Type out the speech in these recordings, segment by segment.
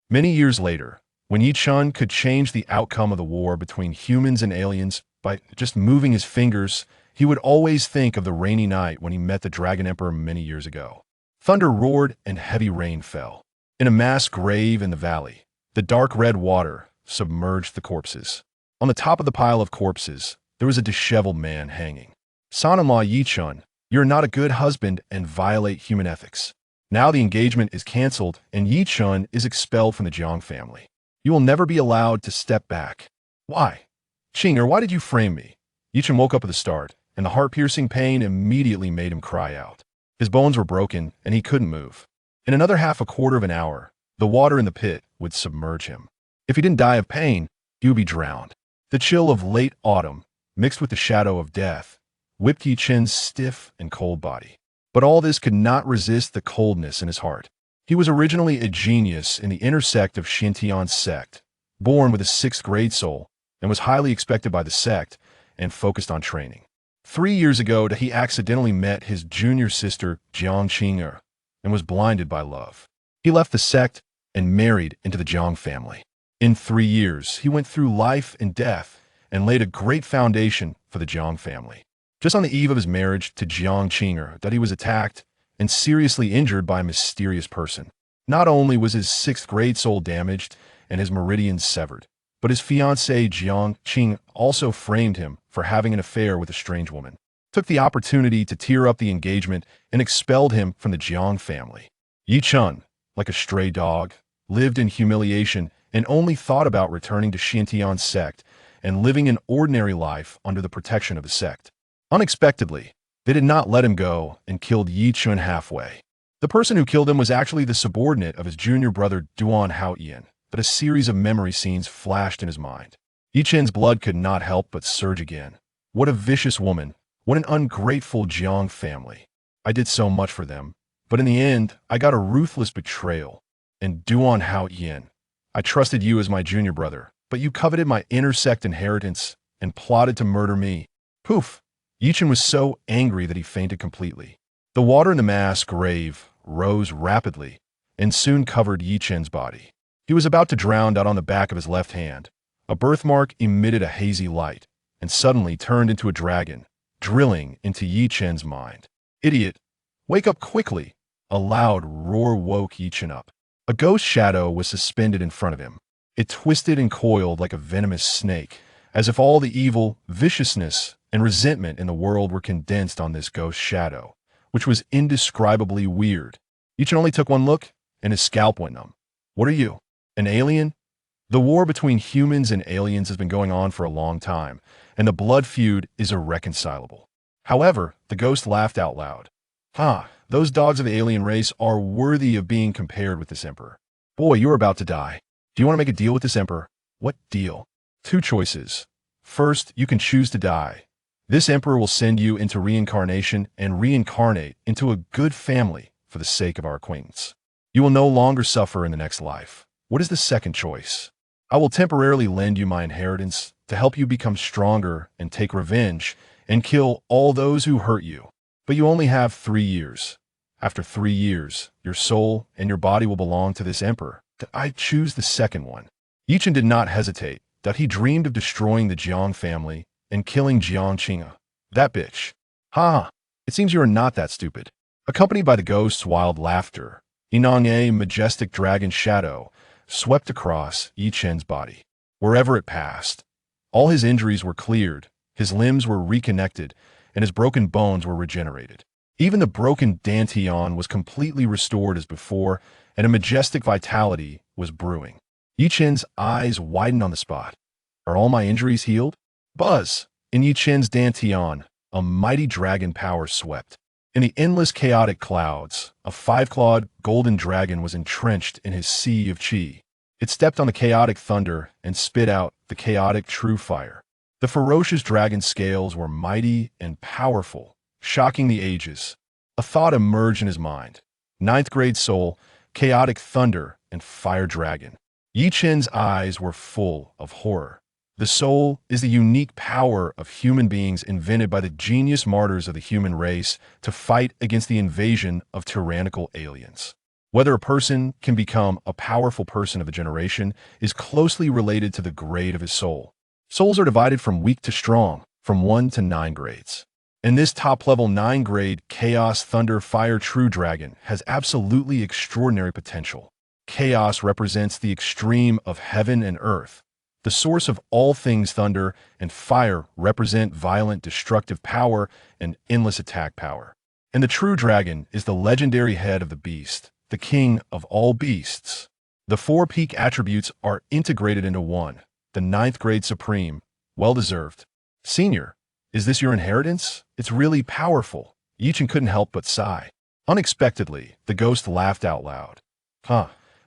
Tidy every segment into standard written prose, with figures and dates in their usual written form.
Many years later, when Yi Chun could change the outcome of the war between humans and aliens by just moving his fingers, he would always think of the rainy night when he met the Dragon Emperor many years ago. Thunder roared and heavy rain fell. In a mass grave in the valley, the dark red water submerged the corpses. On the top of the pile of corpses, there was a disheveled man hanging. Son-in-law Yi Chun, you're not a good husband and violate human ethics. Now the engagement is cancelled and Yi Chun is expelled from the Jiang family. You will never be allowed to step back. Why? Qinger, why did you frame me? Yi Chun woke up at the start, and the heart-piercing pain immediately made him cry out. His bones were broken, and he couldn't move. In another half a quarter of an hour, the water in the pit would submerge him. If he didn't die of pain, he would be drowned. The chill of late autumn, mixed with the shadow of death, whipped Yi Chun's stiff and cold body. But all this could not resist the coldness in his heart. He was originally a genius in the inner sect of Xintian's sect, born with a 6th grade soul, and was highly expected by the sect and focused on training. 3 years ago, he accidentally met his junior sister, Jiang Qinger, and was blinded by love. He left the sect and married into the Jiang family. In 3 years, he went through life and death and laid a great foundation for the Jiang family. Just on the eve of his marriage to Jiang Qinger, that he was attacked and seriously injured by a mysterious person. Not only was his 6th grade soul damaged and his meridians severed, but his fiancée Jiang Qing also framed him for having an affair with a strange woman, took the opportunity to tear up the engagement and expelled him from the Jiang family. Yi Chun, like a stray dog, lived in humiliation and only thought about returning to Xintian's sect and living an ordinary life under the protection of the sect. Unexpectedly, they did not let him go and killed Yi Chun halfway. The person who killed him was actually the subordinate of his junior brother Duan Haoyan, but a series of memory scenes flashed in his mind. Yi Chun's blood could not help but surge again. What a vicious woman, what an ungrateful Jiang family. I did so much for them, but in the end, I got a ruthless betrayal. And Duan Haoyan, I trusted you as my junior brother, but you coveted my inner sect inheritance and plotted to murder me. Poof! Yi Chun was so angry that he fainted completely. The water in the mass grave rose rapidly and soon covered Yi Chun's body. He was about to drown out on the back of his left hand. A birthmark emitted a hazy light and suddenly turned into a dragon, drilling into Yi Chun's mind. Idiot! Wake up quickly! A loud roar woke Yi Chun up. A ghost shadow was suspended in front of him. It twisted and coiled like a venomous snake, as if all the evil, viciousness, and resentment in the world were condensed on this ghost shadow, which was indescribably weird. Yi Chun only took one look, and his scalp went numb. What are you? An alien? The war between humans and aliens has been going on for a long time, and the blood feud is irreconcilable. However, the ghost laughed out loud. Those dogs of the alien race are worthy of being compared with this emperor. Boy, you're about to die. Do you want to make a deal with this emperor? What deal? 2 choices. First, you can choose to die. This emperor will send you into reincarnation and reincarnate into a good family for the sake of our acquaintance. You will no longer suffer in the next life. What is the second choice? I will temporarily lend you my inheritance to help you become stronger and take revenge and kill all those who hurt you. But you only have 3 years. After 3 years, your soul and your body will belong to this emperor. I choose the second one. Yi Chun did not hesitate, that he dreamed of destroying the Jiang family and killing Jiang Qinga. That bitch. It seems you are not that stupid. Accompanied by the ghost's wild laughter, Inang, majestic dragon shadow, swept across Yi Chun's body. Wherever it passed, all his injuries were cleared, his limbs were reconnected, and his broken bones were regenerated. Even the broken Dantian was completely restored as before, and a majestic vitality was brewing. Yi Chun's eyes widened on the spot. Are all my injuries healed? Buzz! In Yi Chun's Dantian, a mighty dragon power swept. In the endless chaotic clouds, a 5-clawed golden dragon was entrenched in his sea of chi. It stepped on the chaotic thunder and spit out the chaotic true fire. The ferocious dragon's scales were mighty and powerful, shocking the ages. A thought emerged in his mind. 9th grade soul, chaotic thunder, and fire dragon. Yi Chun's eyes were full of horror. The soul is the unique power of human beings invented by the genius martyrs of the human race to fight against the invasion of tyrannical aliens. Whether a person can become a powerful person of a generation is closely related to the grade of his soul. Souls are divided from weak to strong, from 1 to 9 grades. And this top-level 9-grade Chaos Thunder Fire True Dragon has absolutely extraordinary potential. Chaos represents the extreme of heaven and earth. The source of all things thunder and fire represent violent, destructive power and endless attack power. And the true dragon is the legendary head of the beast, the king of all beasts. The 4 peak attributes are integrated into one, the 9th grade supreme, well-deserved. Senior, is this your inheritance? It's really powerful. Yichen couldn't help but sigh. Unexpectedly, the ghost laughed out loud.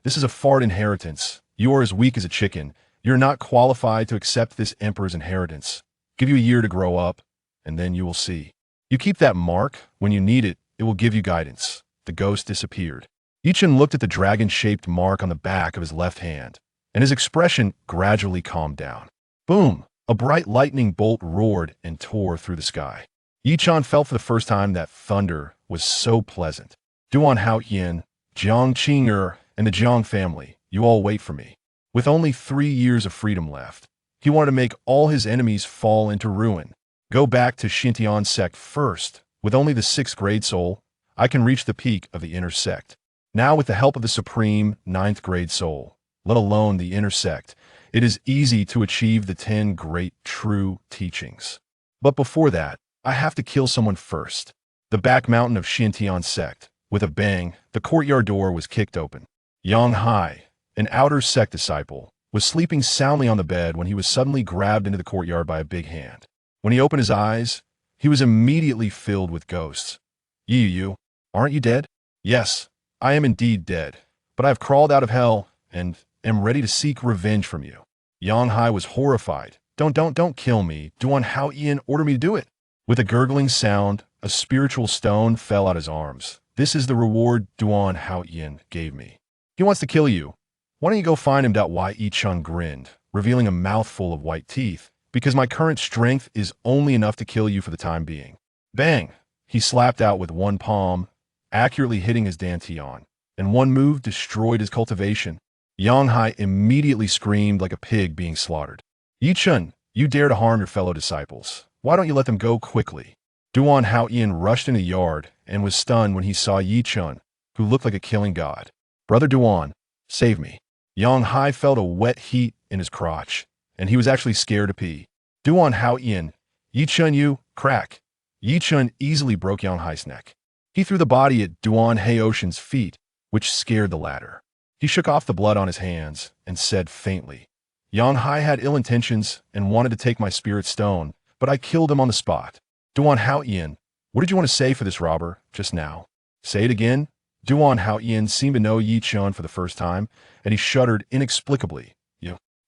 This is a fart inheritance. You are as weak as a chicken. You're not qualified to accept this emperor's inheritance. Give you a year to grow up, and then you will see. You keep that mark. When you need it, it will give you guidance. The ghost disappeared. Yichen looked at the dragon-shaped mark on the back of his left hand, and his expression gradually calmed down. Boom! A bright lightning bolt roared and tore through the sky. Yichen felt for the first time that thunder was so pleasant. Duan Haoyan, Jiang Qing'er, and the Jiang family, you all wait for me. With only 3 years of freedom left, he wanted to make all his enemies fall into ruin. Go back to Xintian sect first. With only the 6th grade soul, I can reach the peak of the inner sect. Now with the help of the supreme 9th grade soul, let alone the inner sect, it is easy to achieve the 10 great true teachings. But before that, I have to kill someone first. The back mountain of Xintian sect. With a bang, the courtyard door was kicked open. Yang Hai, an outer sect disciple, was sleeping soundly on the bed when he was suddenly grabbed into the courtyard by a big hand. When he opened his eyes, he was immediately filled with ghosts. You, aren't you dead? Yes, I am indeed dead, but I have crawled out of hell and am ready to seek revenge from you. Yang Hai was horrified. Don't kill me. Duan Haoyan ordered me to do it. With a gurgling sound, a spiritual stone fell out his arms. This is the reward Duan Haoyan gave me. He wants to kill you. Why don't you go find him? Yichen grinned, revealing a mouthful of white teeth, because my current strength is only enough to kill you for the time being. Bang! He slapped out with one palm, accurately hitting his dantian, and one move destroyed his cultivation. Yang Hai immediately screamed like a pig being slaughtered. Yichen, you dare to harm your fellow disciples. Why don't you let them go quickly? Duan Haoyan rushed in the yard and was stunned when he saw Yichen, who looked like a killing god. Brother Duan, save me. Yang Hai felt a wet heat in his crotch, and he was actually scared to pee. Duan Haoyan, Yichen you, crack. Yichen easily broke Yang Hai's neck. He threw the body at Duan Haoshan's feet, which scared the latter. He shook off the blood on his hands and said faintly, Yang Hai had ill intentions and wanted to take my spirit stone, but I killed him on the spot. Duan Haoyan, what did you want to say for this robber just now? Say it again? Duan Haoyan seemed to know Yichen for the first time, and he shuddered inexplicably.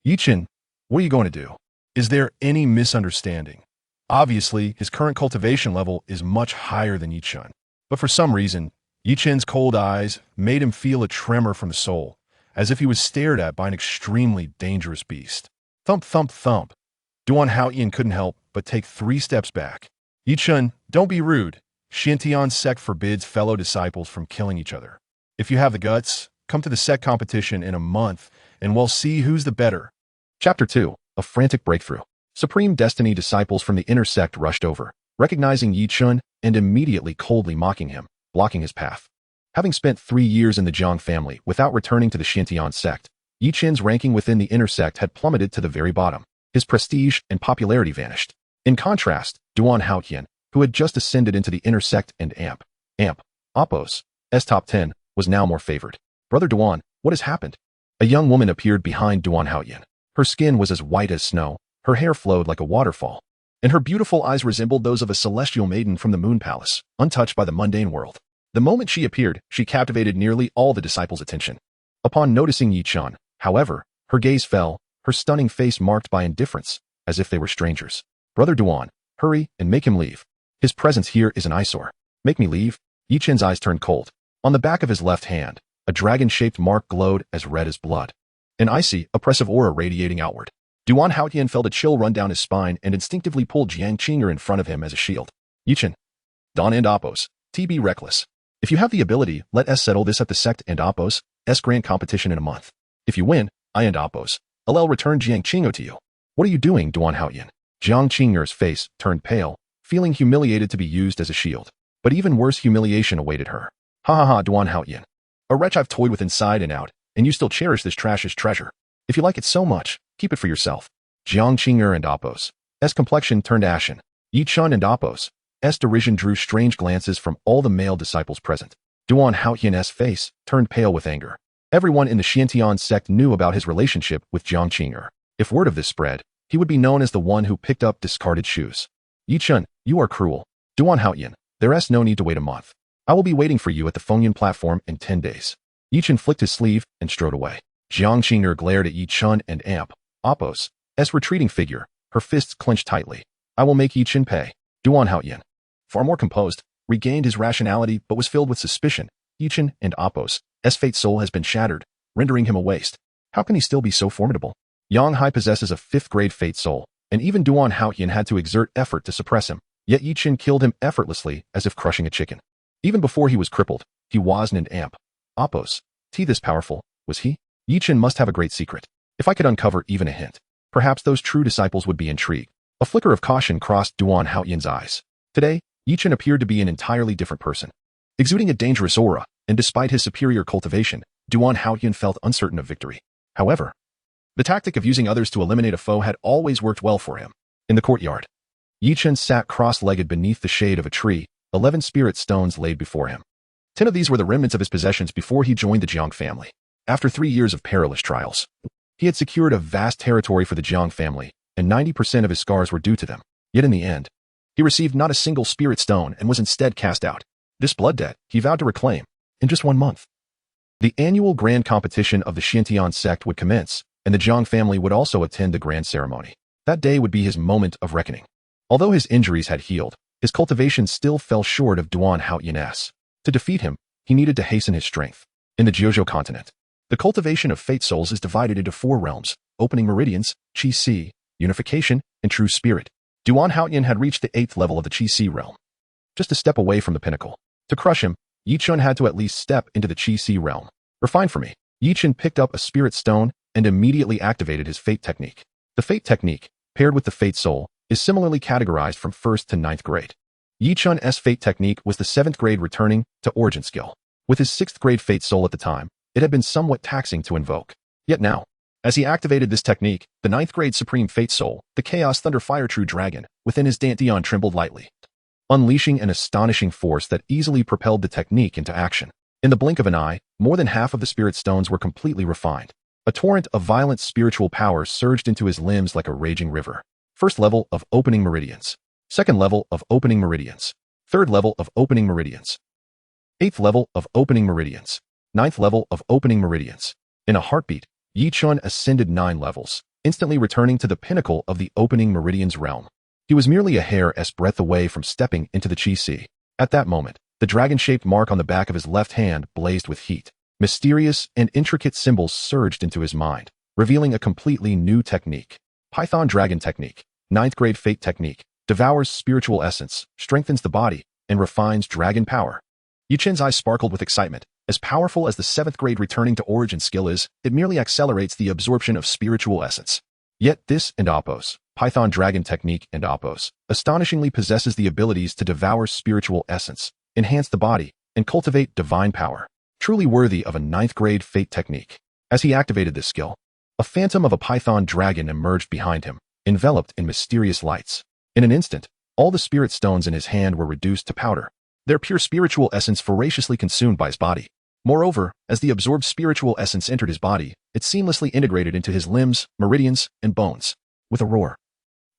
Yichen, what are you going to do? Is there any misunderstanding? Obviously, his current cultivation level is much higher than Yichen, but for some reason, Yichen's cold eyes made him feel a tremor from the soul, as if he was stared at by an extremely dangerous beast. Thump, thump, thump. Duan Haoyan couldn't help but take 3 steps back. Yichen, don't be rude. Xintian sect forbids fellow disciples from killing each other. If you have the guts, come to the sect competition in a month, and we'll see who's the better. Chapter 2. A Frantic Breakthrough. Supreme Destiny disciples from the inner sect rushed over, recognizing Yichen and immediately coldly mocking him, blocking his path. Having spent 3 years in the Jiang family without returning to the Xintian sect, Yichen's ranking within the inner sect had plummeted to the very bottom. His prestige and popularity vanished. In contrast, Duan Haoyan, who had just ascended into the inner sect and Appos, S top 10, was now more favored. Brother Duan, what has happened? A young woman appeared behind Duan Haoyan. Her skin was as white as snow, her hair flowed like a waterfall, and her beautiful eyes resembled those of a celestial maiden from the moon palace, untouched by the mundane world. The moment she appeared, she captivated nearly all the disciples' attention. Upon noticing Yichen, however, her gaze fell, her stunning face marked by indifference, as if they were strangers. Brother Duan, hurry and make him leave. His presence here is an eyesore. Make me leave. Yichen's eyes turned cold. On the back of his left hand, a dragon-shaped mark glowed as red as blood. An icy, oppressive aura radiating outward. Duan Haoyan felt a chill run down his spine and instinctively pulled Jiang Qing'er in front of him as a shield. Yichen. Don and Appos. TB reckless. If you have the ability, let us settle this at the Sect and Appos S Grand Competition in a month. If you win, I and Appos I'll return Jiang Qing'er to you. What are you doing, Duan Haoyan? Jiang Qing'er's face turned pale, feeling humiliated to be used as a shield. But even worse humiliation awaited her. Ha ha ha, Duan Haoyan. A wretch I've toyed with inside and out, and you still cherish this trash as treasure. If you like it so much, keep it for yourself. Jiang Qing'er and Appos S complexion turned ashen. Yi Chun and Appos S derision drew strange glances from all the male disciples present. Duan Haoyan's face turned pale with anger. Everyone in the Xiantian sect knew about his relationship with Jiang Qing'er. If word of this spread, he would be known as the one who picked up discarded shoes. Yi Chun, you are cruel. Duan Haoyan, there's no need to wait a month. I will be waiting for you at the Fengyan platform in 10 days. Yi Chun flicked his sleeve and strode away. Jiang Qing'er glared at Yi Chun and Appos S retreating figure, her fists clenched tightly. I will make Yi Chun pay. Duan Haoyan, far more composed, regained his rationality but was filled with suspicion. Yi Chun and Appos S fate soul has been shattered, rendering him a waste. How can he still be so formidable? Yang Hai possesses a 5th grade fate soul, and even Duan Haoyan had to exert effort to suppress him, yet Yi Chun killed him effortlessly as if crushing a chicken. Even before he was crippled, he wasn't an Appos T this powerful, was he? Yi Chun must have a great secret. If I could uncover even a hint, perhaps those true disciples would be intrigued. A flicker of caution crossed Duan Haoyan's eyes. Today, Yi Chun appeared to be an entirely different person. Exuding a dangerous aura, and despite his superior cultivation, Duan Haoyan felt uncertain of victory. However, the tactic of using others to eliminate a foe had always worked well for him. In the courtyard, Yi Chun sat cross-legged beneath the shade of a tree, 11 spirit stones laid before him. 10 of these were the remnants of his possessions before he joined the Jiang family. After 3 years of perilous trials, he had secured a vast territory for the Jiang family, and 90% of his scars were due to them. Yet in the end, he received not a single spirit stone and was instead cast out. This blood debt he vowed to reclaim in just 1 month. The annual grand competition of the Xiantian sect would commence, and the Jiang family would also attend the grand ceremony. That day would be his moment of reckoning. Although his injuries had healed, his cultivation still fell short of Duan Haoyan's. To defeat him, he needed to hasten his strength. In the Jiuzhou continent, the cultivation of fate souls is divided into 4 realms: opening meridians, Qi-Si, unification, and true spirit. Duan Haoyan had reached the 8th level of the Qi-Si realm. Just a step away from the pinnacle. To crush him, Yi Chun had to at least step into the Qi-Si realm. Refine for me. Yi Chun picked up a spirit stone and immediately activated his fate technique. The fate technique, paired with the fate soul, is similarly categorized from 1st to 9th grade. Yi Chun's fate technique was the 7th grade returning to origin skill. With his 6th grade fate soul at the time, it had been somewhat taxing to invoke. Yet now, as he activated this technique, the 9th grade supreme fate soul, the Chaos Thunder Fire True Dragon, within his Dantian trembled lightly, unleashing an astonishing force that easily propelled the technique into action. In the blink of an eye, more than half of the spirit stones were completely refined. A torrent of violent spiritual power surged into his limbs like a raging river. 1st level of opening meridians. 2nd level of opening meridians. 3rd level of opening meridians. 8th level of opening meridians. 9th level of opening meridians. In a heartbeat, Yi Chun ascended 9 levels, instantly returning to the pinnacle of the opening meridians realm. He was merely a hair's breadth away from stepping into the Qi-Si. At that moment, the dragon-shaped mark on the back of his left hand blazed with heat. Mysterious and intricate symbols surged into his mind, revealing a completely new technique. Python Dragon Technique, 9th grade fate technique, devours spiritual essence, strengthens the body, and refines dragon power. Yi Chun's eyes sparkled with excitement. As powerful as the 7th grade returning to origin skill is, it merely accelerates the absorption of spiritual essence. Yet this and Appos, Python Dragon Technique and Appos, astonishingly possesses the abilities to devour spiritual essence, enhance the body, and cultivate divine power. Truly worthy of a 9th grade fate technique. As he activated this skill, a phantom of a python dragon emerged behind him, enveloped in mysterious lights. In an instant, all the spirit stones in his hand were reduced to powder, their pure spiritual essence voraciously consumed by his body. Moreover, as the absorbed spiritual essence entered his body, it seamlessly integrated into his limbs, meridians, and bones. With a roar,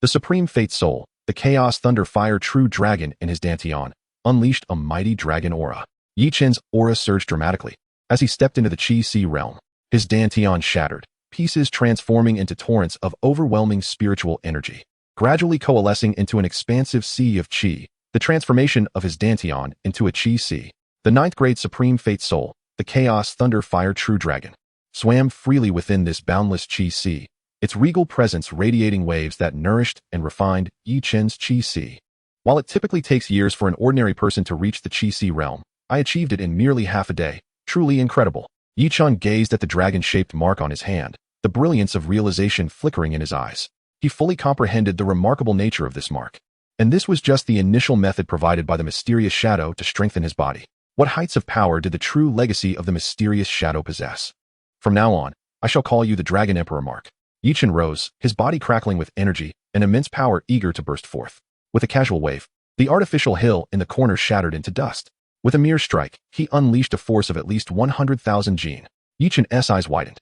the supreme fate soul, the Chaos Thunder Fire True Dragon in his Dantian, unleashed a mighty dragon aura. Yi Chun's aura surged dramatically. As he stepped into the Qi-Si realm, his Dantian shattered, pieces transforming into torrents of overwhelming spiritual energy, gradually coalescing into an expansive sea of Qi. The transformation of his Dantian into a Qi-Si, the 9th grade supreme fate soul, the Chaos Thunder Fire True Dragon, swam freely within this boundless Qi-Si, its regal presence radiating waves that nourished and refined Yi Chun's Qi-Si. While it typically takes years for an ordinary person to reach the Qi-Si realm, I achieved it in merely half a day. Truly incredible. Yi Chun gazed at the dragon-shaped mark on his hand, the brilliance of realization flickering in his eyes. He fully comprehended the remarkable nature of this mark. And this was just the initial method provided by the mysterious shadow to strengthen his body. What heights of power did the true legacy of the mysterious shadow possess? From now on, I shall call you the Dragon Emperor mark. Yi Chun rose, his body crackling with energy and immense power eager to burst forth. With a casual wave, the artificial hill in the corner shattered into dust. With a mere strike, he unleashed a force of at least 100,000 Jin. Yi Chun's eyes widened.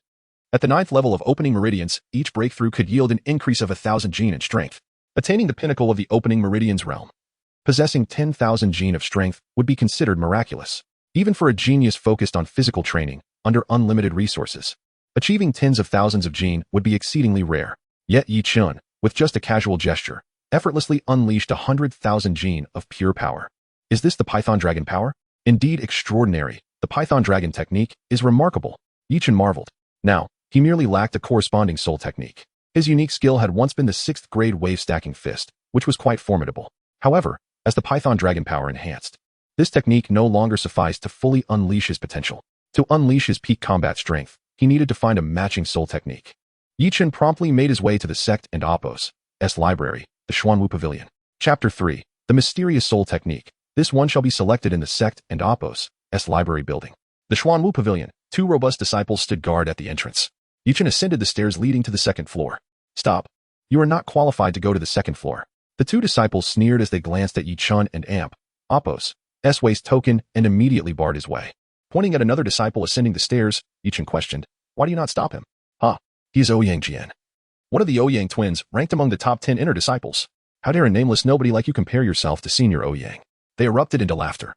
At the 9th level of opening meridians, each breakthrough could yield an increase of 1,000 Jin in strength, attaining the pinnacle of the opening meridian's realm. Possessing 10,000 Jin of strength would be considered miraculous, even for a genius focused on physical training, under unlimited resources. Achieving tens of thousands of Jin would be exceedingly rare. Yet Yi Chun, with just a casual gesture, effortlessly unleashed 100,000 Jin of pure power. Is this the Python Dragon power? Indeed extraordinary. The Python Dragon technique is remarkable. Yi Chun marveled. Now, he merely lacked a corresponding soul technique. His unique skill had once been the 6th grade wave stacking fist, which was quite formidable. However, as the Python Dragon power enhanced, this technique no longer sufficed to fully unleash his potential. To unleash his peak combat strength, he needed to find a matching soul technique. Yi Chun promptly made his way to the Sect and Oppos' library, the Xuanwu Pavilion. Chapter 3. The Mysterious Soul Technique. This one shall be selected in the Sect and Oppos' library building. The Xuanwu Pavilion. 2 robust disciples stood guard at the entrance. Yi Chun ascended the stairs leading to the 2nd floor. Stop. You are not qualified to go to the 2nd floor. The 2 disciples sneered as they glanced at Yi Chun and Oppos' waist token and immediately barred his way. Pointing at another disciple ascending the stairs, Yi Chun questioned, "Why do you not stop him?" He is Ouyang Jian, one of the Ouyang twins, ranked among the top 10 inner disciples. How dare a nameless nobody like you compare yourself to Senior Ouyang? They erupted into laughter.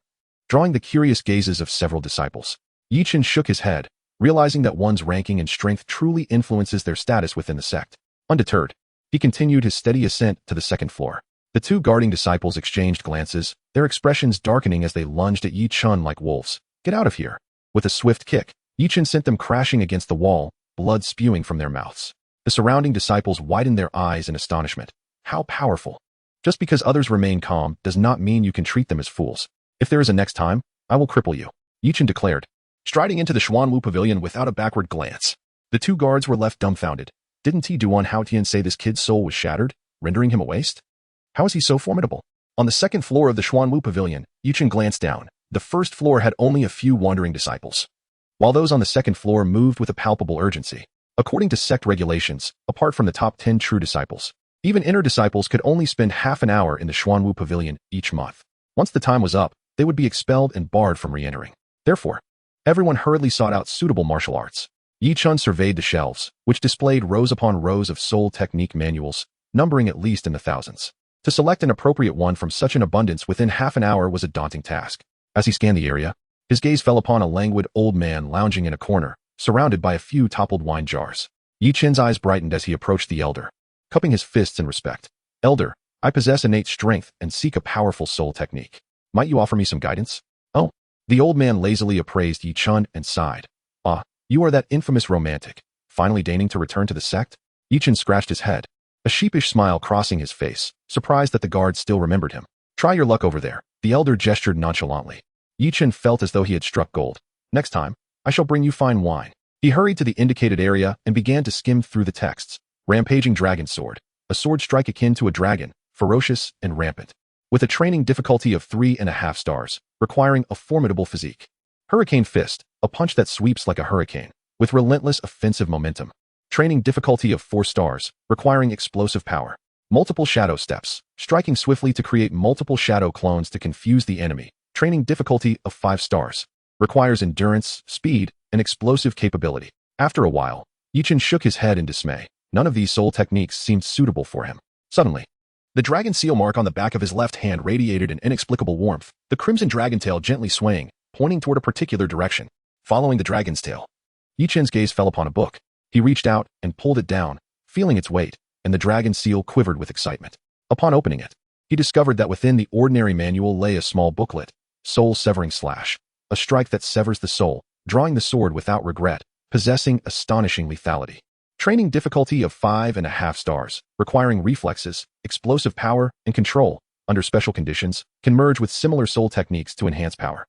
Drawing the curious gazes of several disciples, Yi Chun shook his head, realizing that one's ranking and strength truly influences their status within the sect. Undeterred, he continued his steady ascent to the 2nd floor. The 2 guarding disciples exchanged glances, their expressions darkening as they lunged at Yi Chun like wolves. "Get out of here." With a swift kick, Yi Chun sent them crashing against the wall, blood spewing from their mouths. The surrounding disciples widened their eyes in astonishment. How powerful. Just because others remain calm does not mean you can treat them as fools. If there is a next time, I will cripple you, Yi Chun declared, striding into the Xuanwu Pavilion without a backward glance. The 2 guards were left dumbfounded. Didn't Duan Haotian say this kid's soul was shattered, rendering him a waste? How is he so formidable? On the 2nd floor of the Xuanwu Pavilion, Yi Chun glanced down. The 1st floor had only a few wandering disciples, while those on the 2nd floor moved with a palpable urgency. According to sect regulations, apart from the top 10 true disciples, even inner disciples could only spend half an hour in the Xuanwu Pavilion each month. Once the time was up, they would be expelled and barred from re-entering. Therefore, everyone hurriedly sought out suitable martial arts. Yi Chun surveyed the shelves, which displayed rows upon rows of soul technique manuals, numbering at least in the thousands. To select an appropriate one from such an abundance within half an hour was a daunting task. As he scanned the area, his gaze fell upon a languid old man lounging in a corner, surrounded by a few toppled wine jars. Yi Chun's eyes brightened as he approached the elder, cupping his fists in respect. "Elder, I possess innate strength and seek a powerful soul technique. Might you offer me some guidance?" "Oh." The old man lazily appraised Yi Chun and sighed. "Ah, you are that infamous romantic, finally deigning to return to the sect?" Yi Chun scratched his head, a sheepish smile crossing his face, surprised that the guard still remembered him. "Try your luck over there." The elder gestured nonchalantly. Yi Chun felt as though he had struck gold. "Next time, I shall bring you fine wine." He hurried to the indicated area and began to skim through the texts. Rampaging Dragon Sword, a sword strike akin to a dragon, ferocious and rampant, with a training difficulty of 3.5 stars, requiring a formidable physique. Hurricane Fist, a punch that sweeps like a hurricane, with relentless offensive momentum. Training difficulty of 4 stars, requiring explosive power. Multiple Shadow Steps, striking swiftly to create multiple shadow clones to confuse the enemy. Training difficulty of 5 stars, requires endurance, speed, and explosive capability. After a while, Yi Chun shook his head in dismay. None of these soul techniques seemed suitable for him. Suddenly, the dragon seal mark on the back of his left hand radiated an inexplicable warmth, the crimson dragon tail gently swaying, pointing toward a particular direction. Following the dragon's tail, Yi Chun's gaze fell upon a book. He reached out and pulled it down, feeling its weight, and the dragon seal quivered with excitement. Upon opening it, he discovered that within the ordinary manual lay a small booklet, Soul Severing Slash, a strike that severs the soul, drawing the sword without regret, possessing astonishing lethality. Training difficulty of 5.5 stars, requiring reflexes, explosive power, and control, under special conditions, can merge with similar soul techniques to enhance power.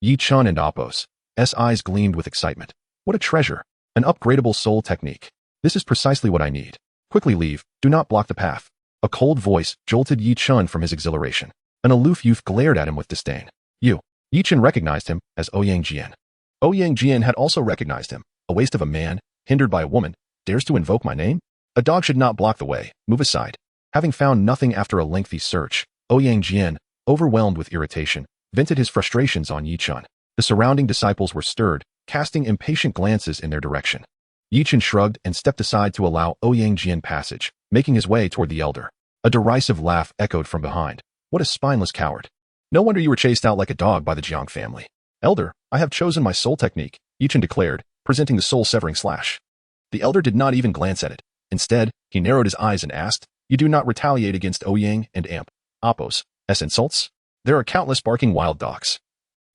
Yi Chun and Apos. S eyes gleamed with excitement. What a treasure. An upgradable soul technique. This is precisely what I need. Quickly leave. Do not block the path. A cold voice jolted Yi Chun from his exhilaration. An aloof youth glared at him with disdain. You. Yi Chun recognized him as Ouyang Jian. Ouyang Jian had also recognized him. A waste of a man, hindered by a woman, dares to invoke my name? A dog should not block the way. Move aside. Having found nothing after a lengthy search, Ouyang Jian, overwhelmed with irritation, vented his frustrations on Yi Chun. The surrounding disciples were stirred, casting impatient glances in their direction. Yi Chun shrugged and stepped aside to allow Ouyang Jian passage, making his way toward the elder. A derisive laugh echoed from behind. What a spineless coward. No wonder you were chased out like a dog by the Jiang family. Elder, I have chosen my soul technique, Yi Chun declared, presenting the soul-severing slash. The elder did not even glance at it. Instead, he narrowed his eyes and asked, You do not retaliate against Ouyang and Apos' insults? There are countless barking wild dogs.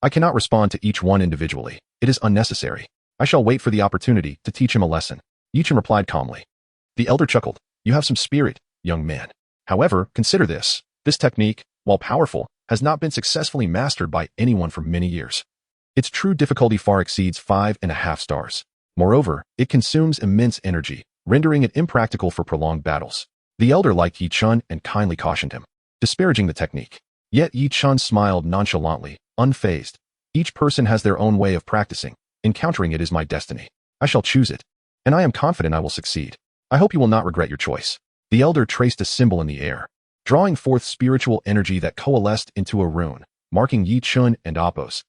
I cannot respond to each one individually. It is unnecessary. I shall wait for the opportunity to teach him a lesson. Yi Chun replied calmly. The elder chuckled. You have some spirit, young man. However, consider this. This technique, while powerful, has not been successfully mastered by anyone for many years. Its true difficulty far exceeds 5.5 stars. Moreover, it consumes immense energy, rendering it impractical for prolonged battles. The elder liked Yi Chun and kindly cautioned him, disparaging the technique. Yet Yi Chun smiled nonchalantly, unfazed. Each person has their own way of practicing. Encountering it is my destiny. I shall choose it, and I am confident I will succeed. I hope you will not regret your choice. The elder traced a symbol in the air, drawing forth spiritual energy that coalesced into a rune, marking Yi Chun and Apos'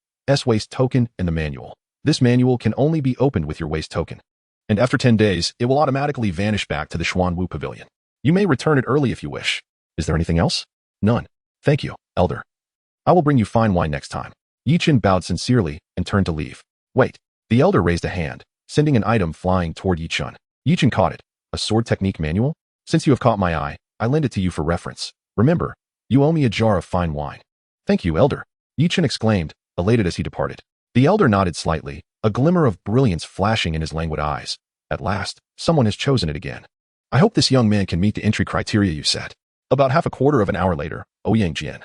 waste token in the manual. This manual can only be opened with your waste token, and after 10 days, it will automatically vanish back to the Xuanwu Pavilion. You may return it early if you wish. Is there anything else? None. Thank you, elder. I will bring you fine wine next time. Yi Chun bowed sincerely and turned to leave. Wait. The elder raised a hand, sending an item flying toward Yi Chun. Yi Chun caught it. A sword technique manual? Since you have caught my eye, I lend it to you for reference. Remember, you owe me a jar of fine wine. Thank you, elder. Yi Chun exclaimed, elated as he departed. The elder nodded slightly, a glimmer of brilliance flashing in his languid eyes. At last, someone has chosen it again. I hope this young man can meet the entry criteria you set. About half a quarter of an hour later, Ouyang Jian,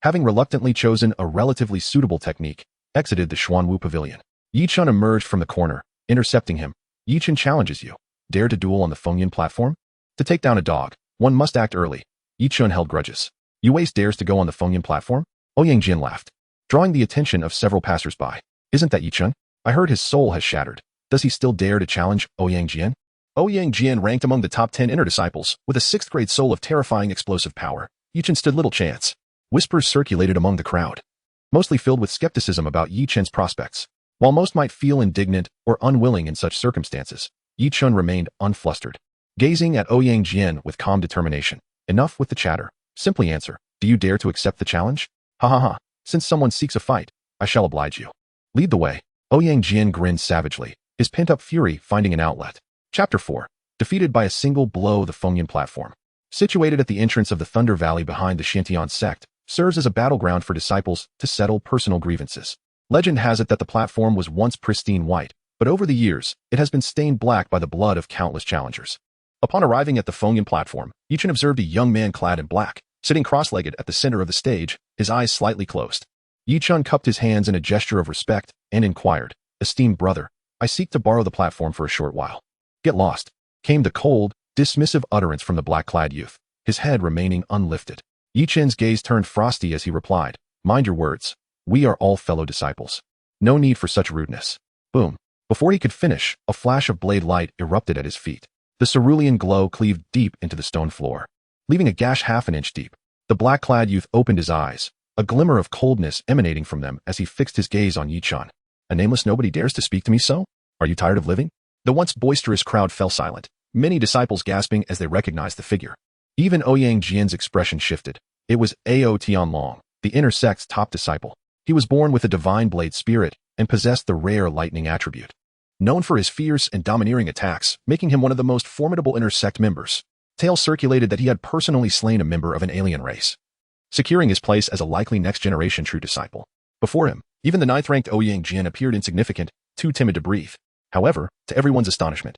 having reluctantly chosen a relatively suitable technique, exited the Xuanwu Pavilion. Yi Chun emerged from the corner, intercepting him. Yi Chun challenges you. Dare to duel on the Fengyan platform? To take down a dog, one must act early. Yi Chun held grudges. You waste dares to go on the Fengyan platform? Ouyang Jian laughed, drawing the attention of several passers-by. Isn't that Yi Chun? I heard his soul has shattered. Does he still dare to challenge Ouyang Jian? Ouyang Jian ranked among the top 10 inner disciples, with a 6th-grade soul of terrifying explosive power. Yi Chun stood little chance. Whispers circulated among the crowd, mostly filled with skepticism about Yi Chun's prospects. While most might feel indignant or unwilling in such circumstances, Yi Chun remained unflustered, gazing at Ouyang Jian with calm determination. Enough with the chatter. Simply answer. Do you dare to accept the challenge? Ha ha ha. Since someone seeks a fight, I shall oblige you. Lead the way. Ouyang Jian grinned savagely, his pent-up fury finding an outlet. Chapter 4. Defeated by a single blow, the Fengyan platform, situated at the entrance of the Thunder Valley behind the Shantian sect, serves as a battleground for disciples to settle personal grievances. Legend has it that the platform was once pristine white, but over the years, it has been stained black by the blood of countless challengers. Upon arriving at the Fengyan platform, Yi Chun observed a young man clad in black, sitting cross-legged at the center of the stage, his eyes slightly closed. Yi Chun cupped his hands in a gesture of respect and inquired, Esteemed brother, I seek to borrow the platform for a short while. Get lost, came the cold, dismissive utterance from the black-clad youth, his head remaining unlifted. Yi Chun's gaze turned frosty as he replied, Mind your words. We are all fellow disciples. No need for such rudeness. Boom. Before he could finish, a flash of blade light erupted at his feet. The cerulean glow cleaved deep into the stone floor, leaving a gash half an inch deep. The black-clad youth opened his eyes, a glimmer of coldness emanating from them as he fixed his gaze on Yi Chun. A nameless nobody dares to speak to me so? Are you tired of living? The once boisterous crowd fell silent, many disciples gasping as they recognized the figure. Even Ouyang Jian's expression shifted. It was Ao Tianlong, the inner sect's top disciple. He was born with a divine blade spirit and possessed the rare lightning attribute. Known for his fierce and domineering attacks, making him one of the most formidable inner sect members, tales circulated that he had personally slain a member of an alien race, securing his place as a likely next-generation true disciple. Before him, even the 9th-ranked Ouyang Jian appeared insignificant, too timid to breathe. However, to everyone's astonishment,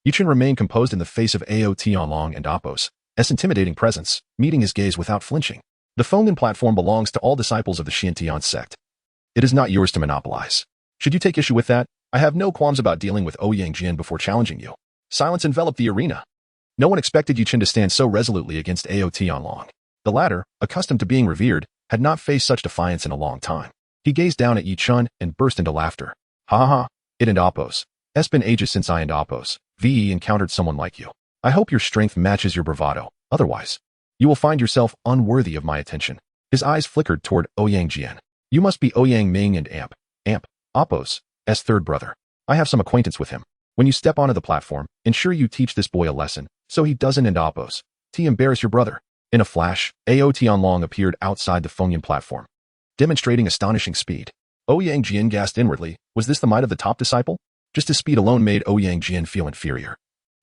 Yi Chun remained composed in the face of Ao Tianlong and Apos' intimidating presence, meeting his gaze without flinching. The Fengyan platform belongs to all disciples of the Shantian sect. It is not yours to monopolize. Should you take issue with that, I have no qualms about dealing with Ouyang Jian before challenging you. Silence enveloped the arena. No one expected Yi Chen to stand so resolutely against Ao Tianlong. The latter, accustomed to being revered, had not faced such defiance in a long time. He gazed down at Yi Chen and burst into laughter. Ha ha ha, it and Oppos. It's been ages since I and Oppos, VE encountered someone like you. I hope your strength matches your bravado, otherwise, you will find yourself unworthy of my attention. His eyes flickered toward Ouyang Jian. You must be Ouyang Ming and Amp, Oppos' third brother. I have some acquaintance with him. When you step onto the platform, ensure you teach this boy a lesson, so he doesn't and Oppos embarrass your brother. In a flash, Ao Tianlong appeared outside the Fengyan platform, demonstrating astonishing speed. Ouyang Jian gasped inwardly, was this the might of the top disciple? Just his speed alone made Ouyang Jian feel inferior.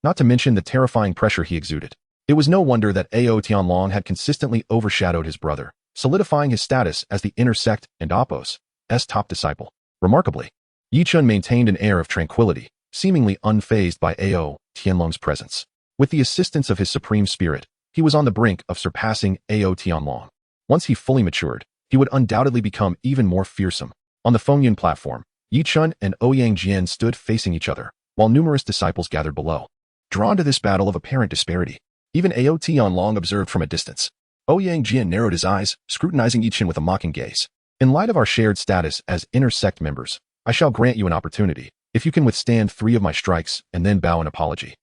Not to mention the terrifying pressure he exuded. It was no wonder that Ao Tianlong had consistently overshadowed his brother, solidifying his status as the inner sect and Oppos' top disciple. Remarkably, Yi Chen maintained an air of tranquility, seemingly unfazed by Ao Tianlong's presence. With the assistance of his supreme spirit, he was on the brink of surpassing Ao Tianlong. Once he fully matured, he would undoubtedly become even more fearsome. On the Fengyan platform, Yi Chen and Ouyang Jian stood facing each other, while numerous disciples gathered below. Drawn to this battle of apparent disparity, even Ao Tianlong observed from a distance. Ouyang Jian narrowed his eyes, scrutinizing Yi Chen with a mocking gaze. In light of our shared status as inner sect members, I shall grant you an opportunity, if you can withstand 3 of my strikes and then bow an apology.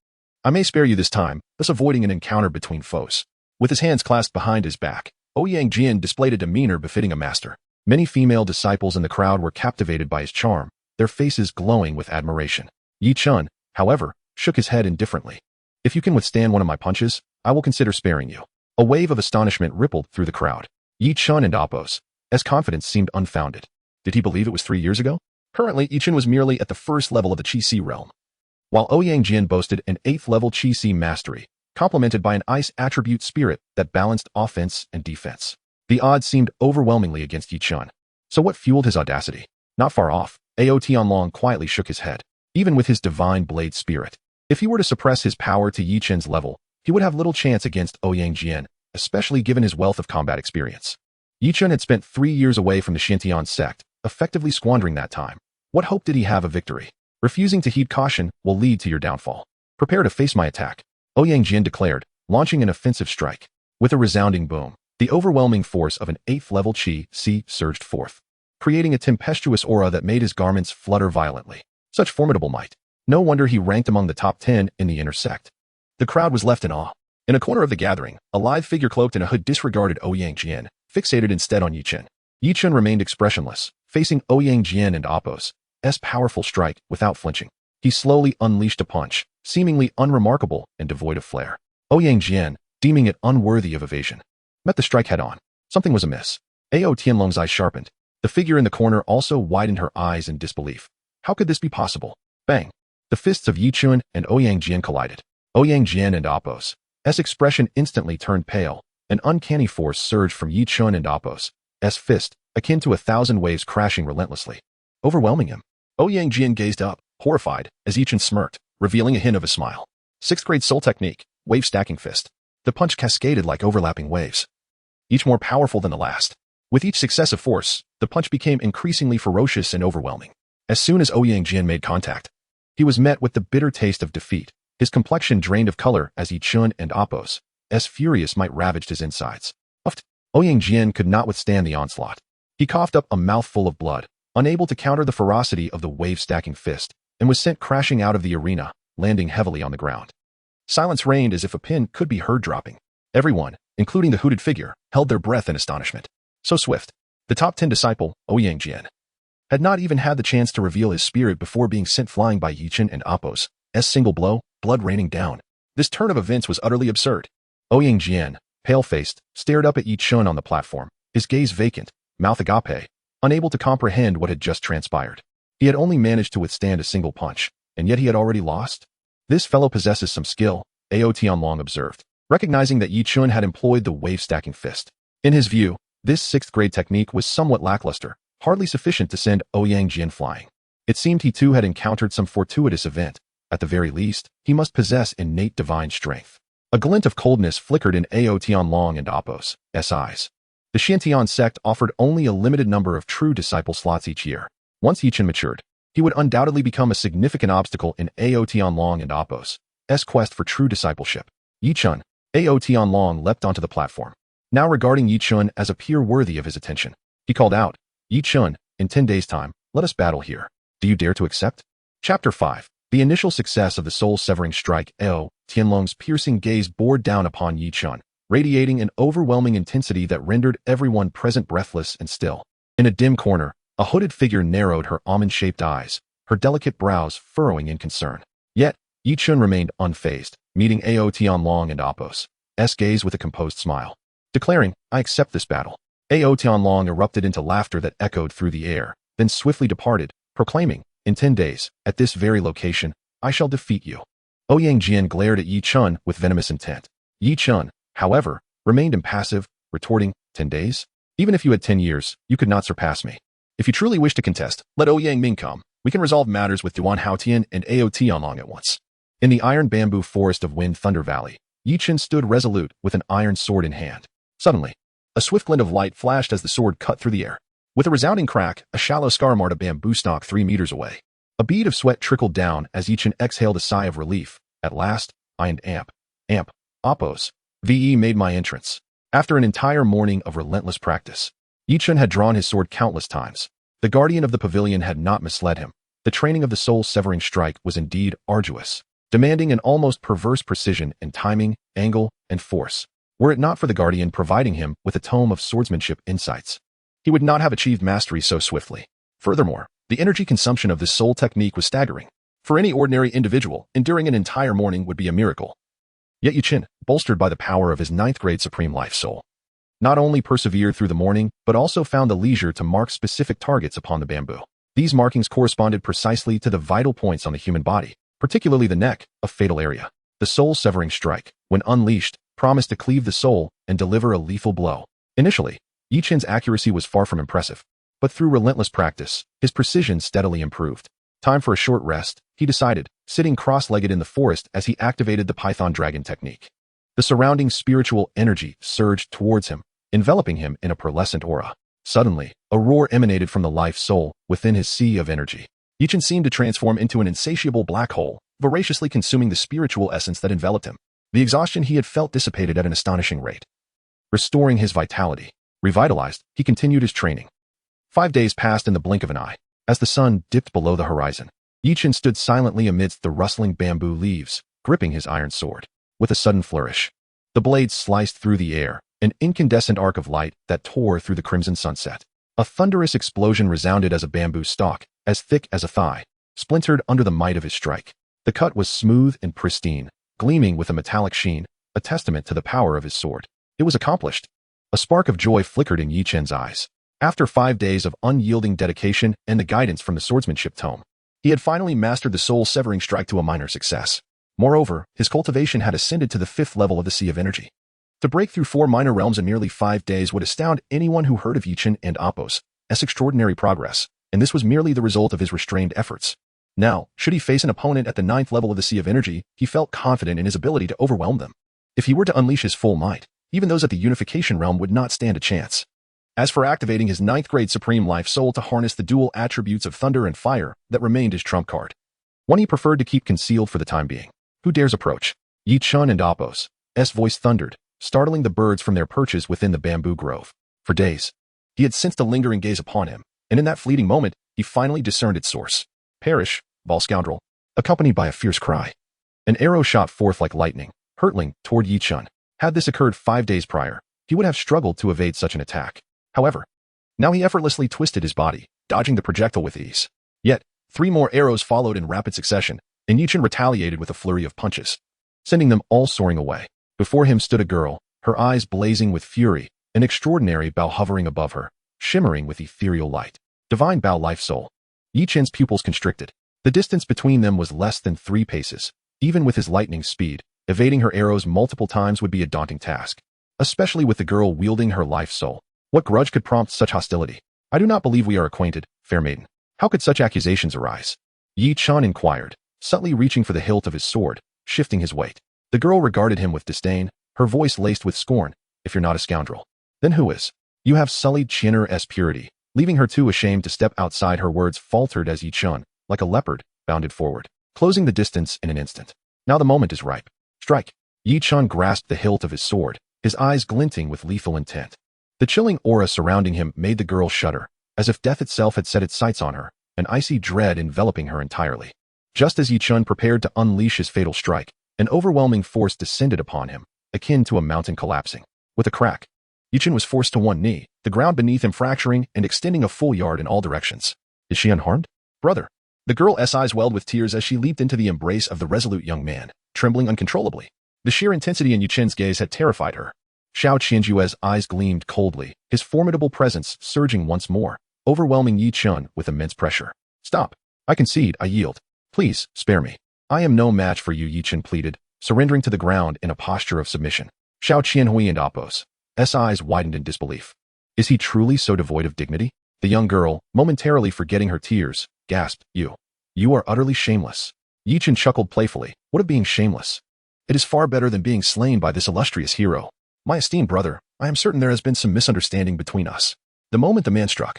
I may spare you this time, thus avoiding an encounter between foes. With his hands clasped behind his back, Ouyang Jian displayed a demeanor befitting a master. Many female disciples in the crowd were captivated by his charm, their faces glowing with admiration. Yi Chen, however, shook his head indifferently. If you can withstand one of my punches, I will consider sparing you. A wave of astonishment rippled through the crowd. Yi Chen and Oppos' confidence seemed unfounded. Did he believe it was 3 years ago? Currently, Yi Chen was merely at the first level of the Qi-Si realm, while Ouyang Jian boasted an 8th level Qi-Si mastery, complemented by an ice attribute spirit that balanced offense and defense. The odds seemed overwhelmingly against Yi Chen. So what fueled his audacity? Not far off, Ao Tianlong quietly shook his head. Even with his divine blade spirit, if he were to suppress his power to Yi Chen's level, he would have little chance against Ouyang Jian, especially given his wealth of combat experience. Yi Chen had spent 3 years away from the Xintian sect, effectively squandering that time. What hope did he have of victory? Refusing to heed caution will lead to your downfall. Prepare to face my attack, Ouyang Jian declared, launching an offensive strike. With a resounding boom, the overwhelming force of an 8th level Qi-Si surged forth, creating a tempestuous aura that made his garments flutter violently. Such formidable might. No wonder he ranked among the top 10 in the inner sect. The crowd was left in awe. In a corner of the gathering, a lithe figure cloaked in a hood disregarded Ouyang Jian, fixated instead on Yi Chen. Yi Chen remained expressionless, facing Ouyang Jian and Oppos' powerful strike without flinching. He slowly unleashed a punch, seemingly unremarkable and devoid of flair. Ouyang Jian, deeming it unworthy of evasion, met the strike head-on. Something was amiss. Ao Tianlong's eyes sharpened. The figure in the corner also widened her eyes in disbelief. How could this be possible? Bang! The fists of Yi Chen and Ouyang Jian collided. Ouyang Jian and Oppos' expression instantly turned pale. An uncanny force surged from Yi Chen and Oppos' fist, akin to 1,000 waves crashing relentlessly, overwhelming him. Ouyang Jian gazed up, horrified, as Yi Chen smirked, revealing a hint of a smile. 6th grade soul technique, wave stacking fist. The punch cascaded like overlapping waves, each more powerful than the last. With each successive force, the punch became increasingly ferocious and overwhelming. As soon as Ouyang Jian made contact, he was met with the bitter taste of defeat. His complexion drained of color as Yi Chen and Oppos' furious might ravaged his insides. Ouyang Jian could not withstand the onslaught. He coughed up a mouthful of blood, unable to counter the ferocity of the wave-stacking fist, and was sent crashing out of the arena, landing heavily on the ground. Silence reigned as if a pin could be heard dropping. Everyone, including the hooded figure, held their breath in astonishment. So swift. The top 10 disciple, Ouyang Jian, had not even had the chance to reveal his spirit before being sent flying by Yi Chen and Oppos' single blow, blood raining down. This turn of events was utterly absurd. Ouyang Jian, pale-faced, stared up at Yi Chen on the platform, his gaze vacant, mouth agape, unable to comprehend what had just transpired. He had only managed to withstand a single punch, and yet he had already lost? This fellow possesses some skill, Ao Tianlong observed, recognizing that Yi Chen had employed the wave-stacking fist. In his view, this 6th grade technique was somewhat lackluster, hardly sufficient to send Ouyang Jian flying. It seemed he too had encountered some fortuitous event. At the very least, he must possess innate divine strength. A glint of coldness flickered in Ao Tianlong and Oppos' eyes. The Xiantian sect offered only a limited number of true disciple slots each year. Once Yichen matured, he would undoubtedly become a significant obstacle in Ao Tianlong and Apos' quest for true discipleship. Yichun, Ao Tianlong leapt onto the platform, now regarding Yichun as a peer worthy of his attention. He called out, "Yichun, in 10 days' time, let us battle here. Do you dare to accept?" Chapter 5. The initial success of the soul-severing strike. Ao Tianlong's piercing gaze bored down upon Yichun, radiating an overwhelming intensity that rendered everyone present breathless and still. In a dim corner, a hooded figure narrowed her almond-shaped eyes, her delicate brows furrowing in concern. Yet, Yichun remained unfazed, meeting Ao Tianlong and Apos' gaze with a composed smile. Declaring, "I accept this battle." Ao Tianlong erupted into laughter that echoed through the air, then swiftly departed, proclaiming, "In 10 days, at this very location, I shall defeat you." Ouyang Jian glared at Yichun with venomous intent. Yichun, however, remained impassive, retorting, 10 days? Even if you had 10 years, you could not surpass me. If you truly wish to contest, let Ouyang Ming come. We can resolve matters with Duan Haotian and Ao Tianlong at once. In the iron bamboo forest of Wind Thunder Valley, Yichun stood resolute with an iron sword in hand. Suddenly, a swift glint of light flashed as the sword cut through the air. With a resounding crack, a shallow scar marred a bamboo stalk 3 meters away. A bead of sweat trickled down as Yichun exhaled a sigh of relief. At last, I and Apos' made my entrance. After an entire morning of relentless practice, Yichun had drawn his sword countless times. The guardian of the pavilion had not misled him. The training of the soul-severing strike was indeed arduous, demanding an almost perverse precision in timing, angle, and force. Were it not for the guardian providing him with a tome of swordsmanship insights, he would not have achieved mastery so swiftly. Furthermore, the energy consumption of this soul technique was staggering. For any ordinary individual, enduring an entire morning would be a miracle. Yet Yichun, bolstered by the power of his 9th-grade Supreme Life Soul, not only persevered through the morning, but also found the leisure to mark specific targets upon the bamboo. These markings corresponded precisely to the vital points on the human body, particularly the neck, a fatal area. The soul-severing strike, when unleashed, promised to cleave the soul and deliver a lethal blow. Initially, Yichun's accuracy was far from impressive, but through relentless practice, his precision steadily improved. Time for a short rest, he decided, sitting cross-legged in the forest as he activated the Python Dragon technique. The surrounding spiritual energy surged towards him, enveloping him in a pearlescent aura. Suddenly, a roar emanated from the life soul within his sea of energy. Yichun seemed to transform into an insatiable black hole, voraciously consuming the spiritual essence that enveloped him. The exhaustion he had felt dissipated at an astonishing rate, restoring his vitality. Revitalized, he continued his training. 5 days passed in the blink of an eye. As the sun dipped below the horizon, Yichun stood silently amidst the rustling bamboo leaves, gripping his iron sword. With a sudden flourish, the blade sliced through the air, an incandescent arc of light that tore through the crimson sunset. A thunderous explosion resounded as a bamboo stalk, as thick as a thigh, splintered under the might of his strike. The cut was smooth and pristine, gleaming with a metallic sheen, a testament to the power of his sword. It was accomplished. A spark of joy flickered in Yichun's eyes. After 5 days of unyielding dedication and the guidance from the swordsmanship tome, he had finally mastered the soul-severing strike to a minor success. Moreover, his cultivation had ascended to the 5th level of the Sea of Energy. To break through 4 minor realms in merely 5 days would astound anyone who heard of Yichun and Apos' extraordinary progress, and this was merely the result of his restrained efforts. Now, should he face an opponent at the 9th level of the Sea of Energy, he felt confident in his ability to overwhelm them. If he were to unleash his full might, even those at the Unification Realm would not stand a chance. As for activating his 9th-grade Supreme Life Soul to harness the dual attributes of thunder and fire, that remained his trump card. One he preferred to keep concealed for the time being. Who dares approach? Yichun and Apos' voice thundered, startling the birds from their perches within the bamboo grove. For days, he had sensed a lingering gaze upon him, and in that fleeting moment, he finally discerned its source. Perish, vile scoundrel, accompanied by a fierce cry. An arrow shot forth like lightning, hurtling toward Yichun. Had this occurred 5 days prior, he would have struggled to evade such an attack. However, now he effortlessly twisted his body, dodging the projectile with ease. Yet, 3 more arrows followed in rapid succession, and Yichun retaliated with a flurry of punches, sending them all soaring away. Before him stood a girl, her eyes blazing with fury, an extraordinary bow hovering above her, shimmering with ethereal light. Divine Bow Life Soul. Yichun's pupils constricted. The distance between them was less than 3 paces. Even with his lightning speed, evading her arrows multiple times would be a daunting task, especially with the girl wielding her life soul. What grudge could prompt such hostility? I do not believe we are acquainted, fair maiden. How could such accusations arise? Yichun inquired, subtly reaching for the hilt of his sword, shifting his weight. The girl regarded him with disdain, her voice laced with scorn. If you're not a scoundrel, then who is? You have sullied Qian'er's purity, leaving her too ashamed to step outside. Her words faltered as Yi Chun, like a leopard, bounded forward, closing the distance in an instant. Now the moment is ripe. Strike. Yi Chun grasped the hilt of his sword, his eyes glinting with lethal intent. The chilling aura surrounding him made the girl shudder, as if death itself had set its sights on her, an icy dread enveloping her entirely. Just as Yi Chun prepared to unleash his fatal strike, an overwhelming force descended upon him, akin to a mountain collapsing. With a crack, Yi Chun was forced to one knee, the ground beneath him fracturing and extending a full yard in all directions. Is she unharmed? Brother. The girl's eyes welled with tears as she leaped into the embrace of the resolute young man, trembling uncontrollably. The sheer intensity in Yi Chun's gaze had terrified her. Xiao Qianjue's eyes gleamed coldly, his formidable presence surging once more, overwhelming Yi Chun with immense pressure. Stop. I concede, I yield. Please, spare me. I am no match for you, Yi Chun pleaded, surrendering to the ground in a posture of submission. Xiao Qianhui and Apos' eyes widened in disbelief. Is he truly so devoid of dignity? The young girl, momentarily forgetting her tears, gasped, You are utterly shameless. Yi Chun chuckled playfully. What of being shameless? It is far better than being slain by this illustrious hero. My esteemed brother, I am certain there has been some misunderstanding between us. The moment the man struck,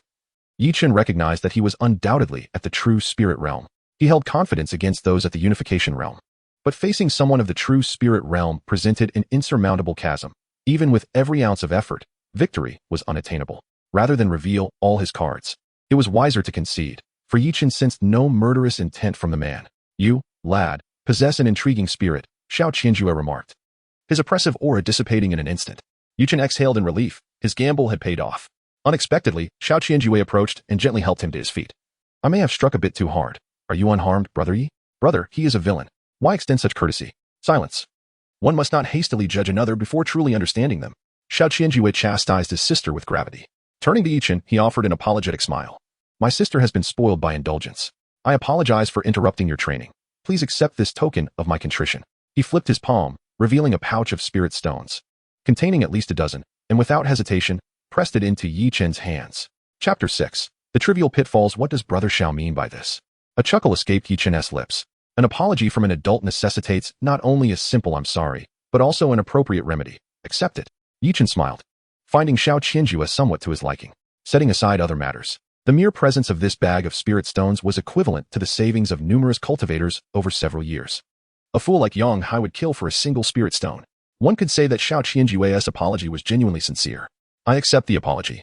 Yi Chun recognized that he was undoubtedly at the true spirit realm. He held confidence against those at the unification realm. But facing someone of the true spirit realm presented an insurmountable chasm. Even with every ounce of effort, victory was unattainable. Rather than reveal all his cards, it was wiser to concede, for Yi Chun sensed no murderous intent from the man. You, lad, possess an intriguing spirit, Xiao Qianjue remarked, his oppressive aura dissipating in an instant. Yi Chun exhaled in relief. His gamble had paid off. Unexpectedly, Xiao Qianjue approached and gently helped him to his feet. I may have struck a bit too hard. Are you unharmed, brother Yi? Brother, he is a villain. Why extend such courtesy? Silence. One must not hastily judge another before truly understanding them. Xiao Qianjue chastised his sister with gravity. Turning to Yi Chun, he offered an apologetic smile. My sister has been spoiled by indulgence. I apologize for interrupting your training. Please accept this token of my contrition. He flipped his palm, revealing a pouch of spirit stones, containing at least a dozen, and without hesitation, pressed it into Yi Chun's hands. Chapter 6. The Trivial Pitfalls. What does Brother Xiao mean by this? A chuckle escaped Yi Chun's lips. An apology from an adult necessitates not only a simple I'm sorry, but also an appropriate remedy. Accept it. Yi Chun smiled, finding Xiao Qianjue somewhat to his liking. Setting aside other matters, the mere presence of this bag of spirit stones was equivalent to the savings of numerous cultivators over several years. A fool like Yang Hai would kill for a single spirit stone. One could say that Xiao Qianjue's apology was genuinely sincere. I accept the apology.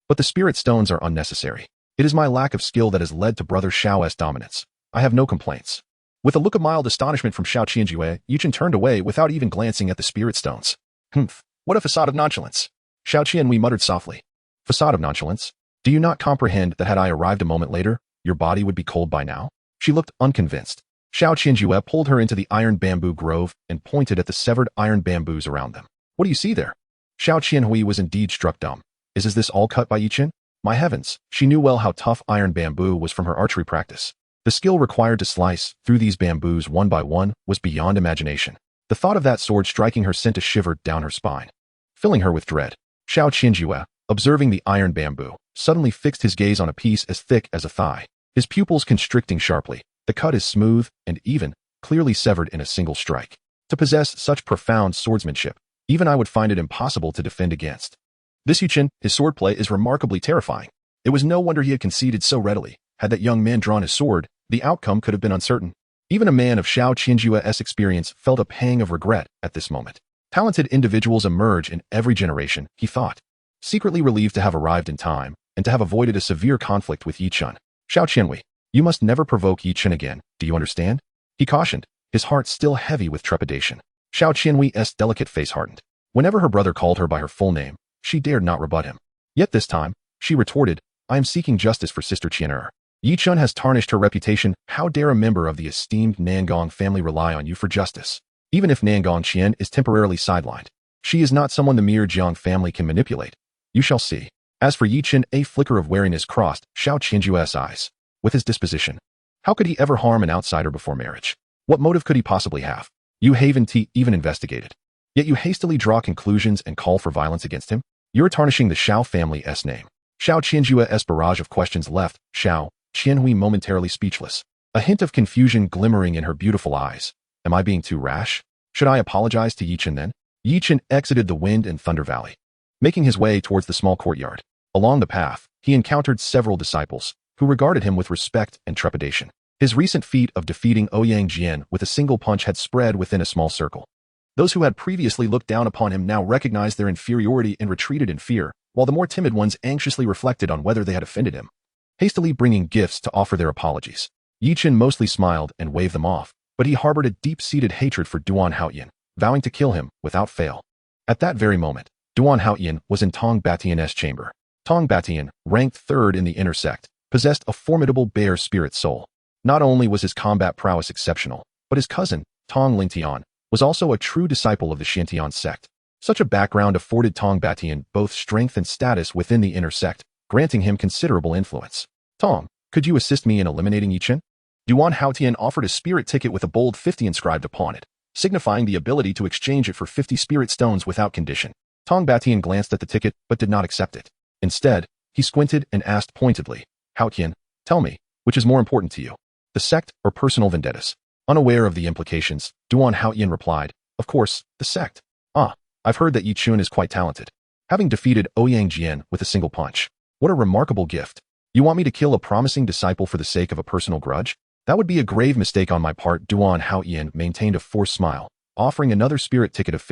But the spirit stones are unnecessary. It is my lack of skill that has led to Brother Xiao's dominance. I have no complaints. With a look of mild astonishment from Xiao Qianjue, Yi Chun turned away without even glancing at the spirit stones. Humph, what a facade of nonchalance. Xiao Qianhui muttered softly. Facade of nonchalance? Do you not comprehend that had I arrived a moment later, your body would be cold by now? She looked unconvinced. Xiao Qianjue pulled her into the iron bamboo grove and pointed at the severed iron bamboos around them. What do you see there? Xiao Qianhui was indeed struck dumb. Is this all cut by Yi Chun? My heavens, she knew well how tough iron bamboo was from her archery practice. The skill required to slice through these bamboos one by one was beyond imagination. The thought of that sword striking her sent a shiver down her spine, filling her with dread. Xiao Qianjue, observing the iron bamboo, suddenly fixed his gaze on a piece as thick as a thigh, his pupils constricting sharply. The cut is smooth and even, clearly severed in a single strike. To possess such profound swordsmanship, even I would find it impossible to defend against. This Yi Chun, his swordplay is remarkably terrifying. It was no wonder he had conceded so readily. Had that young man drawn his sword, the outcome could have been uncertain. Even a man of Xiao Qianjue's experience felt a pang of regret at this moment. Talented individuals emerge in every generation, he thought, secretly relieved to have arrived in time and to have avoided a severe conflict with Yi Chun. Xiao Qianhui, you must never provoke Yi Chun again, do you understand? He cautioned, his heart still heavy with trepidation. Xiao Qianhui's delicate face hardened. Whenever her brother called her by her full name, she dared not rebut him. Yet this time, she retorted, I am seeking justice for Sister Qian'er. Yi Chun has tarnished her reputation. How dare a member of the esteemed Nangong family rely on you for justice? Even if Nangong Qian is temporarily sidelined, she is not someone the mere Jiang family can manipulate. You shall see. As for Yi Chun, a flicker of wariness crossed Xiao Qianjue's eyes. With his disposition, how could he ever harm an outsider before marriage? What motive could he possibly have? You haven't even investigated. Yet you hastily draw conclusions and call for violence against him? You're tarnishing the Xiao family's name. Xiao Qianjue's barrage of questions left Xiao Qianhui momentarily speechless, a hint of confusion glimmering in her beautiful eyes. Am I being too rash? Should I apologize to Yi Chun then? Yi Chun exited the Wind and Thunder Valley. making his way towards the small courtyard. Along the path, he encountered several disciples, who regarded him with respect and trepidation. His recent feat of defeating Ouyang Jian with a single punch had spread within a small circle. Those who had previously looked down upon him now recognized their inferiority and retreated in fear, while the more timid ones anxiously reflected on whether they had offended him, hastily bringing gifts to offer their apologies. Yi Chen mostly smiled and waved them off, but he harbored a deep-seated hatred for Duan Haoyan, vowing to kill him without fail. At that very moment, Duan Haoyan was in Tong Batian's chamber. Tong Batian, ranked third in the inner sect, possessed a formidable bear spirit soul. Not only was his combat prowess exceptional, but his cousin, Tong Lingtian, was also a true disciple of the Xiantian sect. Such a background afforded Tong Batian both strength and status within the inner sect, granting him considerable influence. Tong, could you assist me in eliminating Yi Chen? Duan Haotian offered a spirit ticket with a bold 50 inscribed upon it, signifying the ability to exchange it for 50 spirit stones without condition. Tong Batian glanced at the ticket but did not accept it. Instead, he squinted and asked pointedly, Haotian, tell me, which is more important to you, the sect or personal vendettas? Unaware of the implications, Duan Haotian replied, of course, the sect. Ah, I've heard that Yi Chen is quite talented, having defeated Ouyang Jian with a single punch. What a remarkable gift. You want me to kill a promising disciple for the sake of a personal grudge? That would be a grave mistake on my part. Duan Haotian maintained a forced smile, offering another spirit ticket of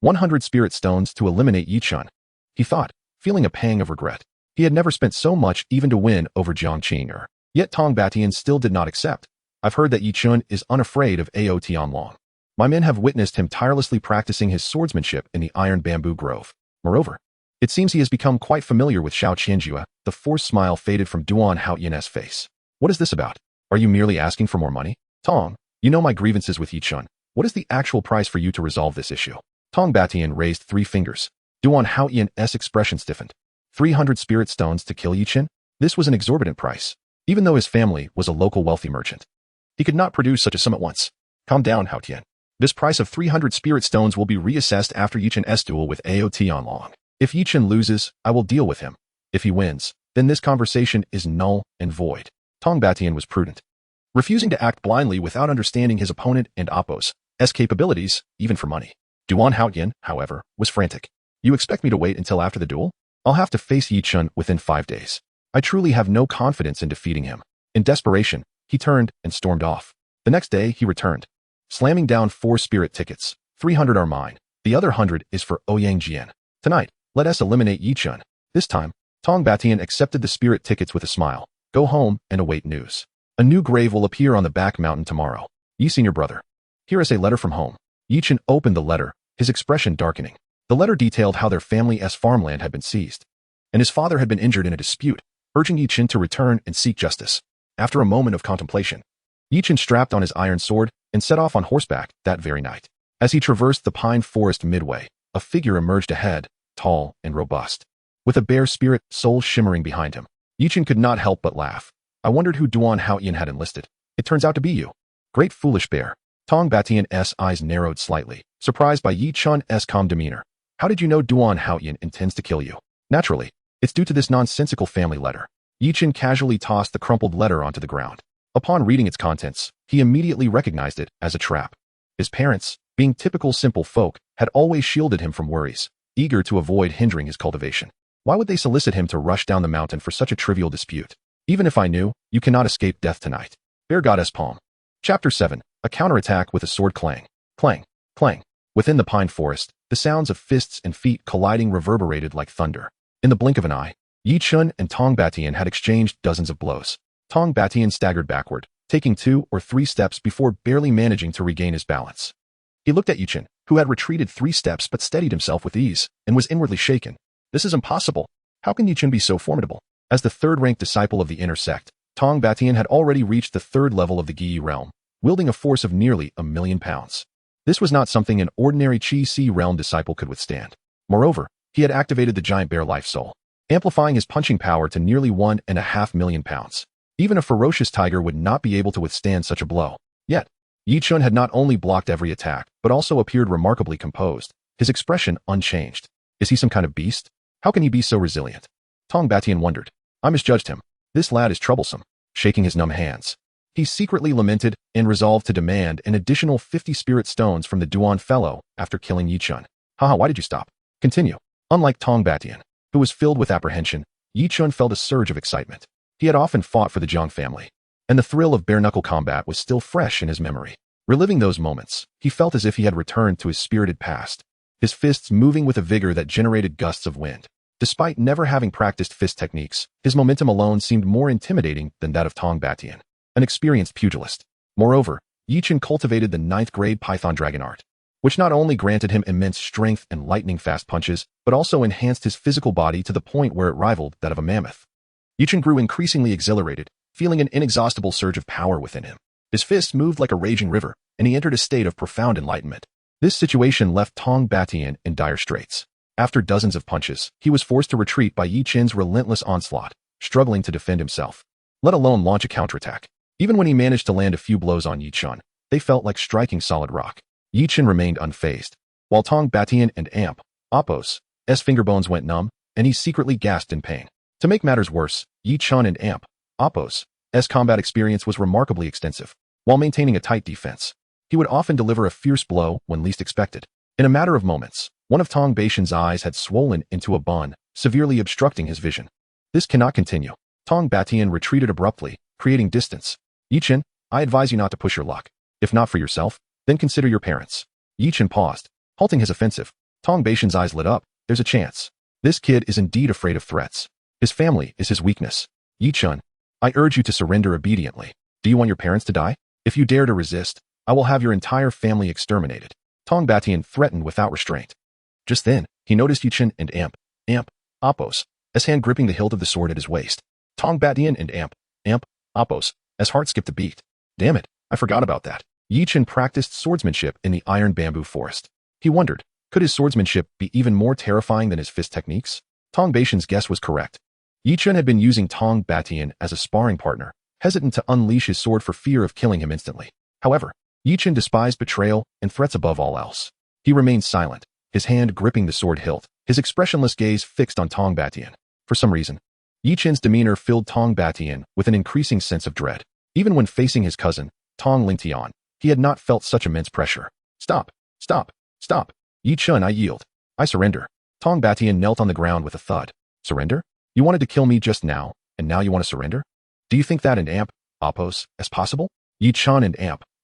100 spirit stones to eliminate Yi Chen. He thought, feeling a pang of regret. He had never spent so much even to win over Jiang Qing'er. Yet Tong Batian still did not accept. I've heard that Yi Chen is unafraid of Ao Tianlong. My men have witnessed him tirelessly practicing his swordsmanship in the Iron Bamboo Grove. Moreover, it seems he has become quite familiar with Shao Qianjue. The forced smile faded from Duan Haotian's face. What is this about? Are you merely asking for more money? Tong, you know my grievances with Yi Chen. What is the actual price for you to resolve this issue? Tong Batian raised 3 fingers. Duan Haotian's expression stiffened. 300 spirit stones to kill Yi Chen? This was an exorbitant price. Even though his family was a local wealthy merchant, he could not produce such a sum at once. Calm down, Haotian. This price of 300 spirit stones will be reassessed after Yi Chen's duel with Ao Tianlong. If Yi Chen loses, I will deal with him. If he wins, then this conversation is null and void. Tong Batian was prudent, refusing to act blindly without understanding his opponent and Oppo's capabilities, even for money. Duan Haotian, however, was frantic. You expect me to wait until after the duel? I'll have to face Yi Chen within 5 days. I truly have no confidence in defeating him. In desperation, he turned and stormed off. The next day, he returned, slamming down 4 spirit tickets. 300 are mine. The other 100 is for Ouyang Jian. Tonight, let us eliminate Yi Chen. This time, Tong Batian accepted the spirit tickets with a smile. Go home and await news. A new grave will appear on the back mountain tomorrow. Yi senior brother. Here is a letter from home. Yi Chen opened the letter, his expression darkening. The letter detailed how their family's farmland had been seized, and his father had been injured in a dispute, urging Yi Chen to return and seek justice. After a moment of contemplation, Yi Chen strapped on his iron sword and set off on horseback that very night. As he traversed the pine forest midway, a figure emerged ahead, tall and robust, with a bear spirit soul shimmering behind him. Yi Chen could not help but laugh. I wondered who Duan Haotian had enlisted. It turns out to be you. Great foolish bear. Tong Batian's eyes narrowed slightly, surprised by Yi Chen's calm demeanor. How did you know Duan Haotian intends to kill you? Naturally, it's due to this nonsensical family letter. Yi Chen casually tossed the crumpled letter onto the ground. Upon reading its contents, he immediately recognized it as a trap. His parents, being typical simple folk, had always shielded him from worries, eager to avoid hindering his cultivation. Why would they solicit him to rush down the mountain for such a trivial dispute? Even if I knew, you cannot escape death tonight. Bear Goddess Palm. Chapter 7. A counterattack with a sword. Clang. Clang. Clang. Within the pine forest, the sounds of fists and feet colliding reverberated like thunder. In the blink of an eye, Yi Chen and Tong Batian had exchanged dozens of blows. Tong Batian staggered backward, taking 2 or 3 steps before barely managing to regain his balance. He looked at Yi Chen, who had retreated 3 steps but steadied himself with ease, and was inwardly shaken. This is impossible. How can Yi Chen be so formidable? As the third-ranked disciple of the inner sect, Tong Batian had already reached the 3rd level of the Gi realm, wielding a force of nearly 1,000,000 pounds. This was not something an ordinary Qi Si realm disciple could withstand. Moreover, he had activated the giant bear life soul, amplifying his punching power to nearly 1.5 million pounds. Even a ferocious tiger would not be able to withstand such a blow. Yet, Yi Chen had not only blocked every attack, but also appeared remarkably composed, his expression unchanged. Is he some kind of beast? How can he be so resilient? Tong Batian wondered. I misjudged him. This lad is troublesome. Shaking his numb hands, he secretly lamented and resolved to demand an additional 50 spirit stones from the Duan fellow after killing Yi Chen. Haha, why did you stop? Continue. Unlike Tong Batian, who was filled with apprehension, Yi Chun felt a surge of excitement. He had often fought for the Jiang family, and the thrill of bare-knuckle combat was still fresh in his memory. Reliving those moments, he felt as if he had returned to his spirited past, his fists moving with a vigor that generated gusts of wind. Despite never having practiced fist techniques, his momentum alone seemed more intimidating than that of Tong Batian, an experienced pugilist. Moreover, Yi Chun cultivated the 9th-grade Python Dragon art, which not only granted him immense strength and lightning-fast punches, but also enhanced his physical body to the point where it rivaled that of a mammoth. Yi Chun grew increasingly exhilarated, feeling an inexhaustible surge of power within him. His fists moved like a raging river, and he entered a state of profound enlightenment. This situation left Tong Batian in dire straits. After dozens of punches, he was forced to retreat by Yi Chun's relentless onslaught, struggling to defend himself, let alone launch a counterattack. Even when he managed to land a few blows on Yi Chun, they felt like striking solid rock. Yi Chun remained unfazed, while Tong Batian and Appos' fingerbones went numb, and he secretly gasped in pain. To make matters worse, Yi Chun and Appos' combat experience was remarkably extensive. While maintaining a tight defense, he would often deliver a fierce blow when least expected. In a matter of moments, one of Tong Batian's eyes had swollen into a bun, severely obstructing his vision. This cannot continue. Tong Batian retreated abruptly, creating distance. Yi Chun, I advise you not to push your luck. If not for yourself, then consider your parents. Yi Chun paused, halting his offensive. Tong Batian's eyes lit up. There's a chance. This kid is indeed afraid of threats. His family is his weakness. Yi Chun, I urge you to surrender obediently. Do you want your parents to die? If you dare to resist, I will have your entire family exterminated. Tong Batian threatened without restraint. Just then, he noticed Yi Chun and Appos' hand gripping the hilt of the sword at his waist. Tong Batian and Appos' heart skipped a beat. Damn it, I forgot about that. Yi Chun practiced swordsmanship in the iron bamboo forest. He wondered, could his swordsmanship be even more terrifying than his fist techniques? Tong Batian's guess was correct. Yi Chun had been using Tong Batian as a sparring partner, hesitant to unleash his sword for fear of killing him instantly. However, Yi Chun despised betrayal and threats above all else. He remained silent, his hand gripping the sword hilt, his expressionless gaze fixed on Tong Batian. For some reason, Yi Chun's demeanor filled Tong Batian with an increasing sense of dread. Even when facing his cousin, Tong Lingtian, he had not felt such immense pressure. Stop! Stop! Stop! Yi Chun, I yield. I surrender. Tong Batian knelt on the ground with a thud. Surrender? You wanted to kill me just now, and now you want to surrender? Do you think that in Appos' possible? Yi Chun and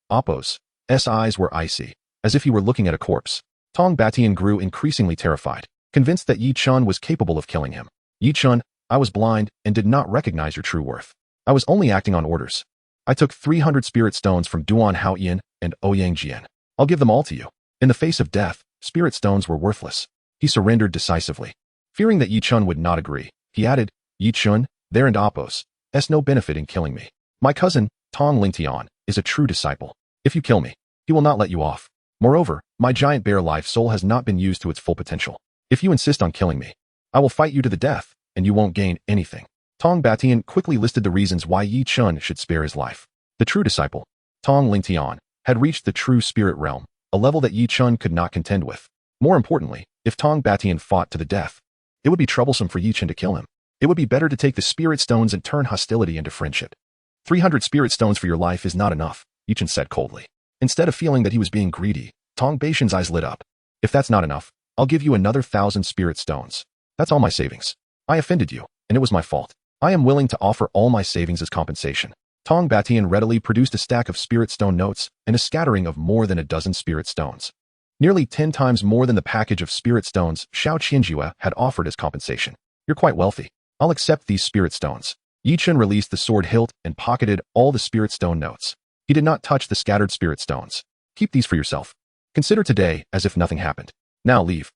Appos' eyes were icy, as if he were looking at a corpse. Tong Batian grew increasingly terrified, convinced that Yi Chun was capable of killing him. Yi Chun, I was blind and did not recognize your true worth. I was only acting on orders. I took 300 spirit stones from Duan Haoyan and Ouyang Jian. I'll give them all to you. In the face of death, spirit stones were worthless. He surrendered decisively. Fearing that Yi Chun would not agree, he added, Yi Chun, there and Appos' no benefit in killing me. My cousin, Tong Lingtian, is a true disciple. If you kill me, he will not let you off. Moreover, my giant bear life soul has not been used to its full potential. If you insist on killing me, I will fight you to the death, and you won't gain anything. Tong Batian quickly listed the reasons why Yi Chun should spare his life. The true disciple, Tong Lingtian, had reached the true spirit realm, a level that Yi Chun could not contend with. More importantly, if Tong Batian fought to the death, it would be troublesome for Yi Chun to kill him. It would be better to take the spirit stones and turn hostility into friendship. 300 spirit stones for your life is not enough, Yi Chun said coldly. Instead of feeling that he was being greedy, Tong Batian's eyes lit up. If that's not enough, I'll give you another 1,000 spirit stones. That's all my savings. I offended you, and it was my fault. I am willing to offer all my savings as compensation. Tong Batian readily produced a stack of spirit stone notes and a scattering of more than a dozen spirit stones. Nearly 10 times more than the package of spirit stones Xiao Qianjue had offered as compensation. You're quite wealthy. I'll accept these spirit stones. Yi Chun released the sword hilt and pocketed all the spirit stone notes. He did not touch the scattered spirit stones. Keep these for yourself. Consider today as if nothing happened. Now leave.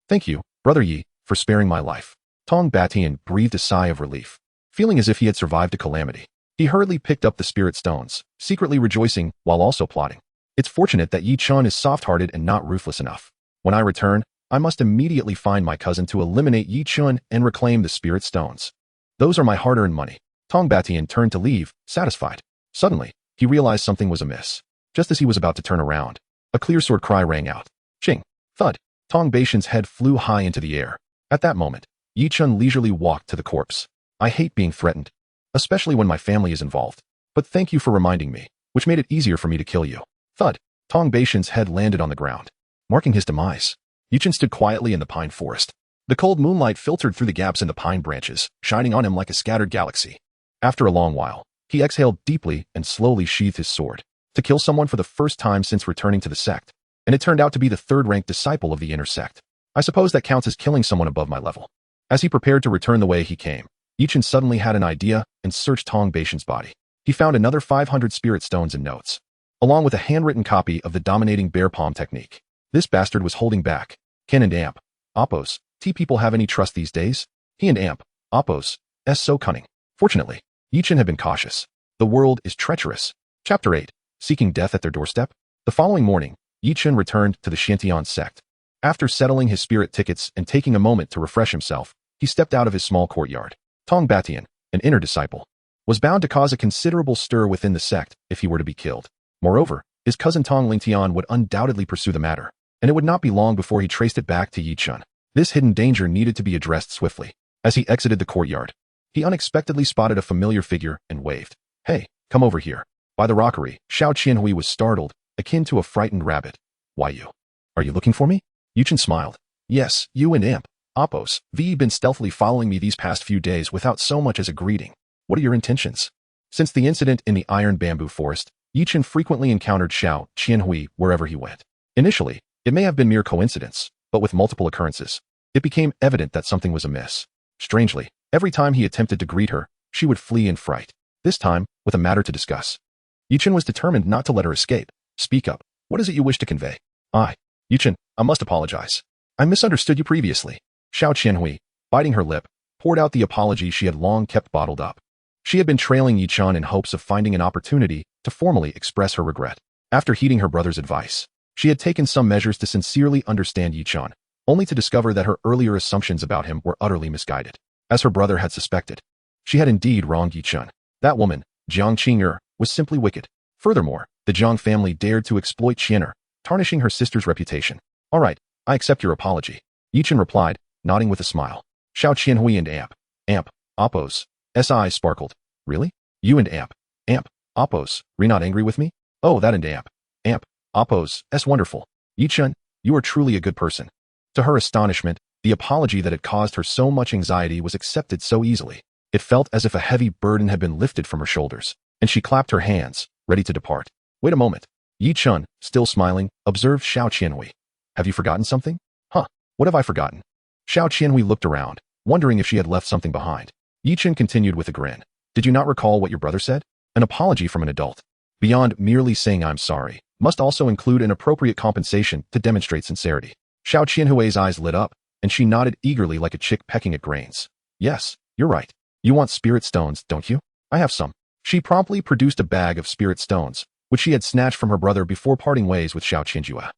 Thank you, Brother Yi, for sparing my life. Tong Batian breathed a sigh of relief, feeling as if he had survived a calamity. He hurriedly picked up the spirit stones, secretly rejoicing while also plotting. It's fortunate that Yi Chun is soft-hearted and not ruthless enough. When I return, I must immediately find my cousin to eliminate Yi Chun and reclaim the spirit stones. Those are my hard-earned money. Tong Batian turned to leave, satisfied. Suddenly, he realized something was amiss. Just as he was about to turn around, a clear sword cry rang out. Ching! Thud! Tong Batian's head flew high into the air. At that moment, Yi Chun leisurely walked to the corpse. I hate being threatened, especially when my family is involved. But thank you for reminding me, which made it easier for me to kill you. Thud! Tong Batian's head landed on the ground, marking his demise. Yi Chun stood quietly in the pine forest, The cold moonlight filtered through the gaps in the pine branches, shining on him like a scattered galaxy. After a long while, he exhaled deeply and slowly sheathed his sword, to kill someone for the first time since returning to the sect. And it turned out to be the third-ranked disciple of the inner sect. I suppose that counts as killing someone above my level. As he prepared to return the way he came, Yichen suddenly had an idea and searched Tong Baishan's body. He found another 500 spirit stones and notes, along with a handwritten copy of the dominating bear palm technique. This bastard was holding back. Ken and Amp, Oppos, people have any trust these days? He and Amp, Oppos, so cunning. Fortunately, Yichen had been cautious. The world is treacherous. Chapter 8. Seeking death at their doorstep. The following morning, Yichen returned to the Shantian sect. After settling his spirit tickets and taking a moment to refresh himself, he stepped out of his small courtyard. Tong Batian, an inner disciple, was bound to cause a considerable stir within the sect if he were to be killed. Moreover, his cousin Tong Lingtian would undoubtedly pursue the matter, and it would not be long before he traced it back to Yichen. This hidden danger needed to be addressed swiftly. As he exited the courtyard, he unexpectedly spotted a familiar figure and waved. Hey, come over here. By the rockery, Xiao Qianhui was startled, akin to a frightened rabbit. Why you? Are you looking for me? Yichen smiled. Yes, you and Imp, Oppos, been stealthily following me these past few days without so much as a greeting. What are your intentions? Since the incident in the iron bamboo forest, Yichen frequently encountered Xiao Qianhui wherever he went. Initially, it may have been mere coincidence, but with multiple occurrences, it became evident that something was amiss. Strangely, every time he attempted to greet her, she would flee in fright, this time with a matter to discuss. Yichen was determined not to let her escape. Speak up. What is it you wish to convey? Yichen, I must apologize. I misunderstood you previously. Xiao Qianhui, biting her lip, poured out the apology she had long kept bottled up. She had been trailing Yichen in hopes of finding an opportunity to formally express her regret. After heeding her brother's advice, she had taken some measures to sincerely understand Yichen, only to discover that her earlier assumptions about him were utterly misguided. As her brother had suspected, she had indeed wronged Yichen. That woman, Jiang Qing'er, was simply wicked. Furthermore, the Jiang family dared to exploit Qian'er, tarnishing her sister's reputation. All right, I accept your apology. Yichen replied, nodding with a smile. Xiao Qianhui and Amp, Oppos, eyes sparkled. Really? You and Amp, Oppos, are not angry with me? Oh, that and Amp, Oppos, wonderful. Yichen, you are truly a good person. To her astonishment, the apology that had caused her so much anxiety was accepted so easily. It felt as if a heavy burden had been lifted from her shoulders, and she clapped her hands, ready to depart. Wait a moment. Yichen, still smiling, observed Xiao Qianhui. Have you forgotten something? What have I forgotten? Xiao Qianhui looked around, wondering if she had left something behind. Yichen continued with a grin. Did you not recall what your brother said? An apology from an adult, beyond merely saying I'm sorry, must also include an appropriate compensation to demonstrate sincerity. Xiao Qianhui's eyes lit up, and she nodded eagerly like a chick pecking at grains. Yes, you're right. You want spirit stones, don't you? I have some. She promptly produced a bag of spirit stones, which she had snatched from her brother before parting ways with Xiao Qianjue.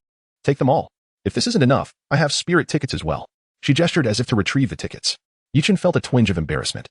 Take them all. If this isn't enough, I have spirit tickets as well. She gestured as if to retrieve the tickets. Yichen felt a twinge of embarrassment.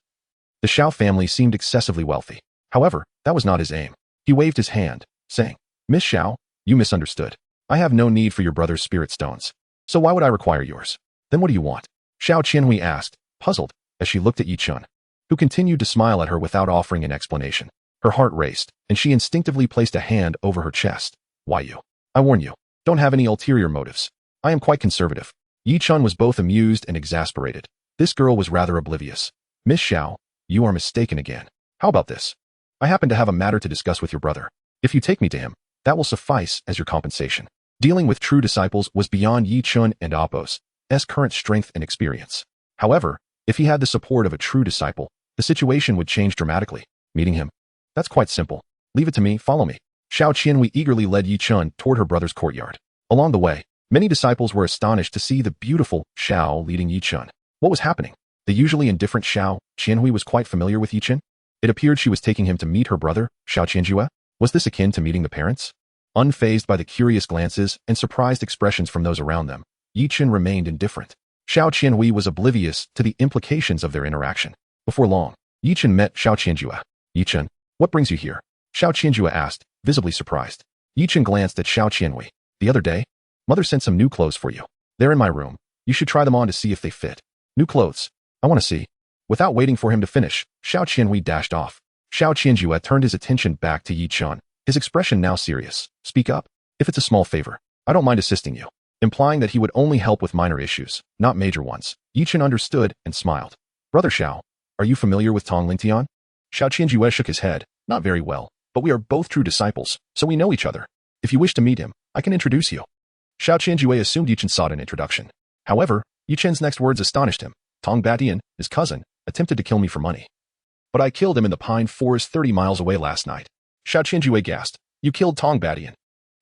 The Xiao family seemed excessively wealthy. However, that was not his aim. He waved his hand, saying, Miss Xiao, you misunderstood. I have no need for your brother's spirit stones. So why would I require yours? Then what do you want? Xiao Qianhui asked, puzzled, as she looked at Yichen, who continued to smile at her without offering an explanation. Her heart raced, and she instinctively placed a hand over her chest. Why you? I warn you, don't have any ulterior motives. I am quite conservative. Yichen was both amused and exasperated. This girl was rather oblivious. Miss Xiao, you are mistaken again. How about this? I happen to have a matter to discuss with your brother. If you take me to him, that will suffice as your compensation. Dealing with true disciples was beyond Yichen and Oppos' current strength and experience. However, if he had the support of a true disciple, the situation would change dramatically. Meeting him? That's quite simple. Leave it to me, follow me. Xiao Qianhui eagerly led Yichen toward her brother's courtyard. Along the way, many disciples were astonished to see the beautiful Xiao leading Yichen. What was happening? The usually indifferent Xiao Qianhui was quite familiar with Yichen. It appeared she was taking him to meet her brother, Xiao Qianjue. Was this akin to meeting the parents? Unfazed by the curious glances and surprised expressions from those around them, Yichen remained indifferent. Xiao Qianhui was oblivious to the implications of their interaction. Before long, Yichen met Xiao Qianjue. Yichen, what brings you here? Xiao Qianjue asked, visibly surprised. Yichen glanced at Xiao Qianhui. The other day, Mother sent some new clothes for you. They're in my room. You should try them on to see if they fit. New clothes. I want to see. Without waiting for him to finish, Xiao Qianhui dashed off. Xiao Qianjue turned his attention back to Yichen, his expression now serious. Speak up. If it's a small favor, I don't mind assisting you. implying that he would only help with minor issues, not major ones. Yi Chen understood and smiled. Brother Xiao, are you familiar with Tong Lingtian? Xiao Qianjue shook his head. Not very well, but we are both true disciples, so we know each other. If you wish to meet him, I can introduce you. Xiao Qianjue assumed Yi Chen sought an introduction. However, Yi Chen's next words astonished him. Tong Batian, his cousin, attempted to kill me for money. But I killed him in the pine forest 30 miles away last night. Xiao Qianjue gasped. You killed Tong Batian.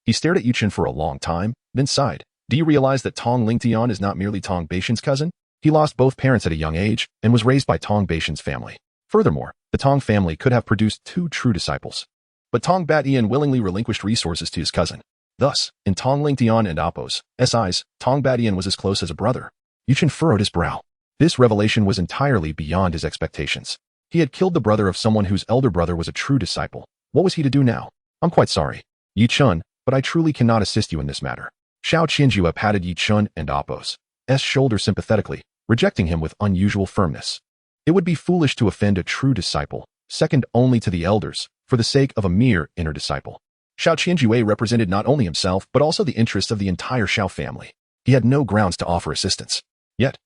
He stared at Yi Chen for a long time, then sighed. Do you realize that Tong Lingtian is not merely Tong Batian's cousin? He lost both parents at a young age and was raised by Tong Batian's family. Furthermore, the Tong family could have produced 2 true disciples. But Tong Batian willingly relinquished resources to his cousin. Thus, in Tong Lingtian and Appo's eyes, Tong Batian was as close as a brother. Yi Chen furrowed his brow. This revelation was entirely beyond his expectations. He had killed the brother of someone whose elder brother was a true disciple. What was he to do now? I'm quite sorry, Yi Chen, but I truly cannot assist you in this matter. Xiao Qianjue patted Yi Chen and Appo's shoulder sympathetically, rejecting him with unusual firmness. It would be foolish to offend a true disciple, second only to the elders, for the sake of a mere inner disciple. Xiao Qianjue represented not only himself but also the interests of the entire Xiao family. He had no grounds to offer assistance. Yet,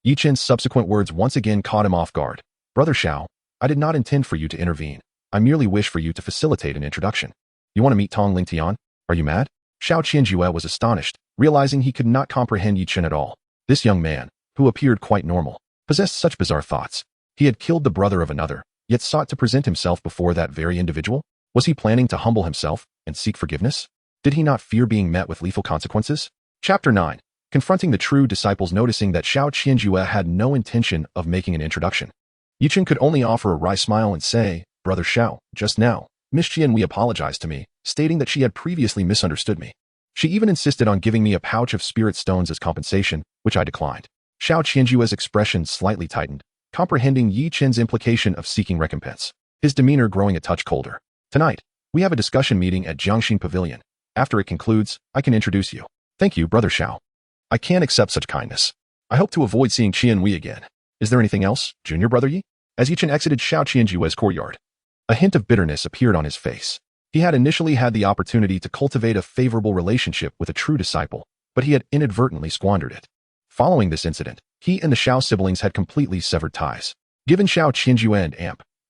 Yi Chen's subsequent words once again caught him off guard. Brother Xiao, I did not intend for you to intervene. I merely wish for you to facilitate an introduction. You want to meet Tong Lingtian? Are you mad? Xiao Qianjue was astonished, realizing he could not comprehend Yi Chen at all. This young man, who appeared quite normal, possessed such bizarre thoughts. He had killed the brother of another, yet sought to present himself before that very individual? Was he planning to humble himself and seek forgiveness? Did he not fear being met with lethal consequences? Chapter 9. Confronting the true disciples. Noticing that Xiao Qianjue had no intention of making an introduction, Yi Chen could only offer a wry smile and say, Brother Xiao, just now, Miss Qianwei apologized to me, stating that she had previously misunderstood me. She even insisted on giving me a pouch of spirit stones as compensation, which I declined. Xiao Qianjue's expression slightly tightened, comprehending Yi Chen's implication of seeking recompense, his demeanor growing a touch colder. Tonight, we have a discussion meeting at Jiangxin Pavilion. After it concludes, I can introduce you. Thank you, Brother Xiao. I can't accept such kindness. I hope to avoid seeing Qianwei again. Is there anything else, Junior Brother Yi? As Yi Chen exited Xiao Qianjue's courtyard, a hint of bitterness appeared on his face. He had initially had the opportunity to cultivate a favorable relationship with a true disciple, but he had inadvertently squandered it. Following this incident, he and the Xiao siblings had completely severed ties. Given Xiao Qianjue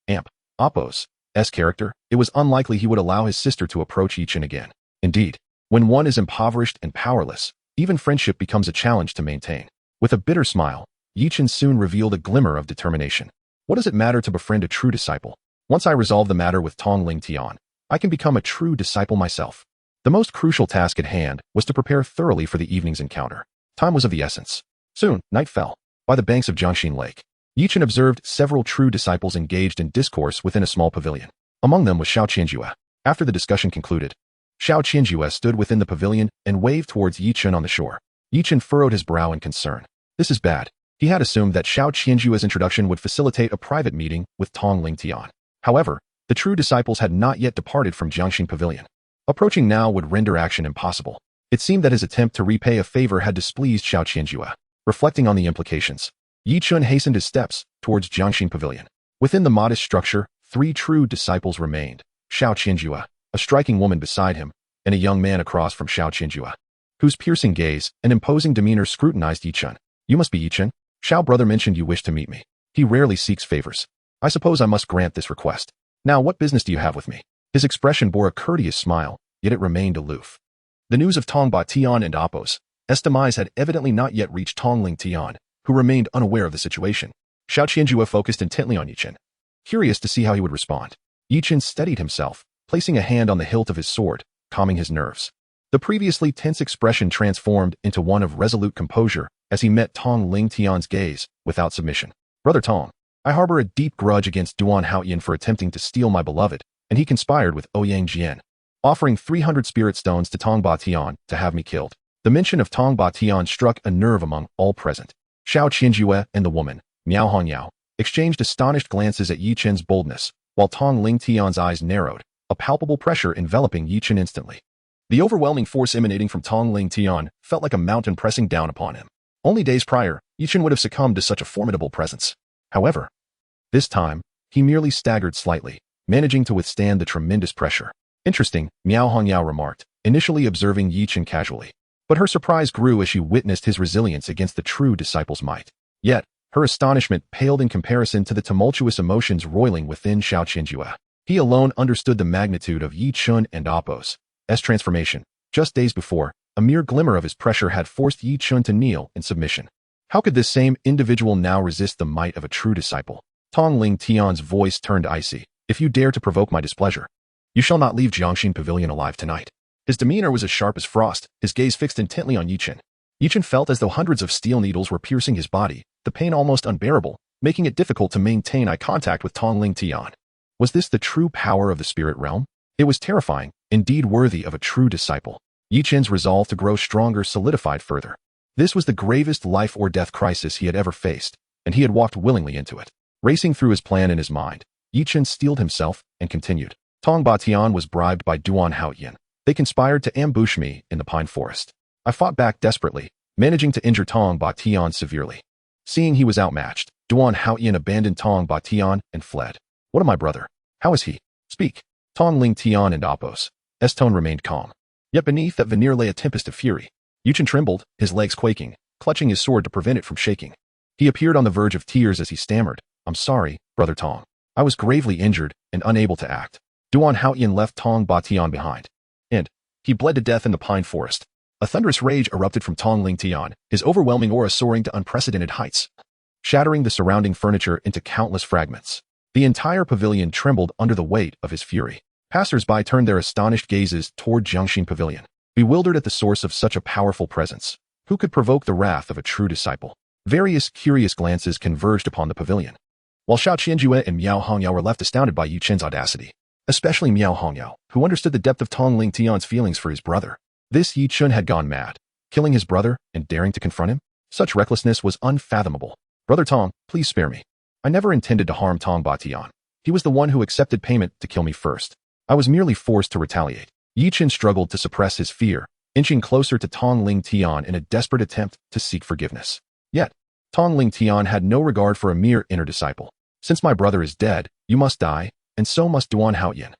and Appo's character, it was unlikely he would allow his sister to approach Yi Chen again. Indeed, when one is impoverished and powerless, even friendship becomes a challenge to maintain. With a bitter smile, Yi Chen soon revealed a glimmer of determination. What does it matter to befriend a true disciple? Once I resolve the matter with Tong Lingtian, I can become a true disciple myself. The most crucial task at hand was to prepare thoroughly for the evening's encounter. Time was of the essence. Soon, night fell. By the banks of Jiangxin Lake, Yi Chen observed several true disciples engaged in discourse within a small pavilion. Among them was Xiao Qianjue. After the discussion concluded, Xiao Qianjue stood within the pavilion and waved towards Yi Chen on the shore. Yi Chen furrowed his brow in concern. This is bad. He had assumed that Xiao Qianjue's introduction would facilitate a private meeting with Tong Lingtian. However, the true disciples had not yet departed from Jiangxin Pavilion. Approaching now would render action impossible. It seemed that his attempt to repay a favor had displeased Xiao Qianjue. Reflecting on the implications, Yi Chen hastened his steps towards Jiangxin Pavilion. Within the modest structure, 3 true disciples remained. Xiao Qianjue, a striking woman beside him, and a young man across from Xiao Qianjue, whose piercing gaze and imposing demeanor scrutinized Yi Chen. You must be Yi Chen? Xiao brother mentioned you wish to meet me. He rarely seeks favors. I suppose I must grant this request. Now what business do you have with me? His expression bore a courteous smile, yet it remained aloof. The news of Tong Batian and Appo's demise had evidently not yet reached Tong Lingtian, who remained unaware of the situation. Xiao Qianjue focused intently on Yi Chen, curious to see how he would respond. Yi Chen steadied himself, placing a hand on the hilt of his sword, calming his nerves. The previously tense expression transformed into one of resolute composure as he met Tong Lingtian's gaze without submission. Brother Tong, I harbor a deep grudge against Duan Haoyan for attempting to steal my beloved, and he conspired with Ouyang Jian, offering 300 spirit stones to Tong Batian to have me killed. The mention of Tong Batian struck a nerve among all present. Xiao Qianjue and the woman, Miao Hongyao, exchanged astonished glances at Yi Chen's boldness, while Tong Lingtian's eyes narrowed, a palpable pressure enveloping Yi Chen instantly. The overwhelming force emanating from Tong Lingtian felt like a mountain pressing down upon him. Only days prior, Yi Chen would have succumbed to such a formidable presence. However, this time, he merely staggered slightly, managing to withstand the tremendous pressure. Interesting, Miao Hongyao remarked, initially observing Yi Chen casually. But her surprise grew as she witnessed his resilience against the true disciple's might. Yet, her astonishment paled in comparison to the tumultuous emotions roiling within Xiao Qianjue. He alone understood the magnitude of Yi Chun and Apos' transformation. Just days before, a mere glimmer of his pressure had forced Yi Chun to kneel in submission. How could this same individual now resist the might of a true disciple? Tong Ling Tian's voice turned icy. If you dare to provoke my displeasure, you shall not leave Jiangxin Pavilion alive tonight. His demeanor was as sharp as frost, his gaze fixed intently on Yi Chun. Yi Chun felt as though hundreds of steel needles were piercing his body, the pain almost unbearable, making it difficult to maintain eye contact with Tong Ling Tian. Was this the true power of the spirit realm? It was terrifying, indeed worthy of a true disciple. Yi Chun's resolve to grow stronger solidified further. This was the gravest life or death crisis he had ever faced, and he had walked willingly into it. Racing through his plan in his mind, Yi Chun steeled himself and continued. Tong Batian was bribed by Duan Haoyan. They conspired to ambush me in the pine forest. I fought back desperately, managing to injure Tong Batian severely. Seeing he was outmatched, Duan Haoyan abandoned Tong Batian and fled. What of my brother? How is he? Speak. Tong Ling Tian and Apos' tone remained calm. Yet beneath that veneer lay a tempest of fury. Yi Chun trembled, his legs quaking, clutching his sword to prevent it from shaking. He appeared on the verge of tears as he stammered, I'm sorry, Brother Tong. I was gravely injured and unable to act. Duan Haoyan left Tong Batian behind. And he bled to death in the pine forest. A thunderous rage erupted from Tong Ling Tian, his overwhelming aura soaring to unprecedented heights, shattering the surrounding furniture into countless fragments. The entire pavilion trembled under the weight of his fury. Passers-by turned their astonished gazes toward Jiangxin Pavilion, bewildered at the source of such a powerful presence. Who could provoke the wrath of a true disciple? Various curious glances converged upon the pavilion, while Xiao Qianjue and Miao Hongyao were left astounded by Yi Chun's audacity. Especially Miao Hongyao, who understood the depth of Tong Ling Tian's feelings for his brother. This Yi Chun had gone mad, killing his brother and daring to confront him? Such recklessness was unfathomable. Brother Tong, please spare me. I never intended to harm Tong Batian. He was the one who accepted payment to kill me first. I was merely forced to retaliate. Yi Chun struggled to suppress his fear, inching closer to Tong Ling Tian in a desperate attempt to seek forgiveness. Yet, Tong Ling Tian had no regard for a mere inner disciple. Since my brother is dead, you must die, and so must Duan Haoyan.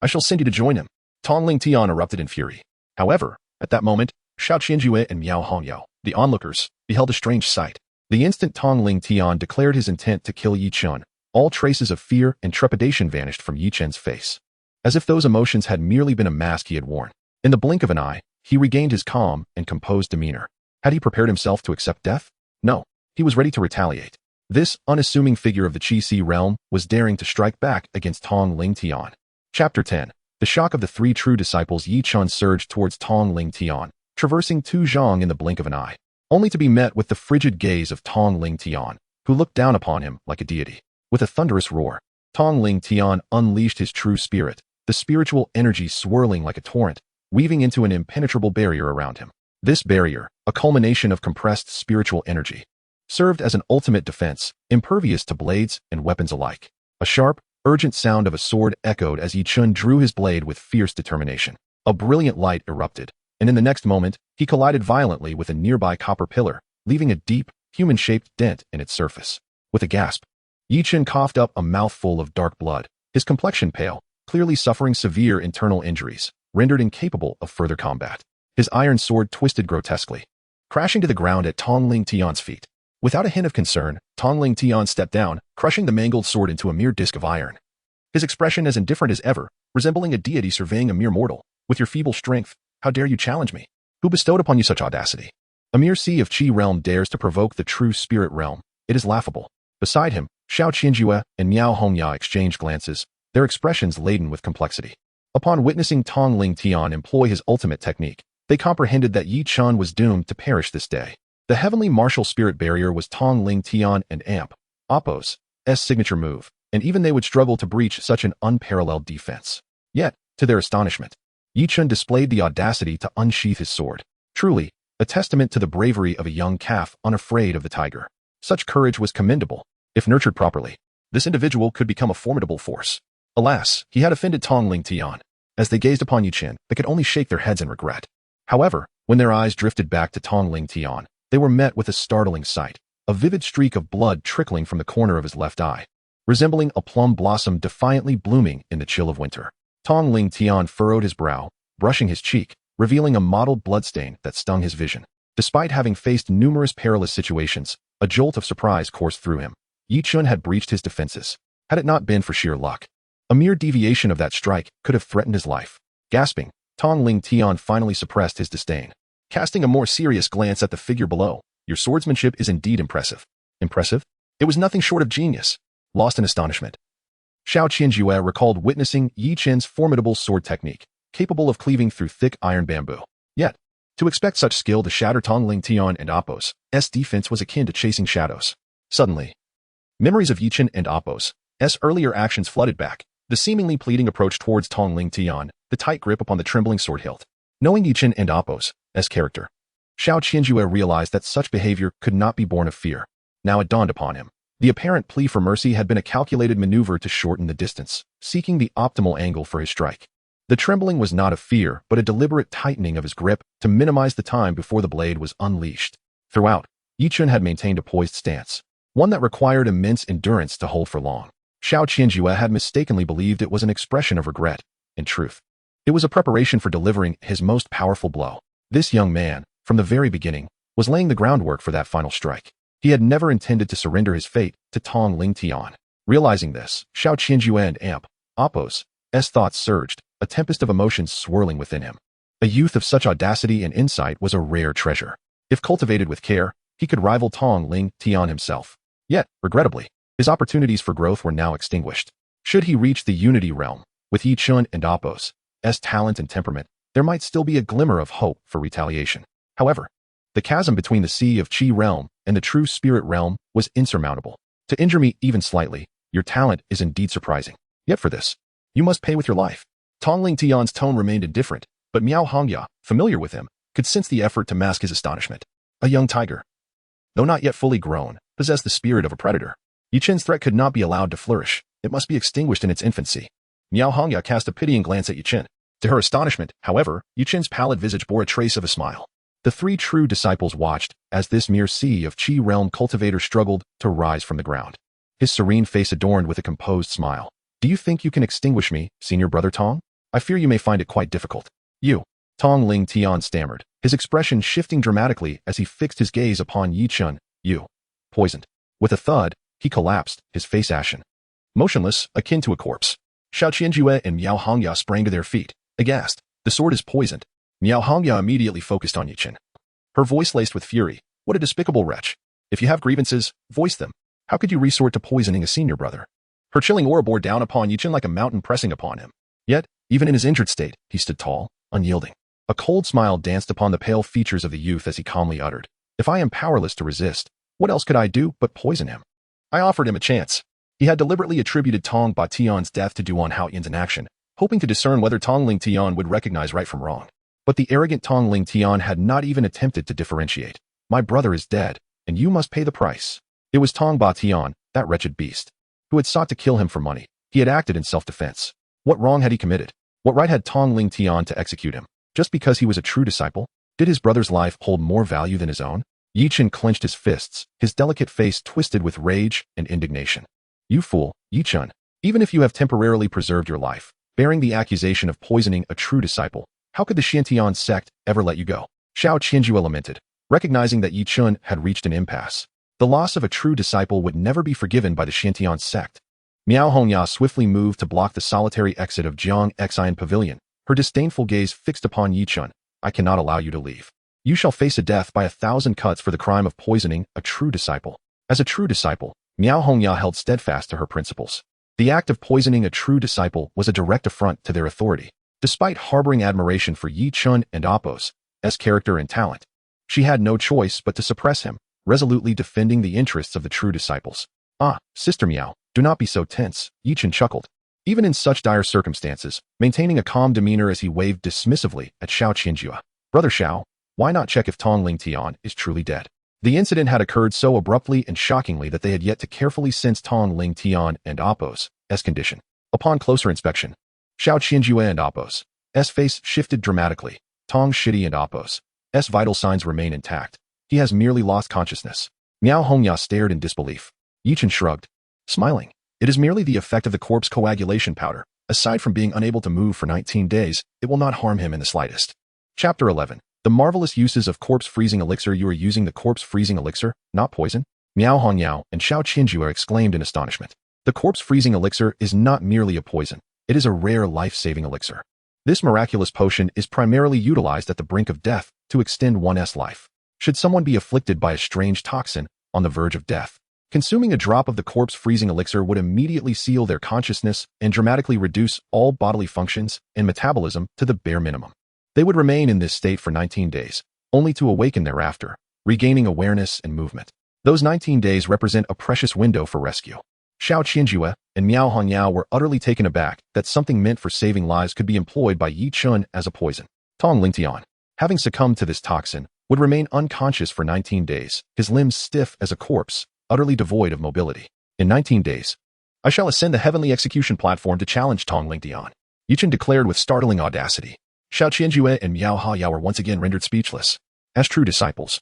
I shall send you to join him. Tong Ling Tian erupted in fury. However, at that moment, Xiao Qianjue and Miao Hongyao, the onlookers, beheld a strange sight. The instant Tong Ling Tian declared his intent to kill Yi Chun, all traces of fear and trepidation vanished from Yi Chun's face, as if those emotions had merely been a mask he had worn. In the blink of an eye, he regained his calm and composed demeanor. Had he prepared himself to accept death? No, he was ready to retaliate. This unassuming figure of the Qi realm was daring to strike back against Tong Ling Tian. Chapter 10. The shock of the three true disciples. Yi Chun surged towards Tong Ling Tian, traversing Tu Zhang in the blink of an eye, only to be met with the frigid gaze of Tong Ling Tian, who looked down upon him like a deity. With a thunderous roar, Tong Ling Tian unleashed his true spirit, the spiritual energy swirling like a torrent, weaving into an impenetrable barrier around him. This barrier, a culmination of compressed spiritual energy, served as an ultimate defense, impervious to blades and weapons alike. A sharp, urgent sound of a sword echoed as Yi Chun drew his blade with fierce determination. A brilliant light erupted, and in the next moment, he collided violently with a nearby copper pillar, leaving a deep, human-shaped dent in its surface. With a gasp, Yi Chun coughed up a mouthful of dark blood, his complexion pale, clearly suffering severe internal injuries, rendered incapable of further combat. His iron sword twisted grotesquely, crashing to the ground at Tong Ling Tian's feet. Without a hint of concern, Tong Ling Tian stepped down, crushing the mangled sword into a mere disc of iron. His expression as indifferent as ever, resembling a deity surveying a mere mortal. With your feeble strength, how dare you challenge me? Who bestowed upon you such audacity? A mere sea of Qi realm dares to provoke the true spirit realm. It is laughable. Beside him, Xiao Qianjue and Miao Hongyao exchanged glances, their expressions laden with complexity. Upon witnessing Tong Ling Tian employ his ultimate technique, they comprehended that Yi Chun was doomed to perish this day. The heavenly martial spirit barrier was Tong Ling Tian and Apos' signature move, and even they would struggle to breach such an unparalleled defense. Yet, to their astonishment, Yi Chun displayed the audacity to unsheath his sword. Truly, a testament to the bravery of a young calf unafraid of the tiger. Such courage was commendable. If nurtured properly, this individual could become a formidable force. Alas, he had offended Tong Ling Tian. As they gazed upon Yi Chun, they could only shake their heads in regret. However, when their eyes drifted back to Tong Ling Tian, they were met with a startling sight, a vivid streak of blood trickling from the corner of his left eye, resembling a plum blossom defiantly blooming in the chill of winter. Tong Ling Tian furrowed his brow, brushing his cheek, revealing a mottled bloodstain that stung his vision. Despite having faced numerous perilous situations, a jolt of surprise coursed through him. Yi Chun had breached his defenses. Had it not been for sheer luck, a mere deviation of that strike could have threatened his life. Gasping, Tong Ling Tian finally suppressed his disdain. Casting a more serious glance at the figure below, your swordsmanship is indeed impressive. Impressive? It was nothing short of genius. Lost in astonishment, Xiao Qianjue recalled witnessing Yi Chen's formidable sword technique, capable of cleaving through thick iron bamboo. Yet, to expect such skill to shatter Tong Ling Tian and Appo's defense was akin to chasing shadows. Suddenly, memories of Yi Chen and Appo's earlier actions flooded back, the seemingly pleading approach towards Tong Ling Tian, the tight grip upon the trembling sword hilt. Knowing Yi Chen and Appo's character, Xiao Qianjue realized that such behavior could not be born of fear. Now it dawned upon him. The apparent plea for mercy had been a calculated maneuver to shorten the distance, seeking the optimal angle for his strike. The trembling was not of fear, but a deliberate tightening of his grip to minimize the time before the blade was unleashed. Throughout, Yi Chun had maintained a poised stance, one that required immense endurance to hold for long. Xiao Qianjue had mistakenly believed it was an expression of regret. In truth, it was a preparation for delivering his most powerful blow. This young man, from the very beginning, was laying the groundwork for that final strike. He had never intended to surrender his fate to Tong Ling Tian. Realizing this, Xiao Qianjue and Appo's thoughts surged, a tempest of emotions swirling within him. A youth of such audacity and insight was a rare treasure. If cultivated with care, he could rival Tong Ling Tian himself. Yet, regrettably, his opportunities for growth were now extinguished. Should he reach the Unity Realm, with Yi Chun and Appo's talent and temperament, there might still be a glimmer of hope for retaliation. However, the chasm between the Sea of Qi realm and the true spirit realm was insurmountable. To injure me even slightly, your talent is indeed surprising. Yet for this, you must pay with your life. Tong Ling Tian's tone remained indifferent, but Miao Hongya, familiar with him, could sense the effort to mask his astonishment. A young tiger, though not yet fully grown, possessed the spirit of a predator. Yi Chen's threat could not be allowed to flourish. It must be extinguished in its infancy. Miao Hongya cast a pitying glance at Yi Chen. To her astonishment, however, Yi Chen's pallid visage bore a trace of a smile. The three true disciples watched as this mere Sea of Qi realm cultivator struggled to rise from the ground. His serene face adorned with a composed smile. Do you think you can extinguish me, senior brother Tong? I fear you may find it quite difficult. You, Tong Ling Tian stammered, his expression shifting dramatically as he fixed his gaze upon Yi Chun. You, poisoned. With a thud, he collapsed, his face ashen, motionless, akin to a corpse. Xiao Qianjue and Miao Hongya sprang to their feet, aghast. The sword is poisoned. Miao Hongya immediately focused on Yi Chen. Her voice laced with fury. What a despicable wretch. If you have grievances, voice them. How could you resort to poisoning a senior brother? Her chilling aura bore down upon Yi Chen like a mountain pressing upon him. Yet, even in his injured state, he stood tall, unyielding. A cold smile danced upon the pale features of the youth as he calmly uttered, if I am powerless to resist, what else could I do but poison him? I offered him a chance. He had deliberately attributed Tong Ba Tian's death to Duan Haoyin's inaction, hoping to discern whether Tong Ling Tian would recognize right from wrong. But the arrogant Tong Ling Tian had not even attempted to differentiate. My brother is dead, and you must pay the price. It was Tong Ba Tian, that wretched beast, who had sought to kill him for money. He had acted in self-defense. What wrong had he committed? What right had Tong Ling Tian to execute him? Just because he was a true disciple? Did his brother's life hold more value than his own? Yi Chen clenched his fists, his delicate face twisted with rage and indignation. You fool, Yi Chen. Even if you have temporarily preserved your life, bearing the accusation of poisoning a true disciple, how could the Xiantian sect ever let you go? Xiao Qianjue lamented, recognizing that Yi Chen had reached an impasse. The loss of a true disciple would never be forgiven by the Xiantian sect. Miao Hongya swiftly moved to block the solitary exit of Jiang Xian Pavilion, her disdainful gaze fixed upon Yi Chen. I cannot allow you to leave. You shall face a death by 1,000 cuts for the crime of poisoning a true disciple. As a true disciple, Miao Hongya held steadfast to her principles. The act of poisoning a true disciple was a direct affront to their authority. Despite harboring admiration for Yi Chen and Appo's character and talent, she had no choice but to suppress him, resolutely defending the interests of the true disciples. Ah, Sister Miao, do not be so tense, Yi Chen chuckled. Even in such dire circumstances, maintaining a calm demeanor as he waved dismissively at Xiao Qianjue. Brother Xiao, why not check if Tong Ling Tian is truly dead? The incident had occurred so abruptly and shockingly that they had yet to carefully sense Tong Ling Tian and Appo's condition. Upon closer inspection, Xiao Qianjue and Appo's face shifted dramatically. Tong Shidi and Appo's vital signs remain intact. He has merely lost consciousness. Miao Hongya stared in disbelief. Yi Chen shrugged, smiling. It is merely the effect of the corpse coagulation powder. Aside from being unable to move for 19 days, it will not harm him in the slightest. Chapter 11. The marvelous uses of corpse freezing elixir. You are using the corpse freezing elixir, not poison? Miao Hongyao and Xiao Qinjue exclaimed in astonishment. The corpse freezing elixir is not merely a poison. It is a rare life-saving elixir. This miraculous potion is primarily utilized at the brink of death to extend one's life. Should someone be afflicted by a strange toxin on the verge of death, consuming a drop of the corpse freezing elixir would immediately seal their consciousness and dramatically reduce all bodily functions and metabolism to the bare minimum. They would remain in this state for 19 days, only to awaken thereafter, regaining awareness and movement. Those 19 days represent a precious window for rescue. Xiao Qinjue and Miao Hongyao were utterly taken aback that something meant for saving lives could be employed by Yi Chun as a poison. Tong Lingtian, having succumbed to this toxin, would remain unconscious for 19 days, his limbs stiff as a corpse, utterly devoid of mobility. In 19 days, I shall ascend the heavenly execution platform to challenge Tong Lingtian, Yi Chun declared with startling audacity. Xiao Qinjue and Miao Hongyao were once again rendered speechless. As true disciples,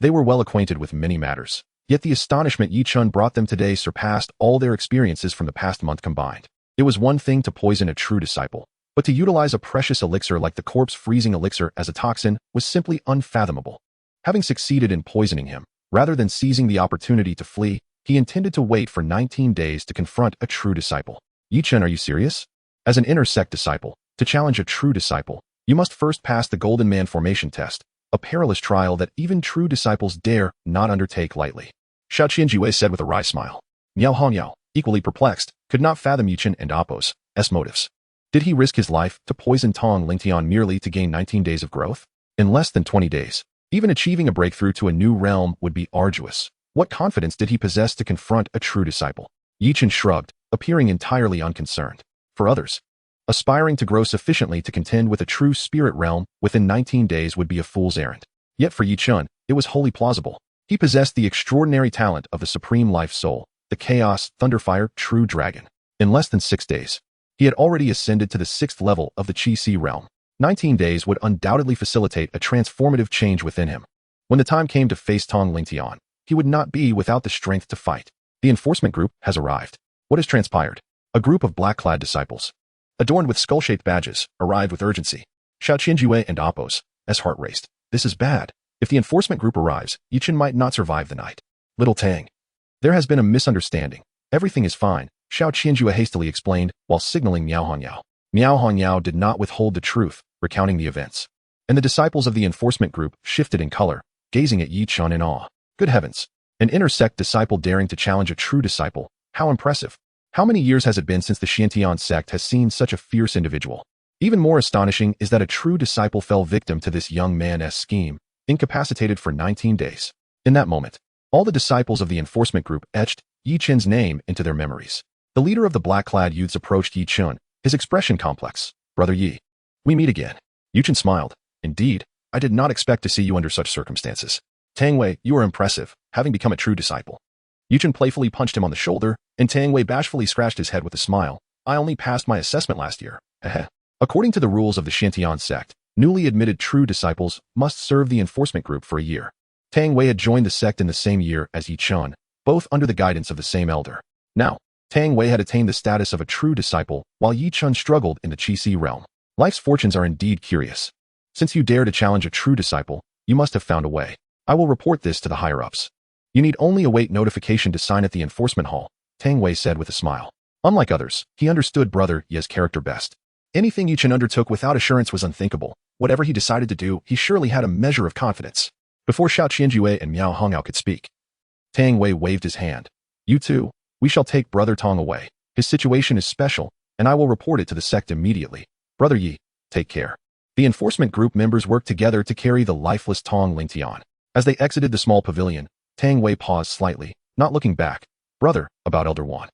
they were well acquainted with many matters. Yet the astonishment Yi Chun brought them today surpassed all their experiences from the past month combined. It was one thing to poison a true disciple, but to utilize a precious elixir like the corpse freezing elixir as a toxin was simply unfathomable. Having succeeded in poisoning him, rather than seizing the opportunity to flee, he intended to wait for 19 days to confront a true disciple. Yi Chun, are you serious? As an inner sect disciple, to challenge a true disciple, you must first pass the Golden Man Formation Test, a perilous trial that even true disciples dare not undertake lightly. Xiao Qinjue said with a wry smile. Miao Hongyao, equally perplexed, could not fathom Yi Chun's motives. Did he risk his life to poison Tong Lingtian merely to gain 19 days of growth? In less than 20 days, even achieving a breakthrough to a new realm would be arduous. What confidence did he possess to confront a true disciple? Yi Chun shrugged, appearing entirely unconcerned. For others, aspiring to grow sufficiently to contend with a true spirit realm within 19 days would be a fool's errand. Yet for Yi Chun, it was wholly plausible. He possessed the extraordinary talent of the Supreme Life Soul, the Chaos Thunderfire True Dragon. In less than 6 days, he had already ascended to the 6th level of the Qi realm. 19 days would undoubtedly facilitate a transformative change within him. When the time came to face Tong Lingtian, he would not be without the strength to fight. The enforcement group has arrived. What has transpired? A group of black-clad disciples, adorned with skull-shaped badges, arrived with urgency. Xiao Qinjue and Appos, as heart raced. This is bad. If the enforcement group arrives, Yi Chun might not survive the night. Little Tang. There has been a misunderstanding. Everything is fine, Xiao Qinjue hastily explained while signaling Miao Hongyao. Miao Hongyao did not withhold the truth, recounting the events. And the disciples of the enforcement group shifted in color, gazing at Yi Chun in awe. Good heavens! An inner-sect disciple daring to challenge a true disciple. How impressive! How many years has it been since the Xiantian sect has seen such a fierce individual? Even more astonishing is that a true disciple fell victim to this young man's scheme, incapacitated for 19 days. In that moment, all the disciples of the enforcement group etched Yi Chun's name into their memories. The leader of the black-clad youths approached Yi Chun, his expression complex. Brother Yi, we meet again. Yi Chun smiled. Indeed, I did not expect to see you under such circumstances. Tang Wei, you are impressive, having become a true disciple. Yi Chun playfully punched him on the shoulder, and Tang Wei bashfully scratched his head with a smile. I only passed my assessment last year. According to the rules of the Xiantian sect, newly admitted true disciples must serve the enforcement group for a year. Tang Wei had joined the sect in the same year as Yi Chun, both under the guidance of the same elder. Now, Tang Wei had attained the status of a true disciple, while Yi Chun struggled in the Qi realm. Life's fortunes are indeed curious. Since you dare to challenge a true disciple, you must have found a way. I will report this to the higher-ups. You need only await notification to sign at the enforcement hall, Tang Wei said with a smile. Unlike others, he understood Brother Yi's character best. Anything Yi Chun undertook without assurance was unthinkable. Whatever he decided to do, he surely had a measure of confidence. Before Xiao Qinjue and Miao Hongyao could speak, Tang Wei waved his hand. You too, we shall take Brother Tong away. His situation is special, and I will report it to the sect immediately. Brother Yi, take care. The enforcement group members worked together to carry the lifeless Tong Lingtian. As they exited the small pavilion, Tang Wei paused slightly, not looking back. Brother, about Elder Wan.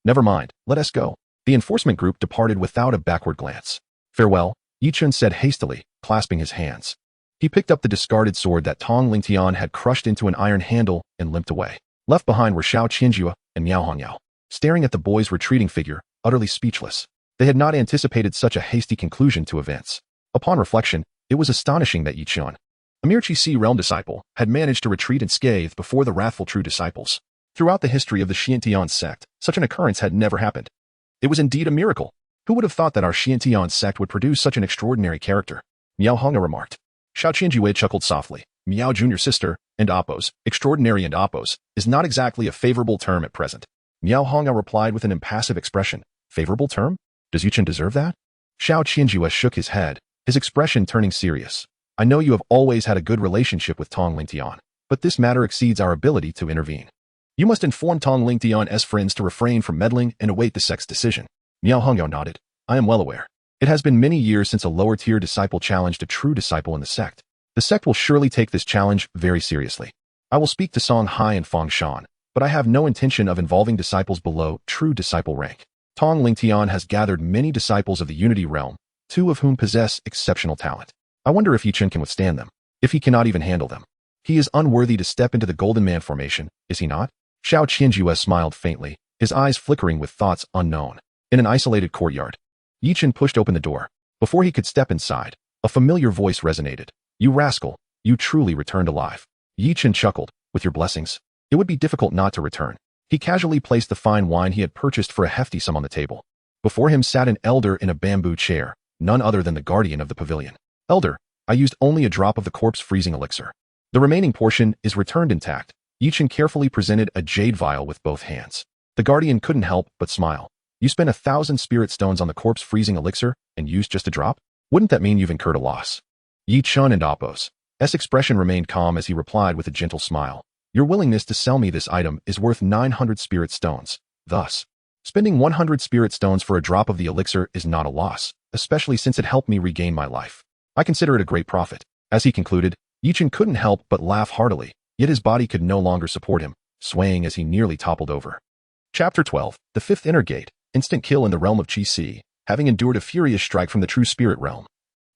Never mind, let us go. The enforcement group departed without a backward glance. Farewell, Yi Chun said hastily, clasping his hands. He picked up the discarded sword that Tong Lingtian had crushed into an iron handle and limped away. Left behind were Xiao Qinjue and Miao Hongyao, staring at the boy's retreating figure, utterly speechless. They had not anticipated such a hasty conclusion to events. Upon reflection, it was astonishing that Yi Chun, a mere Qi realm disciple, had managed to retreat unscathed before the wrathful true disciples. Throughout the history of the Xiantian sect, such an occurrence had never happened. It was indeed a miracle. Who would have thought that our Xiantian sect would produce such an extraordinary character? Miao Hongya remarked. Xiao Qianjiwei chuckled softly. Miao Junior's sister, and Oppos, extraordinary and Oppos, is not exactly a favorable term at present. Miao Hongya replied with an impassive expression. Favorable term? Does Yichen deserve that? Xiao Qianjiwei shook his head, his expression turning serious. I know you have always had a good relationship with Tong Lingtian, but this matter exceeds our ability to intervene. You must inform Tong Lingtian's friends to refrain from meddling and await the sect's decision. Miao Hongya nodded. I am well aware. It has been many years since a lower-tier disciple challenged a true disciple in the sect. The sect will surely take this challenge very seriously. I will speak to Song Hai and Fang Shan, but I have no intention of involving disciples below true disciple rank. Tong Lingtian has gathered many disciples of the Unity Realm, 2 of whom possess exceptional talent. I wonder if Yichen can withstand them, if he cannot even handle them. He is unworthy to step into the Golden Man formation, is he not? Xiao Qianjiwei smiled faintly, his eyes flickering with thoughts unknown. In an isolated courtyard, Yichen pushed open the door. Before he could step inside, a familiar voice resonated. You rascal, you truly returned alive. Yichen chuckled. With your blessings, it would be difficult not to return. He casually placed the fine wine he had purchased for a hefty sum on the table. Before him sat an elder in a bamboo chair, none other than the guardian of the pavilion. Elder, I used only a drop of the corpse freezing elixir. The remaining portion is returned intact. Yichen carefully presented a jade vial with both hands. The guardian couldn't help but smile. You spent 1,000 spirit stones on the corpse freezing elixir and used just a drop? Wouldn't that mean you've incurred a loss? Yichen and Oppos' expression remained calm as he replied with a gentle smile. Your willingness to sell me this item is worth 900 spirit stones. Thus, spending 100 spirit stones for a drop of the elixir is not a loss, especially since it helped me regain my life. I consider it a great profit. As he concluded, Yichen couldn't help but laugh heartily, yet his body could no longer support him, swaying as he nearly toppled over. Chapter 12. The Fifth Inner Gate. Instant kill in the realm of Qi, having endured a furious strike from the true spirit realm.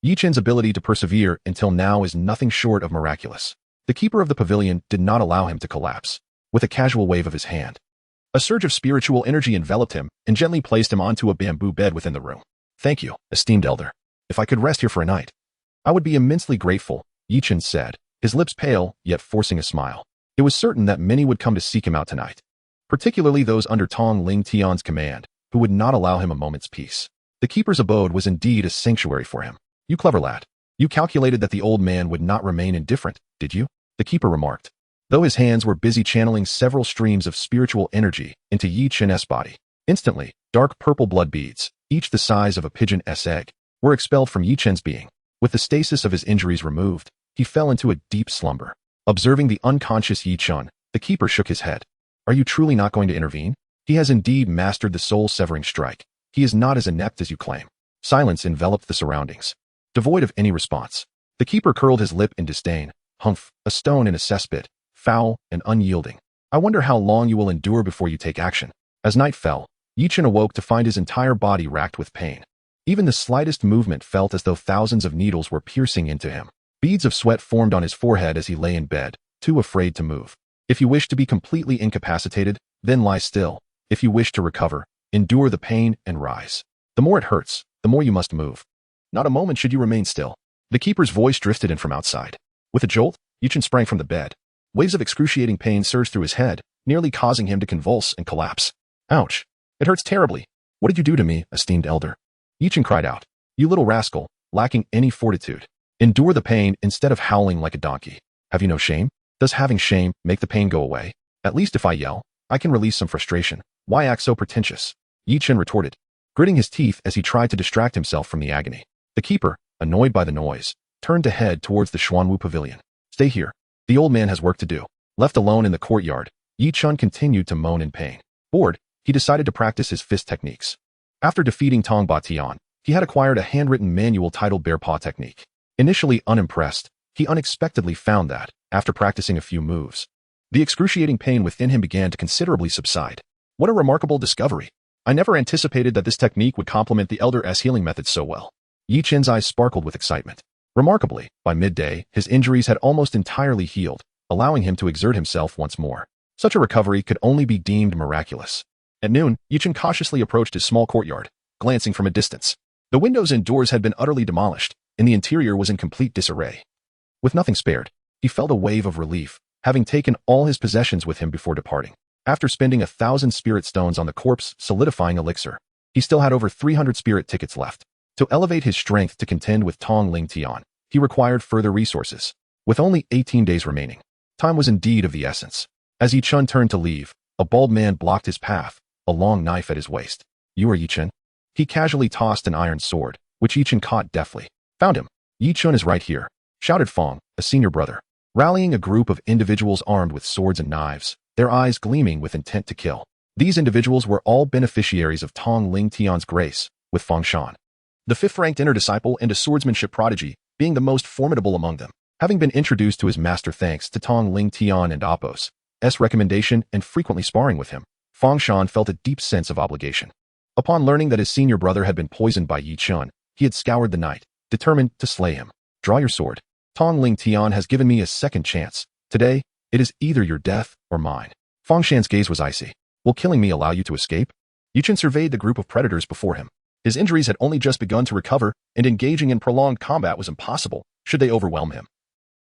Yichen's ability to persevere until now is nothing short of miraculous. The keeper of the pavilion did not allow him to collapse. With a casual wave of his hand, a surge of spiritual energy enveloped him and gently placed him onto a bamboo bed within the room. Thank you, esteemed elder. If I could rest here for a night, I would be immensely grateful, Yichen said, his lips pale, yet forcing a smile. It was certain that many would come to seek him out tonight, particularly those under Tong Lingtian's command, who would not allow him a moment's peace. The keeper's abode was indeed a sanctuary for him. You clever lad. You calculated that the old man would not remain indifferent, did you? The keeper remarked, though his hands were busy channeling several streams of spiritual energy into Yichen's body. Instantly, dark purple blood beads, each the size of a pigeon's egg, were expelled from Yichen's being. With the stasis of his injuries removed, he fell into a deep slumber. Observing the unconscious Yichen, the keeper shook his head. Are you truly not going to intervene? He has indeed mastered the soul-severing strike. He is not as inept as you claim. Silence enveloped the surroundings, devoid of any response. The keeper curled his lip in disdain. Humph, a stone in a cesspit, foul and unyielding. I wonder how long you will endure before you take action. As night fell, Yichen awoke to find his entire body racked with pain. Even the slightest movement felt as though thousands of needles were piercing into him. Beads of sweat formed on his forehead as he lay in bed, too afraid to move. If you wish to be completely incapacitated, then lie still. If you wish to recover, endure the pain and rise. The more it hurts, the more you must move. Not a moment should you remain still. The keeper's voice drifted in from outside. With a jolt, Yichen sprang from the bed. Waves of excruciating pain surged through his head, nearly causing him to convulse and collapse. Ouch! It hurts terribly. What did you do to me, esteemed elder? Yichen cried out. You little rascal, lacking any fortitude. Endure the pain instead of howling like a donkey. Have you no shame? Does having shame make the pain go away? At least if I yell, I can release some frustration. Why act so pretentious? Yichen retorted, gritting his teeth as he tried to distract himself from the agony. The keeper, annoyed by the noise, turned to head towards the Xuanwu pavilion. Stay here. The old man has work to do. Left alone in the courtyard, Yichen continued to moan in pain. Bored, he decided to practice his fist techniques. After defeating Tong Batian, he had acquired a handwritten manual titled Bear Paw Technique. Initially unimpressed, he unexpectedly found that, after practicing a few moves, the excruciating pain within him began to considerably subside. What a remarkable discovery. I never anticipated that this technique would complement the Elder's healing methods so well. Yichen's eyes sparkled with excitement. Remarkably, by midday, his injuries had almost entirely healed, allowing him to exert himself once more. Such a recovery could only be deemed miraculous. At noon, Yichen cautiously approached his small courtyard, glancing from a distance. The windows and doors had been utterly demolished, and the interior was in complete disarray. With nothing spared, he felt a wave of relief, having taken all his possessions with him before departing. After spending 1,000 spirit stones on the corpse solidifying elixir, he still had over 300 spirit tickets left. To elevate his strength to contend with Tong Lingtian, he required further resources. With only 18 days remaining, time was indeed of the essence. As Yi Chun turned to leave, a bald man blocked his path, a long knife at his waist. "You are Yi Chun?" He casually tossed an iron sword, which Yi Chun caught deftly. "Found him. Yi Chun is right here," shouted Fong, a senior brother, rallying a group of individuals armed with swords and knives, their eyes gleaming with intent to kill. These individuals were all beneficiaries of Tong Ling Tian's grace, with Fang Shan, the fifth-ranked inner disciple and a swordsmanship prodigy, being the most formidable among them. Having been introduced to his master thanks to Tong Ling Tian and Apos' recommendation and frequently sparring with him, Fang Shan felt a deep sense of obligation. Upon learning that his senior brother had been poisoned by Yi Chun, he had scoured the night, determined to slay him. "Draw your sword. Tong Ling Tian has given me a second chance. Today, it is either your death or mine." Fang Shan's gaze was icy. "Will killing me allow you to escape?" Yi Chun surveyed the group of predators before him. His injuries had only just begun to recover, and engaging in prolonged combat was impossible should they overwhelm him.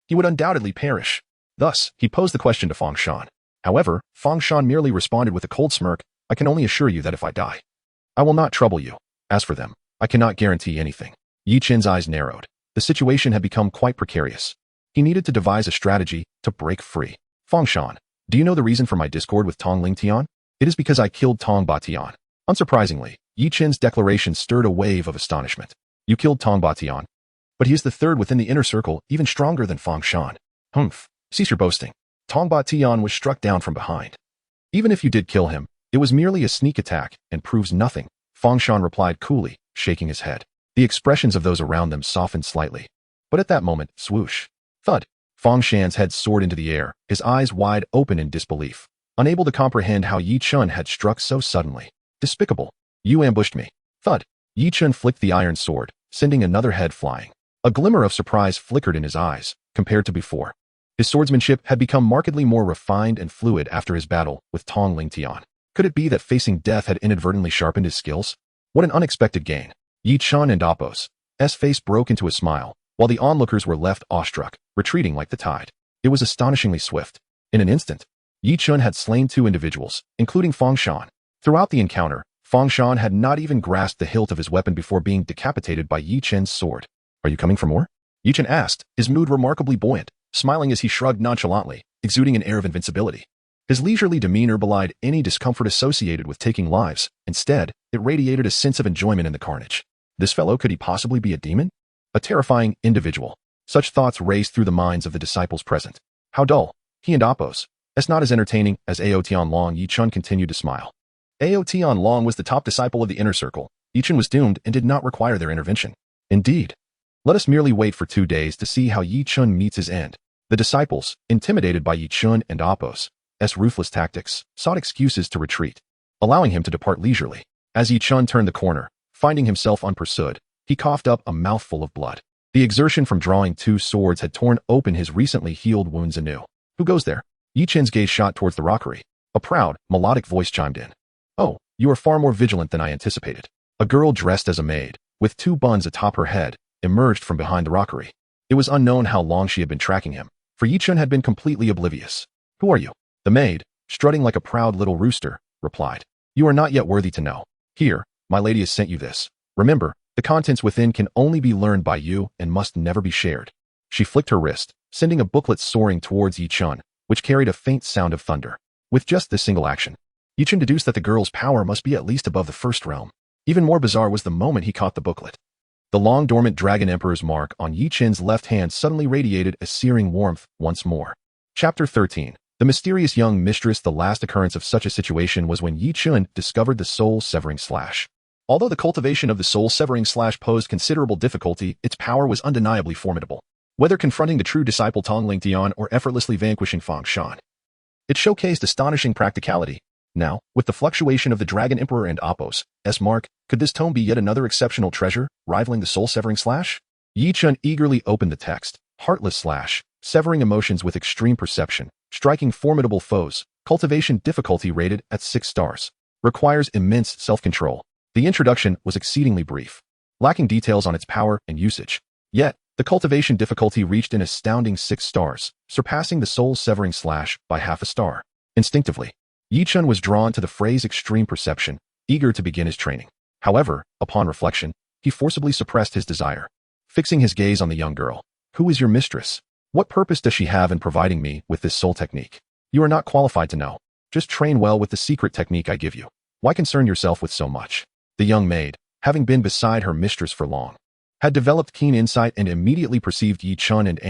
He would undoubtedly perish. Thus, he posed the question to Fang Shan. However, Fang Shan merely responded with a cold smirk, "I can only assure you that if I die, I will not trouble you. As for them, I cannot guarantee anything." Yi Chun's eyes narrowed. The situation had become quite precarious. He needed to devise a strategy to break free. "Fang Shan, do you know the reason for my discord with Tong Ling Tian?" "It is because I killed Tong Ba Tian." Unsurprisingly, Yi Chun's declaration stirred a wave of astonishment. "You killed Tong Ba Tian? But he is the third within the inner circle, even stronger than Fang Shan." "Humph, cease your boasting. Tong Ba Tian was struck down from behind. Even if you did kill him, it was merely a sneak attack and proves nothing," Fang Shan replied coolly, shaking his head. The expressions of those around them softened slightly. But at that moment, swoosh, thud, Fang Shan's head soared into the air, his eyes wide open in disbelief, unable to comprehend how Yi Chun had struck so suddenly. "Despicable. You ambushed me." Thud. Yi Chun flicked the iron sword, sending another head flying. A glimmer of surprise flickered in his eyes, compared to before. His swordsmanship had become markedly more refined and fluid after his battle with Tong Ling Tian. Could it be that facing death had inadvertently sharpened his skills? What an unexpected gain. Yi Chun and Apos' face broke into a smile, while the onlookers were left awestruck, retreating like the tide. It was astonishingly swift. In an instant, Yi Chun had slain 2 individuals, including Fang Shan. Throughout the encounter, Fang Shan had not even grasped the hilt of his weapon before being decapitated by Yi Chun's sword. "Are you coming for more?" Yi Chun asked, his mood remarkably buoyant, smiling as he shrugged nonchalantly, exuding an air of invincibility. His leisurely demeanor belied any discomfort associated with taking lives. Instead, it radiated a sense of enjoyment in the carnage. This fellow, could he possibly be a demon? A terrifying individual. Such thoughts raced through the minds of the disciples present. How dull. He and Apos. Not as entertaining as Ao Tianlong. Yi Chun continued to smile. Ao Tianlong was the top disciple of the inner circle. Yi Chun was doomed and did not require their intervention. Indeed. Let us merely wait for 2 days to see how Yi Chun meets his end. The disciples, intimidated by Yi Chun and Apos' ruthless tactics, sought excuses to retreat, allowing him to depart leisurely. As Yi Chun turned the corner, finding himself unpursued, he coughed up a mouthful of blood. The exertion from drawing 2 swords had torn open his recently healed wounds anew. "Who goes there?" Yi Chun's gaze shot towards the rockery. A proud, melodic voice chimed in. "Oh, you are far more vigilant than I anticipated." A girl dressed as a maid, with 2 buns atop her head, emerged from behind the rockery. It was unknown how long she had been tracking him, for Yi Chun had been completely oblivious. "Who are you?" The maid, strutting like a proud little rooster, replied. "You are not yet worthy to know. Here, my lady has sent you this. Remember, the contents within can only be learned by you and must never be shared." She flicked her wrist, sending a booklet soaring towards Yi Chun, which carried a faint sound of thunder. With just this single action, Yi Chun deduced that the girl's power must be at least above the first realm. Even more bizarre was the moment he caught the booklet. The long-dormant Dragon Emperor's mark on Yi Chun's left hand suddenly radiated a searing warmth once more. Chapter 13. The mysterious young mistress. The last occurrence of such a situation was when Yi Chun discovered the soul-severing slash. Although the cultivation of the soul-severing slash posed considerable difficulty, its power was undeniably formidable. Whether confronting the true disciple Tong Ling Tian or effortlessly vanquishing Fang Shan, it showcased astonishing practicality. Now, with the fluctuation of the Dragon Emperor and Apos' mark, could this tome be yet another exceptional treasure, rivaling the soul-severing slash? Yi Chun eagerly opened the text. Heartless slash, severing emotions with extreme perception, striking formidable foes, cultivation difficulty rated at 6 stars. Requires immense self-control. The introduction was exceedingly brief, lacking details on its power and usage. Yet, the cultivation difficulty reached an astounding 6 stars, surpassing the soul-severing slash by half a star. Instinctively, Yi Chun was drawn to the phrase extreme perception, eager to begin his training. However, upon reflection, he forcibly suppressed his desire. Fixing his gaze on the young girl, Who is your mistress? What purpose does she have in providing me with this soul technique? You are not qualified to know. Just train well with the secret technique I give you. Why concern yourself with so much? The young maid, having been beside her mistress for long, had developed keen insight and immediately perceived Yi Chun and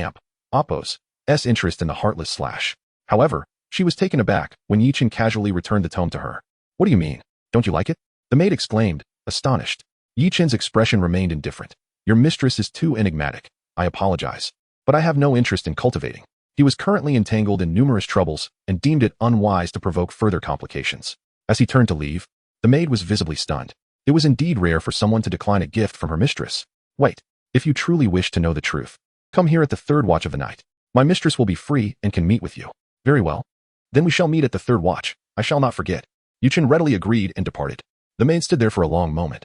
Appo's interest in the Heartless Slash. However, she was taken aback when Yi Chun casually returned the tome to her. What do you mean? Don't you like it? The maid exclaimed, astonished. Yi Chun's expression remained indifferent. Your mistress is too enigmatic. I apologize. But I have no interest in cultivating. He was currently entangled in numerous troubles and deemed it unwise to provoke further complications. As he turned to leave, the maid was visibly stunned. It was indeed rare for someone to decline a gift from her mistress. Wait, if you truly wish to know the truth, come here at the third watch of the night. My mistress will be free and can meet with you. Very well. Then we shall meet at the third watch. I shall not forget. Yi Chun readily agreed and departed. The maid stood there for a long moment,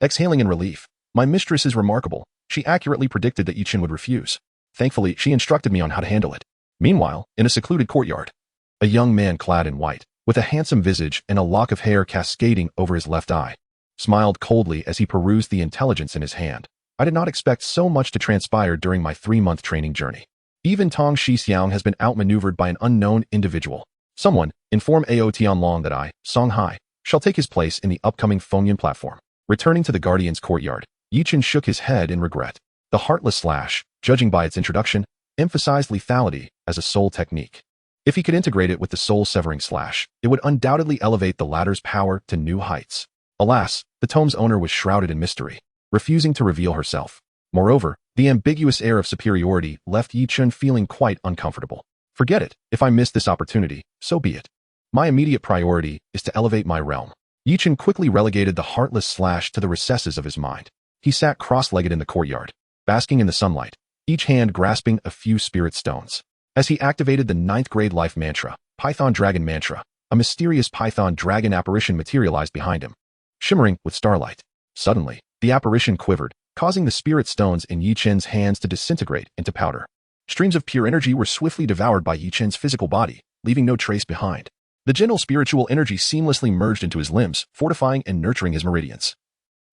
exhaling in relief. My mistress is remarkable. She accurately predicted that Yi Chun would refuse. Thankfully, she instructed me on how to handle it. Meanwhile, in a secluded courtyard, a young man clad in white, with a handsome visage and a lock of hair cascading over his left eye, smiled coldly as he perused the intelligence in his hand. I did not expect so much to transpire during my 3-month training journey. Even Tong Shixiang has been outmaneuvered by an unknown individual. Someone, inform Ao Tianlong that I, Song Hai, shall take his place in the upcoming Fengyan platform. Returning to the Guardian's courtyard, Yi Chun shook his head in regret. The Heartless Slash, judging by its introduction, emphasized lethality as a soul technique. If he could integrate it with the soul-severing slash, it would undoubtedly elevate the latter's power to new heights. Alas, the tome's owner was shrouded in mystery, refusing to reveal herself. Moreover, the ambiguous air of superiority left Yi Chun feeling quite uncomfortable. Forget it. If I miss this opportunity, so be it. My immediate priority is to elevate my realm. Yi Chun quickly relegated the Heartless Slash to the recesses of his mind. He sat cross-legged in the courtyard, basking in the sunlight, each hand grasping a few spirit stones. As he activated the 9th grade life mantra, Python Dragon Mantra, a mysterious Python dragon apparition materialized behind him, shimmering with starlight. Suddenly, the apparition quivered, causing the spirit stones in Yi Chun's hands to disintegrate into powder. Streams of pure energy were swiftly devoured by Yi Chun's physical body, leaving no trace behind. The gentle spiritual energy seamlessly merged into his limbs, fortifying and nurturing his meridians,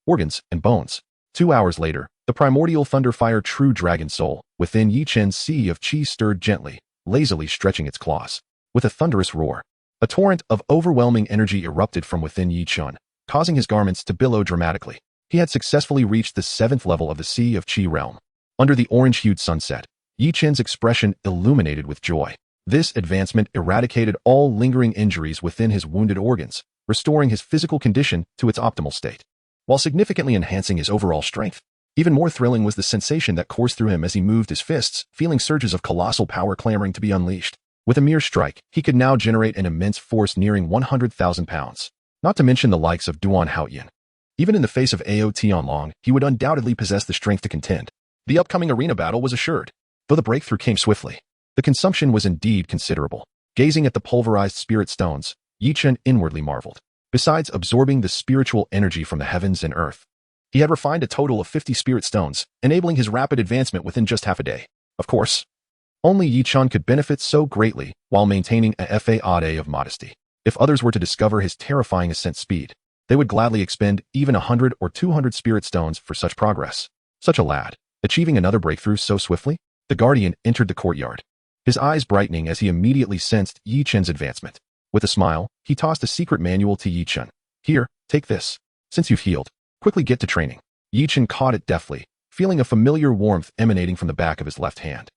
organs, and bones. 2 hours later, the primordial thunderfire true dragon soul within Yi Chun's sea of chi stirred gently, lazily stretching its claws. With a thunderous roar, a torrent of overwhelming energy erupted from within Yi Chun, causing his garments to billow dramatically. He had successfully reached the 7th level of the Sea of Chi realm. Under the orange-hued sunset, Yi Chun's expression illuminated with joy. This advancement eradicated all lingering injuries within his wounded organs, restoring his physical condition to its optimal state, while significantly enhancing his overall strength. Even more thrilling was the sensation that coursed through him as he moved his fists, feeling surges of colossal power clamoring to be unleashed. With a mere strike, he could now generate an immense force nearing 100,000 pounds, not to mention the likes of Duan Haoyan. Even in the face of Ao Tianlong, he would undoubtedly possess the strength to contend. The upcoming arena battle was assured. Though the breakthrough came swiftly, the consumption was indeed considerable. Gazing at the pulverized spirit stones, Yi Chun inwardly marveled. Besides absorbing the spiritual energy from the heavens and earth, he had refined a total of 50 spirit stones, enabling his rapid advancement within just half a day. Of course, only Yi Chun could benefit so greatly while maintaining a facade of modesty. If others were to discover his terrifying ascent speed, they would gladly expend even 100 or 200 spirit stones for such progress. Such a lad, achieving another breakthrough so swiftly? The Guardian entered the courtyard, his eyes brightening as he immediately sensed Yi Chun's advancement. With a smile, he tossed a secret manual to Yi Chun. Here, take this. Since you've healed, quickly get to training. Yi Chun caught it deftly, feeling a familiar warmth emanating from the back of his left hand.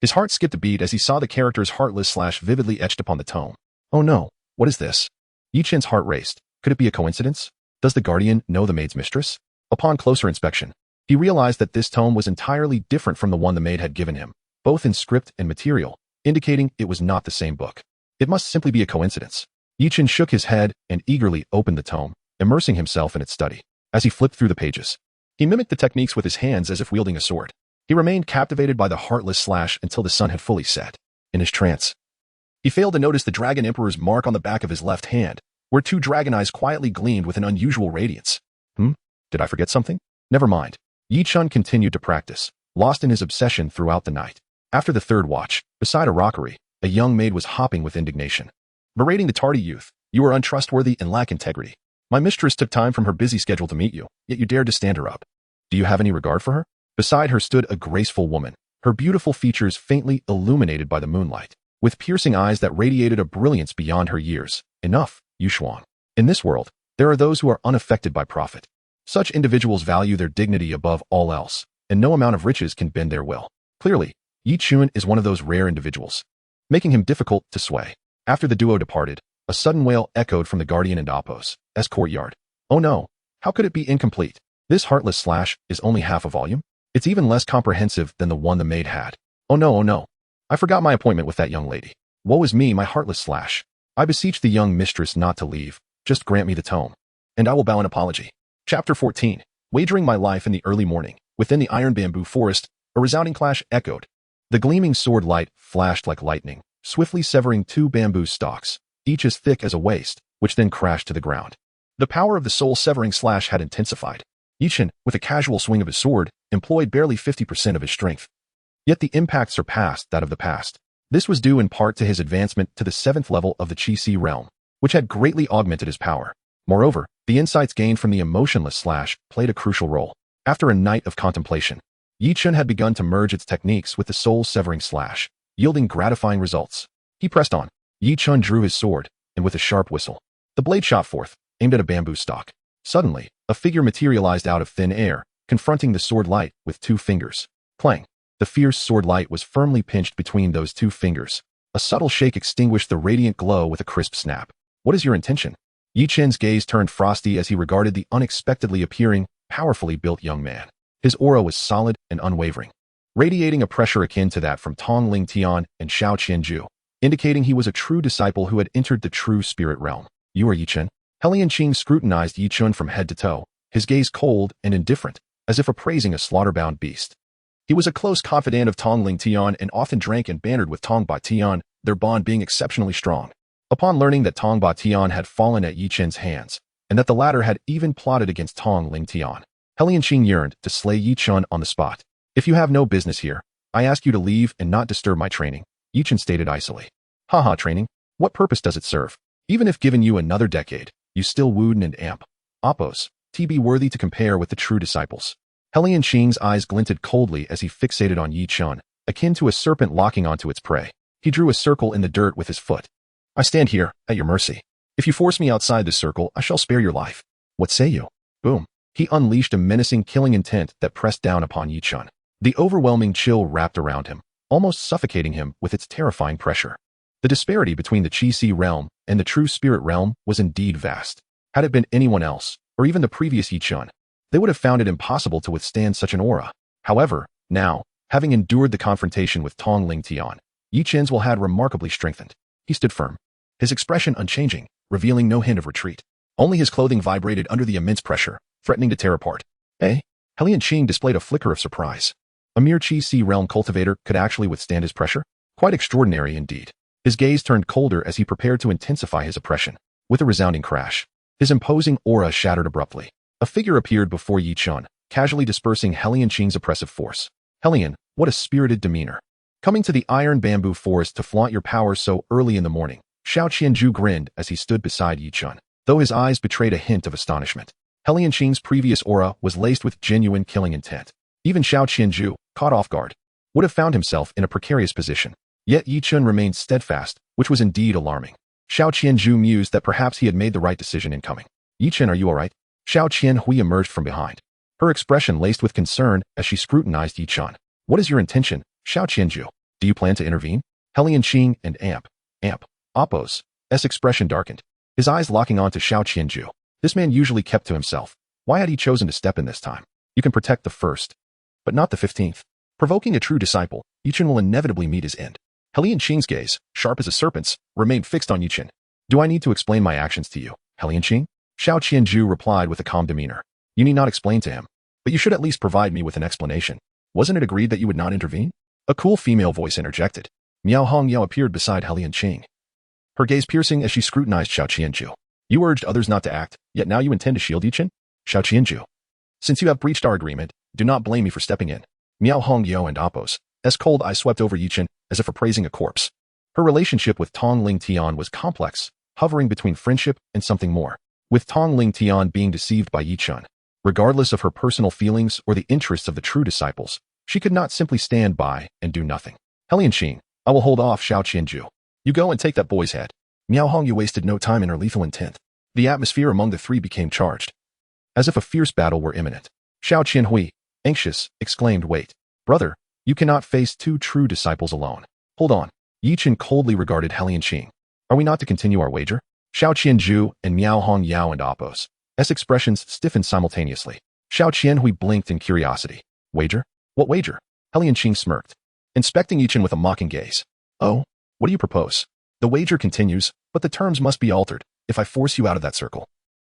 His heart skipped a beat as he saw the characters Heartless Slash vividly etched upon the tome. Oh no, what is this? Yi Chun's heart raced. Could it be a coincidence? Does the Guardian know the maid's mistress? Upon closer inspection, he realized that this tome was entirely different from the one the maid had given him, both in script and material, indicating it was not the same book. It must simply be a coincidence. Yi Chun shook his head and eagerly opened the tome, immersing himself in its study. As he flipped through the pages, he mimicked the techniques with his hands as if wielding a sword. He remained captivated by the Heartless Slash until the sun had fully set. In his trance, he failed to notice the Dragon Emperor's mark on the back of his left hand, where 2 dragon eyes quietly gleamed with an unusual radiance. Did I forget something? Never mind. Yi Chun continued to practice, lost in his obsession throughout the night. After the 3rd watch, beside a rockery, a young maid was hopping with indignation, berating the tardy youth. You are untrustworthy and lack integrity. My mistress took time from her busy schedule to meet you, yet you dared to stand her up. Do you have any regard for her? Beside her stood a graceful woman, her beautiful features faintly illuminated by the moonlight, with piercing eyes that radiated a brilliance beyond her years. Enough, Yushuan. In this world, there are those who are unaffected by profit. Such individuals value their dignity above all else, and no amount of riches can bend their will. Clearly, Yi Chun is one of those rare individuals, making him difficult to sway. After the duo departed, a sudden wail echoed from the guardian and Apos' courtyard. Oh no, how could it be incomplete? This heartless slash is only half a volume? It's even less comprehensive than the one the maid had. Oh no. I forgot my appointment with that young lady. Woe is me, my heartless slash. I beseech the young mistress not to leave. Just grant me the tome, and I will bow an apology. Chapter 14. Wagering my life in the early morning. Within the iron bamboo forest, a resounding clash echoed. The gleaming sword light flashed like lightning, swiftly severing two bamboo stalks, each as thick as a waist, which then crashed to the ground. The power of the soul-severing slash had intensified. Yi Chun, with a casual swing of his sword, employed barely 50% of his strength. Yet the impact surpassed that of the past. This was due in part to his advancement to the 7th level of the Qi-Si realm, which had greatly augmented his power. Moreover, the insights gained from the emotionless slash played a crucial role. After a night of contemplation, Yi Chun had begun to merge its techniques with the soul-severing slash, yielding gratifying results. He pressed on. Yi Chun drew his sword, and with a sharp whistle, the blade shot forth, aimed at a bamboo stalk. Suddenly, a figure materialized out of thin air, confronting the sword light with 2 fingers. Clang! The fierce sword light was firmly pinched between those 2 fingers. A subtle shake extinguished the radiant glow with a crisp snap. What is your intention? Yi Chun's gaze turned frosty as he regarded the unexpectedly appearing, powerfully built young man. His aura was solid and unwavering, radiating a pressure akin to that from Tong Ling Tian and Xiao Qianju, indicating he was a true disciple who had entered the true spirit realm. You are Yi Chun? Helian Qing scrutinized Yi Chun from head to toe, his gaze cold and indifferent, as if appraising a slaughter-bound beast. He was a close confidant of Tong Ling Tian and often drank and bantered with Tong Ba Tian, their bond being exceptionally strong. Upon learning that Tong Ba Tian had fallen at Yi Chun's hands, and that the latter had even plotted against Tong Ling Tian, Helian Qing yearned to slay Yi Chun on the spot. If you have no business here, I ask you to leave and not disturb my training, Yi Chun stated icily. Haha, training? What purpose does it serve? Even if given you another decade, you still wooden and amp. Apos, be worthy to compare with the true disciples. Helian Qing's eyes glinted coldly as he fixated on Yi Chun, akin to a serpent locking onto its prey. He drew a circle in the dirt with his foot. I stand here, at your mercy. If you force me outside this circle, I shall spare your life. What say you? Boom. He unleashed a menacing killing intent that pressed down upon Yi Chun. The overwhelming chill wrapped around him, almost suffocating him with its terrifying pressure. The disparity between the Qi-Si realm and the true spirit realm was indeed vast. Had it been anyone else, or even the previous Yi Chun, they would have found it impossible to withstand such an aura. However, now, having endured the confrontation with Tong Ling Tian, Yi Chun's will had remarkably strengthened. He stood firm, his expression unchanging, revealing no hint of retreat. Only his clothing vibrated under the immense pressure, threatening to tear apart. Eh? Helian Qing displayed a flicker of surprise. A mere Qi-Si realm cultivator could actually withstand his pressure? Quite extraordinary indeed. His gaze turned colder as he prepared to intensify his oppression. With a resounding crash, his imposing aura shattered abruptly. A figure appeared before Yi Chun, casually dispersing Helian Qing's oppressive force. Helian, what a spirited demeanor. Coming to the iron bamboo forest to flaunt your power so early in the morning, Xiao Qianju grinned as he stood beside Yi Chun, though his eyes betrayed a hint of astonishment. Helian Qing's previous aura was laced with genuine killing intent. Even Xiao Qianju, caught off guard, would have found himself in a precarious position. Yet Yi Chun remained steadfast, which was indeed alarming. Xiao Qianju mused that perhaps he had made the right decision in coming. Yi Chun, are you all right? Xiao Qianhui emerged from behind, her expression laced with concern as she scrutinized Yi Chun. What is your intention, Xiao Qianju? Do you plan to intervene? Helian Qing and Apos' expression darkened, his eyes locking onto Xiao Qianju. This man usually kept to himself. Why had he chosen to step in this time? You can protect the first, but not the 15th. Provoking a true disciple, Yi Chun will inevitably meet his end. Helian Qing's gaze, sharp as a serpent's, remained fixed on Yi Chun. Do I need to explain my actions to you, Helian Qing? Xiao Qianju replied with a calm demeanor. You need not explain to him, but you should at least provide me with an explanation. Wasn't it agreed that you would not intervene? A cool female voice interjected. Miao Hongyao appeared beside Helian Qing, her gaze piercing as she scrutinized Xiao Qianju. You urged others not to act, yet now you intend to shield Yi Chun? Xiao Qianju. Since you have breached our agreement, do not blame me for stepping in. Miao Hongyao and Apos' cold eye swept over Yi Chun as if appraising a corpse. Her relationship with Tong Ling Tian was complex, hovering between friendship and something more. With Tong Ling Tian being deceived by Yi Chun, regardless of her personal feelings or the interests of the true disciples, She could not simply stand by and do nothing. Helianqing, I will hold off Xiao Qianju. You go and take that boy's head. Miao Hongyu wasted no time in her lethal intent. The atmosphere among the three became charged, as if a fierce battle were imminent. Xiao Qianhui, anxious, exclaimed, Wait. Brother, you cannot face two true disciples alone. Hold on. Yi Chen coldly regarded Helianqing. Are we not to continue our wager? Xiao Qianju and Miao Hongyao and Appos. S expressions stiffened simultaneously. Xiao Qianhui blinked in curiosity. Wager? What wager? Helianqing smirked, inspecting Yi Chen with a mocking gaze. Oh, what do you propose? The wager continues, but the terms must be altered. If I force you out of that circle,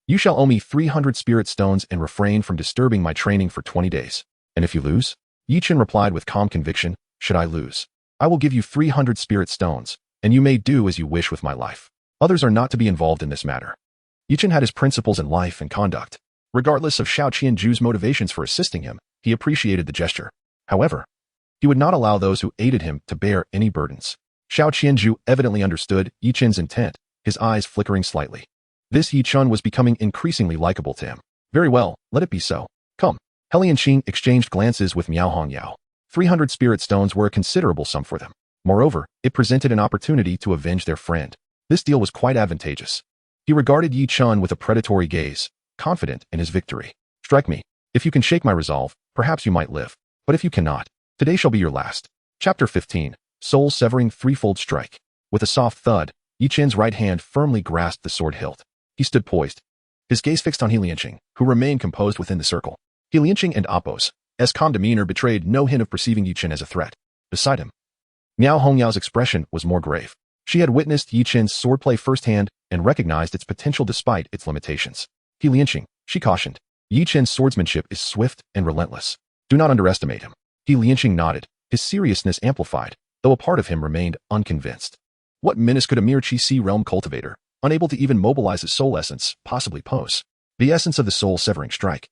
you shall owe me 300 spirit stones and refrain from disturbing my training for 20 days. And if you lose? Yi Chen replied with calm conviction, Should I lose? I will give you 300 spirit stones, and you may do as you wish with my life. Others are not to be involved in this matter. Yi Chen had his principles in life and conduct. Regardless of Xiao Qianju's motivations for assisting him, he appreciated the gesture. However, he would not allow those who aided him to bear any burdens. Xiao Qianju evidently understood Yi Chen's intent, his eyes flickering slightly. This Yi Chen was becoming increasingly likable to him. Very well, let it be so. Come. Helianqing exchanged glances with Miao Hongyao. 300 spirit stones were a considerable sum for them. Moreover, it presented an opportunity to avenge their friend. This deal was quite advantageous. He regarded Yi Chen with a predatory gaze, confident in his victory. Strike me. If you can shake my resolve, perhaps you might live. But if you cannot, today shall be your last. Chapter 15. Soul-severing threefold strike. With a soft thud, Yi Chen's right hand firmly grasped the sword hilt. He stood poised, his gaze fixed on Helianqing, who remained composed within the circle. Helianqing and Appos' calm demeanor betrayed no hint of perceiving Yi Chen as a threat. Beside him, Miao Hongyao's expression was more grave. She had witnessed Yi Chen's swordplay firsthand and recognized its potential despite its limitations. Helianqing, she cautioned, Yi Chen's swordsmanship is swift and relentless. Do not underestimate him. Helianqing nodded, his seriousness amplified, though a part of him remained unconvinced. What menace could a mere Qi realm cultivator, unable to even mobilize his soul essence, possibly pose? The essence of the soul-severing strike.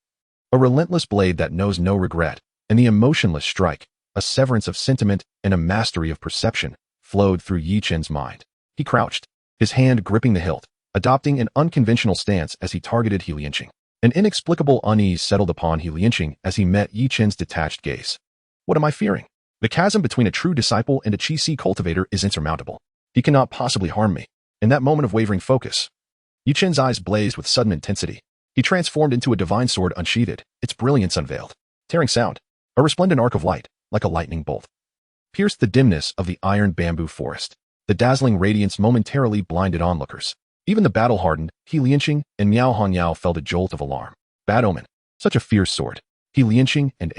A relentless blade that knows no regret, and the emotionless strike, a severance of sentiment and a mastery of perception, flowed through Yi Chen's mind. He crouched, his hand gripping the hilt, adopting an unconventional stance as he targeted Helianqing. An inexplicable unease settled upon Helianqing as he met Yi Chen's detached gaze. What am I fearing? The chasm between a true disciple and a Qi cultivator is insurmountable. He cannot possibly harm me. In that moment of wavering focus, Yi Chen's eyes blazed with sudden intensity. He transformed into a divine sword unsheathed, its brilliance unveiled. Tearing sound, a resplendent arc of light, like a lightning bolt, pierced the dimness of the iron bamboo forest. The dazzling radiance momentarily blinded onlookers. Even the battle-hardened Helianqing and Miao Hongyao felt a jolt of alarm. Bad omen. Such a fierce sword. Helianqing and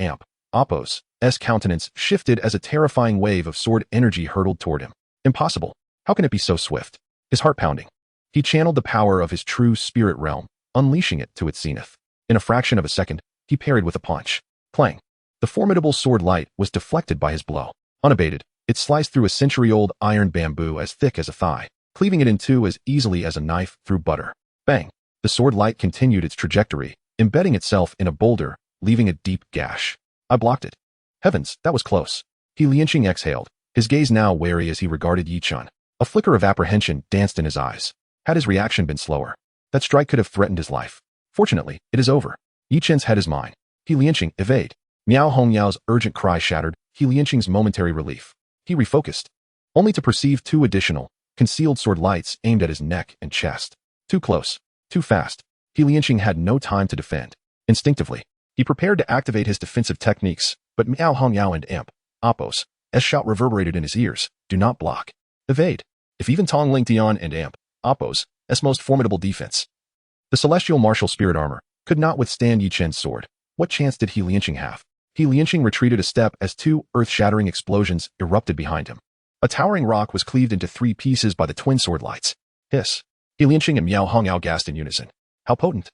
Appos' countenance shifted as a terrifying wave of sword energy hurtled toward him. Impossible. How can it be so swift? His heart pounding. He channeled the power of his true spirit realm, unleashing it to its zenith. In a fraction of a second, he parried with a punch. Clang. The formidable sword light was deflected by his blow. Unabated, it sliced through a century-old iron bamboo as thick as a thigh, cleaving it in two as easily as a knife through butter. Bang! The sword light continued its trajectory, embedding itself in a boulder, leaving a deep gash. I blocked it. Heavens, that was close. Helianqing exhaled, his gaze now wary as he regarded Yi Chen. A flicker of apprehension danced in his eyes. Had his reaction been slower, that strike could have threatened his life. Fortunately, it is over. Yi Chen's head is mine. Helianqing, evade. Miao Hongyao's urgent cry shattered Helianqing's momentary relief. He refocused, only to perceive two additional, concealed sword lights aimed at his neck and chest. Too close. Too fast. Helianqing had no time to defend. Instinctively, he prepared to activate his defensive techniques, but Miao Hongyao and Appos' shout reverberated in his ears. Do not block. Evade. If even Tong Ling Tian and Appos' most formidable defense, the celestial martial spirit armor, could not withstand Yi Chen's sword, what chance did Helianqing have? Helianqing retreated a step as two earth-shattering explosions erupted behind him. A towering rock was cleaved into 3 pieces by the twin sword lights. Hiss. Helianqing and Miao Hongyao gasped in unison. How potent.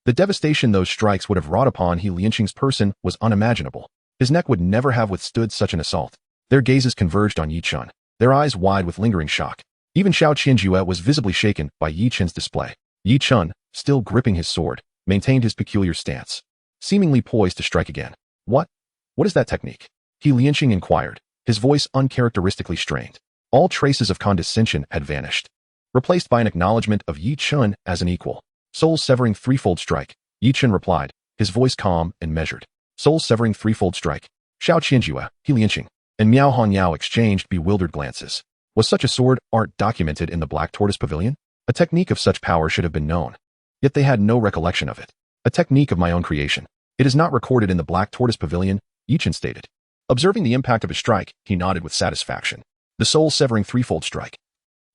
The devastation those strikes would have wrought upon Helianqing's person was unimaginable. His neck would never have withstood such an assault. Their gazes converged on Yi Chen, their eyes wide with lingering shock. Even Xiao Qianju was visibly shaken by Yi Chen's display. Yi Chen, still gripping his sword, maintained his peculiar stance, seemingly poised to strike again. What? What is that technique? Helianqing inquired, his voice uncharacteristically strained. All traces of condescension had vanished, replaced by an acknowledgement of Yi Chen as an equal. Soul-severing threefold strike, Yi Chen replied, his voice calm and measured. Soul-severing threefold strike. Xiao Qianjue, He Lianqing, and Miao Hongniao exchanged bewildered glances. Was such a sword art documented in the Black Tortoise Pavilion? A technique of such power should have been known. Yet they had no recollection of it. A technique of my own creation. It is not recorded in the Black Tortoise Pavilion, Yichen stated. Observing the impact of his strike, he nodded with satisfaction. The soul-severing threefold strike.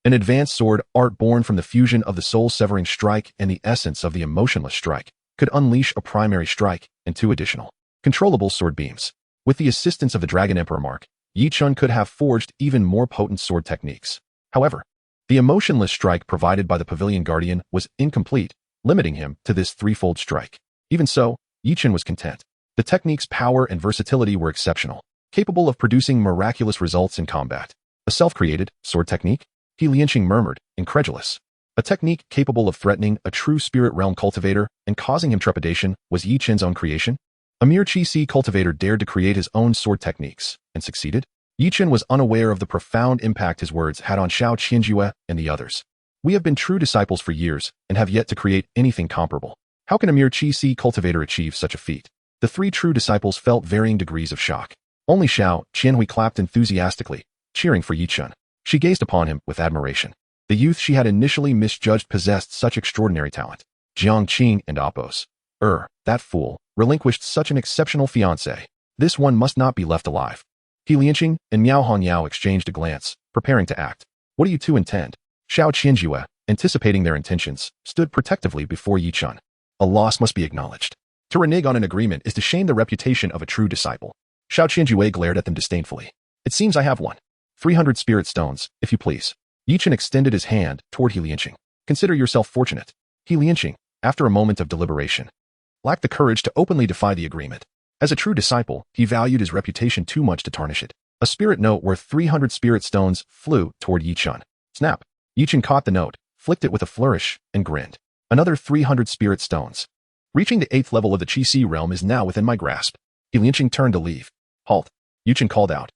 An advanced sword art born from the fusion of the soul-severing strike and the essence of the emotionless strike could unleash a primary strike and two additional controllable sword beams. With the assistance of the Dragon Emperor mark, Yi Chun could have forged even more potent sword techniques. However, the emotionless strike provided by the Pavilion Guardian was incomplete, limiting him to this threefold strike. Even so, Yi Chun was content. The technique's power and versatility were exceptional, capable of producing miraculous results in combat. A self-created sword technique? He Lianqing murmured, incredulous. A technique capable of threatening a true spirit realm cultivator and causing him trepidation was Yi Chen's own creation? A mere Qi-Si cultivator dared to create his own sword techniques, and succeeded? Yi Chen was unaware of the profound impact his words had on Xiao Qianjue and the others. We have been true disciples for years and have yet to create anything comparable. How can a mere Qi-Si cultivator achieve such a feat? The three true disciples felt varying degrees of shock. Only Xiao Qianhui clapped enthusiastically, cheering for Yi Chen. She gazed upon him with admiration. The youth she had initially misjudged possessed such extraordinary talent. Jiang Qing and Apos. That fool, relinquished such an exceptional fiancé. This one must not be left alive. He Lianqing and Miao Hongniao exchanged a glance, preparing to act. What do you two intend? Xiao Qianjue, anticipating their intentions, stood protectively before Yi Chen. A loss must be acknowledged. To renege on an agreement is to shame the reputation of a true disciple. Xiao Qianjue glared at them disdainfully. It seems I have one. 300 spirit stones, if you please. Yi Chen extended his hand toward He Lianqing. Consider yourself fortunate. He Lianqing, after a moment of deliberation, lacked the courage to openly defy the agreement. As a true disciple, he valued his reputation too much to tarnish it. A spirit note worth 300 spirit stones flew toward Yi Chen. Snap! Yi Chen caught the note, flicked it with a flourish, and grinned. Another 300 spirit stones. Reaching the 8th level of the Qi-Si realm is now within my grasp. He Lianqing turned to leave. Halt! Yi Chen called out.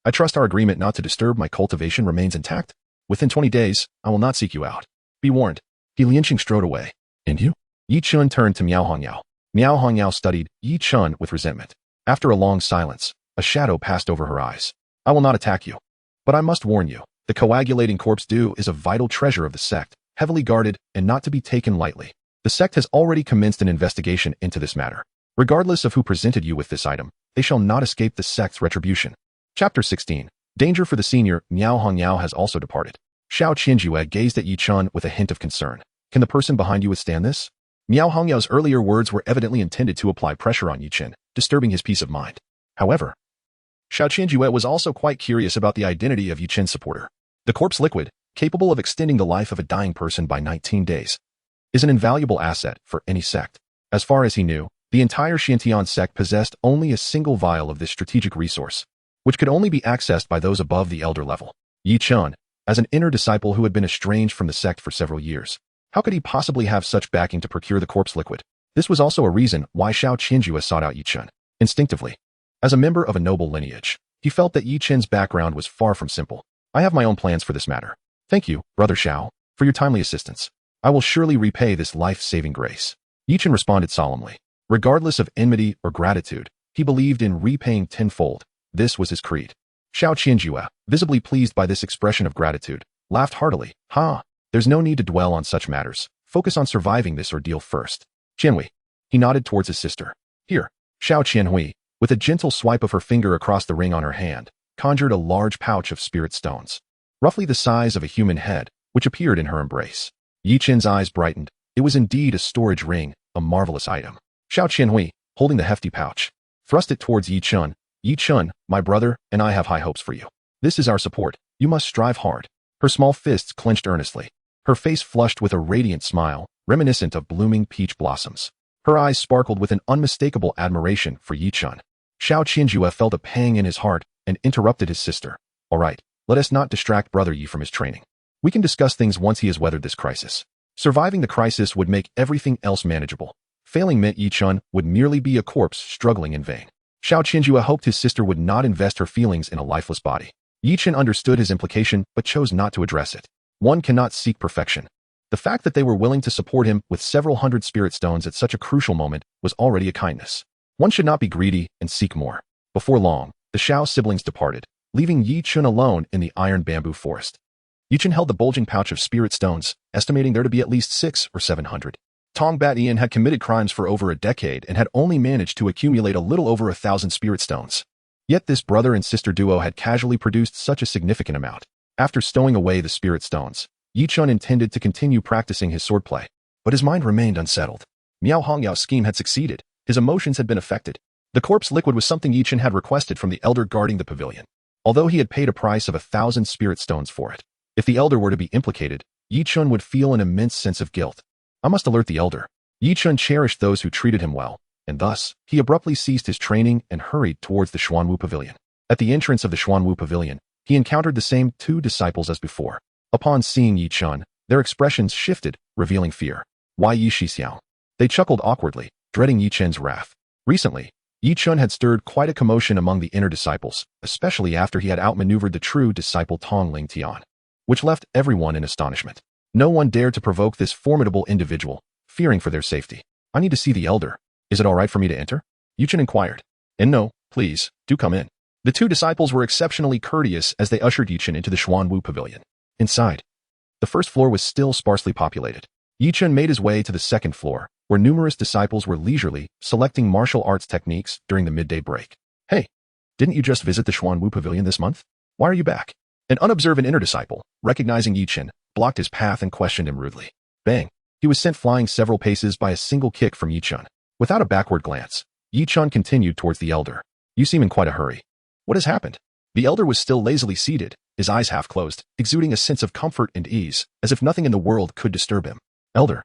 I trust our agreement not to disturb my cultivation remains intact. Within 20 days, I will not seek you out. Be warned. He Lianqing strode away. And you? Yi Chen turned to Miao Hongniao. Miao Hongniao studied Yi Chen with resentment. After a long silence, a shadow passed over her eyes. I will not attack you. But I must warn you, the coagulating corpse dew is a vital treasure of the sect, heavily guarded and not to be taken lightly. The sect has already commenced an investigation into this matter. Regardless of who presented you with this item, they shall not escape the sect's retribution. Chapter 16. Danger for the senior. Miao Hongniao has also departed. Xiao Qianjue gazed at Yi Chen with a hint of concern. Can the person behind you withstand this? Miao Hongniao's earlier words were evidently intended to apply pressure on Yi Chen, disturbing his peace of mind. However, Xiao Qianjue was also quite curious about the identity of Yi Chen's supporter. The corpse liquid, capable of extending the life of a dying person by 19 days, is an invaluable asset for any sect. As far as he knew, the entire Xiantian sect possessed only a single vial of this strategic resource, which could only be accessed by those above the elder level. Yi Chen, as an inner disciple who had been estranged from the sect for several years, how could he possibly have such backing to procure the corpse liquid? This was also a reason why Xiao Qianjue sought out Yi Chen. Instinctively, as a member of a noble lineage, he felt that Yi Chen's background was far from simple. I have my own plans for this matter. Thank you, Brother Xiao, for your timely assistance. I will surely repay this life-saving grace. Yi Chen responded solemnly. Regardless of enmity or gratitude, he believed in repaying tenfold. This was his creed. Xiao Qianjue, visibly pleased by this expression of gratitude, laughed heartily. There's no need to dwell on such matters. Focus on surviving this ordeal first. Qianhui. He nodded towards his sister. Here. Xiao Qianhui, with a gentle swipe of her finger across the ring on her hand, conjured a large pouch of spirit stones, roughly the size of a human head, which appeared in her embrace. Yi Chen's eyes brightened. It was indeed a storage ring, a marvelous item. Xiao Qianhui, holding the hefty pouch, thrust it towards Yi Chen. Yi Chen, my brother, and I have high hopes for you. This is our support. You must strive hard. Her small fists clenched earnestly. Her face flushed with a radiant smile, reminiscent of blooming peach blossoms. Her eyes sparkled with an unmistakable admiration for Yi Chen. Xiao Qianjue felt a pang in his heart and interrupted his sister. All right, let us not distract Brother Yi from his training. We can discuss things once he has weathered this crisis. Surviving the crisis would make everything else manageable. Failing meant Yi Chen would merely be a corpse struggling in vain. Xiao Qianjue hoped his sister would not invest her feelings in a lifeless body. Yi Chen understood his implication but chose not to address it. One cannot seek perfection. The fact that they were willing to support him with several hundred spirit stones at such a crucial moment was already a kindness. One should not be greedy and seek more. Before long, the Xiao siblings departed, leaving Yi Chun alone in the iron bamboo forest. Yi Chun held the bulging pouch of spirit stones, estimating there to be at least 600 or 700. Tong Bat Ian had committed crimes for over a decade and had only managed to accumulate a little over 1,000 spirit stones. Yet this brother and sister duo had casually produced such a significant amount. After stowing away the spirit stones, Yi Chun intended to continue practicing his swordplay, but his mind remained unsettled. Miao Hongyao's scheme had succeeded. His emotions had been affected. The corpse liquid was something Yi Chun had requested from the elder guarding the pavilion, although he had paid a price of 1,000 spirit stones for it. If the elder were to be implicated, Yi Chun would feel an immense sense of guilt. I must alert the elder. Yi Chun cherished those who treated him well, and thus, he abruptly ceased his training and hurried towards the Xuanwu Pavilion. At the entrance of the Xuanwu Pavilion, he encountered the same 2 disciples as before. Upon seeing Yi Chun, their expressions shifted, revealing fear. Why Yi Shixiao? They chuckled awkwardly, dreading Yi Chun's wrath. Recently, Yi Chun had stirred quite a commotion among the inner disciples, especially after he had outmaneuvered the true disciple Tong Ling Tian, which left everyone in astonishment. No one dared to provoke this formidable individual, fearing for their safety. I need to see the elder. Is it all right for me to enter? Yi Chun inquired. And no, please, do come in. The 2 disciples were exceptionally courteous as they ushered Yi Chun into the Xuanwu Pavilion. Inside, the first floor was still sparsely populated. Yi Chun made his way to the second floor, where numerous disciples were leisurely selecting martial arts techniques during the midday break. Hey, didn't you just visit the Xuanwu Pavilion this month? Why are you back? An unobservant inner disciple, recognizing Yi Chun, blocked his path and questioned him rudely. Bang! He was sent flying several paces by a single kick from Yi Chun. Without a backward glance, Yi Chun continued towards the elder. You seem in quite a hurry. What has happened? The elder was still lazily seated, his eyes half closed, exuding a sense of comfort and ease, as if nothing in the world could disturb him. Elder,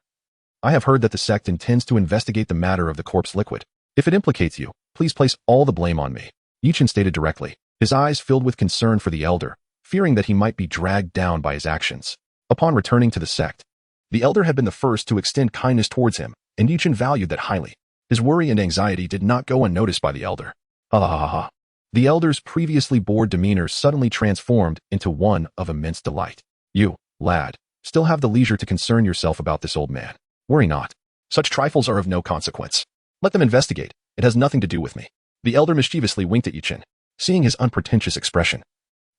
I have heard that the sect intends to investigate the matter of the corpse liquid. If it implicates you, please place all the blame on me. Yi Chun stated directly, his eyes filled with concern for the elder, fearing that he might be dragged down by his actions. Upon returning to the sect, the elder had been the first to extend kindness towards him, and Yi Chun valued that highly. His worry and anxiety did not go unnoticed by the elder. Ha ha ha ha. The elder's previously bored demeanor suddenly transformed into one of immense delight. You, lad, still have the leisure to concern yourself about this old man. Worry not. Such trifles are of no consequence. Let them investigate. It has nothing to do with me. The elder mischievously winked at Yi Chun. Seeing his unpretentious expression,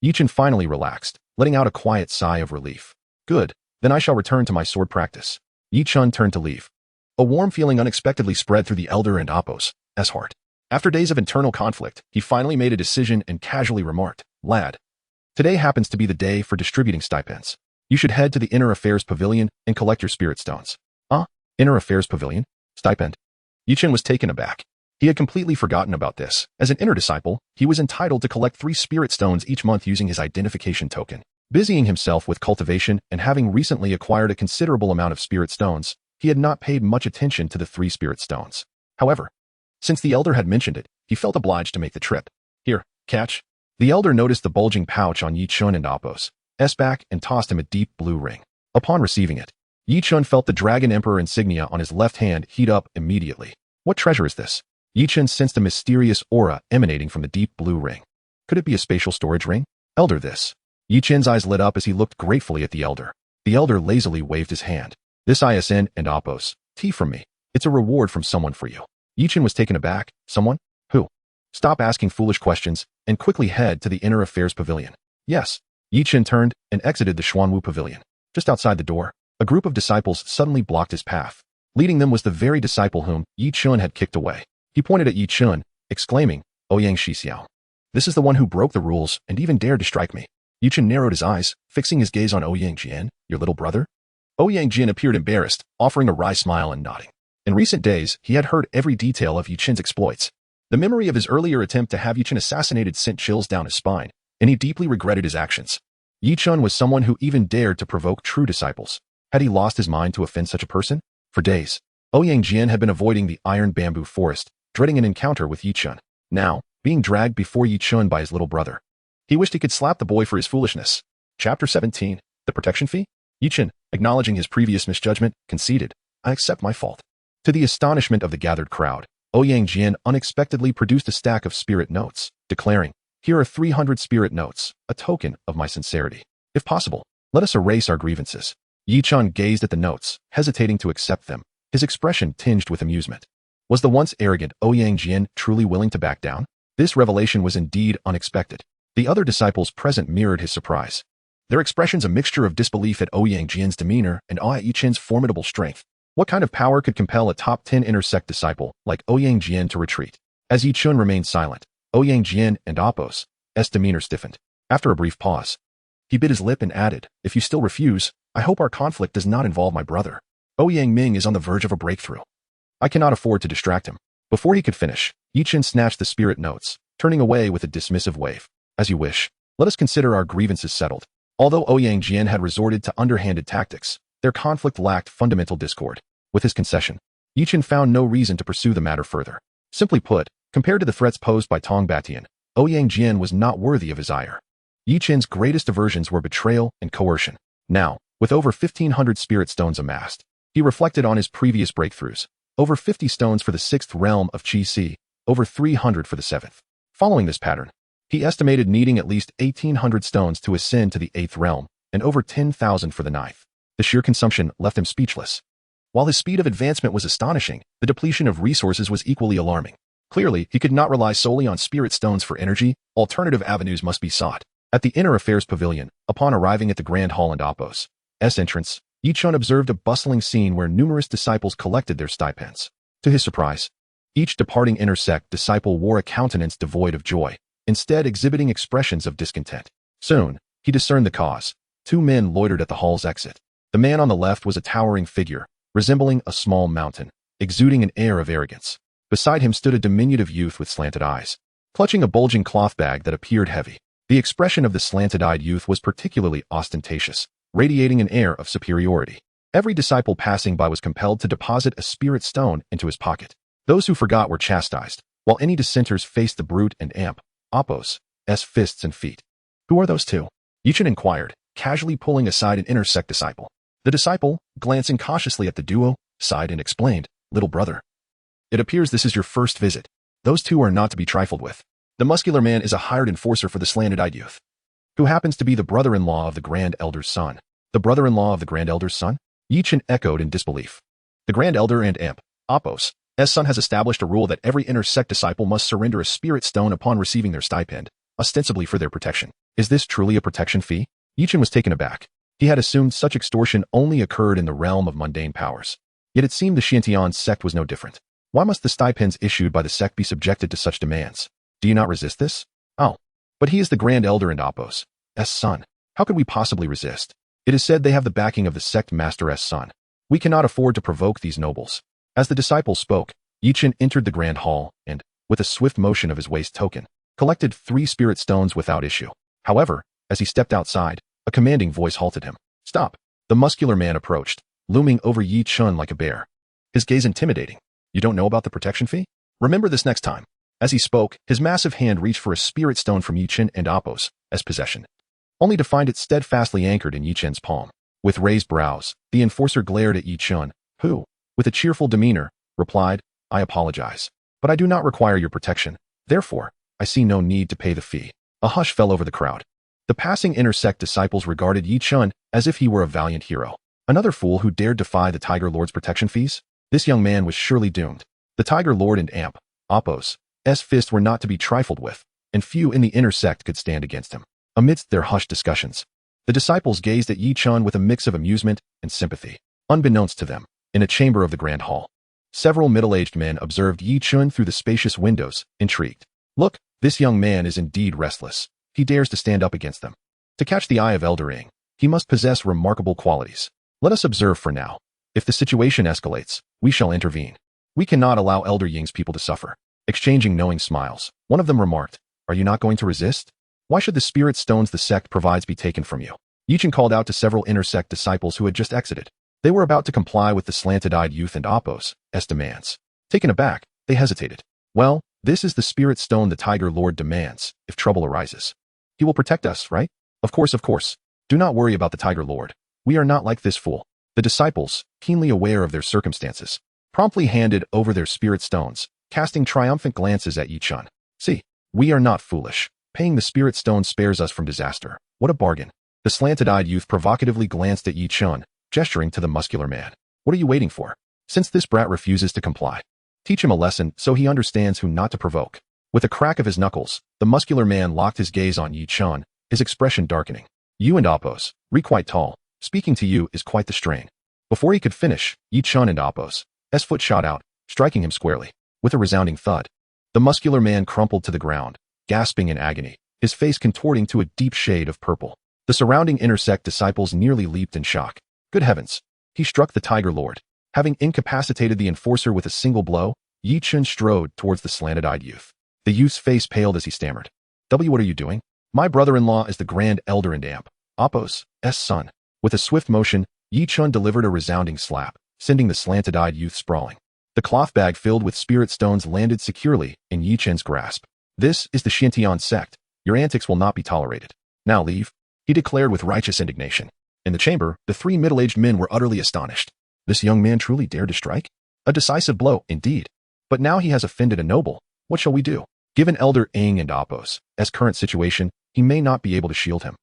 Yi Chun finally relaxed, letting out a quiet sigh of relief. Good, then I shall return to my sword practice. Yi Chun turned to leave. A warm feeling unexpectedly spread through the elder and Apos' heart. After days of internal conflict, he finally made a decision and casually remarked, Lad, today happens to be the day for distributing stipends. You should head to the Inner Affairs Pavilion and collect your spirit stones. Inner Affairs Pavilion? Stipend? Yi Chun was taken aback. He had completely forgotten about this. As an inner disciple, he was entitled to collect 3 spirit stones each month using his identification token. Busying himself with cultivation and having recently acquired a considerable amount of spirit stones, he had not paid much attention to the 3 spirit stones. However, since the elder had mentioned it, he felt obliged to make the trip. Here, catch. The elder noticed the bulging pouch on Yi Chun and Apos' back and tossed him a deep blue ring. Upon receiving it, Yi Chun felt the Dragon Emperor insignia on his left hand heat up immediately. What treasure is this? Yi Chun sensed a mysterious aura emanating from the deep blue ring. Could it be a spatial storage ring? Elder this. Yi Chun's eyes lit up as he looked gratefully at the elder. The elder lazily waved his hand. This ISN and Apos, tea from me. It's a reward from someone for you. Yi Chun was taken aback. Someone? Who? Stop asking foolish questions and quickly head to the Inner Affairs Pavilion. Yes. Yi Chun turned and exited the Xuanwu Pavilion. Just outside the door, a group of disciples suddenly blocked his path. Leading them was the very disciple whom Yi Chun had kicked away. He pointed at Yi Chun, exclaiming, Ouyang Shixiao. This is the one who broke the rules and even dared to strike me. Yi Chun narrowed his eyes, fixing his gaze on Ouyang Jian, your little brother. Ouyang Jian appeared embarrassed, offering a wry smile and nodding. In recent days, he had heard every detail of Yi Chun's exploits. The memory of his earlier attempt to have Yi Chun assassinated sent chills down his spine, and he deeply regretted his actions. Yi Chun was someone who even dared to provoke true disciples. Had he lost his mind to offend such a person? For days, Ouyang Jian had been avoiding the iron bamboo forest, dreading an encounter with Yi Chun. Now, being dragged before Yi Chun by his little brother, he wished he could slap the boy for his foolishness. Chapter 17. The Protection Fee? Yi Chun, acknowledging his previous misjudgment, conceded, I accept my fault. To the astonishment of the gathered crowd, Ouyang Jian unexpectedly produced a stack of spirit notes, declaring, Here are 300 spirit notes, a token of my sincerity. If possible, let us erase our grievances. Yi Chun gazed at the notes, hesitating to accept them, his expression tinged with amusement. Was the once arrogant Ouyang Jian truly willing to back down? This revelation was indeed unexpected. The other disciples present mirrored his surprise. Their expressions a mixture of disbelief at Ouyang Jian's demeanor and awe at Yi Chen's formidable strength. What kind of power could compel a top 10 inner sect disciple like Ouyang Jian to retreat? As Yi Chen remained silent, Ouyang Jian and Apos' demeanor stiffened. After a brief pause, he bit his lip and added, "If you still refuse, I hope our conflict does not involve my brother. Ouyang Ming is on the verge of a breakthrough. I cannot afford to distract him." Before he could finish, Yi Chen snatched the spirit notes, turning away with a dismissive wave. "As you wish. Let us consider our grievances settled." Although Ouyang Jian had resorted to underhanded tactics, their conflict lacked fundamental discord. With his concession, Yi Chen found no reason to pursue the matter further. Simply put, compared to the threats posed by Tong Batian, Ouyang Jian was not worthy of his ire. Yi Chen's greatest aversions were betrayal and coercion. Now, with over 1,500 spirit stones amassed, he reflected on his previous breakthroughs. Over 50 stones for the 6th realm of Qi Si, over 300 for the 7th. Following this pattern, he estimated needing at least 1,800 stones to ascend to the 8th realm, and over 10,000 for the 9th. The sheer consumption left him speechless. While his speed of advancement was astonishing, the depletion of resources was equally alarming. Clearly, he could not rely solely on spirit stones for energy. Alternative avenues must be sought. At the Inner Affairs Pavilion, upon arriving at the Grand Hall and Apos' entrance, Yi Chen observed a bustling scene where numerous disciples collected their stipends. To his surprise, each departing inner sect disciple wore a countenance devoid of joy, instead exhibiting expressions of discontent. Soon, he discerned the cause. 2 men loitered at the hall's exit. The man on the left was a towering figure, resembling a small mountain, exuding an air of arrogance. Beside him stood a diminutive youth with slanted eyes, clutching a bulging cloth bag that appeared heavy. The expression of the slanted-eyed youth was particularly ostentatious, radiating an air of superiority. Every disciple passing by was compelled to deposit a spirit stone into his pocket. Those who forgot were chastised, while any dissenters faced the brute and Apos' fists and feet. "Who are those two?" Yi Chen inquired, casually pulling aside an inner sect disciple. The disciple, glancing cautiously at the duo, sighed and explained, "Little brother, it appears this is your first visit. Those two are not to be trifled with. The muscular man is a hired enforcer for the slanted-eyed youth, who happens to be the brother-in-law of the Grand Elder's son." "The brother-in-law of the Grand Elder's son?" Yi Chen echoed in disbelief. "The Grand Elder and Apos' son has established a rule that every inner sect disciple must surrender a spirit stone upon receiving their stipend, ostensibly for their protection. Is this truly a protection fee?" Yi Chen was taken aback. He had assumed such extortion only occurred in the realm of mundane powers. Yet it seemed the Xiantian sect was no different. Why must the stipends issued by the sect be subjected to such demands? "Do you not resist this?" "Oh, but he is the Grand Elder and Apos' son. How could we possibly resist? It is said they have the backing of the sect master's son. We cannot afford to provoke these nobles." As the disciple spoke, Yi Chen entered the grand hall and, with a swift motion of his waist token, collected 3 spirit stones without issue. However, as he stepped outside, a commanding voice halted him. "Stop." The muscular man approached, looming over Yi Chen like a bear, his gaze intimidating. "You don't know about the protection fee? Remember this next time." As he spoke, his massive hand reached for a spirit stone from Yi Chen and Apos' possession, only to find it steadfastly anchored in Yi Chen's palm. With raised brows, the enforcer glared at Yi Chen, who, with a cheerful demeanor, replied, "I apologize, but I do not require your protection. Therefore, I see no need to pay the fee." A hush fell over the crowd. The passing inner sect disciples regarded Yi Chen as if he were a valiant hero. Another fool who dared defy the Tiger Lord's protection fees? This young man was surely doomed. The Tiger Lord and Apos' fist were not to be trifled with, and few in the inner sect could stand against him. Amidst their hushed discussions, the disciples gazed at Yi Chen with a mix of amusement and sympathy. Unbeknownst to them, in a chamber of the grand hall, several middle-aged men observed Yi Chen through the spacious windows, intrigued. "Look, this young man is indeed restless. He dares to stand up against them. To catch the eye of Elder Ying, he must possess remarkable qualities. Let us observe for now. If the situation escalates, we shall intervene. We cannot allow Elder Ying's people to suffer." Exchanging knowing smiles, one of them remarked, "Are you not going to resist? Why should the spirit stones the sect provides be taken from you?" Yi Chen called out to several inner sect disciples who had just exited. They were about to comply with the slanted-eyed youth and Apos' demands. Taken aback, they hesitated. "Well, this is the spirit stone the Tiger Lord demands, if trouble arises. He will protect us, right?" Of course. Do not worry about the Tiger Lord. We are not like this fool." The disciples, keenly aware of their circumstances, promptly handed over their spirit stones, casting triumphant glances at Yi Chen. "See, we are not foolish. Paying the spirit stone spares us from disaster. What a bargain." The slanted-eyed youth provocatively glanced at Yi Chen, gesturing to the muscular man. "What are you waiting for? Since this brat refuses to comply, teach him a lesson so he understands who not to provoke." With a crack of his knuckles, the muscular man locked his gaze on Yi Chen, his expression darkening. You and Appos, quite tall. Speaking to you is quite the strain. Before he could finish, Yi Chen and Appos' foot shot out, striking him squarely. With a resounding thud, the muscular man crumpled to the ground, gasping in agony, his face contorting to a deep shade of purple. The surrounding Inner Sect disciples nearly leaped in shock. Good heavens! He struck the Tiger Lord. Having incapacitated the enforcer with a single blow, Yi Chen strode towards the slanted-eyed youth. The youth's face paled as he stammered. What are you doing? My brother-in-law is the Grand Elder and Appos' son. With a swift motion, Yi Chen delivered a resounding slap, sending the slanted-eyed youth sprawling. The cloth bag filled with spirit stones landed securely in Yi Chen's grasp. This is the Xintian sect. Your antics will not be tolerated. Now leave, he declared with righteous indignation. In the chamber, the three middle-aged men were utterly astonished. This young man truly dared to strike? A decisive blow, indeed. But now he has offended a noble. What shall we do? Given Elder Ng and Appos' current situation, he may not be able to shield him.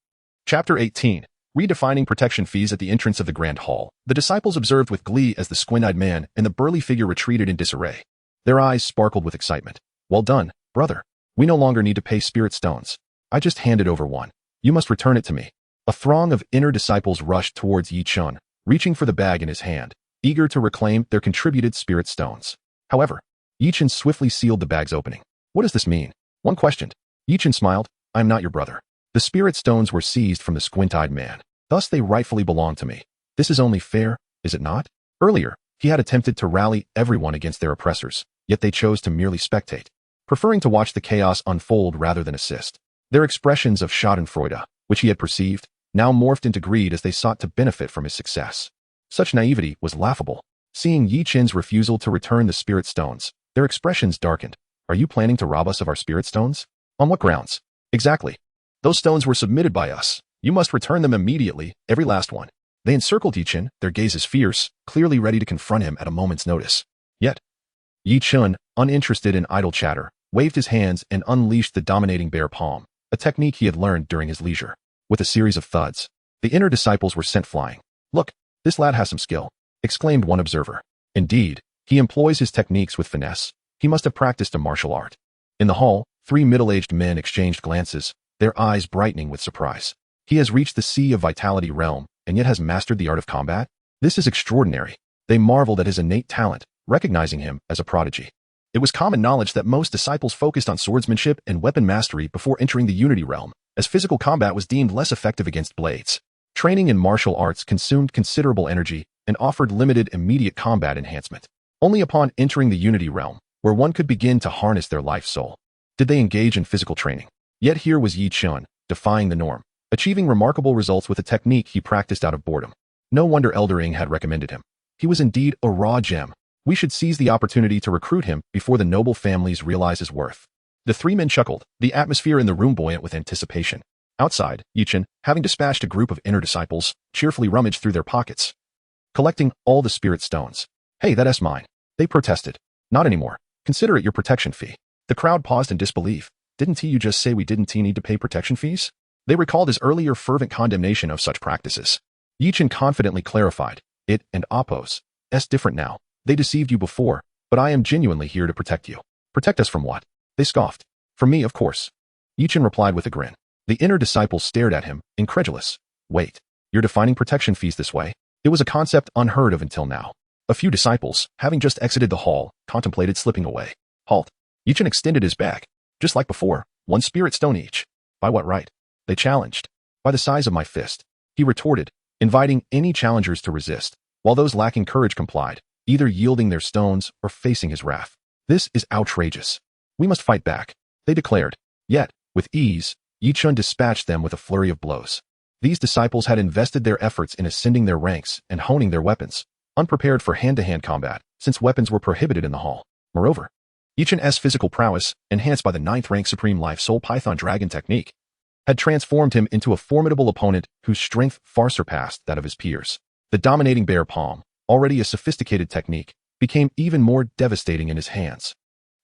Chapter 18. Redefining protection fees. At the entrance of the Grand Hall, the disciples observed with glee as the squint-eyed man and the burly figure retreated in disarray. Their eyes sparkled with excitement. Well done, brother. We no longer need to pay spirit stones. I just handed over one. You must return it to me. A throng of inner disciples rushed towards Yi Chen, reaching for the bag in his hand, eager to reclaim their contributed spirit stones. However, Yi Chen swiftly sealed the bag's opening. What does this mean? One questioned. Yi Chen smiled. I am not your brother. The spirit stones were seized from the squint-eyed man. Thus they rightfully belong to me. This is only fair, is it not? Earlier, he had attempted to rally everyone against their oppressors, yet they chose to merely spectate, preferring to watch the chaos unfold rather than assist. Their expressions of schadenfreude, which he had perceived, now morphed into greed as they sought to benefit from his success. Such naivety was laughable. Seeing Yi Chen's refusal to return the spirit stones, their expressions darkened. Are you planning to rob us of our spirit stones? On what grounds? Exactly. Those stones were submitted by us. You must return them immediately, every last one. They encircled Yi Chen, their gazes fierce, clearly ready to confront him at a moment's notice. Yet, Yi Chen, uninterested in idle chatter, waved his hands and unleashed the dominating bear palm, a technique he had learned during his leisure. With a series of thuds, the inner disciples were sent flying. Look, this lad has some skill, exclaimed one observer. Indeed, he employs his techniques with finesse. He must have practiced a martial art. In the hall, three middle-aged men exchanged glances, their eyes brightening with surprise. He has reached the Sea of Vitality realm, and yet has mastered the art of combat? This is extraordinary. They marveled at his innate talent, recognizing him as a prodigy. It was common knowledge that most disciples focused on swordsmanship and weapon mastery before entering the Unity realm, as physical combat was deemed less effective against blades. Training in martial arts consumed considerable energy and offered limited immediate combat enhancement. Only upon entering the Unity realm, where one could begin to harness their life soul, did they engage in physical training. Yet here was Yi Chen, defying the norm, achieving remarkable results with a technique he practiced out of boredom. No wonder Elder Ng had recommended him. He was indeed a raw gem. We should seize the opportunity to recruit him before the noble families realize his worth. The three men chuckled, the atmosphere in the room buoyant with anticipation. Outside, Yi Chen, having dispatched a group of inner disciples, cheerfully rummaged through their pockets, collecting all the spirit stones. Hey, that's mine. They protested. Not anymore. Consider it your protection fee. The crowd paused in disbelief. Didn't you just say we didn't need to pay protection fees? They recalled his earlier fervent condemnation of such practices. Yi Chen confidently clarified, it and Appos' different now. They deceived you before, but I am genuinely here to protect you. Protect us from what? They scoffed. From me, of course. Yi Chen replied with a grin. The inner disciples stared at him, incredulous. Wait, you're defining protection fees this way? It was a concept unheard of until now. A few disciples, having just exited the hall, contemplated slipping away. Halt. Yi Chen extended his back. Just like before, one spirit stone each. By what right? They challenged. By the size of my fist. He retorted, inviting any challengers to resist, while those lacking courage complied, either yielding their stones or facing his wrath. This is outrageous. We must fight back, they declared. Yet, with ease, Yi Chen dispatched them with a flurry of blows. These disciples had invested their efforts in ascending their ranks and honing their weapons, unprepared for hand-to-hand combat, since weapons were prohibited in the hall. Moreover, Yi Chen's physical prowess, enhanced by the 9th rank Supreme Life Soul Python Dragon technique, had transformed him into a formidable opponent whose strength far surpassed that of his peers. The dominating bear palm, already a sophisticated technique, became even more devastating in his hands,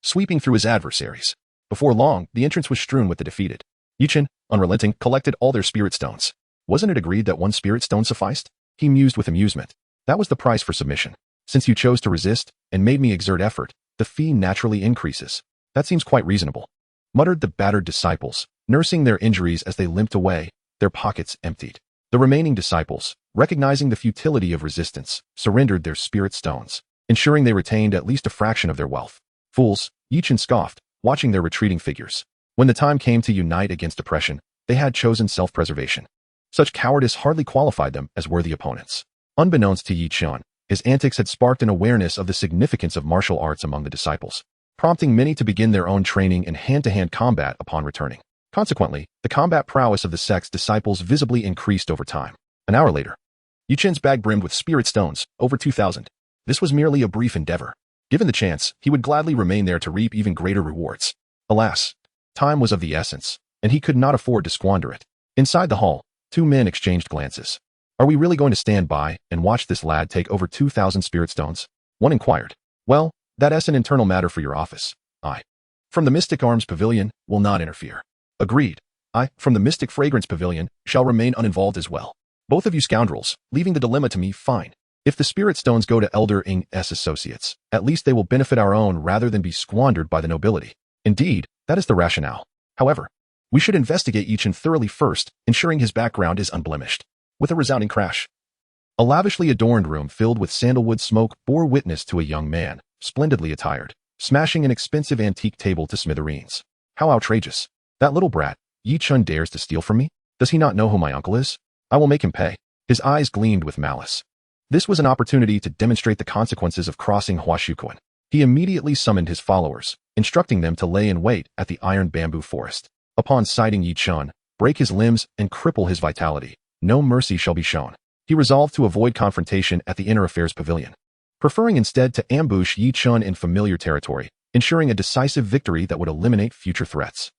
sweeping through his adversaries. Before long, the entrance was strewn with the defeated. Yi Chen, unrelenting, collected all their spirit stones. Wasn't it agreed that one spirit stone sufficed? He mused with amusement. That was the price for submission. Since you chose to resist and made me exert effort, the fee naturally increases. That seems quite reasonable, muttered the battered disciples, nursing their injuries as they limped away, their pockets emptied. The remaining disciples, recognizing the futility of resistance, surrendered their spirit stones, ensuring they retained at least a fraction of their wealth. Fools, Yi Chen scoffed, watching their retreating figures. When the time came to unite against oppression, they had chosen self-preservation. Such cowardice hardly qualified them as worthy opponents. Unbeknownst to Yi Chen, his antics had sparked an awareness of the significance of martial arts among the disciples, prompting many to begin their own training in hand-to-hand combat upon returning. Consequently, the combat prowess of the sect's disciples visibly increased over time. An hour later, Yi Chen's bag brimmed with spirit stones, over 2,000. This was merely a brief endeavor. Given the chance, he would gladly remain there to reap even greater rewards. Alas, time was of the essence, and he could not afford to squander it. Inside the hall, two men exchanged glances. Are we really going to stand by and watch this lad take over 2,000 spirit stones? One inquired. Well, that's an internal matter for your office. I, from the Mystic Arms Pavilion, will not interfere. Agreed. I, from the Mystic Fragrance Pavilion, shall remain uninvolved as well. Both of you scoundrels, leaving the dilemma to me, fine. If the spirit stones go to Elder Ing's associates, at least they will benefit our own rather than be squandered by the nobility. Indeed, that is the rationale. However, we should investigate Yi Chen thoroughly first, ensuring his background is unblemished. With a resounding crash, a lavishly adorned room filled with sandalwood smoke bore witness to a young man, splendidly attired, smashing an expensive antique table to smithereens. How outrageous. That little brat, Yi Chen, dares to steal from me? Does he not know who my uncle is? I will make him pay. His eyes gleamed with malice. This was an opportunity to demonstrate the consequences of crossing Huashukuan. He immediately summoned his followers, instructing them to lay in wait at the iron bamboo forest. Upon sighting Yi Chen, break his limbs and cripple his vitality. No mercy shall be shown. He resolved to avoid confrontation at the Inner Affairs Pavilion, preferring instead to ambush Yi Chen in familiar territory, ensuring a decisive victory that would eliminate future threats.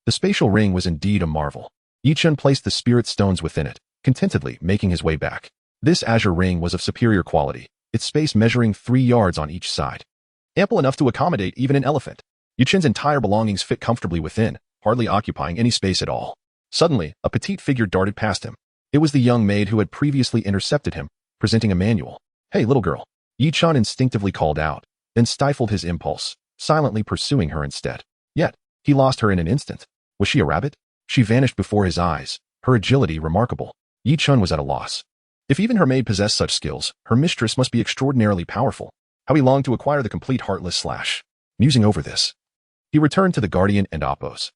The spatial ring was indeed a marvel. Yi Chen placed the spirit stones within it, contentedly making his way back. This azure ring was of superior quality, its space measuring 3 yards on each side, ample enough to accommodate even an elephant. Yi Chen's entire belongings fit comfortably within, hardly occupying any space at all. Suddenly, a petite figure darted past him. It was the young maid who had previously intercepted him, presenting a manual. Hey, little girl. Yi Chen instinctively called out, then stifled his impulse, silently pursuing her instead. Yet, he lost her in an instant. Was she a rabbit? She vanished before his eyes, her agility remarkable. Yi Chen was at a loss. If even her maid possessed such skills, her mistress must be extraordinarily powerful. How he longed to acquire the complete heartless slash. Musing over this, he returned to the Guardian and Apos'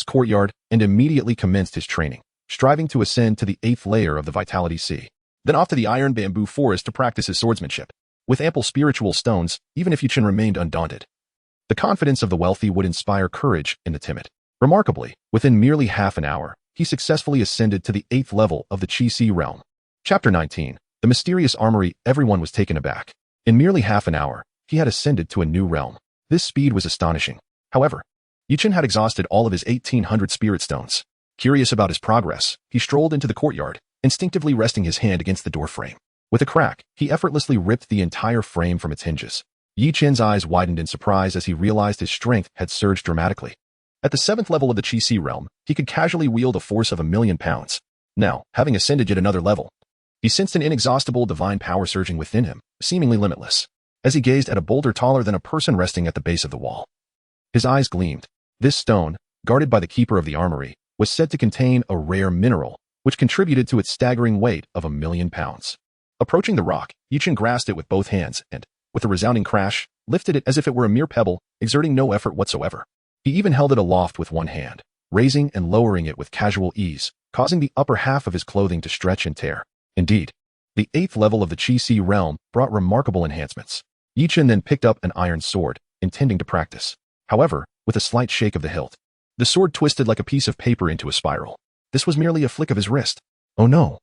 courtyard and immediately commenced his training, striving to ascend to the 8th layer of the Vitality Sea. Then off to the iron bamboo forest to practice his swordsmanship. With ample spiritual stones, even if Yi Chen remained undaunted, the confidence of the wealthy would inspire courage in the timid. Remarkably, within merely half an hour, he successfully ascended to the 8th level of the Qi realm. Chapter 19. The Mysterious Armory. Everyone was taken aback. In merely half an hour, he had ascended to a new realm. This speed was astonishing. However, Yi Chen had exhausted all of his 1,800 spirit stones. Curious about his progress, he strolled into the courtyard, instinctively resting his hand against the door frame. With a crack, he effortlessly ripped the entire frame from its hinges. Yi Chen's eyes widened in surprise as he realized his strength had surged dramatically. At the 7th level of the Qi realm, he could casually wield a force of 1,000,000 pounds. Now, having ascended yet another level, he sensed an inexhaustible divine power surging within him, seemingly limitless, as he gazed at a boulder taller than a person resting at the base of the wall. His eyes gleamed. This stone, guarded by the keeper of the armory, was said to contain a rare mineral, which contributed to its staggering weight of 1,000,000 pounds. Approaching the rock, Yi Chen grasped it with both hands and, with a resounding crash, lifted it as if it were a mere pebble, exerting no effort whatsoever. He even held it aloft with one hand, raising and lowering it with casual ease, causing the upper half of his clothing to stretch and tear. Indeed, the 8th level of the Qi realm brought remarkable enhancements. Yi Chen then picked up an iron sword, intending to practice. However, with a slight shake of the hilt, the sword twisted like a piece of paper into a spiral. This was merely a flick of his wrist. Oh no!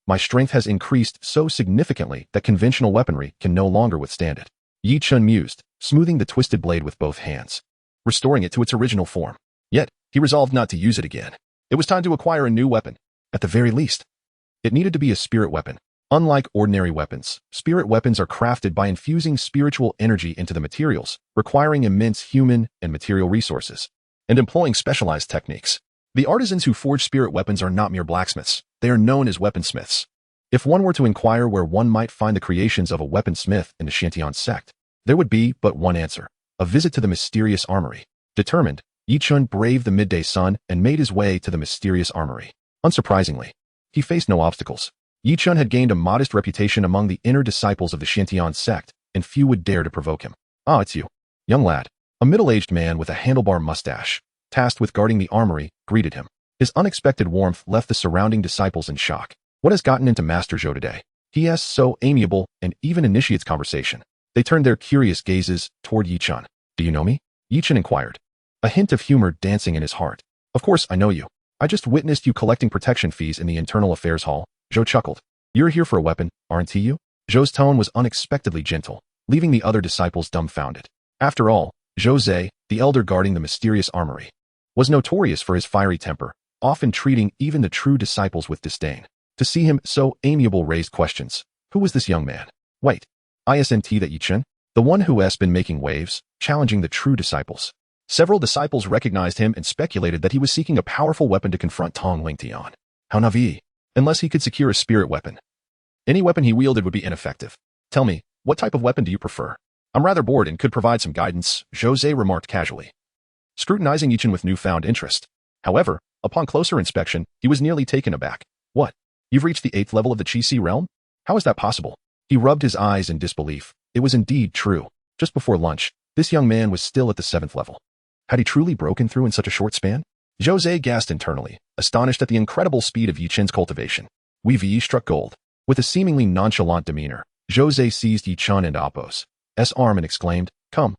My strength has increased so significantly that conventional weaponry can no longer withstand it. Yi Chen mused, smoothing the twisted blade with both hands, restoring it to its original form. Yet, he resolved not to use it again. It was time to acquire a new weapon. At the very least, it needed to be a spirit weapon. Unlike ordinary weapons, spirit weapons are crafted by infusing spiritual energy into the materials, requiring immense human and material resources, and employing specialized techniques. The artisans who forge spirit weapons are not mere blacksmiths. They are known as weaponsmiths. If one were to inquire where one might find the creations of a weaponsmith in the Shantian sect, there would be but one answer: a visit to the mysterious armory. Determined, Yi Chun braved the midday sun and made his way to the mysterious armory. Unsurprisingly, he faced no obstacles. Yi Chun had gained a modest reputation among the inner disciples of the Xiantian sect, and few would dare to provoke him. "Ah, it's you, young lad." A middle-aged man with a handlebar mustache, tasked with guarding the armory, greeted him. His unexpected warmth left the surrounding disciples in shock. "What has gotten into Master Zhou today?" he asked, so amiable and even initiates conversation. They turned their curious gazes toward Yi Chun. "Do you know me?" Yi Chun inquired, a hint of humor dancing in his heart. "Of course I know you. I just witnessed you collecting protection fees in the Internal Affairs Hall." Zhou chuckled. "You're here for a weapon, aren't you?" Zhou's tone was unexpectedly gentle, leaving the other disciples dumbfounded. After all, Zhou Zhe, the elder guarding the mysterious armory, was notorious for his fiery temper, often treating even the true disciples with disdain. To see him so amiable raised questions. Who was this young man? Wait, isn't that Yi Chun? The one who has been making waves, challenging the true disciples. Several disciples recognized him and speculated that he was seeking a powerful weapon to confront Tong Lingtian. How naive! Unless he could secure a spirit weapon. Any weapon he wielded would be ineffective. "Tell me, what type of weapon do you prefer? I'm rather bored and could provide some guidance," Zhou Zhe remarked casually, scrutinizing Yi Chun with newfound interest. However, upon closer inspection, he was nearly taken aback. "What? You've reached the 8th level of the Qi realm? How is that possible?" He rubbed his eyes in disbelief. It was indeed true. Just before lunch, this young man was still at the 7th level. Had he truly broken through in such a short span? Zhou Zhe gasped internally, astonished at the incredible speed of Yi Chun's cultivation. Wei Yi struck gold. With a seemingly nonchalant demeanor, Zhou Zhe seized Yi Chun and Appo's arm and exclaimed, Come,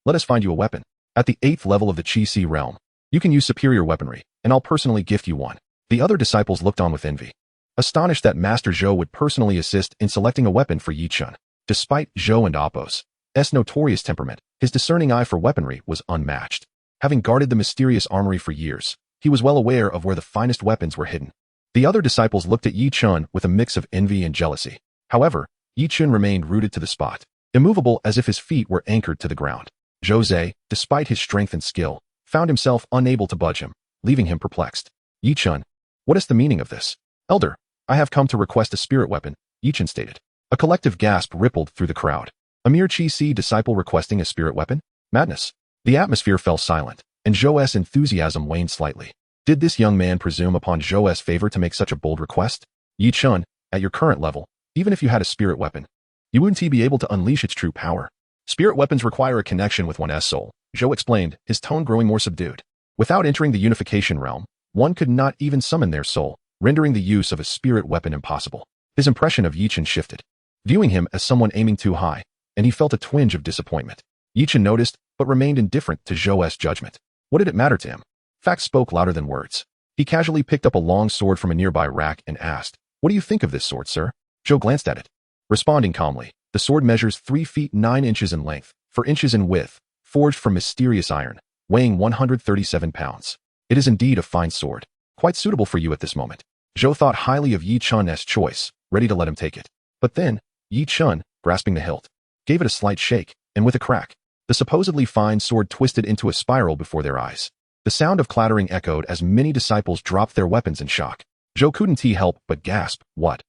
let us find you a weapon. At the 8th level of the Qi realm, you can use superior weaponry, and I'll personally gift you one." The other disciples looked on with envy, astonished that Master Zhou would personally assist in selecting a weapon for Yi Chun. Despite Zhou and Appo's notorious temperament, his discerning eye for weaponry was unmatched. Having guarded the mysterious armory for years, he was well aware of where the finest weapons were hidden. The other disciples looked at Yi Chun with a mix of envy and jealousy. However, Yi Chun remained rooted to the spot, immovable as if his feet were anchored to the ground. Zhou Zhe, despite his strength and skill, found himself unable to budge him, leaving him perplexed. "Yi Chun, what is the meaning of this?" "Elder, I have come to request a spirit weapon," Yi Chun stated. A collective gasp rippled through the crowd. A mere Qi disciple requesting a spirit weapon? Madness. The atmosphere fell silent, and Zhou's enthusiasm waned slightly. Did this young man presume upon Zhou's favor to make such a bold request? "Yi Chun, at your current level, even if you had a spirit weapon, you wouldn't be able to unleash its true power. Spirit weapons require a connection with one's soul," Zhou explained, his tone growing more subdued. Without entering the unification realm, one could not even summon their soul, rendering the use of a spirit weapon impossible. His impression of Yi Chun shifted, viewing him as someone aiming too high, and he felt a twinge of disappointment. Yi Chun noticed, but remained indifferent to Zhou's judgment. What did it matter to him? Facts spoke louder than words. He casually picked up a long sword from a nearby rack and asked, "What do you think of this sword, sir?" Zhou glanced at it, responding calmly. The sword measures 3 feet 9 inches in length, 4 inches in width, forged from mysterious iron, weighing 137 pounds. "It is indeed a fine sword, quite suitable for you at this moment." Zhou thought highly of Yi Chun's choice, ready to let him take it. But then, Yi Chun, grasping the hilt, gave it a slight shake, and with a crack, the supposedly fine sword twisted into a spiral before their eyes. The sound of clattering echoed as many disciples dropped their weapons in shock. Zhou couldn't help but gasp, What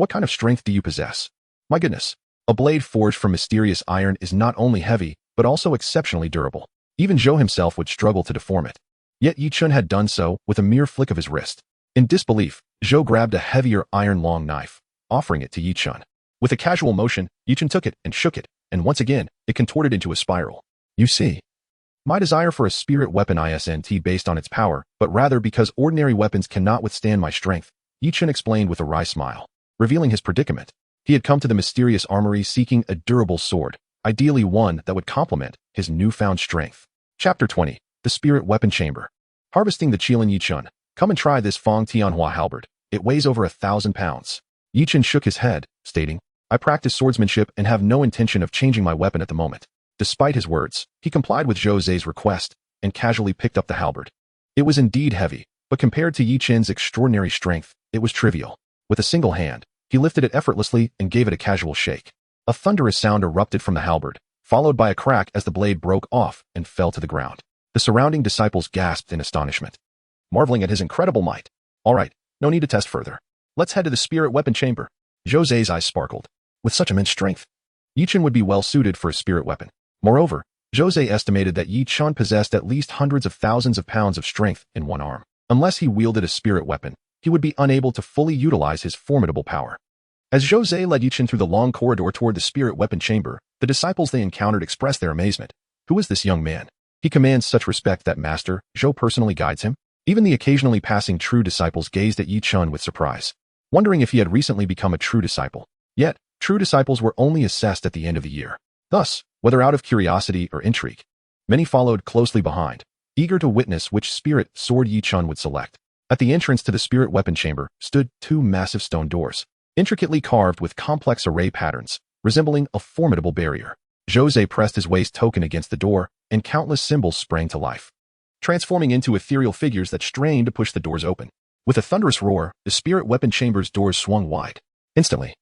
kind of strength do you possess? My goodness. A blade forged from mysterious iron is not only heavy, but also exceptionally durable. Even Zhou himself would struggle to deform it. Yet Yi Chun had done so with a mere flick of his wrist. In disbelief, Zhou grabbed a heavier iron-long knife, offering it to Yi Chun. With a casual motion, Yi Chun took it and shook it, and once again, it contorted into a spiral. "You see, my desire for a spirit weapon isn't based on its power, but rather because ordinary weapons cannot withstand my strength," Yi Chun explained with a wry smile, revealing his predicament. He had come to the mysterious armory seeking a durable sword, ideally one that would complement his newfound strength. Chapter 20. The Spirit Weapon Chamber. Harvesting the Qilin. Yi Chun, come and try this Fong Tianhua halberd. It weighs over 1,000 pounds. Yi Chun shook his head, stating, "I practice swordsmanship and have no intention of changing my weapon at the moment." Despite his words, he complied with Zhou Zhe's request and casually picked up the halberd. It was indeed heavy, but compared to Yi Chun's extraordinary strength, it was trivial. With a single hand, he lifted it effortlessly and gave it a casual shake. A thunderous sound erupted from the halberd, followed by a crack as the blade broke off and fell to the ground. The surrounding disciples gasped in astonishment, marveling at his incredible might. "All right, no need to test further. Let's head to the spirit weapon chamber." Zhou Zhe's eyes sparkled. With such immense strength, Yi Chun would be well suited for a spirit weapon. Moreover, Jose estimated that Yi Chun possessed at least hundreds of thousands of pounds of strength in one arm. Unless he wielded a spirit weapon, he would be unable to fully utilize his formidable power. As Jose led Yi Chun through the long corridor toward the spirit weapon chamber, the disciples they encountered expressed their amazement. Who is this young man? He commands such respect that Master Zhou personally guides him. Even the occasionally passing true disciples gazed at Yi Chun with surprise, wondering if he had recently become a true disciple. Yet, true disciples were only assessed at the end of the year. Thus, whether out of curiosity or intrigue, many followed closely behind, eager to witness which spirit sword Yi Chun would select. At the entrance to the spirit weapon chamber stood two massive stone doors, intricately carved with complex array patterns, resembling a formidable barrier. Jose pressed his waist token against the door, and countless symbols sprang to life, transforming into ethereal figures that strained to push the doors open. With a thunderous roar, the spirit weapon chamber's doors swung wide. Instantly,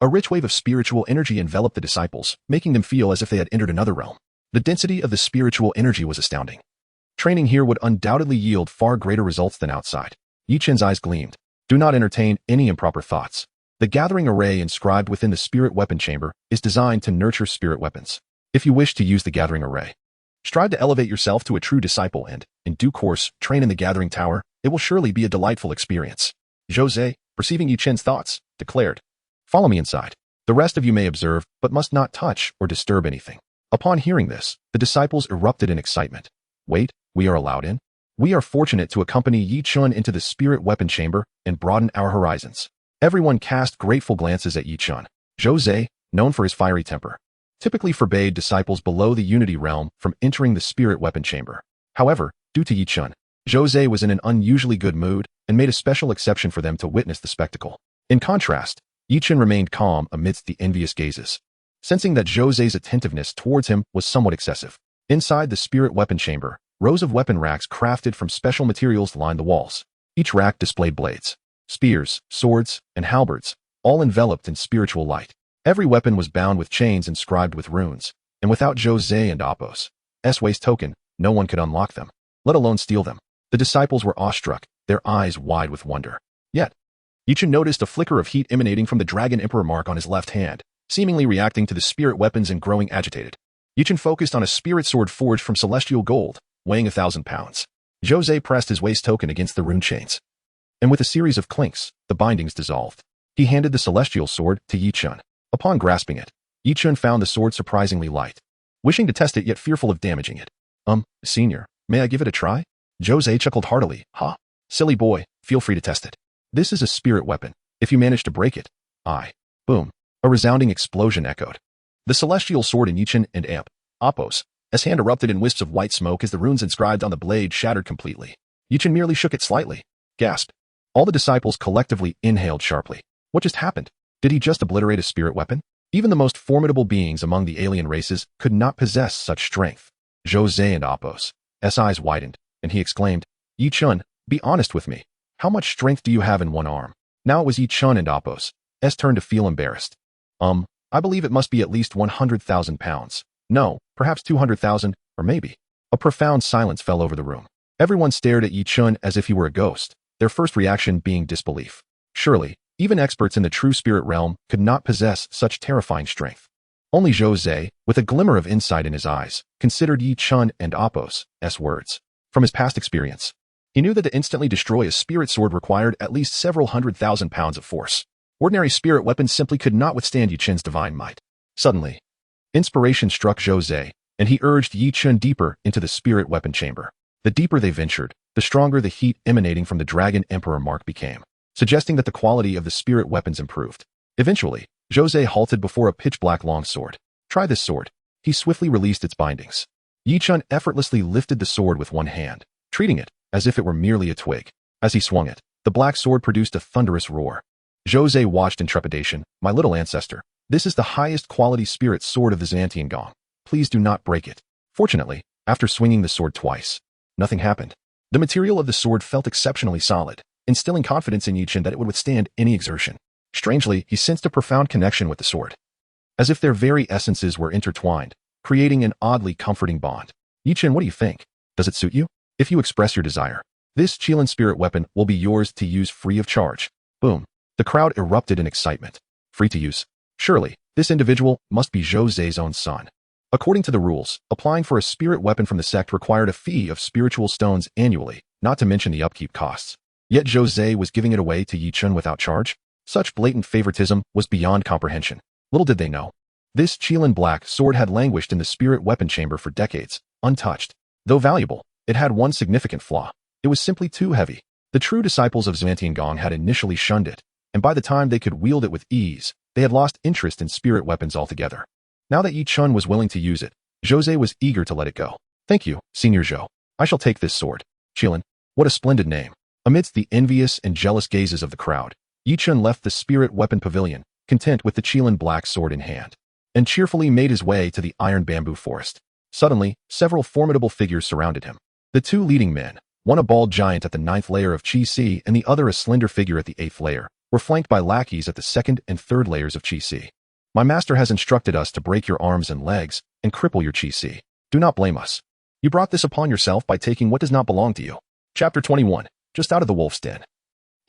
a rich wave of spiritual energy enveloped the disciples, making them feel as if they had entered another realm. The density of the spiritual energy was astounding. Training here would undoubtedly yield far greater results than outside. Yi Chun's eyes gleamed. Do not entertain any improper thoughts. The gathering array inscribed within the spirit weapon chamber is designed to nurture spirit weapons. If you wish to use the gathering array, strive to elevate yourself to a true disciple and, in due course, train in the gathering tower. It will surely be a delightful experience. Jose, perceiving Yi Chun's thoughts, declared, "Follow me inside. The rest of you may observe, but must not touch or disturb anything." Upon hearing this, the disciples erupted in excitement. Wait, we are allowed in? We are fortunate to accompany Yi Chun into the spirit weapon chamber and broaden our horizons. Everyone cast grateful glances at Yi Chun. Jose, known for his fiery temper, typically forbade disciples below the unity realm from entering the spirit weapon chamber. However, due to Yi Chun, Jose was in an unusually good mood and made a special exception for them to witness the spectacle. In contrast, Yi Chun remained calm amidst the envious gazes, sensing that Jose's attentiveness towards him was somewhat excessive. Inside the spirit weapon chamber, rows of weapon racks crafted from special materials lined the walls. Each rack displayed blades, spears, swords, and halberds, all enveloped in spiritual light. Every weapon was bound with chains inscribed with runes, and without Jose and Apos' waist token, no one could unlock them, let alone steal them. The disciples were awestruck, their eyes wide with wonder. Yet, Yi Chun noticed a flicker of heat emanating from the Dragon Emperor mark on his left hand, seemingly reacting to the spirit weapons and growing agitated. Yi Chun focused on a spirit sword forged from celestial gold, weighing 1,000 pounds. Jose pressed his waist token against the rune chains, and with a series of clinks, the bindings dissolved. He handed the celestial sword to Yi Chun. Upon grasping it, Yi Chun found the sword surprisingly light, wishing to test it yet fearful of damaging it. Senior, may I give it a try? Jose chuckled heartily. Ha! Silly boy, feel free to test it. This is a spirit weapon. If you manage to break it, boom. A resounding explosion echoed. The celestial sword in Yi Chun and Apos' hand erupted in wisps of white smoke as the runes inscribed on the blade shattered completely. Yi Chun merely shook it slightly, gasped. All the disciples collectively inhaled sharply. What just happened? Did he just obliterate a spirit weapon? Even the most formidable beings among the alien races could not possess such strength. Jose and Apos' eyes widened, and he exclaimed, Yi Chun, be honest with me. How much strength do you have in one arm? Now it was Yi Chun and Apos' turn to feel embarrassed. I believe it must be at least 100,000 pounds. No, perhaps 200,000, or maybe. A profound silence fell over the room. Everyone stared at Yi Chun as if he were a ghost, their first reaction being disbelief. Surely, even experts in the true spirit realm could not possess such terrifying strength. Only Jose, with a glimmer of insight in his eyes, considered Yi Chun and Apos' words. From his past experience, he knew that to instantly destroy a spirit sword required at least several 100,000 pounds of force. Ordinary spirit weapons simply could not withstand Yi Chun's divine might. Suddenly, inspiration struck Jose, and he urged Yi Chun deeper into the spirit weapon chamber. The deeper they ventured, the stronger the heat emanating from the Dragon Emperor mark became, suggesting that the quality of the spirit weapons improved. Eventually, Jose halted before a pitch-black longsword. Try this sword. He swiftly released its bindings. Yi Chun effortlessly lifted the sword with one hand, treating it as if it were merely a twig. As he swung it, the black sword produced a thunderous roar. Jose watched in trepidation. My little ancestor, this is the highest quality spirit sword of the Xantian Gong. Please do not break it. Fortunately, after swinging the sword twice, nothing happened. The material of the sword felt exceptionally solid, instilling confidence in Yi Chun that it would withstand any exertion. Strangely, he sensed a profound connection with the sword, as if their very essences were intertwined, creating an oddly comforting bond. Yi Chun, what do you think? Does it suit you? If you express your desire, this Qilin spirit weapon will be yours to use free of charge. Boom. The crowd erupted in excitement. Free to use. Surely, this individual must be Jose's own son. According to the rules, applying for a spirit weapon from the sect required a fee of spiritual stones annually, not to mention the upkeep costs. Yet Jose was giving it away to Yi Chun without charge? Such blatant favoritism was beyond comprehension. Little did they know. This Qilin black sword had languished in the spirit weapon chamber for decades, untouched. Though valuable, it had one significant flaw. It was simply too heavy. The true disciples of Xuantiangong had initially shunned it, and by the time they could wield it with ease, they had lost interest in spirit weapons altogether. Now that Yi Chun was willing to use it, Jose was eager to let it go. Thank you, Senior Zhou. I shall take this sword. Qilin, what a splendid name. Amidst the envious and jealous gazes of the crowd, Yi Chun left the spirit weapon pavilion, content with the Qilin black sword in hand, and cheerfully made his way to the iron bamboo forest. Suddenly, several formidable figures surrounded him. The two leading men, one a bald giant at the 9th layer of Qi Si and the other a slender figure at the 8th layer, were flanked by lackeys at the 2nd and 3rd layers of Qi Si. My master has instructed us to break your arms and legs and cripple your Qi Si. Do not blame us. You brought this upon yourself by taking what does not belong to you. Chapter 21. Just out of the wolf's den.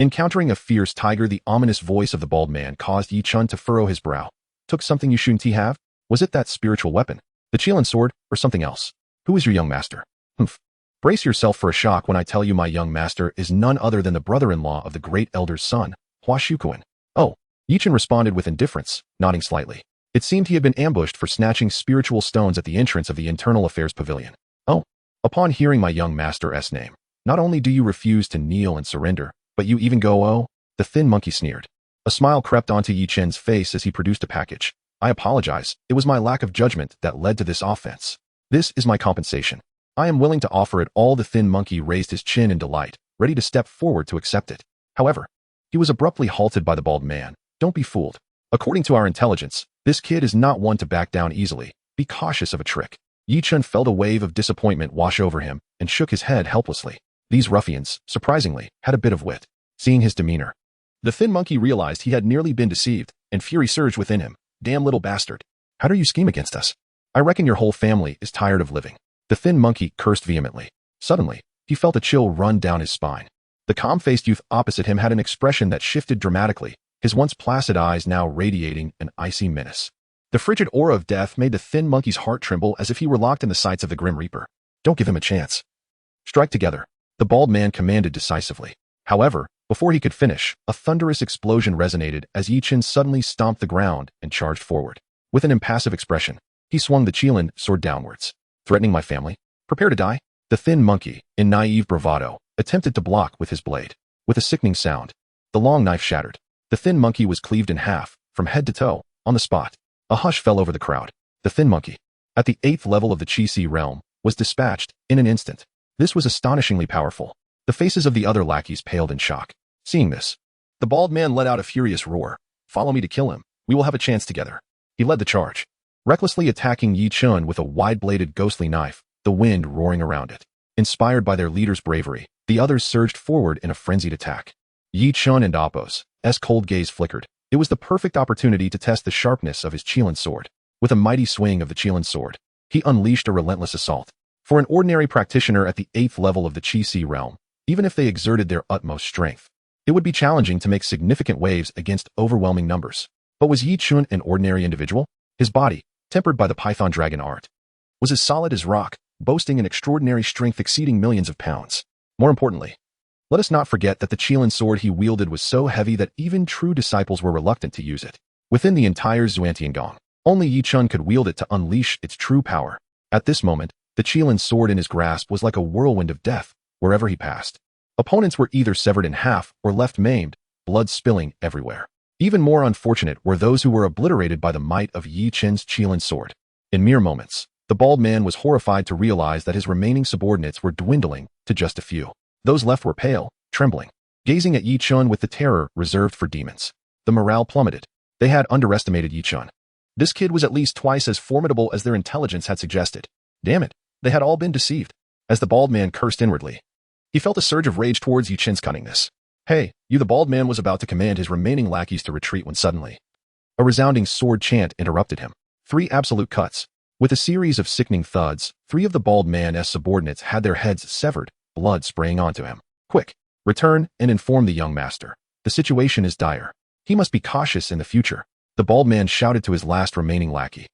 Encountering a fierce tiger, the ominous voice of the bald man caused Yi Chun to furrow his brow. Took something you shouldn't have? Was it that spiritual weapon, the Qilin sword, or something else? Who is your young master? Humph. Brace yourself for a shock when I tell you my young master is none other than the brother-in-law of the great elder's son, Hua Shukuan. Oh, Yi Chun responded with indifference, nodding slightly. It seemed he had been ambushed for snatching spiritual stones at the entrance of the Internal Affairs Pavilion. Oh, upon hearing my young master's name, not only do you refuse to kneel and surrender, but you even go, oh? The thin monkey sneered. A smile crept onto Yi Chun's face as he produced a package. I apologize, it was my lack of judgment that led to this offense. This is my compensation. I am willing to offer it all. The thin monkey raised his chin in delight, ready to step forward to accept it. However, he was abruptly halted by the bald man. Don't be fooled. According to our intelligence, this kid is not one to back down easily. Be cautious of a trick. Yi Chun felt a wave of disappointment wash over him and shook his head helplessly. These ruffians, surprisingly, had a bit of wit. Seeing his demeanor, the thin monkey realized he had nearly been deceived, and fury surged within him. Damn little bastard. How do you scheme against us? I reckon your whole family is tired of living. The thin monkey cursed vehemently. Suddenly, he felt a chill run down his spine. The calm-faced youth opposite him had an expression that shifted dramatically, his once placid eyes now radiating an icy menace. The frigid aura of death made the thin monkey's heart tremble as if he were locked in the sights of the Grim Reaper. Don't give him a chance. Strike together, the bald man commanded decisively. However, before he could finish, a thunderous explosion resonated as Yi Chun suddenly stomped the ground and charged forward. With an impassive expression, he swung the Qilin sword downwards. Threatening my family? Prepare to die? The thin monkey, in naive bravado, attempted to block with his blade. With a sickening sound, the long knife shattered. The thin monkey was cleaved in half, from head to toe, on the spot. A hush fell over the crowd. The thin monkey, at the 8th level of the Qi Si realm, was dispatched in an instant. This was astonishingly powerful. The faces of the other lackeys paled in shock. Seeing this, the bald man let out a furious roar. Follow me to kill him. We will have a chance together. He led the charge, recklessly attacking Yi Chun with a wide-bladed ghostly knife, the wind roaring around it. Inspired by their leader's bravery, the others surged forward in a frenzied attack. Yi Chun and Appo's cold gaze flickered. It was the perfect opportunity to test the sharpness of his Qilin sword. With a mighty swing of the Qilin sword, he unleashed a relentless assault. For an ordinary practitioner at the 8th level of the Qi Si realm, even if they exerted their utmost strength, it would be challenging to make significant waves against overwhelming numbers. But was Yi Chun an ordinary individual? His body, tempered by the Python Dragon art, was as solid as rock, boasting an extraordinary strength exceeding millions of pounds. More importantly, let us not forget that the Qilin sword he wielded was so heavy that even true disciples were reluctant to use it. Within the entire Xuantiangong, only Yi Chun could wield it to unleash its true power. At this moment, the Qilin sword in his grasp was like a whirlwind of death wherever he passed. Opponents were either severed in half or left maimed, blood spilling everywhere. Even more unfortunate were those who were obliterated by the might of Yi Chun's Qilin sword. In mere moments, the bald man was horrified to realize that his remaining subordinates were dwindling to just a few. Those left were pale, trembling, gazing at Yi Chun with the terror reserved for demons. The morale plummeted. They had underestimated Yi Chun. This kid was at least twice as formidable as their intelligence had suggested. Damn it, they had all been deceived. As the bald man cursed inwardly, he felt a surge of rage towards Yi Chun's cunningness. Hey, you! The bald man was about to command his remaining lackeys to retreat when suddenly a resounding sword chant interrupted him. 3 absolute cuts. With a series of sickening thuds, 3 of the bald man's subordinates had their heads severed, blood spraying onto him. Quick, return and inform the young master. The situation is dire. He must be cautious in the future. The bald man shouted to his last remaining lackey.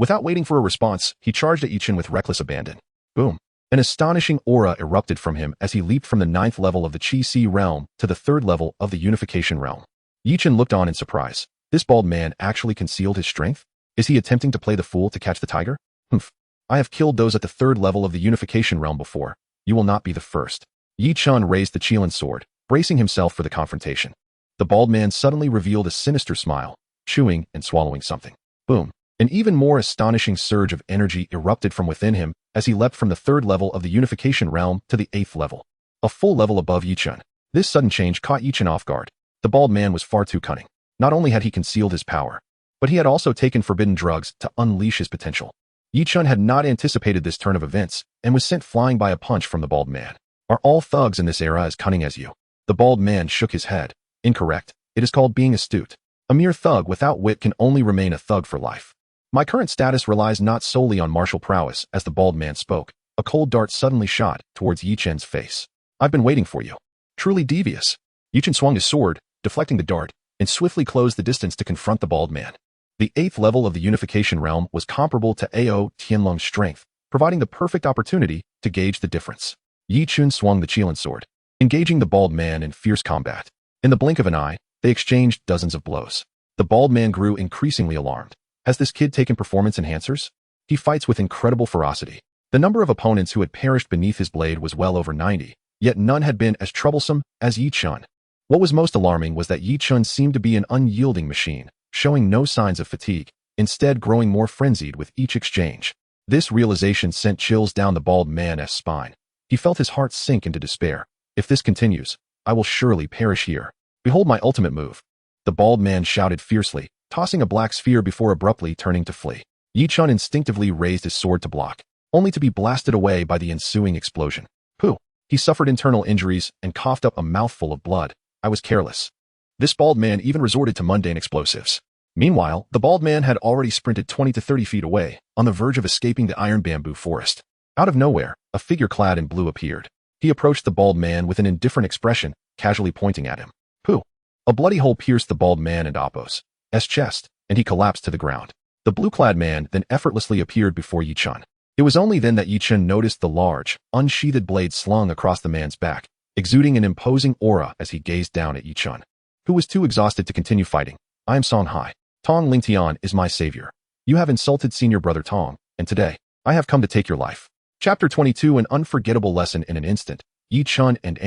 Without waiting for a response, he charged at Yichen with reckless abandon. Boom. An astonishing aura erupted from him as he leaped from the 9th level of the Qi-Si realm to the 3rd level of the Unification realm. Yichen looked on in surprise. This bald man actually concealed his strength? Is he attempting to play the fool to catch the tiger? Humph. I have killed those at the 3rd level of the Unification realm before. You will not be the first. Yi Chun raised the Qilin sword, bracing himself for the confrontation. The bald man suddenly revealed a sinister smile, chewing and swallowing something. Boom. An even more astonishing surge of energy erupted from within him as he leapt from the 3rd level of the Unification realm to the 8th level, a full level above Yi Chun. This sudden change caught Yi Chun off guard. The bald man was far too cunning. Not only had he concealed his power, but he had also taken forbidden drugs to unleash his potential. Yi Chun had not anticipated this turn of events and was sent flying by a punch from the bald man. Are all thugs in this era as cunning as you? The bald man shook his head. Incorrect. It is called being astute. A mere thug without wit can only remain a thug for life. My current status relies not solely on martial prowess. As the bald man spoke, a cold dart suddenly shot towards Yi Chen's face. I've been waiting for you. Truly devious. Yi Chen swung his sword, deflecting the dart, and swiftly closed the distance to confront the bald man. The 8th level of the Unification realm was comparable to Ao Tianlong's strength, providing the perfect opportunity to gauge the difference. Yi Chun swung the Qilin sword, engaging the bald man in fierce combat. In the blink of an eye, they exchanged dozens of blows. The bald man grew increasingly alarmed. Has this kid taken performance enhancers? He fights with incredible ferocity. The number of opponents who had perished beneath his blade was well over 90, yet none had been as troublesome as Yi Chun. What was most alarming was that Yi Chun seemed to be an unyielding machine, showing no signs of fatigue, instead growing more frenzied with each exchange. This realization sent chills down the bald man's spine. He felt his heart sink into despair. If this continues, I will surely perish here. Behold my ultimate move. The bald man shouted fiercely, tossing a black sphere before abruptly turning to flee. Yi Chun instinctively raised his sword to block, only to be blasted away by the ensuing explosion. Pooh! He suffered internal injuries and coughed up a mouthful of blood. I was careless. This bald man even resorted to mundane explosives. Meanwhile, the bald man had already sprinted 20 to 30 feet away, on the verge of escaping the iron bamboo forest. Out of nowhere, a figure clad in blue appeared. He approached the bald man with an indifferent expression, casually pointing at him. Pooh! A bloody hole pierced the bald man and Appo's chest, and he collapsed to the ground. The blue-clad man then effortlessly appeared before Yi Chun. It was only then that Yi Chun noticed the large, unsheathed blade slung across the man's back, exuding an imposing aura as he gazed down at Yi Chun, who was too exhausted to continue fighting. I am Song Hai. Tong Lingtian is my savior. You have insulted senior brother Tong, and today, I have come to take your life. Chapter 22. An unforgettable lesson in an instant. Yi Chun and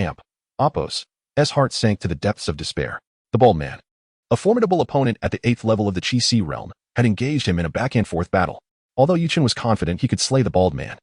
Appo's heart sank to the depths of despair. The bald man, a formidable opponent at the 8th level of the Qi-Si realm, had engaged him in a back-and-forth battle. Although Yi Chun was confident he could slay the bald man,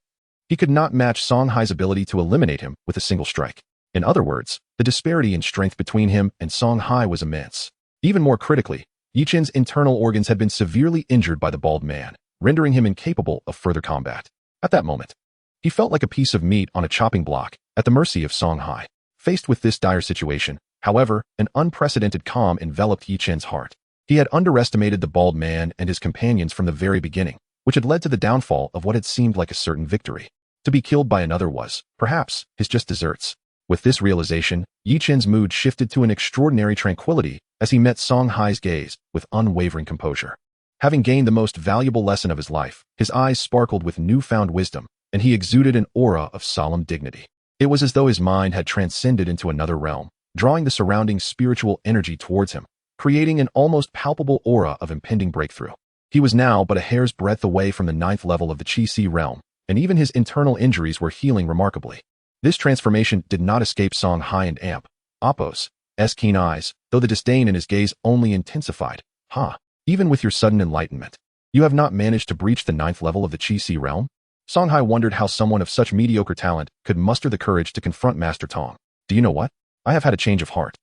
he could not match Song Hai's ability to eliminate him with a single strike. In other words, the disparity in strength between him and Song Hai was immense. Even more critically, Yi Chun's internal organs had been severely injured by the bald man, rendering him incapable of further combat. At that moment, he felt like a piece of meat on a chopping block, at the mercy of Song Hai. Faced with this dire situation, however, an unprecedented calm enveloped Yi Chun's heart. He had underestimated the bald man and his companions from the very beginning, which had led to the downfall of what had seemed like a certain victory. To be killed by another was, perhaps, his just desserts. With this realization, Yi Chun's mood shifted to an extraordinary tranquility as he met Song Hai's gaze with unwavering composure. Having gained the most valuable lesson of his life, his eyes sparkled with newfound wisdom, and he exuded an aura of solemn dignity. It was as though his mind had transcended into another realm, drawing the surrounding spiritual energy towards him, creating an almost palpable aura of impending breakthrough. He was now but a hair's breadth away from the 9th level of the Qi-Si realm, and even his internal injuries were healing remarkably. This transformation did not escape Song Hai and Appo's keen eyes, though the disdain in his gaze only intensified. Even with your sudden enlightenment, you have not managed to breach the 9th level of the Qi-Si realm? Song Hai wondered how someone of such mediocre talent could muster the courage to confront Master Tong. Do you know what? I have had a change of heart.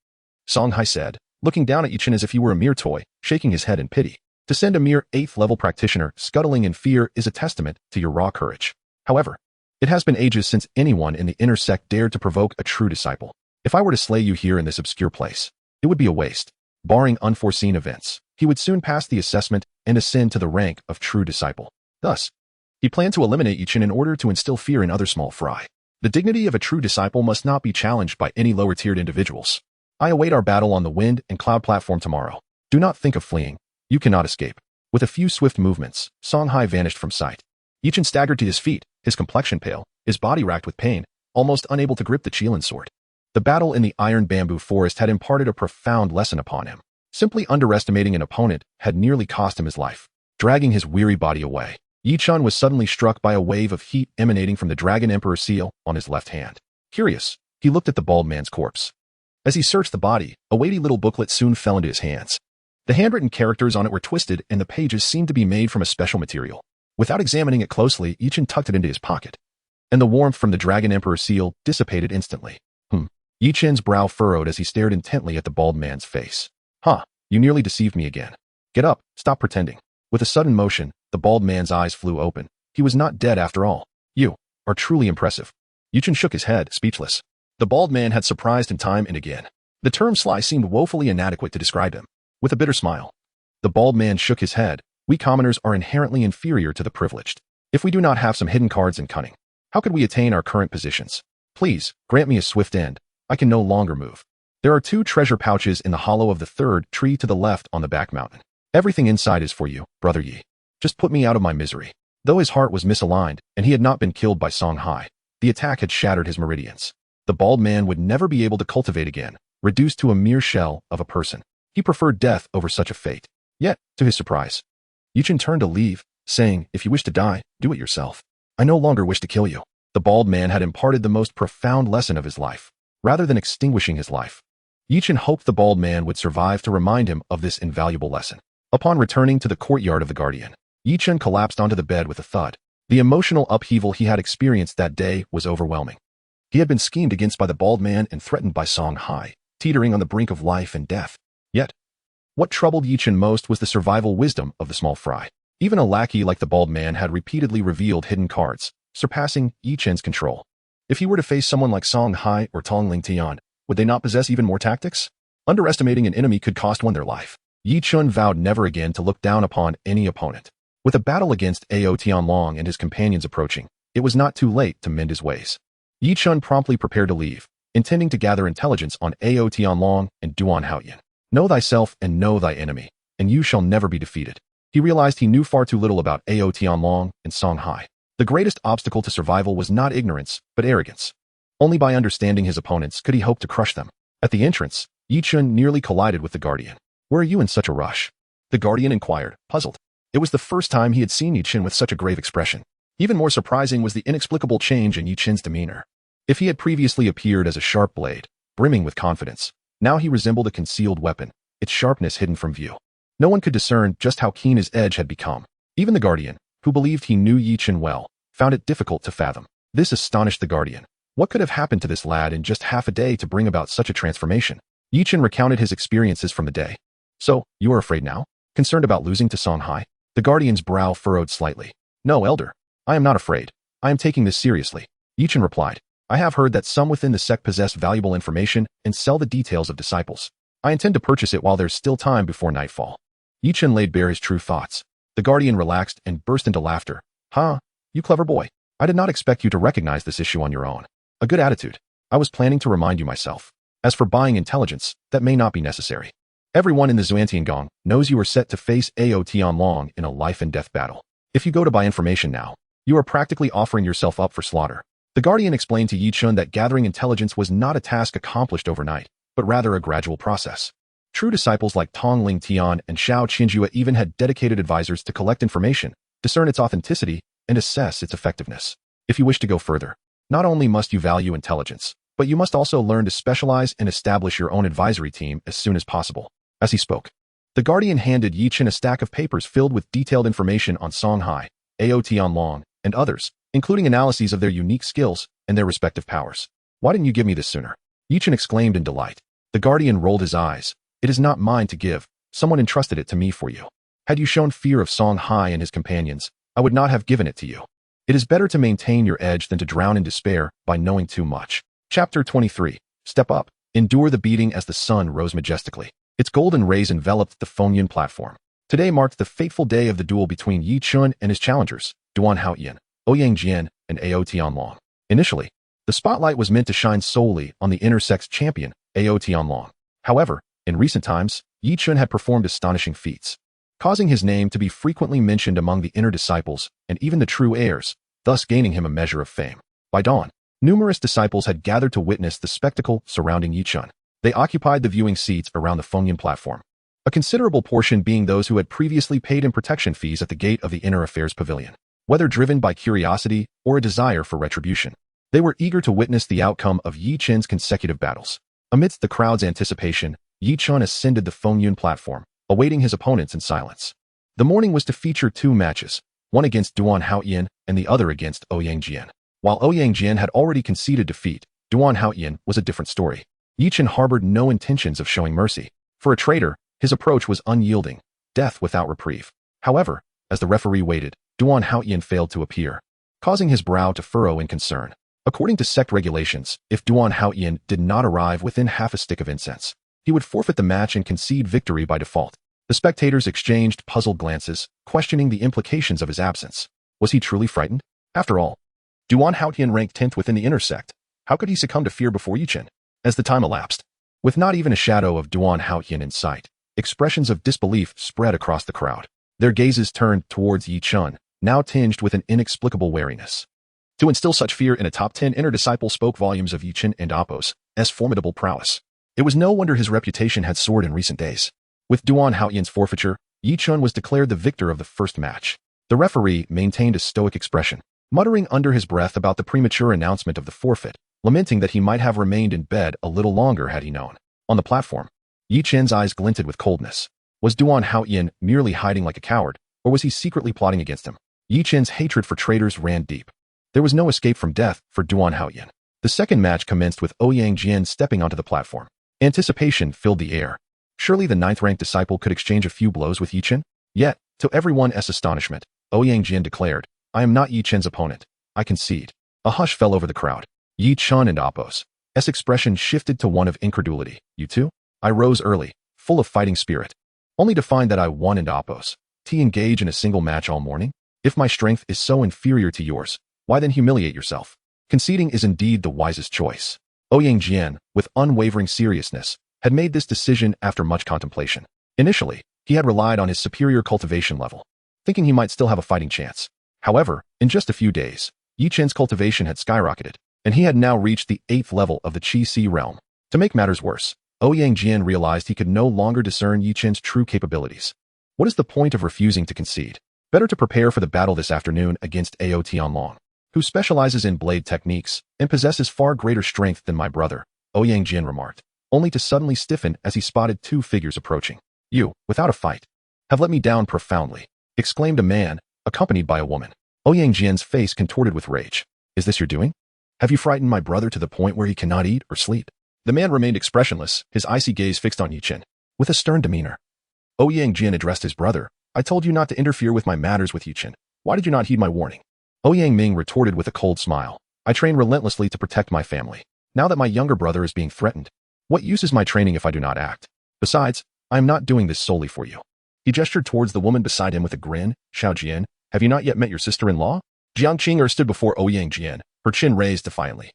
Song Hai said, looking down at Yi Chun as if he were a mere toy, shaking his head in pity. To send a mere 8th level practitioner scuttling in fear is a testament to your raw courage. However, it has been ages since anyone in the inner sect dared to provoke a true disciple. If I were to slay you here in this obscure place, it would be a waste. Barring unforeseen events, he would soon pass the assessment and ascend to the rank of true disciple. Thus, he planned to eliminate Yi Chun in order to instill fear in other small fry. The dignity of a true disciple must not be challenged by any lower-tiered individuals. I await our battle on the Wind and Cloud platform tomorrow. Do not think of fleeing. You cannot escape. With a few swift movements, Song Hai vanished from sight. Yi Chen staggered to his feet, his complexion pale, his body racked with pain, almost unable to grip the Qilin sword. The battle in the iron bamboo forest had imparted a profound lesson upon him. Simply underestimating an opponent had nearly cost him his life. Dragging his weary body away, Yi Chen was suddenly struck by a wave of heat emanating from the Dragon Emperor seal on his left hand. Curious, he looked at the bald man's corpse. As he searched the body, a weighty little booklet soon fell into his hands. The handwritten characters on it were twisted, and the pages seemed to be made from a special material. Without examining it closely, Yi Chen tucked it into his pocket, and the warmth from the Dragon Emperor seal dissipated instantly. Yi Chen's brow furrowed as he stared intently at the bald man's face. You nearly deceived me again. Get up, stop pretending. With a sudden motion, the bald man's eyes flew open. He was not dead after all. You are truly impressive. Yi Chen shook his head, speechless. The bald man had surprised him time and again. The term sly seemed woefully inadequate to describe him. With a bitter smile, the bald man shook his head. We commoners are inherently inferior to the privileged. If we do not have some hidden cards and cunning, how could we attain our current positions? Please, grant me a swift end. I can no longer move. There are 2 treasure pouches in the hollow of the 3rd tree to the left on the back mountain. Everything inside is for you, Brother Yi. Just put me out of my misery. Though his heart was misaligned, and he had not been killed by Song Hai, the attack had shattered his meridians. The bald man would never be able to cultivate again, reduced to a mere shell of a person. He preferred death over such a fate. Yet, to his surprise, Yi Chen turned to leave, saying, if you wish to die, do it yourself. I no longer wish to kill you. The bald man had imparted the most profound lesson of his life. Rather than extinguishing his life, Yi Chen hoped the bald man would survive to remind him of this invaluable lesson. Upon returning to the courtyard of the Guardian, Yi Chen collapsed onto the bed with a thud. The emotional upheaval he had experienced that day was overwhelming. He had been schemed against by the bald man and threatened by Song Hai, teetering on the brink of life and death. Yet, what troubled Yi Chen most was the survival wisdom of the small fry. Even a lackey like the bald man had repeatedly revealed hidden cards, surpassing Yi Chen's control. If he were to face someone like Song Hai or Tongling Tian, would they not possess even more tactics? Underestimating an enemy could cost one their life. Yi Chen vowed never again to look down upon any opponent. With a battle against Ao Tianlong and his companions approaching, it was not too late to mend his ways. Yi Chen promptly prepared to leave, intending to gather intelligence on Ao Tianlong and Duan Haoyan. Know thyself and know thy enemy, and you shall never be defeated. He realized he knew far too little about Ao Tianlong and Song Hai. The greatest obstacle to survival was not ignorance, but arrogance. Only by understanding his opponents could he hope to crush them. At the entrance, Yi Chen nearly collided with the Guardian. Where are you in such a rush? The Guardian inquired, puzzled. It was the first time he had seen Yi Chen with such a grave expression. Even more surprising was the inexplicable change in Yi Chen's demeanor. If he had previously appeared as a sharp blade, brimming with confidence, now he resembled a concealed weapon, its sharpness hidden from view. No one could discern just how keen his edge had become. Even the Guardian, who believed he knew Yi Chen well, found it difficult to fathom. This astonished the Guardian. What could have happened to this lad in just half a day to bring about such a transformation? Yi Chen recounted his experiences from the day. So, you are afraid now? Concerned about losing to Song Hai? The Guardian's brow furrowed slightly. No, Elder. I am not afraid. I am taking this seriously. Yi Chen replied. I have heard that some within the sect possess valuable information and sell the details of disciples. I intend to purchase it while there's still time before nightfall. Yi Chen laid bare his true thoughts. The Guardian relaxed and burst into laughter. You clever boy. I did not expect you to recognize this issue on your own. A good attitude. I was planning to remind you myself. As for buying intelligence, that may not be necessary. Everyone in the Xuantiangong knows you are set to face Ao Tianlong in a life and death battle. If you go to buy information now, you are practically offering yourself up for slaughter. The Guardian explained to Yi Chen that gathering intelligence was not a task accomplished overnight, but rather a gradual process. True disciples like Tongling Tian and Shao Qinjue even had dedicated advisors to collect information, discern its authenticity, and assess its effectiveness. If you wish to go further, not only must you value intelligence, but you must also learn to specialize and establish your own advisory team as soon as possible. As he spoke, the Guardian handed Yi Chen a stack of papers filled with detailed information on Song Hai, Ao Tianlong, and others, including analyses of their unique skills and their respective powers. Why didn't you give me this sooner? Yi Chen exclaimed in delight. The Guardian rolled his eyes. It is not mine to give. Someone entrusted it to me for you. Had you shown fear of Song Hai and his companions, I would not have given it to you. It is better to maintain your edge than to drown in despair by knowing too much. Chapter 23. Step up. Endure the beating as the sun rose majestically. Its golden rays enveloped the Fengyan platform. Today marked the fateful day of the duel between Yi Chen and his challengers, Duan Haoyan, Ouyang Jian, and Ao Tianlong. Initially, the spotlight was meant to shine solely on the inter-sex champion, Ao Tianlong. However, in recent times, Yi Chen had performed astonishing feats. causing his name to be frequently mentioned among the inner disciples and even the true heirs, thus gaining him a measure of fame. By dawn, numerous disciples had gathered to witness the spectacle surrounding Yi Chun. They occupied the viewing seats around the Fengyun platform, a considerable portion being those who had previously paid in protection fees at the gate of the Inner Affairs Pavilion. Whether driven by curiosity or a desire for retribution, they were eager to witness the outcome of Yi Chun's consecutive battles. Amidst the crowd's anticipation, Yi Chun ascended the Fengyun platform, awaiting his opponents in silence. The morning was to feature two matches, one against Duan Haoyan and the other against Ouyang Jian. While Ouyang Jian had already conceded defeat, Duan Haoyan was a different story. Yi Chun harbored no intentions of showing mercy. For a traitor, his approach was unyielding, death without reprieve. However, as the referee waited, Duan Haoyan failed to appear, causing his brow to furrow in concern. According to sect regulations, if Duan Haoyan did not arrive within half a stick of incense, he would forfeit the match and concede victory by default. The spectators exchanged puzzled glances, questioning the implications of his absence. Was he truly frightened? After all, Duan Haoyan ranked 10th within the inner sect. How could he succumb to fear before Yi Chun? As the time elapsed, with not even a shadow of Duan Haoyan in sight, expressions of disbelief spread across the crowd. Their gazes turned towards Yi Chun, now tinged with an inexplicable wariness. To instill such fear in a top 10 inner disciple spoke volumes of Yi Chun and Apos' formidable prowess. It was no wonder his reputation had soared in recent days. With Duan Haoyan's forfeiture, Yi Chun was declared the victor of the first match. The referee maintained a stoic expression, muttering under his breath about the premature announcement of the forfeit, lamenting that he might have remained in bed a little longer had he known. On the platform, Yi Chun's eyes glinted with coldness. Was Duan Haoyan merely hiding like a coward, or was he secretly plotting against him? Yi Chun's hatred for traitors ran deep. There was no escape from death for Duan Haoyan. The second match commenced with Ouyang Jian stepping onto the platform. Anticipation filled the air. Surely the ninth-ranked disciple could exchange a few blows with Yi Chun? Yet, to everyone's astonishment, Ouyang Jian declared, "I am not Yi Chun's opponent. I concede." A hush fell over the crowd. Yi Chun and Apos' expression shifted to one of incredulity. "You too?" I rose early, full of fighting spirit, only to find that I won and Apos' engage in a single match all morning? If my strength is so inferior to yours, why then humiliate yourself? Conceding is indeed the wisest choice. Ouyang Jian, with unwavering seriousness, had made this decision after much contemplation. Initially, he had relied on his superior cultivation level, thinking he might still have a fighting chance. However, in just a few days, Yi Chun's cultivation had skyrocketed, and he had now reached the 8th level of the Qi realm. To make matters worse, Ouyang Jian realized he could no longer discern Yi Chun's true capabilities. What is the point of refusing to concede? Better to prepare for the battle this afternoon against Ao Tianlong, who specializes in blade techniques and possesses far greater strength than my brother, Ouyang Jian remarked, only to suddenly stiffen as he spotted two figures approaching. "You, without a fight, have let me down profoundly," exclaimed a man, accompanied by a woman. Ouyang Jian's face contorted with rage. "Is this your doing? Have you frightened my brother to the point where he cannot eat or sleep?" The man remained expressionless, his icy gaze fixed on Yi Chun. With a stern demeanor, Ouyang Jian addressed his brother. "I told you not to interfere with my matters with Yi Chun. Why did you not heed my warning?" Ouyang Ming retorted with a cold smile. "I train relentlessly to protect my family. Now that my younger brother is being threatened, what use is my training if I do not act? Besides, I am not doing this solely for you." He gestured towards the woman beside him with a grin. "Xiao Jian, have you not yet met your sister-in-law?" Jiang Qing'er stood before Ouyang Jian, her chin raised defiantly,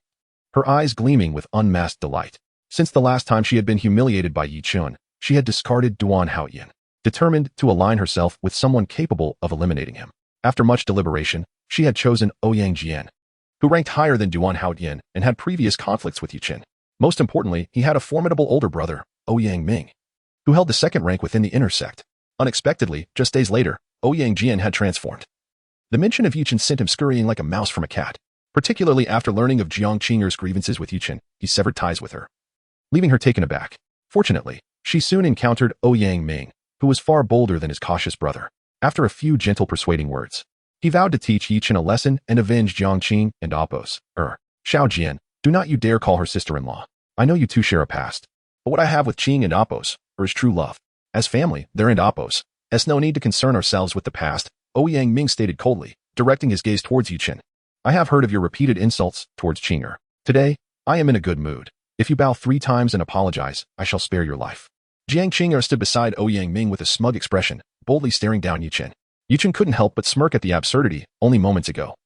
her eyes gleaming with unmasked delight. Since the last time she had been humiliated by Yi Chun, she had discarded Duan Haoyan, determined to align herself with someone capable of eliminating him. After much deliberation, she had chosen Ouyang Jian, who ranked higher than Duan Haoyan and had previous conflicts with Yi Chun. Most importantly, he had a formidable older brother, Ouyang Ming, who held the second rank within the inner sect. Unexpectedly, just days later, Ouyang Jian had transformed. The mention of Yi Chun sent him scurrying like a mouse from a cat. Particularly after learning of Jiang Qing'er's grievances with Yi Chun, he severed ties with her, leaving her taken aback. Fortunately, she soon encountered Ouyang Ming, who was far bolder than his cautious brother. After a few gentle persuading words, he vowed to teach Yi Chun a lesson and avenge Jiang Qing and Apos. Xiao Jian, do not you dare call her sister-in-law. I know you two share a past, but what I have with Qing and Apos is true love. As family, there and Apos, as no need to concern ourselves with the past, Ouyang Ming stated coldly, directing his gaze towards Yi Chun. I have heard of your repeated insults towards Qing'er. Today, I am in a good mood. If you bow 3 times and apologize, I shall spare your life. Jiang Qing'er stood beside Ouyang Ming with a smug expression, boldly staring down Yi Chun. Yi Chun couldn't help but smirk at the absurdity only moments ago.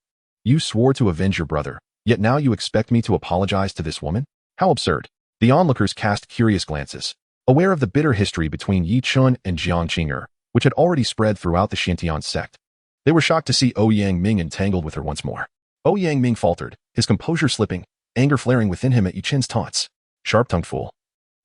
You swore to avenge your brother, yet now you expect me to apologize to this woman? How absurd. The onlookers cast curious glances, aware of the bitter history between Yi Chun and Jiang Qing'er, which had already spread throughout the Xintian sect. They were shocked to see Ouyang Ming entangled with her once more. Ouyang Ming faltered, his composure slipping, anger flaring within him at Yi Chen's taunts. Sharp-tongued fool.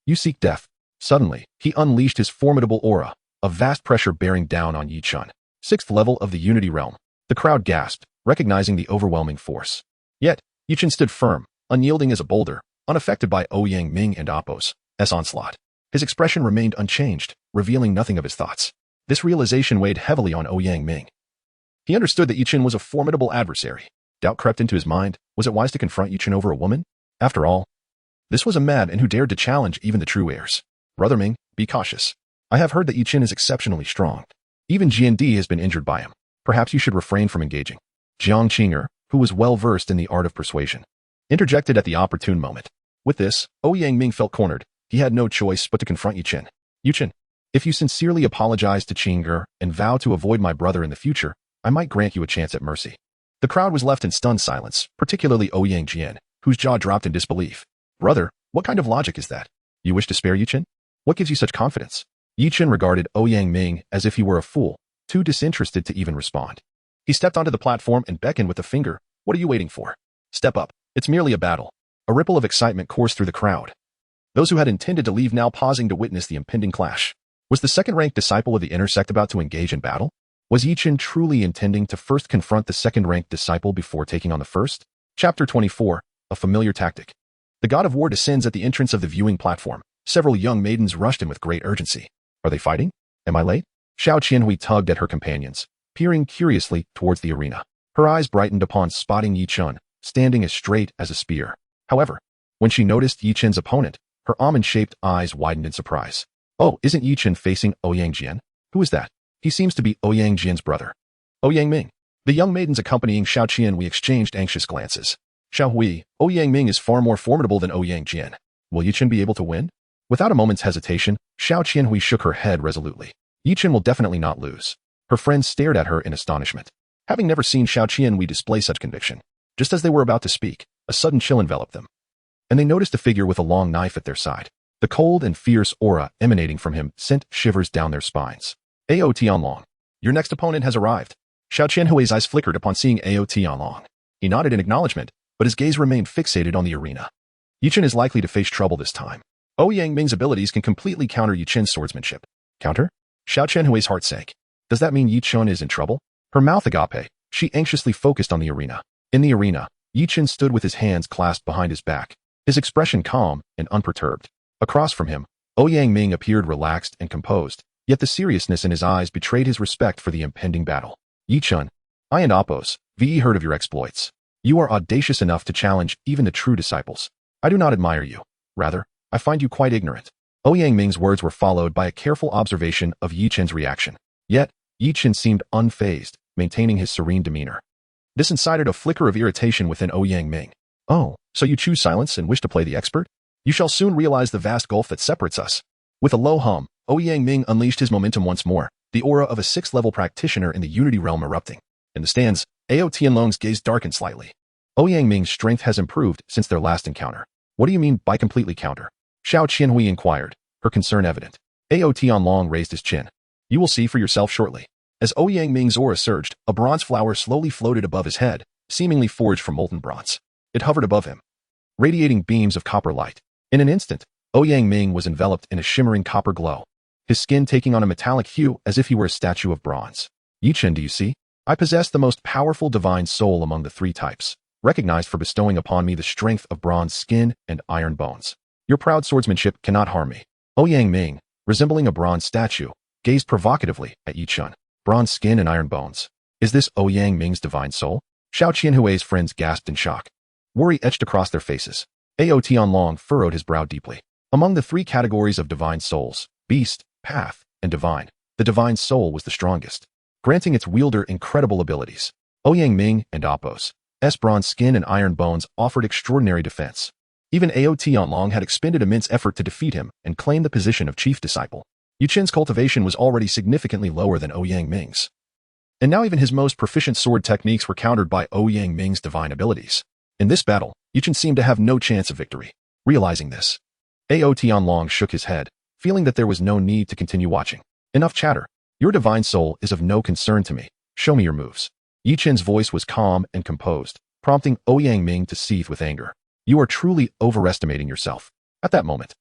You seek death. Suddenly, he unleashed his formidable aura, a vast pressure bearing down on Yi Chen. 6th level of the Unity Realm. The crowd gasped, recognizing the overwhelming force. Yet, Yi Chen stood firm, unyielding as a boulder, unaffected by Ouyang Ming and Appo's onslaught. His expression remained unchanged, revealing nothing of his thoughts. This realization weighed heavily on Ouyang Ming. He understood that Yi Chen was a formidable adversary. Doubt crept into his mind. Was it wise to confront Yi Chen over a woman? After all, this was a madman who dared to challenge even the true heirs. Brother Ming, be cautious. I have heard that Yi Chen is exceptionally strong. Even GND has been injured by him. Perhaps you should refrain from engaging. Jiang Qing'er, who was well versed in the art of persuasion, interjected at the opportune moment. With this, Ouyang Ming felt cornered. He had no choice but to confront Yi Chen. Yi Chen, if you sincerely apologize to Qing'er and vow to avoid my brother in the future, I might grant you a chance at mercy. The crowd was left in stunned silence, particularly Ouyang Jian, whose jaw dropped in disbelief. Brother, what kind of logic is that? You wish to spare Yi Chen? What gives you such confidence? Yi Chen regarded Ouyang Ming as if he were a fool, too disinterested to even respond. He stepped onto the platform and beckoned with a finger. What are you waiting for? Step up. It's merely a battle. A ripple of excitement coursed through the crowd. Those who had intended to leave now pausing to witness the impending clash. Was the second-ranked disciple of the inner sect about to engage in battle? Was Yi Chen truly intending to first confront the second-ranked disciple before taking on the first? Chapter 24, A Familiar Tactic. The god of war descends at the entrance of the viewing platform. Several young maidens rushed in with great urgency. Are they fighting? Am I late? Xiao Qianhui tugged at her companions, peering curiously towards the arena. Her eyes brightened upon spotting Yi Chen, standing as straight as a spear. However, when she noticed Yi Chen's opponent, her almond-shaped eyes widened in surprise. Oh, isn't Yi Chen facing Ouyang Jian? Who is that? He seems to be Ouyang Jian's brother. Ouyang Ming. The young maidens accompanying Xiao Qianhui exchanged anxious glances. Xiao Hui, Ouyang Ming is far more formidable than Ouyang Jian. Will Yi Chen be able to win? Without a moment's hesitation, Xiao Qianhui shook her head resolutely. Yi Chen will definitely not lose. Her friends stared at her in astonishment, having never seen Xiao Qianhui display such conviction. Just as they were about to speak, a sudden chill enveloped them, and they noticed a figure with a long knife at their side. The cold and fierce aura emanating from him sent shivers down their spines. Ao Tianlong, your next opponent has arrived. Xiao Qianhui's eyes flickered upon seeing Ao Tianlong. He nodded in acknowledgement, but his gaze remained fixated on the arena. Yi Chen is likely to face trouble this time. Ouyang Ming's abilities can completely counter Yi Chen's swordsmanship. Counter? Xiao Qianhui's heart sank. Does that mean Yi Chen is in trouble? Her mouth agape. She anxiously focused on the arena. In the arena, Yi Chen stood with his hands clasped behind his back, his expression calm and unperturbed. Across from him, Ouyang Ming appeared relaxed and composed, yet the seriousness in his eyes betrayed his respect for the impending battle. Yi Chen, I and Appo's VE heard of your exploits. You are audacious enough to challenge even the true disciples. I do not admire you. Rather, I find you quite ignorant. Ouyang Ming's words were followed by a careful observation of Yi Chen's reaction. Yet, Yi Chen seemed unfazed, maintaining his serene demeanor. This incited a flicker of irritation within Ouyang Ming. Oh, so you choose silence and wish to play the expert? You shall soon realize the vast gulf that separates us. With a low hum, Ouyang Ming unleashed his momentum once more, the aura of a 6th-level practitioner in the Unity Realm erupting. In the stands, Ao Tianlong's gaze darkened slightly. Ouyang Ming's strength has improved since their last encounter. What do you mean by completely counter? Xiao Qianhui inquired, her concern evident. Ao Tianlong raised his chin. You will see for yourself shortly. As Ouyang Ming's aura surged, a bronze flower slowly floated above his head, seemingly forged from molten bronze. It hovered above him, radiating beams of copper light. In an instant, Ouyang Ming was enveloped in a shimmering copper glow, his skin taking on a metallic hue as if he were a statue of bronze. Yi Chen, do you see? I possess the most powerful divine soul among the 3 types, recognized for bestowing upon me the strength of bronze skin and iron bones. Your proud swordsmanship cannot harm me. Ouyang Ming, resembling a bronze statue, gazed provocatively at Yi Chen. Bronze skin and iron bones. Is this Ouyang Ming's divine soul? Xiao Qianhui's friends gasped in shock. Worry etched across their faces. Ao Tianlong furrowed his brow deeply. Among the 3 categories of divine souls, beast, path, and divine, the divine soul was the strongest, granting its wielder incredible abilities. Ouyang Ming and Appo's bronze skin and iron bones offered extraordinary defense. Even Ao Tianlong had expended immense effort to defeat him and claim the position of chief disciple. Yi Chen's cultivation was already significantly lower than Ouyang Ming's, and now even his most proficient sword techniques were countered by Ouyang Ming's divine abilities. In this battle, Yi Chen seemed to have no chance of victory. Realizing this, Ao Tianlong shook his head, feeling that there was no need to continue watching. Enough chatter. Your divine soul is of no concern to me. Show me your moves. Yi Chen's voice was calm and composed, prompting Ouyang Ming to seethe with anger. You are truly overestimating yourself. At that moment,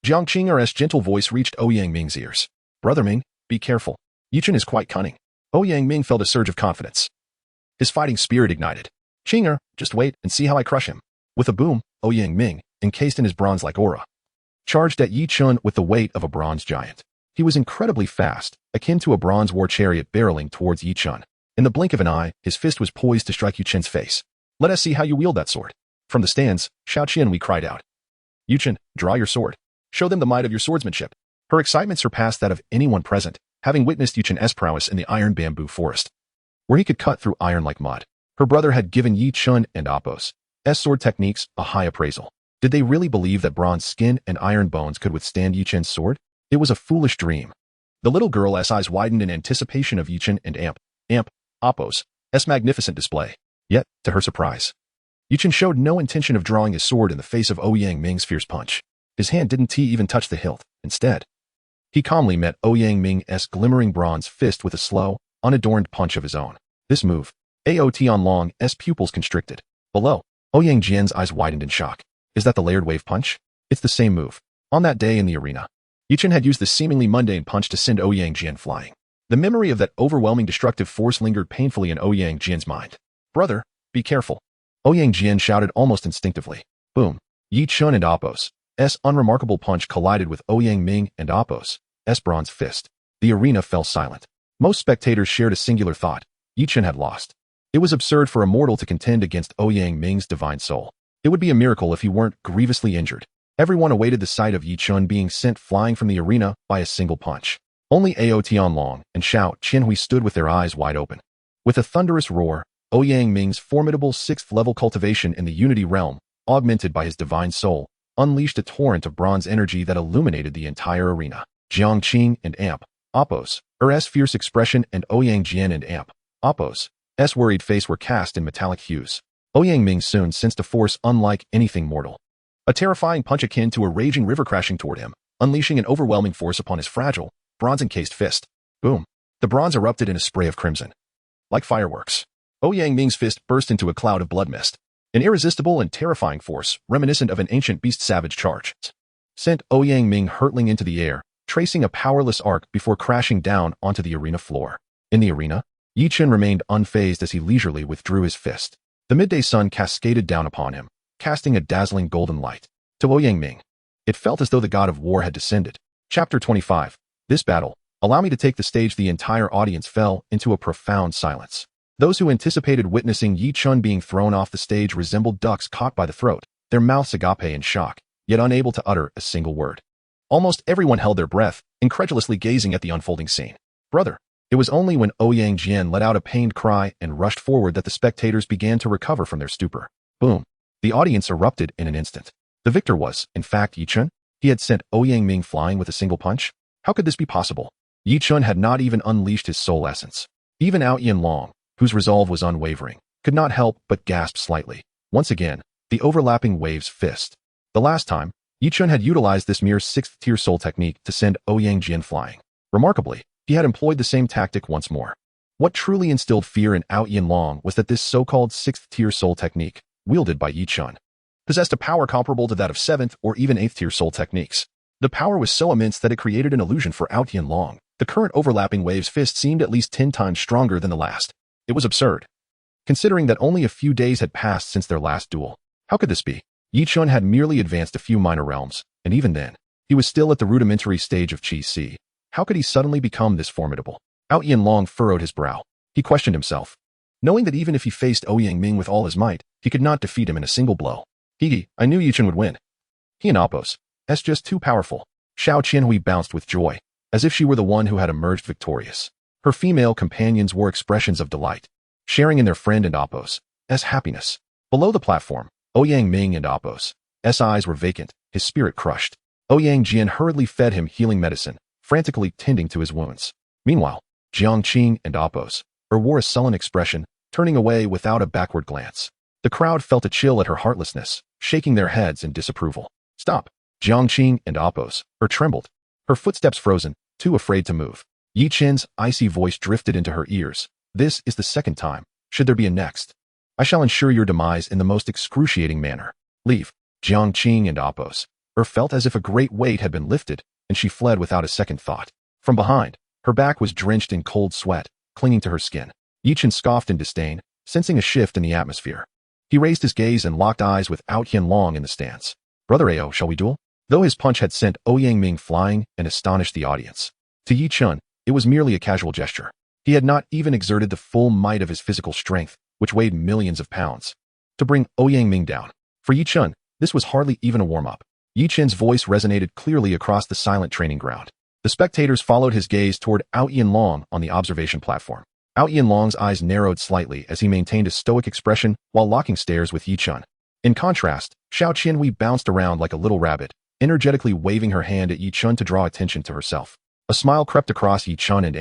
Jiang Qing'er's gentle voice reached Ouyang Ming's ears. Brother Ming, be careful. Yi Chen is quite cunning. Ouyang Ming felt a surge of confidence. His fighting spirit ignited. Qing'er, just wait and see how I crush him. With a boom, Ouyang Ming, encased in his bronze-like aura, charged at Yi Chen with the weight of a bronze giant. He was incredibly fast, akin to a bronze war chariot barreling towards Yi Chen. In the blink of an eye, his fist was poised to strike Yi Chen's face. Let us see how you wield that sword. From the stands, Xiao Qianhui cried out. Yi Chen, draw your sword. Show them the might of your swordsmanship. Her excitement surpassed that of anyone present, having witnessed Yi Chen's prowess in the iron bamboo forest, where he could cut through iron like mud. Her brother had given Yi Chen and Apos' sword techniques a high appraisal. Did they really believe that bronze skin and iron bones could withstand Yi Chen's sword? It was a foolish dream. The little girl's eyes widened in anticipation of Yi Chen and Apos' magnificent display. Yet, to her surprise, Yi Chen showed no intention of drawing his sword in the face of Ouyang Ming's fierce punch. His hand didn't even touch the hilt. Instead, he calmly met Ouyang Ming's glimmering bronze fist with a slow, unadorned punch of his own. This move, Ao Tianlong's pupils constricted. Below, Ouyang Jian's eyes widened in shock. Is that the layered wave punch? It's the same move. On that day in the arena, Yi Chen had used the seemingly mundane punch to send Ouyang Jian flying. The memory of that overwhelming destructive force lingered painfully in Ouyang Jian's mind. Brother, be careful. Ouyang Jian shouted almost instinctively. Boom. Yi Chen and Apos' unremarkable punch collided with Ouyang Ming and Apos' bronze fist. The arena fell silent. Most spectators shared a singular thought. Yi Chen had lost. It was absurd for a mortal to contend against Ouyang Ming's divine soul. It would be a miracle if he weren't grievously injured. Everyone awaited the sight of Yi Chen being sent flying from the arena by a single punch. Only Ao Tianlong and Xiao Qianhui stood with their eyes wide open. With a thunderous roar, Ouyang Ming's formidable 6th-level cultivation in the Unity Realm, augmented by his divine soul, unleashed a torrent of bronze energy that illuminated the entire arena. Jiang Qing and Apos' fierce expression and Ouyang Jian and Apos' worried face were cast in metallic hues. Ouyang Ming soon sensed a force unlike anything mortal. A terrifying punch akin to a raging river crashing toward him, unleashing an overwhelming force upon his fragile, bronze-encased fist. Boom. The bronze erupted in a spray of crimson. Like fireworks, Ouyang Ming's fist burst into a cloud of blood mist. An irresistible and terrifying force, reminiscent of an ancient beast savage charge, sent Ouyang Ming hurtling into the air, tracing a powerless arc before crashing down onto the arena floor. In the arena, Yi Chen remained unfazed as he leisurely withdrew his fist. The midday sun cascaded down upon him, casting a dazzling golden light. To Ouyang Ming, it felt as though the god of war had descended. Chapter 25. This battle, allow me to take the stage. The entire audience fell into a profound silence. Those who anticipated witnessing Yi Chen being thrown off the stage resembled ducks caught by the throat, their mouths agape in shock, yet unable to utter a single word. Almost everyone held their breath, incredulously gazing at the unfolding scene. Brother. It was only when Ouyang Jian let out a pained cry and rushed forward that the spectators began to recover from their stupor. Boom. The audience erupted in an instant. The victor was, in fact, Yi Chen. He had sent Ouyang Ming flying with a single punch. How could this be possible? Yi Chen had not even unleashed his soul essence. Even Ao Tianlong, whose resolve was unwavering, could not help but gasp slightly. Once again, the overlapping waves fist. The last time, Yi Chen had utilized this mere 6th-tier soul technique to send Ouyang Jian flying. Remarkably, he had employed the same tactic once more. What truly instilled fear in Ao Tianlong was that this so-called 6th-tier soul technique, wielded by Yi Chen, possessed a power comparable to that of 7th or even 8th-tier soul techniques. The power was so immense that it created an illusion for Ao Tianlong. The current overlapping waves fist seemed at least 10 times stronger than the last. It was absurd, considering that only a few days had passed since their last duel. How could this be? Yi Chen had merely advanced a few minor realms, and even then, he was still at the rudimentary stage of Qi Si. How could he suddenly become this formidable? Ao Tianlong furrowed his brow. He questioned himself, knowing that even if he faced Ouyang Ming with all his might, he could not defeat him in a single blow. I knew Yi Chen would win. He and Apos' just too powerful. Xiao Qianhui bounced with joy, as if she were the one who had emerged victorious. Her female companions wore expressions of delight, sharing in their friend and Apos' happiness. Below the platform, Ouyang Ming and Apos' eyes were vacant, his spirit crushed. Ouyang Jian hurriedly fed him healing medicine, frantically tending to his wounds. Meanwhile, Jiang Qing and Apos' wore a sullen expression, turning away without a backward glance. The crowd felt a chill at her heartlessness, shaking their heads in disapproval. Stop! Jiang Qing and Apos' trembled, her footsteps frozen, too afraid to move. Yi Chen's icy voice drifted into her ears. This is the second time. Should there be a next, I shall ensure your demise in the most excruciating manner. Leave. Jiang Qing and Appos felt as if a great weight had been lifted, and she fled without a second thought. From behind, her back was drenched in cold sweat, clinging to her skin. Yi Chen scoffed in disdain, sensing a shift in the atmosphere. He raised his gaze and locked eyes with Out Hianlong in the stands. Brother Ao, shall we duel? Though his punch had sent Ouyang Ming flying and astonished the audience, to Yi Chen, it was merely a casual gesture. He had not even exerted the full might of his physical strength, which weighed millions of pounds, to bring Ouyang Ming down. For Yi Chen, this was hardly even a warm-up. Yi Chen's voice resonated clearly across the silent training ground. The spectators followed his gaze toward Out Hianlong on the observation platform. Out Hianlong's eyes narrowed slightly as he maintained a stoic expression while locking stares with Yi Chen. In contrast, Xiao Qianhui bounced around like a little rabbit, energetically waving her hand at Yi Chen to draw attention to herself. A smile crept across Yi Chen and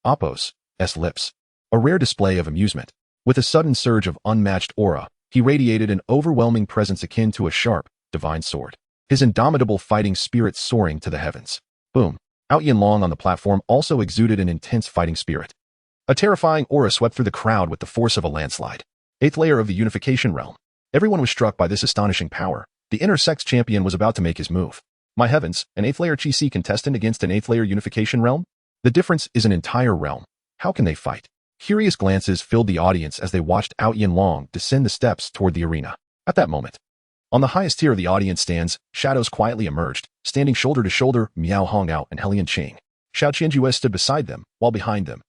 Appos' lips. A rare display of amusement. With a sudden surge of unmatched aura, he radiated an overwhelming presence akin to a sharp, divine sword. His indomitable fighting spirit soaring to the heavens. Boom. Out Hianlong on the platform also exuded an intense fighting spirit. A terrifying aura swept through the crowd with the force of a landslide. 8th layer of the Unification Realm. Everyone was struck by this astonishing power. The intersex champion was about to make his move. My heavens, an 8th layer Qi contestant against an 8th layer Unification Realm? The difference is an entire realm. How can they fight? Curious glances filled the audience as they watched Out Hianlong descend the steps toward the arena. At that moment, on the highest tier of the audience stands, shadows quietly emerged, standing shoulder to shoulder, Miao Hongao and Helian Qing. Xiao Qianjue stood beside them, while behind them,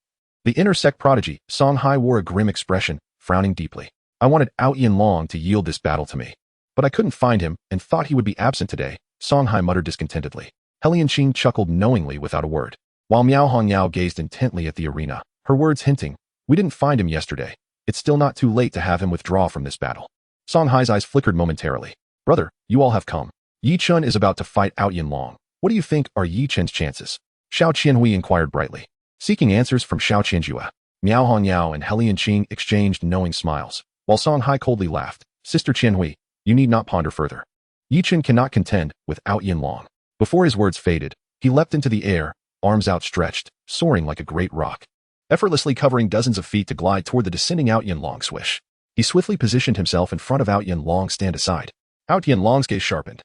the intersect prodigy, Song Hai, wore a grim expression, frowning deeply. I wanted Out Hianlong to yield this battle to me, but I couldn't find him and thought he would be absent today, Song Hai muttered discontentedly. Helian Qing chuckled knowingly without a word, while Miao Hongao gazed intently at the arena, her words hinting, we didn't find him yesterday. It's still not too late to have him withdraw from this battle. Song Hai's eyes flickered momentarily. Brother, you all have come. Yi Chen is about to fight Out Hianlong. What do you think are Yi Chen's chances? Xiao Qianhui inquired brightly. Seeking answers from Xiao Qianjue, Miao Hongyao and Helian Qing exchanged knowing smiles, while Song Hai coldly laughed. Sister Qianhui, you need not ponder further. Yi Chen cannot contend with Out Hianlong. Before his words faded, he leapt into the air, arms outstretched, soaring like a great rock, effortlessly covering dozens of feet to glide toward the descending Out Hianlong swish. He swiftly positioned himself in front of Out Hianlong. Stand aside. Out Hianlong's gaze sharpened.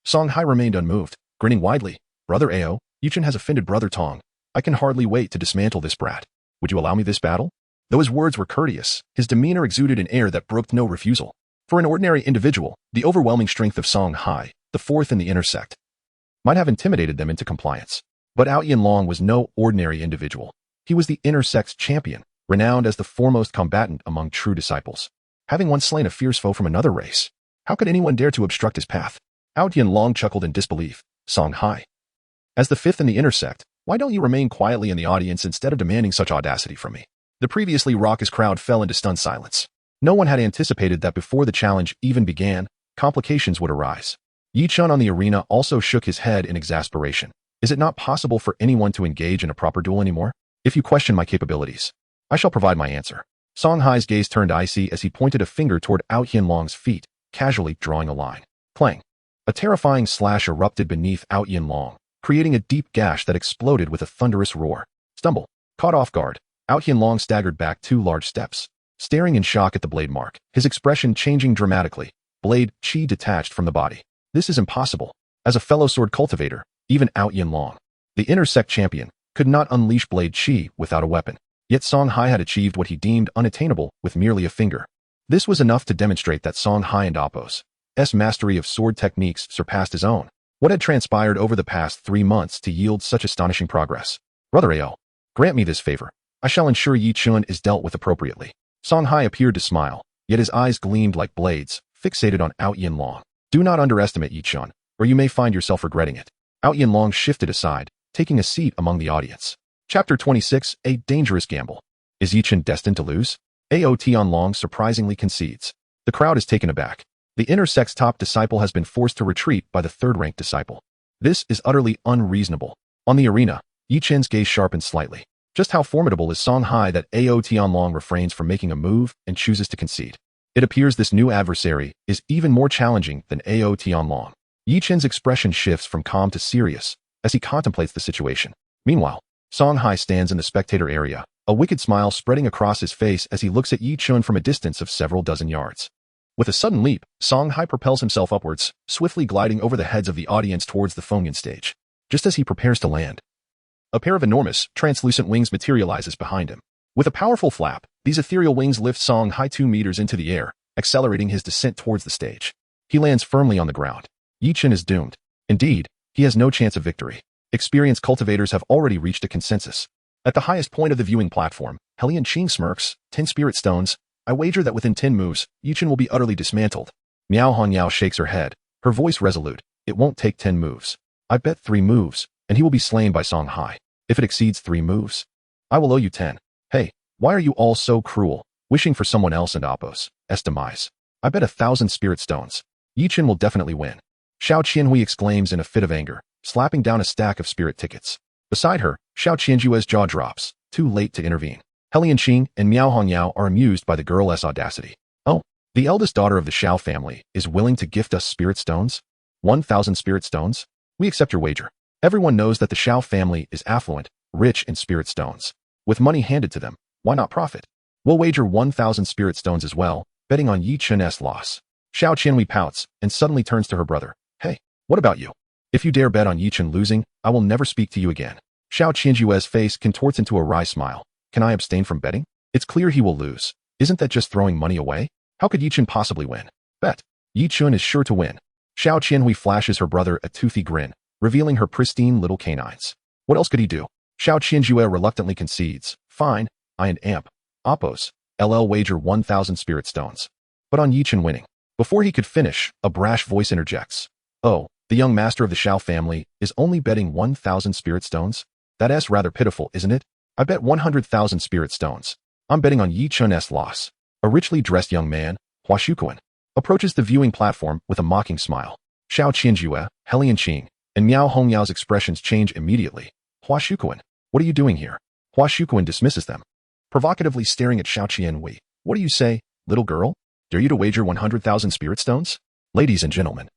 Song Hai remained unmoved, grinning widely. Brother Ao, Yi Chen has offended Brother Tong. I can hardly wait to dismantle this brat. Would you allow me this battle? Though his words were courteous, his demeanor exuded an air that brooked no refusal. For an ordinary individual, the overwhelming strength of Song Hai, the fourth in the intersect, might have intimidated them into compliance. But Out Hianlong was no ordinary individual. He was the intersect champion, renowned as the foremost combatant among true disciples, having once slain a fierce foe from another race. How could anyone dare to obstruct his path? Out Hianlong chuckled in disbelief. Song Hai, as the fifth in the intersect, why don't you remain quietly in the audience instead of demanding such audacity from me? The previously raucous crowd fell into stunned silence. No one had anticipated that before the challenge even began, complications would arise. Yi Chen on the arena also shook his head in exasperation. Is it not possible for anyone to engage in a proper duel anymore? If you question my capabilities, I shall provide my answer. Song Hai's gaze turned icy as he pointed a finger toward Out Hianlong's feet, casually drawing a line. Clang. A terrifying slash erupted beneath Out Hianlong, creating a deep gash that exploded with a thunderous roar. Stumble. Caught off guard, Out Hianlong staggered back 2 large steps, staring in shock at the blade mark, his expression changing dramatically. Blade Qi detached from the body. This is impossible. As a fellow sword cultivator, even Out Hianlong, the intersect champion, could not unleash Blade Qi without a weapon. Yet Song Hai had achieved what he deemed unattainable with merely a finger. This was enough to demonstrate that Song Hai and Appos' mastery of sword techniques surpassed his own. What had transpired over the past 3 months to yield such astonishing progress? Brother Ao, grant me this favor. I shall ensure Yi Chen is dealt with appropriately. Song Hai appeared to smile, yet his eyes gleamed like blades, fixated on Out Hianlong. Do not underestimate Yi Chen, or you may find yourself regretting it. Out Hianlong shifted aside, taking a seat among the audience. Chapter 26, A Dangerous Gamble. Is Yi Chen destined to lose? Ao Tianlong surprisingly concedes. The crowd is taken aback. The intersect's top disciple has been forced to retreat by the third-ranked disciple. This is utterly unreasonable. On the arena, Yi Chen's gaze sharpened slightly. Just how formidable is Song Hai that Ao Tianlong refrains from making a move and chooses to concede? It appears this new adversary is even more challenging than Ao Tianlong. Yi Chen's expression shifts from calm to serious as he contemplates the situation. Meanwhile, Song Hai stands in the spectator area, a wicked smile spreading across his face as he looks at Yi Chun from a distance of several dozen yards. With a sudden leap, Song Hai propels himself upwards, swiftly gliding over the heads of the audience towards the Fengyan stage. Just as he prepares to land, a pair of enormous, translucent wings materializes behind him. With a powerful flap, these ethereal wings lift Song Hai 2 meters into the air, accelerating his descent towards the stage. He lands firmly on the ground. Yi Chun is doomed. Indeed, he has no chance of victory. Experienced cultivators have already reached a consensus. At the highest point of the viewing platform, Helian Qing smirks, 10 spirit stones. I wager that within 10 moves, Yi Chun will be utterly dismantled. Miao Hongyao shakes her head, her voice resolute. It won't take 10 moves. I bet 3 moves, and he will be slain by Song Hai. If it exceeds 3 moves, I will owe you 10. Hey, why are you all so cruel, wishing for someone else and Apos' demise? I bet 1,000 spirit stones. Yi Chun will definitely win. Xiao Qianhui exclaims in a fit of anger, slapping down a stack of spirit tickets. Beside her, Xiao Qianjue's jaw drops, too late to intervene. Helian Qing and Miao Hongyao are amused by the girl's audacity. Oh, the eldest daughter of the Xiao family is willing to gift us spirit stones? 1,000 spirit stones? We accept your wager. Everyone knows that the Xiao family is affluent, rich in spirit stones. With money handed to them, why not profit? We'll wager 1,000 spirit stones as well, betting on Yi Chun's loss. Xiao Qianhui pouts and suddenly turns to her brother. Hey, what about you? If you dare bet on Yi Chun losing, I will never speak to you again. Xiao Qianjue's face contorts into a wry smile. Can I abstain from betting? It's clear he will lose. Isn't that just throwing money away? How could Yi Chun possibly win? Bet. Yi Chun is sure to win. Xiao Qianhui flashes her brother a toothy grin, revealing her pristine little canines. What else could he do? Xiao Qianjue reluctantly concedes. Fine, I and Amp. Apos. LL wager 1,000 spirit stones. But on Yi Chun winning. Before he could finish, a brash voice interjects. Oh, the young master of the Xiao family is only betting 1,000 spirit stones? That's rather pitiful, isn't it? I bet 100,000 spirit stones. I'm betting on Yi Chun's loss. A richly dressed young man, Hua Shukuan, approaches the viewing platform with a mocking smile. Xiao Qianjue, Helian Qing, and Miao Hongyao's expressions change immediately. Hua Shukuan, what are you doing here? Hua Shukuan dismisses them, provocatively staring at Xiao Qianhui. What do you say, little girl? Dare you to wager 100,000 spirit stones? Ladies and gentlemen,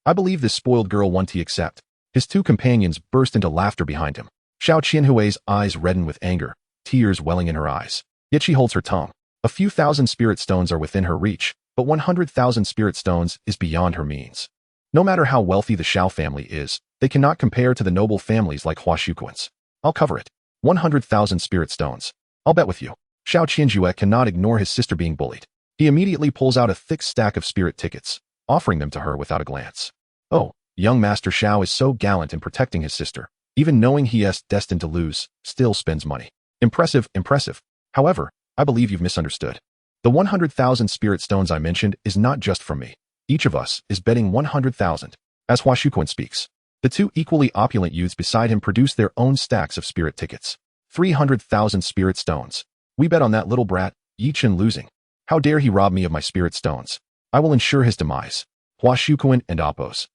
I believe this spoiled girl won to accept. His 2 companions burst into laughter behind him. Xiao Qianhui's eyes redden with anger, tears welling in her eyes. Yet she holds her tongue. A few thousand spirit stones are within her reach, but 100,000 spirit stones is beyond her means. No matter how wealthy the Xiao family is, they cannot compare to the noble families like Hua Shukuan's. I'll cover it. 100,000 spirit stones. I'll bet with you. Xiao Qianjue cannot ignore his sister being bullied. He immediately pulls out a thick stack of spirit tickets, offering them to her without a glance. Oh, young Master Xiao is so gallant in protecting his sister. Even knowing he is destined to lose, still spends money. Impressive, impressive. However, I believe you've misunderstood. The 100,000 spirit stones I mentioned is not just from me. Each of us is betting 100,000. As Hua Shukuan speaks, the 2 equally opulent youths beside him produce their own stacks of spirit tickets. 300,000 spirit stones. We bet on that little brat, Yi Chun losing. How dare he rob me of my spirit stones? I will ensure his demise. Hua Shukuan and Apos'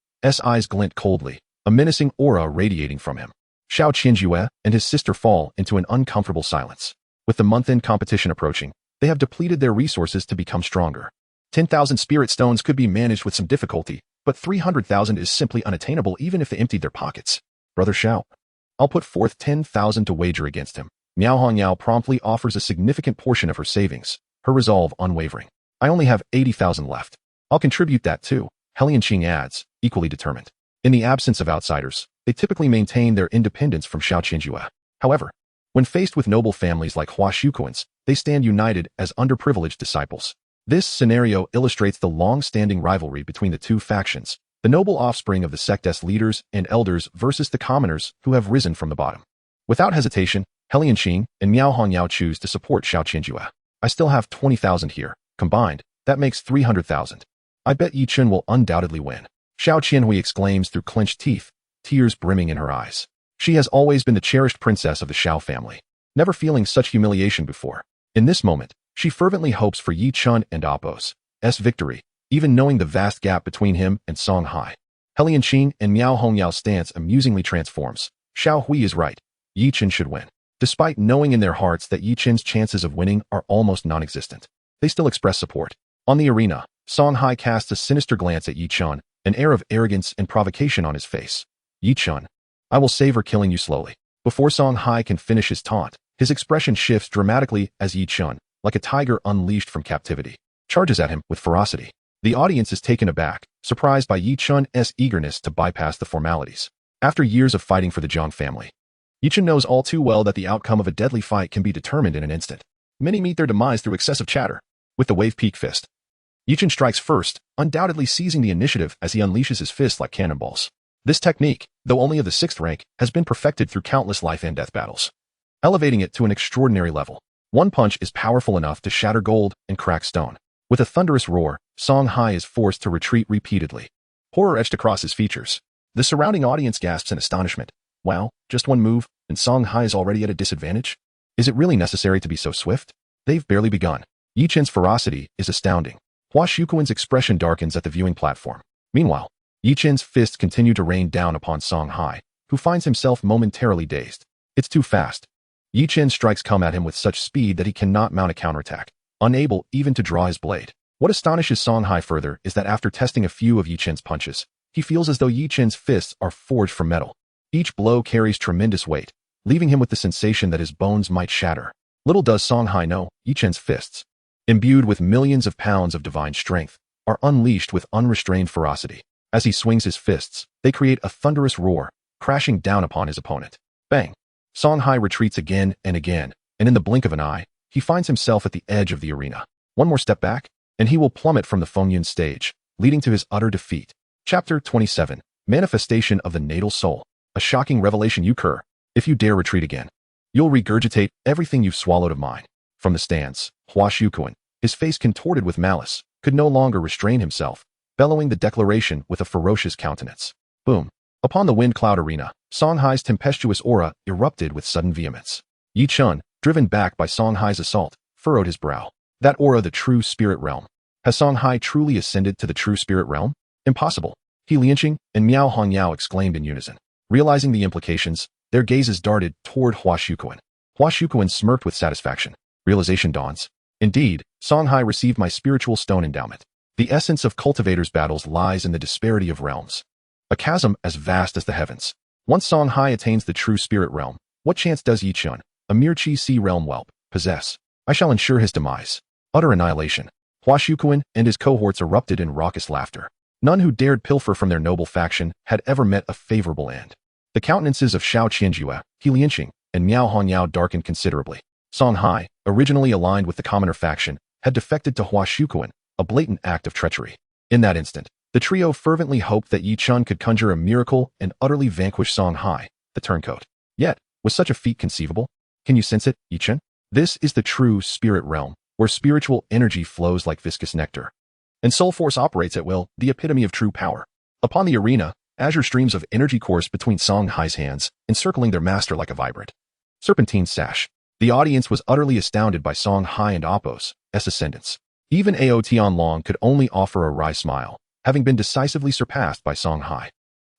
eyes glint coldly, a menacing aura radiating from him. Xiao Qianjue and his sister fall into an uncomfortable silence. With the month-end competition approaching, they have depleted their resources to become stronger. 10,000 spirit stones could be managed with some difficulty, but 300,000 is simply unattainable even if they emptied their pockets. Brother Xiao, I'll put forth 10,000 to wager against him. Miao Hongyao promptly offers a significant portion of her savings, her resolve unwavering. I only have 80,000 left. I'll contribute that too, Helian Qing adds, equally determined. In the absence of outsiders, they typically maintain their independence from Xiao Qianjue. However, when faced with noble families like Hua Shukuan's, they stand united as underprivileged disciples. This scenario illustrates the long-standing rivalry between the 2 factions, the noble offspring of the sect's leaders and elders versus the commoners who have risen from the bottom. Without hesitation, Helian Qing and Miao Hongyao choose to support Xiao Qianjue. I still have 20,000 here. Combined, that makes 300,000. I bet Yi Chun will undoubtedly win. Xiao Qianhui exclaims through clenched teeth, tears brimming in her eyes. She has always been the cherished princess of the Xiao family, never feeling such humiliation before. In this moment, she fervently hopes for Yi Chun and Apos' victory, even knowing the vast gap between him and Song Hai. Helian Qing and Miao Hongyao's stance amusingly transforms. Xiao Hui is right. Yi Chun should win. Despite knowing in their hearts that Yi Chun's chances of winning are almost non-existent, they still express support. On the arena, Song Hai casts a sinister glance at Yi Chun, an air of arrogance and provocation on his face. Yi Chun, I will savor killing you slowly. Before Song Hai can finish his taunt, his expression shifts dramatically as Yi Chun, like a tiger unleashed from captivity, charges at him with ferocity. The audience is taken aback, surprised by Yi Chun's eagerness to bypass the formalities. After years of fighting for the Jiang family, Yi Chun knows all too well that the outcome of a deadly fight can be determined in an instant. Many meet their demise through excessive chatter. With the wave peak fist, Yi Chun strikes first, undoubtedly seizing the initiative as he unleashes his fists like cannonballs. This technique, though only of the 6th rank, has been perfected through countless life and death battles, elevating it to an extraordinary level. One punch is powerful enough to shatter gold and crack stone. With a thunderous roar, Song Hai is forced to retreat repeatedly. Horror etched across his features. The surrounding audience gasps in astonishment. Wow, just one move, and Song Hai is already at a disadvantage? Is it really necessary to be so swift? They've barely begun. Yi Chun's ferocity is astounding. Hua Shuquan's expression darkens at the viewing platform. Meanwhile, Yi Chun's fists continue to rain down upon Song Hai, who finds himself momentarily dazed. It's too fast. Yi Chun's strikes come at him with such speed that he cannot mount a counterattack, unable even to draw his blade. What astonishes Song Hai further is that after testing a few of Yi Chun's punches, he feels as though Yi Chun's fists are forged from metal. Each blow carries tremendous weight, leaving him with the sensation that his bones might shatter. Little does Song Hai know, Yi Chun's fists, imbued with millions of pounds of divine strength, are unleashed with unrestrained ferocity. As he swings his fists, they create a thunderous roar, crashing down upon his opponent. Bang! Song Hai retreats again and again, and in the blink of an eye, he finds himself at the edge of the arena. One more step back, and he will plummet from the Fengyun stage, leading to his utter defeat. Chapter 27. Manifestation of the Natal Soul. A shocking revelation you occur. If you dare retreat again, you'll regurgitate everything you've swallowed of mine. From the stands, Hua Shuquan, his face contorted with malice, could no longer restrain himself, bellowing the declaration with a ferocious countenance. Boom. Upon the wind cloud arena, Song Hai's tempestuous aura erupted with sudden vehemence. Yi Chun, driven back by Song Hai's assault, furrowed his brow. That aura, the true spirit realm. Has Song Hai truly ascended to the true spirit realm? Impossible. He Lianqing and Miao Hongyao exclaimed in unison. Realizing the implications, their gazes darted toward Hua Shuquan. Hua Shuquan smirked with satisfaction. Realization dawns. Indeed, Song Hai received my spiritual stone endowment. The essence of cultivators' battles lies in the disparity of realms. A chasm as vast as the heavens. Once Song Hai attains the true spirit realm, what chance does Yi Chun, a mere Qi Si realm whelp, possess? I shall ensure his demise. Utter annihilation. Hua Shuquan and his cohorts erupted in raucous laughter. None who dared pilfer from their noble faction had ever met a favorable end. The countenances of Shao Qianjue, He Lianqing, and Miao Hongyao darkened considerably. Song Hai, originally aligned with the commoner faction, had defected to Hua Shuquan, a blatant act of treachery. In that instant, the trio fervently hoped that Yi Chun could conjure a miracle and utterly vanquish Song Hai, the turncoat. Yet, was such a feat conceivable? Can you sense it, Yi Chun? This is the true spirit realm, where spiritual energy flows like viscous nectar, and soul force operates at will, the epitome of true power. Upon the arena, azure streams of energy course between Song Hai's hands, encircling their master like a vibrant serpentine sash. The audience was utterly astounded by Song Hai and Appo's ascendance. Even Ao Tianlong could only offer a wry smile, having been decisively surpassed by Song Hai.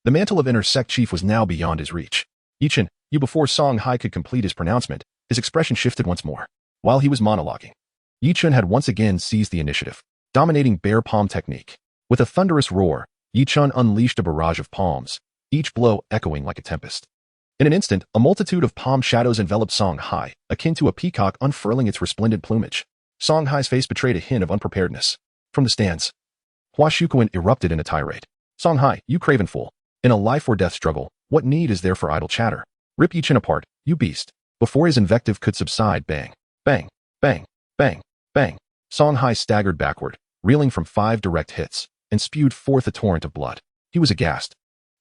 The mantle of inner sect chief was now beyond his reach. Yi Chun, you. Before Song Hai could complete his pronouncement, his expression shifted once more. While he was monologuing, Yi Chun had once again seized the initiative, dominating bear palm technique. With a thunderous roar, Yi Chun unleashed a barrage of palms, each blow echoing like a tempest. In an instant, a multitude of palm shadows enveloped Song Hai, akin to a peacock unfurling its resplendent plumage. Song Hai's face betrayed a hint of unpreparedness. From the stands, Hua Shuquan erupted in a tirade. Song Hai, you craven fool. In a life-or-death struggle, what need is there for idle chatter? Rip Yi Chun apart, you beast. Before his invective could subside, bang, bang, bang, bang, bang. Song Hai staggered backward, reeling from 5 direct hits, and spewed forth a torrent of blood. He was aghast,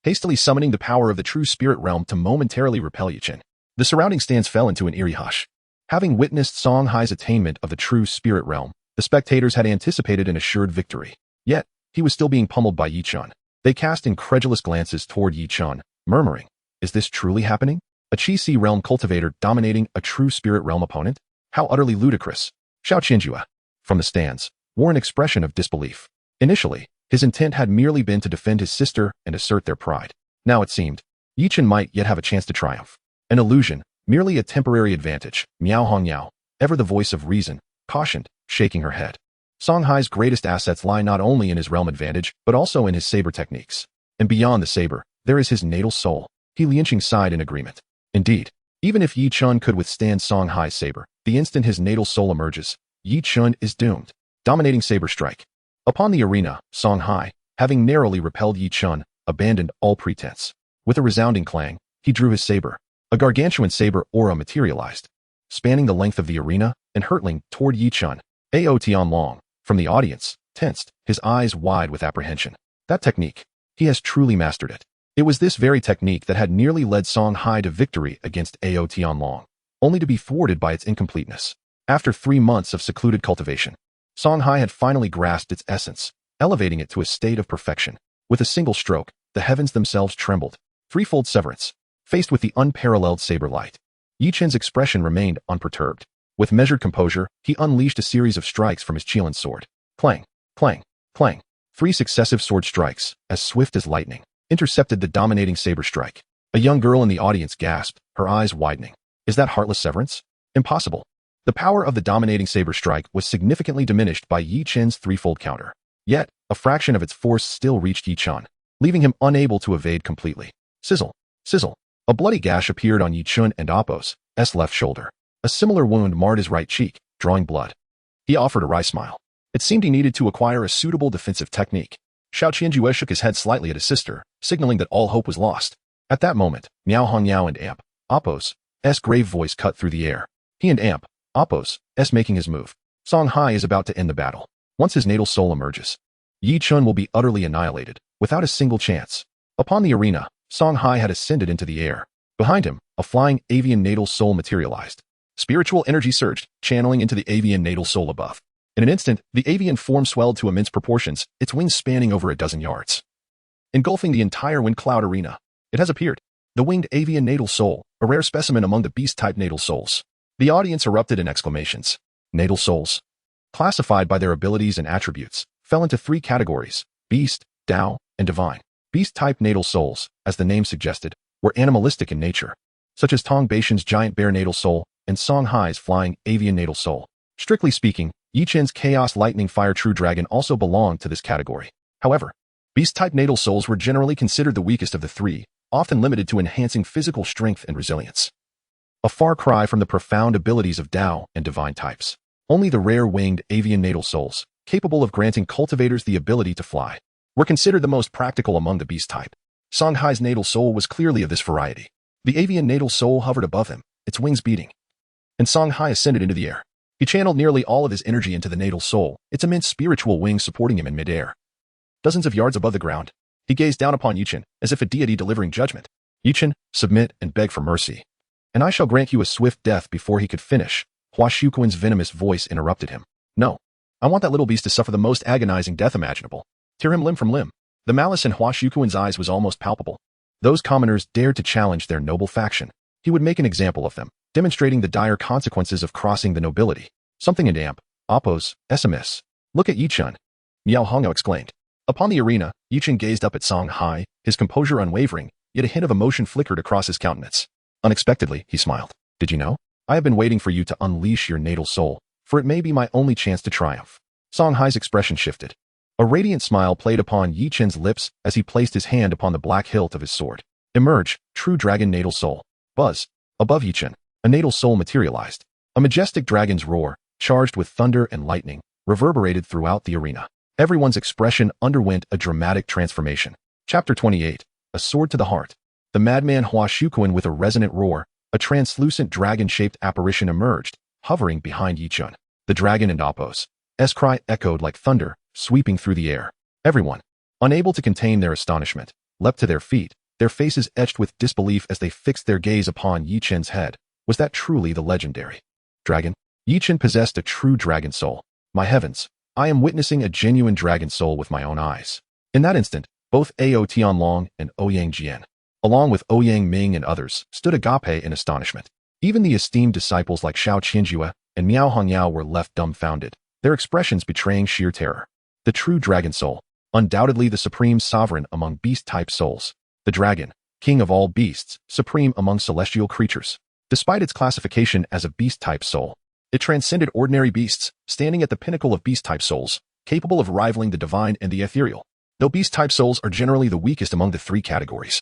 hastily summoning the power of the true spirit realm to momentarily repel Yi Chun. The surrounding stands fell into an eerie hush. Having witnessed Song Hai's attainment of the true spirit realm, the spectators had anticipated an assured victory. Yet, he was still being pummeled by Yi Chun. They cast incredulous glances toward Yi Chun, murmuring, is this truly happening? A Qi Si realm cultivator dominating a true spirit realm opponent? How utterly ludicrous. Shao Qianjue, from the stands, wore an expression of disbelief. Initially, his intent had merely been to defend his sister and assert their pride. Now it seemed, Yi Chun might yet have a chance to triumph. An illusion, merely a temporary advantage. Miao Hongyao, ever the voice of reason, cautioned, shaking her head. Song Hai's greatest assets lie not only in his realm advantage, but also in his saber techniques. And beyond the saber, there is his natal soul. He Lianqing sighed in agreement. Indeed, Even if Yi Chun could withstand Song Hai's saber, the instant his natal soul emerges, Yi Chun is doomed. Dominating saber strike. Upon the arena, Song Hai, having narrowly repelled Yi Chun, abandoned all pretense. With a resounding clang, he drew his saber. A gargantuan saber aura materialized, spanning the length of the arena and hurtling toward Yi Chun. Ao Tianlong, from the audience, tensed, his eyes wide with apprehension. That technique. He has truly mastered it. It was this very technique that had nearly led Song Hai to victory against Ao Tianlong, only to be thwarted by its incompleteness. After 3 months of secluded cultivation, Song Hai had finally grasped its essence, elevating it to a state of perfection. With a single stroke, the heavens themselves trembled. Threefold severance. Faced with the unparalleled saber light, Yi Chun's expression remained unperturbed. With measured composure, he unleashed a series of strikes from his Qilin sword. Clang, clang, clang. 3 successive sword strikes, as swift as lightning, intercepted the dominating saber strike. A young girl in the audience gasped, her eyes widening. Is that heartless severance? Impossible. The power of the dominating saber strike was significantly diminished by Yi Chun's threefold counter. Yet, a fraction of its force still reached Yi Chun, leaving him unable to evade completely. Sizzle, sizzle. A bloody gash appeared on Yi Chun and Apos' left shoulder. A similar wound marred his right cheek, drawing blood. He offered a wry smile. It seemed he needed to acquire a suitable defensive technique. Xiao Qianjue shook his head slightly at his sister, signaling that all hope was lost. At that moment, Miao Hongyao and Amp, Apos' grave voice cut through the air. He and Amp, Apos' making his move. Song Hai is about to end the battle. Once his natal soul emerges, Yi Chun will be utterly annihilated, without a single chance. Upon the arena, Song Hai had ascended into the air. Behind him, a flying avian natal soul materialized. Spiritual energy surged, channeling into the avian natal soul above. In an instant, the avian form swelled to immense proportions, its wings spanning over a dozen yards, engulfing the entire wind cloud arena. It has appeared. The winged avian natal soul, a rare specimen among the beast-type natal souls. The audience erupted in exclamations. Natal souls, classified by their abilities and attributes, fell into 3 categories: beast, Tao, and divine. Beast-type natal souls, as the name suggested, were animalistic in nature, such as Tong Baishan's giant bear natal soul and Song Hai's flying avian natal soul. Strictly speaking, Yi Chun's Chaos Lightning Fire True Dragon also belonged to this category. However, beast-type natal souls were generally considered the weakest of the 3, often limited to enhancing physical strength and resilience. A far cry from the profound abilities of Tao and divine types. Only the rare winged avian natal souls, capable of granting cultivators the ability to fly, were considered the most practical among the beast type. Song Hai's natal soul was clearly of this variety. The avian natal soul hovered above him, its wings beating, and Song Hai ascended into the air. He channeled nearly all of his energy into the natal soul, its immense spiritual wings supporting him in midair. Dozens of yards above the ground, he gazed down upon Yi Chun, as if a deity delivering judgment. Yi Chun, submit and beg for mercy, and I shall grant you a swift death. Before he could finish, Hua Shuquan's venomous voice interrupted him. No. I want that little beast to suffer the most agonizing death imaginable. Tear him limb from limb. The malice in Hua Shuquan's eyes was almost palpable. Those commoners dared to challenge their noble faction. He would make an example of them, demonstrating the dire consequences of crossing the nobility. Something in Amp, Apos, SMS. Look at Yi Chun, Miao Hongyao exclaimed. Upon the arena, Yi Chun gazed up at Song Hai, his composure unwavering, yet a hint of emotion flickered across his countenance. Unexpectedly, he smiled. Did you know? I have been waiting for you to unleash your natal soul, for it may be my only chance to triumph. Song Hai's expression shifted. A radiant smile played upon Yi Chun's lips as he placed his hand upon the black hilt of his sword. Emerge, true dragon natal soul. Buzz. Above Yi Chun, a natal soul materialized. A majestic dragon's roar, charged with thunder and lightning, reverberated throughout the arena. Everyone's expression underwent a dramatic transformation. Chapter 28. A sword to the heart. The madman Hua Shuquan with a resonant roar, a translucent dragon-shaped apparition emerged, hovering behind Yi Chun. The dragon and Apos' cry echoed like thunder, sweeping through the air. Everyone, unable to contain their astonishment, leapt to their feet, their faces etched with disbelief as they fixed their gaze upon Yi Chun's head. Was that truly the legendary dragon? Yi Chun possessed a true dragon soul. My heavens, I am witnessing a genuine dragon soul with my own eyes. In that instant, both Ao Tianlong and Ouyang Jian, along with Ouyang Ming and others, stood agape in astonishment. Even the esteemed disciples like Xiao Qianjue and Miao Hongyao were left dumbfounded, their expressions betraying sheer terror. The true dragon soul, undoubtedly the supreme sovereign among beast-type souls. The dragon, king of all beasts, supreme among celestial creatures. Despite its classification as a beast-type soul, it transcended ordinary beasts, standing at the pinnacle of beast-type souls, capable of rivaling the divine and the ethereal. Though beast-type souls are generally the weakest among the 3 categories,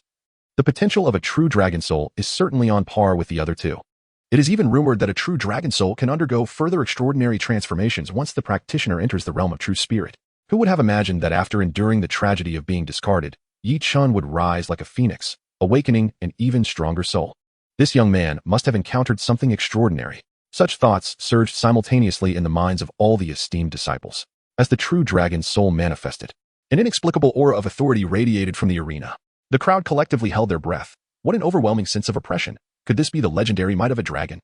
The potential of a true dragon soul is certainly on par with the other two. It is even rumored that a true dragon soul can undergo further extraordinary transformations once the practitioner enters the realm of true spirit. Who would have imagined that after enduring the tragedy of being discarded, Yi Chun would rise like a phoenix, awakening an even stronger soul? This young man must have encountered something extraordinary. Such thoughts surged simultaneously in the minds of all the esteemed disciples. As the true dragon's soul manifested, an inexplicable aura of authority radiated from the arena. The crowd collectively held their breath. What an overwhelming sense of oppression. Could this be the legendary might of a dragon?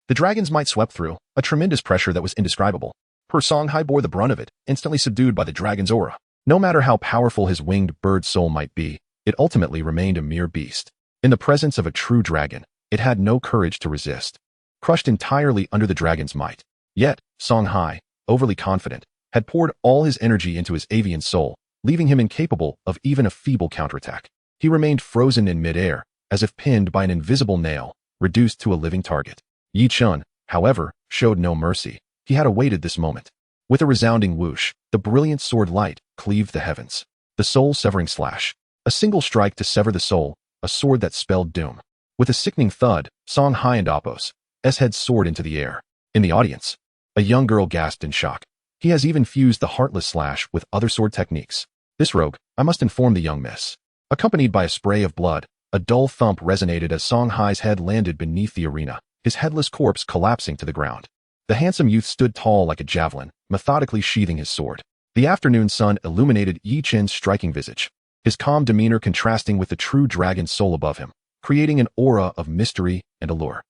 The dragon's might swept through, a tremendous pressure that was indescribable. Song Hai bore the brunt of it, instantly subdued by the dragon's aura. No matter how powerful his winged bird soul might be, it ultimately remained a mere beast. In the presence of a true dragon, it had no courage to resist. Crushed entirely under the dragon's might. Yet, Song Hai, overly confident, had poured all his energy into his avian soul, leaving him incapable of even a feeble counterattack. He remained frozen in midair, as if pinned by an invisible nail, reduced to a living target. Yi Chun, however, showed no mercy. He had awaited this moment. With a resounding whoosh, the brilliant sword light cleaved the heavens. The soul-severing slash. A single strike to sever the soul, a sword that spelled doom. With a sickening thud, Song Hai and Apos' heads soared into the air. In the audience, a young girl gasped in shock. He has even fused the heartless slash with other sword techniques. This rogue, I must inform the young miss. Accompanied by a spray of blood, a dull thump resonated as Song Hai's head landed beneath the arena, his headless corpse collapsing to the ground. The handsome youth stood tall like a javelin, methodically sheathing his sword. The afternoon sun illuminated Yi Chun's striking visage, his calm demeanor contrasting with the true dragon soul above him, creating an aura of mystery and allure.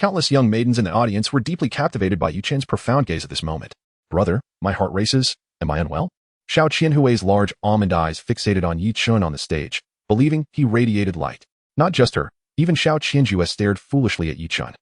Countless young maidens in the audience were deeply captivated by Yi Chun's profound gaze at this moment. Brother, my heart races. Am I unwell? Xiao Qianhui's large almond eyes fixated on Yi Chun on the stage, believing he radiated light. Not just her, even Xiao Qianhua stared foolishly at Yi Chun.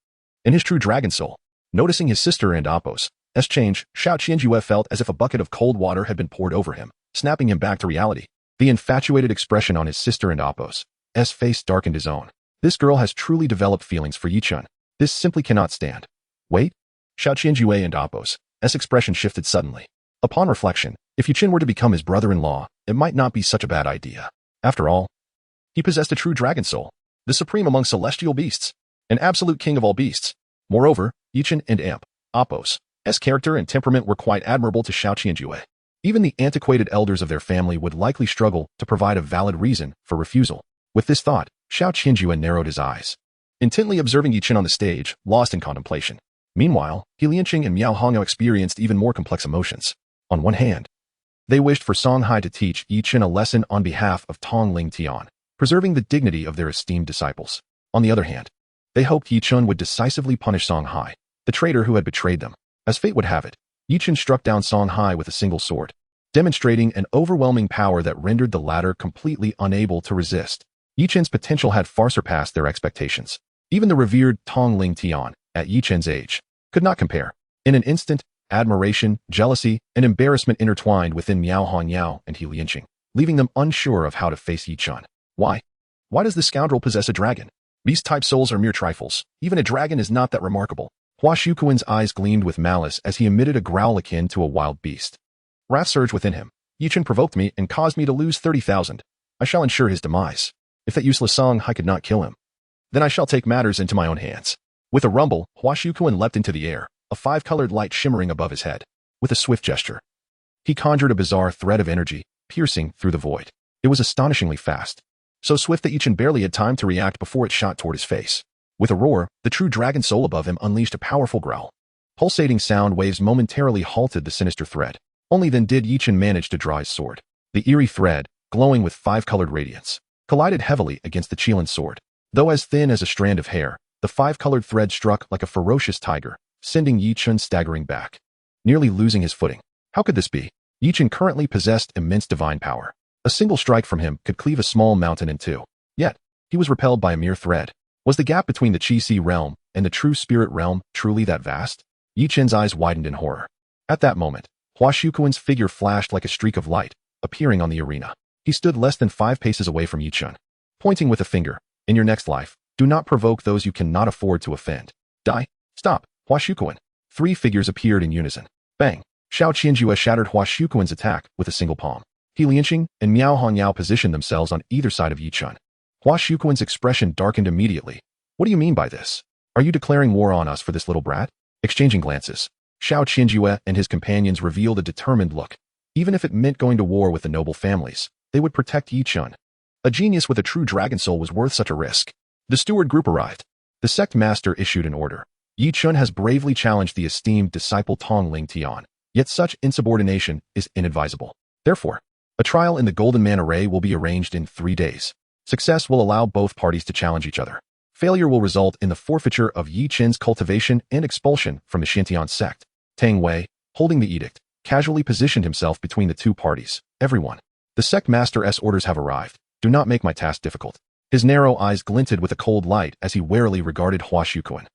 In his true dragon soul, noticing his sister and Apos' change, Xiao Qianhua felt as if a bucket of cold water had been poured over him, snapping him back to reality. The infatuated expression on his sister and Apos' face darkened his own. This girl has truly developed feelings for Yi Chun. This simply cannot stand. Wait? Xiao Qianhua and Apos' expression shifted suddenly. Upon reflection, if Yi Chun were to become his brother-in-law, it might not be such a bad idea. After all, he possessed a true dragon soul, the supreme among celestial beasts, an absolute king of all beasts. Moreover, Yi Chun and Apos' character and temperament were quite admirable to Xiao Qianhua. Even the antiquated elders of their family would likely struggle to provide a valid reason for refusal. With this thought, Xiao Qianhua narrowed his eyes, intently observing Yi Chun on the stage, lost in contemplation. Meanwhile, He Lianqing and Miao Hongao experienced even more complex emotions. On one hand, they wished for Song Hai to teach Yi Chun a lesson on behalf of Tong Ling Tian, preserving the dignity of their esteemed disciples. On the other hand, they hoped Yi Chun would decisively punish Song Hai, the traitor who had betrayed them. As fate would have it, Yi Chun struck down Song Hai with a single sword, demonstrating an overwhelming power that rendered the latter completely unable to resist. Yi Chun's potential had far surpassed their expectations. Even the revered Tong Ling Tian, at Yi Chun's age, could not compare. In an instant, admiration, jealousy, and embarrassment intertwined within Miao Hongao and He Lianqing, leaving them unsure of how to face Yi Chun. Why? Why does this scoundrel possess a dragon? Beast-type souls are mere trifles. Even a dragon is not that remarkable. Hua Shuquan's eyes gleamed with malice as he emitted a growl akin to a wild beast. Wrath surged within him. Yi Chun provoked me and caused me to lose 30,000. I shall ensure his demise. If that useless Song Hai could not kill him, then I shall take matters into my own hands. With a rumble, Hua Shuquan leapt into the air, a five-colored light shimmering above his head. With a swift gesture, he conjured a bizarre thread of energy, piercing through the void. It was astonishingly fast, so swift that Yi Chun barely had time to react before it shot toward his face. With a roar, the true dragon soul above him unleashed a powerful growl. Pulsating sound waves momentarily halted the sinister thread. Only then did Yi Chun manage to draw his sword. The eerie thread, glowing with five-colored radiance, collided heavily against the Qilin sword. Though as thin as a strand of hair, the five-colored thread struck like a ferocious tiger, sending Yi Chun staggering back, nearly losing his footing. How could this be? Yi Chun currently possessed immense divine power. A single strike from him could cleave a small mountain in two. Yet, he was repelled by a mere thread. Was the gap between the Qi-Si realm and the true spirit realm truly that vast? Yi Chun's eyes widened in horror. At that moment, Hua Shuquan's figure flashed like a streak of light, appearing on the arena. He stood less than 5 paces away from Yi Chun, pointing with a finger. In your next life, do not provoke those you cannot afford to offend. Die. Stop, Hua Shuquan. 3 figures appeared in unison. Bang. Xiao Qianhua shattered Hua Shuquan's attack with a single palm. He Lianqing and Miao Hongao positioned themselves on either side of Yi Chun. Hua Shuquan's expression darkened immediately. What do you mean by this? Are you declaring war on us for this little brat? Exchanging glances, Xiao Qianjue and his companions revealed a determined look. Even if it meant going to war with the noble families, they would protect Yi Chun. A genius with a true dragon soul was worth such a risk. The steward group arrived. The sect master issued an order. Yi Chun has bravely challenged the esteemed disciple Tong Ling Tian, yet such insubordination is inadvisable. Therefore, a trial in the Golden Man Array will be arranged in 3 days. Success will allow both parties to challenge each other. Failure will result in the forfeiture of Yi Chun's cultivation and expulsion from the Xintian sect. Tang Wei, holding the edict, casually positioned himself between the two parties. Everyone. The sect master's orders have arrived. Do not make my task difficult. His narrow eyes glinted with a cold light as he warily regarded Hua Shuquan.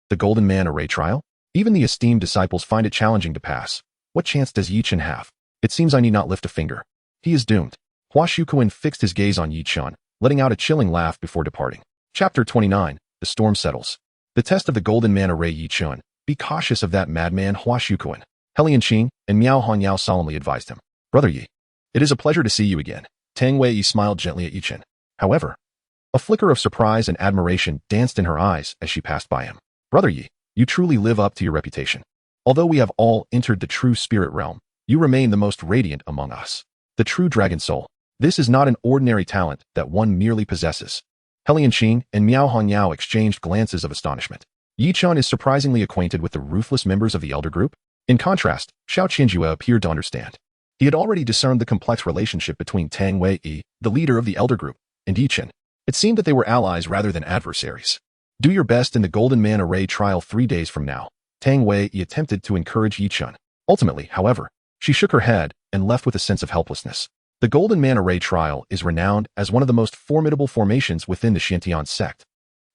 The Golden Man Array trial? Even the esteemed disciples find it challenging to pass. What chance does Yi Chun have? It seems I need not lift a finger. He is doomed. Hua Shuquan fixed his gaze on Yi Chun, letting out a chilling laugh before departing. Chapter 29. The Storm Settles. The test of the Golden Man Array. Yi Chun. Be cautious of that madman Hua Shuquan. Helian Qing and Miao Hanyao solemnly advised him. Brother Yi. It is a pleasure to see you again. Tang Wei smiled gently at Yi Chun. However, a flicker of surprise and admiration danced in her eyes as she passed by him. Brother Yi, you truly live up to your reputation. Although we have all entered the true spirit realm, you remain the most radiant among us. The true dragon soul. This is not an ordinary talent that one merely possesses. Helian Qing and Miao Hanyao exchanged glances of astonishment. Yi Chun is surprisingly acquainted with the ruthless members of the elder group. In contrast, Xiao Qianjue appeared to understand. He had already discerned the complex relationship between Tang Wei, the leader of the elder group, and Yi Chun. It seemed that they were allies rather than adversaries. Do your best in the Golden Man Array trial 3 days from now. Tang Wei attempted to encourage Yi Chun. Ultimately, however, she shook her head and left with a sense of helplessness. The Golden Man Array trial is renowned as one of the most formidable formations within the Xintian sect.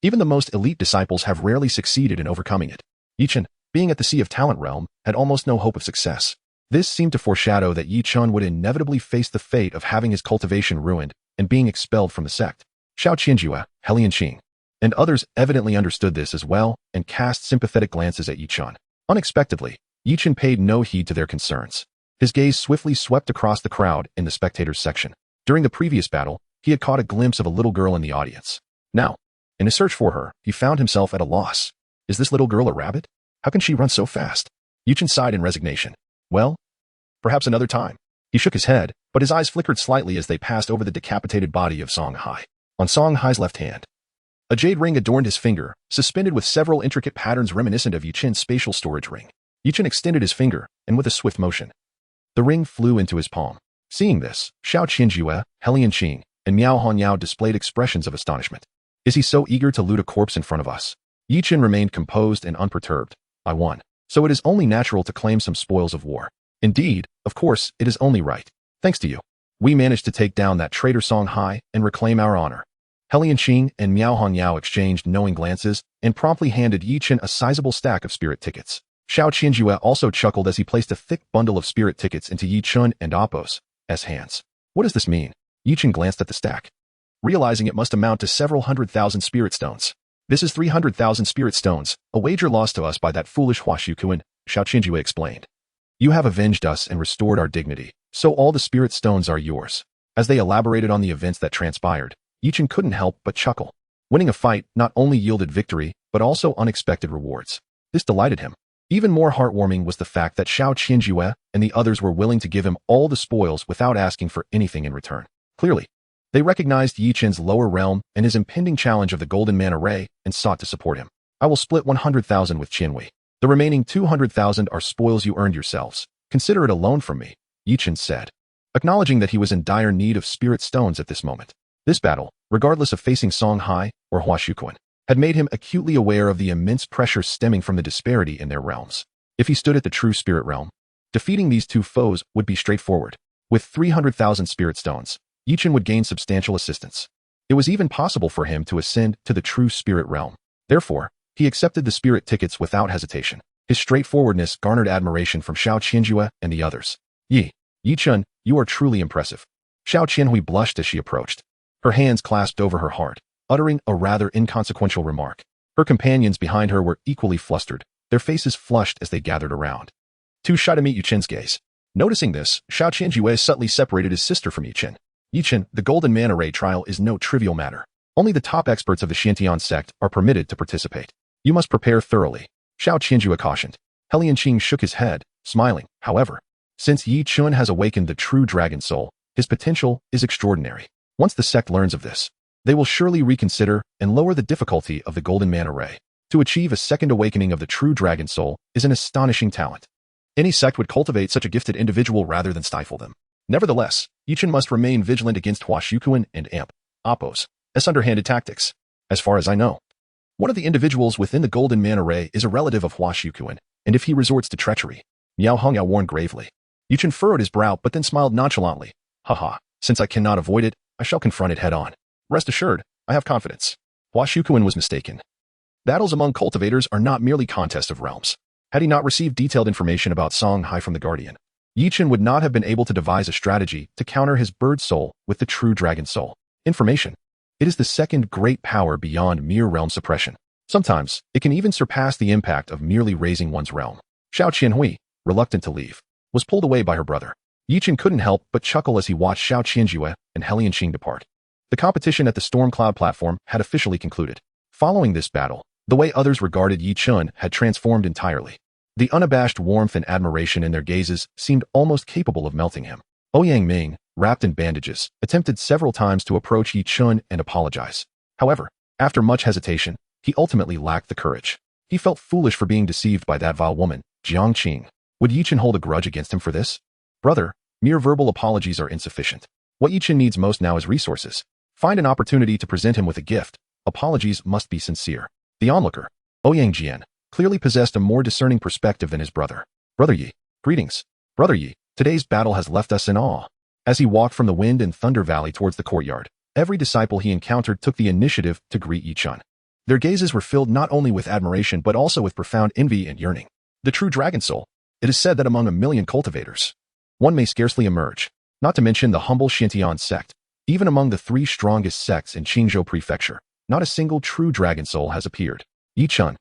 Even the most elite disciples have rarely succeeded in overcoming it. Yi Chun, being at the Sea of Talent realm, had almost no hope of success. This seemed to foreshadow that Yi Chun would inevitably face the fate of having his cultivation ruined and being expelled from the sect. Xiao Qianjue, Helian Qing, and others evidently understood this as well and cast sympathetic glances at Yi Chun. Unexpectedly, Yi Chun paid no heed to their concerns. His gaze swiftly swept across the crowd in the spectators section. During the previous battle, he had caught a glimpse of a little girl in the audience. Now, in his search for her, he found himself at a loss. Is this little girl a rabbit? How can she run so fast? Yi Chun sighed in resignation. Well, perhaps another time. He shook his head, but his eyes flickered slightly as they passed over the decapitated body of Song Hai. On Song Hai's left hand, a jade ring adorned his finger, suspended with several intricate patterns reminiscent of Yi Chun's spatial storage ring. Yi Chun extended his finger, and with a swift motion, the ring flew into his palm. Seeing this, Xiao Qianjue, Helian Qing, and Miao Hanyao displayed expressions of astonishment. Is he so eager to loot a corpse in front of us? Yi Chun remained composed and unperturbed. I won. So it is only natural to claim some spoils of war. Indeed, of course, it is only right. Thanks to you, we managed to take down that traitor Song Hai and reclaim our honor. Helian Qing and Miao Hanyao exchanged knowing glances and promptly handed Yi Chun a sizable stack of spirit tickets. Xiao Qianjue also chuckled as he placed a thick bundle of spirit tickets into Yi Chun and Appo's hands. What does this mean? Yi Chun glanced at the stack, realizing it must amount to several 100,000 spirit stones. This is 300,000 spirit stones, a wager lost to us by that foolish Hua Shuquan, Xiao Qianjue explained. You have avenged us and restored our dignity, so all the spirit stones are yours. As they elaborated on the events that transpired, Yi Chun couldn't help but chuckle. Winning a fight not only yielded victory, but also unexpected rewards. This delighted him. Even more heartwarming was the fact that Xiao Qianjue and the others were willing to give him all the spoils without asking for anything in return. Clearly, they recognized Yi Chun's lower realm and his impending challenge of the Golden Man Array and sought to support him. I will split 100,000 with Qianwei. The remaining 200,000 are spoils you earned yourselves. Consider it a loan from me, Yi Chun said, acknowledging that he was in dire need of spirit stones at this moment. This battle, regardless of facing Song Hai or Hua Shuquan, had made him acutely aware of the immense pressure stemming from the disparity in their realms. If he stood at the true spirit realm, defeating these two foes would be straightforward. With 300,000 spirit stones, Yi Chun would gain substantial assistance. It was even possible for him to ascend to the true spirit realm. Therefore, he accepted the spirit tickets without hesitation. His straightforwardness garnered admiration from Xiao Qianjue and the others. Yi Chun, you are truly impressive. Xiao Qianhui blushed as she approached, her hands clasped over her heart, uttering a rather inconsequential remark. Her companions behind her were equally flustered, their faces flushed as they gathered around. Too shy to meet Yi Chun's gaze. Noticing this, Xiao Qianjue subtly separated his sister from Yi Chun. Yichen, the Golden Manta Ray trial is no trivial matter. Only the top experts of the Xiantian sect are permitted to participate. You must prepare thoroughly. Xiao Qianjue cautioned. Helianqing shook his head, smiling. However, since Yi Chun has awakened the true dragon soul, his potential is extraordinary. Once the sect learns of this, they will surely reconsider and lower the difficulty of the Golden Manta Ray. To achieve a second awakening of the true dragon soul is an astonishing talent. Any sect would cultivate such a gifted individual rather than stifle them. Nevertheless, Yichen must remain vigilant against Hua Shukuan and Amp, Oppos, as underhanded tactics. As far as I know, one of the individuals within the Golden Manta Ray is a relative of Hua Shukuan, and if he resorts to treachery, Miao Hongyao warned gravely. Yichen furrowed his brow but then smiled nonchalantly. Haha, since I cannot avoid it, I shall confront it head-on. Rest assured, I have confidence. Hua Shukuan was mistaken. Battles among cultivators are not merely contests of realms. Had he not received detailed information about Song Hai from the Guardian, Yichen would not have been able to devise a strategy to counter his bird soul with the true dragon soul. Information. It is the second great power beyond mere realm suppression. Sometimes, it can even surpass the impact of merely raising one's realm. Xiao Qianhui, reluctant to leave, was pulled away by her brother. Yichen couldn't help but chuckle as he watched Xiao Qianjue and Helianqing depart. The competition at the Storm Cloud platform had officially concluded. Following this battle, the way others regarded Yi Chun had transformed entirely. The unabashed warmth and admiration in their gazes seemed almost capable of melting him. Ouyang Ming, wrapped in bandages, attempted several times to approach Yi Chun and apologize. However, after much hesitation, he ultimately lacked the courage. He felt foolish for being deceived by that vile woman, Jiang Qing. Would Yi Chun hold a grudge against him for this? Brother, mere verbal apologies are insufficient. What Yi Chun needs most now is resources. Find an opportunity to present him with a gift. Apologies must be sincere. The onlooker, Ouyang Jian, clearly possessed a more discerning perspective than his brother. Brother Yi, greetings. Brother Yi, today's battle has left us in awe. As he walked from the Wind and Thunder Valley towards the courtyard, every disciple he encountered took the initiative to greet Yi Chun. Their gazes were filled not only with admiration but also with profound envy and yearning. The true dragon soul. It is said that among 1,000,000 cultivators, one may scarcely emerge, not to mention the humble Xiantian sect. Even among the 3 strongest sects in Qingzhou Prefecture, not a single true dragon soul has appeared. Yi Chun.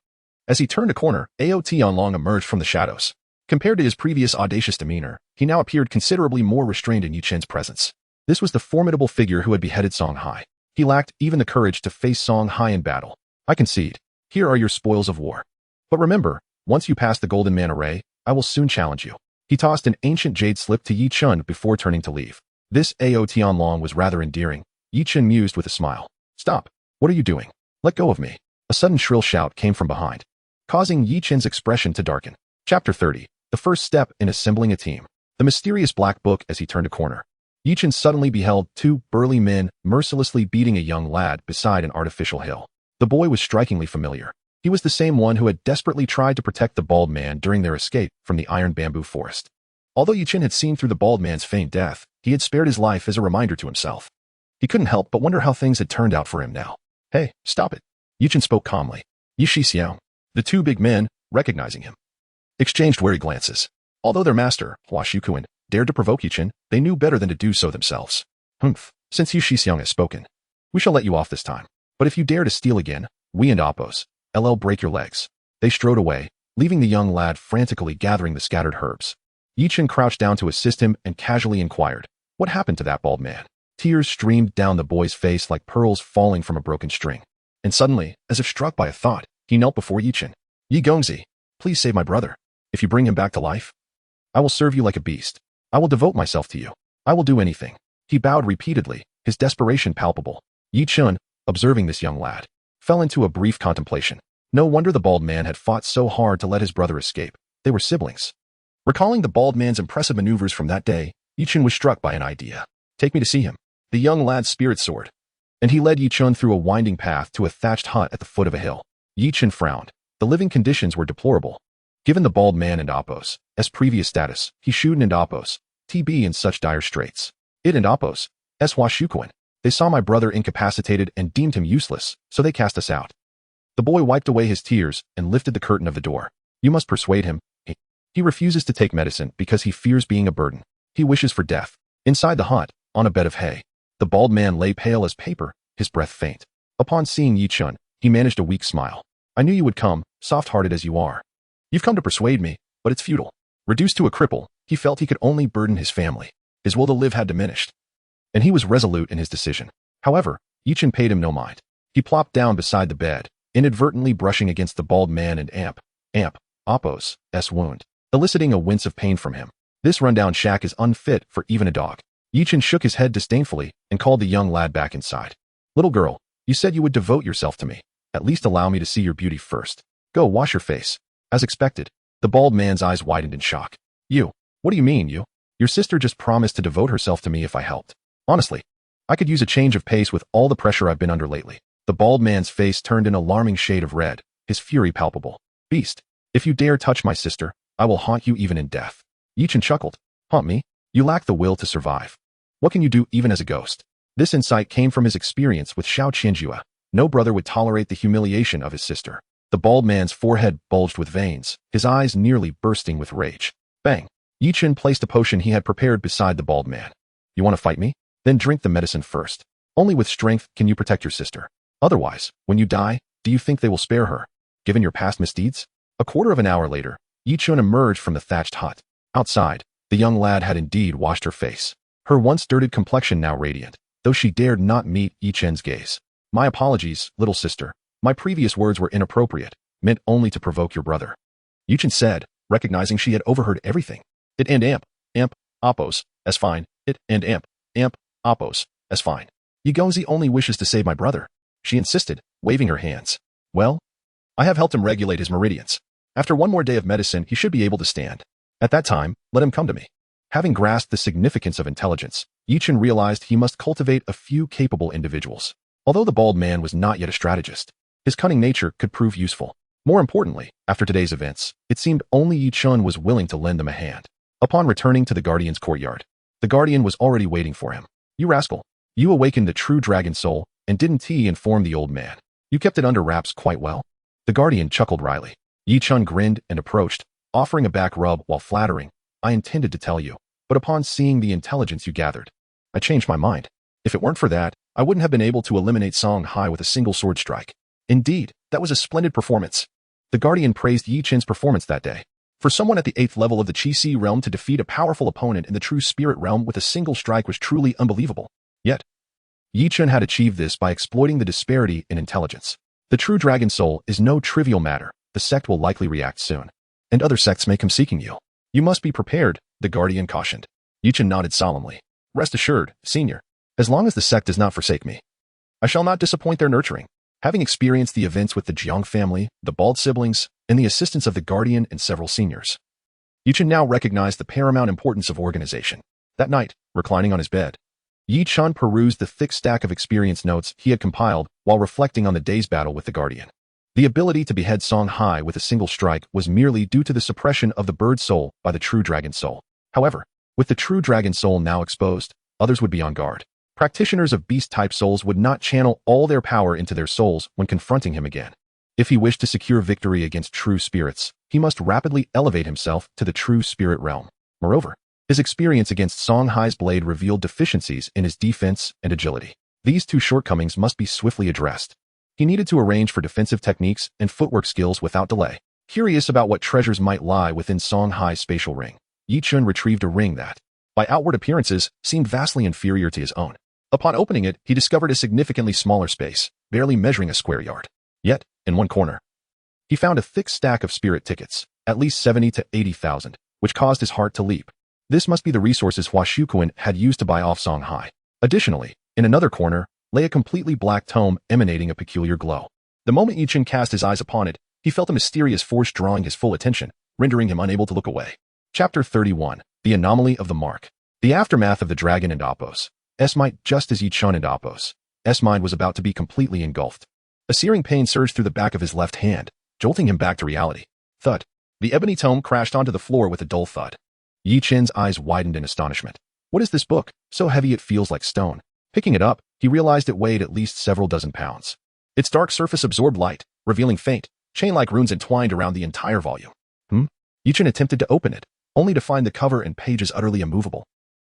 As he turned a corner, Ao Tianlong emerged from the shadows. Compared to his previous audacious demeanor, he now appeared considerably more restrained in Yi Chun's presence. This was the formidable figure who had beheaded Song Hai. He lacked even the courage to face Song Hai in battle. I concede. Here are your spoils of war. But remember, once you pass the Golden Manta Ray, I will soon challenge you. He tossed an ancient jade slip to Yi Chun before turning to leave. This Ao Tianlong was rather endearing. Yi Chun mused with a smile. Stop. What are you doing? Let go of me. A sudden shrill shout came from behind, causing Yi Chun's expression to darken. Chapter 30. The first step in assembling a team. The mysterious black book. As he turned a corner, Yi Chun suddenly beheld 2 burly men mercilessly beating a young lad beside an artificial hill. The boy was strikingly familiar. He was the same one who had desperately tried to protect the bald man during their escape from the iron bamboo forest. Although Yi Chun had seen through the bald man's feigned death, he had spared his life as a reminder to himself. He couldn't help but wonder how things had turned out for him now. Hey, stop it. Yi Chun spoke calmly. Yi Shixiang. The 2 big men, recognizing him, exchanged wary glances. Although their master, Hua Shukuan, dared to provoke Yi Chun, they knew better than to do so themselves. Humph. Since Yi Shixiang has spoken, we shall let you off this time. But if you dare to steal again, we and Oppos, LL break your legs. They strode away, leaving the young lad frantically gathering the scattered herbs. Yi Chun crouched down to assist him and casually inquired, what happened to that bald man? Tears streamed down the boy's face like pearls falling from a broken string. And suddenly, as if struck by a thought, he knelt before Yi Chun. Yi Gongzi, please save my brother. If you bring him back to life, I will serve you like a beast. I will devote myself to you. I will do anything. He bowed repeatedly, his desperation palpable. Yi Chun, observing this young lad, fell into a brief contemplation. No wonder the bald man had fought so hard to let his brother escape. They were siblings. Recalling the bald man's impressive maneuvers from that day, Yi Chun was struck by an idea. Take me to see him. The young lad's spirit soared, and he led Yi Chun through a winding path to a thatched hut at the foot of a hill. Yi Chun frowned. The living conditions were deplorable. Given the bald man and Oppos, as previous status, he Shuden and Oppos, TB in such dire straits. It and Oppos, as Hua Shukuan. They saw my brother incapacitated and deemed him useless, so they cast us out. The boy wiped away his tears and lifted the curtain of the door. You must persuade him. He refuses to take medicine because he fears being a burden. He wishes for death. Inside the hut, on a bed of hay, the bald man lay pale as paper, his breath faint. Upon seeing Yi Chun, he managed a weak smile. I knew you would come, soft-hearted as you are. You've come to persuade me, but it's futile. Reduced to a cripple, he felt he could only burden his family. His will to live had diminished. and he was resolute in his decision. However, Yichen paid him no mind. He plopped down beside the bed, inadvertently brushing against the bald man and Apos' wound, eliciting a wince of pain from him. This rundown shack is unfit for even a dog. Yichen shook his head disdainfully and called the young lad back inside. Little girl, you said you would devote yourself to me. At least allow me to see your beauty first. Go wash your face. As expected, the bald man's eyes widened in shock. You? What do you mean, you? Your sister just promised to devote herself to me if I helped. Honestly, I could use a change of pace with all the pressure I've been under lately. The bald man's face turned an alarming shade of red, his fury palpable. Beast, if you dare touch my sister, I will haunt you even in death. Yichen chuckled. Haunt me? You lack the will to survive. What can you do even as a ghost? This insight came from his experience with Xiao Qianjue. No brother would tolerate the humiliation of his sister. The bald man's forehead bulged with veins, his eyes nearly bursting with rage. Bang! Yichen placed a potion he had prepared beside the bald man. You want to fight me? Then drink the medicine first. Only with strength can you protect your sister. Otherwise, when you die, do you think they will spare her, given your past misdeeds? A quarter of an hour later, Yichen emerged from the thatched hut. Outside, the young lad had indeed washed her face. Her once dirted complexion now radiant, though she dared not meet Yichen's gaze. My apologies, little sister. My previous words were inappropriate, meant only to provoke your brother. Yichen said, recognizing she had overheard everything. It and Apos, as fine. It and Apos, as fine. Yigongzi only wishes to save my brother, she insisted, waving her hands. Well, I have helped him regulate his meridians. After one more day of medicine, he should be able to stand. At that time, let him come to me. Having grasped the significance of intelligence, Yichen realized he must cultivate a few capable individuals. Although the bald man was not yet a strategist, his cunning nature could prove useful. More importantly, after today's events, it seemed only Yichen was willing to lend them a hand. Upon returning to the Guardian's courtyard, the Guardian was already waiting for him. You rascal, you awakened the true dragon soul, and didn't he inform the old man? You kept it under wraps quite well. The Guardian chuckled wryly. Yichen grinned and approached, offering a back rub while flattering. I intended to tell you, but upon seeing the intelligence you gathered, I changed my mind. If it weren't for that, I wouldn't have been able to eliminate Song Hai with a single sword strike. Indeed, that was a splendid performance. The Guardian praised Yichen's performance that day. For someone at the 8th level of the Qi realm to defeat a powerful opponent in the true spirit realm with a single strike was truly unbelievable. Yet, Yichen had achieved this by exploiting the disparity in intelligence. The true dragon soul is no trivial matter. The sect will likely react soon, and other sects may come seeking you. You must be prepared, the Guardian cautioned. Yichen nodded solemnly. Rest assured, senior, as long as the sect does not forsake me, I shall not disappoint their nurturing. Having experienced the events with the Jiang family, the Bald siblings, and the assistance of the Guardian and several seniors, Yichen now recognized the paramount importance of organization. That night, reclining on his bed, Yichen perused the thick stack of experience notes he had compiled while reflecting on the day's battle with the Guardian. The ability to behead Song Hai with a single strike was merely due to the suppression of the bird soul by the true dragon soul. However, with the true dragon soul now exposed, others would be on guard. Practitioners of beast-type souls would not channel all their power into their souls when confronting him again. If he wished to secure victory against true spirits, he must rapidly elevate himself to the true spirit realm. Moreover, his experience against Song Hai's blade revealed deficiencies in his defense and agility. These two shortcomings must be swiftly addressed. He needed to arrange for defensive techniques and footwork skills without delay. Curious about what treasures might lie within Song Hai's spatial ring, Yichen retrieved a ring that, by outward appearances, seemed vastly inferior to his own. Upon opening it, he discovered a significantly smaller space, barely measuring a square yard. Yet, in one corner, he found a thick stack of spirit tickets, at least 70 to 80,000, which caused his heart to leap. This must be the resources Hua Shuquan had used to buy off Song Hai. Additionally, in another corner, lay a completely black tome emanating a peculiar glow. The moment Yichen cast his eyes upon it, he felt a mysterious force drawing his full attention, rendering him unable to look away. Chapter 31. The Anomaly of the Mark. The aftermath of the dragon and Apos' might. Just as Yichen and Apos' mind was about to be completely engulfed, a searing pain surged through the back of his left hand, jolting him back to reality. Thud. The ebony tome crashed onto the floor with a dull thud. Yichen's eyes widened in astonishment. What is this book? So heavy it feels like stone. Picking it up, he realized it weighed at least several dozen pounds. Its dark surface absorbed light, revealing faint, chain-like runes entwined around the entire volume. Yichen attempted to open it, only to find the cover and pages utterly immovable.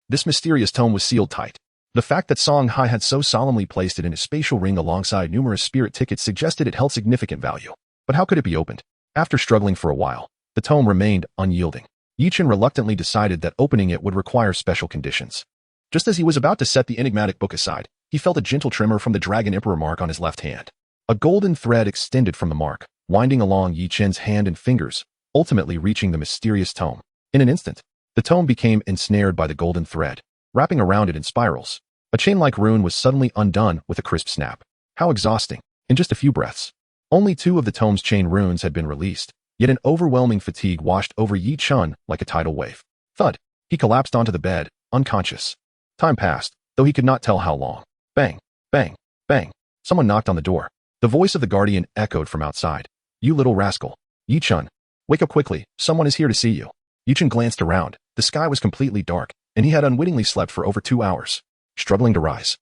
This mysterious tome was sealed tight. The fact that Song Hai had so solemnly placed it in his spatial ring alongside numerous spirit tickets suggested it held significant value. But how could it be opened? After struggling for a while, the tome remained unyielding. Yichen reluctantly decided that opening it would require special conditions. Just as he was about to set the enigmatic book aside, he felt a gentle tremor from the Dragon Emperor mark on his left hand. A golden thread extended from the mark, winding along Yi Chen's hand and fingers, ultimately reaching the mysterious tome. In an instant, the tome became ensnared by the golden thread, wrapping around it in spirals. A chain-like rune was suddenly undone with a crisp snap. How exhausting! In just a few breaths. Only 2 of the tome's chain runes had been released, yet an overwhelming fatigue washed over Yi Chen like a tidal wave. Thud! He collapsed onto the bed, unconscious. Time passed, though he could not tell how long. Bang! Bang! Bang! Someone knocked on the door. The voice of the guardian echoed from outside. You little rascal. Yi Chen. Wake up quickly, someone is here to see you. Yi Chen glanced around. The sky was completely dark, and he had unwittingly slept for over 2 hours. Struggling to rise.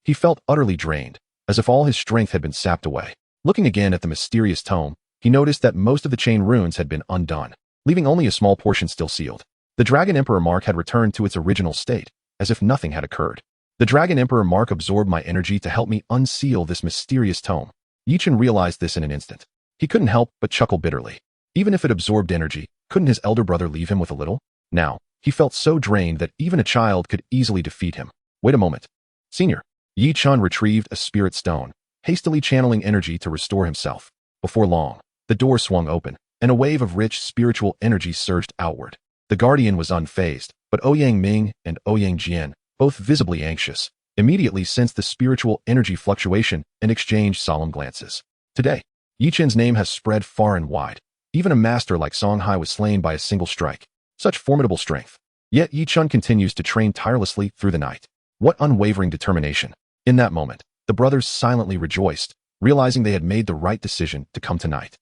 He felt utterly drained, as if all his strength had been sapped away. Looking again at the mysterious tome, he noticed that most of the chain runes had been undone, leaving only a small portion still sealed. The Dragon Emperor mark had returned to its original state, as if nothing had occurred. The Dragon Emperor mark absorbed my energy to help me unseal this mysterious tome. Yi Chen realized this in an instant. He couldn't help but chuckle bitterly. Even if it absorbed energy, couldn't his elder brother leave him with a little? Now, he felt so drained that even a child could easily defeat him. Wait a moment. Senior. Yi Chen retrieved a spirit stone, hastily channeling energy to restore himself. Before long, the door swung open, and a wave of rich spiritual energy surged outward. The guardian was unfazed, but Ouyang Ming and Ouyang Jian, both visibly anxious, immediately sensed the spiritual energy fluctuation and exchanged solemn glances. Today, Yi Chen's name has spread far and wide. Even a master like Song Hai was slain by a single strike. Such formidable strength. Yet Yi Chen continues to train tirelessly through the night. What unwavering determination. In that moment, the brothers silently rejoiced, realizing they had made the right decision to come tonight.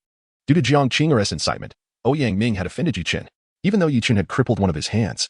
Due to Jiang Qing'er's incitement, Ouyang Ming had offended Yi Chen, even though Yi Chen had crippled one of his hands.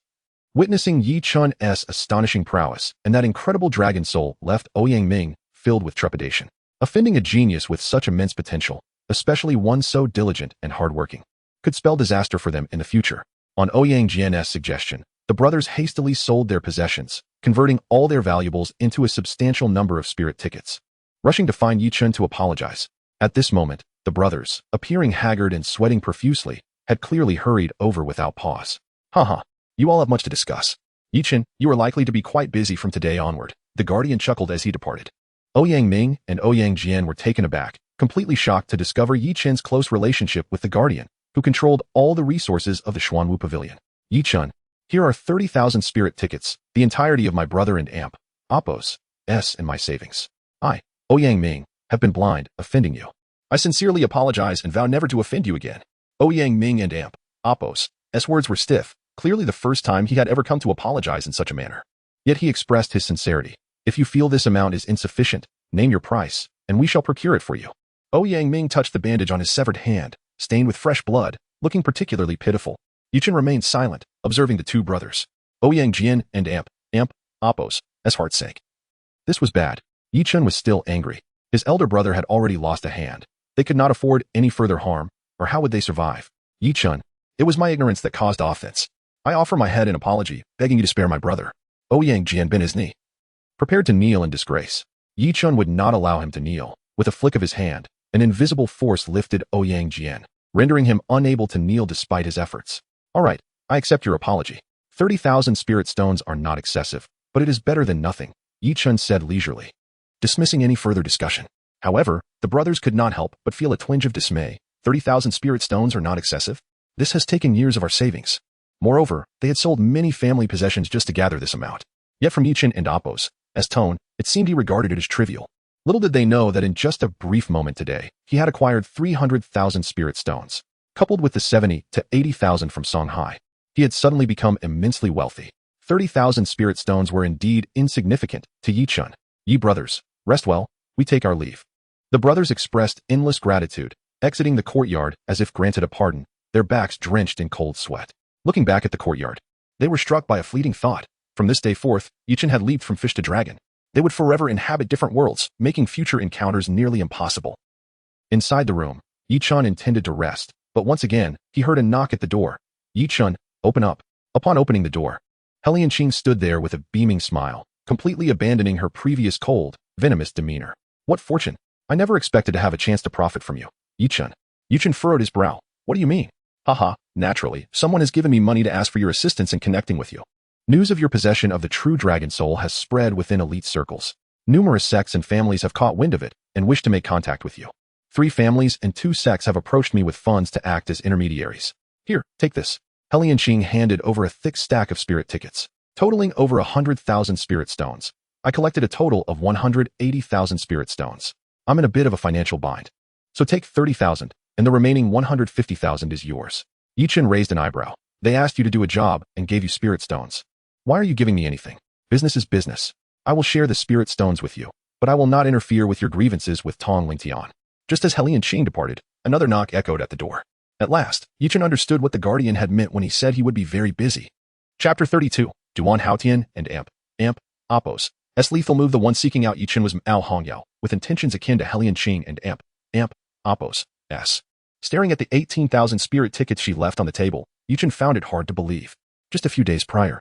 Witnessing Yi Chen's astonishing prowess and that incredible dragon soul left Ouyang Ming filled with trepidation. Offending a genius with such immense potential, especially one so diligent and hardworking, could spell disaster for them in the future. On Ouyang Jian's suggestion, the brothers hastily sold their possessions, converting all their valuables into a substantial number of spirit tickets. Rushing to find Yi Chen to apologize. At this moment, the brothers, appearing haggard and sweating profusely, had clearly hurried over without pause. Haha, you all have much to discuss. Yi Chen, you are likely to be quite busy from today onward. The guardian chuckled as he departed. Ouyang Ming and Ouyang Jian were taken aback, completely shocked to discover Yi Chen's close relationship with the guardian, who controlled all the resources of the Xuanwu Pavilion. Yi Chen, here are 30,000 spirit tickets, the entirety of my brother and Amp, Appos, and my savings. I, Ouyang Ming, have been blind, offending you. I sincerely apologize and vow never to offend you again. Ouyang Ming and Amp, Appos, words were stiff, clearly the first time he had ever come to apologize in such a manner. Yet he expressed his sincerity. If you feel this amount is insufficient, name your price, and we shall procure it for you. Ouyang Ming touched the bandage on his severed hand, stained with fresh blood, looking particularly pitiful. Yi Chen remained silent, observing the 2 brothers. Ouyang Jian and Amp, Appos, heart sank. This was bad. Yi Chen was still angry. His elder brother had already lost a hand. They could not afford any further harm, or how would they survive? Yi Chen, it was my ignorance that caused offense. I offer my head in apology, begging you to spare my brother. Ouyang Jian bent his knee. Prepared to kneel in disgrace. Yi Chen would not allow him to kneel. With a flick of his hand, an invisible force lifted Ouyang Jian, rendering him unable to kneel despite his efforts. All right, I accept your apology. 30,000 spirit stones are not excessive, but it is better than nothing, Yi Chen said leisurely, dismissing any further discussion. However, the brothers could not help but feel a twinge of dismay. 30,000 spirit stones are not excessive? This has taken years of our savings. Moreover, they had sold many family possessions just to gather this amount. Yet from Yi Chen and Appos, tone, it seemed he regarded it as trivial. Little did they know that in just a brief moment today, he had acquired 300,000 spirit stones. Coupled with the 70 to 80,000 from Song Hai, he had suddenly become immensely wealthy. 30,000 spirit stones were indeed insignificant to Yi Chen. Ye brothers, rest well, we take our leave. The brothers expressed endless gratitude, exiting the courtyard as if granted a pardon, their backs drenched in cold sweat. Looking back at the courtyard, they were struck by a fleeting thought. From this day forth, Yi Chen had leaped from fish to dragon. They would forever inhabit different worlds, making future encounters nearly impossible. Inside the room, Yi Chen intended to rest, but once again, he heard a knock at the door. Yi Chen, open up. Upon opening the door, Helian Qing stood there with a beaming smile, completely abandoning her previous cold, venomous demeanor. What fortune! I never expected to have a chance to profit from you. Yi Chen. Yi Chen furrowed his brow. What do you mean? Haha, naturally, someone has given me money to ask for your assistance in connecting with you. News of your possession of the true dragon soul has spread within elite circles. Numerous sects and families have caught wind of it and wish to make contact with you. 3 families and 2 sects have approached me with funds to act as intermediaries. Here, take this. He Lianqing handed over a thick stack of spirit tickets, totaling over 100,000 spirit stones. I collected a total of 180,000 spirit stones. I'm in a bit of a financial bind. So take 30,000, and the remaining 150,000 is yours. Yichen raised an eyebrow. They asked you to do a job and gave you spirit stones. Why are you giving me anything? Business is business. I will share the spirit stones with you, but I will not interfere with your grievances with Tong Lingtian. Just as He Lianqing departed, another knock echoed at the door. At last, Yichen understood what the guardian had meant when he said he would be very busy. Chapter 32. Duan Haotian and Amp, Oppos. S. Lethal move. The one seeking out Yichen was Mao Hongyao, with intentions akin to He Lianqing and Amp, Oppos. S. Staring at the 18,000 spirit tickets she left on the table, Yichen found it hard to believe. Just a few days prior,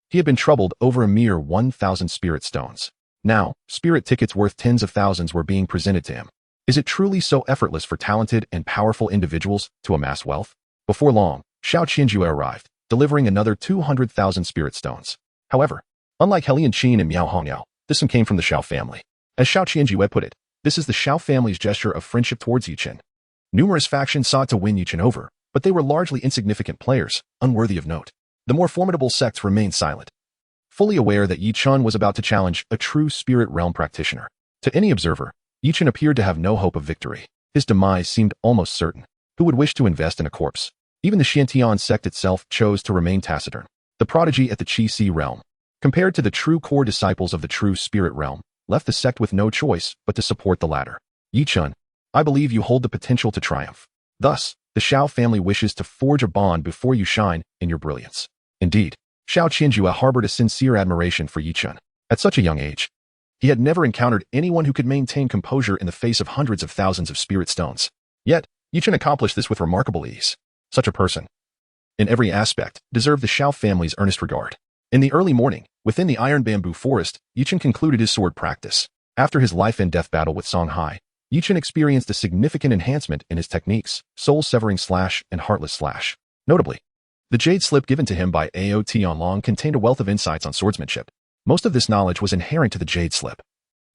he had been troubled over a mere 1,000 spirit stones. Now, spirit tickets worth tens of thousands were being presented to him. Is it truly so effortless for talented and powerful individuals to amass wealth? Before long, Xiao Qianjue arrived, delivering another 200,000 spirit stones. However, unlike He Lianqing and Miao Hongyao, this one came from the Xiao family. As Xiao Qianjue put it, this is the Xiao family's gesture of friendship towards Yichen. Numerous factions sought to win Yichen over, but they were largely insignificant players, unworthy of note. The more formidable sects remained silent, fully aware that Yichen was about to challenge a true spirit realm practitioner. To any observer, Yichen appeared to have no hope of victory. His demise seemed almost certain. Who would wish to invest in a corpse? Even the Xiantian sect itself chose to remain taciturn. The prodigy at the Qi-Si realm, compared to the true core disciples of the true spirit realm, left the sect with no choice but to support the latter. Yichen, I believe you hold the potential to triumph. Thus, the Xiao family wishes to forge a bond before you shine in your brilliance. Indeed, Xiao Qianjue harbored a sincere admiration for Yichen. At such a young age, he had never encountered anyone who could maintain composure in the face of hundreds of thousands of spirit stones. Yet, Yichen accomplished this with remarkable ease. Such a person, in every aspect, deserved the Xiao family's earnest regard. In the early morning, within the iron bamboo forest, Yichen concluded his sword practice. After his life-and-death battle with Song Hai, Yichen experienced a significant enhancement in his techniques, soul-severing slash and heartless slash. Notably, the jade slip given to him by Ao Tianlong contained a wealth of insights on swordsmanship. Most of this knowledge was inherent to the jade slip,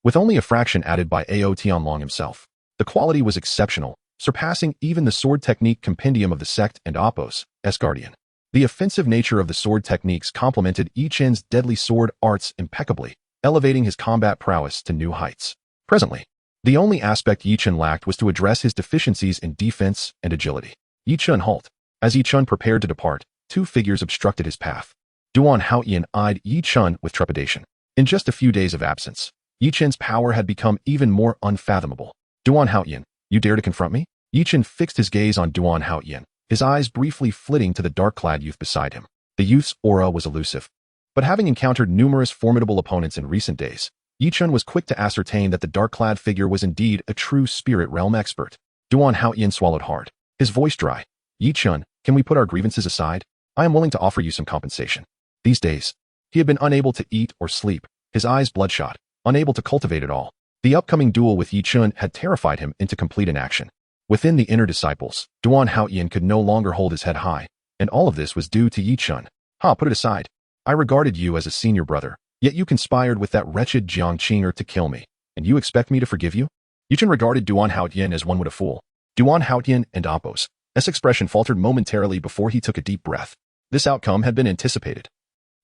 with only a fraction added by Ao Tianlong himself. The quality was exceptional, surpassing even the sword technique compendium of the sect and Oppos, S. Guardian. The offensive nature of the sword techniques complemented Yichen's deadly sword arts impeccably, elevating his combat prowess to new heights. Presently, the only aspect Yichen lacked was to address his deficiencies in defense and agility. Yichen halt. As Yichen prepared to depart, 2 figures obstructed his path. Duan Haotian eyed Yichen with trepidation. In just a few days of absence, Yichen's power had become even more unfathomable. Duan Haotian, you dare to confront me? Yichen fixed his gaze on Duan Haotian, his eyes briefly flitting to the dark-clad youth beside him. The youth's aura was elusive. But having encountered numerous formidable opponents in recent days, Yichen was quick to ascertain that the dark-clad figure was indeed a true spirit realm expert. Duan Haotian swallowed hard, his voice dry. Yichen, can we put our grievances aside? I am willing to offer you some compensation. These days, he had been unable to eat or sleep, his eyes bloodshot, unable to cultivate at all. The upcoming duel with Yichen had terrified him into complete inaction. Within the inner disciples, Duan Haotian could no longer hold his head high, and all of this was due to Yichen. Put it aside. I regarded you as a senior brother, yet you conspired with that wretched Jiang Qinger to kill me, and you expect me to forgive you? Yichen regarded Duan Haotian as one would a fool. Duan Haotian and Oppos. S. expression faltered momentarily before he took a deep breath. This outcome had been anticipated.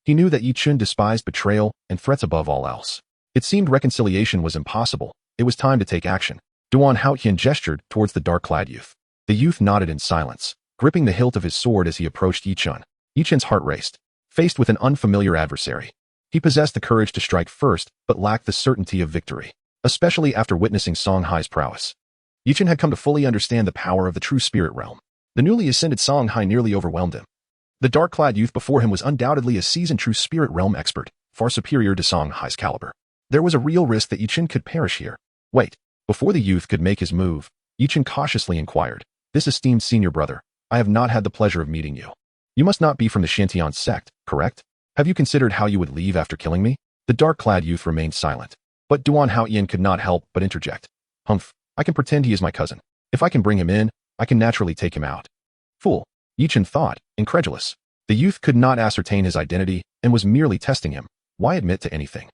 He knew that Yichen despised betrayal and threats above all else. It seemed reconciliation was impossible. It was time to take action. Duan Haotian gestured towards the dark-clad youth. The youth nodded in silence, gripping the hilt of his sword as he approached Yichen. Yichen's heart raced. Faced with an unfamiliar adversary, he possessed the courage to strike first, but lacked the certainty of victory, especially after witnessing Song Hai's prowess. Yichen had come to fully understand the power of the true spirit realm. The newly ascended Song Hai nearly overwhelmed him. The dark-clad youth before him was undoubtedly a seasoned true spirit realm expert, far superior to Song Hai's caliber. There was a real risk that Yichen could perish here. Wait. Before the youth could make his move, Yichen cautiously inquired, "This esteemed senior brother, I have not had the pleasure of meeting you. You must not be from the Xiantian sect, correct? Have you considered how you would leave after killing me?" The dark-clad youth remained silent, but Duan Haotian could not help but interject. "Humph, I can pretend he is my cousin. If I can bring him in, I can naturally take him out." Fool, Yichen thought, incredulous. The youth could not ascertain his identity and was merely testing him. Why admit to anything?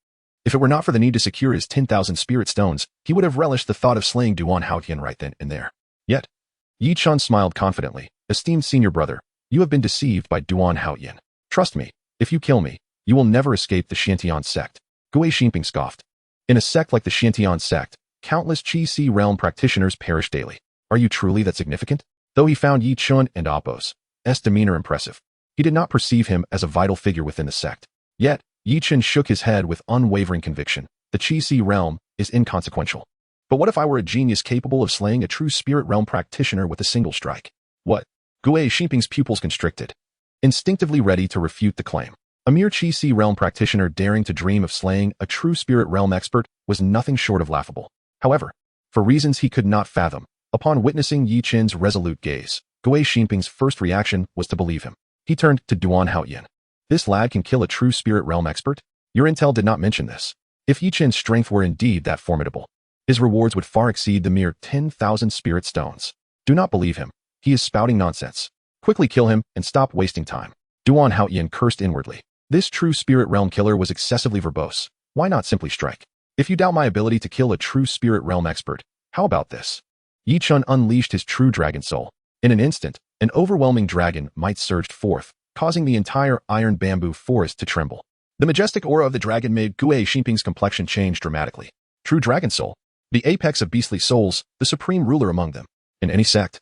If it were not for the need to secure his 10,000 spirit stones, he would have relished the thought of slaying Duan Haotian right then and there. Yet, Yi Chun smiled confidently. Esteemed senior brother, you have been deceived by Duan Haotian. Trust me, if you kill me, you will never escape the Xiantian sect. Gui Xinping scoffed. In a sect like the Xiantian sect, countless Qi Si realm practitioners perish daily. Are you truly that significant? Though he found Yi Chun and Apos' demeanor impressive, he did not perceive him as a vital figure within the sect. Yet, Yi Chun shook his head with unwavering conviction. The Qi Si realm is inconsequential. But what if I were a genius capable of slaying a true spirit realm practitioner with a single strike? What? Gui Xinping's pupils constricted, instinctively ready to refute the claim. A mere Qi Si realm practitioner daring to dream of slaying a true spirit realm expert was nothing short of laughable. However, for reasons he could not fathom, upon witnessing Yi Chun's resolute gaze, Gui Xinping's first reaction was to believe him. He turned to Duan Haotian. This lad can kill a true spirit realm expert? Your intel did not mention this. If Yi Chun's strength were indeed that formidable, his rewards would far exceed the mere 10,000 spirit stones. Do not believe him. He is spouting nonsense. Quickly kill him and stop wasting time. Duan Haotian cursed inwardly. This true spirit realm killer was excessively verbose. Why not simply strike? If you doubt my ability to kill a true spirit realm expert, how about this? Yi Chun unleashed his true dragon soul. In an instant, an overwhelming dragon might surged forth, causing the entire iron bamboo forest to tremble. The majestic aura of the dragon made Gui Xinping's complexion change dramatically. True dragon soul, the apex of beastly souls, the supreme ruler among them. In any sect,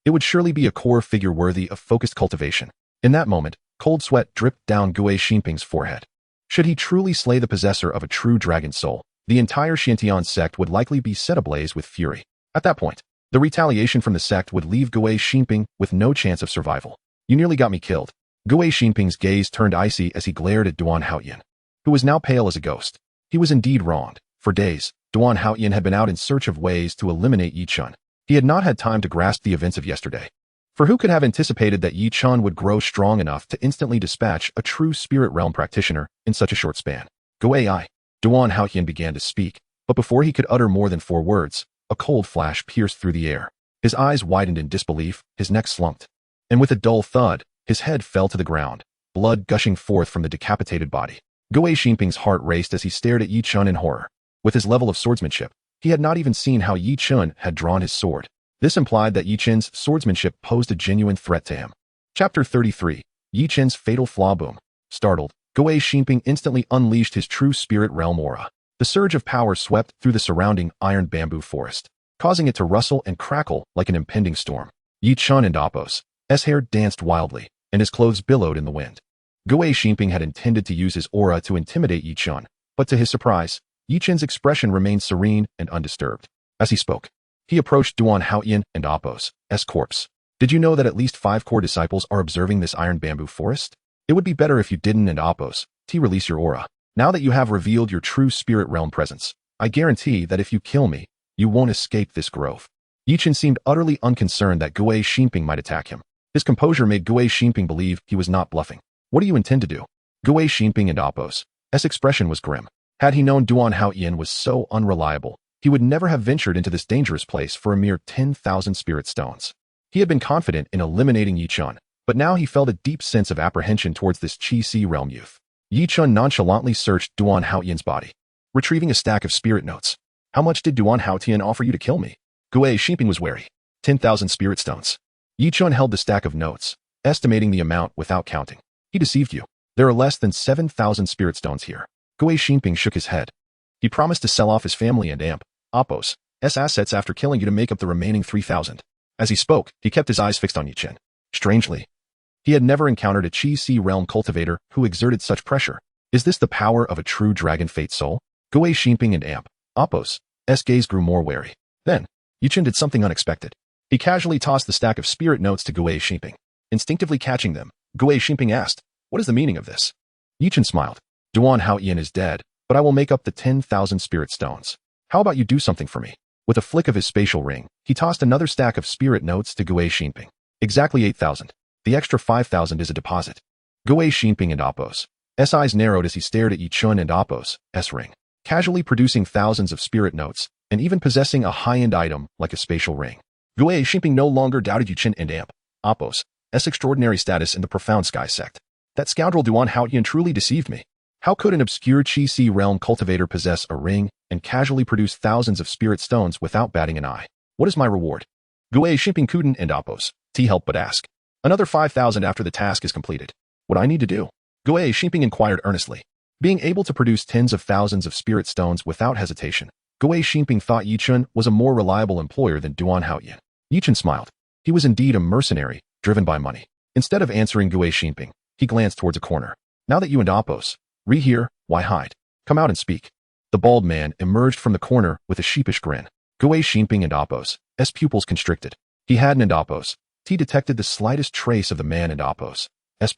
it would surely be a core figure worthy of focused cultivation. In that moment, cold sweat dripped down Gui Xinping's forehead. Should he truly slay the possessor of a true dragon soul, the entire Xiantian sect would likely be set ablaze with fury. At that point, the retaliation from the sect would leave Gui Xinping with no chance of survival. You nearly got me killed. Gui Xinping's gaze turned icy as he glared at Duan Haotian, who was now pale as a ghost. He was indeed wronged. For days, Duan Haotian had been out in search of ways to eliminate Yi Chun. He had not had time to grasp the events of yesterday. For who could have anticipated that Yi Chun would grow strong enough to instantly dispatch a true spirit realm practitioner in such a short span? Gui Duan Haotian began to speak, but before he could utter more than 4 words, a cold flash pierced through the air. His eyes widened in disbelief, his neck slumped, and with a dull thud, his head fell to the ground, blood gushing forth from the decapitated body. Gui Xinping's heart raced as he stared at Yi Chun in horror. With his level of swordsmanship, he had not even seen how Yi Chun had drawn his sword. This implied that Yi Chun's swordsmanship posed a genuine threat to him. Chapter 33. Yi Chun's fatal flaw boom. Startled, Gui Xinping instantly unleashed his true spirit realm aura. The surge of power swept through the surrounding iron bamboo forest, causing it to rustle and crackle like an impending storm. Yi Chun and Apos' hair danced wildly, and his clothes billowed in the wind. Gui Xinping had intended to use his aura to intimidate Yi Chun, but to his surprise, Yi Chun's expression remained serene and undisturbed. As he spoke, he approached Duan Haotian and Apos' corpse. Did you know that at least 5 core disciples are observing this iron bamboo forest? It would be better if you didn't and Apos' release your aura. Now that you have revealed your true spirit realm presence, I guarantee that if you kill me, you won't escape this grove. Yi Chun seemed utterly unconcerned that Gui Xinping might attack him. His composure made Gui Xinping believe he was not bluffing. What do you intend to do? Gui Xinping and Apos' expression was grim. Had he known Duan Haotian was so unreliable, he would never have ventured into this dangerous place for a mere 10,000 spirit stones. He had been confident in eliminating Yi Chun, but now he felt a deep sense of apprehension towards this Qi Si realm youth. Yi Chun nonchalantly searched Duan Haotian's body, retrieving a stack of spirit notes. How much did Duan Haotian offer you to kill me? Gui Xinping was wary. 10,000 spirit stones. Yi Chun held the stack of notes, estimating the amount without counting. He deceived you. There are less than 7,000 spirit stones here. Gui Xinping shook his head. He promised to sell off his family and Apos' assets after killing you to make up the remaining 3,000. As he spoke, he kept his eyes fixed on Yi Chun. Strangely, he had never encountered a Qi Si realm cultivator who exerted such pressure. Is this the power of a true dragon fate soul? Gui Xinping and Apos' gaze grew more wary. Then, Yi Chun did something unexpected. He casually tossed the stack of spirit notes to Gui Xinping. Instinctively catching them, Gui Xinping asked, "What is the meaning of this?" Yi Chun smiled. "Duan Haotian is dead, but I will make up the 10,000 spirit stones. How about you do something for me?" With a flick of his spatial ring, he tossed another stack of spirit notes to Gui Xinping. Exactly 8,000. The extra 5,000 is a deposit. Gui Xinping and Apos' eyes narrowed as he stared at Yi Chun and Apos' ring, casually producing thousands of spirit notes, and even possessing a high-end item like a spatial ring. Gui Xinping no longer doubted Yi Chun and Apos' extraordinary status in the Profound Sky sect. That scoundrel Duan Haotian truly deceived me. How could an obscure Qi realm cultivator possess a ring and casually produce thousands of spirit stones without batting an eye? What is my reward? Gui Shimping Kuden and Apos. T help but ask. Another 5,000 after the task is completed. What I need to do? Gui Shimping inquired earnestly. Being able to produce tens of thousands of spirit stones without hesitation, Gui Shimping thought Yichun was a more reliable employer than Duan Haotian. Yichun smiled. He was indeed a mercenary, driven by money. Instead of answering Gui Shimping, he glanced towards a corner. Now that you and Apos here, why hide? Come out and speak. The bald man emerged from the corner with a sheepish grin. Gui Shimping and Apos' pupils constricted. He hadn't and Apos. T detected the slightest trace of the man and Apos'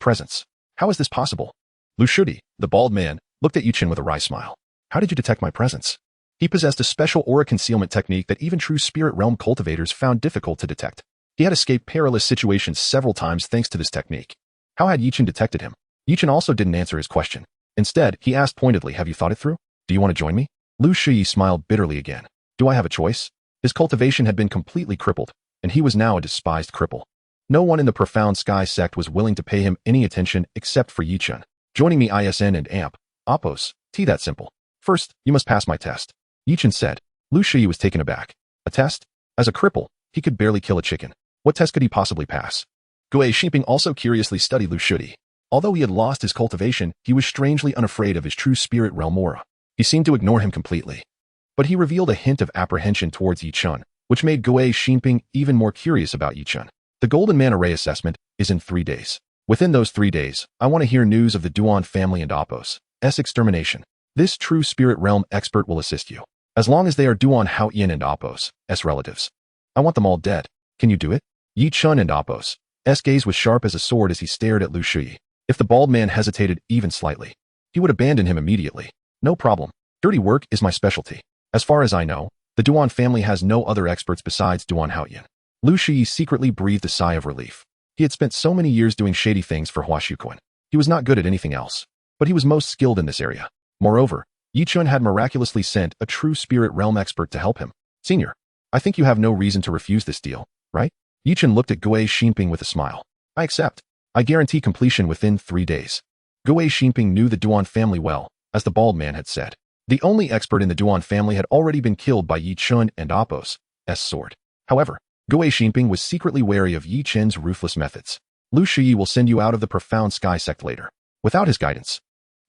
presence. How is this possible? Lu Shudi, the bald man, looked at Yichun with a wry smile. How did you detect my presence? He possessed a special aura concealment technique that even true spirit realm cultivators found difficult to detect. He had escaped perilous situations several times thanks to this technique. How had Yichun detected him? Yichun also didn't answer his question. Instead, he asked pointedly, have you thought it through? Do you want to join me? Lu Shui smiled bitterly again. Do I have a choice? His cultivation had been completely crippled, and he was now a despised cripple. No one in the Profound Sky sect was willing to pay him any attention except for Yichun. Joining me ISN and AMP, Apos, T that simple. First, you must pass my test. Yichun said. Lu Shui was taken aback. A test? As a cripple, he could barely kill a chicken. What test could he possibly pass? Gui Shimping also curiously studied Lu Shui. Although he had lost his cultivation, he was strangely unafraid of his true spirit realm aura. He seemed to ignore him completely. But he revealed a hint of apprehension towards Yichun, which made Gui Shimping even more curious about Yichun. The Golden Man Array assessment is in 3 days. Within those 3 days, I want to hear news of the Duan family and Apos' extermination. This true spirit realm expert will assist you. As long as they are Duan Haotian and Apos' relatives. I want them all dead. Can you do it? Yichun and Apos' gaze was sharp as a sword as he stared at Lu Shui. If the bald man hesitated even slightly, he would abandon him immediately. No problem. Dirty work is my specialty. As far as I know, the Duan family has no other experts besides Duan Haotian. Lu Shui secretly breathed a sigh of relief. He had spent so many years doing shady things for Hua Shuquan. He was not good at anything else, but he was most skilled in this area. Moreover, Yichun had miraculously sent a true spirit realm expert to help him. Senior, I think you have no reason to refuse this deal, right? Yichun looked at Gui Shimping with a smile. I accept. I guarantee completion within 3 days. Gui Shimping knew the Duan family well, as the bald man had said. The only expert in the Duan family had already been killed by Yichun and Apos' sword. However, Gui Shimping was secretly wary of Yichun's ruthless methods. Lu Shui will send you out of the Profound Sky sect later. Without his guidance,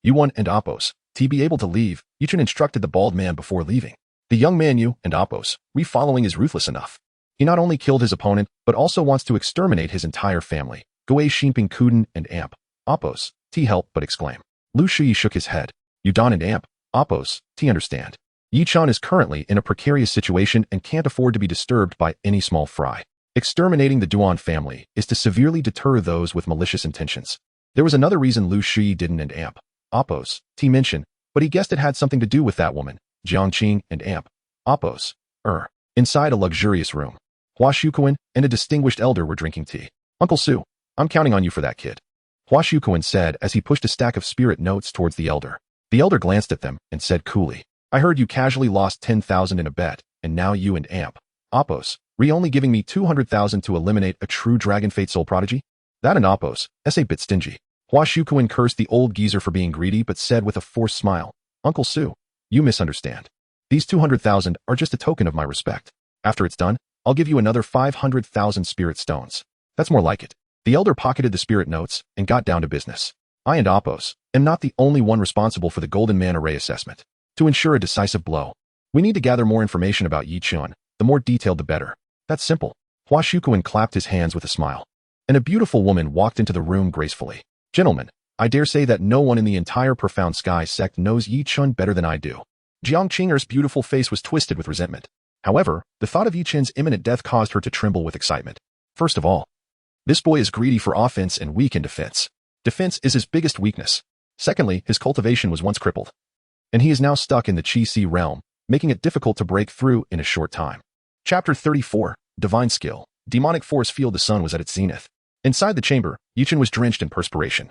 Yuan and Apos, to be able to leave, Yichun instructed the bald man before leaving. The young man Yu and Apos, following is ruthless enough. He not only killed his opponent, but also wants to exterminate his entire family. Gui Shimping Kuden and Amp, Apos, T help but exclaim. Lu Shui shook his head. Yudon and Amp, Apos, T understand. Yichun is currently in a precarious situation and can't afford to be disturbed by any small fry. Exterminating the Duan family is to severely deter those with malicious intentions. There was another reason Lu Shui didn't and Amp, Apos, T mention, but he guessed it had something to do with that woman, Jiangqing and Amp, Apos, inside a luxurious room. Hua Shuquan and a distinguished elder were drinking tea. Uncle Su, I'm counting on you for that kid. Hua Shuquan said as he pushed a stack of spirit notes towards the elder. The elder glanced at them and said coolly, I heard you casually lost 10,000 in a bet, and now you and Amp, Apos, only giving me 200,000 to eliminate a true Dragon Fate Soul Prodigy? That and Apos, a bit stingy. Hua Shuquan cursed the old geezer for being greedy but said with a forced smile, Uncle Su, you misunderstand. These 200,000 are just a token of my respect. After it's done, I'll give you another 500,000 spirit stones. That's more like it. The elder pocketed the spirit notes and got down to business. I and Apos am not the only one responsible for the Golden Man Array assessment. To ensure a decisive blow, we need to gather more information about Yichun. The more detailed the better. That's simple. Hua Shuquan clapped his hands with a smile. And a beautiful woman walked into the room gracefully. Gentlemen, I dare say that no one in the entire Profound Sky sect knows Yichun better than I do. Jiang Qinger's beautiful face was twisted with resentment. However, the thought of Yichun's imminent death caused her to tremble with excitement. First of all, this boy is greedy for offense and weak in defense. Defense is his biggest weakness. Secondly, his cultivation was once crippled. And he is now stuck in the Qi realm, making it difficult to break through in a short time. Chapter 34, Divine Skill. Demonic Force Field. The sun was at its zenith. Inside the chamber, Yichun was drenched in perspiration.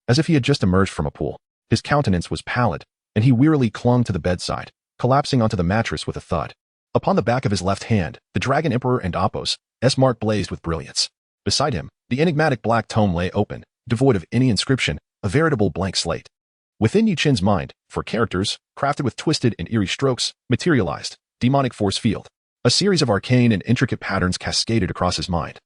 As if he had just emerged from a pool. His countenance was pallid, and he wearily clung to the bedside, collapsing onto the mattress with a thud. Upon the back of his left hand, the Dragon Emperor and Apos' mark blazed with brilliance. Beside him, the enigmatic black tome lay open, devoid of any inscription, a veritable blank slate. Within Yi Chen's mind, four characters, crafted with twisted and eerie strokes, materialized. Demonic force field. A series of arcane and intricate patterns cascaded across his mind,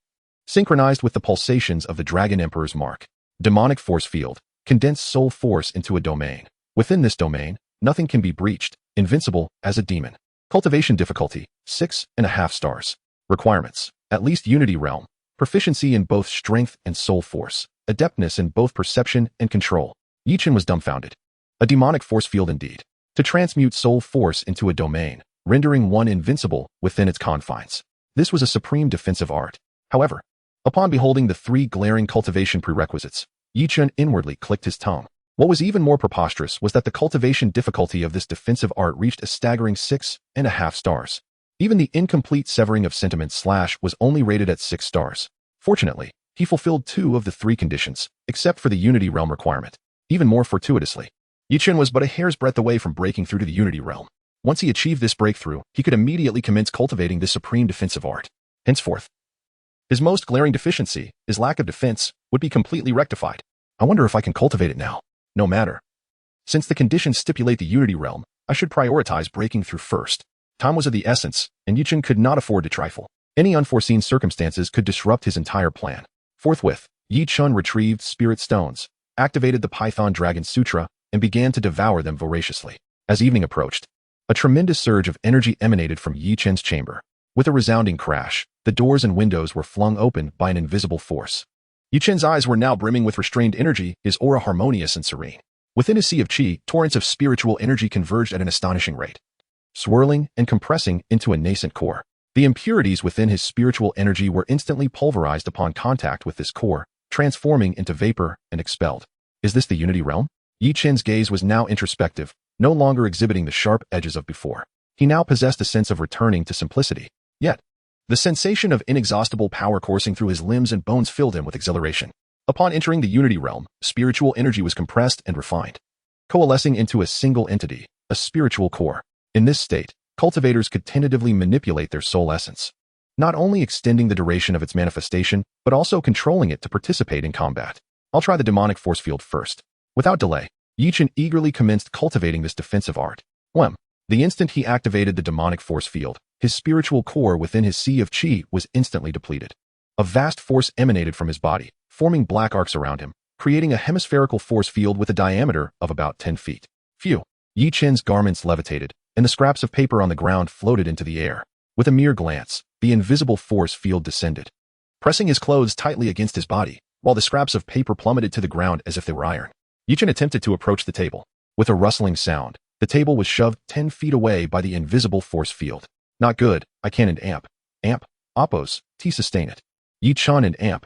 synchronized with the pulsations of the Dragon Emperor's mark. Demonic force field. Condense soul force into a domain. Within this domain, nothing can be breached, invincible as a demon. Cultivation difficulty, 6.5 stars. Requirements, at least Unity Realm. Proficiency in both strength and soul force. Adeptness in both perception and control. Yi Chen was dumbfounded. A demonic force field indeed. To transmute soul force into a domain, rendering one invincible within its confines. This was a supreme defensive art. However, upon beholding the three glaring cultivation prerequisites, Yi Chen inwardly clicked his tongue. What was even more preposterous was that the cultivation difficulty of this defensive art reached a staggering 6.5 stars. Even the incomplete severing of sentiment / was only rated at 6 stars. Fortunately, he fulfilled 2 of the 3 conditions, except for the Unity Realm requirement. Even more fortuitously, Yi Chen was but a hair's breadth away from breaking through to the Unity Realm. Once he achieved this breakthrough, he could immediately commence cultivating this supreme defensive art. Henceforth, his most glaring deficiency, his lack of defense, would be completely rectified. I wonder if I can cultivate it now. No matter. Since the conditions stipulate the Unity Realm, I should prioritize breaking through first. Time was of the essence, and Yi Chen could not afford to trifle. Any unforeseen circumstances could disrupt his entire plan. Forthwith, Yi Chen retrieved spirit stones, activated the Python Dragon Sutra, and began to devour them voraciously. As evening approached, a tremendous surge of energy emanated from Yi Chen's chamber. With a resounding crash, the doors and windows were flung open by an invisible force. Yi Chen's eyes were now brimming with restrained energy, his aura harmonious and serene. Within his sea of qi, torrents of spiritual energy converged at an astonishing rate, swirling and compressing into a nascent core. The impurities within his spiritual energy were instantly pulverized upon contact with this core, transforming into vapor and expelled. Is this the Unity Realm? Yi Chen's gaze was now introspective, no longer exhibiting the sharp edges of before. He now possessed a sense of returning to simplicity. Yet, the sensation of inexhaustible power coursing through his limbs and bones filled him with exhilaration. Upon entering the Unity Realm, spiritual energy was compressed and refined, coalescing into a single entity, a spiritual core. In this state, cultivators could tentatively manipulate their soul essence, not only extending the duration of its manifestation, but also controlling it to participate in combat. I'll try the demonic force field first. Without delay, Yi Chen eagerly commenced cultivating this defensive art. The instant he activated the demonic force field, his spiritual core within his sea of qi was instantly depleted. A vast force emanated from his body, forming black arcs around him, creating a hemispherical force field with a diameter of about 10 feet. Phew! Yi Chen's garments levitated, and the scraps of paper on the ground floated into the air. With a mere glance, the invisible force field descended, pressing his clothes tightly against his body, while the scraps of paper plummeted to the ground as if they were iron. Yi Chen attempted to approach the table. With a rustling sound, the table was shoved 10 feet away by the invisible force field. Not good. I can and amp. Oppos. T sustain it. Yi Chen and amp.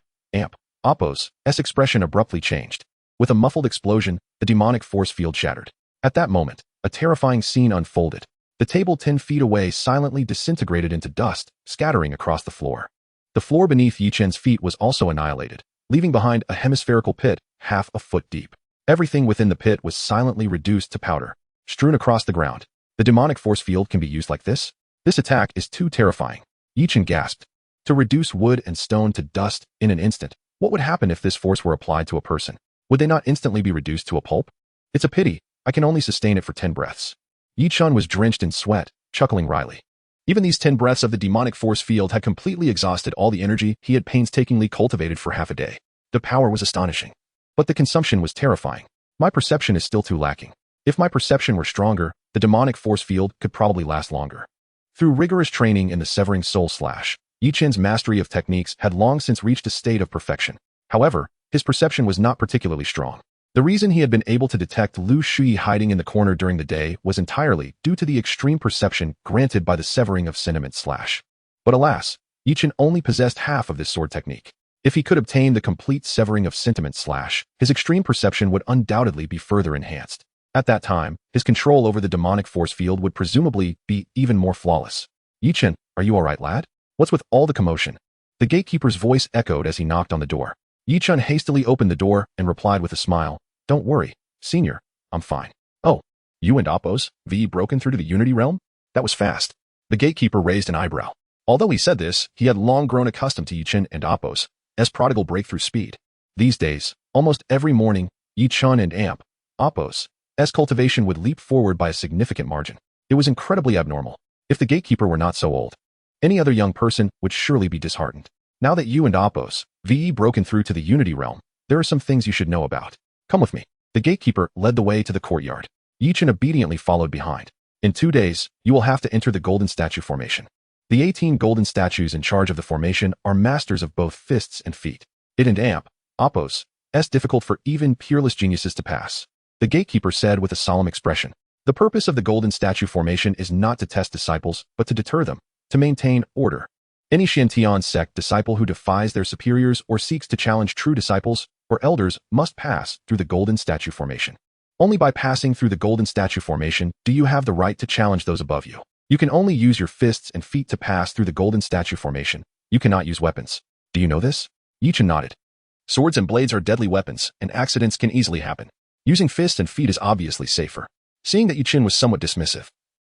Oppos. S expression abruptly changed. With a muffled explosion, the demonic force field shattered. At that moment, a terrifying scene unfolded. The table 10 feet away silently disintegrated into dust, scattering across the floor. The floor beneath Yi Chen's feet was also annihilated, leaving behind a hemispherical pit, half a foot deep. Everything within the pit was silently reduced to powder, strewn across the ground. The demonic force field can be used like this? This attack is too terrifying. Yi Chen gasped. To reduce wood and stone to dust in an instant, what would happen if this force were applied to a person? Would they not instantly be reduced to a pulp? It's a pity. I can only sustain it for 10 breaths. Yi Chen was drenched in sweat, chuckling wryly. Even these 10 breaths of the demonic force field had completely exhausted all the energy he had painstakingly cultivated for half a day. The power was astonishing, but the consumption was terrifying. My perception is still too lacking. If my perception were stronger, the demonic force field could probably last longer. Through rigorous training in the Severing Soul Slash, Yi Chen's mastery of techniques had long since reached a state of perfection. However, his perception was not particularly strong. The reason he had been able to detect Lu Shui hiding in the corner during the day was entirely due to the extreme perception granted by the Severing of Sentiment Slash. But alas, Yi Chen only possessed half of this sword technique. If he could obtain the complete Severing of Sentiment Slash, his extreme perception would undoubtedly be further enhanced. At that time, his control over the demonic force field would presumably be even more flawless. Yi Chen, are you alright, lad? What's with all the commotion? The gatekeeper's voice echoed as he knocked on the door. Yi Chen hastily opened the door and replied with a smile, "Don't worry, senior, I'm fine." "Oh, you and Oppos, V broken through to the Unity Realm? That was fast." The gatekeeper raised an eyebrow. Although he said this, he had long grown accustomed to Yi Chen and Oppos, S prodigal breakthrough speed. These days, almost every morning, Yi Chun and Appos S cultivation would leap forward by a significant margin. It was incredibly abnormal. If the gatekeeper were not so old, any other young person would surely be disheartened. Now that you and Appos VE broken through to the Unity realm, there are some things you should know about. Come with me. The gatekeeper led the way to the courtyard. Yi Chun obediently followed behind. In 2 days, you will have to enter the Golden Statue formation. The 18 golden statues in charge of the formation are masters of both fists and feet. It and Appos S difficult for even peerless geniuses to pass. The gatekeeper said with a solemn expression. The purpose of the Golden Statue formation is not to test disciples, but to deter them, to maintain order. Any Xiantian sect disciple who defies their superiors or seeks to challenge true disciples or elders must pass through the Golden Statue formation. Only by passing through the Golden Statue formation do you have the right to challenge those above you. You can only use your fists and feet to pass through the Golden Statue formation. You cannot use weapons. Do you know this? Yi Chun nodded. Swords and blades are deadly weapons, and accidents can easily happen. Using fists and feet is obviously safer. Seeing that Yi Chun was somewhat dismissive,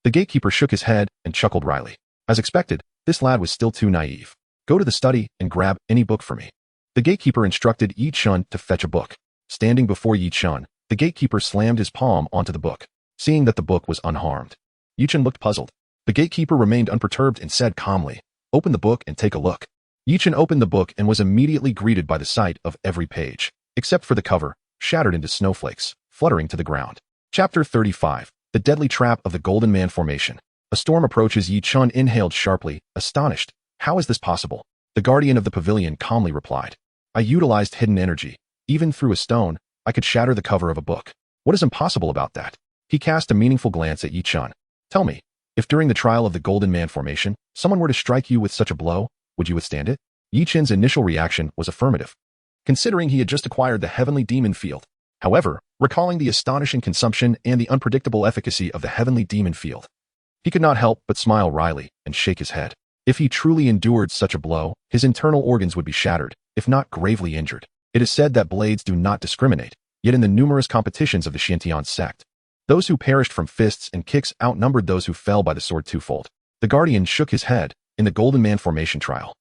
the gatekeeper shook his head and chuckled wryly. As expected, this lad was still too naive. Go to the study and grab any book for me. The gatekeeper instructed Yi Chun to fetch a book. Standing before Yi Chun, the gatekeeper slammed his palm onto the book. Seeing that the book was unharmed, Yi Chun looked puzzled. The gatekeeper remained unperturbed and said calmly, "Open the book and take a look." Yi Chun opened the book and was immediately greeted by the sight of every page, except for the cover, shattered into snowflakes, fluttering to the ground. Chapter 35. The Deadly Trap of the Golden Man Formation. A storm approaches. Yi Chun inhaled sharply, astonished. How is this possible? The guardian of the pavilion calmly replied. I utilized hidden energy. Even through a stone, I could shatter the cover of a book. What is impossible about that? He cast a meaningful glance at Yi Chun. Tell me, if during the trial of the Golden Man Formation, someone were to strike you with such a blow, would you withstand it? Yi Chun's initial reaction was affirmative, considering he had just acquired the Heavenly Demon Field. However, recalling the astonishing consumption and the unpredictable efficacy of the Heavenly Demon Field, he could not help but smile wryly and shake his head. If he truly endured such a blow, his internal organs would be shattered, if not gravely injured. It is said that blades do not discriminate, yet in the numerous competitions of the Xiantian sect, those who perished from fists and kicks outnumbered those who fell by the sword twofold. The guardian shook his head. In the Golden Man Formation trial,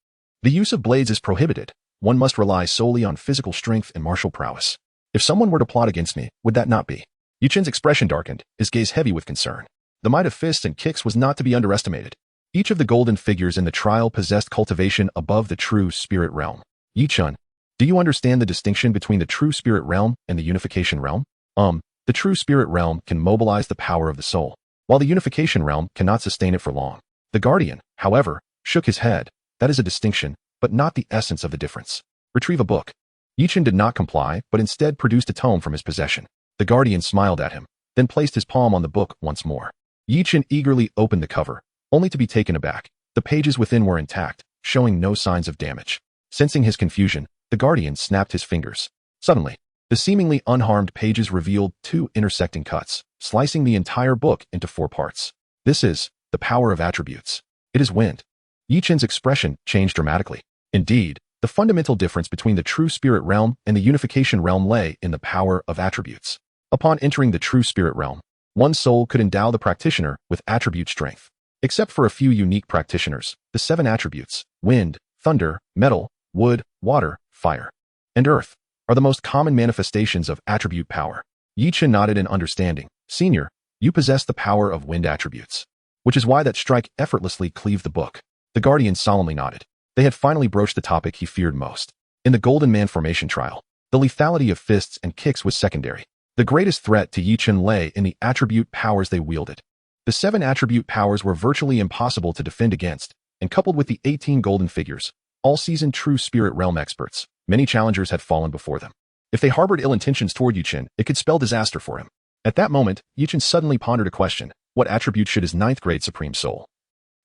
the use of blades is prohibited. One must rely solely on physical strength and martial prowess. If someone were to plot against me, would that not be? Yi Chun's expression darkened, his gaze heavy with concern. The might of fists and kicks was not to be underestimated. Each of the golden figures in the trial possessed cultivation above the true spirit realm. Yi Chun, do you understand the distinction between the true spirit realm and the unification realm? The true spirit realm can mobilize the power of the soul, while the unification realm cannot sustain it for long. The guardian, however, shook his head. That is a distinction, but not the essence of the difference. Retrieve a book. Yi Chun did not comply, but instead produced a tome from his possession. The guardian smiled at him, then placed his palm on the book once more. Yi Chun eagerly opened the cover, only to be taken aback. The pages within were intact, showing no signs of damage. Sensing his confusion, the guardian snapped his fingers. Suddenly, the seemingly unharmed pages revealed 2 intersecting cuts, slicing the entire book into 4 parts. This is the power of attributes. It is wind. Yi Chun's expression changed dramatically. Indeed, the fundamental difference between the true spirit realm and the unification realm lay in the power of attributes. Upon entering the true spirit realm, one soul could endow the practitioner with attribute strength. Except for a few unique practitioners, the 7 attributes, wind, thunder, metal, wood, water, fire, and earth, are the most common manifestations of attribute power. Yi Chun nodded in understanding. Senior, you possess the power of wind attributes, which is why that strike effortlessly cleaved the book. The guardian solemnly nodded. They had finally broached the topic he feared most. In the Golden Man Formation trial, the lethality of fists and kicks was secondary. The greatest threat to Yi Chun lay in the attribute powers they wielded. The 7 attribute powers were virtually impossible to defend against, and coupled with the 18 golden figures, all seasoned true spirit realm experts, many challengers had fallen before them. If they harbored ill intentions toward Yi Chun, it could spell disaster for him. At that moment, Yi Chun suddenly pondered a question. What attribute should his 9th grade Supreme Soul,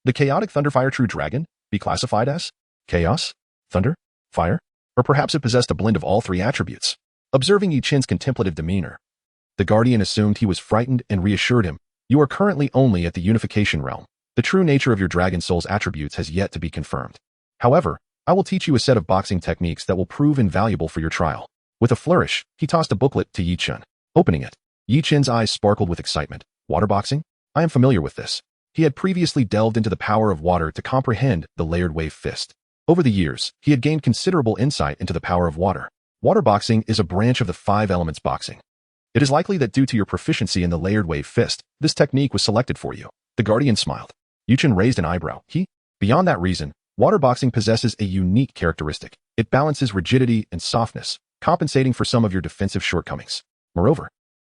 the Chaotic Thunderfire True Dragon, be classified as? Chaos? Thunder? Fire? Or perhaps it possessed a blend of all 3 attributes? Observing Yi Chun's contemplative demeanor, the guardian assumed he was frightened and reassured him. You are currently only at the unification realm. The true nature of your dragon soul's attributes has yet to be confirmed. However, I will teach you a set of boxing techniques that will prove invaluable for your trial. With a flourish, he tossed a booklet to Yi Chun. Opening it, Yi Chun's eyes sparkled with excitement. Water boxing? I am familiar with this. He had previously delved into the power of water to comprehend the layered wave fist. Over the years, he had gained considerable insight into the power of water. Water boxing is a branch of the five elements boxing. It is likely that due to your proficiency in the layered wave fist, this technique was selected for you. The Guardian smiled. Yuchen raised an eyebrow. Beyond that reason, water boxing possesses a unique characteristic. It balances rigidity and softness, compensating for some of your defensive shortcomings. Moreover,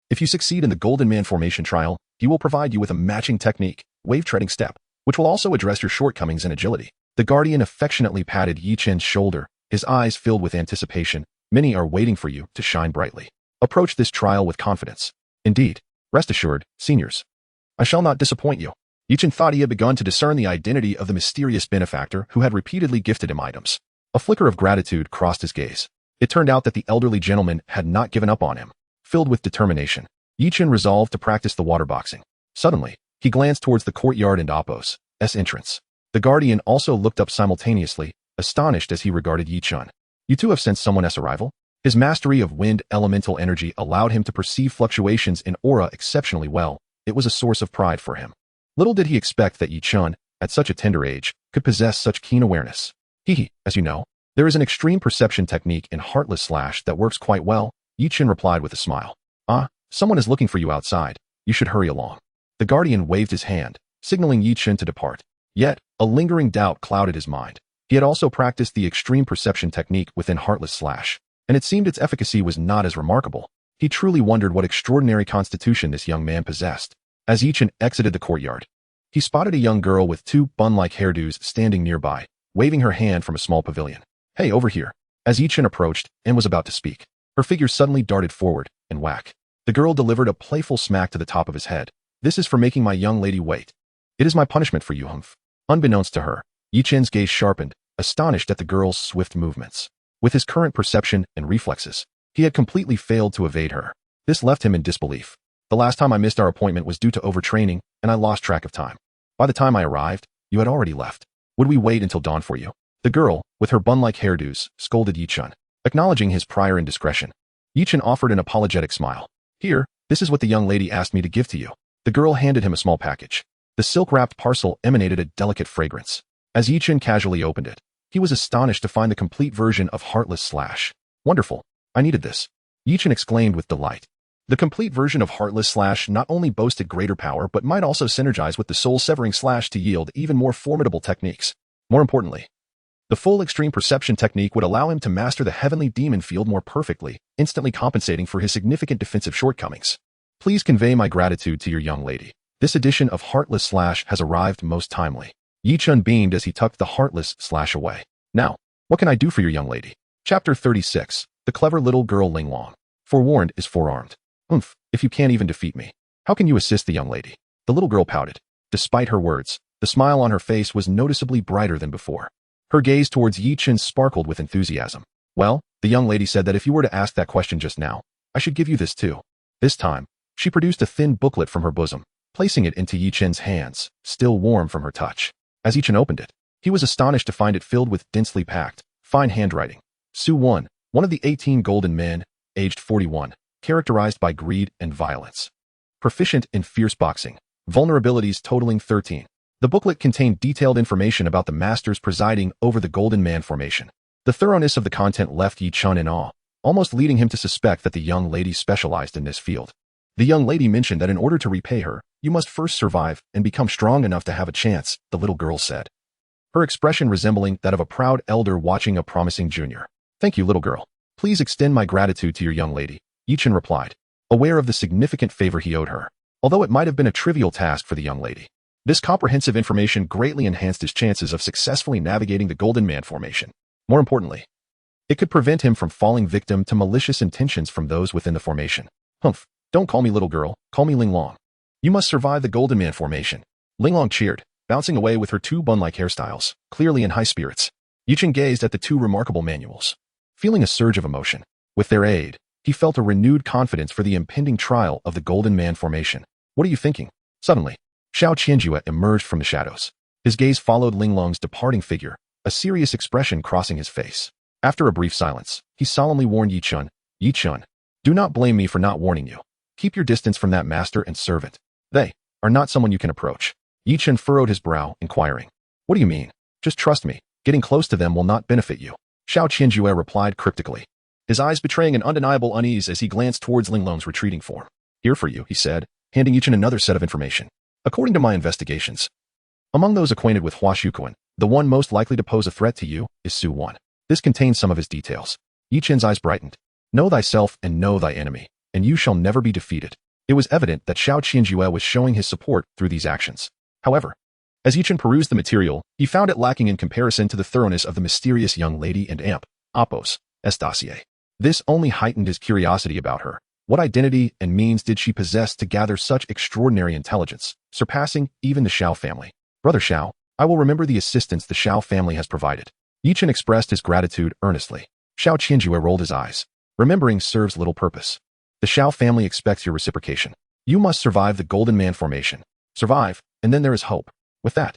if you succeed in the Golden Man formation trial, he will provide you with a matching technique, wave treading step, which will also address your shortcomings in agility. The Guardian affectionately patted Yi Chen's shoulder, his eyes filled with anticipation. Many are waiting for you to shine brightly. Approach this trial with confidence. Indeed, rest assured, seniors, I shall not disappoint you. Yi Chen thought he had begun to discern the identity of the mysterious benefactor who had repeatedly gifted him items. A flicker of gratitude crossed his gaze. It turned out that the elderly gentleman had not given up on him. Filled with determination, Yi Chen resolved to practice the water boxing. Suddenly, he glanced towards the courtyard and Appo's entrance. The Guardian also looked up simultaneously, astonished as he regarded Yi Chen. You two have sensed someone's arrival? His mastery of wind elemental energy allowed him to perceive fluctuations in aura exceptionally well. It was a source of pride for him. Little did he expect that Yi Chen, at such a tender age, could possess such keen awareness. As you know, there is an extreme perception technique in Heartless Slash that works quite well, Yi Chen replied with a smile. Someone is looking for you outside. You should hurry along. The Guardian waved his hand, signaling Yi Chen to depart. Yet, a lingering doubt clouded his mind. He had also practiced the extreme perception technique within Heartless Slash, and it seemed its efficacy was not as remarkable. He truly wondered what extraordinary constitution this young man possessed. As Yi Chen exited the courtyard, he spotted a young girl with two bun-like hairdos standing nearby, waving her hand from a small pavilion. Hey, over here. As Yi Chen approached and was about to speak, her figure suddenly darted forward, and whack. The girl delivered a playful smack to the top of his head. This is for making my young lady wait. It is my punishment for you, humph. Unbeknownst to her, Yi Chen's gaze sharpened, astonished at the girl's swift movements. With his current perception and reflexes, he had completely failed to evade her. This left him in disbelief. The last time I missed our appointment was due to overtraining, and I lost track of time. By the time I arrived, you had already left. Would we wait until dawn for you? The girl, with her bun-like hairdos, scolded Yi Chen. Acknowledging his prior indiscretion, Yi Chen offered an apologetic smile. Here, this is what the young lady asked me to give to you. The girl handed him a small package. The silk-wrapped parcel emanated a delicate fragrance. As Yi Chen casually opened it, he was astonished to find the complete version of Heartless Slash. Wonderful. I needed this. Yi Chen exclaimed with delight. The complete version of Heartless Slash not only boasted greater power but might also synergize with the soul-severing slash to yield even more formidable techniques. More importantly, the full extreme perception technique would allow him to master the heavenly demon field more perfectly, instantly compensating for his significant defensive shortcomings. Please convey my gratitude to your young lady. This edition of Heartless Slash has arrived most timely. Yi Chen beamed as he tucked the Heartless Slash away. Now, what can I do for your young lady? Chapter 36. The clever little girl Linglong. Forewarned is forearmed. If you can't even defeat me, how can you assist the young lady? The little girl pouted. Despite her words, the smile on her face was noticeably brighter than before. Her gaze towards Yi Chen sparkled with enthusiasm. Well, the young lady said that if you were to ask that question just now, I should give you this too. This time, she produced a thin booklet from her bosom, placing it into Yi Chen's hands, still warm from her touch. As Yi Chen opened it, he was astonished to find it filled with densely packed, fine handwriting. Su Wan, one of the 18 golden men, aged 41, characterized by greed and violence. Proficient in fierce boxing. Vulnerabilities totaling 13. The booklet contained detailed information about the masters presiding over the Golden Man formation. The thoroughness of the content left Yi Chen in awe, almost leading him to suspect that the young lady specialized in this field. The young lady mentioned that in order to repay her, you must first survive and become strong enough to have a chance, the little girl said. Her expression resembling that of a proud elder watching a promising junior. Thank you, little girl. Please extend my gratitude to your young lady, Yi Chen replied, aware of the significant favor he owed her. Although it might have been a trivial task for the young lady, this comprehensive information greatly enhanced his chances of successfully navigating the Golden Man formation. More importantly, it could prevent him from falling victim to malicious intentions from those within the formation. Don't call me little girl, call me Linglong. You must survive the Golden Man formation. Linglong cheered, bouncing away with her two bun-like hairstyles, clearly in high spirits. Yi Chen gazed at the two remarkable manuals, feeling a surge of emotion. With their aid, he felt a renewed confidence for the impending trial of the Golden Man formation. What are you thinking? Suddenly, Xiao Qianjue emerged from the shadows. His gaze followed Linglong's departing figure, a serious expression crossing his face. After a brief silence, he solemnly warned Yi Chen, do not blame me for not warning you. Keep your distance from that master and servant. They are not someone you can approach. Yi Chen furrowed his brow, inquiring. What do you mean? Just trust me. Getting close to them will not benefit you. Xiao Qianjue replied cryptically, his eyes betraying an undeniable unease as he glanced towards Linglong's retreating form. Here for you, he said, handing Yichen another set of information. According to my investigations, among those acquainted with Hua Shuquan, the one most likely to pose a threat to you is Su Wan. This contains some of his details. Yichen's eyes brightened. Know thyself and know thy enemy, and you shall never be defeated. It was evident that Xiao Qianjue was showing his support through these actions. However, as Yichen perused the material, he found it lacking in comparison to the thoroughness of the mysterious young lady and amp, Apos, dossier. This only heightened his curiosity about her. What identity and means did she possess to gather such extraordinary intelligence, surpassing even the Xiao family? Brother Xiao, I will remember the assistance the Xiao family has provided. Yichen expressed his gratitude earnestly. Xiao Qianjue rolled his eyes. Remembering serves little purpose. The Xiao family expects your reciprocation. You must survive the Golden Man formation. Survive, and then there is hope. With that,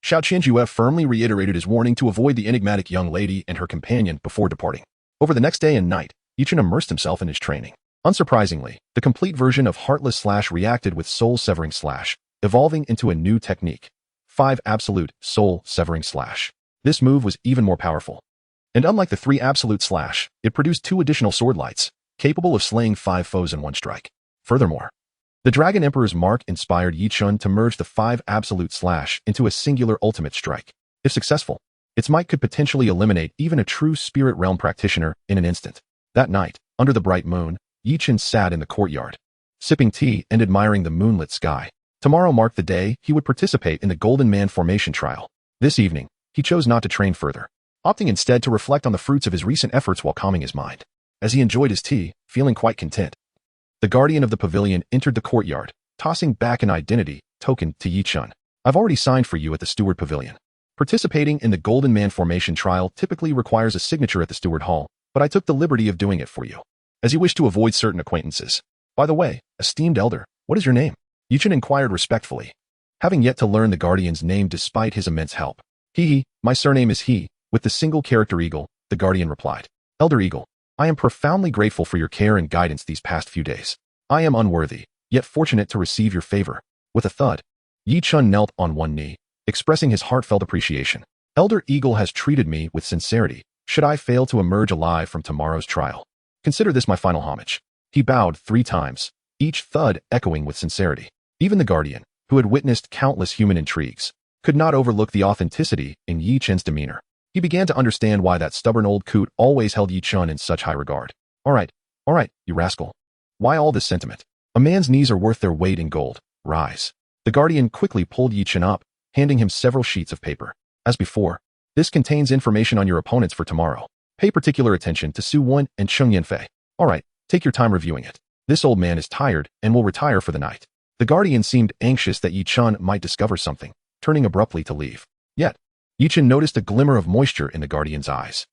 Xiao Qianjue firmly reiterated his warning to avoid the enigmatic young lady and her companion before departing. Over the next day and night, Yichen immersed himself in his training. Unsurprisingly, the complete version of Heartless Slash reacted with Soul Severing Slash, evolving into a new technique. 5 Absolute Soul Severing Slash. This move was even more powerful. And unlike the 3 Absolute Slash, it produced 2 additional sword lights, capable of slaying 5 foes in one strike. Furthermore, the Dragon Emperor's mark inspired Yichen to merge the 5 Absolute Slash into a singular ultimate strike. If successful, its might could potentially eliminate even a true Spirit Realm practitioner in an instant. That night, under the bright moon, Yichen sat in the courtyard, sipping tea and admiring the moonlit sky. Tomorrow marked the day he would participate in the Golden Man formation trial. This evening, he chose not to train further, opting instead to reflect on the fruits of his recent efforts while calming his mind. As he enjoyed his tea, feeling quite content, the guardian of the pavilion entered the courtyard, tossing back an identity token to Yichen. I've already signed for you at the Steward Pavilion. Participating in the Golden Man formation trial typically requires a signature at the Steward Hall, but I took the liberty of doing it for you, as you wish to avoid certain acquaintances. By the way, esteemed elder, what is your name? Yichen inquired respectfully, having yet to learn the guardian's name despite his immense help. He, my surname is He, with the single character Eagle, the guardian replied. Elder Eagle, I am profoundly grateful for your care and guidance these past few days. I am unworthy, yet fortunate to receive your favor. With a thud, Yichen knelt on one knee, expressing his heartfelt appreciation. Elder Eagle has treated me with sincerity. Should I fail to emerge alive from tomorrow's trial, consider this my final homage. He bowed 3 times, each thud echoing with sincerity. Even the guardian, who had witnessed countless human intrigues, could not overlook the authenticity in Yichen's demeanor. He began to understand why that stubborn old coot always held Yichen in such high regard. All right, you rascal. Why all this sentiment? A man's knees are worth their weight in gold. Rise. The guardian quickly pulled Yichen up, handing him several sheets of paper. As before, this contains information on your opponents for tomorrow. Pay particular attention to Su Wan and Cheng Yanfei. All right, take your time reviewing it. This old man is tired and will retire for the night. The guardian seemed anxious that Yichen might discover something, turning abruptly to leave. Yet, Yichen noticed a glimmer of moisture in the guardian's eyes.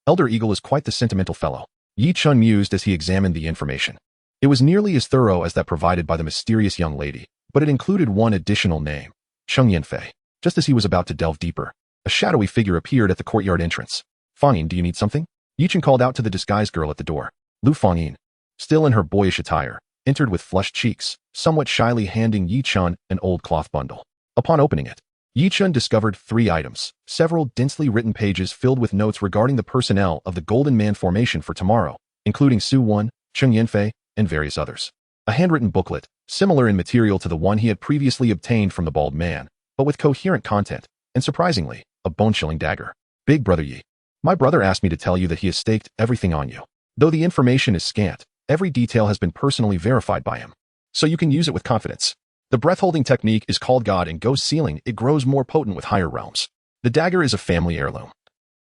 Elder Eagle is quite the sentimental fellow. Yichen mused as he examined the information. It was nearly as thorough as that provided by the mysterious young lady, but it included one additional name, Cheng Yanfei. Just as he was about to delve deeper, a shadowy figure appeared at the courtyard entrance. Fangyin, do you need something? Yichen called out to the disguised girl at the door. Lu Fangyin, still in her boyish attire, entered with flushed cheeks, somewhat shyly handing Yichen an old cloth bundle. Upon opening it, Yichen discovered 3 items, several densely written pages filled with notes regarding the personnel of the Golden Man formation for tomorrow, including Su Wan, Cheng Yanfei, and various others. A handwritten booklet, similar in material to the one he had previously obtained from the bald man, but with coherent content, and surprisingly, a bone-chilling dagger. Big Brother Yi, my brother asked me to tell you that he has staked everything on you. Though the information is scant, every detail has been personally verified by him, so you can use it with confidence. The breath-holding technique is called God and Ghost Sealing. It grows more potent with higher realms. The dagger is a family heirloom,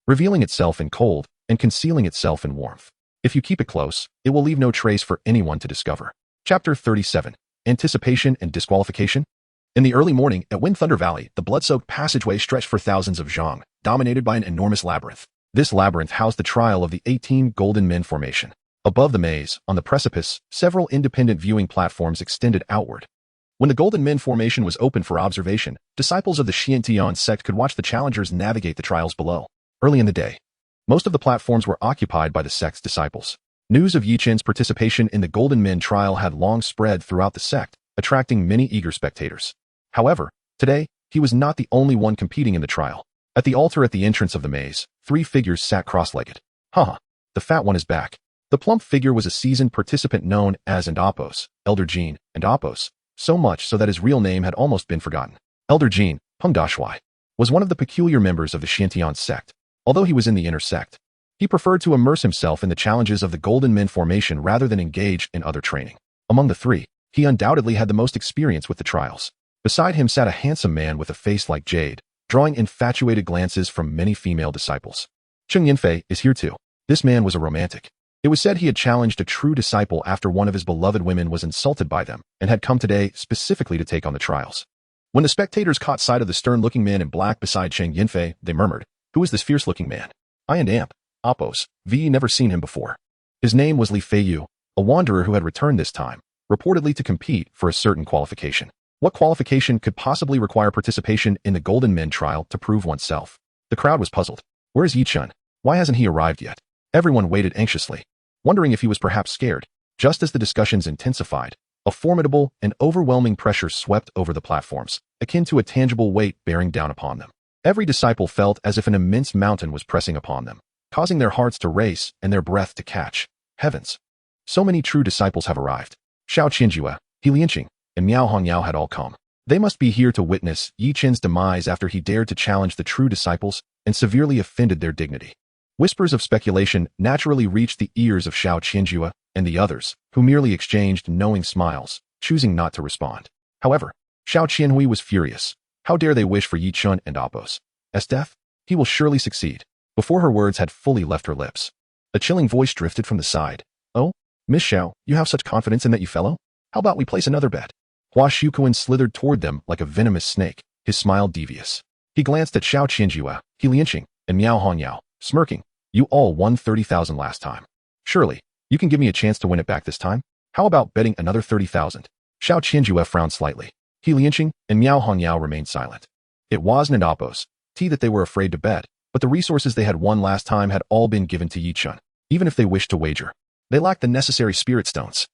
revealing itself in cold and concealing itself in warmth. If you keep it close, it will leave no trace for anyone to discover. Chapter 37. Anticipation and Disqualification. In the early morning, at Wind Thunder Valley, the blood-soaked passageway stretched for thousands of zhang, dominated by an enormous labyrinth. This labyrinth housed the trial of the 18 Golden Men formation. Above the maze, on the precipice, several independent viewing platforms extended outward. When the Golden Men formation was open for observation, disciples of the Xiantian sect could watch the challengers navigate the trials below. Early in the day, most of the platforms were occupied by the sect's disciples. News of Yichen's participation in the Golden Men trial had long spread throughout the sect, attracting many eager spectators. However, today, he was not the only one competing in the trial. At the altar at the entrance of the maze, 3 figures sat cross-legged. Haha, the fat one is back. The plump figure was a seasoned participant known as Ndapos, Elder Jean, Ndapos, so much so that his real name had almost been forgotten. Elder Jean, Peng Dashuai, was one of the peculiar members of the Xiantian sect. Although he was in the inner sect, he preferred to immerse himself in the challenges of the Golden Men formation rather than engage in other training. Among the 3, he undoubtedly had the most experience with the trials. Beside him sat a handsome man with a face like jade, drawing infatuated glances from many female disciples. Cheng Yinfei is here too. This man was a romantic. It was said he had challenged a true disciple after one of his beloved women was insulted by them and had come today specifically to take on the trials. When the spectators caught sight of the stern-looking man in black beside Cheng Yinfei, they murmured, "Who is this fierce-looking man? I and Amp, Apos, V never seen him before." His name was Li Feiyu, a wanderer who had returned this time, reportedly to compete for a certain qualification. What qualification could possibly require participation in the Golden Men trial to prove oneself? The crowd was puzzled. Where is Yi Chun? Why hasn't he arrived yet? Everyone waited anxiously, wondering if he was perhaps scared. Just as the discussions intensified, a formidable and overwhelming pressure swept over the platforms, akin to a tangible weight bearing down upon them. Every disciple felt as if an immense mountain was pressing upon them, causing their hearts to race and their breath to catch. Heavens! So many true disciples have arrived. Xiao Qianjue, He Lianqing, and Miao Hongyao had all come. They must be here to witness Yi Chen's demise after he dared to challenge the true disciples and severely offended their dignity. Whispers of speculation naturally reached the ears of Xiao Qianjue and the others, who merely exchanged knowing smiles, choosing not to respond. However, Xiao Qianhui was furious. How dare they wish for Yi Chun and Apos? As death? He will surely succeed. Before her words had fully left her lips, a chilling voice drifted from the side. "Oh, Miss Xiao, you have such confidence in that you fellow? How about we place another bet?" Hua Shukuan slithered toward them like a venomous snake, his smile devious. He glanced at Xiao Qianjue, He Lianqing, and Miao Hongyao, smirking. "You all won 30,000 last time. Surely, you can give me a chance to win it back this time? How about betting another 30,000? Xiao Qianjue frowned slightly. He Lianqing and Miao Hongyao remained silent. It wasn't Ndapos that they were afraid to bet, but the resources they had won last time had all been given to Yi Chun, even if they wished to wager. They lacked the necessary spirit stones.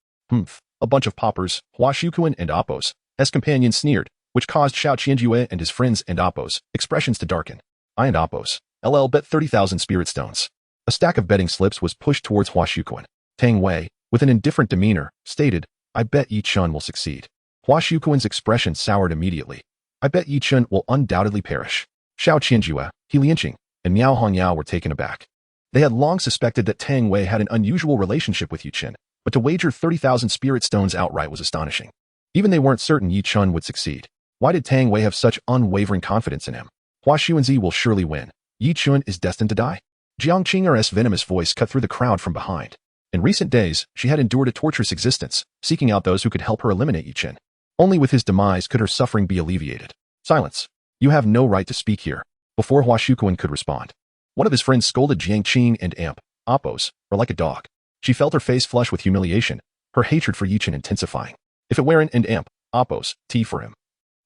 A bunch of paupers, Hua Shukuan and Apos, as companions sneered, which caused Xiao Qianjue and his friends and Apos expressions to darken. I and Apos, LL bet 30,000 spirit stones. A stack of betting slips was pushed towards Hua Shukuan. Tang Wei, with an indifferent demeanor, stated, "I bet Yi Chun will succeed." Hua Shukuan's expression soured immediately. "I bet Yi Chun will undoubtedly perish." Xiao Qianjue, He Lianqing, and Miao Hongyao were taken aback. They had long suspected that Tang Wei had an unusual relationship with Yi Chun, but to wager 30,000 spirit stones outright was astonishing. Even they weren't certain Yi Chun would succeed. Why did Tang Wei have such unwavering confidence in him? Hua Xuanzi will surely win. Yi Chun is destined to die. Jiang Qing'er's venomous voice cut through the crowd from behind. In recent days, she had endured a torturous existence, seeking out those who could help her eliminate Yi Chun. Only with his demise could her suffering be alleviated. Silence. You have no right to speak here. Before Hua Shukuan could respond, one of his friends scolded Jiang Qing and Amp, Apos, or like a dog. She felt her face flush with humiliation, her hatred for Yi Chun intensifying. If it weren't and Amp, Apos, tea for him,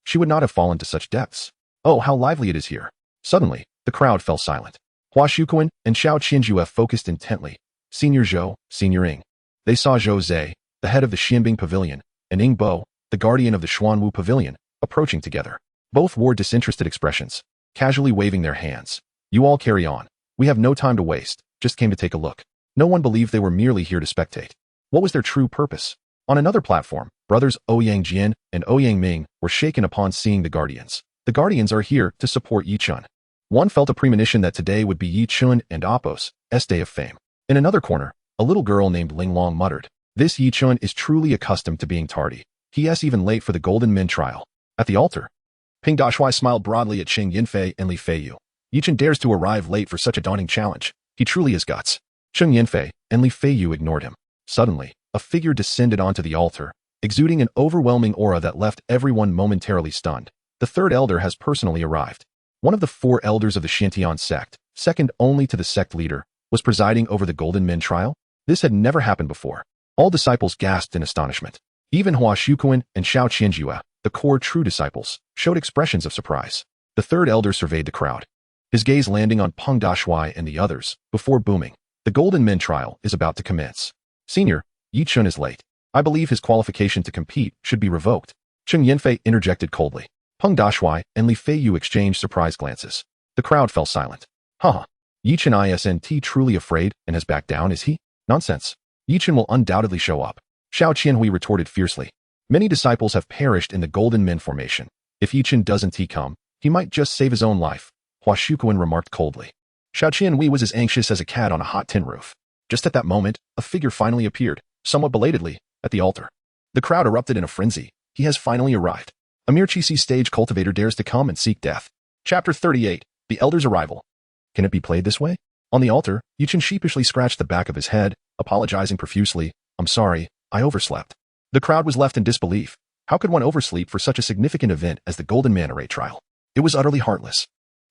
she would not have fallen to such depths. Oh, how lively it is here. Suddenly, the crowd fell silent. Hua Shukuan and Xiao Qianjue focused intently. Senior Zhou, Senior Ying. They saw Zhou Zhe, the head of the Xianbing Pavilion, and Ying Bo, the guardian of the Xuanwu Pavilion, approaching together. Both wore disinterested expressions, casually waving their hands. You all carry on. We have no time to waste, just came to take a look. No one believed they were merely here to spectate. What was their true purpose? On another platform, brothers Ouyang Jian and Ouyang Ming were shaken upon seeing the Guardians. The Guardians are here to support Yi Chun. One felt a premonition that today would be Yi Chun and Apos' day of fame. In another corner, a little girl named Ling Long muttered, "This Yi Chun is truly accustomed to being tardy. He is even late for the Golden Men trial." At the altar, Ping Dashuai smiled broadly at Cheng Yinfei and Li Feiyu. Yi Chun dares to arrive late for such a daunting challenge. He truly has guts. Cheng Yinfei and Li Feiyu ignored him. Suddenly, a figure descended onto the altar, exuding an overwhelming aura that left everyone momentarily stunned. The third elder has personally arrived. One of the 4 elders of the Xiantian sect, second only to the sect leader, was presiding over the Golden Men trial. This had never happened before. All disciples gasped in astonishment. Even Hua Shukuan and Xiao Qianjue, the core true disciples, showed expressions of surprise. The third elder surveyed the crowd, his gaze landing on Peng Dashuai and the others, before booming. The Golden Men trial is about to commence. Senior, Yi Chun is late. I believe his qualification to compete should be revoked. Cheng Yinfei interjected coldly. Peng Dashuai and Li Feiyu exchanged surprised glances. The crowd fell silent. Haha. Yi Chen isn't truly afraid and has backed down, is he? Nonsense. Yi Chen will undoubtedly show up. Xiao Qianhui retorted fiercely. Many disciples have perished in the Golden Men formation. If Yi Chen doesn't come, he might just save his own life, Hua Shuquan remarked coldly. Xiao Qianhui was as anxious as a cat on a hot tin roof. Just at that moment, a figure finally appeared, somewhat belatedly, at the altar. The crowd erupted in a frenzy. He has finally arrived. Amir Qisi's stage cultivator dares to come and seek death. Chapter 38. The Elder's Arrival. Can it be played this way? On the altar, Yi Chen sheepishly scratched the back of his head, apologizing profusely. I'm sorry, I overslept. The crowd was left in disbelief. How could one oversleep for such a significant event as the Golden Manta Ray trial? It was utterly heartless.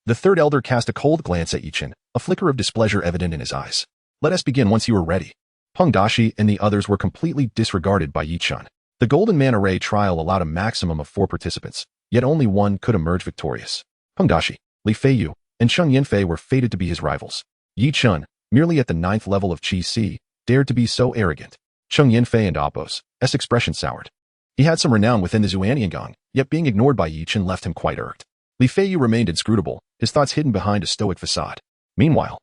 The third elder cast a cold glance at Yi Chen, a flicker of displeasure evident in his eyes. Let us begin once you are ready. Peng Dashi and the others were completely disregarded by Yi Chen. The Golden Manta Ray trial allowed a maximum of 4 participants, yet only one could emerge victorious. Peng Dashi, Li Feiyu, and Cheng Yinfei were fated to be his rivals. Yi Chen, merely at the 9th level of Qi Si, dared to be so arrogant. Cheng Yinfei and Apos' expression soured. He had some renown within the Zuaniangong, yet being ignored by Yi Chen left him quite irked. Li Feiyu remained inscrutable, his thoughts hidden behind a stoic facade. Meanwhile,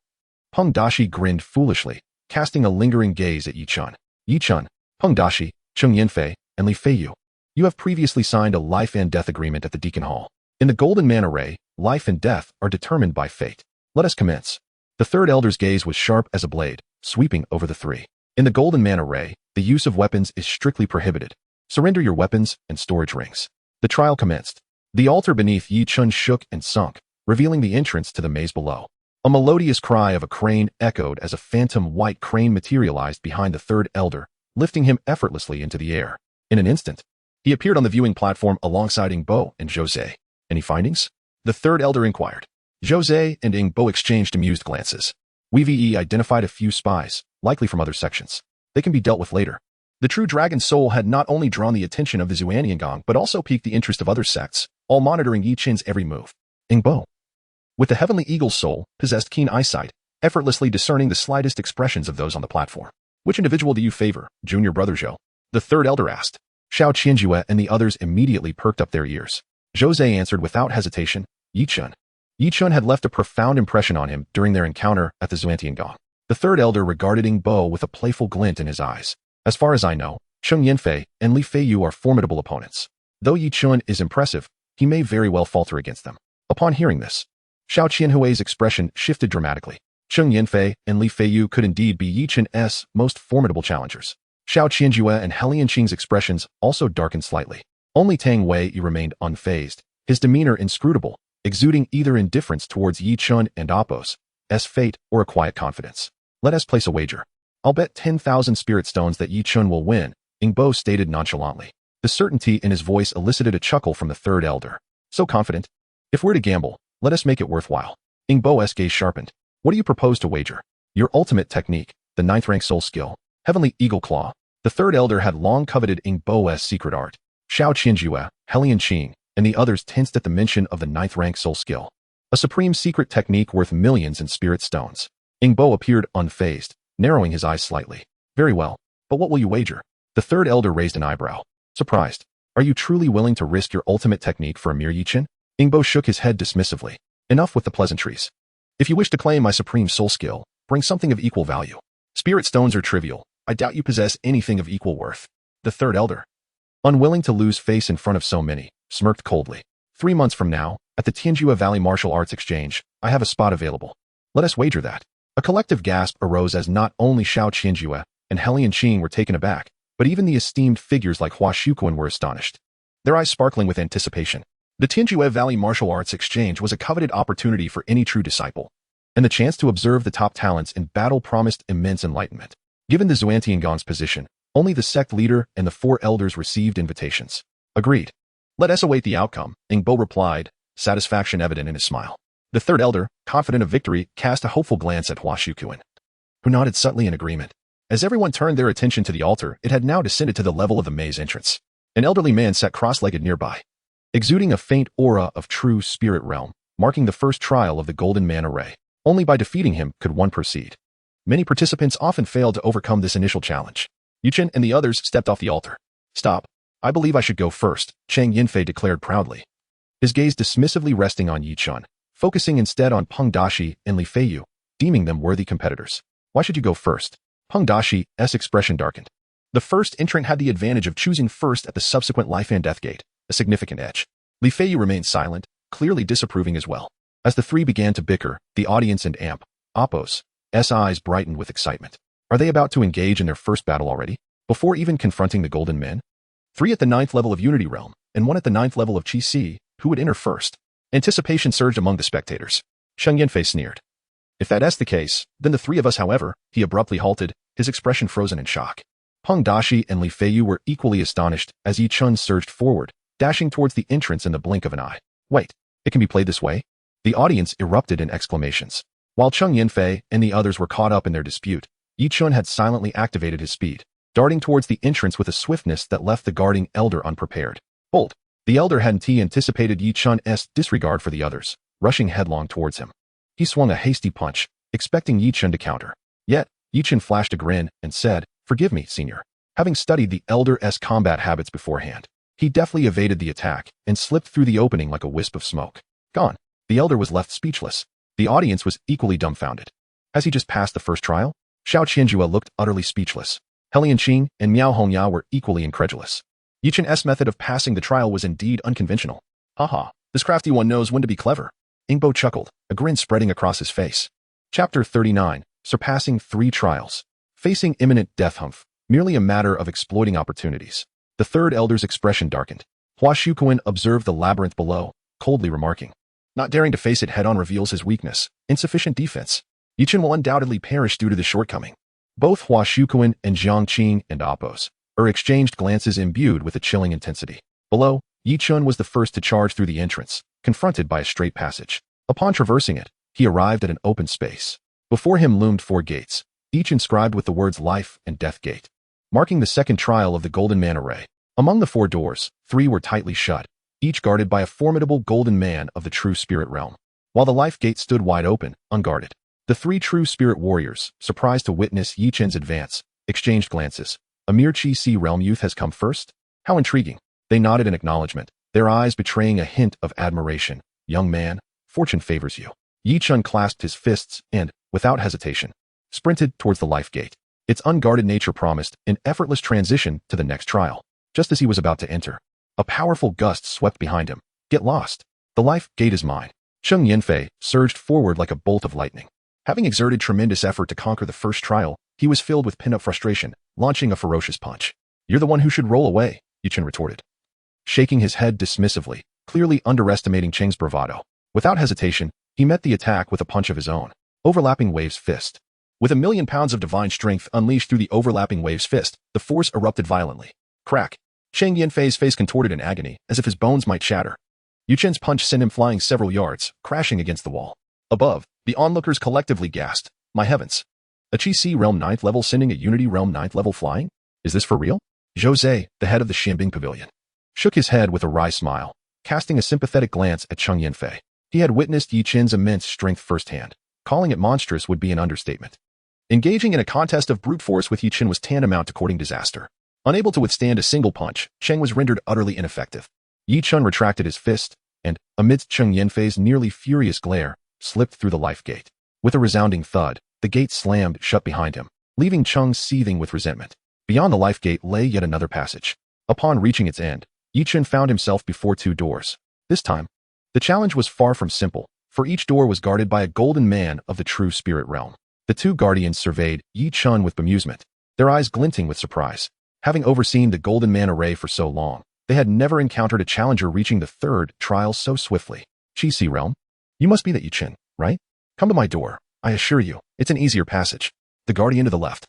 Peng Dashi grinned foolishly, casting a lingering gaze at Yi Chen. Yi Chen, Peng Dashi, Cheng Yinfei, and Li Feiyu. You have previously signed a life and death agreement at the Deacon Hall. In the Golden Manta Ray, life and death are determined by fate. Let us commence. The third elder's gaze was sharp as a blade, sweeping over the three. In the Golden Manta Ray, the use of weapons is strictly prohibited. Surrender your weapons and storage rings. The trial commenced. The altar beneath Yi Chen shook and sunk, revealing the entrance to the maze below. A melodious cry of a crane echoed as a phantom white crane materialized behind the third elder, lifting him effortlessly into the air. In an instant, he appeared on the viewing platform alongside Ingbo and Jose. Any findings? The third elder inquired. Jose and Ingbo exchanged amused glances. We identified a few spies, likely from other sections. They can be dealt with later. The true dragon soul had not only drawn the attention of the Zuaniangong, but also piqued the interest of other sects, all monitoring Yi Chen's every move. Ingbo, with the heavenly eagle's soul, possessed keen eyesight, effortlessly discerning the slightest expressions of those on the platform. Which individual do you favor, junior brother Zhou? The third elder asked. Xiao Qianjue and the others immediately perked up their ears. Jose answered without hesitation, Yi Chen. Yi Chen had left a profound impression on him during their encounter at the Zuantiangong. The third elder regarded Ingbo with a playful glint in his eyes. As far as I know, Cheng Yinfei and Li Feiyu are formidable opponents. Though Yi Chen is impressive, he may very well falter against them. Upon hearing this, Xiao Qianhui's expression shifted dramatically. Cheng Yinfei and Li Feiyu could indeed be Yi Chen's most formidable challengers. Xiao Qianjue and Helian Qing's expressions also darkened slightly. Only Tang Wei remained unfazed, his demeanor inscrutable, exuding either indifference towards Yi Chen and Apos' fate or a quiet confidence. Let us place a wager. I'll bet 10,000 spirit stones that Yi Chen will win, Ingbo stated nonchalantly. The certainty in his voice elicited a chuckle from the third elder. So confident? If we're to gamble, let us make it worthwhile. Ingbo's gaze sharpened. What do you propose to wager? Your ultimate technique, the 9th rank soul skill, Heavenly Eagle Claw. The third elder had long coveted Ingbo's secret art. Xiao Qianjue, Helian Qing, and the others tensed at the mention of the 9th rank soul skill. A supreme secret technique worth millions in spirit stones. Ingbo appeared unfazed, narrowing his eyes slightly. Very well, but what will you wager? The third elder raised an eyebrow. Surprised. Are you truly willing to risk your ultimate technique for a mere Yi Chen? Ingbo shook his head dismissively. Enough with the pleasantries. If you wish to claim my supreme soul skill, bring something of equal value. Spirit stones are trivial. I doubt you possess anything of equal worth. The third elder, unwilling to lose face in front of so many, smirked coldly. 3 months from now, at the Tianjue Valley Martial Arts Exchange, I have a spot available. Let us wager that. A collective gasp arose as not only Xiao Qianjue and Helian Qing were taken aback, but even the esteemed figures like Hua Shuquan were astonished, their eyes sparkling with anticipation. The Tianjue Valley Martial Arts Exchange was a coveted opportunity for any true disciple, and the chance to observe the top talents in battle promised immense enlightenment. Given the Zuantiangong's position, only the sect leader and the 4 elders received invitations. Agreed. Let us await the outcome, Ingbo replied, satisfaction evident in his smile. The third elder, confident of victory, cast a hopeful glance at Hua Shuquan, who nodded subtly in agreement. As everyone turned their attention to the altar, it had now descended to the level of the maze entrance. An elderly man sat cross-legged nearby, exuding a faint aura of true spirit realm, marking the first trial of the Golden Manta Ray. Only by defeating him could one proceed. Many participants often failed to overcome this initial challenge. Yi Chen and the others stepped off the altar. Stop. I believe I should go first, Cheng Yinfei declared proudly, his gaze dismissively resting on Yi Chen. focusing instead on Peng Dashi and Li Feiyu, deeming them worthy competitors. Why should you go first? Peng Dashi's expression darkened. The first entrant had the advantage of choosing first at the subsequent life and death gate, a significant edge. Li Feiyu remained silent, clearly disapproving as well. As the three began to bicker, the audience and Appo's eyes brightened with excitement. Are they about to engage in their first battle already? Before even confronting the Golden Men? 3 at the 9th level of Unity Realm, and 1 at the 9th level of Chi Si, who would enter first? Anticipation surged among the spectators. Cheng Yanfei sneered. If that's the case, then the 3 of us, however, he abruptly halted, his expression frozen in shock. Peng Dashi and Li Feiyu were equally astonished as Yi Chun surged forward, dashing towards the entrance in the blink of an eye. Wait, it can be played this way? The audience erupted in exclamations. While Cheng Yanfei and the others were caught up in their dispute, Yi Chun had silently activated his speed, darting towards the entrance with a swiftness that left the guarding elder unprepared. Hold! The elder hadn't anticipated Yi Chun's disregard for the others, rushing headlong towards him. He swung a hasty punch, expecting Yi Chun to counter. Yet, Yi Chun flashed a grin and said, "Forgive me, senior." Having studied the elder's combat habits beforehand, he deftly evaded the attack and slipped through the opening like a wisp of smoke. Gone. The elder was left speechless. The audience was equally dumbfounded. Has he just passed the first trial? Xiao Qianjua looked utterly speechless. Helian Qing and Miao Hongya were equally incredulous. Yi Chun's method of passing the trial was indeed unconventional. Haha, this crafty one knows when to be clever. Ingbo chuckled, a grin spreading across his face. Chapter 39, Surpassing 3 Trials. Facing imminent death humph, merely a matter of exploiting opportunities. The third elder's expression darkened. Hua Shukuan observed the labyrinth below, coldly remarking. Not daring to face it head-on reveals his weakness, insufficient defense. Yi Chun will undoubtedly perish due to this shortcoming. Both Hua Shukuan and Jiang Qing and Appo's exchanged glances imbued with a chilling intensity. Below, Yi Chun was the first to charge through the entrance, confronted by a straight passage. Upon traversing it, he arrived at an open space. Before him loomed 4 gates, each inscribed with the words Life and Death Gate, marking the second trial of the Golden Man array. Among the 4 doors, 3 were tightly shut, each guarded by a formidable Golden Man of the True Spirit realm, while the Life Gate stood wide open, unguarded. The 3 True Spirit warriors, surprised to witness Yi Chun's advance, exchanged glances. A mere Chi Si realm youth has come first? How intriguing. They nodded in acknowledgement, their eyes betraying a hint of admiration. Young man, fortune favors you. Yi Chun clasped his fists and, without hesitation, sprinted towards the Life Gate. Its unguarded nature promised an effortless transition to the next trial. Just as he was about to enter, a powerful gust swept behind him. Get lost. The Life Gate is mine. Cheng Yanfei surged forward like a bolt of lightning. Having exerted tremendous effort to conquer the first trial, he was filled with pent-up frustration, launching a ferocious punch. You're the one who should roll away, Yi Chun retorted, shaking his head dismissively, clearly underestimating Cheng's bravado. Without hesitation, he met the attack with a punch of his own, overlapping Wave's fist. With 1,000,000 pounds of divine strength unleashed through the overlapping Wave's fist, the force erupted violently. Crack! Cheng Yanfei's face contorted in agony, as if his bones might shatter. Yi Chun's punch sent him flying several yards, crashing against the wall. Above, the onlookers collectively gasped. My heavens! A Chi Si Realm 9th level sending a Unity Realm 9th level flying? Is this for real? Jose, the head of the Xianbing Pavilion, shook his head with a wry smile, casting a sympathetic glance at Cheng Yanfei. He had witnessed Yi Chun's immense strength firsthand. Calling it monstrous would be an understatement. Engaging in a contest of brute force with Yi Chun was tantamount to courting disaster. Unable to withstand a single punch, Cheng was rendered utterly ineffective. Yi Chun retracted his fist, and, amidst Cheng Yanfei's nearly furious glare, slipped through the Life Gate. With a resounding thud, the gate slammed shut behind him, leaving Cheng seething with resentment. Beyond the Life Gate lay yet another passage. Upon reaching its end, Yi Chun found himself before 2 doors. This time, the challenge was far from simple, for each door was guarded by a Golden Man of the True Spirit realm. The 2 guardians surveyed Yi Chun with bemusement, their eyes glinting with surprise. Having overseen the Golden Man array for so long, they had never encountered a challenger reaching the 3rd trial so swiftly. Chi Si realm? You must be that Yi Chun, right? Come to my door. I assure you, it's an easier passage. The guardian to the left,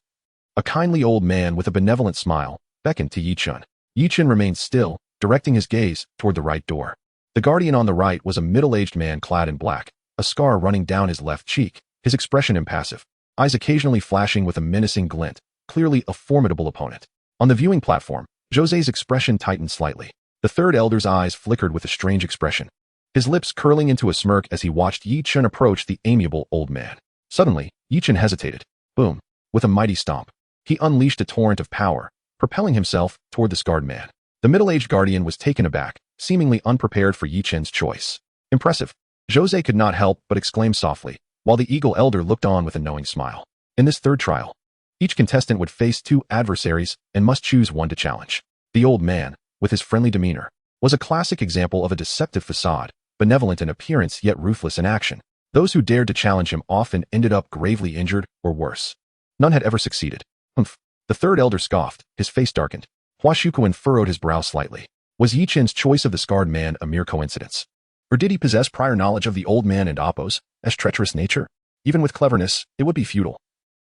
a kindly old man with a benevolent smile, beckoned to Yi Chun. Yi Chun remained still, directing his gaze toward the right door. The guardian on the right was a middle-aged man clad in black, a scar running down his left cheek, his expression impassive, eyes occasionally flashing with a menacing glint, clearly a formidable opponent. On the viewing platform, Jose's expression tightened slightly. The 3rd elder's eyes flickered with a strange expression, his lips curling into a smirk as he watched Yi Chun approach the amiable old man. Suddenly, Yi Chun hesitated. Boom! With a mighty stomp, he unleashed a torrent of power, propelling himself toward the scarred man. The middle-aged guardian was taken aback, seemingly unprepared for Yi Chun's choice. Impressive. Jose could not help but exclaim softly, while the Eagle Elder looked on with a knowing smile. In this third trial, each contestant would face two adversaries and must choose one to challenge. The old man, with his friendly demeanor, was a classic example of a deceptive facade, benevolent in appearance yet ruthless in action. Those who dared to challenge him often ended up gravely injured or worse. None had ever succeeded. Humph. The third elder scoffed, his face darkened. Hua Shuquan furrowed his brow slightly. Was Yi Chen's choice of the scarred man a mere coincidence? Or did he possess prior knowledge of the old man and Appo's treacherous nature? Even with cleverness, it would be futile.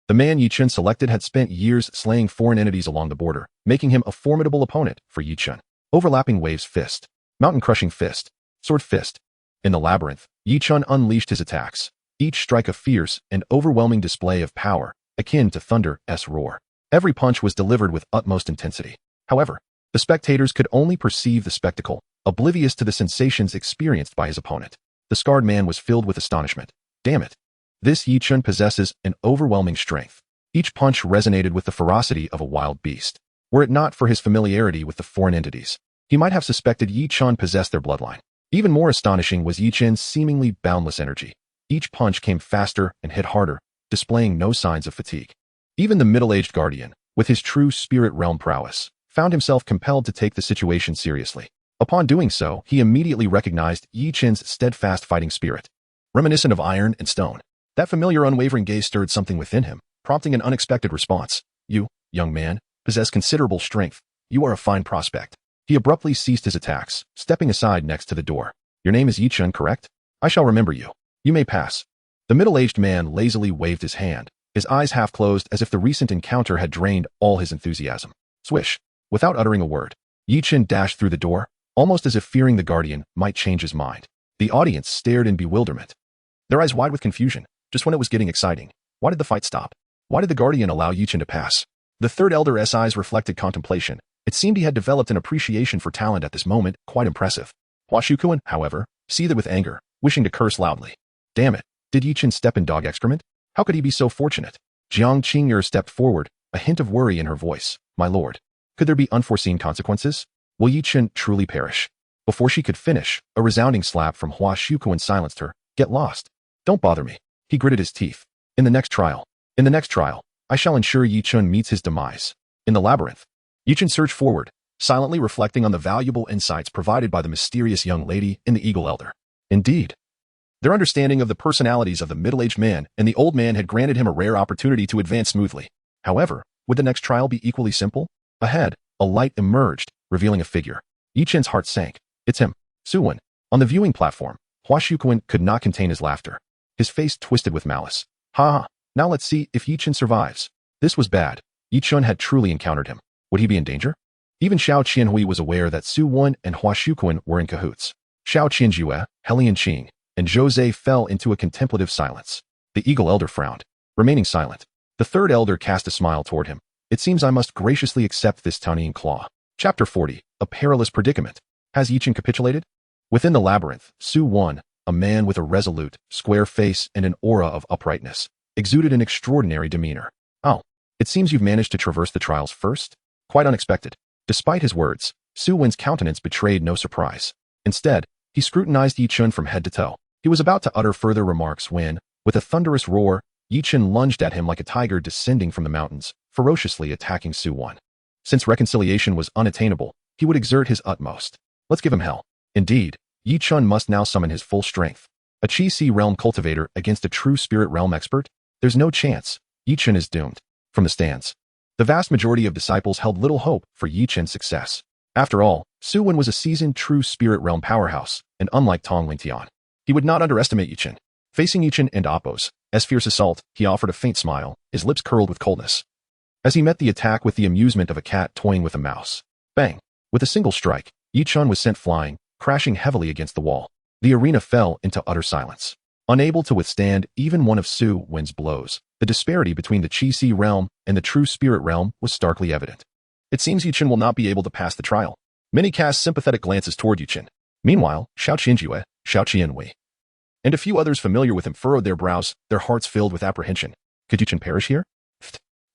The man Yi Chen selected had spent years slaying foreign entities along the border, making him a formidable opponent for Yi Chen. Overlapping waves fist, mountain-crushing fist, sword fist. In the labyrinth, Yi Chen unleashed his attacks, each strike a fierce and overwhelming display of power, akin to thunder's roar. Every punch was delivered with utmost intensity. However, the spectators could only perceive the spectacle, oblivious to the sensations experienced by his opponent. The scarred man was filled with astonishment. Damn it. This Yi Chen possesses an overwhelming strength. Each punch resonated with the ferocity of a wild beast. Were it not for his familiarity with the foreign entities, he might have suspected Yi Chen possessed their bloodline. Even more astonishing was Yi Chen's seemingly boundless energy. Each punch came faster and hit harder, displaying no signs of fatigue. Even the middle-aged guardian, with his true spirit realm prowess, found himself compelled to take the situation seriously. Upon doing so, he immediately recognized Yi Chen's steadfast fighting spirit. Reminiscent of iron and stone, that familiar unwavering gaze stirred something within him, prompting an unexpected response. You, young man, possess considerable strength. You are a fine prospect. He abruptly ceased his attacks, stepping aside next to the door. Your name is Yi Chen, correct? I shall remember you. You may pass. The middle-aged man lazily waved his hand, his eyes half closed as if the recent encounter had drained all his enthusiasm. Swish. Without uttering a word, Yi Chen dashed through the door, almost as if fearing the guardian might change his mind. The audience stared in bewilderment, their eyes wide with confusion. Just when it was getting exciting, why did the fight stop? Why did the guardian allow Yi Chen to pass? The third elder's eyes reflected contemplation. It seemed he had developed an appreciation for talent at this moment, quite impressive. Hua Shuquan, however, seethed with anger, wishing to curse loudly. Damn it, did Yi Chen step in dog excrement? How could he be so fortunate? Jiang Qing'er stepped forward, a hint of worry in her voice. My lord, could there be unforeseen consequences? Will Yi Chen truly perish? Before she could finish, a resounding slap from Hua Shuquan silenced her. Get lost. Don't bother me. He gritted his teeth. In the next trial, I shall ensure Yi Chen meets his demise. In the labyrinth, Yi Chen surged forward, silently reflecting on the valuable insights provided by the mysterious young lady in the Eagle Elder. Indeed, their understanding of the personalities of the middle-aged man and the old man had granted him a rare opportunity to advance smoothly. However, would the next trial be equally simple? Ahead, a light emerged, revealing a figure. Yi Chen's heart sank. It's him, Suwen. On the viewing platform, Hua Shuquan could not contain his laughter. His face twisted with malice. Ha ha, now let's see if Yi Chen survives. This was bad. Yi Chen had truly encountered him. Would he be in danger? Even Xiao Qianhui was aware that Su Wen and Hua Shuquan were in cahoots. Xiao Qianjue, Helian Qing, and Jose fell into a contemplative silence. The Eagle Elder frowned, remaining silent. The third elder cast a smile toward him. It seems I must graciously accept this Tunnying Claw. Chapter 40, A Perilous Predicament. Has Yi Chen capitulated? Within the labyrinth, Su Wen, a man with a resolute, square face and an aura of uprightness, exuded an extraordinary demeanor. Oh, it seems you've managed to traverse the trials first? Quite unexpected. Despite his words, Su Wen's countenance betrayed no surprise. Instead, he scrutinized Yi Chen from head to toe. He was about to utter further remarks when, with a thunderous roar, Yi Chen lunged at him like a tiger descending from the mountains, ferociously attacking Su Wen. Since reconciliation was unattainable, he would exert his utmost. Let's give him hell. Indeed, Yi Chen must now summon his full strength. A Qi Si realm cultivator against a true spirit realm expert? There's no chance. Yi Chen is doomed. From the stands, the vast majority of disciples held little hope for Yi Chen's success. After all, Su Wen was a seasoned true spirit realm powerhouse, and unlike Tong Lingtian, he would not underestimate Yi Chen. Facing Yi Chen and Appo's fierce assault, he offered a faint smile, his lips curled with coldness. As he met the attack with the amusement of a cat toying with a mouse. Bang! With a single strike, Yi Chen was sent flying, crashing heavily against the wall. The arena fell into utter silence. Unable to withstand even one of Su Wen's blows, the disparity between the Qi Si realm and the true spirit realm was starkly evident. It seems Yi Chen will not be able to pass the trial. Many cast sympathetic glances toward Yi Chen. Meanwhile, Xiao Qianjue, Xiao Qianhui, and a few others familiar with him furrowed their brows, their hearts filled with apprehension. Could Yi Chen perish here?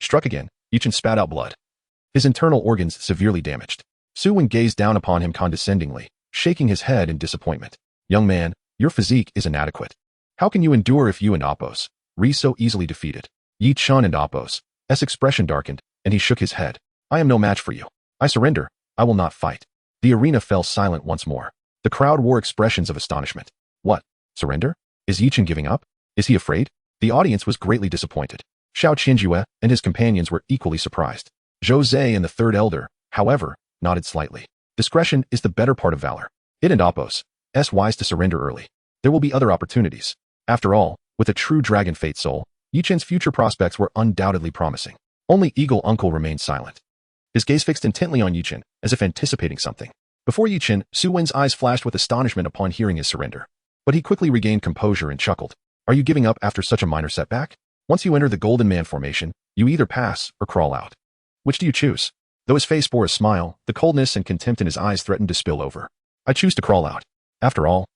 Struck again, Yi Chen spat out blood, his internal organs severely damaged. Su Wen gazed down upon him condescendingly, shaking his head in disappointment. Young man, Your physique is inadequate. How can you endure if you and Appos Re so easily defeated? Yi Chun and Appos S expression darkened, and he shook his head. I am no match for you. I surrender. I will not fight. The arena fell silent once more. The crowd wore expressions of astonishment. What? Surrender? Is Yi Chun giving up? Is he afraid? The audience was greatly disappointed. Xiao Qinjue and his companions were equally surprised. Zhou Zhe and the third elder, however, nodded slightly. Discretion is the better part of valor. It and Appos S wise to surrender early. There will be other opportunities. After all, with a true dragon fate soul, Yi Chun's future prospects were undoubtedly promising. Only Eagle Uncle remained silent. His gaze fixed intently on Yi Chun, as if anticipating something. Before Yi Chun, Su Wen's eyes flashed with astonishment upon hearing his surrender. But he quickly regained composure and chuckled. Are you giving up after such a minor setback? Once you enter the Golden Man formation, you either pass or crawl out. Which do you choose? Though his face bore a smile, the coldness and contempt in his eyes threatened to spill over. I choose to crawl out. After all,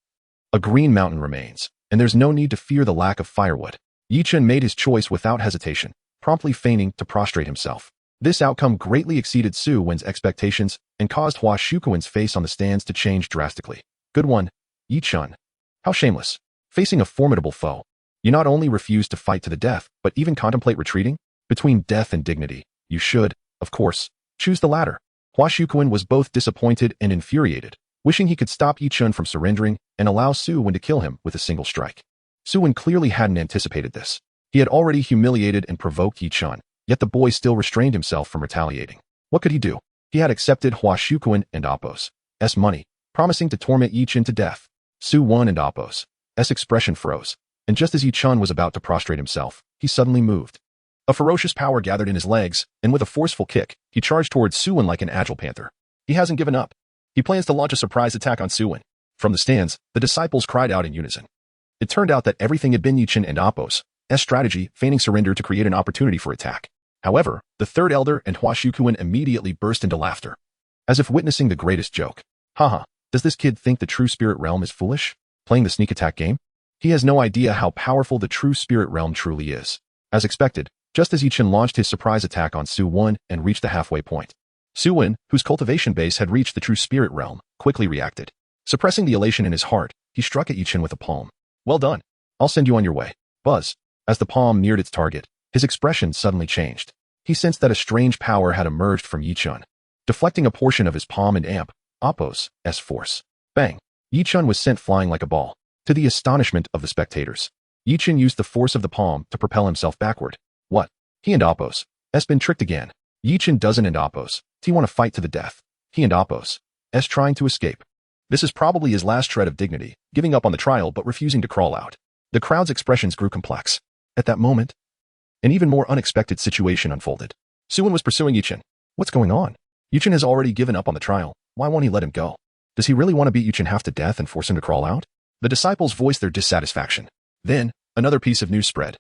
a green mountain remains, and there's no need to fear the lack of firewood. Yi Chun made his choice without hesitation, promptly feigning to prostrate himself. This outcome greatly exceeded Su Wen's expectations and caused Hua Shukuan's face on the stands to change drastically. Good one, Yi Chun. How shameless. Facing a formidable foe, you not only refuse to fight to the death, but even contemplate retreating? Between death and dignity, you should, of course, choose the latter. Hua Shukuan was both disappointed and infuriated, wishing he could stop Yi Chun from surrendering and allow Su Wen to kill him with a single strike. Su Wen clearly hadn't anticipated this. He had already humiliated and provoked Yi Chun, yet the boy still restrained himself from retaliating. What could he do? He had accepted Hua Shukuan and Appos S money, promising to torment Yi Chun to death. Su Wen and Appos S expression froze, and just as Yi Chun was about to prostrate himself, he suddenly moved. A ferocious power gathered in his legs, and with a forceful kick, he charged towards Su Wen like an agile panther. He hasn't given up. He plans to launch a surprise attack on Su Wen. From the stands, the disciples cried out in unison. It turned out that everything had been Yi Chun and Appos S strategy, feigning surrender to create an opportunity for attack. However, the third elder and Hua Shukuan immediately burst into laughter, as if witnessing the greatest joke. Haha, does this kid think the true spirit realm is foolish? Playing the sneak attack game? He has no idea how powerful the true spirit realm truly is. As expected, just as Yi Chun launched his surprise attack on Su Wen and reached the halfway point, Su Wen, whose cultivation base had reached the true spirit realm, quickly reacted. Suppressing the elation in his heart, he struck at Yi Chun with a palm. Well done. I'll send you on your way. Buzz. As the palm neared its target, his expression suddenly changed. He sensed that a strange power had emerged from Yi Chun, deflecting a portion of his palm and amp, Appos S force. Bang! Yi Chun was sent flying like a ball. To the astonishment of the spectators, Yi Chun used the force of the palm to propel himself backward. What? He and Appos S been tricked again. Yi Chun doesn't and Appos T want to fight to the death. He and Appos S trying to escape. This is probably his last shred of dignity, giving up on the trial but refusing to crawl out. The crowd's expressions grew complex. At that moment, an even more unexpected situation unfolded. Su Wen was pursuing Yi Chun. What's going on? Yi Chun has already given up on the trial. Why won't he let him go? Does he really want to beat Yi Chun half to death and force him to crawl out? The disciples voiced their dissatisfaction. Then, another piece of news spread,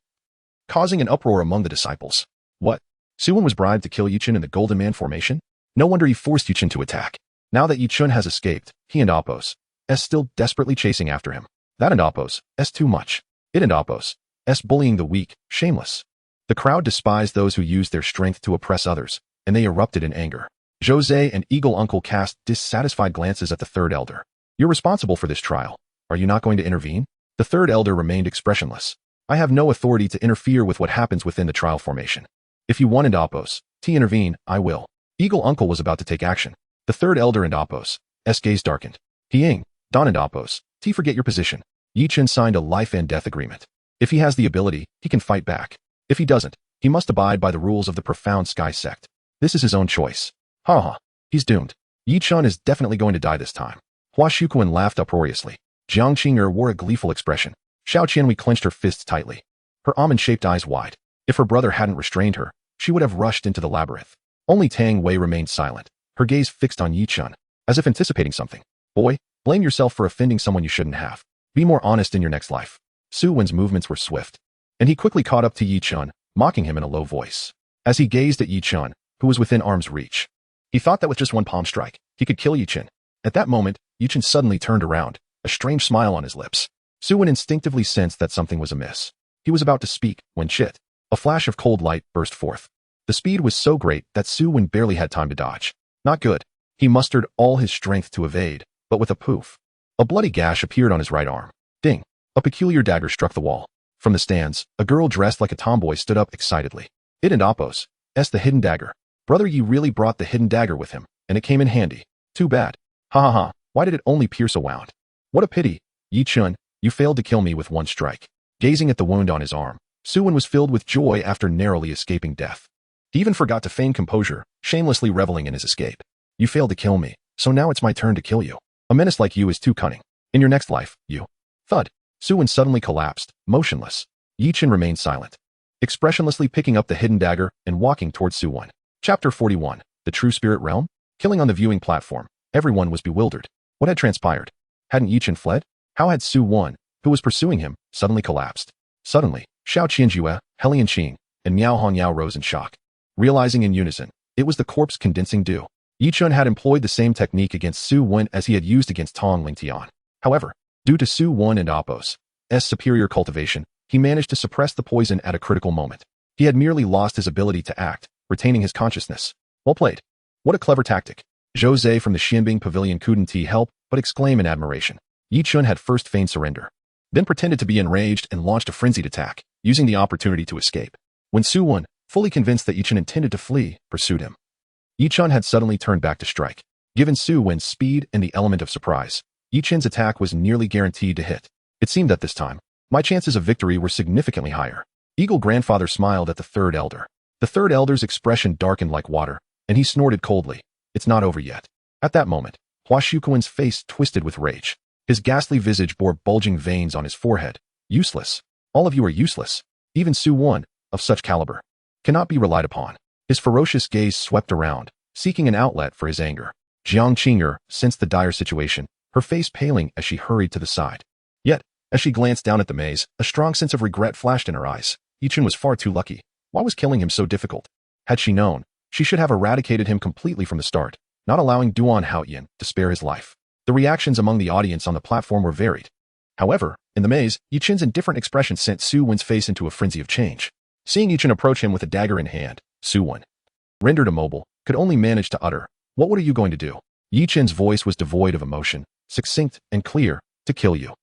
causing an uproar among the disciples. What? Su Wen was bribed to kill Yi Chun in the Golden Man formation? No wonder he forced Yi Chun to attack. Now that Yi Chun has escaped, he and Appos S still desperately chasing after him. That and Appos S too much. It and Appos S bullying the weak, shameless. The crowd despised those who used their strength to oppress others, and they erupted in anger. Zhou Zhe and Eagle Uncle cast dissatisfied glances at the third elder. You're responsible for this trial. Are you not going to intervene? The third elder remained expressionless. I have no authority to interfere with what happens within the trial formation. If you want and Appos T intervene, I will. Eagle Uncle was about to take action. The third elder and Appos S gaze darkened. Ying, Don and Appos T forget your position. Yi Chun signed a life and death agreement. If he has the ability, he can fight back. If he doesn't, he must abide by the rules of the Profound Sky Sect. This is his own choice. Ha, he's doomed. Yi Chun is definitely going to die this time. Hua Shukuan laughed uproariously. Jiang Qing'er wore a gleeful expression. Xiao Qianwei clenched her fists tightly, her almond-shaped eyes wide. If her brother hadn't restrained her, she would have rushed into the labyrinth. Only Tang Wei remained silent, her gaze fixed on Yi Chun, as if anticipating something. Boy, blame yourself for offending someone you shouldn't have. Be more honest in your next life. Su Wen's movements were swift, and he quickly caught up to Yi Chun, mocking him in a low voice. As he gazed at Yi Chun, who was within arm's reach, he thought that with just one palm strike, he could kill Yi Chun. At that moment, Yi Chun suddenly turned around, a strange smile on his lips. Su Wen instinctively sensed that something was amiss. He was about to speak, when shit, a flash of cold light burst forth. The speed was so great that Su Wen barely had time to dodge. Not good. He mustered all his strength to evade, but with a poof, a bloody gash appeared on his right arm. Ding! A peculiar dagger struck the wall. From the stands, a girl dressed like a tomboy stood up excitedly. It and Appos. The hidden dagger. Brother Yi really brought the hidden dagger with him, and it came in handy. Too bad. Ha ha ha, why did it only pierce a wound? What a pity. Yi Chun, you failed to kill me with one strike. Gazing at the wound on his arm, Su Wen was filled with joy after narrowly escaping death. He even forgot to feign composure, shamelessly reveling in his escape. You failed to kill me, so now it's my turn to kill you. A menace like you is too cunning. In your next life, you. Thud. Su Wen suddenly collapsed, motionless. Yi Chun remained silent, expressionlessly picking up the hidden dagger and walking towards Su Wen. Chapter 41. The True Spirit Realm? Killing on the viewing platform, everyone was bewildered. What had transpired? Hadn't Yi Chun fled? How had Su Wen, who was pursuing him, suddenly collapsed? Suddenly, Xiao Qianjue, Helian Qing, and Miao Hongyao rose in shock. Realizing in unison, it was the corpse condensing dew. Yi Chun had employed the same technique against Su Wen as he had used against Tong Lingtian. However, due to Su Wen and Appos' superior cultivation, he managed to suppress the poison at a critical moment. He had merely lost his ability to act, retaining his consciousness. Well played. What a clever tactic. Zhou Zhe from the Xianbing Pavilion couldn't help but exclaim in admiration. Yi Chun had first feigned surrender, then pretended to be enraged and launched a frenzied attack, using the opportunity to escape. When Su Wen, fully convinced that Yi Chun intended to flee, pursued him, Yi Chun had suddenly turned back to strike. Given Su Wen's speed and the element of surprise, Yi Chun's attack was nearly guaranteed to hit. It seemed that this time, my chances of victory were significantly higher. Eagle Grandfather smiled at the third elder. The third elder's expression darkened like water, and he snorted coldly. It's not over yet. At that moment, Hua Shuquan's face twisted with rage. His ghastly visage bore bulging veins on his forehead. Useless. All of you are useless. Even Su Wen, of such caliber, cannot be relied upon. His ferocious gaze swept around, seeking an outlet for his anger. Jiang Qing'er sensed the dire situation, her face paling as she hurried to the side. Yet, as she glanced down at the maze, a strong sense of regret flashed in her eyes. Yi Chun was far too lucky. Why was killing him so difficult? Had she known, she should have eradicated him completely from the start, not allowing Duan Haoyan to spare his life. The reactions among the audience on the platform were varied. However, in the maze, Yi Chun's indifferent expression sent Su Wen's face into a frenzy of change. Seeing Yi Chun approach him with a dagger in hand, Su Wen, rendered immobile, could only manage to utter, "What are you going to do?" Yi Chun's voice was devoid of emotion, succinct and clear, "To kill you."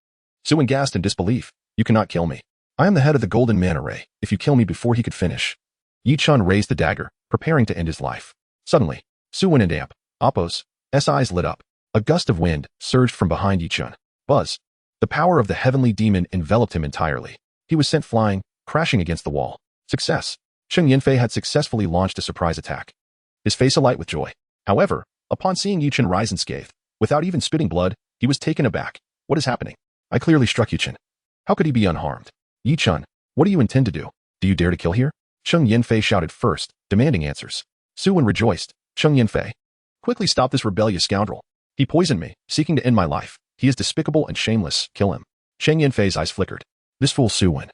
Su Wen gasped in disbelief. "You cannot kill me. I am the head of the Golden Mana Ray. If you kill me before he could finish." Yi Chun raised the dagger, preparing to end his life. Suddenly, Su Wen and Appos' eyes lit up. A gust of wind surged from behind Yi Chun. Buzz. The power of the heavenly demon enveloped him entirely. He was sent flying, crashing against the wall. Success. Cheng Yanfei had successfully launched a surprise attack. His face alight with joy. However, upon seeing Yi Chun rise unscathed, without even spitting blood, he was taken aback. What is happening? I clearly struck Yi Chun. How could he be unharmed? Yi Chun, what do you intend to do? Do you dare to kill here? Cheng Yanfei shouted first, demanding answers. Su Wen rejoiced. Cheng Yanfei, quickly stop this rebellious scoundrel. He poisoned me, seeking to end my life. He is despicable and shameless. Kill him. Cheng Yanfei's eyes flickered. This fool Su Wen.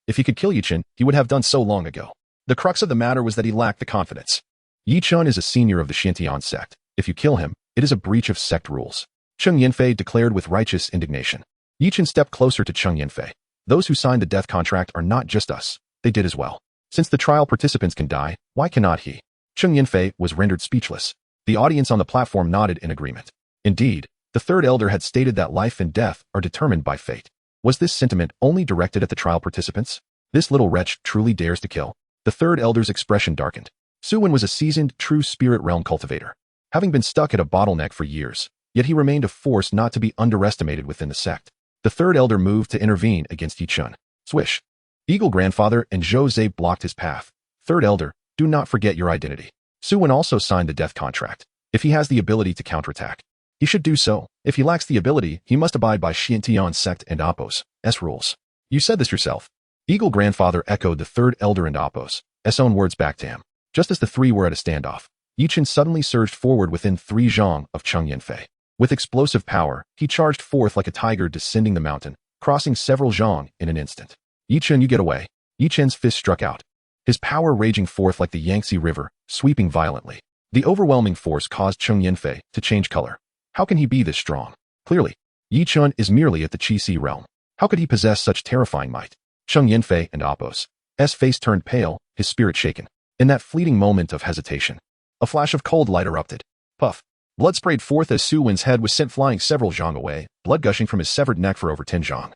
If he could kill Yi Chun, he would have done so long ago. The crux of the matter was that he lacked the confidence. Yi Chun is a senior of the Xintian sect. If you kill him, it is a breach of sect rules. Cheng Yanfei declared with righteous indignation. Yi Chun stepped closer to Cheng Yanfei. Those who signed the death contract are not just us. They did as well. Since the trial participants can die, why cannot he? Cheng Yanfei was rendered speechless. The audience on the platform nodded in agreement. Indeed, the third elder had stated that life and death are determined by fate. Was this sentiment only directed at the trial participants? This little wretch truly dares to kill. The third elder's expression darkened. Su Wen was a seasoned, true spirit realm cultivator, having been stuck at a bottleneck for years, yet he remained a force not to be underestimated within the sect. The third elder moved to intervene against Yi Chun. Swish. Eagle Grandfather and Zhou Zhe blocked his path. Third elder, do not forget your identity. Su Wen also signed the death contract. If he has the ability to counterattack, he should do so. If he lacks the ability, he must abide by Xintian sect and Appos' rules. You said this yourself. Eagle Grandfather echoed the third elder and Appos' own words back to him. Just as the three were at a standoff, Yi Chun suddenly surged forward within 3 zhang of Cheng Yanfei. With explosive power, he charged forth like a tiger descending the mountain, crossing several zhang in an instant. Yi Chun, you get away. Yi Chun's fist struck out, his power raging forth like the Yangtze River, sweeping violently. The overwhelming force caused Cheng Yanfei to change color. How can he be this strong? Clearly, Yi Chun is merely at the Qi-Si realm. How could he possess such terrifying might? Cheng Yanfei and Appos' face turned pale, his spirit shaken. In that fleeting moment of hesitation, a flash of cold light erupted. Puff. Blood sprayed forth as Su Wen's head was sent flying several zhang away, blood gushing from his severed neck for over 10 zhang.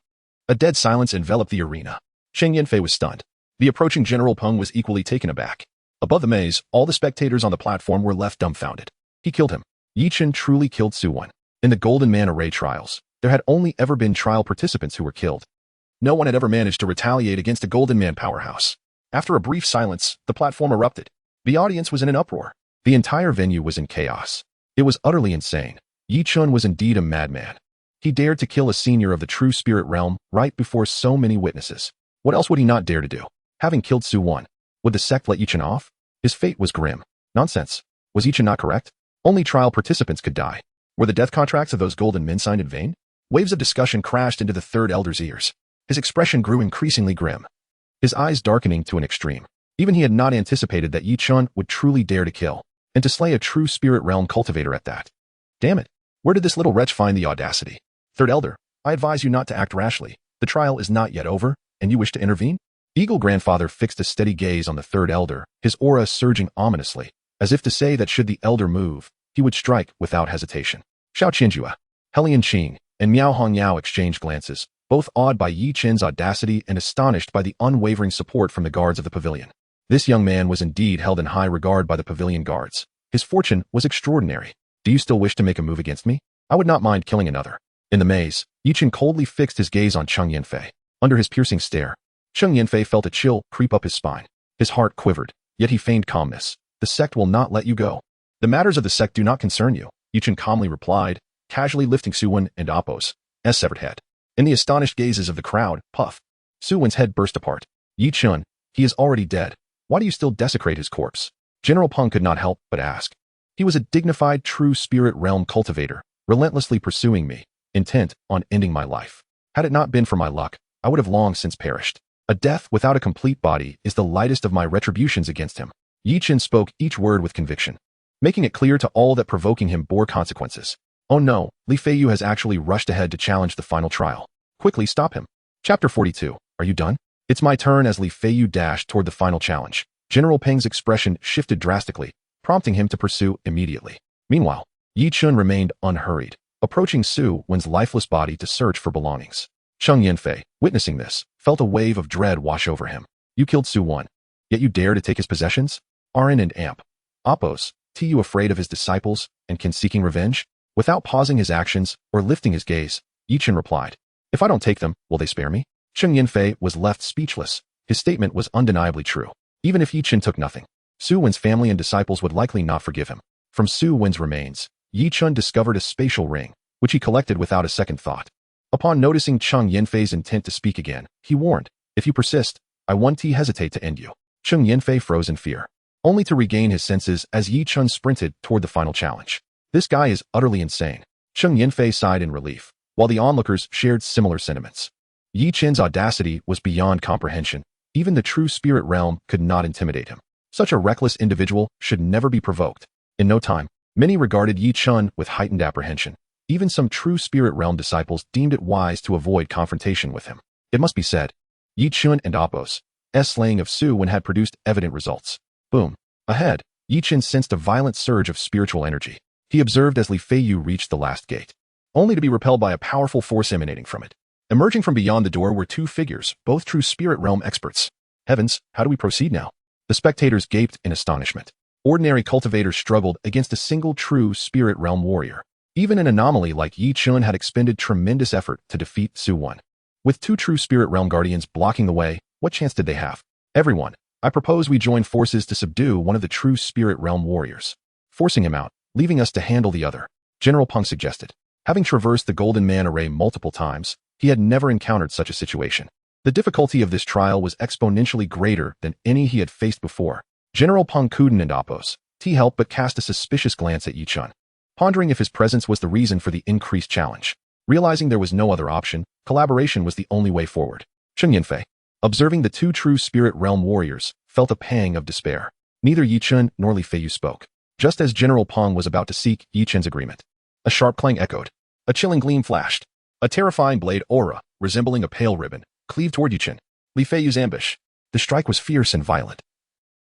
A dead silence enveloped the arena. Cheng Yanfei was stunned. The approaching General Peng was equally taken aback. Above the maze, all the spectators on the platform were left dumbfounded. He killed him. Yi Chen truly killed Su Wen. In the Golden Man Array trials, there had only ever been trial participants who were killed. No one had ever managed to retaliate against a Golden Man powerhouse. After a brief silence, the platform erupted. The audience was in an uproar. The entire venue was in chaos. It was utterly insane. Yi Chen was indeed a madman. He dared to kill a senior of the true spirit realm right before so many witnesses. What else would he not dare to do? Having killed Su Wen, would the sect let Yi Chen off? His fate was grim. Nonsense. Was Yi Chen not correct? Only trial participants could die. Were the death contracts of those golden men signed in vain? Waves of discussion crashed into the third elder's ears. His expression grew increasingly grim, his eyes darkening to an extreme. Even he had not anticipated that Yi Chen would truly dare to kill, and to slay a true spirit realm cultivator at that. Damn it. Where did this little wretch find the audacity? Third elder, I advise you not to act rashly. The trial is not yet over, and you wish to intervene? Eagle Grandfather fixed a steady gaze on the third elder, his aura surging ominously, as if to say that should the elder move, he would strike without hesitation. Xiao Qinjue, Helian Qing, and Miao Hongyao exchanged glances, both awed by Yi Chen's audacity and astonished by the unwavering support from the guards of the pavilion. This young man was indeed held in high regard by the pavilion guards. His fortune was extraordinary. Do you still wish to make a move against me? I would not mind killing another. In the maze, Yi Chen coldly fixed his gaze on Cheng Yanfei. Under his piercing stare, Cheng Yanfei felt a chill creep up his spine. His heart quivered, yet he feigned calmness. The sect will not let you go. The matters of the sect do not concern you, Yi Chen calmly replied, casually lifting Su Wen and Appo's severed head. In the astonished gazes of the crowd, puff. Su Wen's head burst apart. Yi Chen, he is already dead. Why do you still desecrate his corpse? General Peng could not help but ask. He was a dignified true spirit realm cultivator, relentlessly pursuing me, intent on ending my life. Had it not been for my luck, I would have long since perished. A death without a complete body is the lightest of my retributions against him. Yi Chen spoke each word with conviction, making it clear to all that provoking him bore consequences. Oh no, Li Feiyu has actually rushed ahead to challenge the final trial. Quickly stop him. Chapter 42. Are you done? It's my turn as Li Feiyu dashed toward the final challenge. General Peng's expression shifted drastically, prompting him to pursue immediately. Meanwhile, Yi Chen remained unhurried, approaching Su Wen's lifeless body to search for belongings. Cheng Yanfei, witnessing this, felt a wave of dread wash over him. You killed Su Wen, yet you dare to take his possessions? Arin and Amp. Appos, you afraid of his disciples and can seeking revenge? Without pausing his actions or lifting his gaze, Yi Chen replied, if I don't take them, will they spare me? Cheng Yanfei was left speechless. His statement was undeniably true. Even if Yi Chen took nothing, Su Wen's family and disciples would likely not forgive him. From Su Wen's remains, Yi Chen discovered a spatial ring, which he collected without a second thought. Upon noticing Cheng Yanfei's intent to speak again, he warned, if you persist, I won't hesitate to end you. Cheng Yanfei froze in fear, only to regain his senses as Yi Chen sprinted toward the final challenge. This guy is utterly insane. Cheng Yanfei sighed in relief, while the onlookers shared similar sentiments. Yi Chen's audacity was beyond comprehension. Even the true spirit realm could not intimidate him. Such a reckless individual should never be provoked. In no time, many regarded Yi Chen with heightened apprehension. Even some true spirit realm disciples deemed it wise to avoid confrontation with him. It must be said, Yi Chen and Appos' slaying of Su Wen had produced evident results. Boom. Ahead, Yi Chen sensed a violent surge of spiritual energy. He observed as Li Feiyu reached the last gate, only to be repelled by a powerful force emanating from it. Emerging from beyond the door were two figures, both true spirit realm experts. Heavens, how do we proceed now? The spectators gaped in astonishment. Ordinary cultivators struggled against a single true spirit realm warrior. Even an anomaly like Yi Chen had expended tremendous effort to defeat Su Wen. With two true spirit realm guardians blocking the way, what chance did they have? Everyone, I propose we join forces to subdue one of the true spirit realm warriors, forcing him out, leaving us to handle the other, General Peng suggested. Having traversed the Golden Man Array multiple times, he had never encountered such a situation. The difficulty of this trial was exponentially greater than any he had faced before. General Peng Kuden and Appos helped but cast a suspicious glance at Yi Chen, pondering if his presence was the reason for the increased challenge. Realizing there was no other option, collaboration was the only way forward. Cheng Yanfei, observing the two true spirit realm warriors, felt a pang of despair. Neither Yi Chen nor Li Feiyu spoke. Just as General Peng was about to seek Yi Chen's agreement, a sharp clang echoed. A chilling gleam flashed. A terrifying blade aura, resembling a pale ribbon, cleaved toward Yi Chen. Li Feiyu's ambush. The strike was fierce and violent,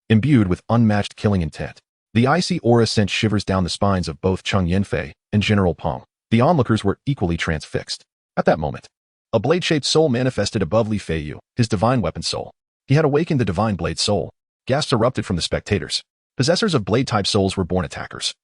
imbued with unmatched killing intent. The icy aura sent shivers down the spines of both Cheng Yanfei and General Peng. The onlookers were equally transfixed. At that moment, A blade-shaped soul manifested above Li Feiyu, his divine weapon soul. He had awakened the divine blade soul. Gasps erupted from the spectators. Possessors of blade-type souls were born attackers,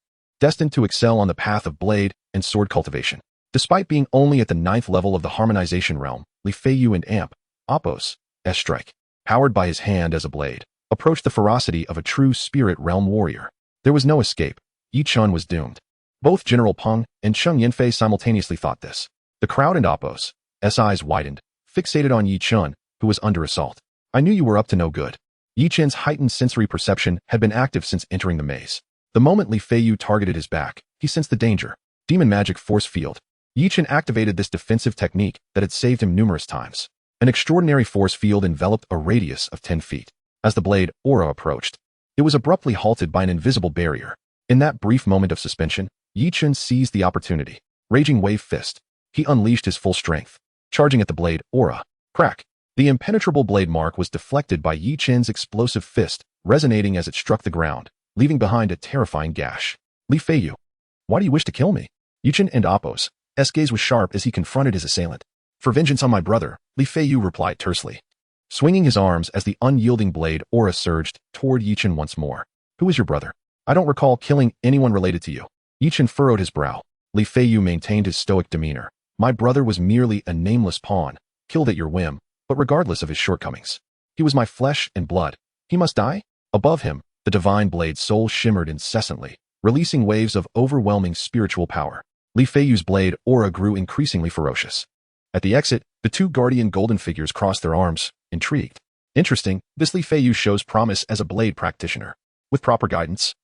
destined to excel on the path of blade and sword cultivation. Despite being only at the 9th level of the harmonization realm, Li Feiyu and Amp, Appos, S-Strike, powered by his hand as a blade, approached the ferocity of a true spirit realm warrior. There was no escape. Yi Chun was doomed. Both General Peng and Cheng Yanfei simultaneously thought this. The crowd and Appos' eyes widened, fixated on Yi Chun, who was under assault. I knew you were up to no good. Yi Chun's heightened sensory perception had been active since entering the maze. The moment Li Feiyu targeted his back, he sensed the danger. Demon magic force field. Yi Chun activated this defensive technique that had saved him numerous times. An extraordinary force field enveloped a radius of 10 feet. As the blade aura approached, it was abruptly halted by an invisible barrier. In that brief moment of suspension, Yi Chun seized the opportunity. Raging wave fist. He unleashed his full strength, charging at the blade aura. Crack. The impenetrable blade mark was deflected by Yi Chun's explosive fist, resonating as it struck the ground, leaving behind a terrifying gash. Li Feiyu, why do you wish to kill me? Yi Chun and Appos' gaze was sharp as he confronted his assailant. For vengeance on my brother, Li Feiyu replied tersely, swinging his arms as the unyielding blade aura surged toward Yi Chun once more. Who is your brother? I don't recall killing anyone related to you. Yi Chun furrowed his brow. Li Feiyu maintained his stoic demeanor. My brother was merely a nameless pawn, killed at your whim, but regardless of his shortcomings. He was my flesh and blood. He must die? Above him, the divine blade soul shimmered incessantly, releasing waves of overwhelming spiritual power. Li Feiyu's blade aura grew increasingly ferocious. At the exit, the two guardian golden figures crossed their arms, intrigued. Interesting, this Li Feiyu shows promise as a blade practitioner. With proper guidance,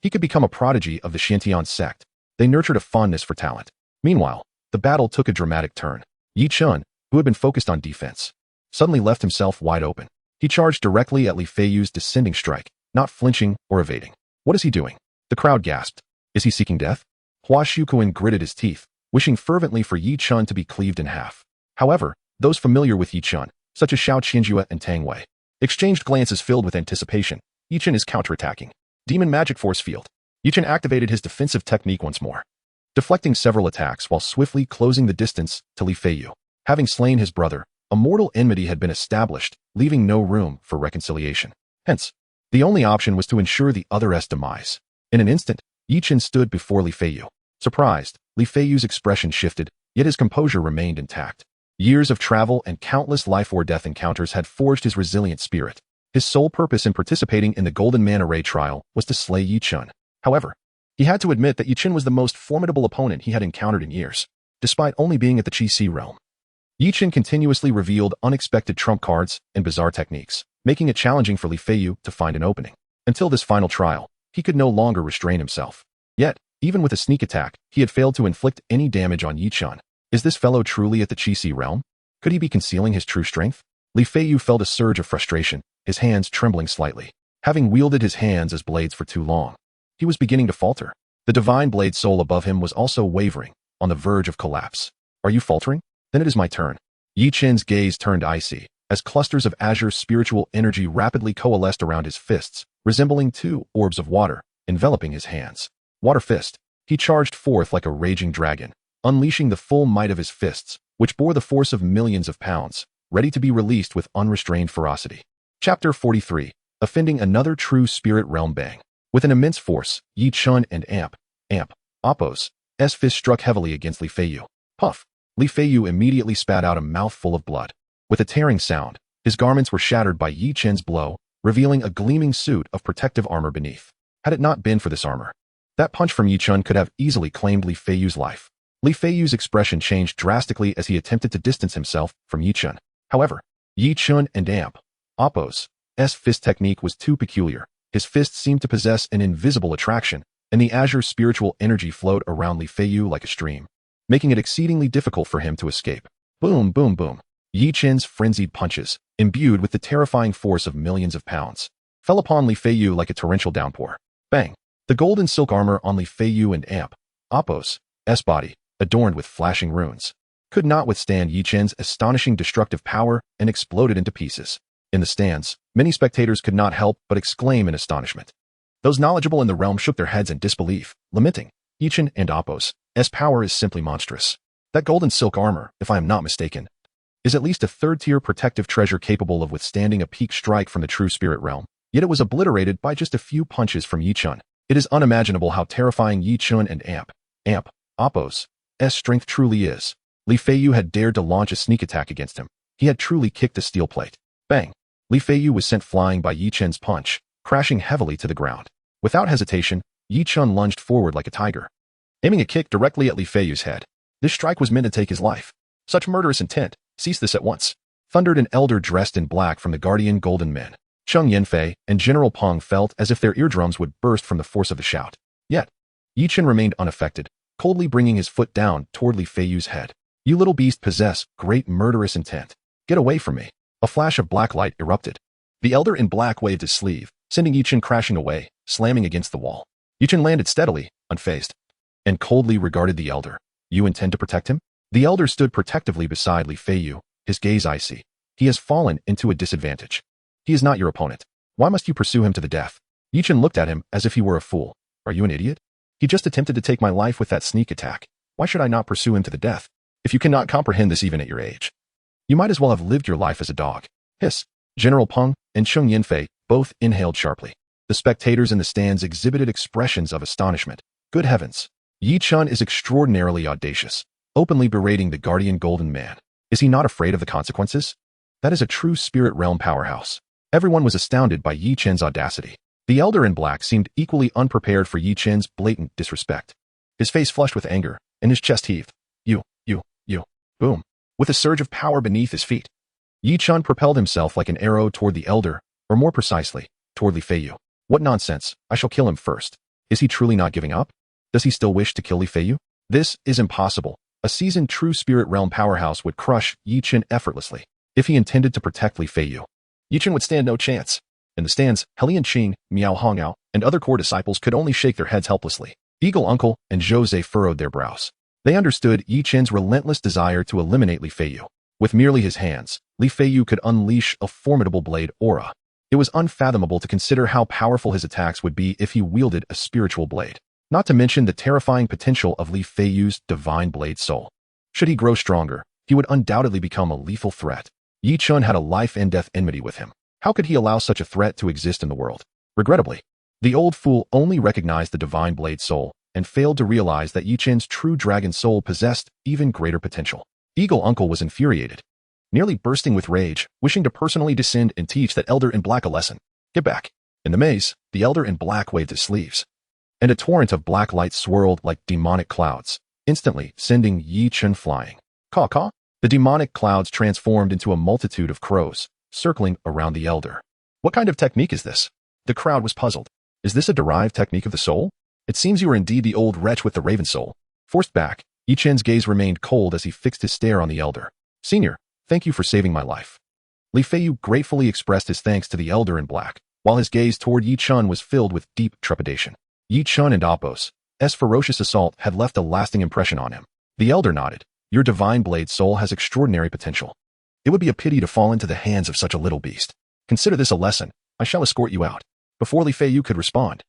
he could become a prodigy of the Xiantian sect. They nurtured a fondness for talent. Meanwhile, the battle took a dramatic turn. Yi Chun, who had been focused on defense, suddenly left himself wide open. He charged directly at Li Feiyu's descending strike, not flinching or evading. What is he doing? The crowd gasped. Is he seeking death? Hua Shuquan gritted his teeth, wishing fervently for Yi Chun to be cleaved in half. However, those familiar with Yi Chun, such as Xiao Qianjue and Tang Wei, exchanged glances filled with anticipation. Yi Chun is counterattacking. Demon magic force field. Yi Chun activated his defensive technique once more, deflecting several attacks while swiftly closing the distance to Li Feiyu. Having slain his brother, a mortal enmity had been established, leaving no room for reconciliation. Hence, the only option was to ensure the other's demise. In an instant, Yi Chun stood before Li Feiyu. Surprised, Li Feiyu's expression shifted, yet his composure remained intact. Years of travel and countless life-or-death encounters had forged his resilient spirit. His sole purpose in participating in the Golden Manta Ray trial was to slay Yi Chun. However, he had to admit that Yi Chun was the most formidable opponent he had encountered in years, despite only being at the Qi Si realm. Yi Chun continuously revealed unexpected trump cards and bizarre techniques, making it challenging for Li Feiyu to find an opening. Until this final trial, he could no longer restrain himself. Yet, even with a sneak attack, he had failed to inflict any damage on Yi Chun. Is this fellow truly at the Qi Si realm? Could he be concealing his true strength? Li Feiyu felt a surge of frustration, his hands trembling slightly. Having wielded his hands as blades for too long, he was beginning to falter. The divine blade soul above him was also wavering, on the verge of collapse. Are you faltering? Then it is my turn. Yi Chun's gaze turned icy, as clusters of azure spiritual energy rapidly coalesced around his fists, resembling two orbs of water, enveloping his hands. Water fist. He charged forth like a raging dragon, unleashing the full might of his fists, which bore the force of millions of pounds, ready to be released with unrestrained ferocity. Chapter 43. Offending another true spirit realm bang. With an immense force, Yi Chun and Appos' fist struck heavily against Li Feiyu. Puff. Li Feiyu immediately spat out a mouthful of blood. With a tearing sound, his garments were shattered by Yi Chun's blow, revealing a gleaming suit of protective armor beneath. Had it not been for this armor, that punch from Yi Chun could have easily claimed Li Feiyu's life. Li Feiyu's expression changed drastically as he attempted to distance himself from Yi Chun. However, Yi Chun and Appos' fist technique was too peculiar. His fists seemed to possess an invisible attraction, and the azure spiritual energy flowed around Li Feiyu like a stream, making it exceedingly difficult for him to escape. Boom, boom, boom. Yi Chun's frenzied punches, imbued with the terrifying force of millions of pounds, fell upon Li Feiyu like a torrential downpour. Bang! The golden silk armor on Li Feiyu and Appos' body, adorned with flashing runes, could not withstand Yi Chun's astonishing destructive power and exploded into pieces. In the stands, many spectators could not help but exclaim in astonishment. Those knowledgeable in the realm shook their heads in disbelief, lamenting, Yi Chun and Appos' power is simply monstrous. That golden silk armor, if I am not mistaken, is at least a third-tier protective treasure capable of withstanding a peak strike from the true spirit realm. Yet it was obliterated by just a few punches from Yi Chun. It is unimaginable how terrifying Yi Chun and Apos' strength truly is. Li Feiyu had dared to launch a sneak attack against him. He had truly kicked a steel plate. Bang! Li Feiyu was sent flying by Yi Chun's punch, crashing heavily to the ground. Without hesitation, Yi Chun lunged forward like a tiger, aiming a kick directly at Li Feiyu's head. This strike was meant to take his life. Such murderous intent. Cease this at once, thundered an elder dressed in black from the Guardian Golden Men. Cheng Yanfei and General Peng felt as if their eardrums would burst from the force of the shout. Yet, Yi Chun remained unaffected, coldly bringing his foot down toward Li Feiyu's head. You little beast possess great murderous intent. Get away from me. A flash of black light erupted. The elder in black waved his sleeve, sending Yi Chun crashing away, slamming against the wall. Yi Chun landed steadily, unfazed, and coldly regarded the elder. You intend to protect him? The elder stood protectively beside Li Feiyu, his gaze icy. He has fallen into a disadvantage. He is not your opponent. Why must you pursue him to the death? Yi Chun looked at him as if he were a fool. Are you an idiot? He just attempted to take my life with that sneak attack. Why should I not pursue him to the death? If you cannot comprehend this even at your age, you might as well have lived your life as a dog. Hiss. General Peng and Cheng Yanfei both inhaled sharply. The spectators in the stands exhibited expressions of astonishment. Good heavens. Yi Chun is extraordinarily audacious, openly berating the Guardian Golden Man. Is he not afraid of the consequences? That is a true spirit realm powerhouse. Everyone was astounded by Yi Chun's audacity. The elder in black seemed equally unprepared for Yi Chun's blatant disrespect. His face flushed with anger, and his chest heaved. You. Boom. With a surge of power beneath his feet, Yi Chun propelled himself like an arrow toward the elder, or more precisely, toward Li Feiyu. What nonsense. I shall kill him first. Is he truly not giving up? Does he still wish to kill Li Feiyu? This is impossible. A seasoned true spirit realm powerhouse would crush Yi Chun effortlessly. If he intended to protect Li Feiyu, Yi Chun would stand no chance. In the stands, Helian Qing, Miao Hongao, and other core disciples could only shake their heads helplessly. Eagle Uncle and Jose furrowed their brows. They understood Yi Chun's relentless desire to eliminate Li Feiyu. With merely his hands, Li Feiyu could unleash a formidable blade aura. It was unfathomable to consider how powerful his attacks would be if he wielded a spiritual blade. Not to mention the terrifying potential of Li Feiyu's divine blade soul. Should he grow stronger, he would undoubtedly become a lethal threat. Yi Chun had a life-and-death enmity with him. How could he allow such a threat to exist in the world? Regrettably, the old fool only recognized the divine blade soul and failed to realize that Yi Chun's true dragon soul possessed even greater potential. Eagle Uncle was infuriated, nearly bursting with rage, wishing to personally descend and teach that elder in black a lesson. Get back. In the maze, the elder in black waved his sleeves, and a torrent of black light swirled like demonic clouds, instantly sending Yi Chun flying. Caw-caw. The demonic clouds transformed into a multitude of crows, circling around the elder. What kind of technique is this? The crowd was puzzled. Is this a derived technique of the soul? It seems you are indeed the old wretch with the raven soul. Forced back, Yi Chun's gaze remained cold as he fixed his stare on the elder. Senior, thank you for saving my life. Li Feiyu gratefully expressed his thanks to the elder in black, while his gaze toward Yi Chun was filled with deep trepidation. Yi Chun and Apos' ferocious assault had left a lasting impression on him. The elder nodded. Your divine blade soul has extraordinary potential. It would be a pity to fall into the hands of such a little beast. Consider this a lesson. I shall escort you out. Before Li Feiyu could respond,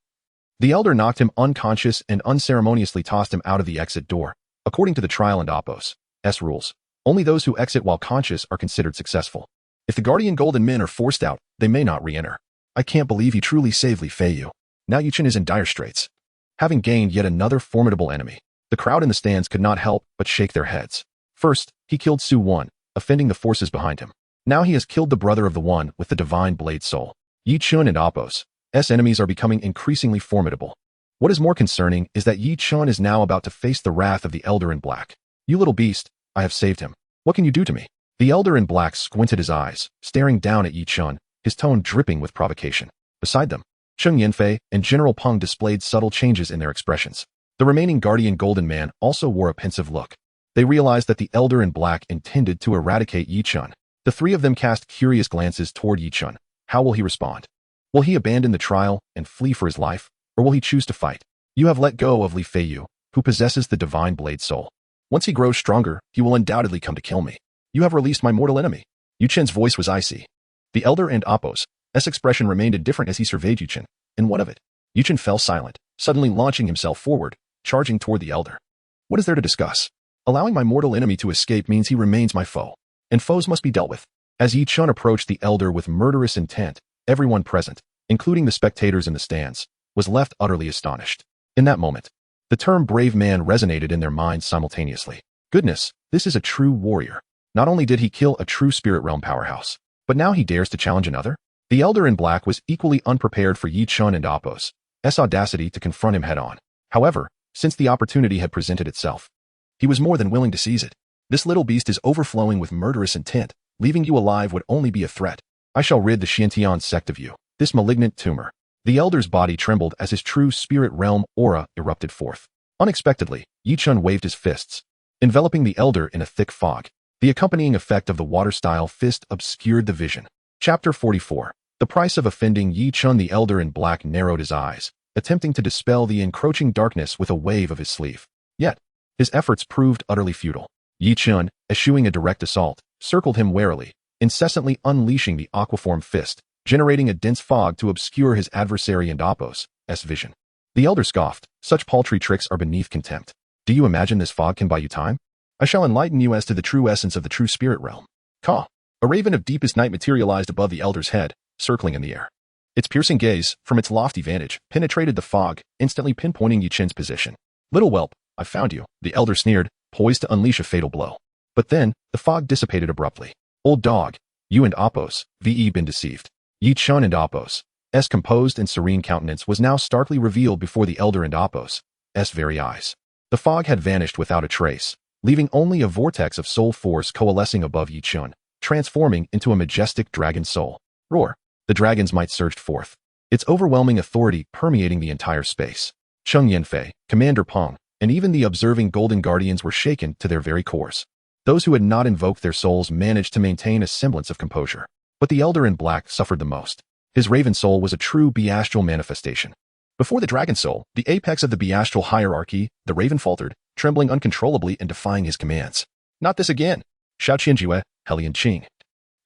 the elder knocked him unconscious and unceremoniously tossed him out of the exit door. According to the trial and Apos' rules, only those who exit while conscious are considered successful. If the Guardian Golden Men are forced out, they may not re-enter. I can't believe he truly saved Li Feiyu. Now Yi Chun is in dire straits. Having gained yet another formidable enemy, the crowd in the stands could not help but shake their heads. First, he killed Su Wan, offending the forces behind him. Now he has killed the brother of the one with the divine blade soul. Yi Chun and Apos' enemies are becoming increasingly formidable. What is more concerning is that Yi Chun is now about to face the wrath of the elder in black. You little beast, I have saved him. What can you do to me? The elder in black squinted his eyes, staring down at Yi Chun, his tone dripping with provocation. Beside them, Cheng Yanfei and General Peng displayed subtle changes in their expressions. The remaining Guardian Golden Man also wore a pensive look. They realized that the elder in black intended to eradicate Yi Chun. The three of them cast curious glances toward Yi Chun. How will he respond? Will he abandon the trial and flee for his life, or will he choose to fight? You have let go of Li Feiyu, who possesses the divine blade soul. Once he grows stronger, he will undoubtedly come to kill me. You have released my mortal enemy. Yi Chun's voice was icy. The elder and Apos' expression remained indifferent as he surveyed Yi Chun. And what of it? Yi Chun fell silent, suddenly launching himself forward, charging toward the elder. What is there to discuss? Allowing my mortal enemy to escape means he remains my foe. and foes must be dealt with. As Yi Chun approached the elder with murderous intent, everyone present, including the spectators in the stands, was left utterly astonished. In that moment, the term brave man resonated in their minds simultaneously. Goodness, this is a true warrior. Not only did he kill a true spirit realm powerhouse, but now he dares to challenge another? The elder in black was equally unprepared for Yi Chun and Apos' audacity to confront him head-on. However, since the opportunity had presented itself, he was more than willing to seize it. This little beast is overflowing with murderous intent. Leaving you alive would only be a threat. I shall rid the Xiantian sect of you, this malignant tumor. The elder's body trembled as his true spirit realm aura erupted forth. Unexpectedly, Yi Chun waved his fists, enveloping the elder in a thick fog. The accompanying effect of the water-style fist obscured the vision. Chapter 44. The price of offending Yi Chun. The elder in black narrowed his eyes, attempting to dispel the encroaching darkness with a wave of his sleeve. Yet, his efforts proved utterly futile. Yi Chun, eschewing a direct assault, circled him warily, incessantly unleashing the aquaform fist, generating a dense fog to obscure his adversary and Apos' vision. The elder scoffed, such paltry tricks are beneath contempt. Do you imagine this fog can buy you time? I shall enlighten you as to the true essence of the true spirit realm. Ka. A raven of deepest night materialized above the elder's head, circling in the air. Its piercing gaze, from its lofty vantage, penetrated the fog, instantly pinpointing Yi Chun's position. Little whelp, I've found you, the elder sneered, poised to unleash a fatal blow. But then, the fog dissipated abruptly. Old dog, you and Apos' been deceived. Yi Chun and Apos' composed and serene countenance was now starkly revealed before the elder and Apos' very eyes. The fog had vanished without a trace, leaving only a vortex of soul force coalescing above Yi Chun, transforming into a majestic dragon soul. Roar! The dragon's might surged forth, its overwhelming authority permeating the entire space. Cheng Yanfei, Commander Peng, and even the observing Golden Guardians were shaken to their very cores. Those who had not invoked their souls managed to maintain a semblance of composure. But the elder in black suffered the most. His raven soul was a true Beastral manifestation. Before the dragon soul, the apex of the Beastral hierarchy, the raven faltered, trembling uncontrollably and defying his commands. Not this again! Xiao Qianjue, Helian Qing.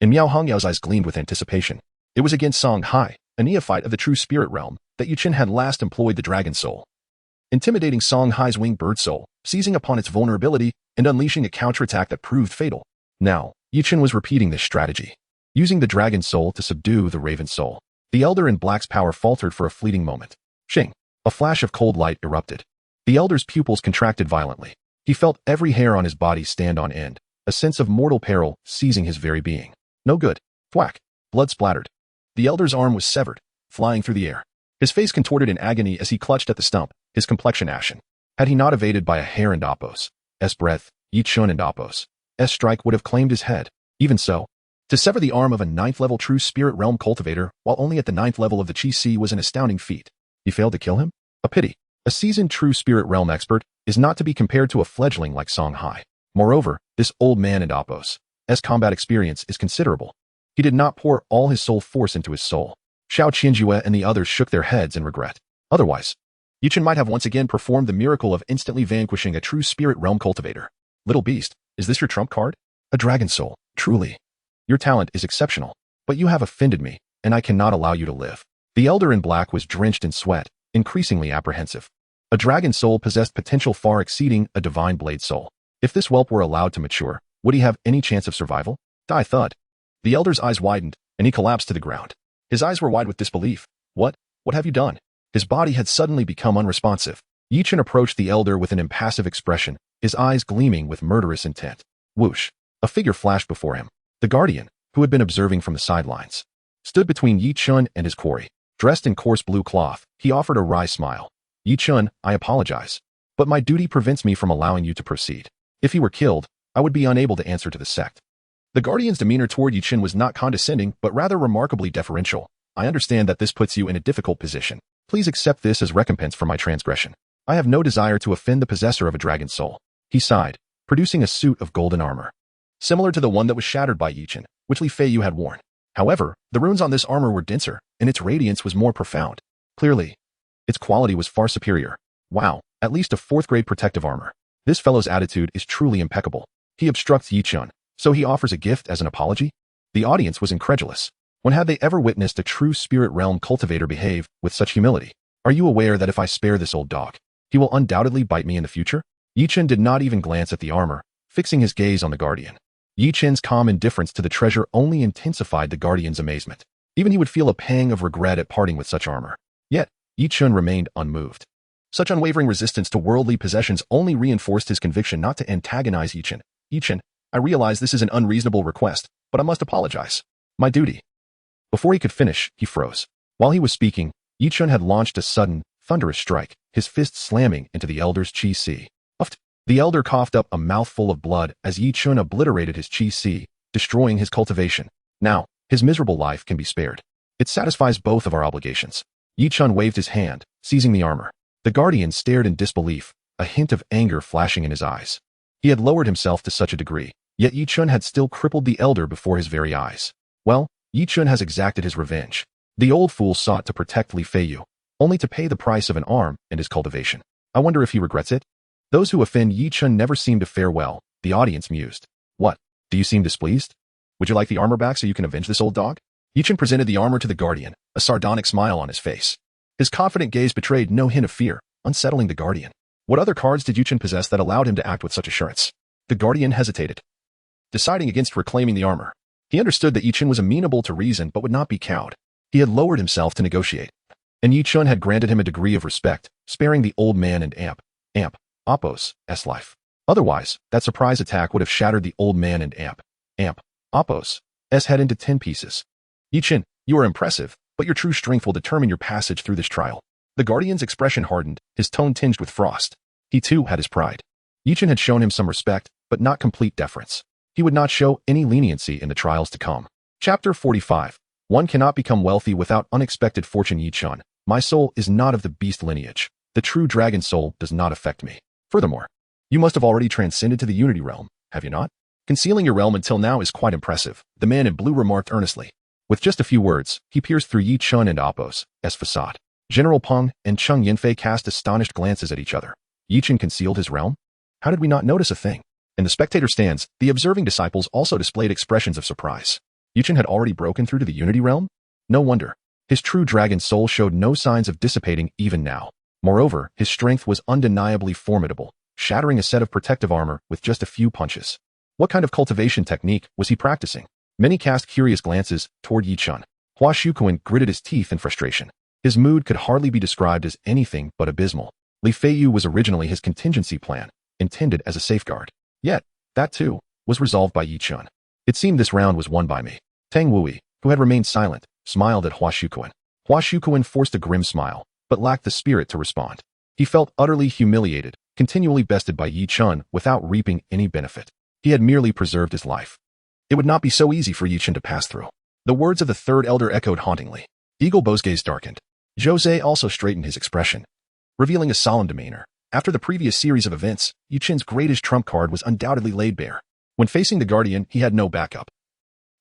And Miao Hongyao's eyes gleamed with anticipation. It was against Song Hai, a neophyte of the true spirit realm, that Yi Chun had last employed the dragon soul. Intimidating Song Hai's winged bird soul, seizing upon its vulnerability, and unleashing a counterattack that proved fatal. Now, Yi Chun was repeating this strategy, using the dragon soul to subdue the raven soul. The elder in black's power faltered for a fleeting moment. Shing! A flash of cold light erupted. The elder's pupils contracted violently. He felt every hair on his body stand on end, a sense of mortal peril seizing his very being. No good. Thwack! Blood splattered. The elder's arm was severed, flying through the air. His face contorted in agony as he clutched at the stump, his complexion ashen. Had he not evaded by a hair and Apos' breath, Yi Chun and Apos' strike would have claimed his head. Even so, to sever the arm of a 9th-level true spirit realm cultivator while only at the 9th level of the Qi Si was an astounding feat. He failed to kill him? A pity. A seasoned true spirit realm expert is not to be compared to a fledgling like Song Hai. Moreover, this old man and Apos' combat experience is considerable. He did not pour all his soul force into his soul. Xiao Qianjue and the others shook their heads in regret. Otherwise, Yi Chun might have once again performed the miracle of instantly vanquishing a true spirit realm cultivator. Little beast, is this your trump card? A dragon soul, truly. Your talent is exceptional, but you have offended me, and I cannot allow you to live. The elder in black was drenched in sweat, increasingly apprehensive. A dragon soul possessed potential far exceeding a divine blade soul. If this whelp were allowed to mature, would he have any chance of survival? Die thud. The elder's eyes widened, and he collapsed to the ground. His eyes were wide with disbelief. What have you done? His body had suddenly become unresponsive. Yi Chun approached the elder with an impassive expression, his eyes gleaming with murderous intent. Whoosh! A figure flashed before him. The guardian, who had been observing from the sidelines, stood between Yi Chun and his quarry. Dressed in coarse blue cloth, he offered a wry smile. Yi Chun, I apologize, but my duty prevents me from allowing you to proceed. If he were killed, I would be unable to answer to the sect. The guardian's demeanor toward Yi Chun was not condescending, but rather remarkably deferential. I understand that this puts you in a difficult position. Please accept this as recompense for my transgression. I have no desire to offend the possessor of a dragon soul. He sighed, producing a suit of golden armor, similar to the one that was shattered by Yi Chun, which Li Feiyu had worn. However, the runes on this armor were denser, and its radiance was more profound. Clearly, its quality was far superior. Wow, at least a 4th-grade protective armor. This fellow's attitude is truly impeccable. He obstructs Yi Chun, so he offers a gift as an apology? The audience was incredulous. When had they ever witnessed a true spirit realm cultivator behave with such humility? Are you aware that if I spare this old dog, he will undoubtedly bite me in the future? Yi Chun did not even glance at the armor, fixing his gaze on the guardian. Yi Chen's calm indifference to the treasure only intensified the guardian's amazement. Even he would feel a pang of regret at parting with such armor. Yet, Yi Chen remained unmoved. Such unwavering resistance to worldly possessions only reinforced his conviction not to antagonize Yi Chen. Yi Chen, I realize this is an unreasonable request, but I must apologize. My duty. Before he could finish, he froze. While he was speaking, Yi Chen had launched a sudden, thunderous strike, his fist slamming into the elder's Qi Si. Uffed. The elder coughed up a mouthful of blood as Yi Chen obliterated his Qi Si, destroying his cultivation. Now, his miserable life can be spared. It satisfies both of our obligations. Yi Chen waved his hand, seizing the armor. The guardian stared in disbelief, a hint of anger flashing in his eyes. He had lowered himself to such a degree, yet Yi Chen had still crippled the elder before his very eyes. Well, Yi Chen has exacted his revenge. The old fool sought to protect Li Feiyu, only to pay the price of an arm and his cultivation. I wonder if he regrets it? Those who offend Yi Chen never seem to fare well, the audience mused. What? Do you seem displeased? Would you like the armor back so you can avenge this old dog? Yi Chen presented the armor to the guardian, a sardonic smile on his face. His confident gaze betrayed no hint of fear, unsettling the guardian. What other cards did Yi Chen possess that allowed him to act with such assurance? The guardian hesitated, deciding against reclaiming the armor. He understood that Yi Chen was amenable to reason but would not be cowed. He had lowered himself to negotiate, and Yi Chen had granted him a degree of respect, sparing the old man and Appo's life. Otherwise, that surprise attack would have shattered the old man and Appo's head into 10 pieces. Yi Chen, you are impressive, but your true strength will determine your passage through this trial. The guardian's expression hardened, his tone tinged with frost. He too had his pride. Yi Chen had shown him some respect, but not complete deference. He would not show any leniency in the trials to come. Chapter 45. One cannot become wealthy without unexpected fortune. Yi Chen, my soul is not of the beast lineage. The true dragon soul does not affect me. Furthermore, you must have already transcended to the Unity realm, have you not? Concealing your realm until now is quite impressive, the man in blue remarked earnestly. With just a few words, he pierced through Yi Chen and Appo's facade. General Peng and Cheng Yinfei cast astonished glances at each other. Yi Chen concealed his realm? How did we not notice a thing? In the spectator stands, the observing disciples also displayed expressions of surprise. Yi Chen had already broken through to the Unity realm? No wonder. His true dragon soul showed no signs of dissipating even now. Moreover, his strength was undeniably formidable, shattering a set of protective armor with just a few punches. What kind of cultivation technique was he practicing? Many cast curious glances toward Yi Chen. Hua Shuquan gritted his teeth in frustration. His mood could hardly be described as anything but abysmal. Li Feiyu was originally his contingency plan, intended as a safeguard. Yet, that too, was resolved by Yi Chen. It seemed this round was won by me. Tang Wui, who had remained silent, smiled at Hua Shuquan. Hua Shuquan forced a grim smile, but lacked the spirit to respond. He felt utterly humiliated, continually bested by Yi Chen without reaping any benefit. He had merely preserved his life. It would not be so easy for Yi Chen to pass through. The words of the third elder echoed hauntingly. Eagle Bow's gaze darkened. Jose also straightened his expression, revealing a solemn demeanor. After the previous series of events, Yi Chen's greatest trump card was undoubtedly laid bare. When facing the Guardian, he had no backup,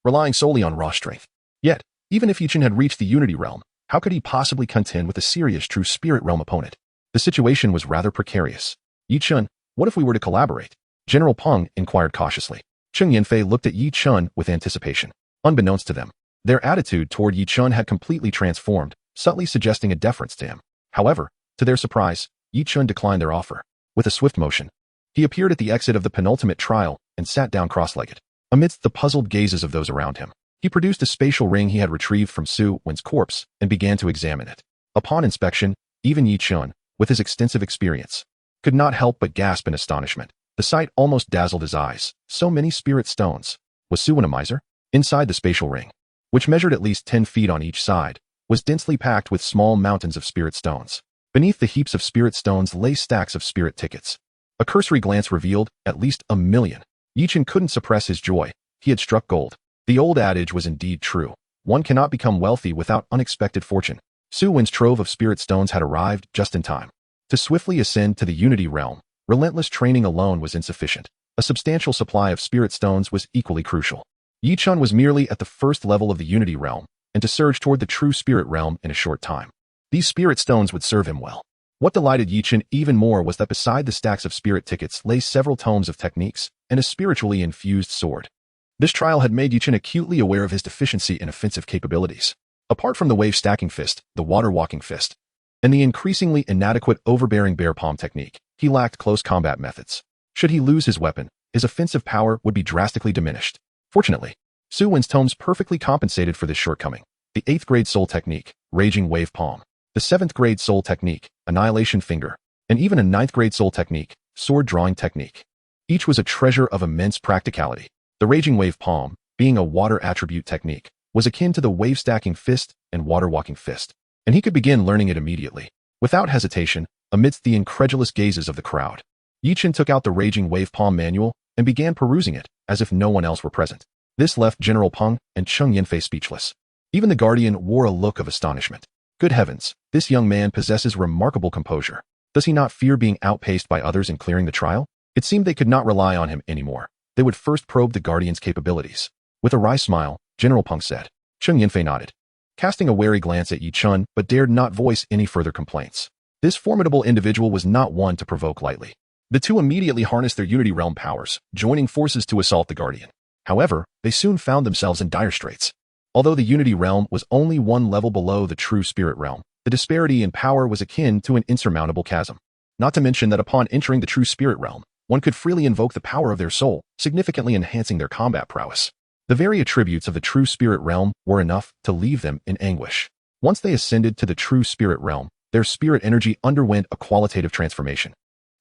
relying solely on raw strength. Yet, even if Yi Chen had reached the Unity realm, how could he possibly contend with a serious true spirit realm opponent? The situation was rather precarious. Yi Chen, what if we were to collaborate? General Peng inquired cautiously. Cheng Yinfei looked at Yi Chen with anticipation. Unbeknownst to them, their attitude toward Yi Chen had completely transformed, subtly suggesting a deference to him. However, to their surprise, Yi Chen declined their offer. With a swift motion, he appeared at the exit of the penultimate trial and sat down cross-legged. Amidst the puzzled gazes of those around him, he produced a spatial ring he had retrieved from Su Wen's corpse and began to examine it. Upon inspection, even Yi Chen, with his extensive experience, could not help but gasp in astonishment. The sight almost dazzled his eyes. So many spirit stones. Was Su Wen a miser? Inside the spatial ring, which measured at least 10 feet on each side, was densely packed with small mountains of spirit stones. Beneath the heaps of spirit stones lay stacks of spirit tickets. A cursory glance revealed at least 1 million. Yi Chen couldn't suppress his joy. He had struck gold. The old adage was indeed true. One cannot become wealthy without unexpected fortune. Su Wen's trove of spirit stones had arrived just in time. To swiftly ascend to the Unity realm, relentless training alone was insufficient. A substantial supply of spirit stones was equally crucial. Yi Chen was merely at the first level of the Unity realm, and to surge toward the true spirit realm in a short time. These spirit stones would serve him well. What delighted Yi Chen even more was that beside the stacks of spirit tickets lay several tomes of techniques and a spiritually infused sword. This trial had made Yi Chen acutely aware of his deficiency in offensive capabilities. Apart from the wave-stacking fist, the water-walking fist, and the increasingly inadequate overbearing bear palm technique, he lacked close combat methods. Should he lose his weapon, his offensive power would be drastically diminished. Fortunately, Su Wen's tomes perfectly compensated for this shortcoming. The 8th grade soul technique, Raging Wave Palm. The 7th grade soul technique, Annihilation Finger. And even a 9th grade soul technique, Sword Drawing Technique. Each was a treasure of immense practicality. The Raging Wave Palm, being a water attribute technique, was akin to the wave-stacking fist and water-walking fist, and he could begin learning it immediately. Without hesitation, amidst the incredulous gazes of the crowd, Yi Chen took out the Raging Wave Palm manual and began perusing it as if no one else were present. This left General Peng and Cheng Yanfei speechless. Even the Guardian wore a look of astonishment. Good heavens, this young man possesses remarkable composure. Does he not fear being outpaced by others in clearing the trial? It seemed they could not rely on him anymore. They would first probe the Guardian's capabilities. With a wry smile, General Peng said. Cheng Yanfei nodded, casting a wary glance at Yi Chen but dared not voice any further complaints. This formidable individual was not one to provoke lightly. The two immediately harnessed their Unity Realm powers, joining forces to assault the Guardian. However, they soon found themselves in dire straits. Although the Unity Realm was only one level below the True Spirit Realm, the disparity in power was akin to an insurmountable chasm. Not to mention that upon entering the True Spirit Realm, one could freely invoke the power of their soul, significantly enhancing their combat prowess. The very attributes of the True Spirit Realm were enough to leave them in anguish. Once they ascended to the True Spirit Realm, their spirit energy underwent a qualitative transformation,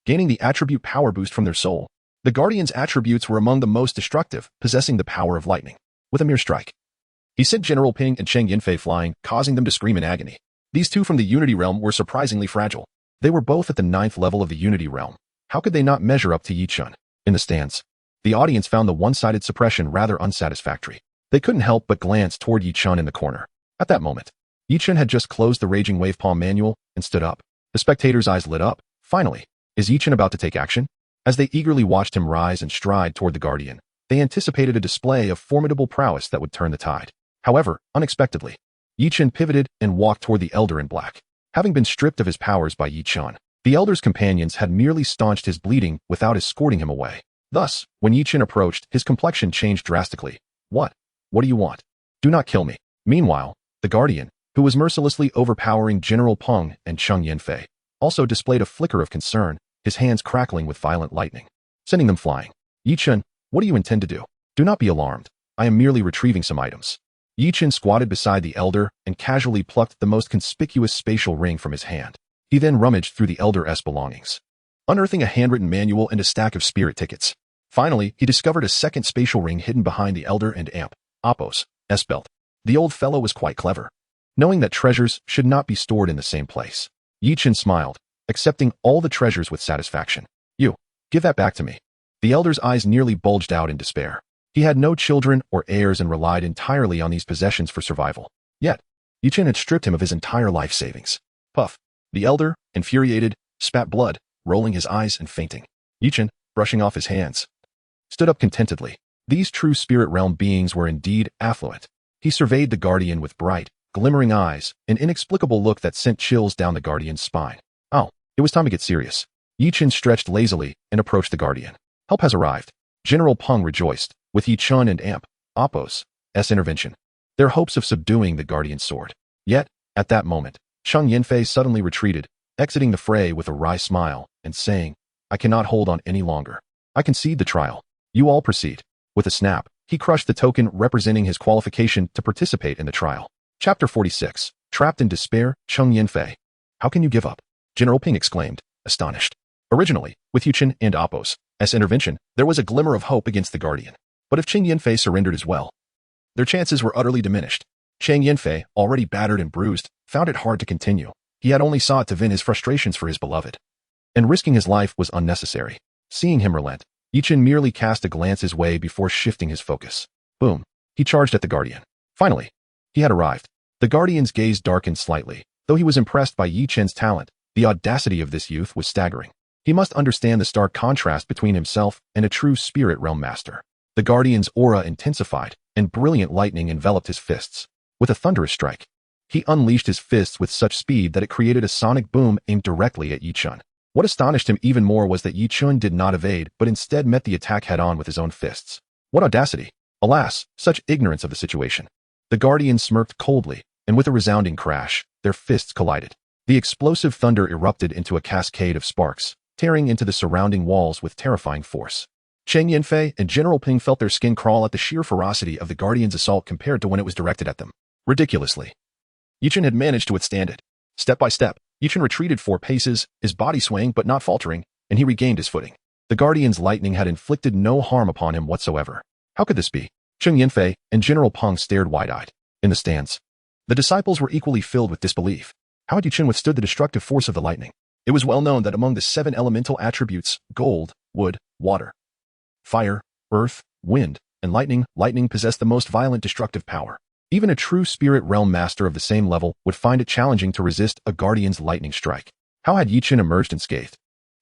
gaining the attribute power boost from their soul. The Guardian's attributes were among the most destructive, possessing the power of lightning. With a mere strike, he sent General Peng and Cheng Yanfei flying, causing them to scream in agony. These two from the Unity Realm were surprisingly fragile. They were both at the 9th level of the Unity Realm. How could they not measure up to Yi Chen? In the stands, the audience found the one-sided suppression rather unsatisfactory. They couldn't help but glance toward Yi Chen in the corner. At that moment, Yi Chen had just closed the Raging Wave Palm manual and stood up. The spectators' eyes lit up. Finally, is Yi Chen about to take action? As they eagerly watched him rise and stride toward the Guardian, they anticipated a display of formidable prowess that would turn the tide. However, unexpectedly, Yi Chen pivoted and walked toward the Elder in Black. Having been stripped of his powers by Yi Chen, the Elder's companions had merely staunched his bleeding without escorting him away. Thus, when Yi Chen approached, his complexion changed drastically. What? What do you want? Do not kill me. Meanwhile, the Guardian, who was mercilessly overpowering General Peng and Cheng Yanfei, also displayed a flicker of concern, his hands crackling with violent lightning, sending them flying. Yi Chen, what do you intend to do? Do not be alarmed. I am merely retrieving some items. Yi Chen squatted beside the Elder and casually plucked the most conspicuous spatial ring from his hand. He then rummaged through the Elder's belongings, unearthing a handwritten manual and a stack of spirit tickets. Finally, he discovered a second spatial ring hidden behind the Elder and Apos' belt. The old fellow was quite clever. Knowing that treasures should not be stored in the same place, Yi Chen smiled, accepting all the treasures with satisfaction. You, give that back to me. The Elder's eyes nearly bulged out in despair. He had no children or heirs and relied entirely on these possessions for survival. Yet, Yi Chen had stripped him of his entire life savings. Puff. The Elder, infuriated, spat blood, rolling his eyes and fainting. Yi Chen, brushing off his hands, stood up contentedly. These true spirit realm beings were indeed affluent. He surveyed the Guardian with bright, glimmering eyes, an inexplicable look that sent chills down the Guardian's spine. Oh, it was time to get serious. Yi Chen stretched lazily and approached the Guardian. Help has arrived. General Peng rejoiced, with Yi Chen and Apos' intervention, their hopes of subduing the Guardian's sword. Yet, at that moment, Cheng Yanfei suddenly retreated, exiting the fray with a wry smile and saying, I cannot hold on any longer. I concede the trial. You all proceed. With a snap, he crushed the token representing his qualification to participate in the trial. Chapter 46. Trapped in despair, Cheng Yanfei. How can you give up? General Peng exclaimed, astonished. Originally, with Yi Chen and Apos' intervention, there was a glimmer of hope against the Guardian. But if Cheng Yanfei surrendered as well, their chances were utterly diminished. Cheng Yanfei, already battered and bruised, found it hard to continue. He had only sought to vent his frustrations for his beloved, and risking his life was unnecessary. Seeing him relent, Yi Chen merely cast a glance his way before shifting his focus. Boom. He charged at the Guardian. Finally, he had arrived. The Guardian's gaze darkened slightly. Though he was impressed by Yi Chen's talent, the audacity of this youth was staggering. He must understand the stark contrast between himself and a true spirit realm master. The Guardian's aura intensified, and brilliant lightning enveloped his fists. With a thunderous strike, he unleashed his fists with such speed that it created a sonic boom aimed directly at Yi Chen. What astonished him even more was that Yi Chen did not evade, but instead met the attack head-on with his own fists. What audacity! Alas, such ignorance of the situation. The Guardian smirked coldly, and with a resounding crash, their fists collided. The explosive thunder erupted into a cascade of sparks, tearing into the surrounding walls with terrifying force. Cheng Yanfei and General Ping felt their skin crawl at the sheer ferocity of the Guardian's assault compared to when it was directed at them. Ridiculously, Yi Chen had managed to withstand it. Step by step, Yi Chen retreated 4 paces, his body swaying but not faltering, and he regained his footing. The Guardian's lightning had inflicted no harm upon him whatsoever. How could this be? Cheng Yanfei and General Peng stared wide-eyed. In the stands, the disciples were equally filled with disbelief. How had Yi Chen withstood the destructive force of the lightning? It was well known that among the 7 elemental attributes, gold, wood, water, fire, earth, wind, and lightning possessed the most violent destructive power. Even a true spirit realm master of the same level would find it challenging to resist a guardian's lightning strike. How had Yi Chen emerged unscathed?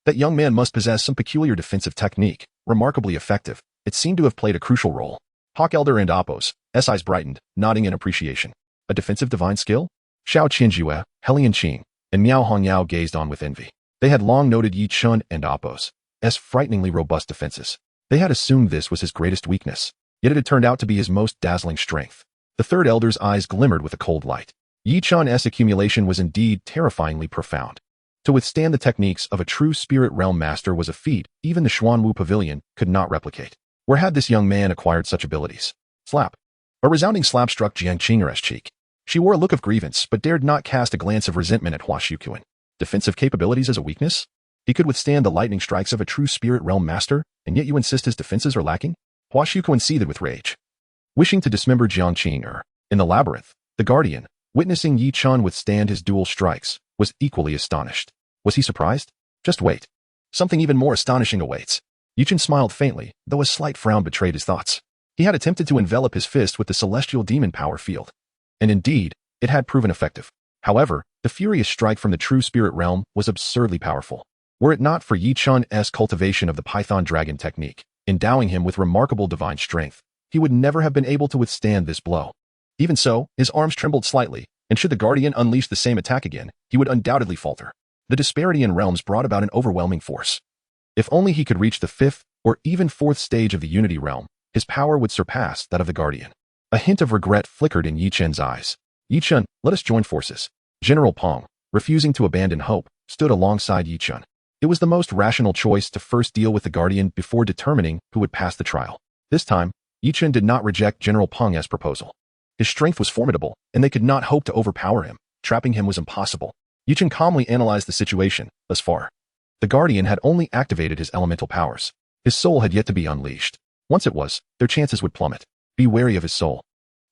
That young man must possess some peculiar defensive technique, remarkably effective. It seemed to have played a crucial role. Hawk Elder and Appos, eyes brightened, nodding in appreciation. A defensive divine skill? Xiao Qianjue, Helian Qing, and Miao Hongyao gazed on with envy. They had long noted Yi Chen and Appos' frighteningly robust defenses. They had assumed this was his greatest weakness, yet it had turned out to be his most dazzling strength. The third elder's eyes glimmered with a cold light. Yi Chen's accumulation was indeed terrifyingly profound. To withstand the techniques of a true spirit realm master was a feat even the Xuanwu Pavilion could not replicate. Where had this young man acquired such abilities? Slap. A resounding slap struck Jiang Qing'er's cheek. She wore a look of grievance but dared not cast a glance of resentment at Hua Xiuquan. Defensive capabilities as a weakness? He could withstand the lightning strikes of a true spirit realm master, and yet you insist his defenses are lacking? Hua Xiuquan seethed with rage. Wishing to dismember Jiang Qing'er, in the labyrinth, the Guardian, witnessing Yi Chen withstand his dual strikes, was equally astonished. Was he surprised? Just wait. Something even more astonishing awaits. Yi Chen smiled faintly, though a slight frown betrayed his thoughts. He had attempted to envelop his fist with the celestial demon power field. And indeed, it had proven effective. However, the furious strike from the true spirit realm was absurdly powerful. Were it not for Yi Chen's cultivation of the Python Dragon technique, endowing him with remarkable divine strength, he would never have been able to withstand this blow. Even so, his arms trembled slightly, and should the Guardian unleash the same attack again, he would undoubtedly falter. The disparity in realms brought about an overwhelming force. If only he could reach the 5th or even 4th stage of the Unity realm, his power would surpass that of the Guardian. A hint of regret flickered in Yi Chen's eyes. Yi Chen, let us join forces. General Peng, refusing to abandon hope, stood alongside Yi Chen. It was the most rational choice to first deal with the Guardian before determining who would pass the trial. This time, Yi Chen did not reject General Peng's proposal. His strength was formidable, and they could not hope to overpower him. Trapping him was impossible. Yi Chen calmly analyzed the situation. Thus far, the Guardian had only activated his elemental powers. His soul had yet to be unleashed. Once it was, their chances would plummet. Be wary of his soul.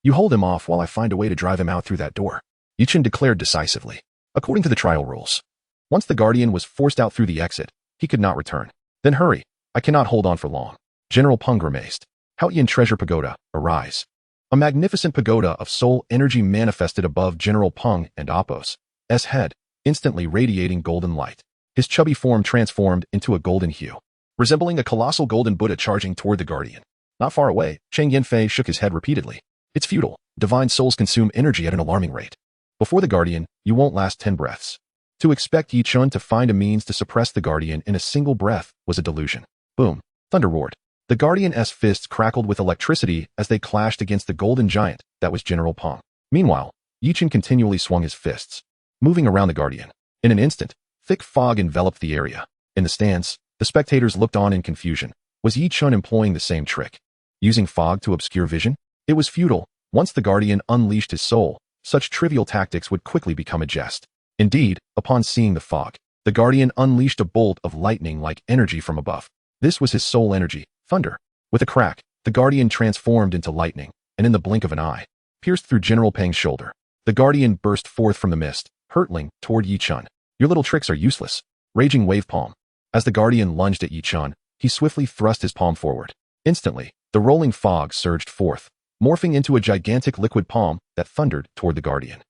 You hold him off while I find a way to drive him out through that door, Yi Chen declared decisively. According to the trial rules, once the Guardian was forced out through the exit, he could not return. Then hurry. I cannot hold on for long. General Peng grimaced. Haoyan Treasure Pagoda, arise. A magnificent pagoda of soul energy manifested above General Peng and Appos' head, instantly radiating golden light. His chubby form transformed into a golden hue, resembling a colossal golden Buddha charging toward the Guardian. Not far away, Cheng Yanfei shook his head repeatedly. It's futile. Divine souls consume energy at an alarming rate. Before the Guardian, you won't last 10 breaths. To expect Yi Chen to find a means to suppress the Guardian in a single breath was a delusion. Boom. Thunder roared. The Guardian's fists crackled with electricity as they clashed against the golden giant that was General Peng. Meanwhile, Yi Chen continually swung his fists, moving around the Guardian. In an instant, thick fog enveloped the area. In the stands, the spectators looked on in confusion. Was Yi Chen employing the same trick? Using fog to obscure vision? It was futile. Once the Guardian unleashed his soul, such trivial tactics would quickly become a jest. Indeed, upon seeing the fog, the Guardian unleashed a bolt of lightning-like energy from above. This was his soul energy, thunder. With a crack, the Guardian transformed into lightning, and in the blink of an eye, pierced through General Peng's shoulder. The Guardian burst forth from the mist, hurtling toward Yi Chen. Your little tricks are useless. Raging wave palm. As the Guardian lunged at Yi Chen, he swiftly thrust his palm forward. Instantly, the rolling fog surged forth, morphing into a gigantic liquid palm that thundered toward the Guardian.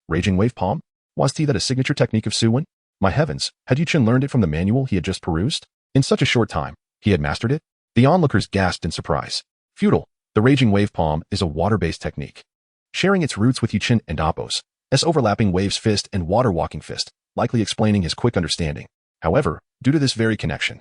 Raging wave palm? Was that a signature technique of Suwen? My heavens, had Yi Chen learned it from the manual he had just perused? In such a short time, he had mastered it? The onlookers gasped in surprise. Futile. The raging wave palm is a water-based technique, sharing its roots with Yi Chen and Appos' overlapping waves fist and water walking fist, likely explaining his quick understanding. However, due to this very connection,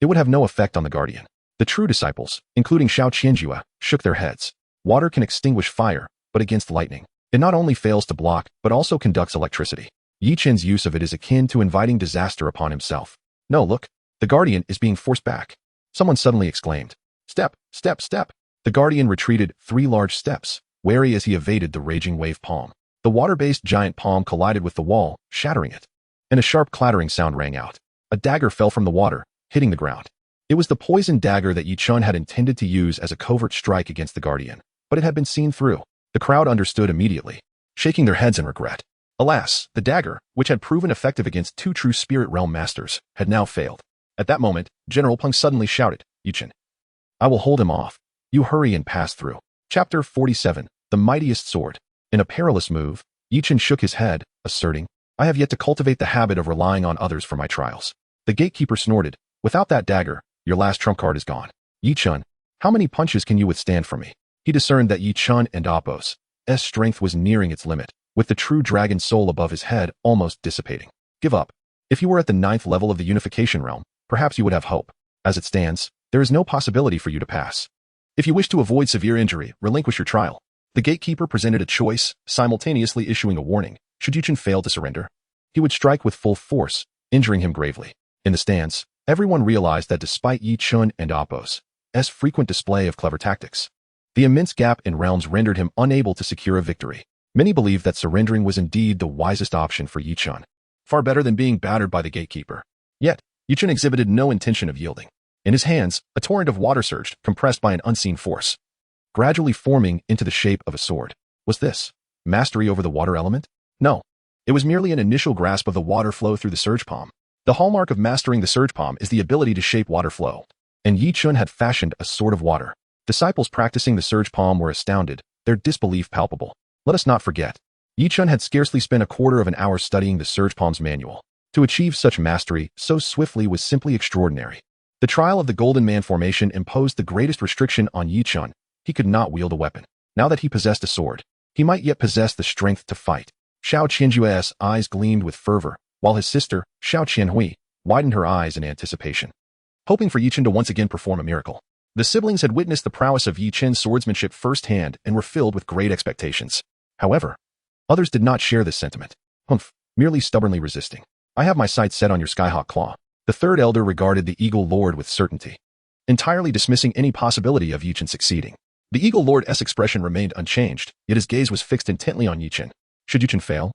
it would have no effect on the Guardian. The true disciples, including Xiao Qianjue, shook their heads. Water can extinguish fire, but against lightning, it not only fails to block, but also conducts electricity. Yi Chen's use of it is akin to inviting disaster upon himself. No, look. The Guardian is being forced back. Someone suddenly exclaimed, "Step, step, step." The guardian retreated 3 large steps, wary as he evaded the raging wave palm. The water-based giant palm collided with the wall, shattering it. And a sharp clattering sound rang out. A dagger fell from the water, hitting the ground. It was the poisoned dagger that Yi Chun had intended to use as a covert strike against the guardian, but it had been seen through. The crowd understood immediately, shaking their heads in regret. Alas, the dagger, which had proven effective against 2 true spirit realm masters, had now failed. At that moment, General Peng suddenly shouted, "Yi Chun, I will hold him off. You hurry and pass through." Chapter 47, The Mightiest Sword. In a perilous move, Yi Chun shook his head, asserting, "I have yet to cultivate the habit of relying on others for my trials." The gatekeeper snorted, "Without that dagger, your last trump card is gone. Yi Chun, how many punches can you withstand from me?" He discerned that Yi Chun and Apos' strength was nearing its limit, with the true dragon soul above his head almost dissipating. "Give up. If you were at the 9th level of the unification realm, perhaps you would have hope. As it stands, there is no possibility for you to pass. If you wish to avoid severe injury, relinquish your trial." The gatekeeper presented a choice, simultaneously issuing a warning. Should Yi Chun fail to surrender, he would strike with full force, injuring him gravely. In the stands, everyone realized that despite Yi Chun and Apos' frequent display of clever tactics, the immense gap in realms rendered him unable to secure a victory. Many believed that surrendering was indeed the wisest option for Yi Chun, far better than being battered by the gatekeeper. Yet, Yi Chun exhibited no intention of yielding. In his hands, a torrent of water surged, compressed by an unseen force, gradually forming into the shape of a sword. Was this mastery over the water element? No. It was merely an initial grasp of the water flow through the surge palm. The hallmark of mastering the surge palm is the ability to shape water flow. And Yi Chun had fashioned a sword of water. Disciples practicing the surge palm were astounded, their disbelief palpable. Let us not forget, Yi Chun had scarcely spent a quarter of an hour studying the surge palm's manual. To achieve such mastery so swiftly was simply extraordinary. The trial of the Golden Man formation imposed the greatest restriction on Yi Chun. He could not wield a weapon. Now that he possessed a sword, he might yet possess the strength to fight. Xiao Qianjue's eyes gleamed with fervor, while his sister, Xiao Qianhui, widened her eyes in anticipation, hoping for Yi Chun to once again perform a miracle. The siblings had witnessed the prowess of Yi Chun's swordsmanship firsthand and were filled with great expectations. However, others did not share this sentiment. Merely stubbornly resisting. "I have my sights set on your Skyhawk Claw." The third elder regarded the Eagle Lord with certainty, entirely dismissing any possibility of Yi Chun succeeding. The Eagle Lord's expression remained unchanged, yet his gaze was fixed intently on Yi Chun. "Should Yi Chun fail,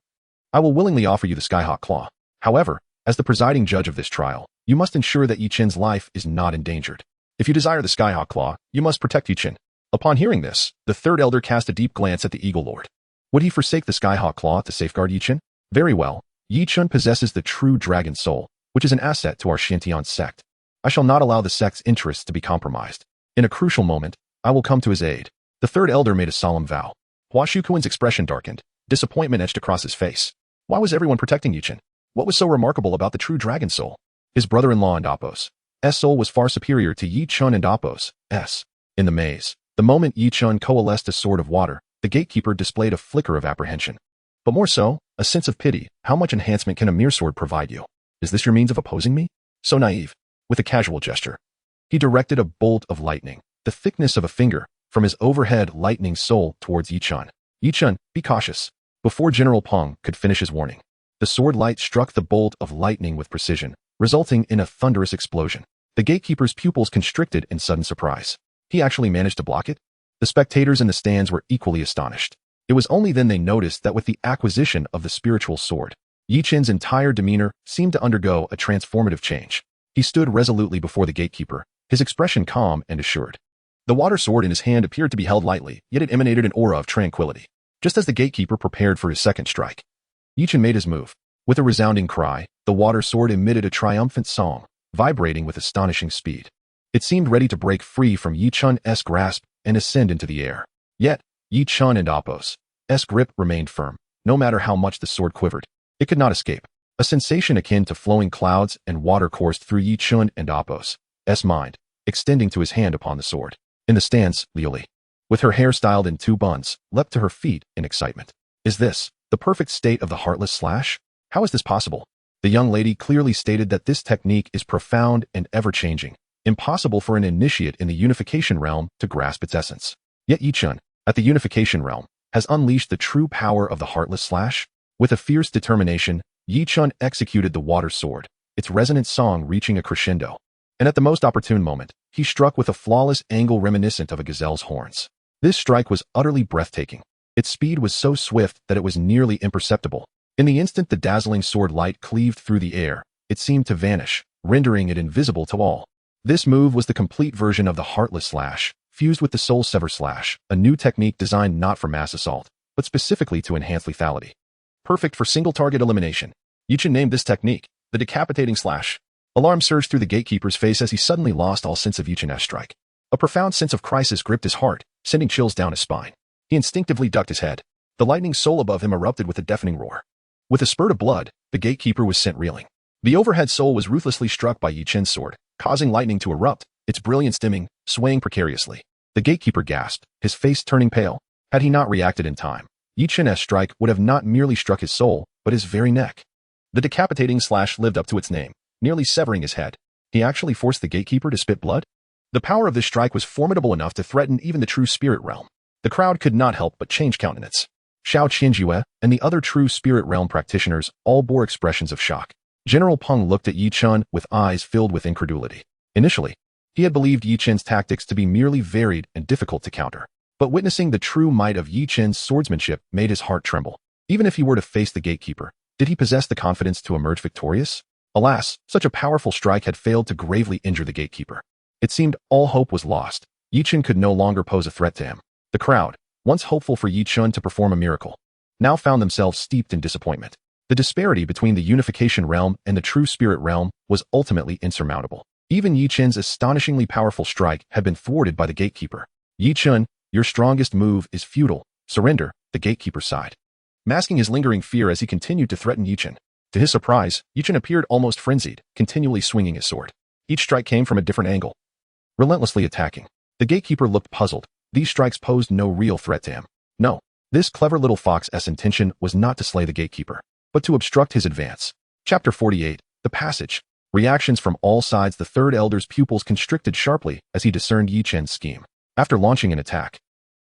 I will willingly offer you the Skyhawk Claw. However, as the presiding judge of this trial, you must ensure that Yi Chun's life is not endangered. If you desire the Skyhawk Claw, you must protect Yi Chun." Upon hearing this, the third elder cast a deep glance at the Eagle Lord. Would he forsake the Skyhawk Claw to safeguard Yi Chun? Very well. Yi Chun possesses the true dragon soul, which is an asset to our Shantian sect. I shall not allow the sect's interests to be compromised. In a crucial moment, I will come to his aid. The third elder made a solemn vow. Hua Shukuan's expression darkened. Disappointment etched across his face. Why was everyone protecting Yi Chun? What was so remarkable about the true dragon soul? His brother-in-law and Apos' soul was far superior to Yi Chun and Apos'. In the maze, the moment Yi Chun coalesced a sword of water, the gatekeeper displayed a flicker of apprehension. But more so, a sense of pity. How much enhancement can a mere sword provide you? Is this your means of opposing me? So naive. With a casual gesture, he directed a bolt of lightning, the thickness of a finger, from his overhead lightning soul towards Yi Chun. "Yi Chun, be cautious." Before General Peng could finish his warning, the sword light struck the bolt of lightning with precision, resulting in a thunderous explosion. The gatekeeper's pupils constricted in sudden surprise. He actually managed to block it? The spectators in the stands were equally astonished. It was only then they noticed that with the acquisition of the spiritual sword, Yi Chun's entire demeanor seemed to undergo a transformative change. He stood resolutely before the gatekeeper, his expression calm and assured. The water sword in his hand appeared to be held lightly, yet it emanated an aura of tranquility. Just as the gatekeeper prepared for his second strike, Yi Chun made his move. With a resounding cry, the water sword emitted a triumphant song, vibrating with astonishing speed. It seemed ready to break free from Yi Chun's grasp and ascend into the air. Yet, Yi Chun and Apos' grip remained firm. No matter how much the sword quivered, it could not escape. A sensation akin to flowing clouds and water coursed through Yi Chun and Apos' mind, extending to his hand upon the sword. In the stands, Liuli, with her hair styled in 2 buns, leapt to her feet in excitement. Is this the perfect state of the heartless slash? How is this possible? The young lady clearly stated that this technique is profound and ever-changing, impossible for an initiate in the unification realm to grasp its essence. Yet Yi Chun, at the unification realm, has unleashed the true power of the heartless slash. With a fierce determination, Yi Chun executed the water sword, its resonant song reaching a crescendo. And at the most opportune moment, he struck with a flawless angle reminiscent of a gazelle's horns. This strike was utterly breathtaking. Its speed was so swift that it was nearly imperceptible. In the instant the dazzling sword light cleaved through the air, it seemed to vanish, rendering it invisible to all. This move was the complete version of the Heartless Slash, fused with the Soul Sever Slash, a new technique designed not for mass assault, but specifically to enhance lethality. Perfect for single-target elimination. Yichen named this technique the Decapitating Slash. Alarm surged through the gatekeeper's face as he suddenly lost all sense of Yichen's strike. A profound sense of crisis gripped his heart, sending chills down his spine. He instinctively ducked his head. The lightning soul above him erupted with a deafening roar. With a spurt of blood, the gatekeeper was sent reeling. The overhead soul was ruthlessly struck by Yichen's sword, causing lightning to erupt, its brilliance dimming, swaying precariously. The gatekeeper gasped, his face turning pale. Had he not reacted in time, Yichen's strike would have not merely struck his soul, but his very neck. The Decapitating Slash lived up to its name, nearly severing his head. He actually forced the gatekeeper to spit blood? The power of this strike was formidable enough to threaten even the true spirit realm. The crowd could not help but change countenance. Xiao Qianjue and the other true spirit realm practitioners all bore expressions of shock. General Peng looked at Yichen with eyes filled with incredulity. Initially, he had believed Yichen's tactics to be merely varied and difficult to counter. But witnessing the true might of Yichen's swordsmanship made his heart tremble. Even if he were to face the gatekeeper, did he possess the confidence to emerge victorious? Alas, such a powerful strike had failed to gravely injure the gatekeeper. It seemed all hope was lost. Yichen could no longer pose a threat to him. The crowd, once hopeful for Yichen to perform a miracle, now found themselves steeped in disappointment. The disparity between the unification realm and the true spirit realm was ultimately insurmountable. Even Yichen's astonishingly powerful strike had been thwarted by the gatekeeper. Yichen, your strongest move is futile. Surrender, the gatekeeper sighed, masking his lingering fear as he continued to threaten Yichen. To his surprise, Yichen appeared almost frenzied, continually swinging his sword. Each strike came from a different angle, relentlessly attacking. The gatekeeper looked puzzled. These strikes posed no real threat to him. No, this clever little fox's intention was not to slay the gatekeeper, but to obstruct his advance. Chapter 48, The Passage. Reactions from all sides. The third elder's pupils constricted sharply as he discerned Yichen's scheme. After launching an attack,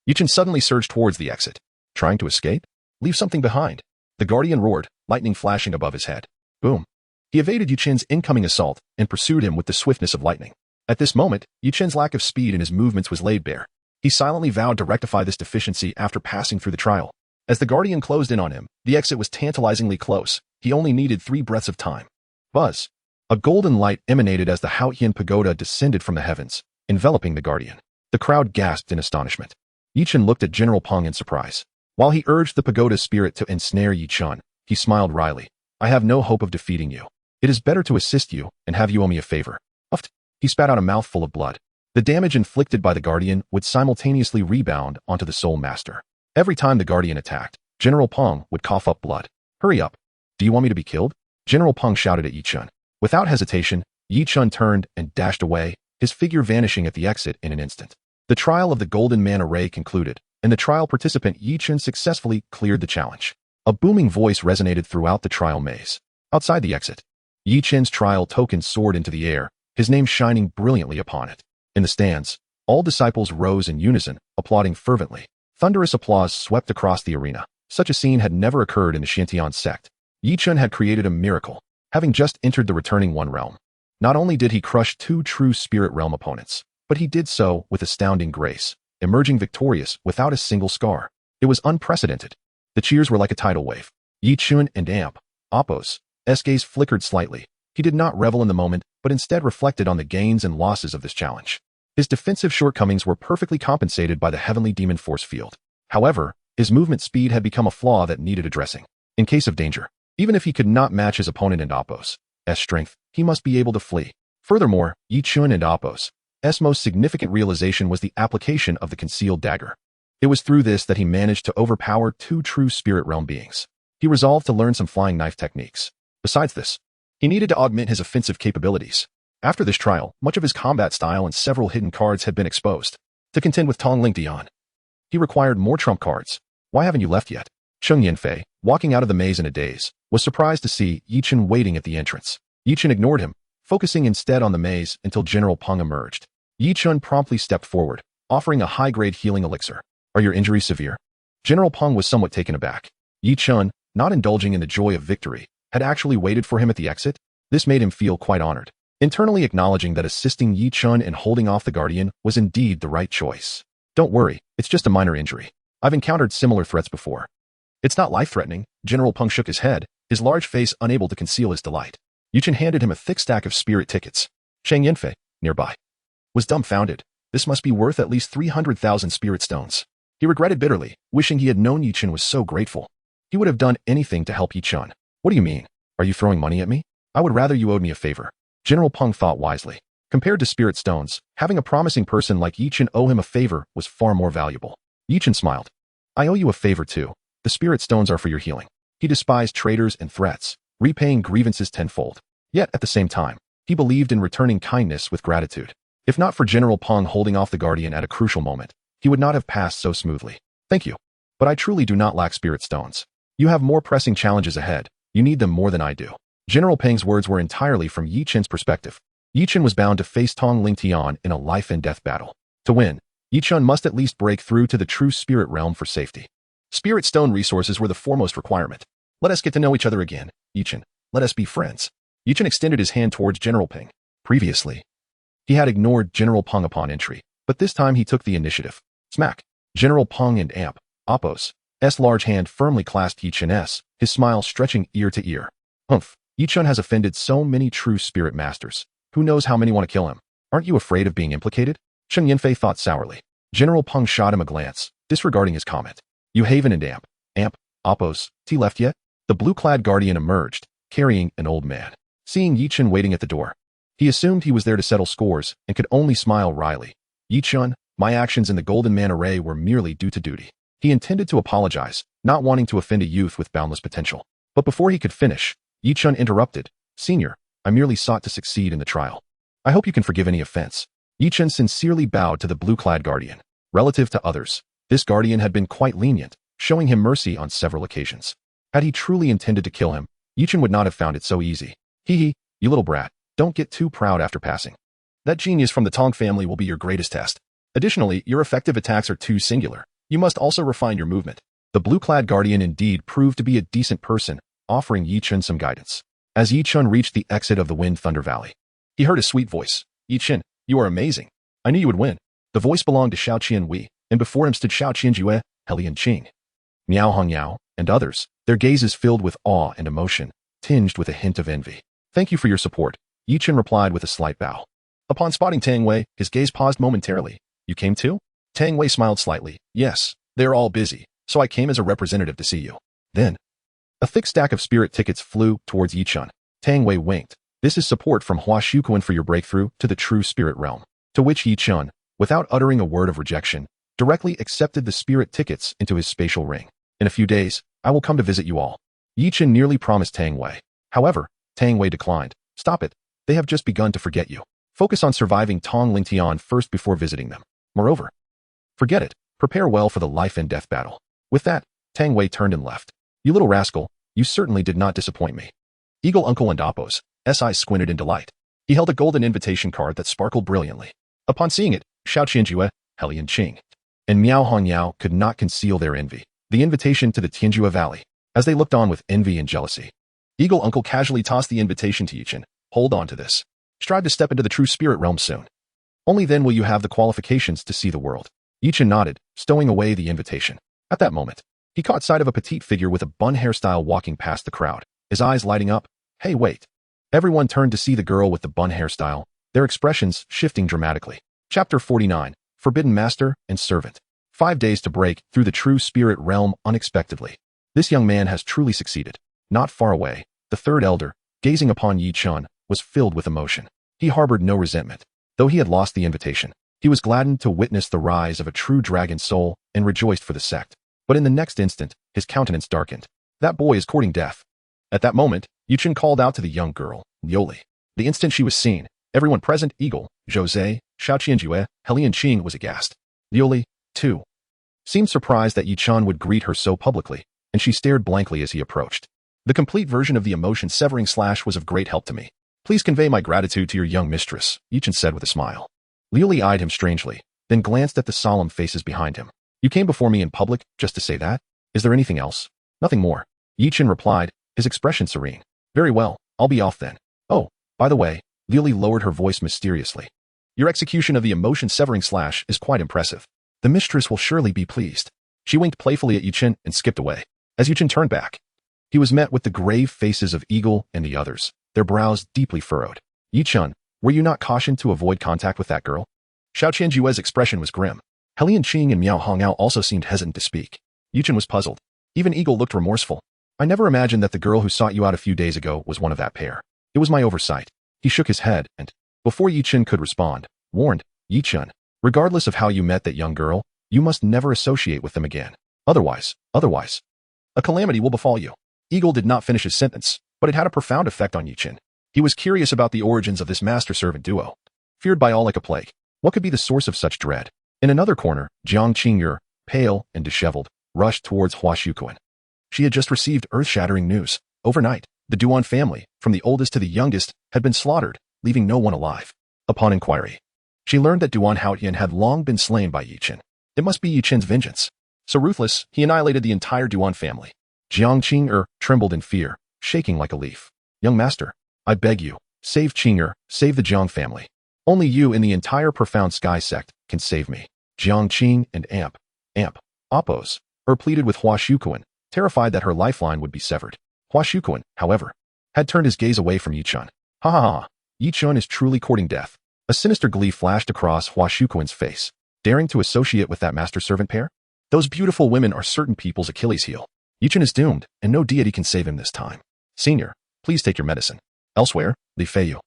Yichen suddenly surged towards the exit. Trying to escape? Leave something behind. The guardian roared, lightning flashing above his head. Boom. He evaded Yichen's incoming assault and pursued him with the swiftness of lightning. At this moment, Yichen's lack of speed in his movements was laid bare. He silently vowed to rectify this deficiency after passing through the trial. As the guardian closed in on him, the exit was tantalizingly close. He only needed 3 breaths of time. Buzz. A golden light emanated as the Haotian pagoda descended from the heavens, enveloping the guardian. The crowd gasped in astonishment. Yichen looked at General Peng in surprise. While he urged the pagoda spirit to ensnare Yichen, he smiled wryly. I have no hope of defeating you. It is better to assist you and have you owe me a favor. Uft. He spat out a mouthful of blood. The damage inflicted by the guardian would simultaneously rebound onto the soul master. Every time the guardian attacked, General Peng would cough up blood. Hurry up. Do you want me to be killed? General Peng shouted at Yichen. Without hesitation, Yichen turned and dashed away, his figure vanishing at the exit in an instant. The trial of the Golden Man Array concluded, and the trial participant Yichen successfully cleared the challenge. A booming voice resonated throughout the trial maze. Outside the exit, Yichen's trial token soared into the air, his name shining brilliantly upon it. In the stands, all disciples rose in unison, applauding fervently. Thunderous applause swept across the arena. Such a scene had never occurred in the Xiantian sect. Yichen had created a miracle, having just entered the returning one realm. Not only did he crush 2 true spirit realm opponents, but he did so with astounding grace, emerging victorious without a single scar. It was unprecedented. The cheers were like a tidal wave. Yichen and Apos' gaze flickered slightly. He did not revel in the moment, but instead reflected on the gains and losses of this challenge. His defensive shortcomings were perfectly compensated by the heavenly demon force field. However, his movement speed had become a flaw that needed addressing. In case of danger, even if he could not match his opponent and Apos' strength, he must be able to flee. Furthermore, Yichen and Apos' most significant realization was the application of the concealed dagger. It was through this that he managed to overpower 2 true spirit realm beings. He resolved to learn some flying knife techniques. Besides this, he needed to augment his offensive capabilities. After this trial, much of his combat style and several hidden cards had been exposed. To contend with Tong Lingdian, he required more trump cards. Why haven't you left yet? Cheng Yanfei, walking out of the maze in a daze, was surprised to see Yichen waiting at the entrance. Yichen ignored him, focusing instead on the maze until General Peng emerged. Yichen promptly stepped forward, offering a high-grade healing elixir. Are your injuries severe? General Peng was somewhat taken aback. Yichen, not indulging in the joy of victory, had actually waited for him at the exit. This made him feel quite honored. internally acknowledging that assisting Yi Chun in holding off the guardian was indeed the right choice. Don't worry, it's just a minor injury. I've encountered similar threats before. It's not life-threatening. General Peng shook his head, his large face unable to conceal his delight. Yi Chun handed him a thick stack of spirit tickets. Chang Yanfei, nearby, was dumbfounded. This must be worth at least 300,000 spirit stones. He regretted bitterly, wishing he had known Yi Chun was so grateful. He would have done anything to help Yi Chun. What do you mean? Are you throwing money at me? I would rather you owed me a favor. General Peng thought wisely. Compared to spirit stones, having a promising person like Yi Chun owe him a favor was far more valuable. Yi Chun smiled. I owe you a favor too. The spirit stones are for your healing. He despised traitors and threats, repaying grievances tenfold. Yet, at the same time, he believed in returning kindness with gratitude. If not for General Peng holding off the guardian at a crucial moment, he would not have passed so smoothly. Thank you. But I truly do not lack spirit stones. You have more pressing challenges ahead. You need them more than I do. General Peng's words were entirely from Yi Chun's perspective. Yi Chun was bound to face Tong Lingtian in a life-and-death battle. To win, Yi Chun must at least break through to the true spirit realm for safety. Spirit stone resources were the foremost requirement. Let us get to know each other again, Yi Chun. Let us be friends. Yi Chun extended his hand towards General Peng. Previously, he had ignored General Peng upon entry, but this time he took the initiative. Smack! General Peng and Appo's large hand firmly clasped Yi Chun's, his smile stretching ear to ear. Humph! Yi Chun has offended so many true spirit masters. Who knows how many want to kill him? Aren't you afraid of being implicated? Chen Yanfei thought sourly. General Peng shot him a glance, disregarding his comment. You Haven and Appo's left yet? The blue-clad guardian emerged, carrying an old man. Seeing Yi Chun waiting at the door, he assumed he was there to settle scores and could only smile wryly. Yi Chun, my actions in the Golden Man Array were merely due to duty. He intended to apologize, not wanting to offend a youth with boundless potential. But before he could finish, Yi Chun interrupted. Senior, I merely sought to succeed in the trial. I hope you can forgive any offense. Yi Chun sincerely bowed to the blue-clad guardian. Relative to others, this guardian had been quite lenient, showing him mercy on several occasions. Had he truly intended to kill him, Yi Chun would not have found it so easy. Hee, you little brat, don't get too proud after passing. That genius from the Tong family will be your greatest test. Additionally, your effective attacks are too singular. You must also refine your movement. The blue-clad guardian indeed proved to be a decent person, offering Yi Chun some guidance. As Yi Chun reached the exit of the Wind Thunder Valley, he heard a sweet voice. Yi Chun, you are amazing. I knew you would win. The voice belonged to Xiao Qian Wei, and before him stood Xiao Qian Jue, Helian Qing, Miao Hong Yao, and others, their gazes filled with awe and emotion, tinged with a hint of envy. Thank you for your support, Yi Chun replied with a slight bow. Upon spotting Tang Wei, his gaze paused momentarily. You came too? Tang Wei smiled slightly. Yes, they're all busy, so I came as a representative to see you. Then, a thick stack of spirit tickets flew towards Yi Chun. Tang Wei winked. This is support from Hua Shukuan for your breakthrough to the true spirit realm. To which Yi Chun, without uttering a word of rejection, directly accepted the spirit tickets into his spatial ring. In a few days, I will come to visit you all. Yi Chun nearly promised Tang Wei. However, Tang Wei declined. Stop it. They have just begun to forget you. Focus on surviving Tong Lingtian first before visiting them. Moreover, forget it. Prepare well for the life and death battle. With that, Tang Wei turned and left. You little rascal, you certainly did not disappoint me. Eagle Uncle and Appo's eyes squinted in delight. He held a golden invitation card that sparkled brilliantly. Upon seeing it, Xiao Qianjue, Helian Qing, and Miao Hongyao could not conceal their envy. The invitation to the Tianjue Valley, as they looked on with envy and jealousy. Eagle Uncle casually tossed the invitation to Yi Chun. Hold on to this. Strive to step into the true spirit realm soon. Only then will you have the qualifications to see the world. Yi Chun nodded, stowing away the invitation. At that moment, he caught sight of a petite figure with a bun hairstyle walking past the crowd, his eyes lighting up. Hey, wait. Everyone turned to see the girl with the bun hairstyle, their expressions shifting dramatically. Chapter 49, Forbidden Master and Servant. 5 days to break through the true spirit realm unexpectedly. This young man has truly succeeded. Not far away, the third elder, gazing upon Yi Chun, was filled with emotion. He harbored no resentment. Though he had lost the invitation, he was gladdened to witness the rise of a true dragon soul and rejoiced for the sect. But in the next instant, his countenance darkened. That boy is courting death. At that moment, Yi Chun called out to the young girl, Yoli. The instant she was seen, everyone present, Eagle, Jose, Xiao Qianjue, Helian Qing, was aghast. Yoli, too, seemed surprised that Yi Chun would greet her so publicly, and she stared blankly as he approached. The complete version of the emotion-severing slash was of great help to me. Please convey my gratitude to your young mistress, Yi Chun said with a smile. Liuli eyed him strangely, then glanced at the solemn faces behind him. You came before me in public just to say that? Is there anything else? Nothing more. Yi Chun replied, his expression serene. Very well, I'll be off then. Oh, by the way, Liu Li lowered her voice mysteriously. Your execution of the emotion-severing slash is quite impressive. The mistress will surely be pleased. She winked playfully at Yichen and skipped away. As Yichen turned back, he was met with the grave faces of Eagle and the others, their brows deeply furrowed. Yichen, were you not cautioned to avoid contact with that girl? Xiao Qianjue's expression was grim. Helian Qing and Miao Hongao also seemed hesitant to speak. Yichen was puzzled. Even Eagle looked remorseful. I never imagined that the girl who sought you out a few days ago was one of that pair. It was my oversight. He shook his head and, before Yichen could respond, warned, Yichen, regardless of how you met that young girl, you must never associate with them again. Otherwise, a calamity will befall you. Eagle did not finish his sentence, but it had a profound effect on Yichen. He was curious about the origins of this master-servant duo. Feared by all like a plague, what could be the source of such dread? In another corner, Jiang Qingyu, pale and disheveled, rushed towards Hua Shuquan. She had just received earth-shattering news. Overnight, the Duan family, from the oldest to the youngest, had been slaughtered, leaving no one alive. Upon inquiry, she learned that Duan Haotian had long been slain by Yichen. It must be Yichen's vengeance. So ruthless, he annihilated the entire Duan family. Jiang Qingyu trembled in fear, shaking like a leaf. Young master, I beg you, save Qingyu, save the Jiang family. Only you in the entire profound sky sect can save me. Jiang Qing and Amp, oppose, pleaded with Hua Shuquan, terrified that her lifeline would be severed. Hua Shuquan, however, had turned his gaze away from Yichen. Ha ha ha, Yichen is truly courting death. A sinister glee flashed across Hua Shuquan's face. Daring to associate with that master-servant pair? Those beautiful women are certain people's Achilles heel. Yichen is doomed, and no deity can save him this time. Senior, please take your medicine. Elsewhere, Li Feiyu,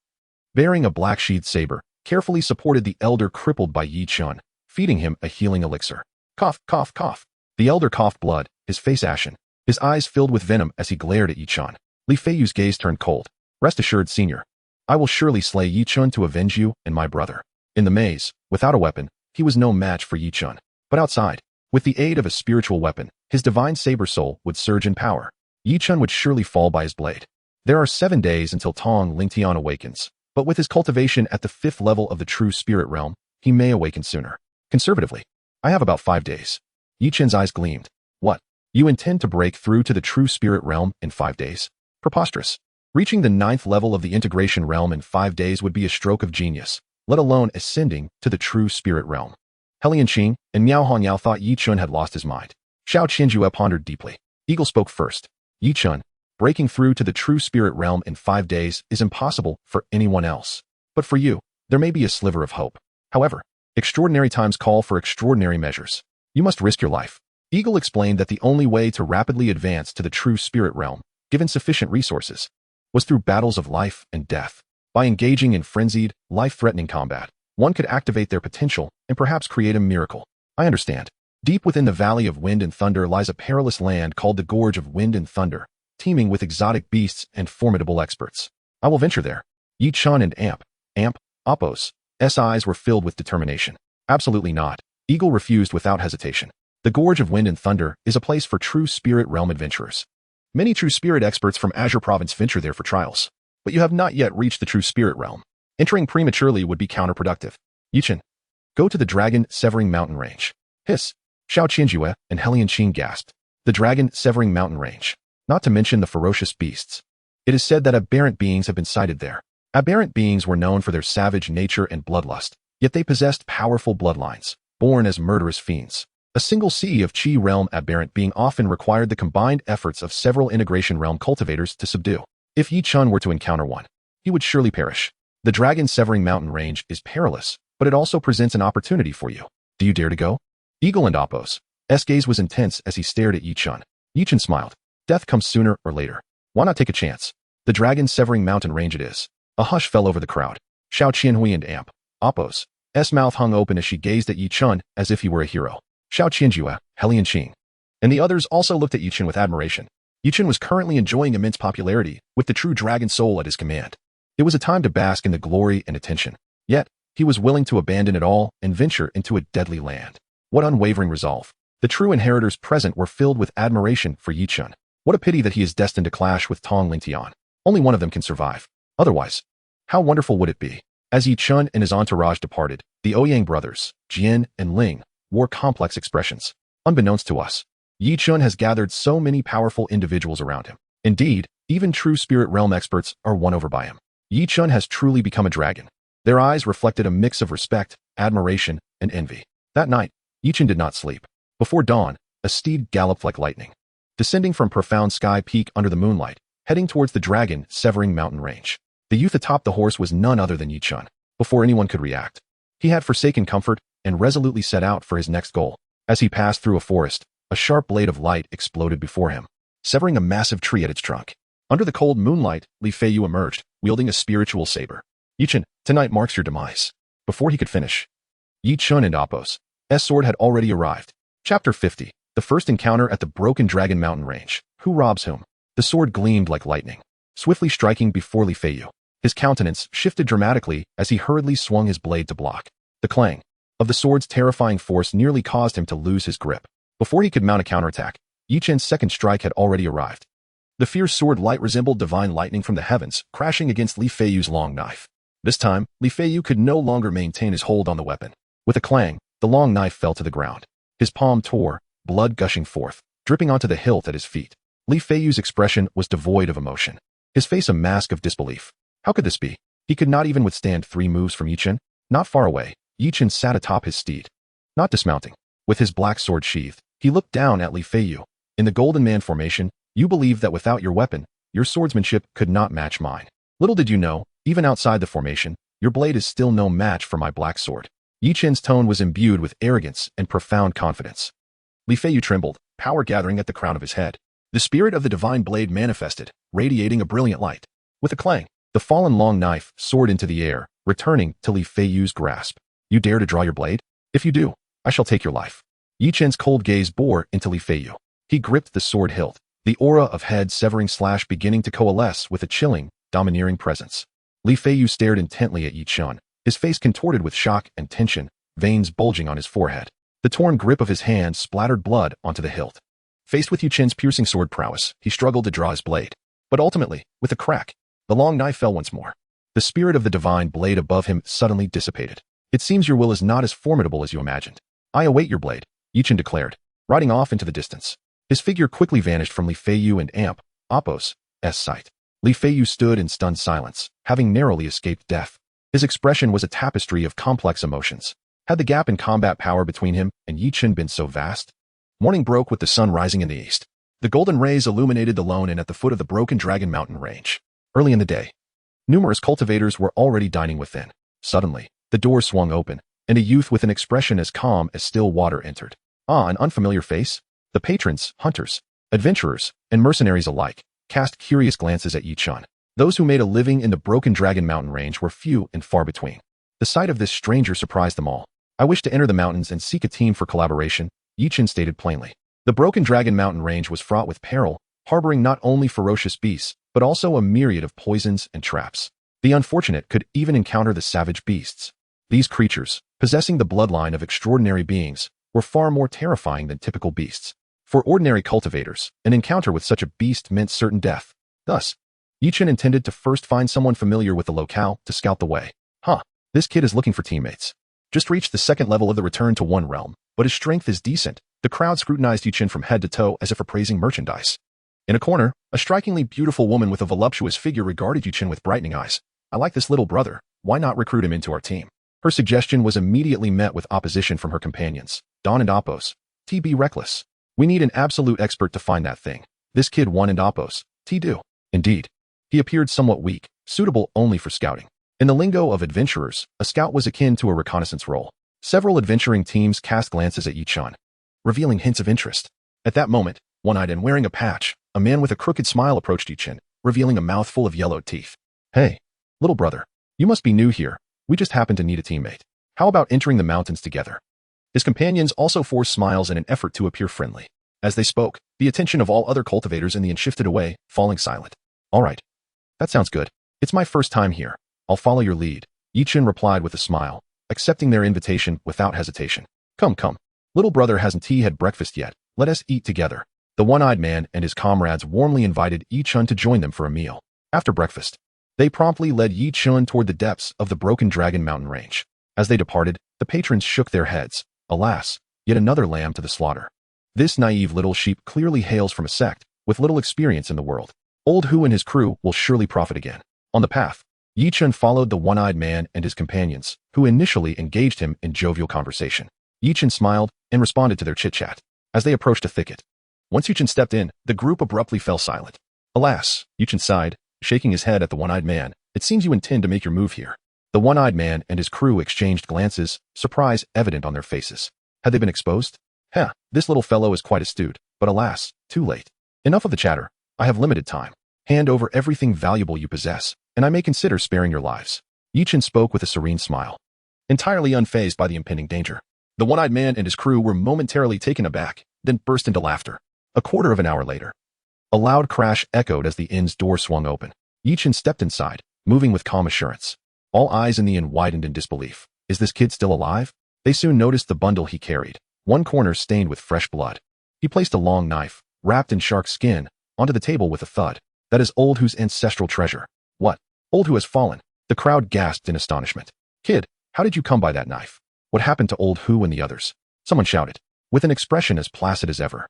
bearing a black-sheathed saber, carefully supported the elder crippled by Yichen, feeding him a healing elixir. Cough, cough, cough. The elder coughed blood, his face ashen, his eyes filled with venom as he glared at Yichen. Li Feiyu's gaze turned cold. Rest assured, Senior, I will surely slay Yichen to avenge you and my brother. In the maze, without a weapon, he was no match for Yichen. But outside, with the aid of a spiritual weapon, his divine saber soul would surge in power. Yichen would surely fall by his blade. There are 7 days until Tong Lingtian awakens, but with his cultivation at the 5th level of the true spirit realm, he may awaken sooner. Conservatively, I have about 5 days. Yichen's eyes gleamed. What? You intend to break through to the true spirit realm in 5 days? Preposterous. Reaching the 9th level of the integration realm in 5 days would be a stroke of genius, let alone ascending to the true spirit realm. Helian Qing and Miao Hongao thought Yichen had lost his mind. Xiao Qianjue pondered deeply. Eagle spoke first. Yichen, breaking through to the true spirit realm in 5 days is impossible for anyone else. But for you, there may be a sliver of hope. However, extraordinary times call for extraordinary measures. You must risk your life. Eagle explained that the only way to rapidly advance to the true spirit realm, given sufficient resources, was through battles of life and death. By engaging in frenzied, life-threatening combat, one could activate their potential and perhaps create a miracle. I understand. Deep within the Valley of Wind and Thunder lies a perilous land called the Gorge of Wind and Thunder, teeming with exotic beasts and formidable experts. I will venture there. Yichen and Amp, Oppos, eyes were filled with determination. Absolutely not. Eagle refused without hesitation. The Gorge of Wind and Thunder is a place for true spirit realm adventurers. Many true spirit experts from Azure Province venture there for trials, but you have not yet reached the true spirit realm. Entering prematurely would be counterproductive. Yichen, go to the Dragon Severing Mountain Range. Hiss. Xiao Qianjue and Helian Qing gasped. The Dragon Severing Mountain Range. Not to mention the ferocious beasts. It is said that aberrant beings have been sighted there. Aberrant beings were known for their savage nature and bloodlust, yet they possessed powerful bloodlines, born as murderous fiends. A single Sea of Qi realm aberrant being often required the combined efforts of several integration realm cultivators to subdue. If Yichen were to encounter one, he would surely perish. The Dragon Severing Mountain Range is perilous, but it also presents an opportunity for you. Do you dare to go? Eagle and Oppos' gaze was intense as he stared at Yichen. Yichen smiled. Death comes sooner or later. Why not take a chance? The Dragon Severing Mountain Range it is. A hush fell over the crowd. Xiao Qianhui and Oppos' mouth hung open as she gazed at Yichen as if he were a hero. Xiao Qianjue, Helian Qing, and the others also looked at Yichen with admiration. Yichen was currently enjoying immense popularity, with the true dragon soul at his command. It was a time to bask in the glory and attention. Yet, he was willing to abandon it all and venture into a deadly land. What unwavering resolve. The true inheritors present were filled with admiration for Yichen. What a pity that he is destined to clash with Tong Lingtian. Only one of them can survive. Otherwise, how wonderful would it be? As Yichen and his entourage departed, the Ouyang brothers, Jian and Ling, wore complex expressions. Unbeknownst to us, Yichen has gathered so many powerful individuals around him. Indeed, even true spirit realm experts are won over by him. Yi Chun has truly become a dragon. Their eyes reflected a mix of respect, admiration, and envy. That night, Yi Chun did not sleep. Before dawn, a steed galloped like lightning, descending from profound sky peak under the moonlight, heading towards the dragon severing mountain range. The youth atop the horse was none other than Yi Chun. Before anyone could react, he had forsaken comfort and resolutely set out for his next goal. As he passed through a forest, a sharp blade of light exploded before him, severing a massive tree at its trunk. Under the cold moonlight, Li Feiyu emerged, wielding a spiritual saber. Yi Chun, tonight marks your demise. Before he could finish, Yi Chun and Apos' sword had already arrived. Chapter 50. The first encounter at the Broken Dragon Mountain Range. Who robs whom? The sword gleamed like lightning, swiftly striking before Li Feiyu. His countenance shifted dramatically as he hurriedly swung his blade to block. The clang of the sword's terrifying force nearly caused him to lose his grip. Before he could mount a counterattack, Yi Chun's second strike had already arrived. The fierce sword light resembled divine lightning from the heavens, crashing against Li Feiyu's long knife. This time, Li Feiyu could no longer maintain his hold on the weapon. With a clang, the long knife fell to the ground. His palm tore, blood gushing forth, dripping onto the hilt at his feet. Li Feiyu's expression was devoid of emotion, his face a mask of disbelief. How could this be? He could not even withstand 3 moves from Yi Chun. Not far away, Yi Chun sat atop his steed, not dismounting. With his black sword sheathed, he looked down at Li Feiyu. In the Golden Man formation, you believed that without your weapon, your swordsmanship could not match mine. Little did you know, even outside the formation, your blade is still no match for my black sword. Yi Chun's tone was imbued with arrogance and profound confidence. Li Feiyu trembled, power gathering at the crown of his head. The spirit of the divine blade manifested, radiating a brilliant light. With a clang, the fallen long knife soared into the air, returning to Li Feiyu's grasp. You dare to draw your blade? If you do, I shall take your life. Yi Chun's cold gaze bore into Li Feiyu. He gripped the sword hilt, the aura of head-severing slash beginning to coalesce with a chilling, domineering presence. Li Feiyu stared intently at Yi Chun, his face contorted with shock and tension, veins bulging on his forehead. The torn grip of his hand splattered blood onto the hilt. Faced with Yi Chun's piercing sword prowess, he struggled to draw his blade. But ultimately, with a crack, the long knife fell once more. The spirit of the divine blade above him suddenly dissipated. It seems your will is not as formidable as you imagined. I await your blade, Yi Chun declared, riding off into the distance. His figure quickly vanished from Li Feiyu and Apos' sight. Li Feiyu stood in stunned silence, having narrowly escaped death. His expression was a tapestry of complex emotions. Had the gap in combat power between him and Yi Chun been so vast? Morning broke with the sun rising in the east. The golden rays illuminated the lone inn at the foot of the Broken Dragon Mountain Range. Early in the day, numerous cultivators were already dining within. Suddenly, the door swung open, and a youth with an expression as calm as still water entered. An unfamiliar face? The patrons, hunters, adventurers, and mercenaries alike cast curious glances at Yi Chun. Those who made a living in the Broken Dragon Mountain Range were few and far between. The sight of this stranger surprised them all. I wish to enter the mountains and seek a team for collaboration, Yi Chun stated plainly. The Broken Dragon Mountain Range was fraught with peril, harboring not only ferocious beasts, but also a myriad of poisons and traps. The unfortunate could even encounter the savage beasts. These creatures, possessing the bloodline of extraordinary beings, were far more terrifying than typical beasts. For ordinary cultivators, an encounter with such a beast meant certain death. Thus, Yi Chun intended to first find someone familiar with the locale to scout the way. This kid is looking for teammates. Just reached the second level of the Return to One realm, but his strength is decent. The crowd scrutinized Yi Chun from head to toe as if appraising merchandise. In a corner, a strikingly beautiful woman with a voluptuous figure regarded Yi Chun with brightening eyes. I like this little brother. Why not recruit him into our team? Her suggestion was immediately met with opposition from her companions, Dawn and Apos. Be reckless. We need an absolute expert to find that thing. This kid won and Apos. Do. Indeed. He appeared somewhat weak, suitable only for scouting. In the lingo of adventurers, a scout was akin to a reconnaissance role. Several adventuring teams cast glances at Yi Chun, revealing hints of interest. At that moment, one-eyed and wearing a patch, a man with a crooked smile approached Yi Chun, revealing a mouthful of yellowed teeth. Hey, little brother, you must be new here. We just happen to need a teammate. How about entering the mountains together? His companions also forced smiles in an effort to appear friendly. As they spoke, the attention of all other cultivators in the inn shifted away, falling silent. All right. That sounds good. It's my first time here. I'll follow your lead, Yi Chun replied with a smile, accepting their invitation without hesitation. Come. Little brother hasn't had breakfast yet. Let us eat together. The one-eyed man and his comrades warmly invited Yi Chun to join them for a meal. After breakfast, they promptly led Yi Chun toward the depths of the Broken Dragon Mountain Range. As they departed, the patrons shook their heads. Alas, yet another lamb to the slaughter. This naive little sheep clearly hails from a sect with little experience in the world. Old Hu and his crew will surely profit again. On the path, Yi Chun followed the one-eyed man and his companions, who initially engaged him in jovial conversation. Yi Chun smiled and responded to their chit-chat. As they approached a thicket, once Yi Chun stepped in, the group abruptly fell silent. Alas, Yi Chun sighed, shaking his head at the one-eyed man. It seems you intend to make your move here. The one-eyed man and his crew exchanged glances, surprise evident on their faces. Had they been exposed? This little fellow is quite astute, but alas, too late. Enough of the chatter. I have limited time. Hand over everything valuable you possess, and I may consider sparing your lives. Yi Chun spoke with a serene smile, entirely unfazed by the impending danger. The one-eyed man and his crew were momentarily taken aback, then burst into laughter. A quarter of an hour later, a loud crash echoed as the inn's door swung open. Yi Chun stepped inside, moving with calm assurance. All eyes in the inn widened in disbelief. Is this kid still alive? They soon noticed the bundle he carried, one corner stained with fresh blood. He placed a long knife, wrapped in shark skin, onto the table with a thud. That is Old Hu's ancestral treasure. What? Old Hu has fallen. The crowd gasped in astonishment. Kid, how did you come by that knife? What happened to Old Hu and the others? Someone shouted, with an expression as placid as ever.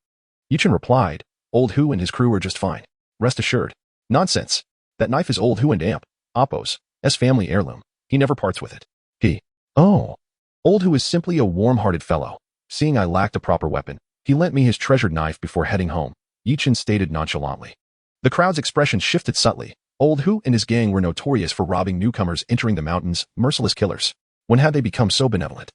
Yi Chun replied, Old Hu and his crew are just fine. Rest assured. Nonsense. That knife is Old Hu and Appo's family heirloom. He never parts with it. Oh. Old Hu is simply a warm-hearted fellow. Seeing I lacked a proper weapon, he lent me his treasured knife before heading home, Yi Chun stated nonchalantly. The crowd's expression shifted subtly. Old Hu and his gang were notorious for robbing newcomers entering the mountains, merciless killers. When had they become so benevolent?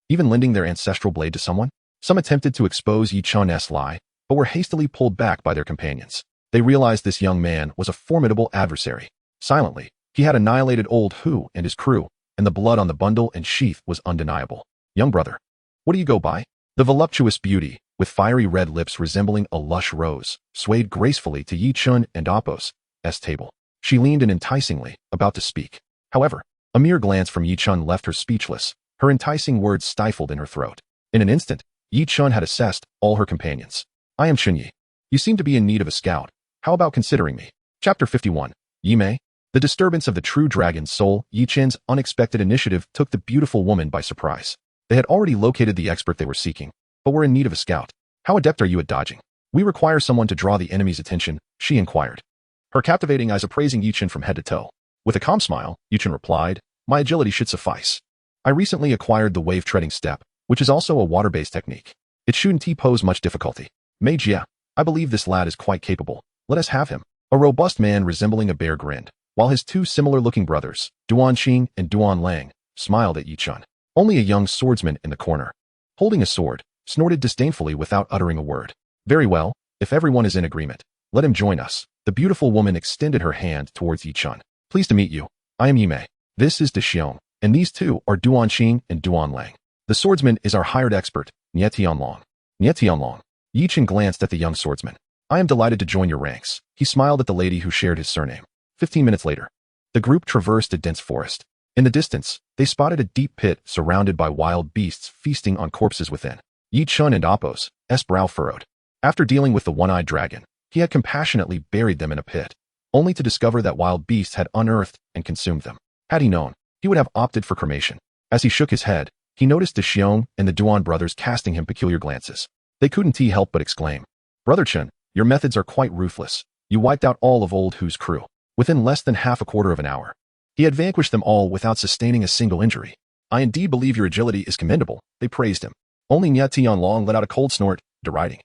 Even lending their ancestral blade to someone? Some attempted to expose Yi Chun's lie, but were hastily pulled back by their companions. They realized this young man was a formidable adversary. Silently, he had annihilated Old Hu and his crew, and the blood on the bundle and sheath was undeniable. Young brother, what do you go by? The voluptuous beauty, with fiery red lips resembling a lush rose, swayed gracefully to Yi Chun and Appo's table. She leaned in enticingly, about to speak. However, a mere glance from Yi Chun left her speechless, her enticing words stifled in her throat. In an instant, Yi Chun had assessed all her companions. I am Chunyi. You seem to be in need of a scout. How about considering me? Chapter 51. Yi Mei. The disturbance of the true dragon's soul, Yi Chun's unexpected initiative took the beautiful woman by surprise. They had already located the expert they were seeking, but were in need of a scout. How adept are you at dodging? We require someone to draw the enemy's attention, she inquired, her captivating eyes appraising Yi Chun from head to toe. With a calm smile, Yi Chun replied, my agility should suffice. I recently acquired the wave-treading step, which is also a water-based technique. It shouldn't pose much difficulty. Mage, yeah, I believe this lad is quite capable. Let us have him. A robust man resembling a bear grinned, while his two similar-looking brothers, Duan Qing and Duan Lang, smiled at Yi Chun. Only a young swordsman in the corner, holding a sword, snorted disdainfully without uttering a word. Very well, if everyone is in agreement, let him join us. The beautiful woman extended her hand towards Yi Chun. Pleased to meet you. I am Yi Mei. This is De Xiong, and these two are Duan Qing and Duan Lang. The swordsman is our hired expert, Nie Tianlong. Nie Tianlong. Yi Chun glanced at the young swordsman. I am delighted to join your ranks. He smiled at the lady who shared his surname. 15 minutes later, the group traversed a dense forest. In the distance, they spotted a deep pit surrounded by wild beasts feasting on corpses within. Yi Chun and Appo's brow furrowed. After dealing with the one-eyed dragon, he had compassionately buried them in a pit, only to discover that wild beasts had unearthed and consumed them. Had he known, he would have opted for cremation. As he shook his head, he noticed De Xiong and the Duan brothers casting him peculiar glances. They couldn't help but exclaim, Brother Chun, your methods are quite ruthless. You wiped out all of Old Hu's crew within less than half a quarter of an hour. He had vanquished them all without sustaining a single injury. I indeed believe your agility is commendable, they praised him. Only Nie Tianlong let out a cold snort, deriding.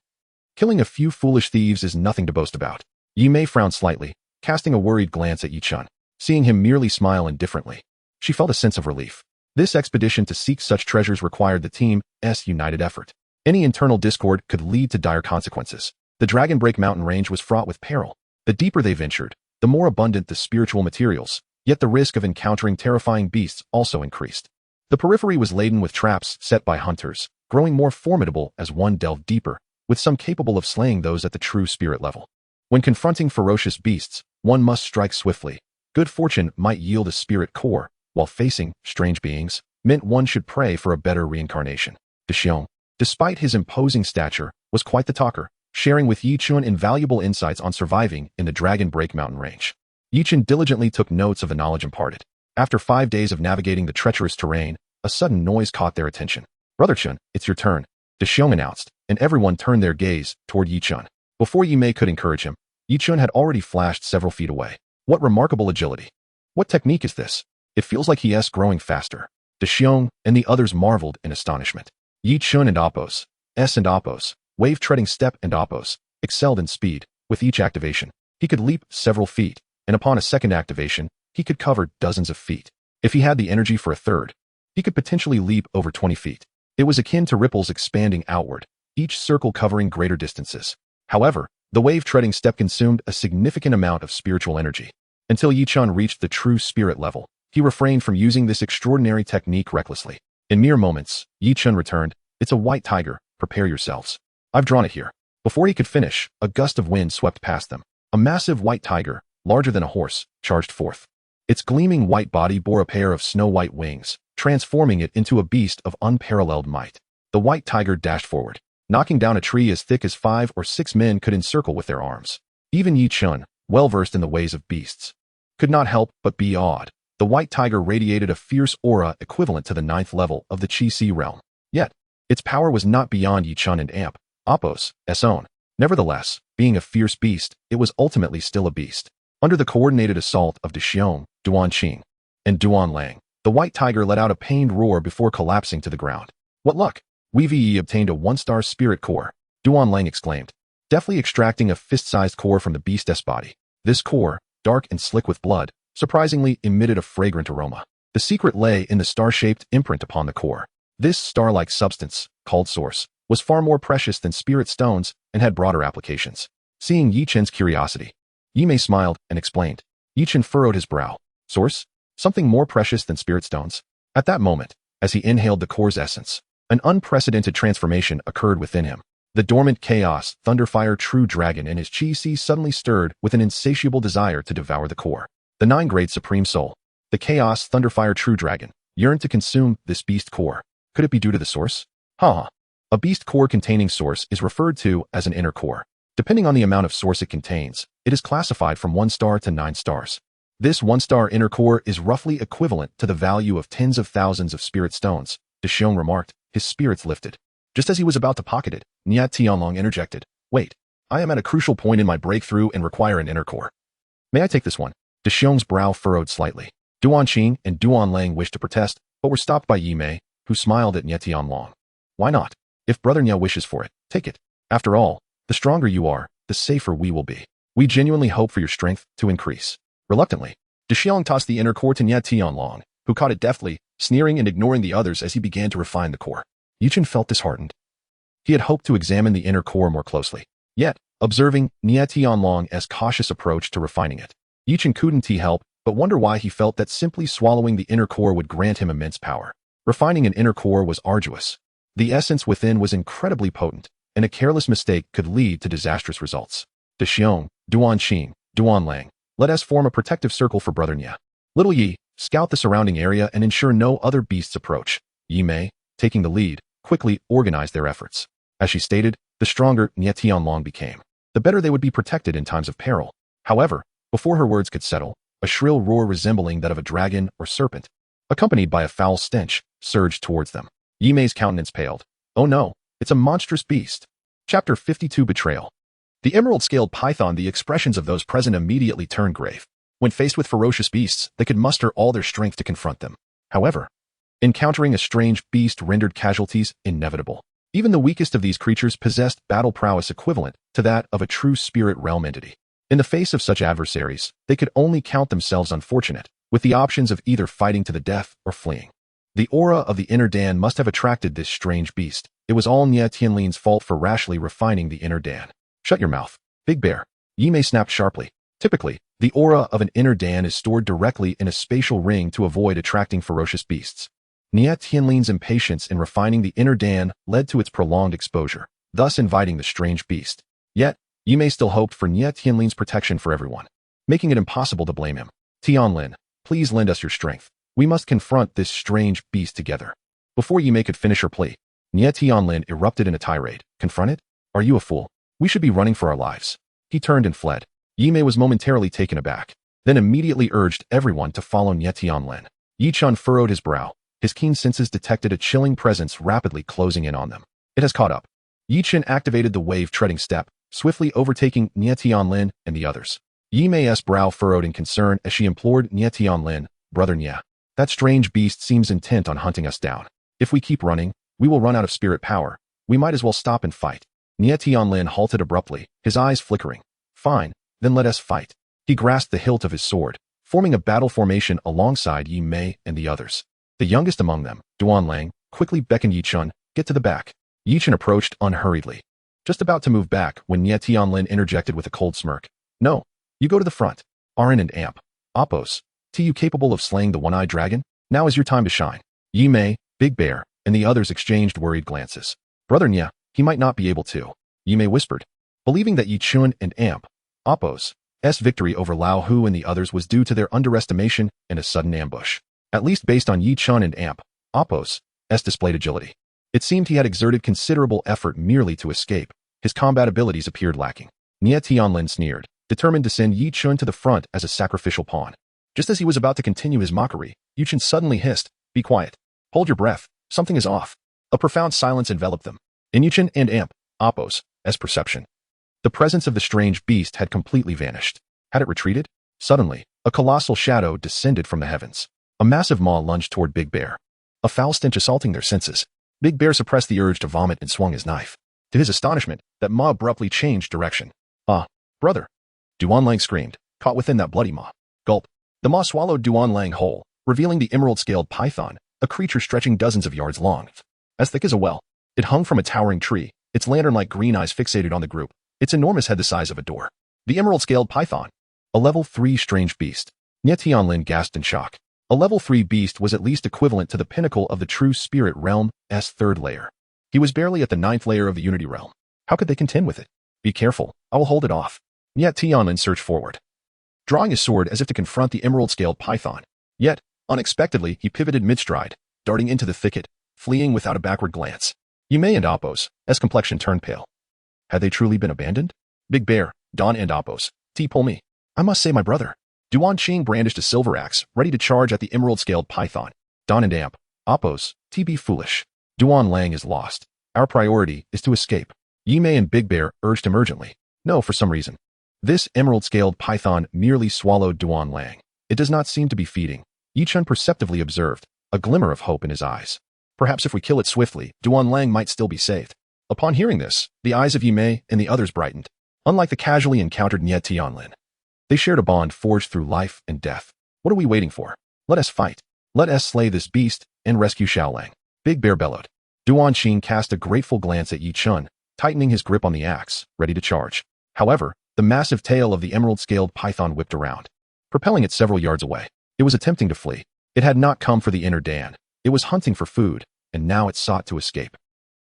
Killing a few foolish thieves is nothing to boast about. Yi Mei frowned slightly, casting a worried glance at Yi Chun. Seeing him merely smile indifferently, she felt a sense of relief. This expedition to seek such treasures required the team's united effort. Any internal discord could lead to dire consequences. The Dragon Break mountain range was fraught with peril. The deeper they ventured, the more abundant the spiritual materials, yet the risk of encountering terrifying beasts also increased. The periphery was laden with traps set by hunters, growing more formidable as one delved deeper, with some capable of slaying those at the true spirit level. When confronting ferocious beasts, one must strike swiftly. Good fortune might yield a spirit core, while facing strange beings meant one should pray for a better reincarnation. De Xiong, despite his imposing stature, was quite the talker, sharing with Yi Chun invaluable insights on surviving in the Dragon Break mountain range. Yi Chun diligently took notes of the knowledge imparted. After 5 days of navigating the treacherous terrain, a sudden noise caught their attention. Brother Chun, it's your turn, De Xiong announced, and everyone turned their gaze toward Yi Chun. Before Yi Mei could encourage him, Yi Chun had already flashed several feet away. What remarkable agility! What technique is this? It feels like he is growing faster. Dexiong and the others marveled in astonishment. Yi Chun and Appos, S and Appos, wave-treading step and Appos, excelled in speed. With each activation, he could leap several feet, and upon a second activation, he could cover dozens of feet. If he had the energy for a third, he could potentially leap over 20 feet. It was akin to ripples expanding outward, each circle covering greater distances. However, the wave-treading step consumed a significant amount of spiritual energy. Until Yi Chun reached the true spirit level, he refrained from using this extraordinary technique recklessly. In mere moments, Yi Chun returned, "It's a white tiger, prepare yourselves. I've drawn it here." Before he could finish, a gust of wind swept past them. A massive white tiger, larger than a horse, charged forth. Its gleaming white body bore a pair of snow-white wings, transforming it into a beast of unparalleled might. The white tiger dashed forward, knocking down a tree as thick as 5 or 6 men could encircle with their arms. Even Yi Chun, well-versed in the ways of beasts, could not help but be awed. The white tiger radiated a fierce aura equivalent to the 9th level of the Qi realm. Yet, its power was not beyond Yi Chun and Appos' own. Nevertheless, being a fierce beast, it was ultimately still a beast. Under the coordinated assault of Dexiong, Duanqing, and Duanlang, the white tiger let out a pained roar before collapsing to the ground. "What luck! We've obtained a 1-star spirit core," Duanlang exclaimed, deftly extracting a fist-sized core from the beast's body. This core, dark and slick with blood, surprisingly emitted a fragrant aroma. The secret lay in the star-shaped imprint upon the core. This star-like substance, called source, was far more precious than spirit stones and had broader applications. Seeing Yi Chun's curiosity, Yi Mei smiled and explained. Yi Chun furrowed his brow. "Source? Something more precious than spirit stones?" At that moment, as he inhaled the core's essence, an unprecedented transformation occurred within him. The dormant chaos, Thunderfire True Dragon in his Qi suddenly stirred with an insatiable desire to devour the core. The 9-grade Supreme Soul, the Chaos Thunderfire True Dragon, yearned to consume this beast core. Could it be due to the source? A beast core containing source is referred to as an inner core. Depending on the amount of source it contains, it is classified from 1 star to 9 stars. This 1-star inner core is roughly equivalent to the value of tens of thousands of spirit stones, Dexiong remarked, his spirits lifted. Just as he was about to pocket it, Nyat Tianlong interjected. "Wait, I am at a crucial point in my breakthrough and require an inner core. May I take this one?" Dexiong's brow furrowed slightly. Duanqing and Duanlang wished to protest, but were stopped by Yi Mei, who smiled at Nyat Tianlong. "Why not? If Brother Nya wishes for it, take it. After all, the stronger you are, the safer we will be. We genuinely hope for your strength to increase." Reluctantly, Dexiong tossed the inner core to Nyat Tianlong, who caught it deftly, sneering and ignoring the others as he began to refine the core. Yi Chun felt disheartened. He had hoped to examine the inner core more closely. Yet, observing Nyat Tianlong's cautious approach to refining it, Yi Chun couldn't help but wonder why he felt that simply swallowing the inner core would grant him immense power. Refining an inner core was arduous. The essence within was incredibly potent, and a careless mistake could lead to disastrous results. Dexiong, Duanqing, Duanlang, let us form a protective circle for Brother Nya. Little Yi, scout the surrounding area and ensure no other beasts approach. Yi Mei, taking the lead, quickly organized their efforts. As she stated, the stronger Nyat Tianlong became, the better they would be protected in times of peril. However, before her words could settle, a shrill roar resembling that of a dragon or serpent, accompanied by a foul stench, surged towards them. Yi Mei's countenance paled. "Oh no, it's a monstrous beast." Chapter 52 Betrayal. The emerald-scaled python. The expressions of those present immediately turned grave. When faced with ferocious beasts, they could muster all their strength to confront them. However, encountering a strange beast rendered casualties inevitable. Even the weakest of these creatures possessed battle prowess equivalent to that of a true spirit realm entity. In the face of such adversaries, they could only count themselves unfortunate, with the options of either fighting to the death or fleeing. The aura of the inner Dan must have attracted this strange beast. It was all Nya Tianlin's fault for rashly refining the inner Dan. "Shut your mouth, Big Bear," Yi Mei snapped sharply. Typically, the aura of an inner Dan is stored directly in a spatial ring to avoid attracting ferocious beasts. Nya Tianlin's impatience in refining the inner Dan led to its prolonged exposure, thus inviting the strange beast. Yet, Yi Mei still hoped for Nya Tianlin's protection for everyone, making it impossible to blame him. "Tianlin, please lend us your strength. We must confront this strange beast together." Before Yi Mei could finish her plea, Nya Tianlin erupted in a tirade. "Confront it? Are you a fool? We should be running for our lives." He turned and fled. Yi Mei was momentarily taken aback, then immediately urged everyone to follow Nya Tianlin. Yi Chun furrowed his brow. His keen senses detected a chilling presence rapidly closing in on them. It has caught up. Yi Chun activated the wave-treading step, swiftly overtaking Nya Tianlin and the others. Yi Mei's brow furrowed in concern as she implored Nie Tianlin, "Brother Nie, that strange beast seems intent on hunting us down. If we keep running, we will run out of spirit power. We might as well stop and fight." Nie Tianlin halted abruptly, his eyes flickering. "Fine, then let us fight." He grasped the hilt of his sword, forming a battle formation alongside Yi Mei and the others. The youngest among them, Duanlang, quickly beckoned Yi Chun, "Get to the back." Yi Chun approached unhurriedly, just about to move back when Nie Tianlin interjected with a cold smirk. "No, you go to the front. Arin and Amp, Apos, you capable of slaying the one-eyed dragon? Now is your time to shine." Yi Mei, Big Bear, and the others exchanged worried glances. "Brother Nie, he might not be able to," Yi Mei whispered, believing that Yi Chun and Amp, Apos' victory over Lao Hu and the others was due to their underestimation and a sudden ambush. At least based on Yi Chun and Amp, Apos' displayed agility. It seemed he had exerted considerable effort merely to escape. His combat abilities appeared lacking. Nie Tianlin sneered, determined to send Yi Chun to the front as a sacrificial pawn. Just as he was about to continue his mockery, Yi Chun suddenly hissed, "Be quiet. Hold your breath. Something is off." A profound silence enveloped them. In Yi Chun and Amp, Apos' perception, the presence of the strange beast had completely vanished. Had it retreated? Suddenly, a colossal shadow descended from the heavens. A massive maw lunged toward Big Bear. A foul stench assaulting their senses. Big Bear suppressed the urge to vomit and swung his knife. To his astonishment, that maw abruptly changed direction. "Ah, brother!" Duanlang screamed, caught within that bloody maw. Gulp. The maw swallowed Duanlang whole, revealing the emerald-scaled python, a creature stretching dozens of yards long. As thick as a well, it hung from a towering tree, its lantern-like green eyes fixated on the group, its enormous head the size of a door. The emerald-scaled python. A level 3 strange beast. Nie Tianlin gasped in shock. A level 3 beast was at least equivalent to the pinnacle of the true spirit realm's third layer. He was barely at the 9th layer of the Unity realm. How could they contend with it? "Be careful, I will hold it off." Nie Tianlin surged forward, drawing his sword as if to confront the emerald-scaled python. Yet, unexpectedly, he pivoted mid-stride, darting into the thicket, fleeing without a backward glance. Yi Mei and Apos' complexion turned pale. Had they truly been abandoned? Big Bear, Don and Apos, pull me. I must say my brother. Duan Qing brandished a silver axe, ready to charge at the emerald-scaled python. Don and Amp, Apos, be foolish. Duanlang is lost. Our priority is to escape. Yi Mei and Big Bear urged him urgently. No, for some reason. This emerald-scaled python merely swallowed Duanlang. It does not seem to be feeding. Yi Chun perceptively observed, a glimmer of hope in his eyes. Perhaps if we kill it swiftly, Duanlang might still be saved. Upon hearing this, the eyes of Yi Mei and the others brightened. Unlike the casually encountered Nie Tianlin, they shared a bond forged through life and death. What are we waiting for? Let us fight. Let us slay this beast and rescue Xiaolang. Big Bear bellowed. Duan Qing cast a grateful glance at Yi Chun, tightening his grip on the axe, ready to charge. However, the massive tail of the emerald-scaled python whipped around, propelling it several yards away. It was attempting to flee. It had not come for the inner Dan. It was hunting for food, and now it sought to escape.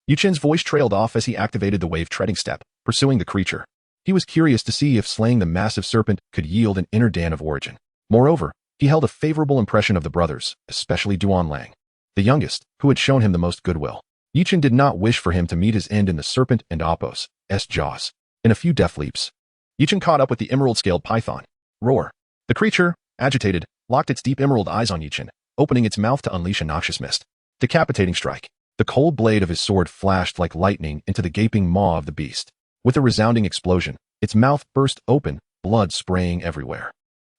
Yi Chun's voice trailed off as he activated the wave treading step, pursuing the creature. He was curious to see if slaying the massive serpent could yield an inner Dan of origin. Moreover, he held a favorable impression of the brothers, especially Duanlang, the youngest, who had shown him the most goodwill. Yi Chun did not wish for him to meet his end in the serpent and Apos' jaws. In a few death leaps, Yi Chun caught up with the emerald-scaled python. Roar. The creature, agitated, locked its deep emerald eyes on Yi Chun, opening its mouth to unleash a noxious mist. Decapitating strike. The cold blade of his sword flashed like lightning into the gaping maw of the beast. With a resounding explosion, its mouth burst open, blood spraying everywhere.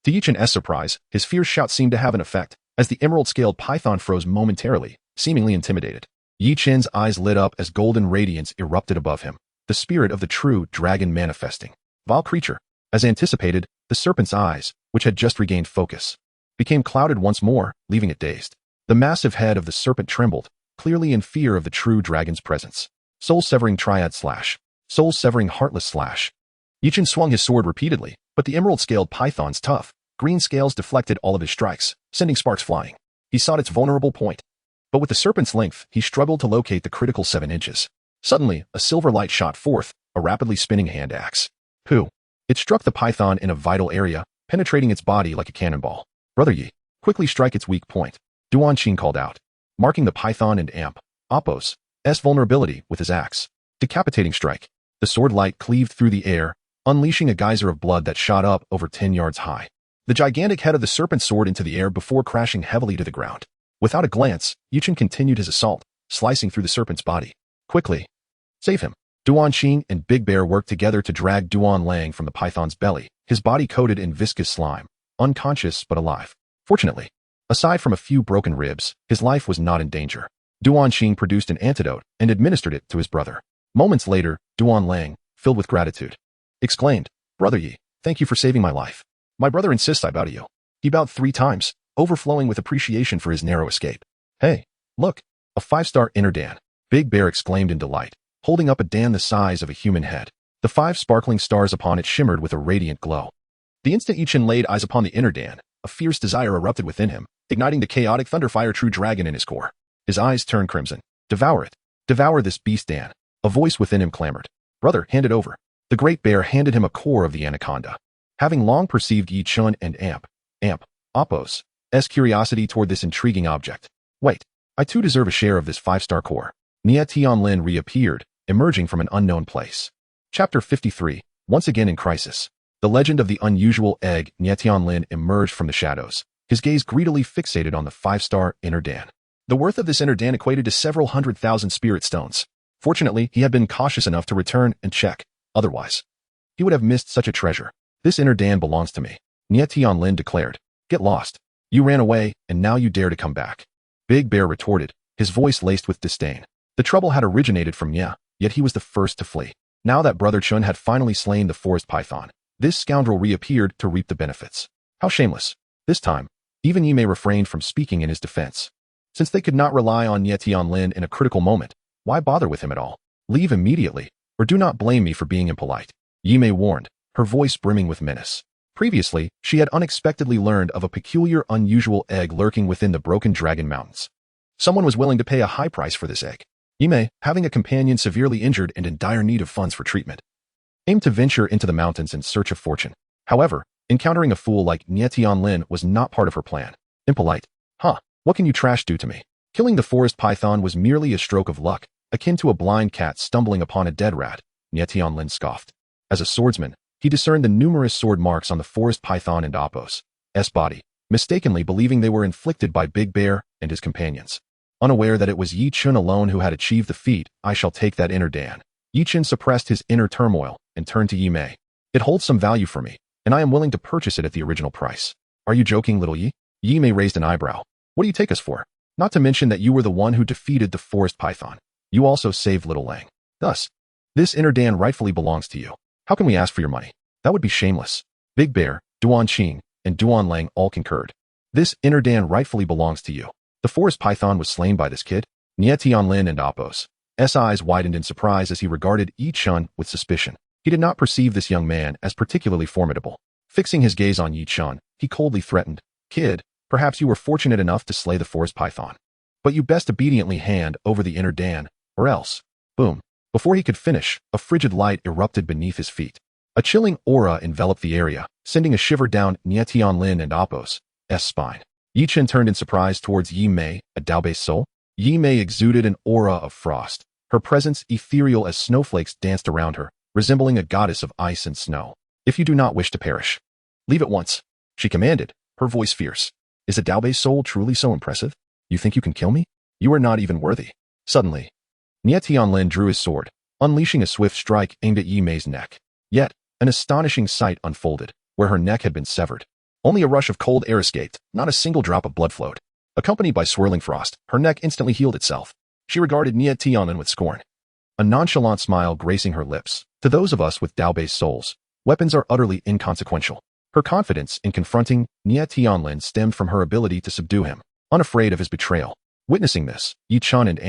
To Yi Chun's surprise, his fierce shout seemed to have an effect, as the emerald-scaled python froze momentarily, seemingly intimidated. Yi Chun's eyes lit up as golden radiance erupted above him, the spirit of the true dragon manifesting. Vile creature. As anticipated, the serpent's eyes, which had just regained focus, became clouded once more, leaving it dazed. The massive head of the serpent trembled, clearly in fear of the true dragon's presence. Soul-severing triad slash. Soul-severing heartless slash. Yi Chun swung his sword repeatedly, but the emerald-scaled python's tough, green scales deflected all of his strikes, sending sparks flying. He sought its vulnerable point. But with the serpent's length, he struggled to locate the critical 7 inches. Suddenly, a silver light shot forth, a rapidly spinning hand axe. Pooh! It struck the python in a vital area, penetrating its body like a cannonball. Brother Yi, quickly strike its weak point. Duan Qing called out, marking the python and Amp, Apos' vulnerability with his axe. Decapitating strike. The sword light cleaved through the air, unleashing a geyser of blood that shot up over 10 yards high. The gigantic head of the serpent soared into the air before crashing heavily to the ground. Without a glance, Yi Chun continued his assault, slicing through the serpent's body. Quickly. Save him. Duan Qing and Big Bear worked together to drag Duan Lang from the python's belly, his body coated in viscous slime, unconscious but alive. Fortunately, aside from a few broken ribs, his life was not in danger. Duan Qing produced an antidote and administered it to his brother. Moments later, Duan Lang, filled with gratitude, exclaimed, "Brother Yi, thank you for saving my life. My brother insists I bow to you." He bowed 3 times, overflowing with appreciation for his narrow escape. "Hey, look, a 5-star inner Dan," Big Bear exclaimed in delight, holding up a Dan the size of a human head. The 5 sparkling stars upon it shimmered with a radiant glow. The instant Yichen laid eyes upon the inner Dan, a fierce desire erupted within him, igniting the chaotic thunderfire true dragon in his core. His eyes turned crimson. "Devour it. Devour this beast, Dan." A voice within him clamored. "Brother, hand it over." The great bear handed him a core of the anaconda. Having long perceived Yi Chun and Appo's curiosity toward this intriguing object. "Wait, I too deserve a share of this 5-star core." Nia Tianlin reappeared, emerging from an unknown place. Chapter 53, once again in crisis. The legend of the unusual egg. Nia Tianlin emerged from the shadows, his gaze greedily fixated on the 5-star inner Dan. The worth of this inner Dan equated to several 100,000 spirit stones. Fortunately, he had been cautious enough to return and check. Otherwise, he would have missed such a treasure. "This inner Dan belongs to me," Nia Tianlin declared. "Get lost. You ran away, and now you dare to come back." Big Bear retorted, his voice laced with disdain. The trouble had originated from Nia, yet he was the first to flee. Now that Brother Chun had finally slain the forest python, this scoundrel reappeared to reap the benefits. How shameless. This time, even Yi Mei refrained from speaking in his defense. Since they could not rely on Nia Tianlin in a critical moment, why bother with him at all? "Leave immediately, or do not blame me for being impolite," Yi Mei warned, her voice brimming with menace. Previously, she had unexpectedly learned of a peculiar, unusual egg lurking within the Broken Dragon Mountains. Someone was willing to pay a high price for this egg. Yi Mei, having a companion severely injured and in dire need of funds for treatment, aimed to venture into the mountains in search of fortune. However, encountering a fool like Nia Tianlin was not part of her plan. "Impolite? Huh, what can you trash do to me?" Killing the forest python was merely a stroke of luck, akin to a blind cat stumbling upon a dead rat, Nia Tianlin scoffed. As a swordsman, he discerned the numerous sword marks on the forest python and Appo's body, mistakenly believing they were inflicted by Big Bear and his companions. Unaware that it was Yi Chun alone who had achieved the feat, "I shall take that inner Dan." Yi Chun suppressed his inner turmoil and turned to Yi Mei. "It holds some value for me, and I am willing to purchase it at the original price." "Are you joking, little Yi?" Yi Mei raised an eyebrow. "What do you take us for? Not to mention that you were the one who defeated the forest python. You also saved little Lang. Thus, this inner Dan rightfully belongs to you. How can we ask for your money? That would be shameless." Big Bear, Duan Qing, and Duan Lang all concurred. "This inner Dan rightfully belongs to you. The forest python was slain by this kid?" Nia Tianlin and Appo's eyes widened in surprise as he regarded Yi Chun with suspicion. He did not perceive this young man as particularly formidable. Fixing his gaze on Yi Chun, he coldly threatened, "Kid, perhaps you were fortunate enough to slay the forest python. But you best obediently hand over the inner Dan, or else." Boom. Before he could finish, a frigid light erupted beneath his feet. A chilling aura enveloped the area, sending a shiver down Nia Tianlin and Appo's spine. Yi Chun turned in surprise towards Yi Mei, a Dao-based soul. Yi Mei exuded an aura of frost. Her presence ethereal as snowflakes danced around her, resembling a goddess of ice and snow. "If you do not wish to perish, leave at once," she commanded, her voice fierce. "Is a Dao-based soul truly so impressive? You think you can kill me? You are not even worthy." Suddenly, Nia Tianlin drew his sword, unleashing a swift strike aimed at Yi Mei's neck. Yet, an astonishing sight unfolded, where her neck had been severed. Only a rush of cold air escaped, not a single drop of blood flowed. Accompanied by swirling frost, her neck instantly healed itself. She regarded Nia Tianlin with scorn, a nonchalant smile gracing her lips. "To those of us with Dao-based souls, weapons are utterly inconsequential." Her confidence in confronting Nia Tianlin stemmed from her ability to subdue him, unafraid of his betrayal. Witnessing this, Yi Chun and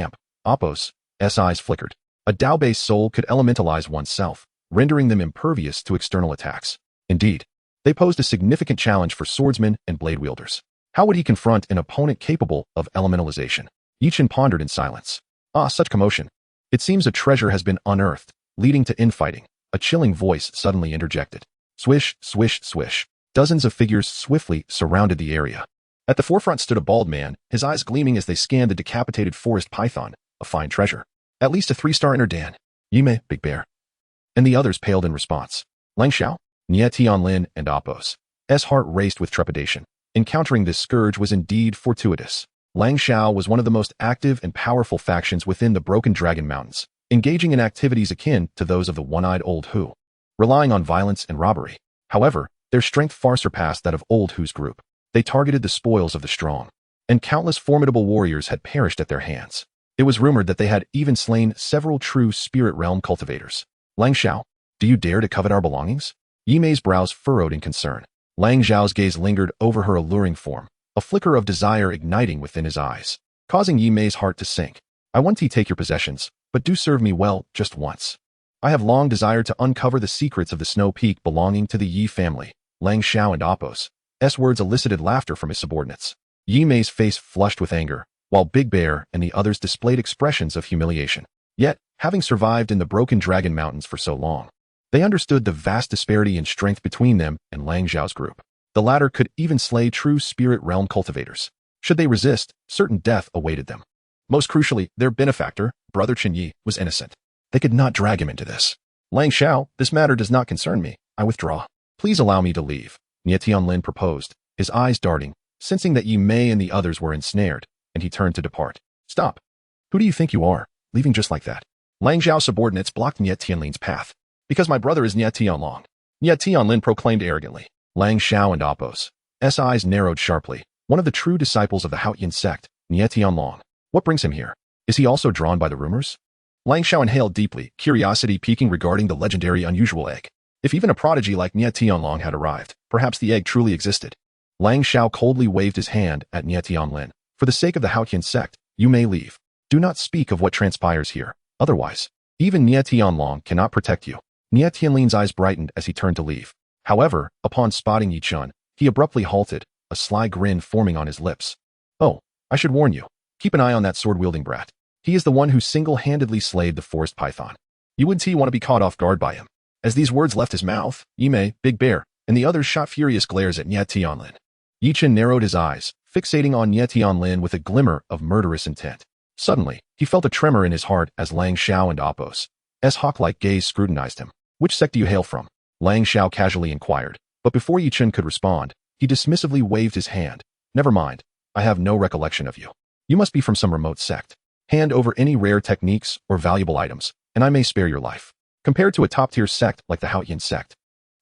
Appo's eyes flickered. A Dao-based soul could elementalize oneself, rendering them impervious to external attacks. Indeed, they posed a significant challenge for swordsmen and blade wielders. How would he confront an opponent capable of elementalization? Yi Chun pondered in silence. Such commotion. It seems a treasure has been unearthed, leading to infighting. A chilling voice suddenly interjected. Swish, swish, swish. Dozens of figures swiftly surrounded the area. At the forefront stood a bald man, his eyes gleaming as they scanned the decapitated forest python, a fine treasure. At least a 3-star inner Dan. Yi Mei, Big Bear. And the others paled in response. Lang Xiao, Nia Tianlin, and Appo's heart raced with trepidation. Encountering this scourge was indeed fortuitous. Lang Xiao was one of the most active and powerful factions within the Broken Dragon Mountains, engaging in activities akin to those of the one-eyed Old Hu, relying on violence and robbery. However, their strength far surpassed that of Old Hu's group. They targeted the spoils of the strong, and countless formidable warriors had perished at their hands. It was rumored that they had even slain several true spirit realm cultivators. Lang Xiao, do you dare to covet our belongings? Yi Mei's brows furrowed in concern. Lang Xiao's gaze lingered over her alluring form, a flicker of desire igniting within his eyes, causing Yi Mei's heart to sink. I want to take your possessions, but do serve me well just once. I have long desired to uncover the secrets of the Snow Peak belonging to the Yi family. Lang Xiao and Apos' words elicited laughter from his subordinates. Yi Mei's face flushed with anger, while Big Bear and the others displayed expressions of humiliation. Yet, having survived in the Broken Dragon Mountains for so long, they understood the vast disparity in strength between them and Lang Xiao's group. The latter could even slay true spirit realm cultivators. Should they resist, certain death awaited them. Most crucially, their benefactor, Brother Chen Yi, was innocent. They could not drag him into this. Lang Xiao, this matter does not concern me. I withdraw. Please allow me to leave, Nie Tianlin proposed, his eyes darting, sensing that Yi Mei and the others were ensnared, and he turned to depart. Stop. Who do you think you are, leaving just like that? Lang Xiao's subordinates blocked Nie Tianlin's path. Because my brother is Nie Tianlong, Nie Tianlin proclaimed arrogantly. Lang Xiao and Apos' eyes narrowed sharply. One of the true disciples of the Haotian sect, Nie Tianlong. What brings him here? Is he also drawn by the rumors? Lang Xiao inhaled deeply, curiosity piquing regarding the legendary unusual egg. If even a prodigy like Nie Tianlong had arrived, perhaps the egg truly existed. Lang Xiao coldly waved his hand at Nie Tianlin. For the sake of the Haotian sect, you may leave. Do not speak of what transpires here. Otherwise, even Nie Tianlong cannot protect you. Nie Tianlin's eyes brightened as he turned to leave. However, upon spotting Yi Chun, he abruptly halted, a sly grin forming on his lips. Oh, I should warn you. Keep an eye on that sword-wielding brat. He is the one who single-handedly slayed the forest python. You wouldn't want to be caught off guard by him. As these words left his mouth, Yi Mei, Big Bear, and the others shot furious glares at Nie Tianlin. Yi Chun narrowed his eyes, fixating on Nie Tianlin with a glimmer of murderous intent. Suddenly, he felt a tremor in his heart as Lang Xiao and Apos' hawk-like gaze scrutinized him. Which sect do you hail from? Lang Xiao casually inquired, but before Yi Chun could respond, he dismissively waved his hand. Never mind, I have no recollection of you. You must be from some remote sect. Hand over any rare techniques or valuable items, and I may spare your life. Compared to a top-tier sect like the Haotian sect,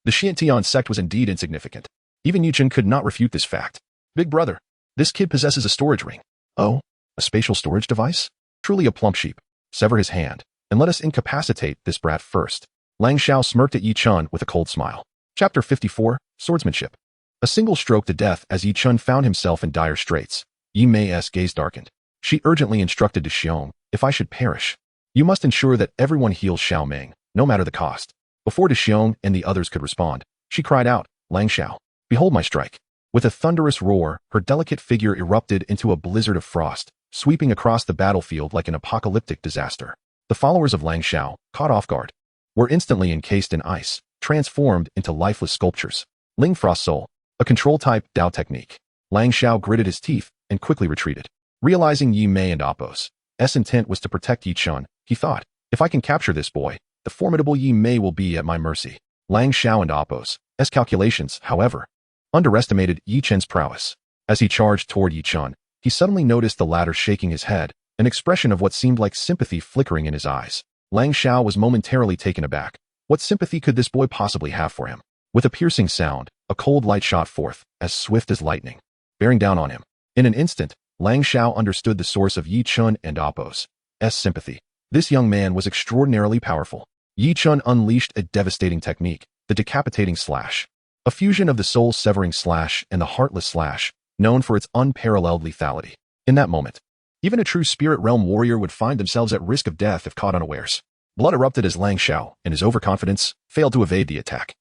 the Xiantian sect was indeed insignificant. Even Yi Chun could not refute this fact. Big brother, this kid possesses a storage ring. Oh, a spatial storage device? Truly a plump sheep. Sever his hand, and let us incapacitate this brat first. Lang Xiao smirked at Yi Chun with a cold smile. Chapter 54, Swordsmanship. A single stroke to death as Yi Chun found himself in dire straits. Yi Mei's gaze darkened. She urgently instructed to Xiong, if I should perish, you must ensure that everyone heals Xiao Meng, no matter the cost. Before De Xiong and the others could respond, she cried out, Lang Xiao, behold my strike. With a thunderous roar, her delicate figure erupted into a blizzard of frost, sweeping across the battlefield like an apocalyptic disaster. The followers of Lang Xiao, caught off guard, were instantly encased in ice, transformed into lifeless sculptures. Ling Frost Soul, a control-type Dao technique. Lang Xiao gritted his teeth and quickly retreated. Realizing Yi Mei and Apos' intent was to protect Yi Chun, he thought, if I can capture this boy, the formidable Yi Mei will be at my mercy. Lang Xiao and Apos' calculations, however, underestimated Yi Chun's prowess. As he charged toward Yi Chun, he suddenly noticed the latter shaking his head, an expression of what seemed like sympathy flickering in his eyes. Lang Xiao was momentarily taken aback. What sympathy could this boy possibly have for him? With a piercing sound, a cold light shot forth, as swift as lightning, bearing down on him. In an instant, Lang Xiao understood the source of Yi Chun and Apos' sympathy. This young man was extraordinarily powerful. Yi Chun unleashed a devastating technique, the decapitating slash. A fusion of the soul-severing slash and the heartless slash, known for its unparalleled lethality. In that moment, even a true spirit realm warrior would find themselves at risk of death if caught unawares. Blood erupted as Lang Xiao, in his overconfidence, failed to evade the attack.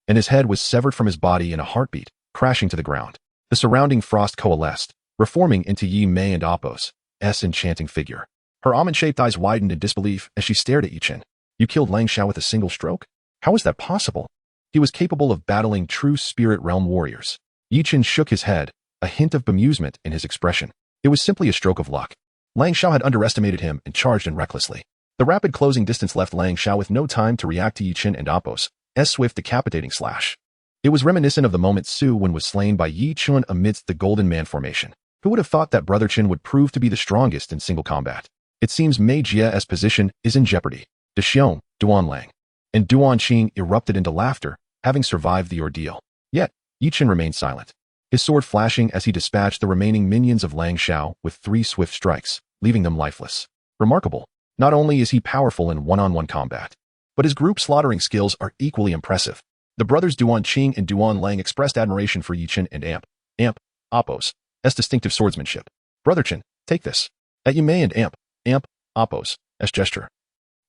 And his head was severed from his body in a heartbeat, crashing to the ground. The surrounding frost coalesced, reforming into Yi Mei and Apos' enchanting figure. Her almond-shaped eyes widened in disbelief as she stared at Yi Chun. You killed Lang Xiao with a single stroke? How is that possible? He was capable of battling true spirit realm warriors. Yi Chun shook his head, a hint of bemusement in his expression. It was simply a stroke of luck. Lang Xiao had underestimated him and charged in recklessly. The rapid closing distance left Lang Xiao with no time to react to Yi Chun and Apos' swift decapitating slash. It was reminiscent of the moment Su Wen was slain by Yi Chun amidst the Golden Man formation. Who would have thought that Brother Chen would prove to be the strongest in single combat? It seems Mei Jie's position is in jeopardy. De Xiong, Duanlang, and Duan Qing erupted into laughter, having survived the ordeal. Yet, Yi Chen remained silent, his sword flashing as he dispatched the remaining minions of Lang Xiao with 3 swift strikes, leaving them lifeless. Remarkable. Not only is he powerful in one-on-one combat, but his group slaughtering skills are equally impressive. The brothers Duan Qing and Duan Lang expressed admiration for Yi Chen and Appos' distinctive swordsmanship. Brother Chen, take this. At Yi Mei and Appos' gesture.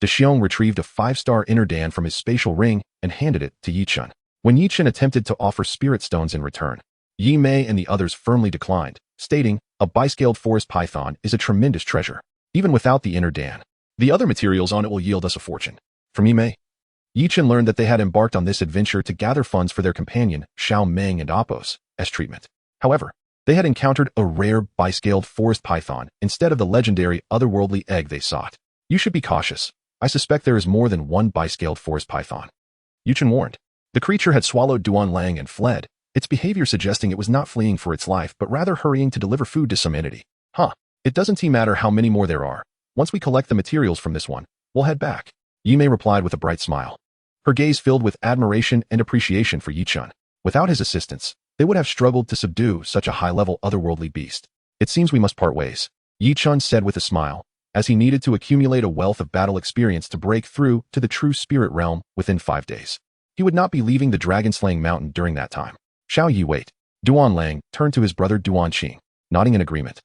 De Xiong retrieved a 5-star inner dan from his spatial ring and handed it to Yi Chen. When Yi Chen attempted to offer spirit stones in return, Yi Mei and the others firmly declined, stating, a biscaled forest python is a tremendous treasure. Even without the inner dan, the other materials on it will yield us a fortune. From Yi Mei, Yi Chen learned that they had embarked on this adventure to gather funds for their companion, Xiao Meng and Appos' treatment. However, they had encountered a rare biscaled forest python instead of the legendary otherworldly egg they sought. You should be cautious. I suspect there is more than one biscaled forest python. Yi Chen warned. The creature had swallowed Duan Lang and fled, its behavior suggesting it was not fleeing for its life but rather hurrying to deliver food to some entity. It doesn't matter how many more there are. Once we collect the materials from this one, we'll head back. Yi Mei replied with a bright smile, her gaze filled with admiration and appreciation for Yi Chen. Without his assistance, they would have struggled to subdue such a high-level otherworldly beast. It seems we must part ways, Yi Chen said with a smile, as he needed to accumulate a wealth of battle experience to break through to the true spirit realm within 5 days. He would not be leaving the dragon-slaying mountain during that time. Xiao Yi wait. Duan Lang turned to his brother Duan Qing, nodding in agreement.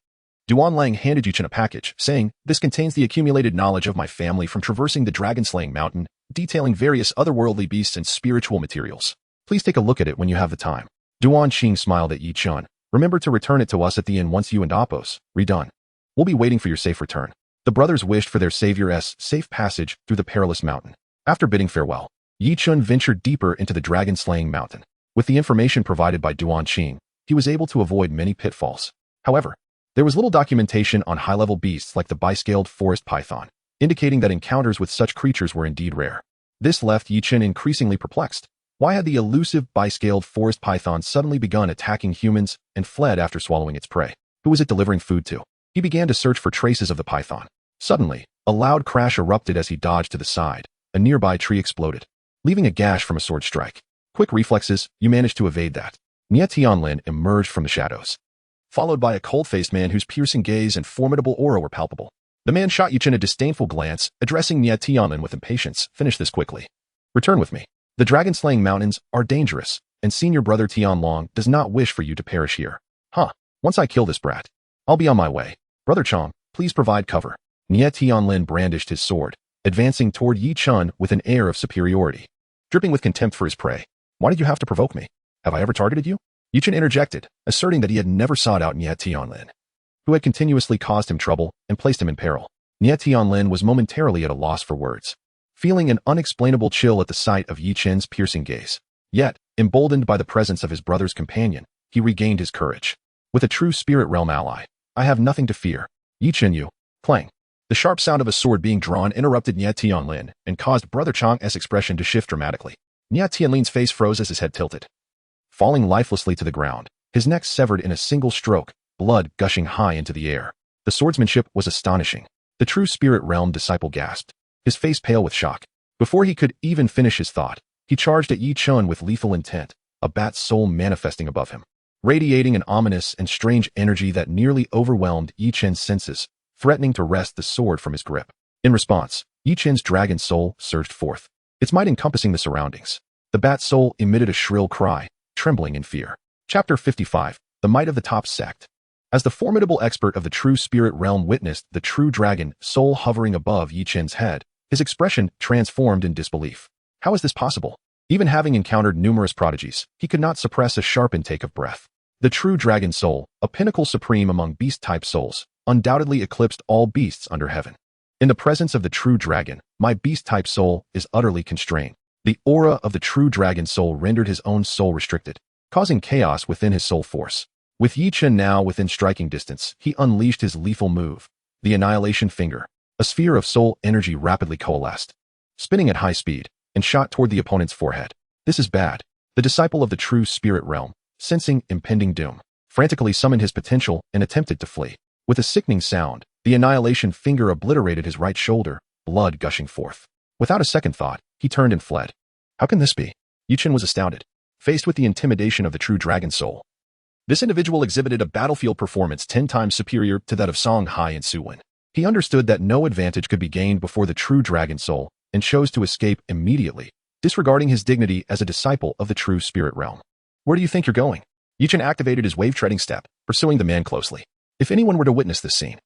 Duan Lang handed Yi Chen a package, saying, this contains the accumulated knowledge of my family from traversing the dragon-slaying mountain, detailing various otherworldly beasts and spiritual materials. Please take a look at it when you have the time. Duan Qing smiled at Yi Chen. Remember to return it to us at the inn once you and Appos redone. We'll be waiting for your safe return. The brothers wished for their savior's safe passage through the perilous mountain. After bidding farewell, Yi Chen ventured deeper into the dragon-slaying mountain. With the information provided by Duan Qing, he was able to avoid many pitfalls. However, there was little documentation on high-level beasts like the biscaled forest python, indicating that encounters with such creatures were indeed rare. This left Yi Chen increasingly perplexed. Why had the elusive biscaled forest python suddenly begun attacking humans and fled after swallowing its prey? Who was it delivering food to? He began to search for traces of the python. Suddenly, a loud crash erupted as he dodged to the side. A nearby tree exploded, leaving a gash from a sword strike. Quick reflexes, you managed to evade that. Nie Tianlin emerged from the shadows, followed by a cold-faced man whose piercing gaze and formidable aura were palpable. The man shot Yi Chen a disdainful glance, addressing Nie Tianlin with impatience. Finish this quickly. Return with me. The dragon-slaying mountains are dangerous, and senior brother Tianlong does not wish for you to perish here. Once I kill this brat, I'll be on my way. Brother Chong, please provide cover. Nie Tianlin brandished his sword, advancing toward Yi Chen with an air of superiority, dripping with contempt for his prey. Why did you have to provoke me? Have I ever targeted you? Yi Chen interjected, asserting that he had never sought out Nie Tianlin, who had continuously caused him trouble and placed him in peril. Nie Tianlin was momentarily at a loss for words, feeling an unexplainable chill at the sight of Yi Chen's piercing gaze. Yet, emboldened by the presence of his brother's companion, he regained his courage. With a true spirit realm ally, I have nothing to fear. Yi Chen Yu. Clang. The sharp sound of a sword being drawn interrupted Nie Tianlin and caused Brother Chang's expression to shift dramatically. Nie Tianlin's face froze as his head tilted, falling lifelessly to the ground, his neck severed in a single stroke, blood gushing high into the air. The swordsmanship was astonishing. The true spirit realm disciple gasped, his face pale with shock. Before he could even finish his thought, he charged at Yi Chen with lethal intent, a bat's soul manifesting above him, radiating an ominous and strange energy that nearly overwhelmed Yi Chen's senses, threatening to wrest the sword from his grip. In response, Yi Chen's dragon soul surged forth, its might encompassing the surroundings. The bat soul emitted a shrill cry, trembling in fear. Chapter 55, The Might of the Top Sect. As the formidable expert of the true spirit realm witnessed the true dragon soul hovering above Yi Chen's head, his expression transformed in disbelief. How is this possible? Even having encountered numerous prodigies, he could not suppress a sharp intake of breath. The true dragon soul, a pinnacle supreme among beast-type souls, undoubtedly eclipsed all beasts under heaven. In the presence of the true dragon, my beast-type soul is utterly constrained. The aura of the true dragon soul rendered his own soul restricted, causing chaos within his soul force. With Yi Chen now within striking distance, he unleashed his lethal move, the Annihilation Finger. A sphere of soul energy rapidly coalesced, spinning at high speed, and shot toward the opponent's forehead. This is bad. The disciple of the true spirit realm, sensing impending doom, frantically summoned his potential and attempted to flee. With a sickening sound, The annihilation finger obliterated his right shoulder, blood gushing forth. Without a second thought, he turned and fled. How can this be? Yi Chen was astounded, faced with the intimidation of the true dragon soul. This individual exhibited a battlefield performance 10 times superior to that of Song Hai and Su Wen. He understood that no advantage could be gained before the true dragon soul and chose to escape immediately, disregarding his dignity as a disciple of the true spirit realm. Where do you think you're going? Yi Chen activated his wave-treading step, pursuing the man closely. If anyone were to witness this scene,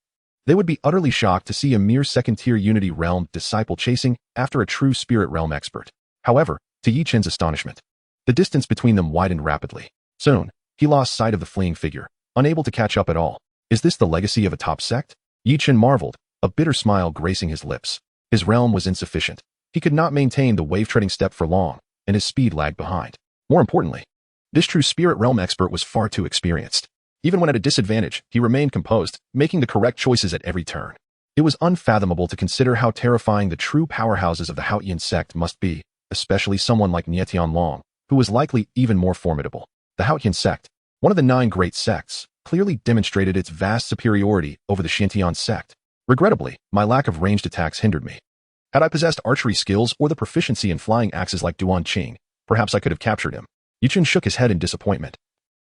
they would be utterly shocked to see a mere second-tier Unity Realm disciple chasing after a true Spirit Realm expert. However, to Yi Chen's astonishment, the distance between them widened rapidly. Soon, he lost sight of the fleeing figure, unable to catch up at all. Is this the legacy of a top sect? Yi Chen marveled, a bitter smile gracing his lips. His realm was insufficient. He could not maintain the wave-treading step for long, and his speed lagged behind. More importantly, this true Spirit Realm expert was far too experienced. Even when at a disadvantage, he remained composed, making the correct choices at every turn. It was unfathomable to consider how terrifying the true powerhouses of the Haotian sect must be, especially someone like Nie Tianlong, who was likely even more formidable. The Haotian sect, one of the 9 great sects, clearly demonstrated its vast superiority over the Xintian sect. Regrettably, my lack of ranged attacks hindered me. Had I possessed archery skills or the proficiency in flying axes like Duan Qing, perhaps I could have captured him. Yi Chen shook his head in disappointment.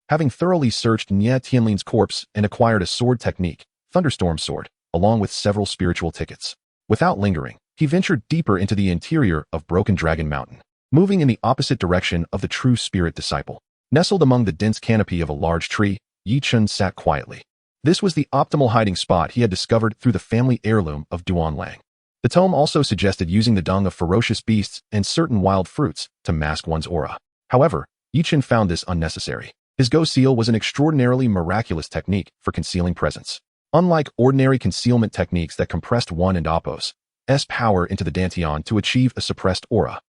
Having thoroughly searched Nie Tianling's corpse and acquired a sword technique, Thunderstorm Sword, along with several spiritual tickets. Without lingering, he ventured deeper into the interior of Broken Dragon Mountain, moving in the opposite direction of the true spirit disciple. Nestled among the dense canopy of a large tree, Yi Chen sat quietly. This was the optimal hiding spot he had discovered through the family heirloom of Duan Lang. The tome also suggested using the dung of ferocious beasts and certain wild fruits to mask one's aura. However, Yi Chen found this unnecessary. His Go Seal was an extraordinarily miraculous technique for concealing presence. Unlike ordinary concealment techniques that compressed one and Appo's power into the Dantian to achieve a suppressed aura,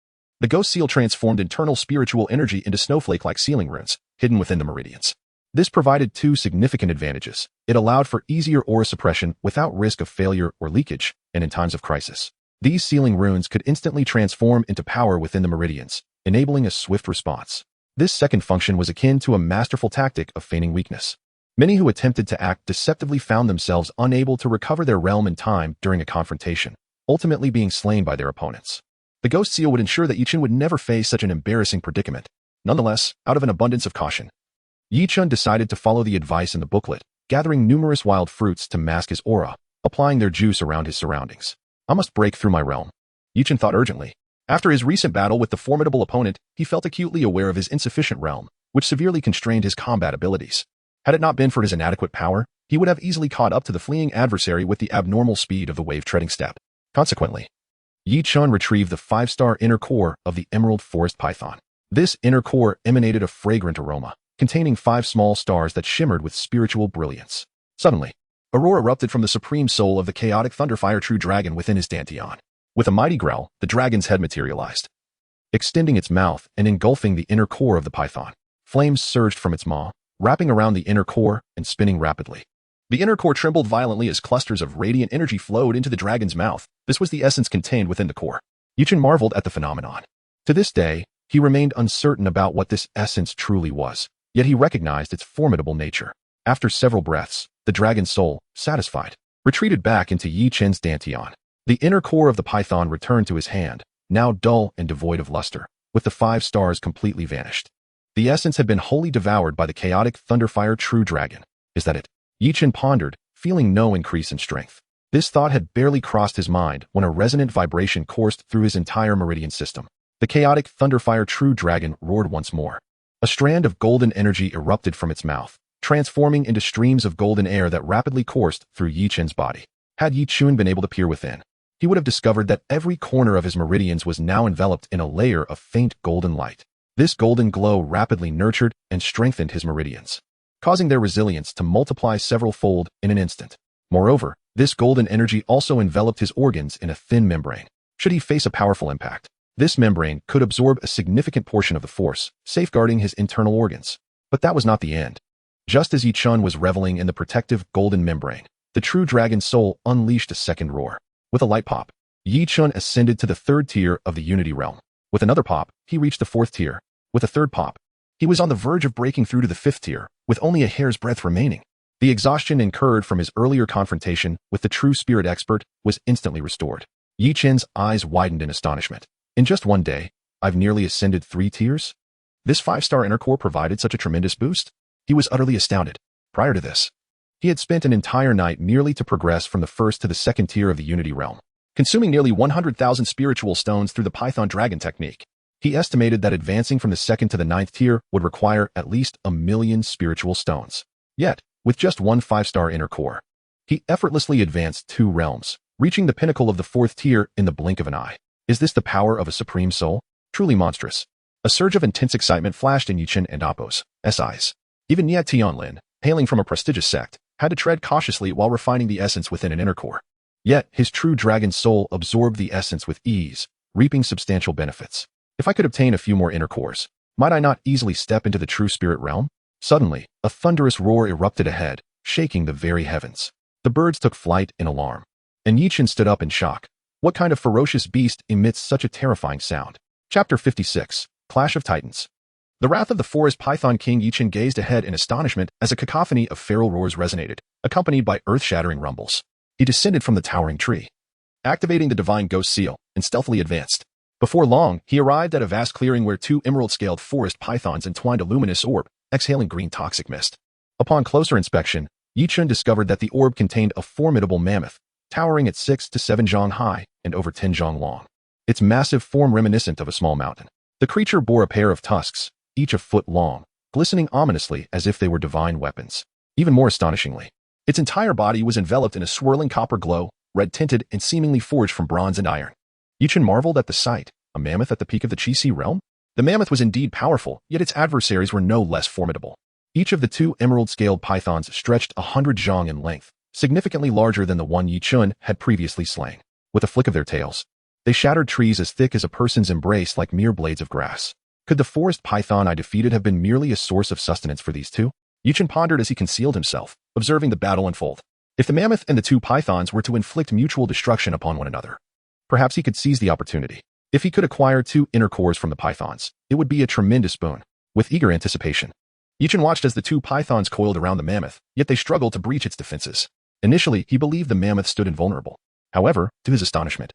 the Go Seal transformed internal spiritual energy into snowflake-like sealing runes, hidden within the meridians. This provided 2 significant advantages. It allowed for easier aura suppression without risk of failure or leakage, and in times of crisis, these sealing runes could instantly transform into power within the meridians, enabling a swift response. This second function was akin to a masterful tactic of feigning weakness. Many who attempted to act deceptively found themselves unable to recover their realm in time during a confrontation, ultimately being slain by their opponents. The Ghost Seal would ensure that Yi Chen would never face such an embarrassing predicament. Nonetheless, out of an abundance of caution, Yi Chen decided to follow the advice in the booklet, gathering numerous wild fruits to mask his aura, applying their juice around his surroundings. I must break through my realm, Yi Chen thought urgently. After his recent battle with the formidable opponent, he felt acutely aware of his insufficient realm, which severely constrained his combat abilities. Had it not been for his inadequate power, he would have easily caught up to the fleeing adversary with the abnormal speed of the wave-treading step. Consequently, Yi Chen retrieved the 5-star inner core of the Emerald Forest Python. This inner core emanated a fragrant aroma, containing 5 small stars that shimmered with spiritual brilliance. Suddenly, a roar erupted from the supreme soul of the chaotic Thunderfire True Dragon within his Dantian. With a mighty growl, the dragon's head materialized, extending its mouth and engulfing the inner core of the python. Flames surged from its maw, wrapping around the inner core and spinning rapidly. The inner core trembled violently as clusters of radiant energy flowed into the dragon's mouth. This was the essence contained within the core. Yi Chen marveled at the phenomenon. To this day, he remained uncertain about what this essence truly was, yet he recognized its formidable nature. After several breaths, the dragon's soul, satisfied, retreated back into Yi Chen's Dantian. The inner core of the python returned to his hand, now dull and devoid of luster, with the 5 stars completely vanished. The essence had been wholly devoured by the chaotic Thunderfire True Dragon. Is that it? Yi Chen pondered, feeling no increase in strength. This thought had barely crossed his mind when a resonant vibration coursed through his entire meridian system. The chaotic Thunderfire True Dragon roared once more. A strand of golden energy erupted from its mouth, transforming into streams of golden air that rapidly coursed through Yi Chen's body. Had Yi Chen been able to peer within, he would have discovered that every corner of his meridians was now enveloped in a layer of faint golden light. This golden glow rapidly nurtured and strengthened his meridians, causing their resilience to multiply several-fold in an instant. Moreover, this golden energy also enveloped his organs in a thin membrane. Should he face a powerful impact, this membrane could absorb a significant portion of the force, safeguarding his internal organs. But that was not the end. Just as Yi Chen was reveling in the protective golden membrane, the true dragon's soul unleashed a second roar. With a light pop, Yi Chen ascended to the 3rd tier of the Unity Realm. With another pop, he reached the 4th tier. With a 3rd pop, he was on the verge of breaking through to the 5th tier, with only a hair's breadth remaining. The exhaustion incurred from his earlier confrontation with the true spirit expert was instantly restored. Yi Chen's eyes widened in astonishment. In just one day, I've nearly ascended 3 tiers? This 5-star inner core provided such a tremendous boost? He was utterly astounded. Prior to this, he had spent an entire night merely to progress from the first to the second tier of the Unity Realm, consuming nearly 100,000 spiritual stones through the Python Dragon technique. He estimated that advancing from the 2nd to the 9th tier would require at least 1,000,000 spiritual stones. Yet, with just one 5-star inner core, he effortlessly advanced 2 realms, reaching the pinnacle of the 4th tier in the blink of an eye. Is this the power of a supreme soul? Truly monstrous. A surge of intense excitement flashed in Yi Chen and Apos' eyes. Even Nie Tianlin, hailing from a prestigious sect, had to tread cautiously while refining the essence within an inner core. Yet, his true dragon soul absorbed the essence with ease, reaping substantial benefits. If I could obtain a few more inner cores, might I not easily step into the true spirit realm? Suddenly, a thunderous roar erupted ahead, shaking the very heavens. The birds took flight in alarm, and Yi Chen stood up in shock. What kind of ferocious beast emits such a terrifying sound? Chapter 56, Clash of Titans. The wrath of the forest python king Yi Chen gazed ahead in astonishment as a cacophony of feral roars resonated, accompanied by earth-shattering rumbles. He descended from the towering tree, activating the divine ghost seal, and stealthily advanced. Before long, he arrived at a vast clearing where 2 emerald-scaled forest pythons entwined a luminous orb, exhaling green toxic mist. Upon closer inspection, Yi Chen discovered that the orb contained a formidable mammoth, towering at 6 to 7 zhang high and over 10 zhang long. Its massive form reminiscent of a small mountain. The creature bore a pair of tusks, each a foot long, glistening ominously as if they were divine weapons. Even more astonishingly, its entire body was enveloped in a swirling copper glow, red-tinted and seemingly forged from bronze and iron. Yi Chen marveled at the sight. A mammoth at the peak of the Qi realm? The mammoth was indeed powerful, yet its adversaries were no less formidable. Each of the 2 emerald-scaled pythons stretched 100 zhang in length, significantly larger than the one Yi Chen had previously slain. With a flick of their tails, they shattered trees as thick as a person's embrace like mere blades of grass. Could the forest python I defeated have been merely a source of sustenance for these 2? Yi Chen pondered as he concealed himself, observing the battle unfold. If the mammoth and the 2 pythons were to inflict mutual destruction upon one another, perhaps he could seize the opportunity. If he could acquire 2 inner cores from the pythons, it would be a tremendous boon. With eager anticipation, Yi Chen watched as the 2 pythons coiled around the mammoth, yet they struggled to breach its defenses. Initially, he believed the mammoth stood invulnerable. However, to his astonishment,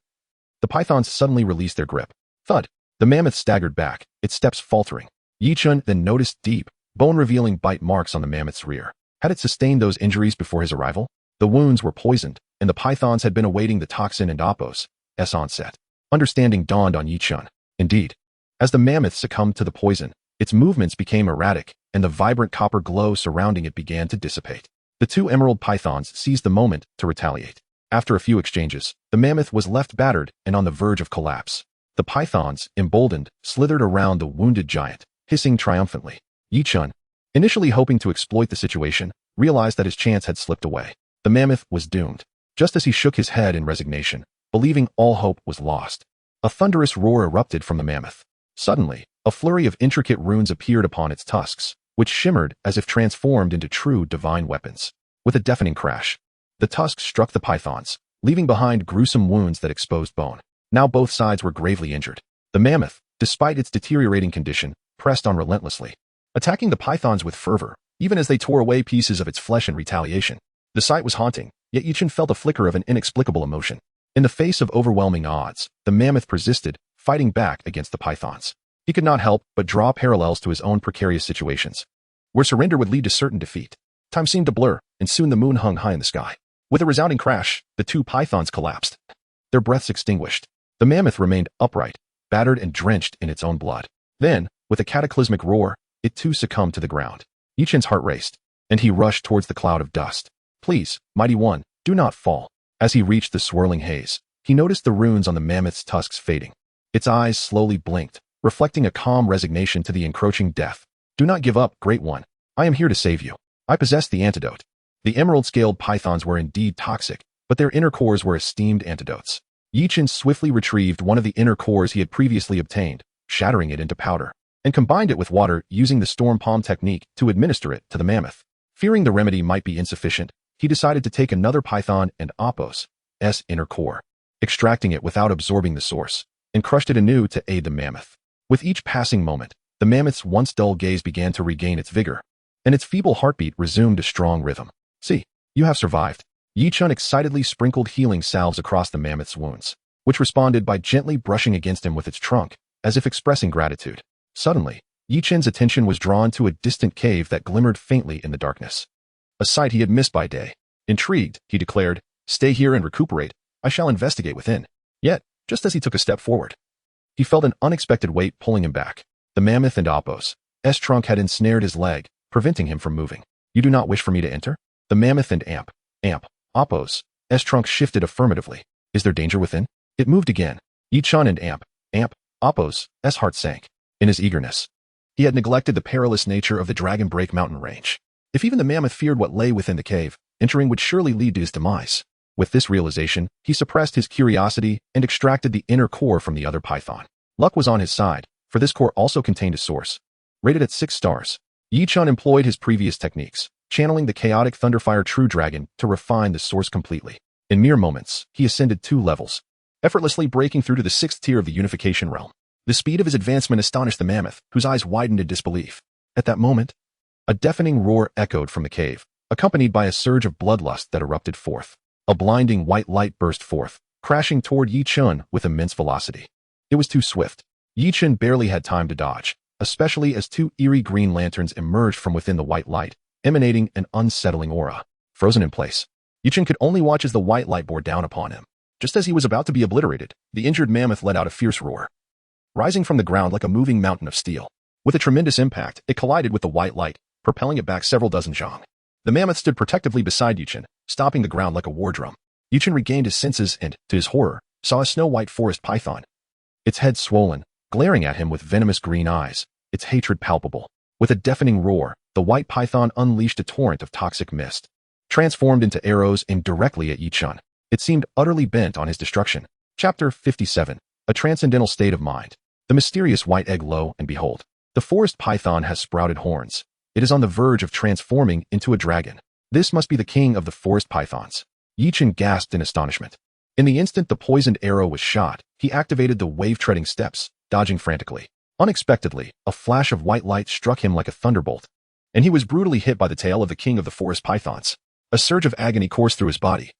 the pythons suddenly released their grip. Thud! The mammoth staggered back, its steps faltering. Yi Chen then noticed deep, bone-revealing bite marks on the mammoth's rear. Had it sustained those injuries before his arrival? The wounds were poisoned, and the pythons had been awaiting the toxin and Apos' onset. Understanding dawned on Yi Chen. Indeed, as the mammoth succumbed to the poison, its movements became erratic, and the vibrant copper glow surrounding it began to dissipate. The 2 emerald pythons seized the moment to retaliate. After a few exchanges, the mammoth was left battered and on the verge of collapse. The pythons, emboldened, slithered around the wounded giant, hissing triumphantly. Yi Chen, initially hoping to exploit the situation, realized that his chance had slipped away. The mammoth was doomed. Just as he shook his head in resignation, believing all hope was lost, a thunderous roar erupted from the mammoth. Suddenly, a flurry of intricate runes appeared upon its tusks, which shimmered as if transformed into true divine weapons. With a deafening crash, the tusks struck the pythons, leaving behind gruesome wounds that exposed bone. Now both sides were gravely injured. The mammoth, despite its deteriorating condition, pressed on relentlessly, attacking the pythons with fervor, even as they tore away pieces of its flesh in retaliation. The sight was haunting, yet Yi Chen felt a flicker of an inexplicable emotion. In the face of overwhelming odds, the mammoth persisted, fighting back against the pythons. He could not help but draw parallels to his own precarious situations, where surrender would lead to certain defeat. Time seemed to blur, and soon the moon hung high in the sky. With a resounding crash, the 2 pythons collapsed, their breaths extinguished. The mammoth remained upright, battered and drenched in its own blood. Then, with a cataclysmic roar, it too succumbed to the ground. Yi Chen's heart raced, and he rushed towards the cloud of dust. Please, mighty one, do not fall. As he reached the swirling haze, he noticed the runes on the mammoth's tusks fading. Its eyes slowly blinked, reflecting a calm resignation to the encroaching death. Do not give up, great one. I am here to save you. I possess the antidote. The emerald-scaled pythons were indeed toxic, but their inner cores were esteemed antidotes. Yi Chen swiftly retrieved one of the inner cores he had previously obtained, shattering it into powder, and combined it with water using the storm palm technique to administer it to the mammoth. Fearing the remedy might be insufficient, he decided to take another python and Apos' inner core, extracting it without absorbing the source, and crushed it anew to aid the mammoth. With each passing moment, the mammoth's once dull gaze began to regain its vigor, and its feeble heartbeat resumed a strong rhythm. See, you have survived. Yi Chun excitedly sprinkled healing salves across the mammoth's wounds, which responded by gently brushing against him with its trunk, as if expressing gratitude. Suddenly, Yi Chun's attention was drawn to a distant cave that glimmered faintly in the darkness. A sight he had missed by day. Intrigued, he declared, "Stay here and recuperate. I shall investigate within." Yet, just as he took a step forward, he felt an unexpected weight pulling him back. The mammoth and Appo's trunk had ensnared his leg, preventing him from moving. "You do not wish for me to enter?" The mammoth and Appo's trunk shifted affirmatively. "Is there danger within?" It moved again. Yi Chun and Appo's heart sank. In his eagerness, he had neglected the perilous nature of the Dragon Break mountain range. If even the mammoth feared what lay within the cave, entering would surely lead to his demise. With this realization, he suppressed his curiosity and extracted the inner core from the other python. Luck was on his side, for this core also contained a source. Rated at 6 stars, Yi Chun employed his previous techniques, channeling the chaotic Thunderfire True Dragon to refine the source completely. In mere moments, he ascended 2 levels, effortlessly breaking through to the 6th tier of the Unification Realm. The speed of his advancement astonished the mammoth, whose eyes widened in disbelief. At that moment, a deafening roar echoed from the cave, accompanied by a surge of bloodlust that erupted forth. A blinding white light burst forth, crashing toward Yi Chun with immense velocity. It was too swift. Yi Chun barely had time to dodge, especially as 2 eerie green lanterns emerged from within the white light, emanating an unsettling aura. Frozen in place, Yi Chun could only watch as the white light bore down upon him. Just as he was about to be obliterated, the injured mammoth let out a fierce roar, rising from the ground like a moving mountain of steel. With a tremendous impact, it collided with the white light, propelling it back several dozen zhang. The mammoth stood protectively beside Yi Chun, stopping the ground like a war drum. Yi Chun regained his senses and, to his horror, saw a snow-white forest python. Its head swollen, glaring at him with venomous green eyes, its hatred palpable. With a deafening roar, the white python unleashed a torrent of toxic mist, transformed into arrows aimed directly at Yi Chun. It seemed utterly bent on his destruction. Chapter 57. A Transcendental State of Mind. The mysterious white egg. Lo and behold, the forest python has sprouted horns. It is on the verge of transforming into a dragon. This must be the king of the forest pythons. Yi Chun gasped in astonishment. In the instant the poisoned arrow was shot, he activated the wave-treading steps, dodging frantically. Unexpectedly, a flash of white light struck him like a thunderbolt, and he was brutally hit by the tail of the king of the forest pythons. A surge of agony coursed through his body,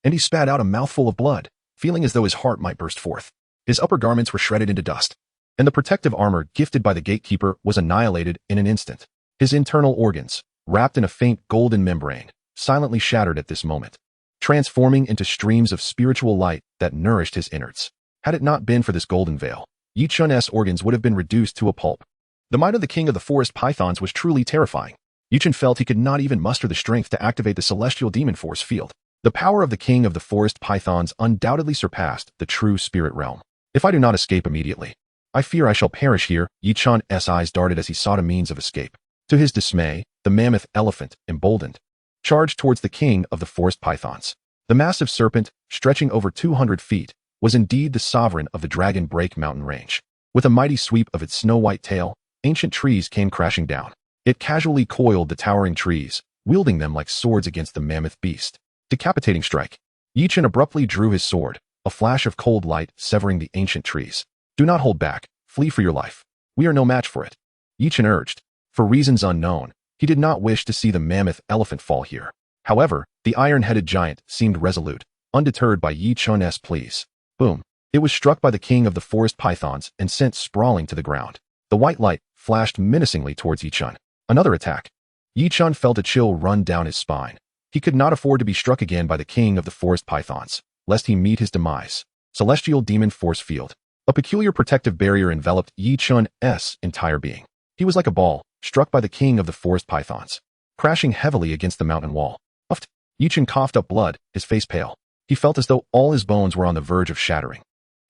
and he spat out a mouthful of blood, feeling as though his heart might burst forth. His upper garments were shredded into dust, and the protective armor gifted by the gatekeeper was annihilated in an instant. His internal organs, wrapped in a faint golden membrane, silently shattered at this moment, transforming into streams of spiritual light that nourished his innards. Had it not been for this golden veil, Yi Chun's organs would have been reduced to a pulp. The might of the king of the forest pythons was truly terrifying. Yi Chun felt he could not even muster the strength to activate the celestial demon force field. The power of the king of the forest pythons undoubtedly surpassed the true spirit realm. If I do not escape immediately, I fear I shall perish here. Yi Chun's eyes darted as he sought a means of escape. To his dismay, the mammoth elephant, emboldened, charged towards the king of the forest pythons. The massive serpent, stretching over 200 feet, was indeed the sovereign of the Dragon Break mountain range. With a mighty sweep of its snow-white tail, ancient trees came crashing down. It casually coiled the towering trees, wielding them like swords against the mammoth beast. Decapitating strike. Yi Chun abruptly drew his sword, a flash of cold light severing the ancient trees. "Do not hold back. Flee for your life. We are no match for it," Yi Chun urged. For reasons unknown, he did not wish to see the mammoth elephant fall here. However, the iron-headed giant seemed resolute, undeterred by Yi Chun's pleas. Boom! It was struck by the king of the forest pythons and sent sprawling to the ground. The white light flashed menacingly towards Yi Chun. Another attack. Yi Chun felt a chill run down his spine. He could not afford to be struck again by the king of the forest pythons, lest he meet his demise. Celestial Demon Force Field. A peculiar protective barrier enveloped Yi Chun's entire being. He was like a ball, struck by the king of the forest pythons, crashing heavily against the mountain wall. Uffed. Yi Chun coughed up blood, his face pale. He felt as though all his bones were on the verge of shattering.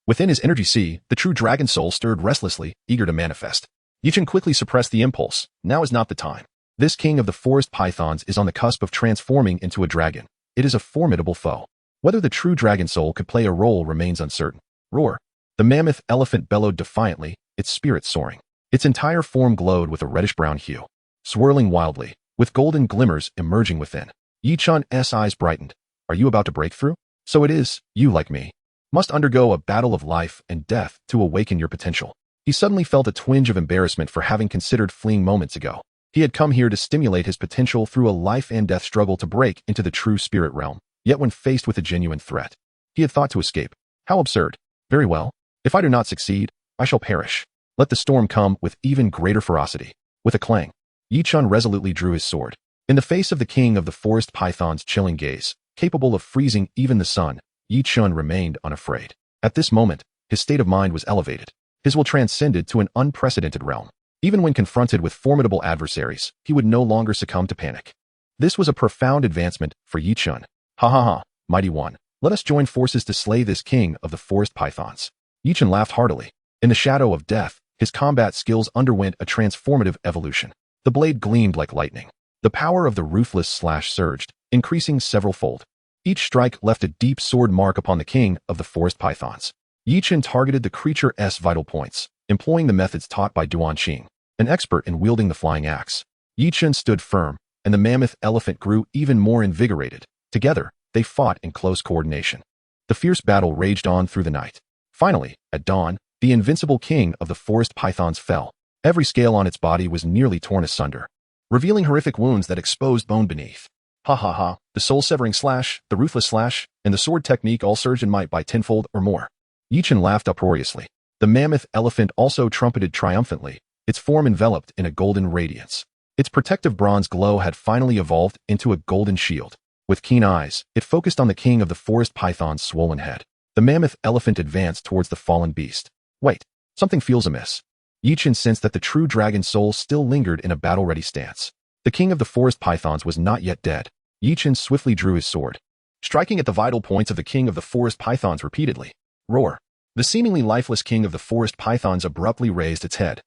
Within his energy sea, the true dragon soul stirred restlessly, eager to manifest. Yi Chun quickly suppressed the impulse. Now is not the time. This king of the forest pythons is on the cusp of transforming into a dragon. It is a formidable foe. Whether the true dragon soul could play a role remains uncertain. Roar. The mammoth elephant bellowed defiantly, its spirit soaring. Its entire form glowed with a reddish-brown hue, swirling wildly, with golden glimmers emerging within. Yi Chun's eyes brightened. Are you about to break through? So it is, you like me, must undergo a battle of life and death to awaken your potential. He suddenly felt a twinge of embarrassment for having considered fleeing moments ago. He had come here to stimulate his potential through a life and death struggle to break into the true spirit realm, yet when faced with a genuine threat, he had thought to escape. How absurd. Very well. If I do not succeed, I shall perish. Let the storm come with even greater ferocity. With a clang, Yi Chun resolutely drew his sword. In the face of the king of the forest python's chilling gaze, capable of freezing even the sun, Yi Chun remained unafraid. At this moment, his state of mind was elevated. His will transcended to an unprecedented realm. Even when confronted with formidable adversaries, he would no longer succumb to panic. This was a profound advancement for Yi Chun. Ha ha ha, mighty one, let us join forces to slay this king of the forest pythons. Yi Chun laughed heartily. In the shadow of death, his combat skills underwent a transformative evolution. The blade gleamed like lightning. The power of the ruthless slash surged, increasing several-fold. Each strike left a deep sword mark upon the king of the forest pythons. Yi Chun targeted the creature's vital points, employing the methods taught by Duan Qing, an expert in wielding the flying axe. Yi Chun stood firm, and the mammoth elephant grew even more invigorated. Together, they fought in close coordination. The fierce battle raged on through the night. Finally, at dawn, the invincible king of the forest pythons fell. Every scale on its body was nearly torn asunder, revealing horrific wounds that exposed bone beneath. Ha ha ha, the soul-severing slash, the ruthless slash, and the sword technique all surged in might by tenfold or more. Yi Chun laughed uproariously. The mammoth elephant also trumpeted triumphantly, its form enveloped in a golden radiance. Its protective bronze glow had finally evolved into a golden shield. With keen eyes, it focused on the king of the forest python's swollen head. The mammoth elephant advanced towards the fallen beast. Wait, something feels amiss. Yi Chun sensed that the true dragon soul still lingered in a battle-ready stance. The king of the forest pythons was not yet dead. Yi Chun swiftly drew his sword, striking at the vital points of the king of the forest pythons repeatedly. Roar. The seemingly lifeless king of the forest pythons abruptly raised its head,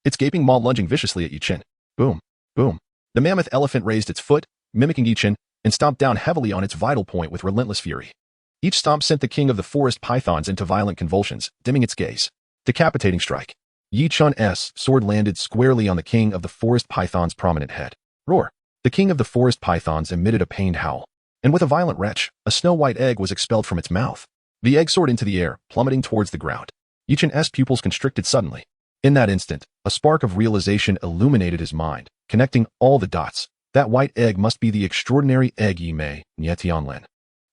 its gaping maw lunging viciously at Yi Chun. Boom. Boom. The mammoth elephant raised its foot, mimicking Yi Chun, and stomped down heavily on its vital point with relentless fury. Each stomp sent the king of the forest pythons into violent convulsions, dimming its gaze. Decapitating strike. Yi Chun's sword landed squarely on the king of the forest python's prominent head. Roar. The king of the forest pythons emitted a pained howl, and with a violent retch, a snow-white egg was expelled from its mouth. The egg soared into the air, plummeting towards the ground. Yi Chun's pupils constricted suddenly. In that instant, a spark of realization illuminated his mind, connecting all the dots. That white egg must be the extraordinary egg Yi Mei, Nie Tianlin,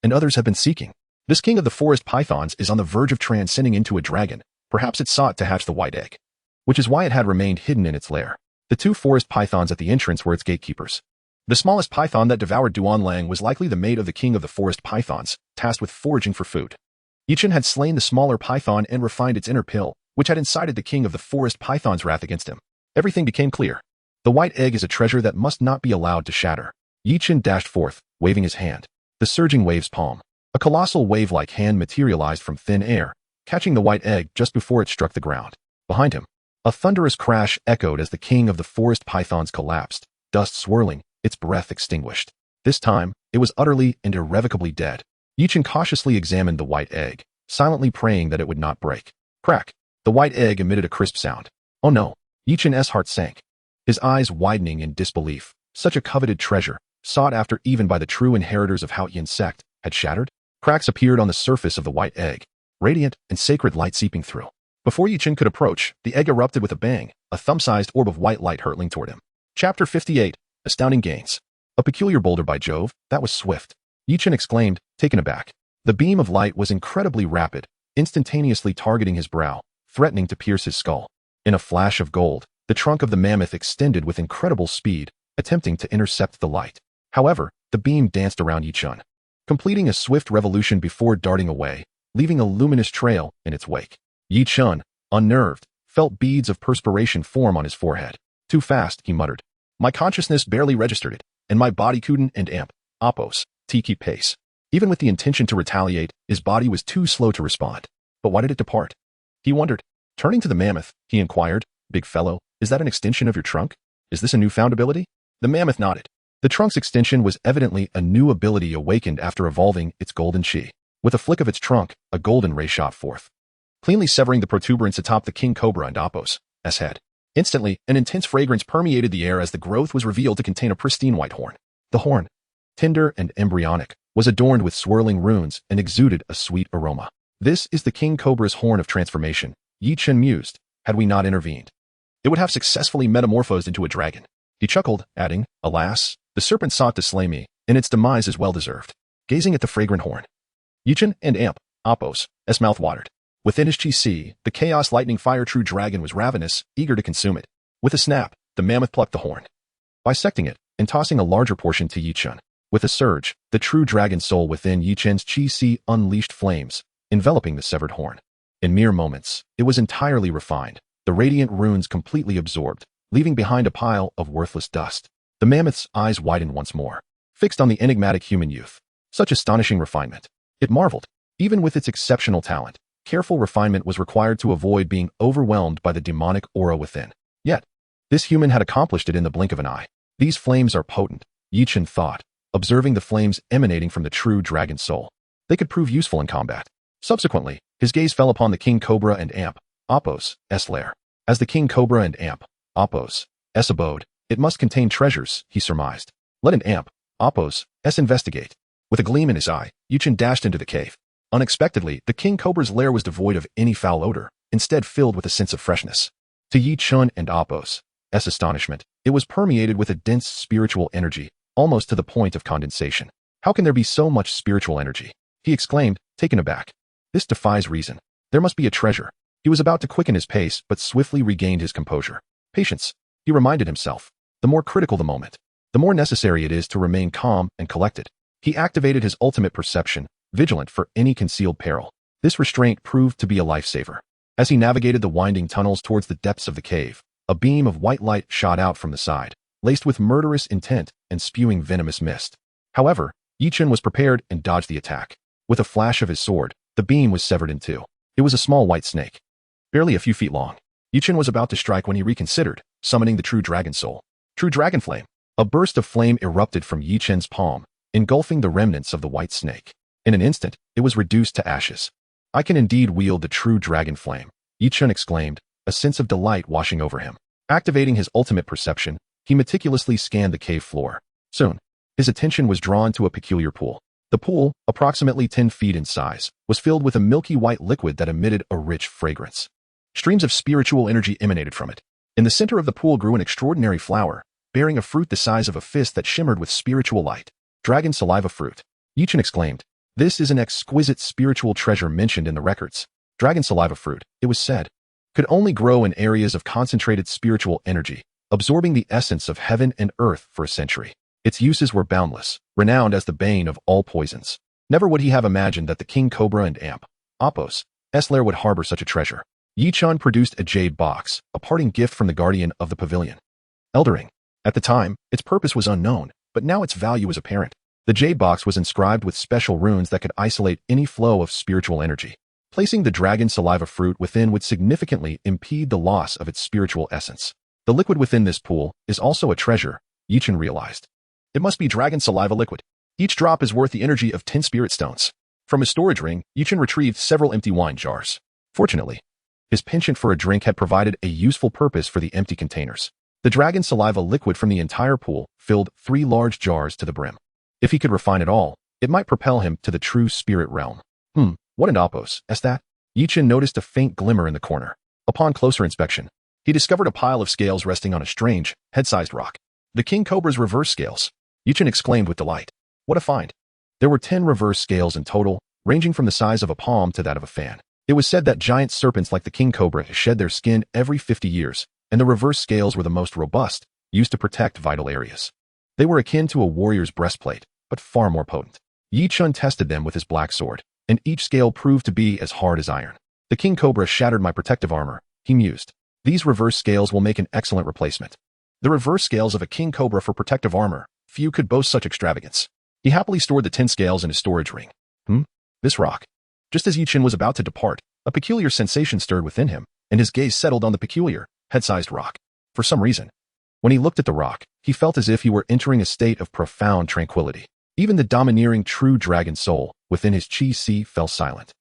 and others have been seeking. This king of the forest pythons is on the verge of transcending into a dragon. Perhaps it sought to hatch the white egg, which is why it had remained hidden in its lair. The two forest pythons at the entrance were its gatekeepers. The smallest python that devoured Duan Lang was likely the mate of the king of the forest pythons, tasked with foraging for food. Yi Chun had slain the smaller python and refined its inner pill, which had incited the king of the forest python's wrath against him. Everything became clear. The white egg is a treasure that must not be allowed to shatter. Yi Chun dashed forth, waving his hand. The surging wave's palm. A colossal wave-like hand materialized from thin air, catching the white egg just before it struck the ground. Behind him, a thunderous crash echoed as the king of the forest pythons collapsed, dust swirling, its breath extinguished. This time, it was utterly and irrevocably dead. Yi Chun cautiously examined the white egg, silently praying that it would not break. Crack! The white egg emitted a crisp sound. Oh no! Yi Chun's heart sank, his eyes widening in disbelief. Such a coveted treasure, sought after even by the true inheritors of Haotian sect, had shattered? Cracks appeared on the surface of the white egg, radiant and sacred light seeping through. Before Yi Chun could approach, the egg erupted with a bang, a thumb-sized orb of white light hurtling toward him. Chapter 58. Astounding Gains. A peculiar boulder, by Jove, that was swift. Yi Chun exclaimed, taken aback. The beam of light was incredibly rapid, instantaneously targeting his brow, threatening to pierce his skull. In a flash of gold, the trunk of the mammoth extended with incredible speed, attempting to intercept the light. However, the beam danced around Yi Chun, completing a swift revolution before darting away, leaving a luminous trail in its wake. Yi Chun, unnerved, felt beads of perspiration form on his forehead. Too fast, he muttered. My consciousness barely registered it, and my body couldn't and amp, oppose, keep pace. Even with the intention to retaliate, his body was too slow to respond. But why did it depart? He wondered. Turning to the mammoth, he inquired, Big fellow, is that an extension of your trunk? Is this a newfound ability? The mammoth nodded. The trunk's extension was evidently a new ability awakened after evolving its golden chi. With a flick of its trunk, a golden ray shot forth, cleanly severing the protuberance atop the king cobra and Apos' head. Instantly, an intense fragrance permeated the air as the growth was revealed to contain a pristine white horn. The horn, tender and embryonic, was adorned with swirling runes and exuded a sweet aroma. This is the king cobra's horn of transformation, Yi Chun mused. Had we not intervened, it would have successfully metamorphosed into a dragon. He chuckled, adding, "Alas, the serpent sought to slay me, and its demise is well-deserved." Gazing at the fragrant horn, Yichen and Amp, Apos, S mouth watered. Within his chi, the chaos lightning fire true dragon was ravenous, eager to consume it. With a snap, the mammoth plucked the horn, bisecting it and tossing a larger portion to Yichen. With a surge, the true dragon soul within Yichen's chi unleashed flames, enveloping the severed horn. In mere moments, it was entirely refined, the radiant runes completely absorbed, leaving behind a pile of worthless dust. The mammoth's eyes widened once more, fixed on the enigmatic human youth. Such astonishing refinement. It marveled. Even with its exceptional talent, careful refinement was required to avoid being overwhelmed by the demonic aura within. Yet, this human had accomplished it in the blink of an eye. These flames are potent, Yichen thought, observing the flames emanating from the true dragon soul. They could prove useful in combat. Subsequently, his gaze fell upon the King Cobra and Amp, Apos, S lair. As the King Cobra and Amp, Apos, S abode, it must contain treasures, he surmised. Let an Amp, Apos, S investigate. With a gleam in his eye, Yichen dashed into the cave. Unexpectedly, the King Cobra's lair was devoid of any foul odor, instead filled with a sense of freshness. To Yichen and Apos' astonishment, it was permeated with a dense spiritual energy, almost to the point of condensation. How can there be so much spiritual energy? He exclaimed, taken aback. This defies reason. There must be a treasure. He was about to quicken his pace, but swiftly regained his composure. Patience, he reminded himself. The more critical the moment, the more necessary it is to remain calm and collected. He activated his ultimate perception, vigilant for any concealed peril. This restraint proved to be a lifesaver. As he navigated the winding tunnels towards the depths of the cave, a beam of white light shot out from the side, laced with murderous intent and spewing venomous mist. However, Yichen was prepared and dodged the attack. With a flash of his sword, the beam was severed in two. It was a small white snake, barely a few feet long. Yichen was about to strike when he reconsidered, summoning the true dragon soul. True dragon flame. A burst of flame erupted from Yichen's palm, engulfing the remnants of the white snake. In an instant, it was reduced to ashes. I can indeed wield the true dragon flame, Yichen exclaimed, a sense of delight washing over him. Activating his ultimate perception, he meticulously scanned the cave floor. Soon, his attention was drawn to a peculiar pool. The pool, approximately 10 feet in size, was filled with a milky white liquid that emitted a rich fragrance. Streams of spiritual energy emanated from it. In the center of the pool grew an extraordinary flower, bearing a fruit the size of a fist that shimmered with spiritual light. Dragon saliva fruit. Yichen exclaimed. This is an exquisite spiritual treasure mentioned in the records. Dragon saliva fruit, it was said, could only grow in areas of concentrated spiritual energy, absorbing the essence of heaven and earth for a century. Its uses were boundless, renowned as the bane of all poisons. Never would he have imagined that the King Cobra and Amp, Apos, S lair would harbor such a treasure. Yichen produced a jade box, a parting gift from the guardian of the pavilion. Eldering. At the time, its purpose was unknown, but now its value was apparent. The jade box was inscribed with special runes that could isolate any flow of spiritual energy. Placing the dragon saliva fruit within would significantly impede the loss of its spiritual essence. The liquid within this pool is also a treasure, Yichen realized. It must be dragon saliva liquid. Each drop is worth the energy of 10 spirit stones. From his storage ring, Yichen retrieved several empty wine jars. Fortunately, his penchant for a drink had provided a useful purpose for the empty containers. The dragon saliva liquid from the entire pool filled 3 large jars to the brim. If he could refine it all, it might propel him to the true spirit realm. What an Apos, is that? Yichen noticed a faint glimmer in the corner. Upon closer inspection, he discovered a pile of scales resting on a strange, head-sized rock. The King Cobra's reverse scales. Yichen exclaimed with delight. What a find. There were 10 reverse scales in total, ranging from the size of a palm to that of a fan. It was said that giant serpents like the King Cobra shed their skin every 50 years, and the reverse scales were the most robust, used to protect vital areas. They were akin to a warrior's breastplate, but far more potent. Yichen tested them with his black sword, and each scale proved to be as hard as iron. The King Cobra shattered my protective armor, he mused. These reverse scales will make an excellent replacement. The reverse scales of a King Cobra for protective armor, few could boast such extravagance. He happily stored the 10 scales in his storage ring. This rock. Just as Yichen was about to depart, a peculiar sensation stirred within him, and his gaze settled on the peculiar, head-sized rock. For some reason, when he looked at the rock, he felt as if he were entering a state of profound tranquility. Even the domineering true dragon soul within his chi fell silent.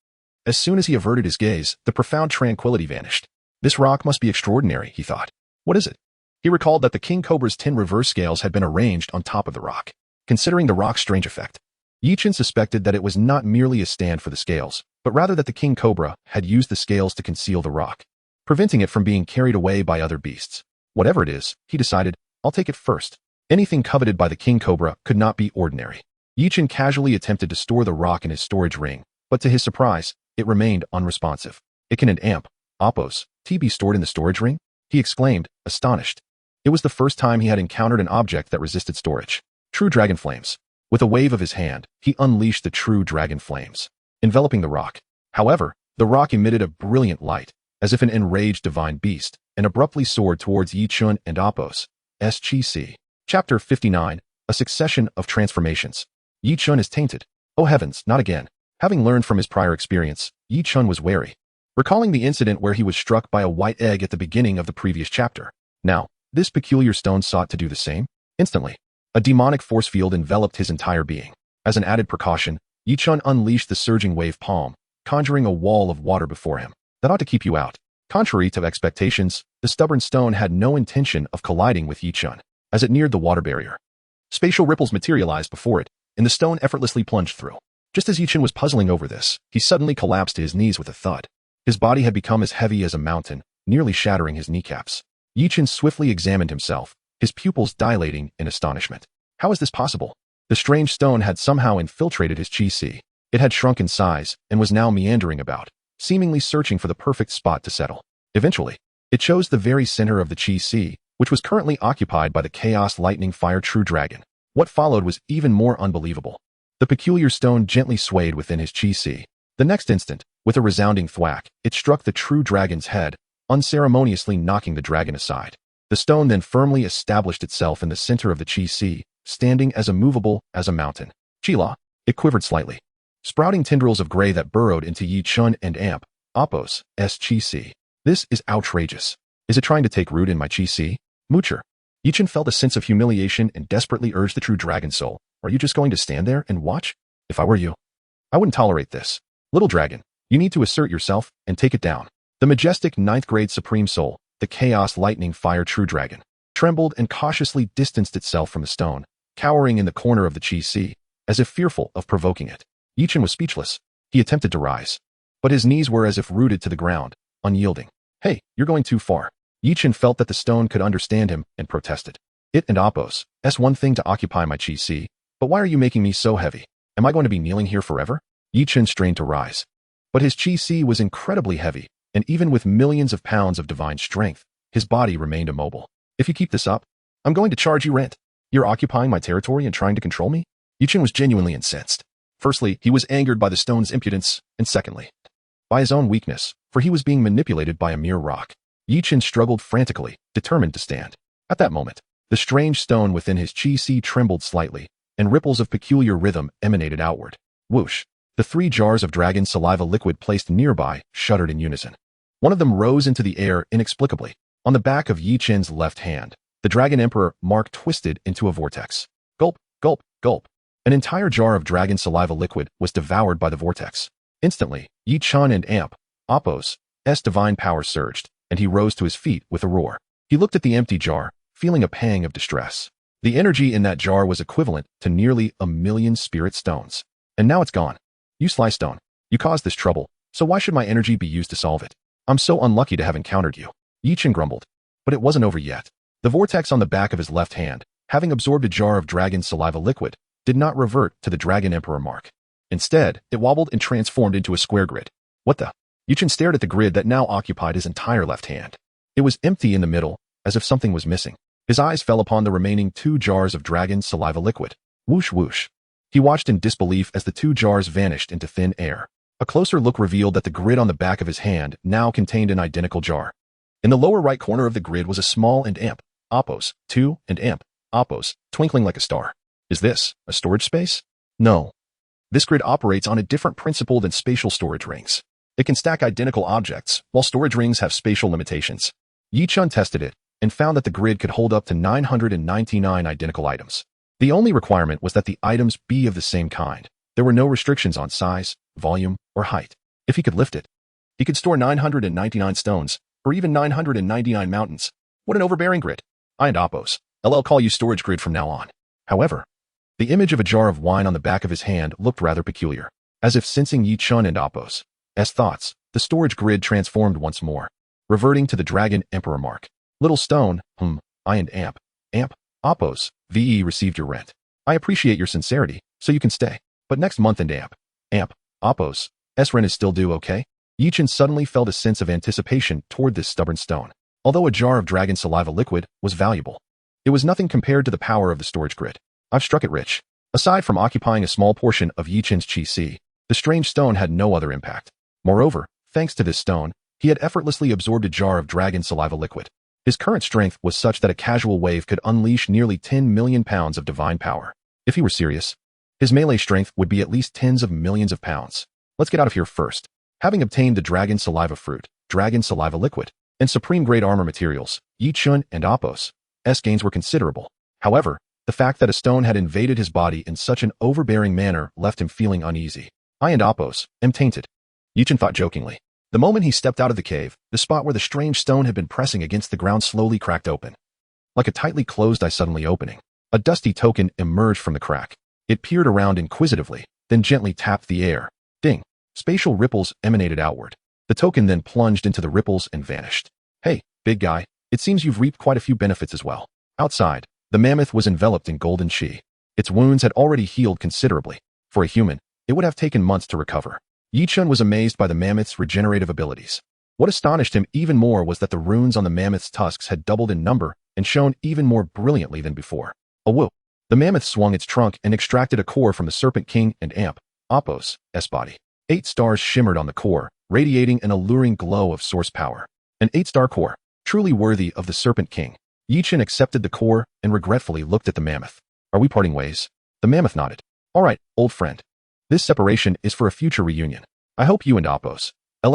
As soon as he averted his gaze, the profound tranquility vanished. This rock must be extraordinary, he thought. What is it? He recalled that the King Cobra's 10 reverse scales had been arranged on top of the rock. Considering the rock's strange effect, Yichen suspected that it was not merely a stand for the scales, but rather that the King Cobra had used the scales to conceal the rock, preventing it from being carried away by other beasts. Whatever it is, he decided, I'll take it first. Anything coveted by the King Cobra could not be ordinary. Yichen casually attempted to store the rock in his storage ring, but to his surprise, it remained unresponsive. It can an amp, Oppos, be stored in the storage ring? He exclaimed, astonished. It was the first time he had encountered an object that resisted storage. True Dragon Flames. With a wave of his hand, he unleashed the True Dragon Flames, enveloping the rock. However, the rock emitted a brilliant light, as if an enraged divine beast, and abruptly soared towards Yichun and Oppos. SGC. Chapter 59, A Succession of Transformations. Yichun is tainted. Oh heavens, not again. Having learned from his prior experience, Yichun was wary, recalling the incident where he was struck by a white egg at the beginning of the previous chapter. Now, this peculiar stone sought to do the same. Instantly, a demonic force field enveloped his entire being. As an added precaution, Yichun unleashed the surging wave palm, conjuring a wall of water before him. That ought to keep you out. Contrary to expectations, the stubborn stone had no intention of colliding with Yichun. As it neared the water barrier, spatial ripples materialized before it, and the stone effortlessly plunged through. Just as Yichun was puzzling over this, he suddenly collapsed to his knees with a thud. His body had become as heavy as a mountain, nearly shattering his kneecaps. Yichun swiftly examined himself, his pupils dilating in astonishment. How is this possible? The strange stone had somehow infiltrated his chi. It had shrunk in size and was now meandering about, seemingly searching for the perfect spot to settle. Eventually, it chose the very center of the chi, which was currently occupied by the Chaos Lightning Fire True Dragon. What followed was even more unbelievable. The peculiar stone gently swayed within his chi. The next instant, with a resounding thwack, it struck the True Dragon's head, unceremoniously knocking the dragon aside. The stone then firmly established itself in the center of the chi, standing as immovable as a mountain. Chila. It quivered slightly, sprouting tendrils of gray that burrowed into Yichun and Amp, Oppos, chi. This is outrageous. Is it trying to take root in my chi? Moocher. Yichun felt a sense of humiliation and desperately urged the True Dragon Soul. Are you just going to stand there and watch? If I were you, I wouldn't tolerate this. Little dragon, you need to assert yourself and take it down. The majestic 9th grade Supreme Soul, the Chaos Lightning Fire True Dragon, trembled and cautiously distanced itself from the stone, cowering in the corner of the chi, as if fearful of provoking it. Yichun was speechless. He attempted to rise, but his knees were as if rooted to the ground, unyielding. Hey, you're going too far. Yichun felt that the stone could understand him and protested. It and Oppos, one thing to occupy my chi, but why are you making me so heavy? Am I going to be kneeling here forever? Yichun strained to rise, but his chi was incredibly heavy, and even with millions of pounds of divine strength, his body remained immobile. If you keep this up, I'm going to charge you rent. You're occupying my territory and trying to control me? Yichun was genuinely incensed. Firstly, he was angered by the stone's impudence, and secondly, by his own weakness, for he was being manipulated by a mere rock. Yichun struggled frantically, determined to stand. At that moment, the strange stone within his chi trembled slightly, and ripples of peculiar rhythm emanated outward. Whoosh! The 3 jars of dragon saliva liquid placed nearby shuddered in unison. One of them rose into the air inexplicably. On the back of Yichun's left hand, the Dragon Emperor mark twisted into a vortex. Gulp, gulp, gulp. An entire jar of dragon saliva liquid was devoured by the vortex. Instantly, Yichun and Amp, Oppos' divine power surged, and he rose to his feet with a roar. He looked at the empty jar, feeling a pang of distress. The energy in that jar was equivalent to nearly 1,000,000 spirit stones. And now it's gone. You Sly Stone, you caused this trouble, so why should my energy be used to solve it? I'm so unlucky to have encountered you. Yichun grumbled. But it wasn't over yet. The vortex on the back of his left hand, having absorbed a jar of dragon saliva liquid, did not revert to the Dragon Emperor mark. Instead, it wobbled and transformed into a square grid. What the? Yichun stared at the grid that now occupied his entire left hand. It was empty in the middle, as if something was missing. His eyes fell upon the remaining 2 jars of dragon saliva liquid. Whoosh whoosh. He watched in disbelief as the 2 jars vanished into thin air. A closer look revealed that the grid on the back of his hand now contained an identical jar. In the lower right corner of the grid was a small and Amp, Oppos, 2 and Amp, Oppos, twinkling like a star. Is this a storage space? No. This grid operates on a different principle than spatial storage rings. It can stack identical objects, while storage rings have spatial limitations. Yichun tested it and found that the grid could hold up to 999 identical items. The only requirement was that the items be of the same kind. There were no restrictions on size, volume, or height. If he could lift it, he could store 999 stones, or even 999 mountains. What an overbearing grid. I and Oppos, I'll call you storage grid from now on. However, the image of a jar of wine on the back of his hand looked rather peculiar. As if sensing Yichun and Oppos' thoughts, the storage grid transformed once more, reverting to the Dragon Emperor mark. Little stone, I and Amp, Amp, Oppos, VE received your rent. I appreciate your sincerity, so you can stay. But next month and Amp, Oppos, rent is still due, okay? Yichen suddenly felt a sense of anticipation toward this stubborn stone. Although a jar of dragon saliva liquid was valuable, it was nothing compared to the power of the storage grid. I've struck it rich. Aside from occupying a small portion of Yichen's qi, the strange stone had no other impact. Moreover, thanks to this stone, he had effortlessly absorbed a jar of dragon saliva liquid. His current strength was such that a casual wave could unleash nearly 10 million pounds of divine power. If he were serious, his melee strength would be at least tens of millions of pounds. Let's get out of here first. Having obtained the dragon saliva fruit, dragon saliva liquid, and supreme grade armor materials, Yichun and Oppos' gains were considerable. However, the fact that a stone had invaded his body in such an overbearing manner left him feeling uneasy. I and Oppos am tainted, Yichen thought jokingly. The moment he stepped out of the cave, the spot where the strange stone had been pressing against the ground slowly cracked open. Like a tightly closed eye suddenly opening, a dusty token emerged from the crack. It peered around inquisitively, then gently tapped the air. Ding! Spatial ripples emanated outward. The token then plunged into the ripples and vanished. Hey, big guy, it seems you've reaped quite a few benefits as well. Outside, the mammoth was enveloped in golden qi. Its wounds had already healed considerably. For a human, it would have taken months to recover. Yichun was amazed by the mammoth's regenerative abilities. What astonished him even more was that the runes on the mammoth's tusks had doubled in number and shone even more brilliantly than before. Whoa! The mammoth swung its trunk and extracted a core from the Serpent King and Amp, Oppos' body. 8 stars shimmered on the core, radiating an alluring glow of source power. An 8-star core, truly worthy of the Serpent King. Yichun accepted the core and regretfully looked at the mammoth. Are we parting ways? The mammoth nodded. All right, old friend. This separation is for a future reunion. I hope you and Oppos'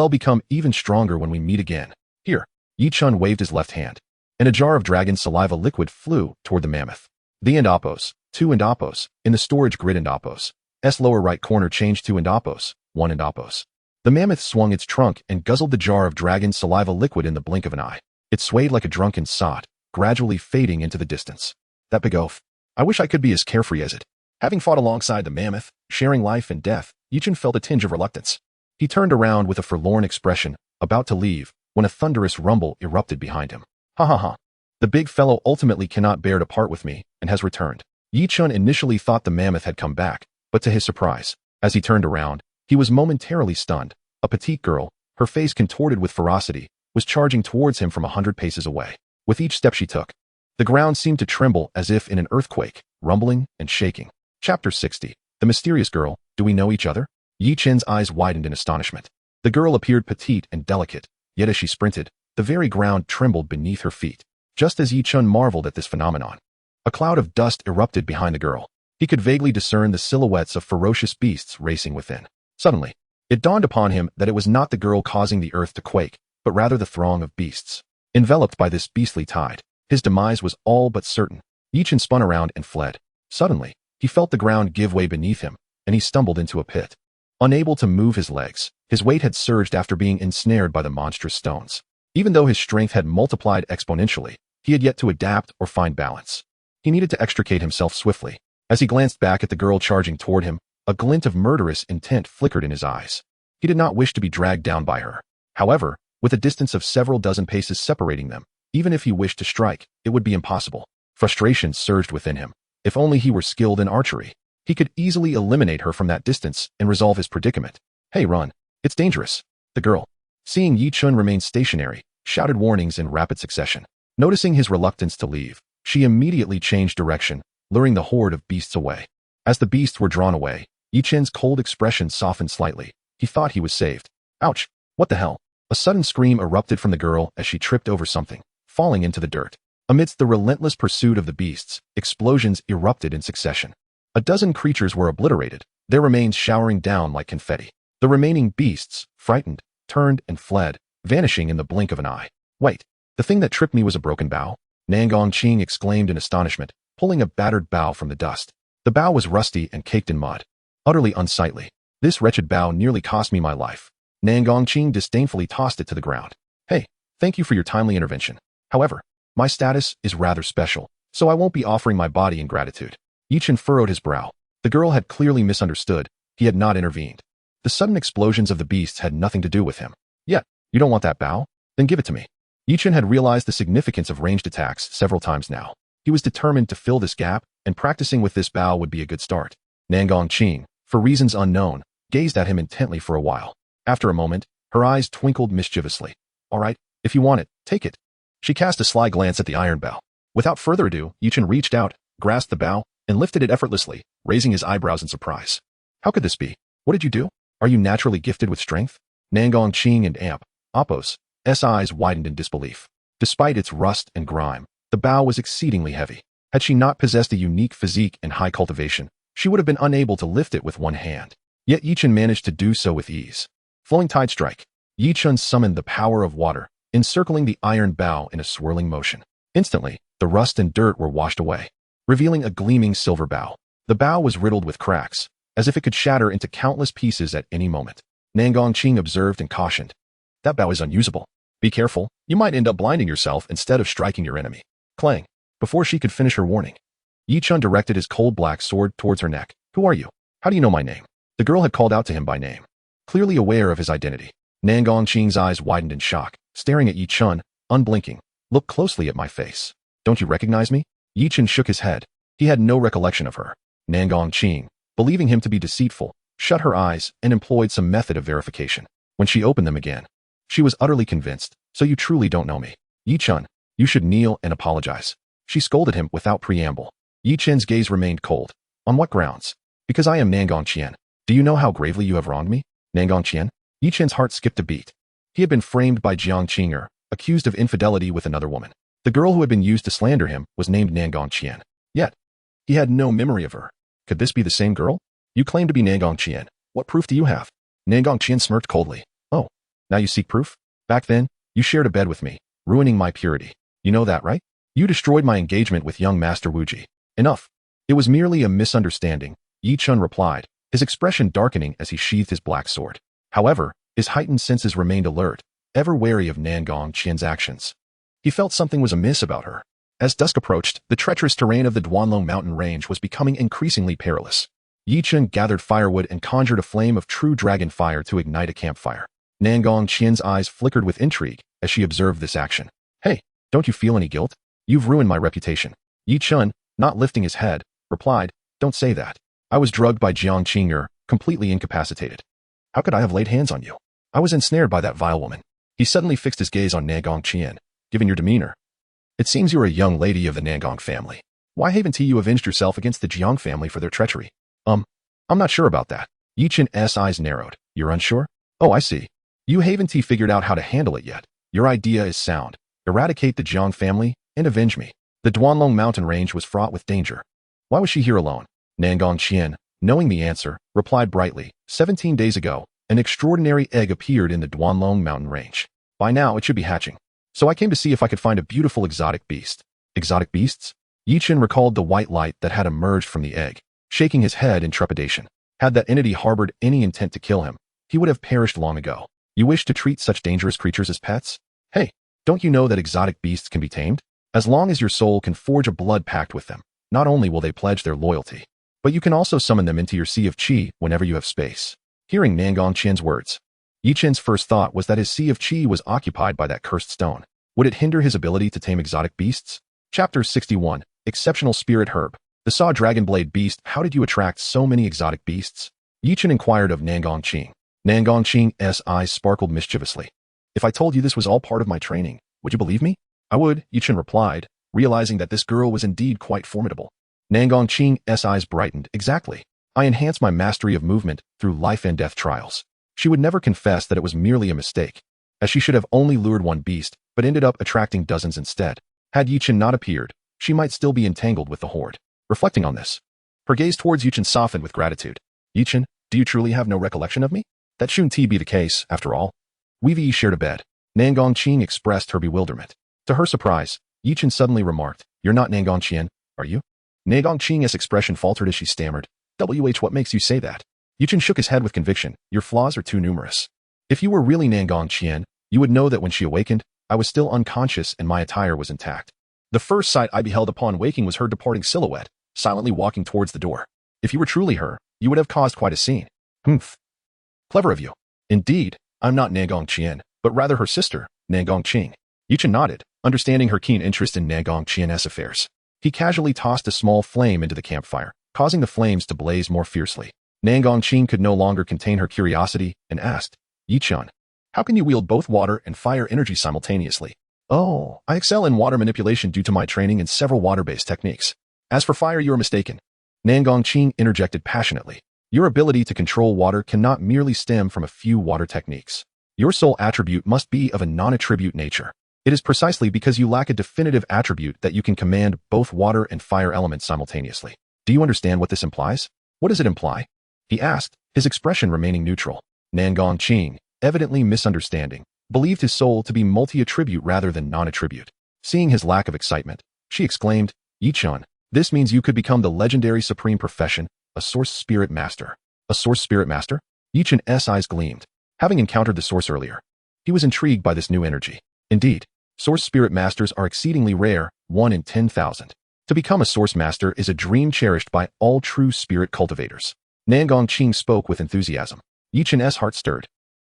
become even stronger when we meet again. Here, Yichun waved his left hand, and a jar of dragon saliva liquid flew toward the mammoth. The and Oppos, 2 and Oppos, in the storage grid and Oppos' lower right corner changed to and Oppos, 1 and Oppos. The mammoth swung its trunk and guzzled the jar of dragon saliva liquid in the blink of an eye. It swayed like a drunken sot, gradually fading into the distance. That big oaf. I wish I could be as carefree as it. Having fought alongside the mammoth, sharing life and death, Yichun felt a tinge of reluctance. He turned around with a forlorn expression, about to leave, when a thunderous rumble erupted behind him. Ha ha ha. The big fellow ultimately cannot bear to part with me, and has returned. Yichun initially thought the mammoth had come back, but to his surprise, as he turned around, he was momentarily stunned. A petite girl, her face contorted with ferocity, was charging towards him from 100 paces away. With each step she took, the ground seemed to tremble as if in an earthquake, rumbling and shaking. Chapter 60. The Mysterious Girl. Do we know each other? Yichen's eyes widened in astonishment. The girl appeared petite and delicate, yet as she sprinted, the very ground trembled beneath her feet. Just as Yichun marveled at this phenomenon, a cloud of dust erupted behind the girl. He could vaguely discern the silhouettes of ferocious beasts racing within. Suddenly, it dawned upon him that it was not the girl causing the earth to quake, but rather the throng of beasts. Enveloped by this beastly tide, his demise was all but certain. Yichun spun around and fled. Suddenly, he felt the ground give way beneath him, and he stumbled into a pit. Unable to move his legs, his weight had surged after being ensnared by the monstrous stones. Even though his strength had multiplied exponentially, he had yet to adapt or find balance. He needed to extricate himself swiftly. As he glanced back at the girl charging toward him, a glint of murderous intent flickered in his eyes. He did not wish to be dragged down by her. However, with a distance of several dozen paces separating them, even if he wished to strike, it would be impossible. Frustration surged within him. If only he were skilled in archery, he could easily eliminate her from that distance and resolve his predicament. Hey, run. It's dangerous. The girl, seeing Yichun remain stationary, shouted warnings in rapid succession. Noticing his reluctance to leave, she immediately changed direction, luring the horde of beasts away. As the beasts were drawn away, Yichun's cold expression softened slightly. He thought he was saved. Ouch! What the hell? A sudden scream erupted from the girl as she tripped over something, falling into the dirt. Amidst the relentless pursuit of the beasts, explosions erupted in succession. A dozen creatures were obliterated, their remains showering down like confetti. The remaining beasts, frightened, turned and fled, vanishing in the blink of an eye. Wait, the thing that tripped me was a broken bough? Nangong Qing exclaimed in astonishment, pulling a battered bough from the dust. The bough was rusty and caked in mud. Utterly unsightly. This wretched bough nearly cost me my life. Nangong Qing disdainfully tossed it to the ground. Hey, thank you for your timely intervention. However, my status is rather special, so I won't be offering my body in gratitude. Yichun furrowed his brow. The girl had clearly misunderstood. He had not intervened. The sudden explosions of the beasts had nothing to do with him. Yet, you don't want that bough? Then give it to me. Yichun had realized the significance of ranged attacks several times now. He was determined to fill this gap, and practicing with this bow would be a good start. Nangong Qing, for reasons unknown, gazed at him intently for a while. After a moment, her eyes twinkled mischievously. All right, if you want it, take it. She cast a sly glance at the iron bow. Without further ado, Yichen reached out, grasped the bow, and lifted it effortlessly, raising his eyebrows in surprise. How could this be? What did you do? Are you naturally gifted with strength? Nangong Qing and Appos' eyes widened in disbelief. Despite its rust and grime, the bow was exceedingly heavy. Had she not possessed a unique physique and high cultivation, she would have been unable to lift it with one hand. Yet Yichen managed to do so with ease. Flowing Tide Strike. Yichen summoned the power of water, encircling the iron bow in a swirling motion. Instantly, the rust and dirt were washed away, revealing a gleaming silver bow. The bow was riddled with cracks, as if it could shatter into countless pieces at any moment. Nangong Qing observed and cautioned. That bow is unusable. Be careful, you might end up blinding yourself instead of striking your enemy. Clang. Before she could finish her warning, Yichen directed his cold black sword towards her neck. Who are you? How do you know my name? The girl had called out to him by name. Clearly aware of his identity, Nangong Qing's eyes widened in shock, staring at Yichen, unblinking. Look closely at my face. Don't you recognize me? Yichen shook his head. He had no recollection of her. Nangong Qing, believing him to be deceitful, shut her eyes and employed some method of verification. When she opened them again, she was utterly convinced. So you truly don't know me. Yichen, you should kneel and apologize. She scolded him without preamble. Yichen's gaze remained cold. On what grounds? Because I am Nangong Qian. Do you know how gravely you have wronged me? Nangong Qian? Yichen's heart skipped a beat. He had been framed by Jiang Qing'er, accused of infidelity with another woman. The girl who had been used to slander him was named Nangong Qian. Yet, he had no memory of her. Could this be the same girl? You claim to be Nangong Qian. What proof do you have? Nangong Qian smirked coldly. Oh, now you seek proof? Back then, you shared a bed with me, ruining my purity. You know that, right? You destroyed my engagement with young Master Wuji. Enough. It was merely a misunderstanding, Yichen replied, his expression darkening as he sheathed his black sword. However, his heightened senses remained alert, ever wary of Nangong Qian's actions. He felt something was amiss about her. As dusk approached, the treacherous terrain of the Duanlong mountain range was becoming increasingly perilous. Yichen gathered firewood and conjured a flame of true dragon fire to ignite a campfire. Nangong Qian's eyes flickered with intrigue as she observed this action. Hey, don't you feel any guilt? You've ruined my reputation. Yichen, not lifting his head, replied, Don't say that. I was drugged by Jiang Qing'er, completely incapacitated. How could I have laid hands on you? I was ensnared by that vile woman. He suddenly fixed his gaze on Nangong Qian. Given your demeanor, it seems you are a young lady of the Nangong family. Why haven't you avenged yourself against the Jiang family for their treachery? I'm not sure about that. Yichen's eyes narrowed. You're unsure? Oh, I see. You haven't figured out how to handle it yet. Your idea is sound. Eradicate the Jiang family and avenge me. The Duanlong mountain range was fraught with danger. Why was she here alone? Nangong Qian, knowing the answer, replied brightly. 17 days ago, an extraordinary egg appeared in the Duanlong mountain range. By now, it should be hatching. So I came to see if I could find a beautiful exotic beast. Exotic beasts? Yichen recalled the white light that had emerged from the egg, shaking his head in trepidation. Had that entity harbored any intent to kill him, he would have perished long ago. You wish to treat such dangerous creatures as pets? Hey, don't you know that exotic beasts can be tamed? As long as your soul can forge a blood pact with them, not only will they pledge their loyalty, but you can also summon them into your sea of qi whenever you have space. Hearing Nangong Qian's words, Yichen's first thought was that his sea of qi was occupied by that cursed stone. Would it hinder his ability to tame exotic beasts? Chapter 61, Exceptional Spirit Herb. The Saw Dragonblade Beast. How did you attract so many exotic beasts? Yichen inquired of Nangong Qing. Nangong Qing's eyes sparkled mischievously. If I told you this was all part of my training, would you believe me? I would, Yichen replied, realizing that this girl was indeed quite formidable. Nangong Qing's eyes brightened. Exactly. I enhanced my mastery of movement through life and death trials. She would never confess that it was merely a mistake, as she should have only lured one beast, but ended up attracting dozens instead. Had Yichen not appeared, she might still be entangled with the horde. Reflecting on this, her gaze towards Yichen softened with gratitude. Yichen, do you truly have no recollection of me? That shouldn't be the case, after all. We shared a bed. Nangong Qing expressed her bewilderment. To her surprise, Yichen suddenly remarked, You're not Nangong Qian, are you? Nangong Qing's expression faltered as she stammered. What makes you say that? Yichen shook his head with conviction. Your flaws are too numerous. If you were really Nangong Qian, you would know that when she awakened, I was still unconscious and my attire was intact. The first sight I beheld upon waking was her departing silhouette, silently walking towards the door. If you were truly her, you would have caused quite a scene. Humph. Clever of you. Indeed, I'm not Nangong Qian, but rather her sister, Nangong Qing. Yichen nodded, understanding her keen interest in Nangong Qian's affairs. He casually tossed a small flame into the campfire, causing the flames to blaze more fiercely. Nangongqing could no longer contain her curiosity and asked, Yichun, how can you wield both water and fire energy simultaneously? Oh, I excel in water manipulation due to my training in several water-based techniques. As for fire, you are mistaken. Nangongqing interjected passionately. Your ability to control water cannot merely stem from a few water techniques. Your sole attribute must be of a non-attribute nature. It is precisely because you lack a definitive attribute that you can command both water and fire elements simultaneously. Do you understand what this implies? What does it imply? He asked, his expression remaining neutral. Nangongqing, evidently misunderstanding, believed his soul to be multi-attribute rather than non-attribute. Seeing his lack of excitement, she exclaimed, Yichun, this means you could become the legendary supreme profession, a source spirit master. A source spirit master? Yichun's eyes gleamed. Having encountered the source earlier, he was intrigued by this new energy. Indeed, source spirit masters are exceedingly rare, 1 in 10,000. To become a source master is a dream cherished by all true spirit cultivators. Nangongqing spoke with enthusiasm. Yichun's heart stirred.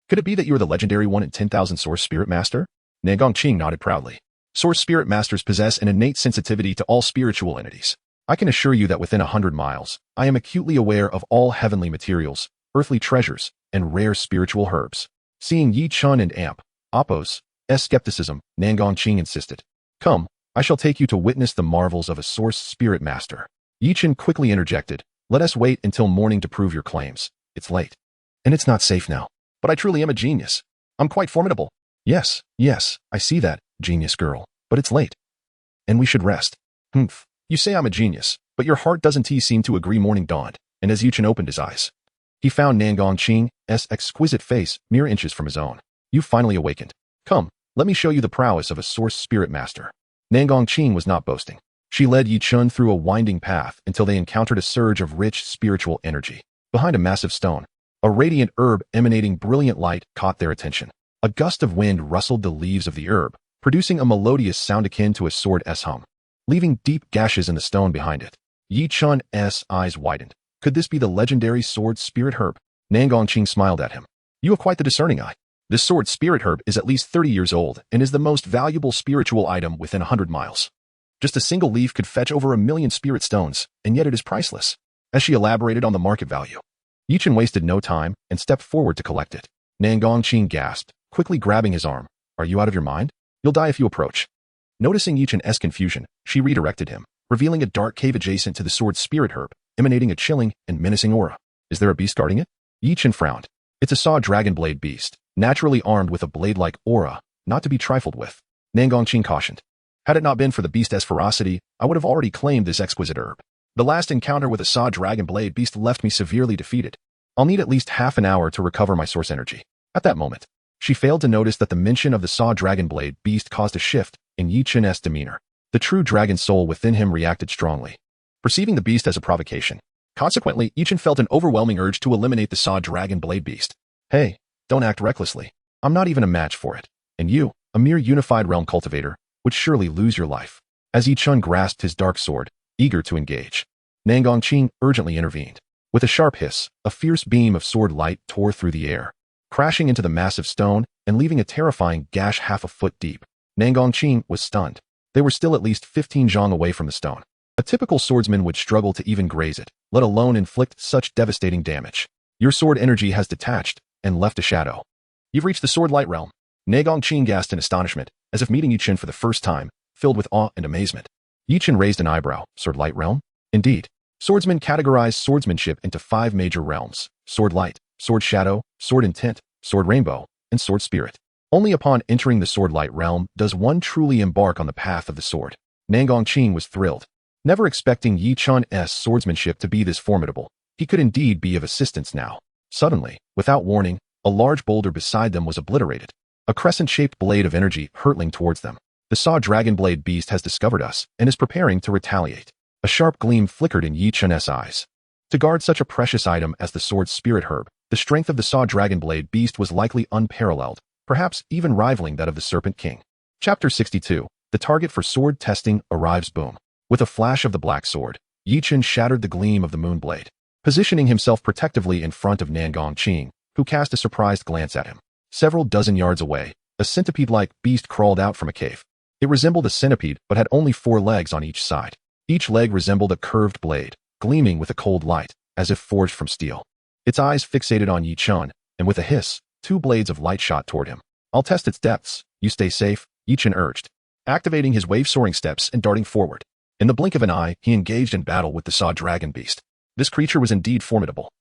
Could it be that you are the legendary 1 in 10,000 source spirit master? Nangongqing nodded proudly. Source spirit masters possess an innate sensitivity to all spiritual entities. I can assure you that within 100 miles, I am acutely aware of all heavenly materials, earthly treasures, and rare spiritual herbs. Seeing Yichun and Appo's skepticism, Nangongqing insisted. Come, I shall take you to witness the marvels of a source spirit master. Yichun quickly interjected. Let us wait until morning to prove your claims. It's late. And it's not safe now. But I truly am a genius. I'm quite formidable. Yes, I see that, genius girl. But it's late. And we should rest. Humph. You say I'm a genius, but your heart doesn't seem to agree. Morning dawned, and as Yichun opened his eyes, he found Nangongqing's exquisite face mere inches from his own. You finally awakened. Come, let me show you the prowess of a source spirit master. Nangongqing was not boasting. She led Yichun through a winding path until they encountered a surge of rich spiritual energy. Behind a massive stone, a radiant herb emanating brilliant light caught their attention. A gust of wind rustled the leaves of the herb, producing a melodious sound akin to a sword's hum, leaving deep gashes in the stone behind it. Yichun's eyes widened. Could this be the legendary sword spirit herb? Nangongqing smiled at him. You have quite the discerning eye. This sword spirit herb is at least 30 years old and is the most valuable spiritual item within 100 miles. Just a single leaf could fetch over 1,000,000 spirit stones, and yet it is priceless. As she elaborated on the market value, Yichun wasted no time and stepped forward to collect it. Nangongqing gasped, quickly grabbing his arm. Are you out of your mind? You'll die if you approach. Noticing Yichun's confusion, she redirected him, revealing a dark cave adjacent to the sword spirit herb, emanating a chilling and menacing aura. Is there a beast guarding it? Yichun frowned. It's a saw dragon blade beast, naturally armed with a blade-like aura, not to be trifled with. Nangongqing cautioned. Had it not been for the beast's ferocity, I would have already claimed this exquisite herb. The last encounter with a saw dragon blade beast left me severely defeated. I'll need at least half an hour to recover my source energy. At that moment, she failed to notice that the mention of the saw dragon blade beast caused a shift in Yichun's demeanor. The true dragon soul within him reacted strongly, perceiving the beast as a provocation. Consequently, Yichun felt an overwhelming urge to eliminate the saw dragon blade beast. Hey, don't act recklessly. I'm not even a match for it. And you, a mere unified realm cultivator, would surely lose your life. As Yichun grasped his dark sword, eager to engage, Nangongqing urgently intervened. With a sharp hiss, a fierce beam of sword light tore through the air, crashing into the massive stone and leaving a terrifying gash half a foot deep. Nangongqing was stunned. They were still at least 15 zhang away from the stone. A typical swordsman would struggle to even graze it, let alone inflict such devastating damage. Your sword energy has detached and left a shadow. You've reached the sword light realm. Nangongqing gasped in astonishment, as if meeting Yichun for the first time, filled with awe and amazement. Yichun raised an eyebrow. Sword light realm? Indeed. Swordsmen categorize swordsmanship into 5 major realms: sword light, sword shadow, sword intent, sword rainbow, and sword spirit. Only upon entering the sword light realm does one truly embark on the path of the sword. Nangongqing was thrilled. Never expecting Yichun's swordsmanship to be this formidable, he could indeed be of assistance now. Suddenly, without warning, a large boulder beside them was obliterated. A crescent-shaped blade of energy hurtling towards them. The saw dragon blade beast has discovered us and is preparing to retaliate. A sharp gleam flickered in Yichun's eyes. To guard such a precious item as the sword spirit herb, the strength of the saw dragon blade beast was likely unparalleled, perhaps even rivaling that of the Serpent King. Chapter 62. The target for sword testing arrives. Boom. With a flash of the black sword, Yichun shattered the gleam of the moon blade, positioning himself protectively in front of Nangongqing, who cast a surprised glance at him. Several dozen yards away, a centipede-like beast crawled out from a cave. It resembled a centipede but had only 4 legs on each side. Each leg resembled a curved blade, gleaming with a cold light, as if forged from steel. Its eyes fixated on Yi Chun, and with a hiss, two blades of light shot toward him. I'll test its depths. You stay safe, Yi Chun urged, activating his wave-soaring steps and darting forward. In the blink of an eye, he engaged in battle with the Saw Dragon Beast. This creature was indeed formidable.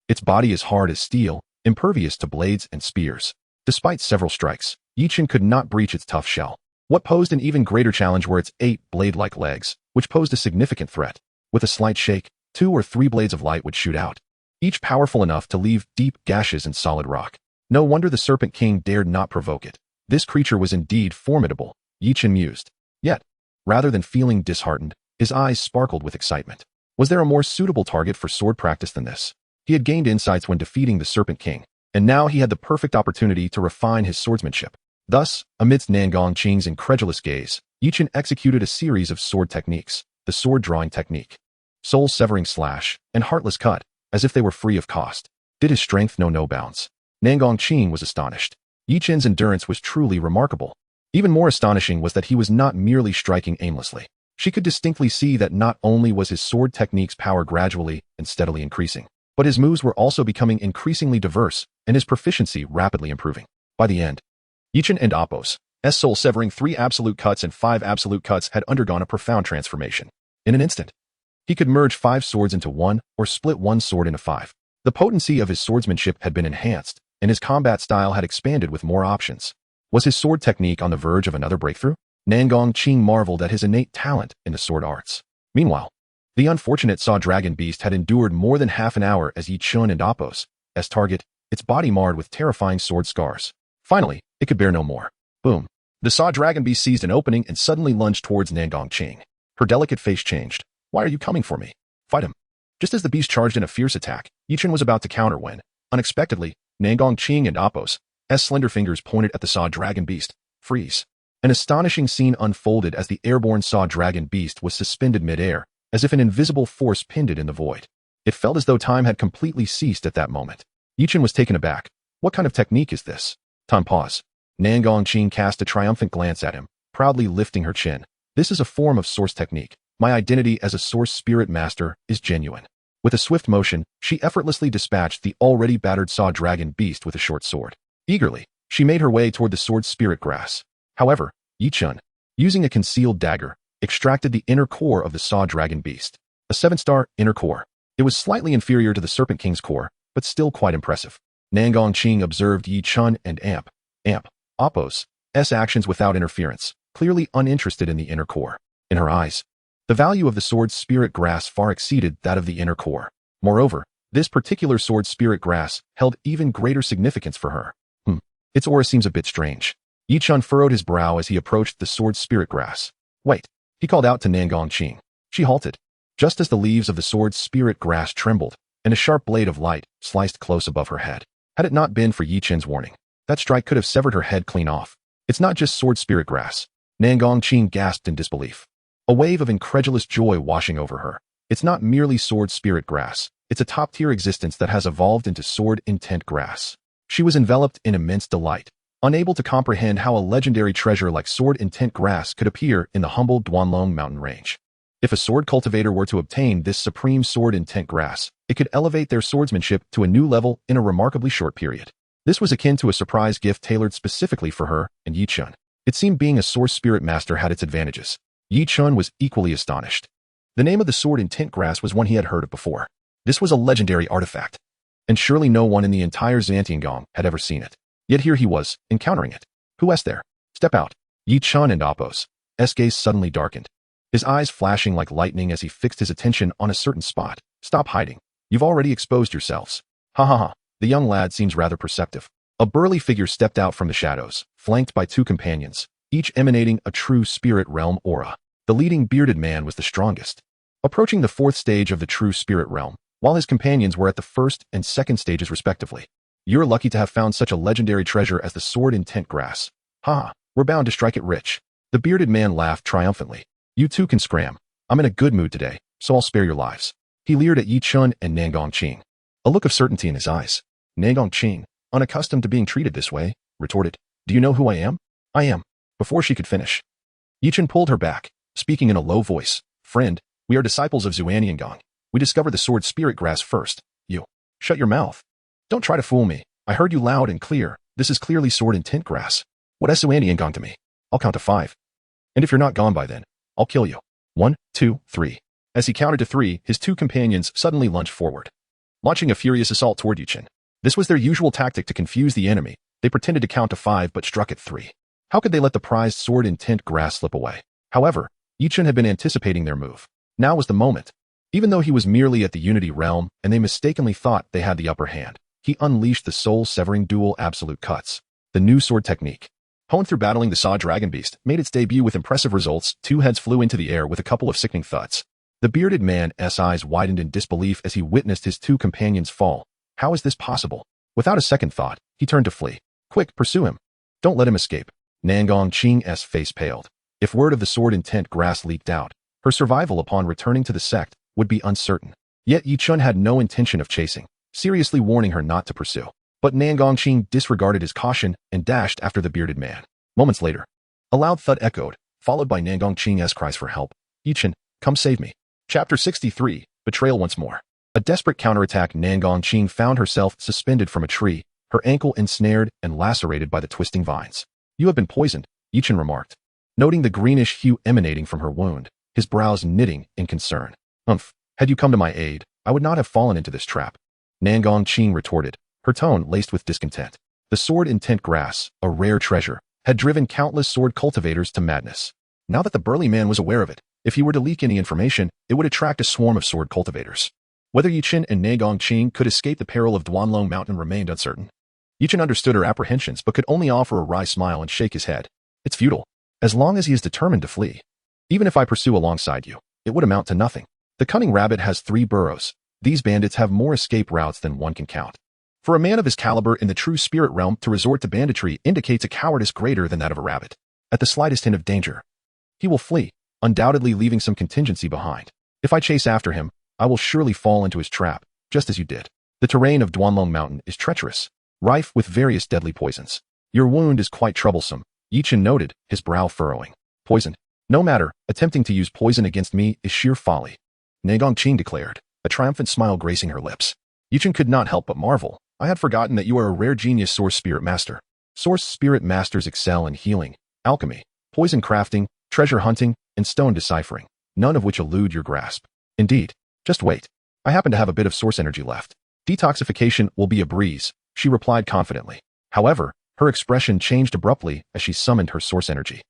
Its body is hard as steel, impervious to blades and spears. Despite several strikes, Yi Chun could not breach its tough shell. What posed an even greater challenge were its 8 blade-like legs, which posed a significant threat. With a slight shake, 2 or 3 blades of light would shoot out, each powerful enough to leave deep gashes in solid rock. No wonder the Serpent King dared not provoke it. This creature was indeed formidable, Yi Chun mused. Yet, rather than feeling disheartened, his eyes sparkled with excitement. Was there a more suitable target for sword practice than this? He had gained insights when defeating the Serpent King, and now he had the perfect opportunity to refine his swordsmanship. Thus, amidst Nangong Qing's incredulous gaze, Yi Chun executed a series of sword techniques, the sword drawing technique, soul-severing slash, and heartless cut, as if they were free of cost. Did his strength know no bounds? Nangong Qing was astonished. Yi Chun's endurance was truly remarkable. Even more astonishing was that he was not merely striking aimlessly. She could distinctly see that not only was his sword technique's power gradually and steadily increasing, but his moves were also becoming increasingly diverse and his proficiency rapidly improving. By the end, Yi Chun and Apos, soul-severing 3 absolute cuts and 5 absolute cuts had undergone a profound transformation. In an instant, he could merge 5 swords into 1 or split 1 sword into 5. The potency of his swordsmanship had been enhanced, and his combat style had expanded with more options. Was his sword technique on the verge of another breakthrough? Nangong Qing marveled at his innate talent in the sword arts. Meanwhile, the unfortunate Saw Dragon Beast had endured more than half an hour as Yi Chun and Apos, as target, its body marred with terrifying sword scars. Finally, it could bear no more. Boom. The Saw Dragon Beast seized an opening and suddenly lunged towards Nangong Qing. Her delicate face changed. Why are you coming for me? Fight him. Just as the beast charged in a fierce attack, Yi Chun was about to counter when, unexpectedly, Nangong Qing and Apos' slender fingers pointed at the Saw Dragon Beast. Freeze. An astonishing scene unfolded as the airborne Saw Dragon Beast was suspended mid-air, as if an invisible force pinned it in the void. It felt as though time had completely ceased at that moment. Yi Chun was taken aback. What kind of technique is this? Time pause. Nangong Qing cast a triumphant glance at him, proudly lifting her chin. This is a form of source technique. My identity as a source spirit master is genuine. With a swift motion, she effortlessly dispatched the already battered Saw Dragon Beast with a short sword. Eagerly, she made her way toward the sword spirit grass. However, Yi Chun, using a concealed dagger, extracted the inner core of the Saw Dragon Beast. A 7-star inner core. It was slightly inferior to the Serpent King's core, but still quite impressive. Nangong Qing observed Yi Chun and Apos' actions without interference, clearly uninterested in the inner core. In her eyes, the value of the sword spirit grass far exceeded that of the inner core. Moreover, this particular sword spirit grass held even greater significance for her. Its aura seems a bit strange. Yi Chun furrowed his brow as he approached the sword spirit grass. Wait, he called out to Nangong Qing. She halted, just as the leaves of the sword spirit grass trembled, and a sharp blade of light sliced close above her head. Had it not been for Yi Chun's warning, that strike could have severed her head clean off. It's not just sword spirit grass. Nangong Qing gasped in disbelief, a wave of incredulous joy washing over her. It's not merely sword spirit grass. It's a top-tier existence that has evolved into sword intent grass. She was enveloped in immense delight, unable to comprehend how a legendary treasure like sword intent grass could appear in the humble Duanlong mountain range. If a sword cultivator were to obtain this supreme sword intent grass, it could elevate their swordsmanship to a new level in a remarkably short period. This was akin to a surprise gift tailored specifically for her and Yi Chun. It seemed being a source spirit master had its advantages. Yi Chun was equally astonished. The name of the sword intent grass was one he had heard of before. This was a legendary artifact, and surely no one in the entire Xantiangong had ever seen it. Yet here he was, encountering it. Who is there? Step out. Yi Chun and Apos' gaze suddenly darkened, his eyes flashing like lightning as he fixed his attention on a certain spot. Stop hiding. You've already exposed yourselves. Ha ha ha. The young lad seems rather perceptive. A burly figure stepped out from the shadows, flanked by 2 companions, each emanating a true spirit realm aura. The leading bearded man was the strongest, approaching the 4th stage of the true spirit realm, while his companions were at the 1st and 2nd stages respectively. You're lucky to have found such a legendary treasure as the sword intent grass. Ha, we're bound to strike it rich. The bearded man laughed triumphantly. You 2 can scram. I'm in a good mood today, so I'll spare your lives. He leered at Yi Chun and Nangong Qing, a look of certainty in his eyes. Nangong Qing, unaccustomed to being treated this way, retorted, Do you know who I am? I am. Before she could finish, Yi Chun pulled her back, speaking in a low voice. Friend, We are disciples of Zuaniangong. We discovered the sword spirit grass first. You. Shut your mouth. Don't try to fool me. I heard you loud and clear. This is clearly sword and tint grass. What has Zuaniangong to me? I'll count to 5. And if you're not gone by then, I'll kill you. 1, 2, 3. As he counted to 3, his 2 companions suddenly lunged forward, launching a furious assault toward Yichen. This was their usual tactic to confuse the enemy. They pretended to count to 5 but struck at 3. How could they let the prized sword and tint grass slip away? However, Yichen had been anticipating their move. Now was the moment. Even though he was merely at the Unity realm and they mistakenly thought they had the upper hand, he unleashed the soul-severing dual absolute cuts. The new sword technique, honed through battling the Saw Dragon Beast, made its debut with impressive results. 2 heads flew into the air with a couple of sickening thuds. The bearded man's eyes widened in disbelief as he witnessed his 2 companions fall. How is this possible? Without a second thought, he turned to flee. Quick, pursue him. Don't let him escape. Nangong Qing's face paled. If word of the sword and tint grass leaked out, her survival upon returning to the sect would be uncertain. Yet Yichun had no intention of chasing, seriously warning her not to pursue. But Nangong Qing disregarded his caution and dashed after the bearded man. Moments later, a loud thud echoed, followed by Nangong Qing's cries for help. Yichen, come save me. Chapter 63, Betrayal Once More. A desperate counterattack. Nangong Qing found herself suspended from a tree, her ankle ensnared and lacerated by the twisting vines. You have been poisoned, Yichen remarked, noting the greenish hue emanating from her wound, his brows knitting in concern. Had you come to my aid, I would not have fallen into this trap. Nangong Qing retorted, her tone laced with discontent. The sword and tint grass, a rare treasure, had driven countless sword cultivators to madness. Now that the burly man was aware of it, if he were to leak any information, it would attract a swarm of sword cultivators. Whether Yichen and Nangong Qing could escape the peril of Duanlong Mountain remained uncertain. Yichen understood her apprehensions but could only offer a wry smile and shake his head. It's futile. As long as he is determined to flee. Even if I pursue alongside you, it would amount to nothing. The cunning rabbit has 3 burrows. These bandits have more escape routes than one can count. For a man of his caliber in the true spirit realm to resort to banditry indicates a cowardice greater than that of a rabbit. At the slightest hint of danger, he will flee, undoubtedly leaving some contingency behind. If I chase after him, I will surely fall into his trap, just as you did. The terrain of Duanlong Mountain is treacherous, rife with various deadly poisons. Your wound is quite troublesome, Yichen noted, his brow furrowing. Poisoned? No matter, attempting to use poison against me is sheer folly, Nangong Qing declared, a triumphant smile gracing her lips. Yichen could not help but marvel. I had forgotten that you are a rare genius source spirit master. Source spirit masters excel in healing, alchemy, poison crafting, treasure hunting, and stone deciphering, none of which elude your grasp. Indeed. Just wait. I happen to have a bit of source energy left. Detoxification will be a breeze, she replied confidently. However, her expression changed abruptly as she summoned her source energy.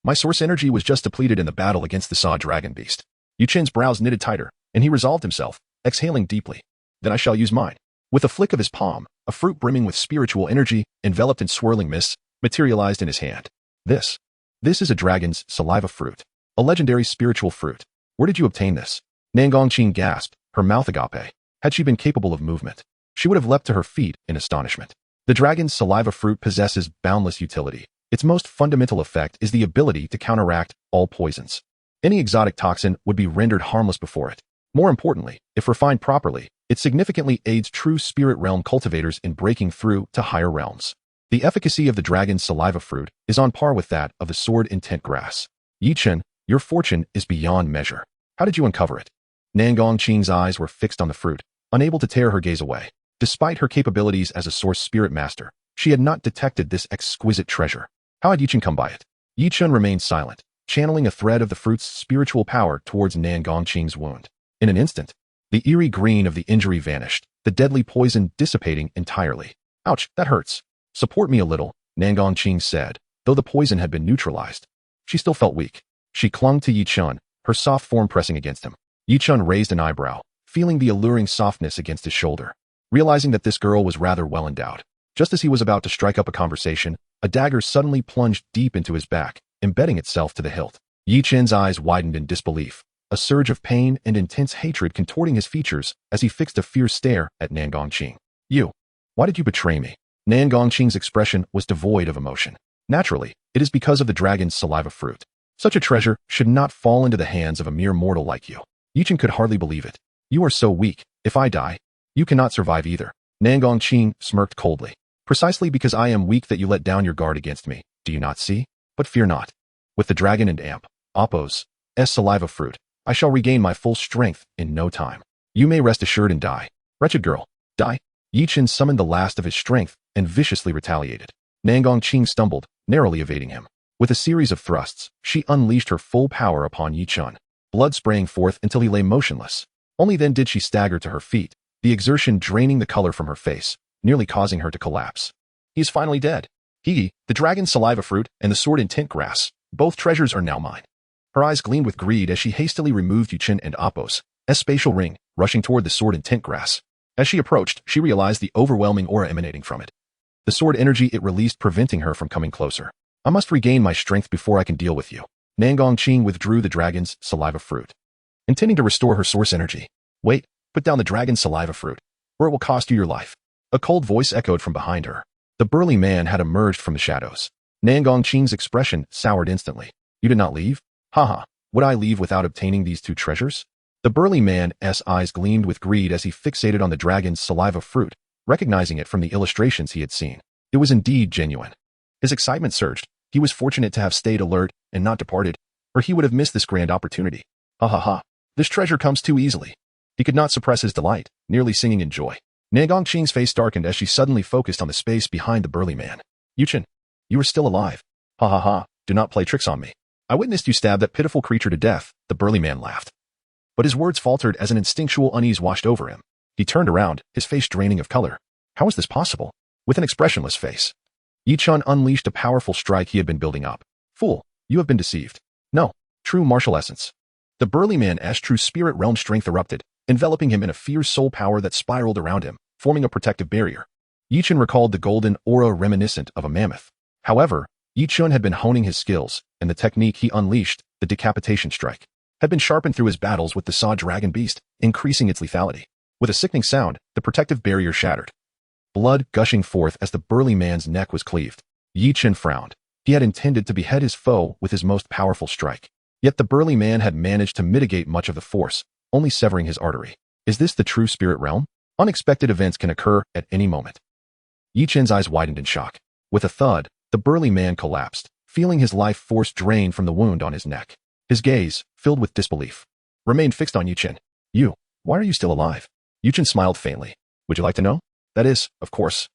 My source energy was just depleted in the battle against the Saw Dragon Beast. Yichen's brows knitted tighter, and he resolved himself, exhaling deeply. Then I shall use mine. With a flick of his palm, a fruit brimming with spiritual energy, enveloped in swirling mists, materialized in his hand. This is a dragon's saliva fruit. A legendary spiritual fruit. Where did you obtain this? Nangong Qing gasped, her mouth agape. Had she been capable of movement, she would have leapt to her feet in astonishment. The dragon's saliva fruit possesses boundless utility. Its most fundamental effect is the ability to counteract all poisons. Any exotic toxin would be rendered harmless before it. More importantly, if refined properly, it significantly aids true spirit realm cultivators in breaking through to higher realms. The efficacy of the dragon's saliva fruit is on par with that of the sword and tint grass. Yichen, your fortune is beyond measure. How did you uncover it? Nangong Qing's eyes were fixed on the fruit, unable to tear her gaze away. Despite her capabilities as a source spirit master, she had not detected this exquisite treasure. How had Yichen come by it? Yichen remained silent, channeling a thread of the fruit's spiritual power towards Nangong Qing's wound. In an instant, the eerie green of the injury vanished, the deadly poison dissipating entirely. Ouch, that hurts. Support me a little, Nangong Qing said, though the poison had been neutralized. She still felt weak. She clung to Yichen, her soft form pressing against him. Yichen raised an eyebrow, feeling the alluring softness against his shoulder, realizing that this girl was rather well endowed. Just as he was about to strike up a conversation, a dagger suddenly plunged deep into his back, embedding itself to the hilt. Yichen's eyes widened in disbelief, a surge of pain and intense hatred contorting his features as he fixed a fierce stare at Nangong Qing. You. Why did you betray me? Nangong Qing's expression was devoid of emotion. Naturally, it is because of the dragon's saliva fruit. Such a treasure should not fall into the hands of a mere mortal like you. Yichen could hardly believe it. You are so weak. If I die, you cannot survive either. Nangong Qing smirked coldly. Precisely because I am weak that you let down your guard against me, do you not see? But fear not. With the dragon and Oppo's saliva fruit, I shall regain my full strength in no time. You may rest assured and die. Wretched girl, die. Yi Chen summoned the last of his strength and viciously retaliated. Nangong stumbled, narrowly evading him. With a series of thrusts, she unleashed her full power upon Yi Chen, blood spraying forth until he lay motionless. Only then did she stagger to her feet, the exertion draining the color from her face, nearly causing her to collapse. He is finally dead. He, the dragon's saliva fruit, and the sword in tint grass, both treasures are now mine. Her eyes gleamed with greed as she hastily removed Yi Chen and Apos, S spatial ring, rushing toward the sword in tint grass. As she approached, she realized the overwhelming aura emanating from it. The sword energy it released preventing her from coming closer. I must regain my strength before I can deal with you. Nangong withdrew the dragon's saliva fruit, intending to restore her source energy. Wait, put down the dragon's saliva fruit, or it will cost you your life. A cold voice echoed from behind her. The burly man had emerged from the shadows. Nangong expression soured instantly. You did not leave? Haha, would I leave without obtaining these two treasures? The burly man's eyes gleamed with greed as he fixated on the dragon's saliva fruit, recognizing it from the illustrations he had seen. It was indeed genuine. His excitement surged. He was fortunate to have stayed alert and not departed, or he would have missed this grand opportunity. Ha ha ha, this treasure comes too easily. He could not suppress his delight, nearly singing in joy. Nangong face darkened as she suddenly focused on the space behind the burly man. Yi Chen, you are still alive. Ha ha ha, do not play tricks on me. I witnessed you stab that pitiful creature to death, the burly man laughed. But his words faltered as an instinctual unease washed over him. He turned around, his face draining of color. How was this possible? With an expressionless face, Yi Chen unleashed a powerful strike he had been building up. Fool, you have been deceived. No, true martial essence. The burly man's true spirit realm strength erupted, enveloping him in a fierce soul power that spiraled around him, forming a protective barrier. Yi Chen recalled the golden aura reminiscent of a mammoth. However, Yi Chen had been honing his skills, and the technique he unleashed, the decapitation strike, had been sharpened through his battles with the Saw dragon beast, increasing its lethality. With a sickening sound, the protective barrier shattered, blood gushing forth as the burly man's neck was cleaved. Yi Chen frowned. He had intended to behead his foe with his most powerful strike. Yet the burly man had managed to mitigate much of the force, only severing his artery. Is this the true spirit realm? Unexpected events can occur at any moment. Yi Chen's eyes widened in shock. With a thud, the burly man collapsed, feeling his life force drain from the wound on his neck. His gaze, filled with disbelief, remained fixed on Yi Chen. You, why are you still alive? Yi Chen smiled faintly. Would you like to know? That is, of course.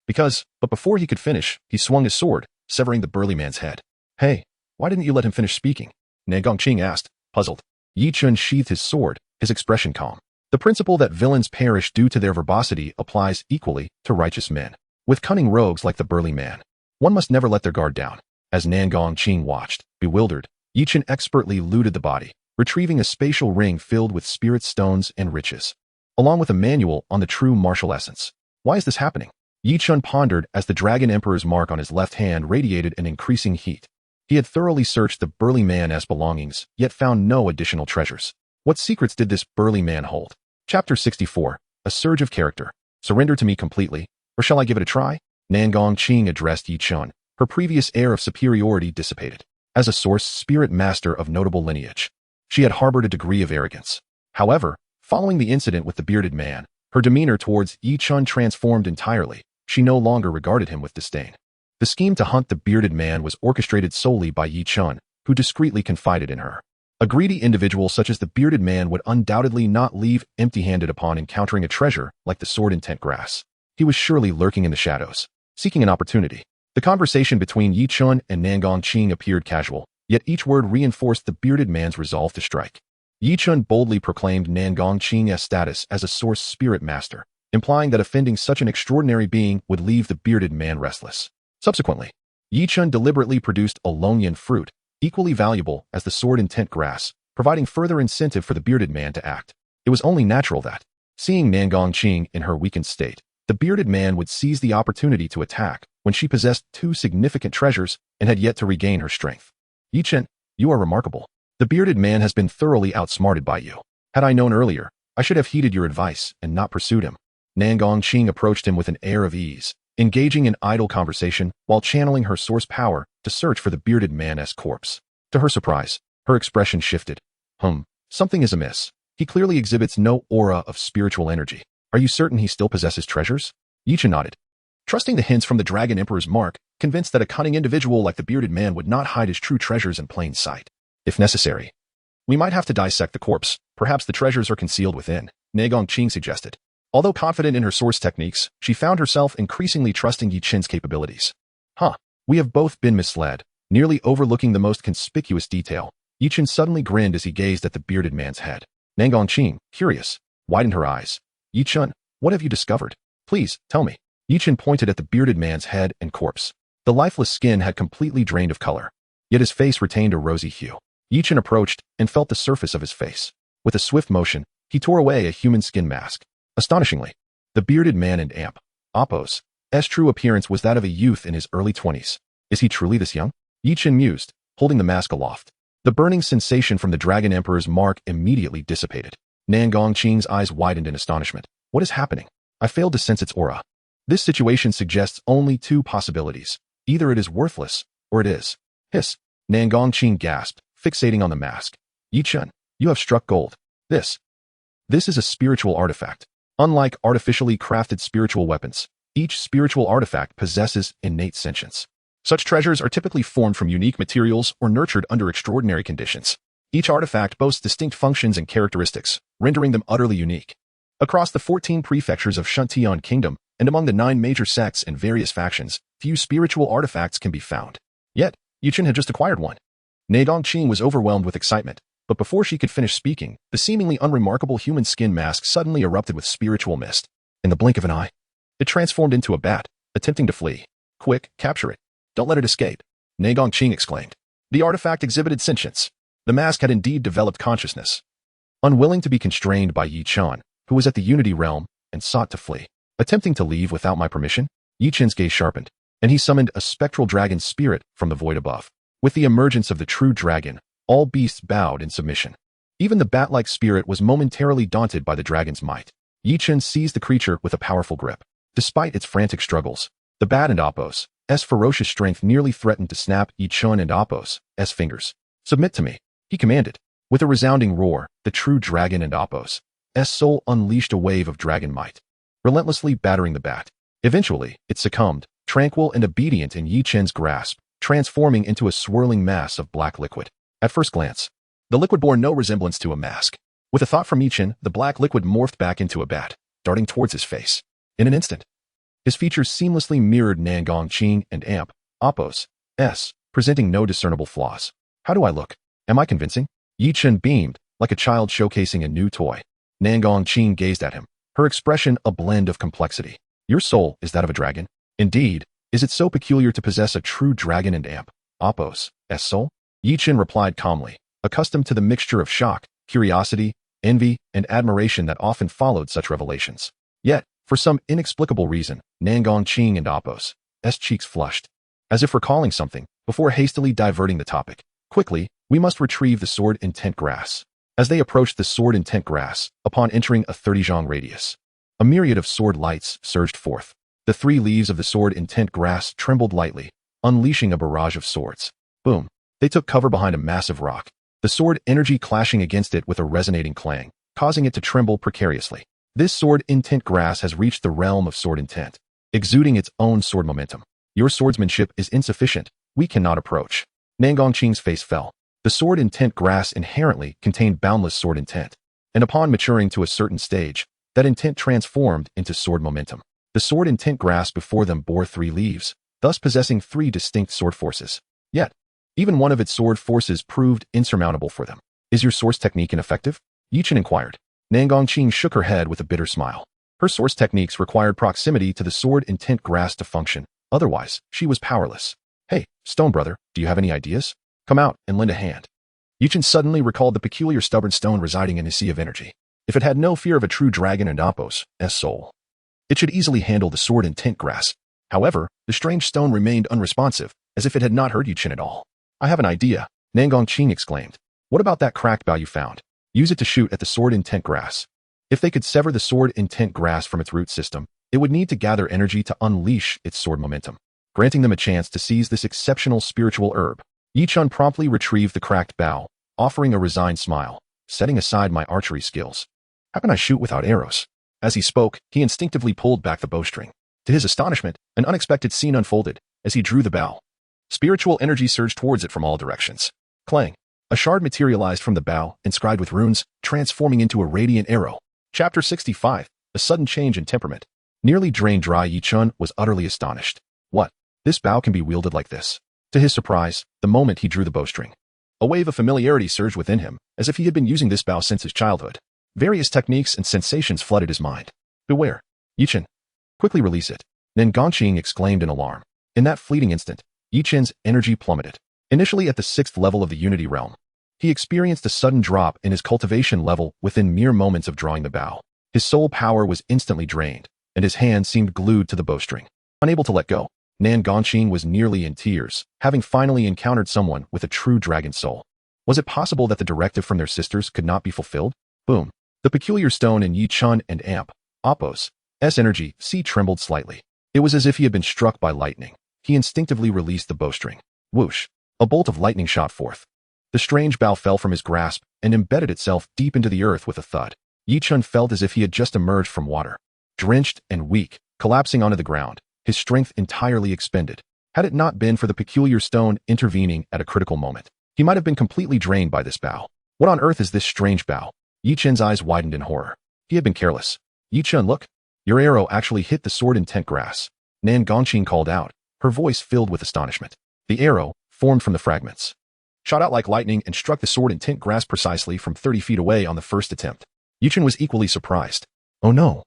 But before he could finish, he swung his sword, severing the burly man's head. Hey, why didn't you let him finish speaking? Nangong asked, puzzled. Yi Chen sheathed his sword, his expression calm. The principle that villains perish due to their verbosity applies equally to righteous men. With cunning rogues like the burly man, one must never let their guard down. As Nangong watched, bewildered, Yi Chen expertly looted the body, retrieving a spatial ring filled with spirit stones and riches, along with a manual on the true martial essence. Why is this happening? Yi Chen pondered as the Dragon Emperor's mark on his left hand radiated an increasing heat. He had thoroughly searched the burly man's belongings, yet found no additional treasures. What secrets did this burly man hold? Chapter 64, A Surge of Character. Surrender to me completely, or shall I give it a try? Nangong addressed Yi Chen. Her previous air of superiority dissipated. As a source spirit master of notable lineage, she had harbored a degree of arrogance. However, following the incident with the bearded man, her demeanor towards Yi Chen transformed entirely. She no longer regarded him with disdain. The scheme to hunt the bearded man was orchestrated solely by Yi Chen, who discreetly confided in her. A greedy individual such as the bearded man would undoubtedly not leave empty-handed upon encountering a treasure like the sword in tint grass. He was surely lurking in the shadows, seeking an opportunity. The conversation between Yi Chen and Nangong appeared casual, yet each word reinforced the bearded man's resolve to strike. Yi Chen boldly proclaimed Nangong's status as a source spirit master, implying that offending such an extraordinary being would leave the bearded man restless. Subsequently, Yi Chen deliberately produced a Longyuan fruit, equally valuable as the sword in tint grass, providing further incentive for the bearded man to act. It was only natural that, seeing Nangong in her weakened state, the bearded man would seize the opportunity to attack when she possessed two significant treasures and had yet to regain her strength. Yi Chen, you are remarkable. The bearded man has been thoroughly outsmarted by you. Had I known earlier, I should have heeded your advice and not pursued him. Nangong approached him with an air of ease, engaging in idle conversation while channeling her source power to search for the bearded man's corpse. To her surprise, her expression shifted. Something is amiss. He clearly exhibits no aura of spiritual energy. Are you certain he still possesses treasures? Yi Chen nodded, trusting the hints from the Dragon Emperor's mark, convinced that a cunning individual like the bearded man would not hide his true treasures in plain sight. If necessary, We might have to dissect the corpse. Perhaps the treasures are concealed within, Ne Gongqing suggested. Although confident in her source techniques, she found herself increasingly trusting Yi Qin's capabilities. We have both been misled. Nearly overlooking the most conspicuous detail, Yi Qin suddenly grinned as he gazed at the bearded man's head. Ne Gongqing, curious, widened her eyes. Yi Qin, what have you discovered? Please, tell me. Yi Qin pointed at the bearded man's head and corpse. The lifeless skin had completely drained of color, yet his face retained a rosy hue. Yi Qin approached and felt the surface of his face. With a swift motion, he tore away a human skin mask. Astonishingly, the bearded man and Apos' true appearance was that of a youth in his early 20s. Is he truly this young? Yi Qin mused, holding the mask aloft. The burning sensation from the Dragon Emperor's mark immediately dissipated. Ne Gongqing's eyes widened in astonishment. What is happening? I failed to sense its aura. This situation suggests only two possibilities. Either it is worthless, or it is. Hiss. Ne Gongqing gasped, fixating on the mask. Yi Qin, you have struck gold. This is a spiritual artifact. Unlike artificially crafted spiritual weapons, each spiritual artifact possesses innate sentience. Such treasures are typically formed from unique materials or nurtured under extraordinary conditions. Each artifact boasts distinct functions and characteristics, rendering them utterly unique. Across the 14 prefectures of Shuntian Kingdom, and among the 9 major sects and various factions, few spiritual artifacts can be found. Yet, Yi Qin had just acquired one. Ne Gongqing was overwhelmed with excitement, but before she could finish speaking, the seemingly unremarkable human skin mask suddenly erupted with spiritual mist. In the blink of an eye, it transformed into a bat, attempting to flee. Quick, capture it. Don't let it escape, Ne Gongqing exclaimed. The artifact exhibited sentience. The mask had indeed developed consciousness. Unwilling to be constrained by Yi Qin, who was at the Unity Realm, and sought to flee. Attempting to leave without my permission? Yi Qin's gaze sharpened, and he summoned a spectral dragon spirit from the void above. With the emergence of the true dragon, all beasts bowed in submission. Even the bat-like spirit was momentarily daunted by the dragon's might. Yi Qin seized the creature with a powerful grip. Despite its frantic struggles, the bat and Apos' ferocious strength nearly threatened to snap Yi Qin and Apos' fingers. Submit to me, he commanded. With a resounding roar, the true dragon and Apos' soul unleashed a wave of dragon might, relentlessly battering the bat. Eventually, it succumbed, tranquil and obedient in Yi Qin's grasp, transforming into a swirling mass of black liquid. At first glance, the liquid bore no resemblance to a mask. With a thought from Yi Qin, the black liquid morphed back into a bat, darting towards his face. In an instant, his features seamlessly mirrored Ne Gongqing and Apos', presenting no discernible flaws. How do I look? Am I convincing? Yi Qin beamed, like a child showcasing a new toy. Ne Gongqing gazed at him, her expression a blend of complexity. Your soul is that of a dragon? Indeed, is it so peculiar to possess a true dragon and Apos' soul? Yi Qin replied calmly, accustomed to the mixture of shock, curiosity, envy, and admiration that often followed such revelations. Yet, for some inexplicable reason, Ne Gongqing and Apos' cheeks flushed, as if recalling something, before hastily diverting the topic. Quickly, we must retrieve the sword intent grass. As they approached the sword intent grass, upon entering a 30-zhang radius, a myriad of sword lights surged forth. The 3 leaves of the sword intent grass trembled lightly, unleashing a barrage of swords. Boom. They took cover behind a massive rock, the sword energy clashing against it with a resonating clang, causing it to tremble precariously. This sword intent grass has reached the realm of sword intent, exuding its own sword momentum. Your swordsmanship is insufficient. We cannot approach. Ne Gongqing's face fell. The sword intent grass inherently contained boundless sword intent, and upon maturing to a certain stage, that intent transformed into sword momentum. The sword intent grass before them bore 3 leaves, thus possessing 3 distinct sword forces. Yet, even one of its sword forces proved insurmountable for them. Is your source technique ineffective? Yi Qin inquired. Ne Gongqing shook her head with a bitter smile. Her source techniques required proximity to the sword intent grass to function. Otherwise, she was powerless. Hey, Stone Brother, do you have any ideas? Come out and lend a hand. Yi Qin suddenly recalled the peculiar stubborn stone residing in his sea of energy. If it had no fear of a true dragon and Apos' soul, it should easily handle the sword intent grass. However, the strange stone remained unresponsive, as if it had not heard Yi Qin at all. I have an idea, Ne Gongqing exclaimed. What about that cracked bow you found? Use it to shoot at the sword intent grass. If they could sever the sword intent grass from its root system, it would need to gather energy to unleash its sword momentum, granting them a chance to seize this exceptional spiritual herb. Yi Qin promptly retrieved the cracked bow, offering a resigned smile, setting aside my archery skills. How can I shoot without arrows? As he spoke, he instinctively pulled back the bowstring. To his astonishment, an unexpected scene unfolded as he drew the bow. Spiritual energy surged towards it from all directions. Clang. A shard materialized from the bow, inscribed with runes, transforming into a radiant arrow. Chapter 65. A sudden change in temperament. Nearly drained dry, Yi Chun was utterly astonished. What? This bow can be wielded like this? To his surprise, the moment he drew the bowstring, a wave of familiarity surged within him, as if he had been using this bow since his childhood. Various techniques and sensations flooded his mind. Beware. Yi Chun. Quickly release it. Nen Gongqing exclaimed in alarm. In that fleeting instant, Yi Chun's energy plummeted. Initially at the 6th level of the Unity Realm, he experienced a sudden drop in his cultivation level within mere moments of drawing the bow. His soul power was instantly drained, and his hand seemed glued to the bowstring. Unable to let go, Nan Gongqing was nearly in tears, having finally encountered someone with a true dragon soul. Was it possible that the directive from their sisters could not be fulfilled? Boom. The peculiar stone in Yi Chun and Amp, Appo's energy, trembled slightly. It was as if he had been struck by lightning. He instinctively released the bowstring. Whoosh. A bolt of lightning shot forth. The strange bow fell from his grasp and embedded itself deep into the earth with a thud. Yi Chun felt as if he had just emerged from water. Drenched and weak, collapsing onto the ground, his strength entirely expended. Had it not been for the peculiar stone intervening at a critical moment, he might have been completely drained by this bow. What on earth is this strange bow? Yi Chun's eyes widened in horror. He had been careless. Yi Chun, look. Your arrow actually hit the sword intent grass. Nan Gongqing called out, her voice filled with astonishment. The arrow, formed from the fragments, shot out like lightning and struck the sword intent grass precisely from 30 feet away on the first attempt. Yi Chun was equally surprised. Oh no.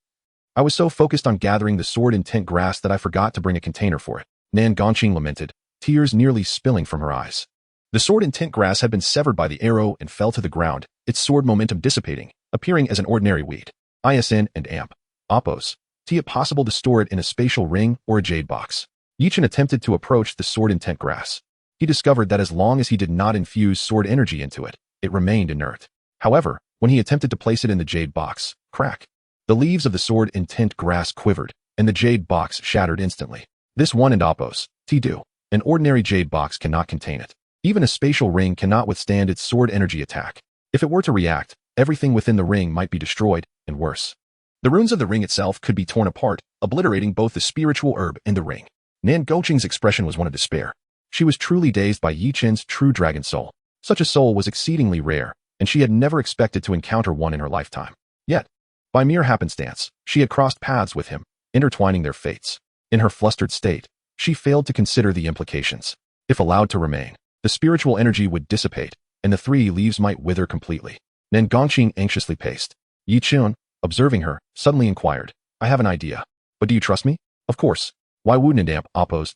I was so focused on gathering the sword intent grass that I forgot to bring a container for it. Nan Gongqing lamented, tears nearly spilling from her eyes. The sword intent grass had been severed by the arrow and fell to the ground, its sword momentum dissipating, appearing as an ordinary weed. ISN and Amp. Appo's. It possible to store it in a spatial ring or a jade box. Yi Chun attempted to approach the sword intent grass. He discovered that as long as he did not infuse sword energy into it, it remained inert. However, when he attempted to place it in the jade box, crack. The leaves of the sword intent grass quivered, and the jade box shattered instantly. This one and Appo's. Do. An ordinary jade box cannot contain it. Even a spatial ring cannot withstand its sword energy attack. If it were to react, everything within the ring might be destroyed, and worse. The runes of the ring itself could be torn apart, obliterating both the spiritual herb and the ring. Nan Gongqing's expression was one of despair. She was truly dazed by Yi Chun's true dragon soul. Such a soul was exceedingly rare, and she had never expected to encounter one in her lifetime. Yet, by mere happenstance, she had crossed paths with him, intertwining their fates. In her flustered state, she failed to consider the implications. If allowed to remain, the spiritual energy would dissipate, and the 3 leaves might wither completely. Nan Gongqing anxiously paced. Yi Chun, observing her, suddenly inquired, I have an idea. But do you trust me? Of course. Why wouldn't Amp Appo's?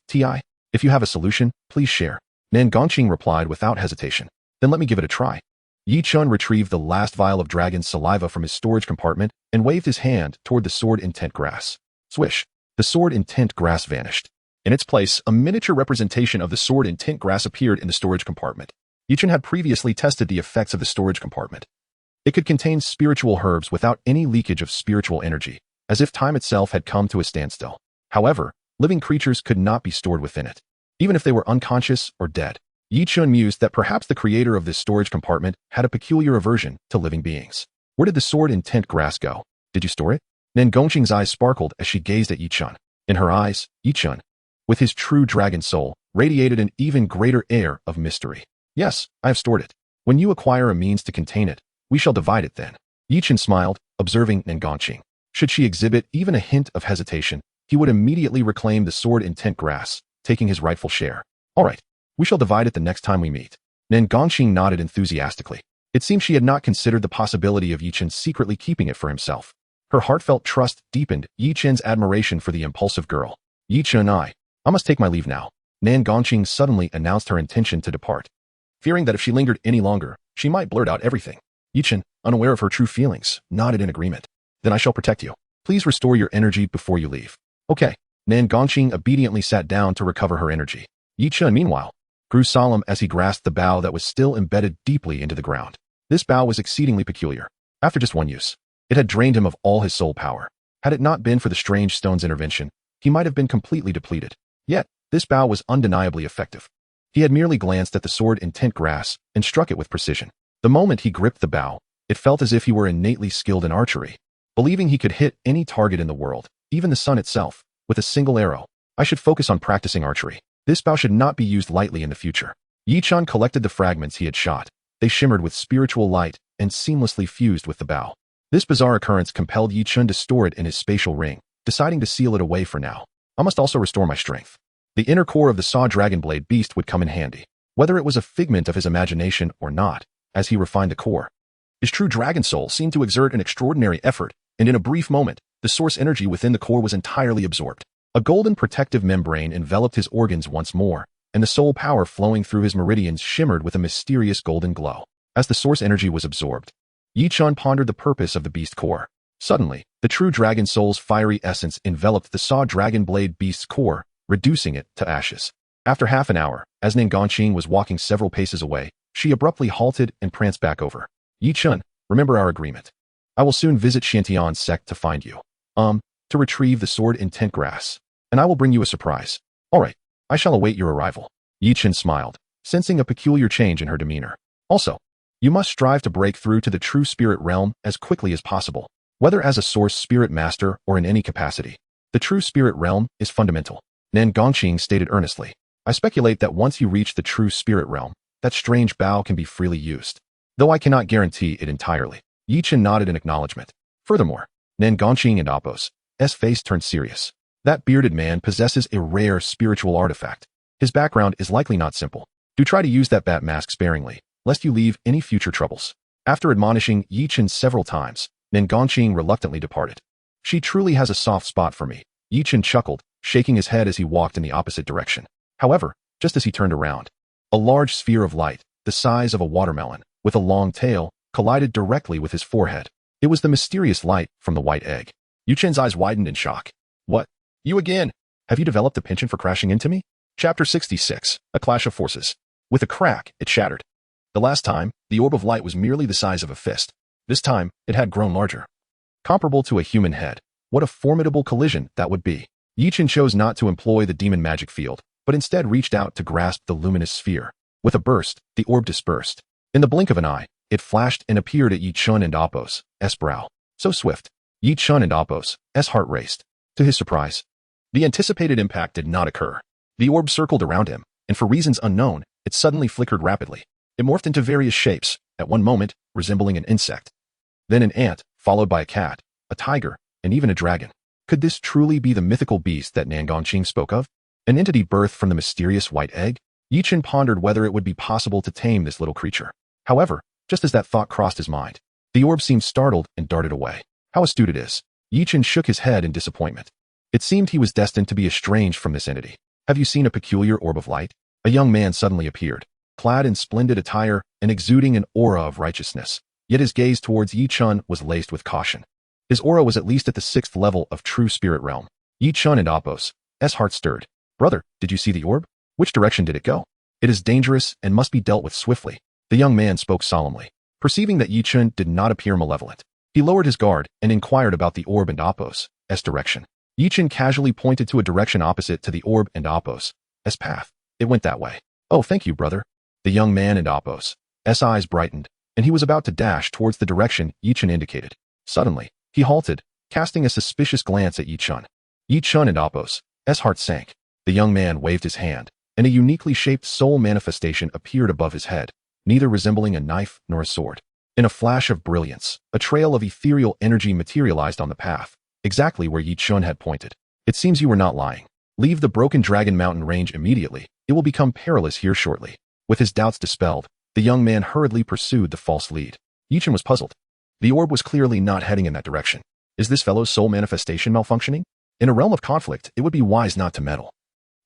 If you have a solution, please share. Nan Gongqing replied without hesitation. Then let me give it a try. Yi Chun retrieved the last vial of dragon's saliva from his storage compartment and waved his hand toward the sword intent grass. Swish. The sword intent grass vanished. In its place, a miniature representation of the sword intent grass appeared in the storage compartment. Yi Chun had previously tested the effects of the storage compartment. It could contain spiritual herbs without any leakage of spiritual energy, as if time itself had come to a standstill. However, living creatures could not be stored within it, even if they were unconscious or dead. Yi Chun mused that perhaps the creator of this storage compartment had a peculiar aversion to living beings. Where did the sword intent grass go? Did you store it? Nan Gongqing's eyes sparkled as she gazed at Yi Chun. In her eyes, Yi Chun, with his true dragon soul, radiated an even greater air of mystery. Yes, I have stored it. When you acquire a means to contain it, we shall divide it then. Yi Chun smiled, observing Nan Gongqing. Should she exhibit even a hint of hesitation, he would immediately reclaim the sword intent grass, taking his rightful share. All right, we shall divide it the next time we meet. Nan Gongqing nodded enthusiastically. It seemed she had not considered the possibility of Yi Chun secretly keeping it for himself. Her heartfelt trust deepened Yi Chun's admiration for the impulsive girl. Yi Chun, I must take my leave now. Nan Gongqing suddenly announced her intention to depart, fearing that if she lingered any longer, she might blurt out everything. Yi Chun, unaware of her true feelings, nodded in agreement. Then I shall protect you. Please restore your energy before you leave. Okay. Nan Gongqing obediently sat down to recover her energy. Yi Chun, meanwhile, grew solemn as he grasped the bow that was still embedded deeply into the ground. This bow was exceedingly peculiar. After just one use, it had drained him of all his soul power. Had it not been for the strange stone's intervention, he might have been completely depleted. Yet, this bow was undeniably effective. He had merely glanced at the sword intent grass and struck it with precision. The moment he gripped the bow, it felt as if he were innately skilled in archery, believing he could hit any target in the world, even the sun itself, with a single arrow. I should focus on practicing archery. This bow should not be used lightly in the future. Yi Chun collected the fragments he had shot, They shimmered with spiritual light and seamlessly fused with the bow. This bizarre occurrence compelled Yi Chun to store it in his spatial ring, deciding to seal it away for now. I must also restore my strength. The inner core of the Saw Dragonblade beast would come in handy, whether it was a figment of his imagination or not, as he refined the core. His true dragon soul seemed to exert an extraordinary effort, and in a brief moment, the source energy within the core was entirely absorbed. A golden protective membrane enveloped his organs once more, and the soul power flowing through his meridians shimmered with a mysterious golden glow. As the source energy was absorbed, Yi Chun pondered the purpose of the beast core. Suddenly, the true dragon soul's fiery essence enveloped the Saw Dragonblade beast's core, reducing it to ashes. After half an hour, as Nan Gongqing was walking several paces away, she abruptly halted and pranced back over. Yi Chun, remember our agreement. I will soon visit Shantian's sect to find you. To retrieve the sword intent grass. And I will bring you a surprise. All right, I shall await your arrival. Yi Chun smiled, sensing a peculiar change in her demeanor. Also, you must strive to break through to the true spirit realm as quickly as possible, whether as a source spirit master or in any capacity. The true spirit realm is fundamental. Nan Gongqing stated earnestly. I speculate that once you reach the true spirit realm, that strange bow can be freely used. Though I cannot guarantee it entirely. Yi Chun nodded in acknowledgement. Furthermore, Nan Gongqing and Apos' face turned serious. That bearded man possesses a rare spiritual artifact. His background is likely not simple. Do try to use that bat mask sparingly, lest you leave any future troubles. After admonishing Yi Chun several times, Nan Gongqing reluctantly departed. She truly has a soft spot for me. Yi Chun chuckled, shaking his head as he walked in the opposite direction. However, just as he turned around, a large sphere of light, the size of a watermelon, with a long tail, collided directly with his forehead. It was the mysterious light from the white egg. Yi Chun's eyes widened in shock. What? You again? Have you developed a penchant for crashing into me? Chapter 66, A Clash of Forces. With a crack, it shattered. The last time, the orb of light was merely the size of a fist. This time, it had grown larger. Comparable to a human head. What a formidable collision that would be. Yi Chun chose not to employ the demon magic field, but instead reached out to grasp the luminous sphere. With a burst, the orb dispersed. In the blink of an eye, it flashed and appeared at Yi Chun and Apos' brow. So swift. Yi Chun and Apos' heart raced. To his surprise, the anticipated impact did not occur. The orb circled around him, and for reasons unknown, it suddenly flickered rapidly. It morphed into various shapes, at one moment resembling an insect, then an ant, followed by a cat, a tiger, and even a dragon. Could this truly be the mythical beast that Nan Gongqing spoke of? An entity birthed from the mysterious white egg? Yi Chun pondered whether it would be possible to tame this little creature. However, just as that thought crossed his mind, the orb seemed startled and darted away. How astute it is. Yi Chun shook his head in disappointment. It seemed he was destined to be estranged from this entity. Have you seen a peculiar orb of light? A young man suddenly appeared, clad in splendid attire and exuding an aura of righteousness. Yet his gaze towards Yi Chun was laced with caution. His aura was at least at the 6th level of true spirit realm. Yi Chun and Apos' heart stirred. Brother, did you see the orb? Which direction did it go? It is dangerous and must be dealt with swiftly. The young man spoke solemnly. Perceiving that Yi Chun did not appear malevolent, he lowered his guard and inquired about the orb and Apos' direction. Yi Chun casually pointed to a direction opposite to the orb and Apos' path. It went that way. Oh, thank you, brother. The young man and Apos' eyes brightened, and he was about to dash towards the direction Yi Chun indicated. Suddenly, he halted, casting a suspicious glance at Yi Chun. Yi Chun and Apos' heart sank. The young man waved his hand, and a uniquely shaped soul manifestation appeared above his head, neither resembling a knife nor a sword. In a flash of brilliance, a trail of ethereal energy materialized on the path, exactly where Yi Chun had pointed. It seems you were not lying. Leave the Broken Dragon Mountain range immediately. It will become perilous here shortly. With his doubts dispelled, the young man hurriedly pursued the false lead. Yi Chun was puzzled. The orb was clearly not heading in that direction. Is this fellow's soul manifestation malfunctioning? In a realm of conflict, it would be wise not to meddle.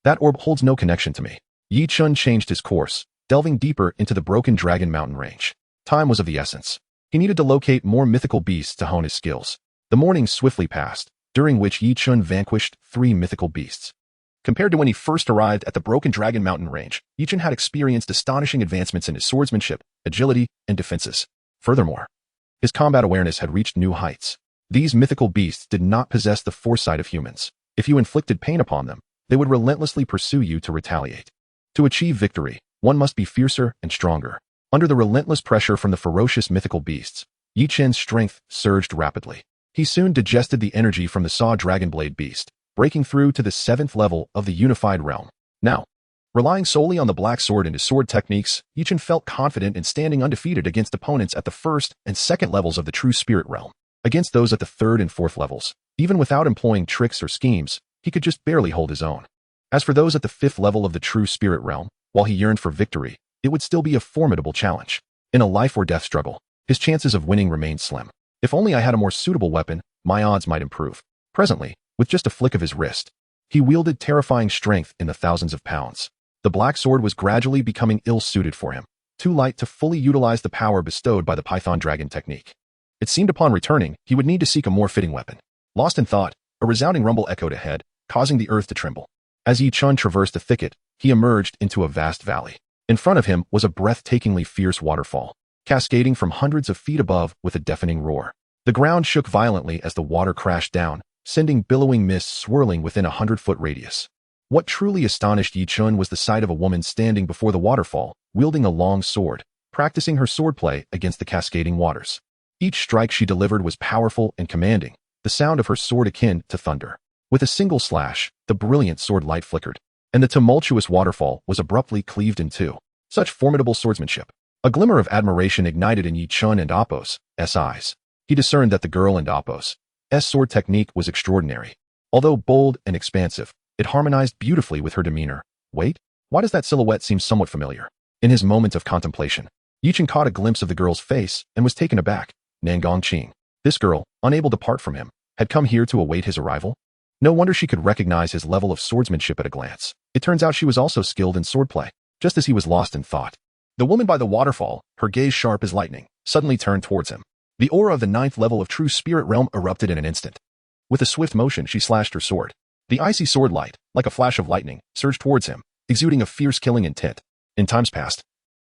That orb holds no connection to me. Yi Chun changed his course, delving deeper into the Broken Dragon Mountain range. Time was of the essence. He needed to locate more mythical beasts to hone his skills. The morning swiftly passed, during which Yi Chun vanquished 3 mythical beasts. Compared to when he first arrived at the Broken Dragon Mountain range, Yi Chun had experienced astonishing advancements in his swordsmanship, agility, and defenses. Furthermore, his combat awareness had reached new heights. These mythical beasts did not possess the foresight of humans. If you inflicted pain upon them, they would relentlessly pursue you to retaliate. To achieve victory, one must be fiercer and stronger. Under the relentless pressure from the ferocious mythical beasts, Yi Chun's strength surged rapidly. He soon digested the energy from the Saw Dragonblade beast, breaking through to the 7th level of the unified realm. Now, Relying solely on the black sword and his sword techniques, Yichen felt confident in standing undefeated against opponents at the first and second levels of the true spirit realm. Against those at the third and fourth levels, even without employing tricks or schemes, he could just barely hold his own. As for those at the fifth level of the true spirit realm, while he yearned for victory, it would still be a formidable challenge. In a life or death struggle, his chances of winning remained slim. If only I had a more suitable weapon, my odds might improve. Presently, with just a flick of his wrist, he wielded terrifying strength in the thousands of pounds. The black sword was gradually becoming ill-suited for him, too light to fully utilize the power bestowed by the Python Dragon technique. It seemed upon returning, he would need to seek a more fitting weapon. Lost in thought, a resounding rumble echoed ahead, causing the earth to tremble. As Yichen traversed the thicket, he emerged into a vast valley. In front of him was a breathtakingly fierce waterfall, cascading from hundreds of feet above with a deafening roar. The ground shook violently as the water crashed down, sending billowing mists swirling within a 100-foot radius. What truly astonished Yichen was the sight of a woman standing before the waterfall, wielding a long sword, practicing her swordplay against the cascading waters. Each strike she delivered was powerful and commanding, the sound of her sword akin to thunder. With a single slash, the brilliant sword light flickered, and the tumultuous waterfall was abruptly cleaved in two. Such formidable swordsmanship. A glimmer of admiration ignited in Yichen and Apos' eyes. He discerned that the girl and Apos' sword technique was extraordinary. Although bold and expansive, it harmonized beautifully with her demeanor. Wait, why does that silhouette seem somewhat familiar? In his moment of contemplation, Yichen caught a glimpse of the girl's face and was taken aback. Nangong Qing. This girl, unable to part from him, had come here to await his arrival? No wonder she could recognize his level of swordsmanship at a glance. It turns out she was also skilled in swordplay, just as he was lost in thought. The woman by the waterfall, her gaze sharp as lightning, suddenly turned towards him. The aura of the 9th level of true spirit realm erupted in an instant. With a swift motion, she slashed her sword. The icy sword light, like a flash of lightning, surged towards him, exuding a fierce killing intent. In times past,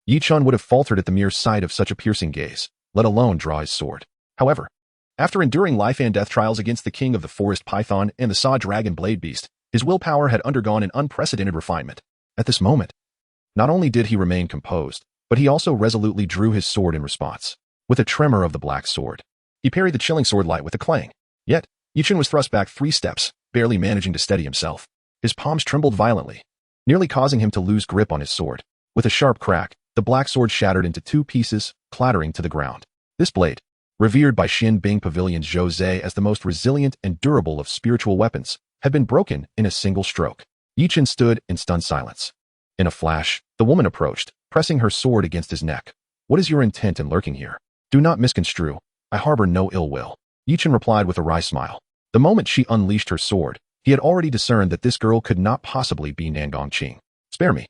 Yichen would have faltered at the mere sight of such a piercing gaze, let alone draw his sword. However, after enduring life and death trials against the king of the forest python and the saw dragon blade beast, his willpower had undergone an unprecedented refinement. At this moment, not only did he remain composed, but he also resolutely drew his sword in response. With a tremor of the black sword, he parried the chilling sword light with a clang. Yet, Yichen was thrust back 3 steps, barely managing to steady himself. His palms trembled violently, nearly causing him to lose grip on his sword. With a sharp crack, the black sword shattered into 2 pieces, clattering to the ground. This blade, revered by Xin Bing Pavilion's Zhou Zhe as the most resilient and durable of spiritual weapons, had been broken in a single stroke. Yichen stood in stunned silence. In a flash, the woman approached, pressing her sword against his neck. What is your intent in lurking here? Do not misconstrue. I harbor no ill will. Yichen replied with a wry smile. The moment she unleashed her sword, he had already discerned that this girl could not possibly be Nangong Qing. Spare me.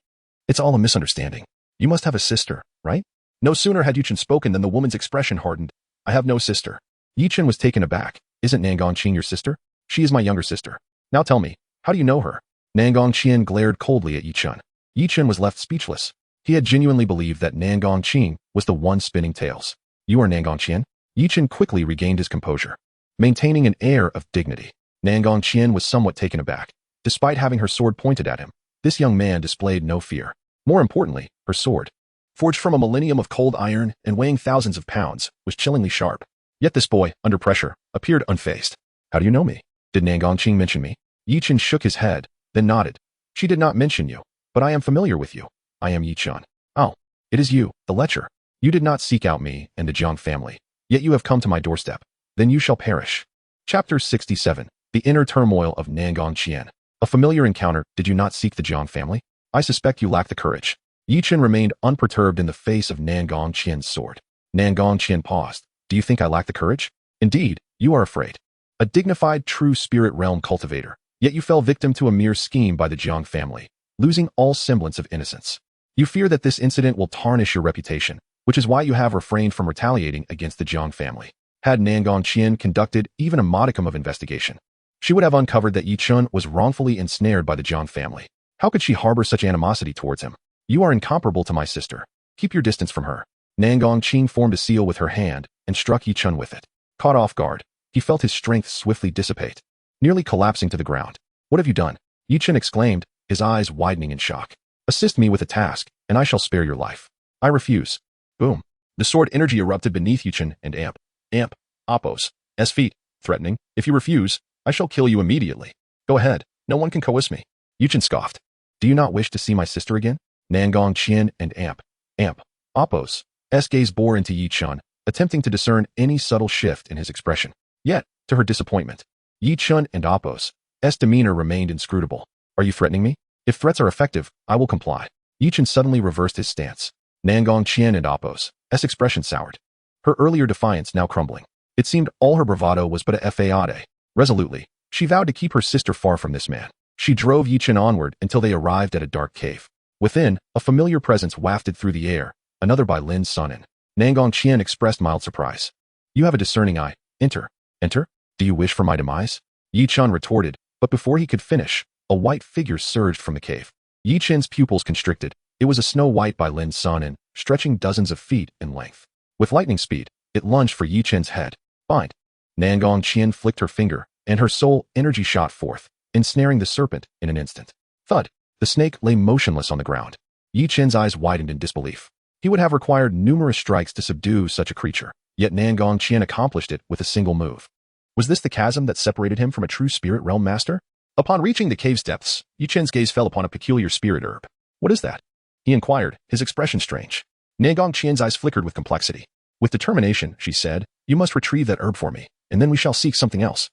It's all a misunderstanding. You must have a sister, right? No sooner had Yichen spoken than the woman's expression hardened. I have no sister. Yichen was taken aback. Isn't Nangong Qing your sister? She is my younger sister. Now tell me, how do you know her? Nangong Qing glared coldly at Yichen. Yichen was left speechless. He had genuinely believed that Nangong Qing was the one spinning tales. You are Nangong Qing? Yichen quickly regained his composure, maintaining an air of dignity. Nangong Qing was somewhat taken aback. Despite having her sword pointed at him, this young man displayed no fear. More importantly, her sword, forged from a millennium of cold iron and weighing thousands of pounds, was chillingly sharp. Yet this boy, under pressure, appeared unfazed. How do you know me? Did Nangong Qing mention me? Yichen shook his head, then nodded. She did not mention you, but I am familiar with you. I am Yichen. Oh, it is you, the lecher. You did not seek out me and the Jiang family, yet you have come to my doorstep. Then you shall perish. Chapter 67. The Inner Turmoil of Nangong Qing. A familiar encounter. Did you not seek the Jiang family? I suspect you lack the courage. Yichen remained unperturbed in the face of Nangong Qing's sword. Nangong Qing paused. Do you think I lack the courage? Indeed, you are afraid. A dignified true spirit realm cultivator, yet you fell victim to a mere scheme by the Jiang family, losing all semblance of innocence. You fear that this incident will tarnish your reputation, which is why you have refrained from retaliating against the Jiang family. Had Nangong Qing conducted even a modicum of investigation, she would have uncovered that Yichen was wrongfully ensnared by the Jiang family. How could she harbor such animosity towards him? You are incomparable to my sister. Keep your distance from her. Nangong Qing formed a seal with her hand and struck Yichen with it. Caught off guard, he felt his strength swiftly dissipate, nearly collapsing to the ground. What have you done? Yichen exclaimed, his eyes widening in shock. Assist me with a task, and I shall spare your life. I refuse. Boom. The sword energy erupted beneath Yichen and Apos' feet, threatening, if you refuse, I shall kill you immediately. Go ahead, no one can coerce me. Yichen scoffed. Do you not wish to see my sister again? Nangong Qian and Amp, Apos, gaze bore into Yi Chun, attempting to discern any subtle shift in his expression. Yet, to her disappointment, Yi Chun and Apos' demeanor remained inscrutable. Are you threatening me? If threats are effective, I will comply. Yi Chun suddenly reversed his stance. Nangong Qian and Apos' expression soured. Her earlier defiance now crumbling. It seemed all her bravado was but a fade. Resolutely, she vowed to keep her sister far from this man. She drove Yi Chun onward until they arrived at a dark cave. Within, a familiar presence wafted through the air, another by Lin Sunin. Nangong Qian expressed mild surprise. You have a discerning eye. Enter. Enter? Do you wish for my demise? Yi Chun retorted, but before he could finish, a white figure surged from the cave. Yi Chun's pupils constricted. It was a Snow White by Lin Sunin, stretching dozens of feet in length. With lightning speed, it lunged for Yi Chun's head. Bind. Nangong Qian flicked her finger, and her soul energy shot forth, ensnaring the serpent in an instant. Thud. The snake lay motionless on the ground. Yi Chun's eyes widened in disbelief. He would have required numerous strikes to subdue such a creature, yet Nangong Qian accomplished it with a single move. Was this the chasm that separated him from a true spirit realm master? Upon reaching the cave's depths, Yi Chun's gaze fell upon a peculiar spirit herb. What is that? He inquired, his expression strange. Nangong Qian's eyes flickered with complexity. With determination, she said, you must retrieve that herb for me, and then we shall seek something else.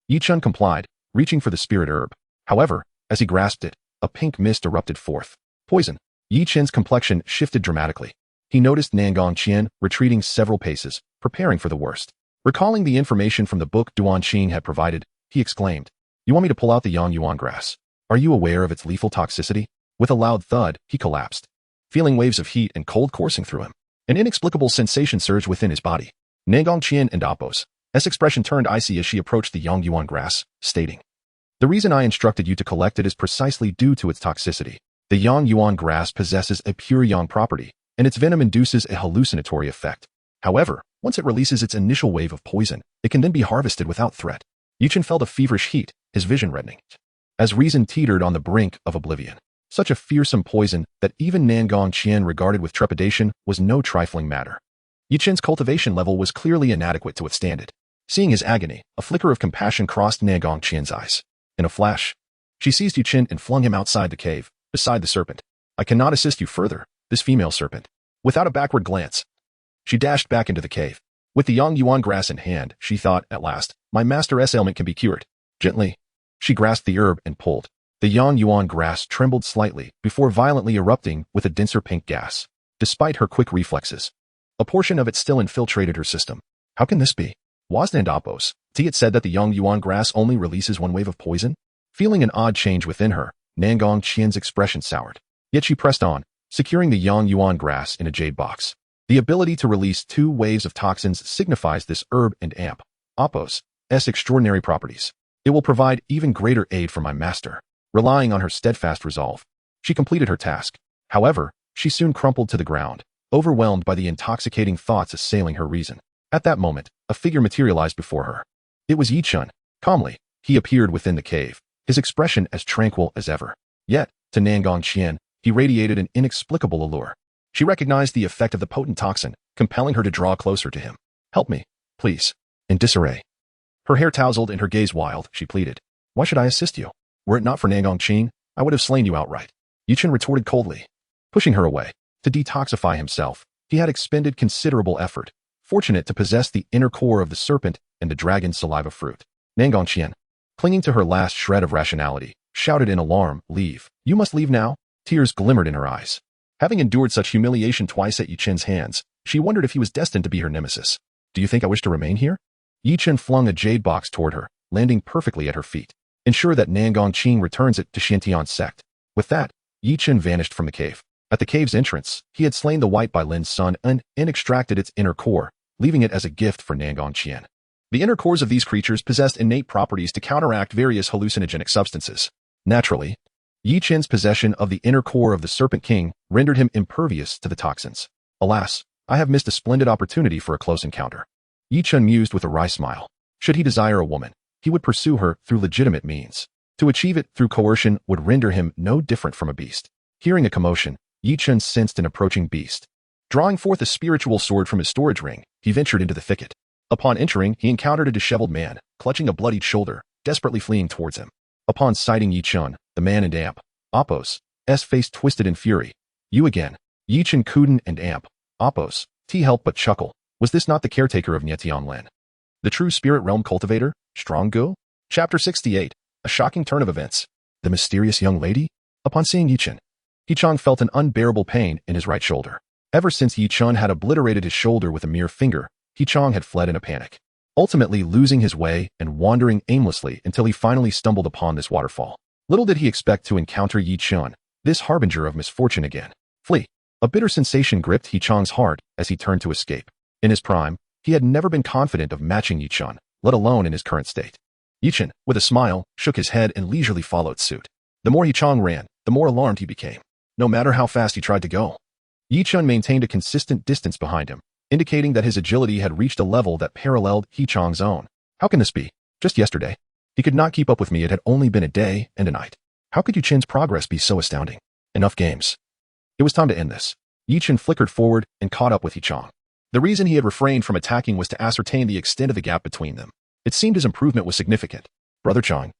Yi Chun complied, reaching for the spirit herb. However, as he grasped it, a pink mist erupted forth. Poison. Yi Chun's complexion shifted dramatically. He noticed Nangong Qian retreating several paces, preparing for the worst. Recalling the information from the book Duan Qing had provided, he exclaimed, you want me to pull out the Yang Yuan grass? Are you aware of its lethal toxicity? With a loud thud, he collapsed, feeling waves of heat and cold coursing through him. An inexplicable sensation surged within his body. Nangong Qian and Apos' expression turned icy as she approached the Yang Yuan grass, stating, the reason I instructed you to collect it is precisely due to its toxicity. The Yang Yuan grass possesses a pure yang property, and its venom induces a hallucinatory effect. However, once it releases its initial wave of poison, it can then be harvested without threat. Yi Chun felt a feverish heat, his vision reddening, as reason teetered on the brink of oblivion. Such a fearsome poison that even Nangong Qian regarded with trepidation was no trifling matter. Yi Chun's cultivation level was clearly inadequate to withstand it. Seeing his agony, a flicker of compassion crossed Nangong Qian's eyes. In a flash, she seized Yi Chun and flung him outside the cave, beside the serpent. I cannot assist you further, this female serpent. Without a backward glance, she dashed back into the cave. With the Yang Yuan grass in hand, she thought, at last, my master's ailment can be cured. Gently, she grasped the herb and pulled. The Yang Yuan grass trembled slightly before violently erupting with a denser pink gas. Despite her quick reflexes, a portion of it still infiltrated her system. How can this be? Wasn't Apos' had said that the Yang Yuan grass only releases one wave of poison? Feeling an odd change within her, Nangong Qian's expression soured. Yet she pressed on, securing the Yang Yuan grass in a jade box. The ability to release 2 waves of toxins signifies this herb and Apos' extraordinary properties. It will provide even greater aid for my master. Relying on her steadfast resolve, she completed her task. However, she soon crumpled to the ground, overwhelmed by the intoxicating thoughts assailing her reason. At that moment, a figure materialized before her. It was Yi Chun. Calmly, he appeared within the cave, his expression as tranquil as ever. Yet, to Nangong Qian, he radiated an inexplicable allure. She recognized the effect of the potent toxin, compelling her to draw closer to him. Help me, please. In disarray. Her hair tousled and her gaze wild, she pleaded. Why should I assist you? Were it not for Nangong Qian, I would have slain you outright. Yi Chun retorted coldly, pushing her away. To detoxify himself, he had expended considerable effort, fortunate to possess the inner core of the serpent and the dragon's saliva fruit. Nangong Qian, clinging to her last shred of rationality, shouted in alarm, leave. You must leave now? Tears glimmered in her eyes. Having endured such humiliation twice at Yi Chun's hands, she wondered if he was destined to be her nemesis. Do you think I wish to remain here? Yi Chun flung a jade box toward her, landing perfectly at her feet. Ensure that Nangong Qian returns it to Xiantian's sect. With that, Yi Chun vanished from the cave. At the cave's entrance, he had slain the white by Lin's son and extracted its inner core, leaving it as a gift for Nangong Qian. The inner cores of these creatures possessed innate properties to counteract various hallucinogenic substances. Naturally, Yi Chun's possession of the inner core of the Serpent King rendered him impervious to the toxins. Alas, I have missed a splendid opportunity for a close encounter. Yi Chun mused with a wry smile. Should he desire a woman, he would pursue her through legitimate means. To achieve it through coercion would render him no different from a beast. Hearing a commotion, Yi Chun sensed an approaching beast. Drawing forth a spiritual sword from his storage ring, he ventured into the thicket. Upon entering, he encountered a disheveled man, clutching a bloodied shoulder, desperately fleeing towards him. Upon sighting Yi Chun, the man and Apos' face twisted in fury. You again. Yi Chen Kuden and Amp. Oppos. T helped but chuckle. Was this not the caretaker of Nie Tianlin? The true spirit realm cultivator? Strong Gu? Chapter 68. A shocking turn of events. The mysterious young lady? Upon seeing Yi Chen, Yichang felt an unbearable pain in his right shoulder. Ever since Yi Chen had obliterated his shoulder with a mere finger, Yichang had fled in a panic, ultimately losing his way and wandering aimlessly until he finally stumbled upon this waterfall. Little did he expect to encounter Yi Chen, this harbinger of misfortune again. Flee. A bitter sensation gripped Yichang's heart as he turned to escape. In his prime, he had never been confident of matching Yi Chen, let alone in his current state. Yi Chen, with a smile, shook his head and leisurely followed suit. The more Yichang ran, the more alarmed he became. No matter how fast he tried to go, Yi Chen maintained a consistent distance behind him, indicating that his agility had reached a level that paralleled Yichang's own. How can this be? Just yesterday, he could not keep up with me. It had only been a day and a night. How could Yi Chen's progress be so astounding? Enough games. It was time to end this. Yi Chen flickered forward and caught up with Yichang. The reason he had refrained from attacking was to ascertain the extent of the gap between them. It seemed his improvement was significant. Brother Chang,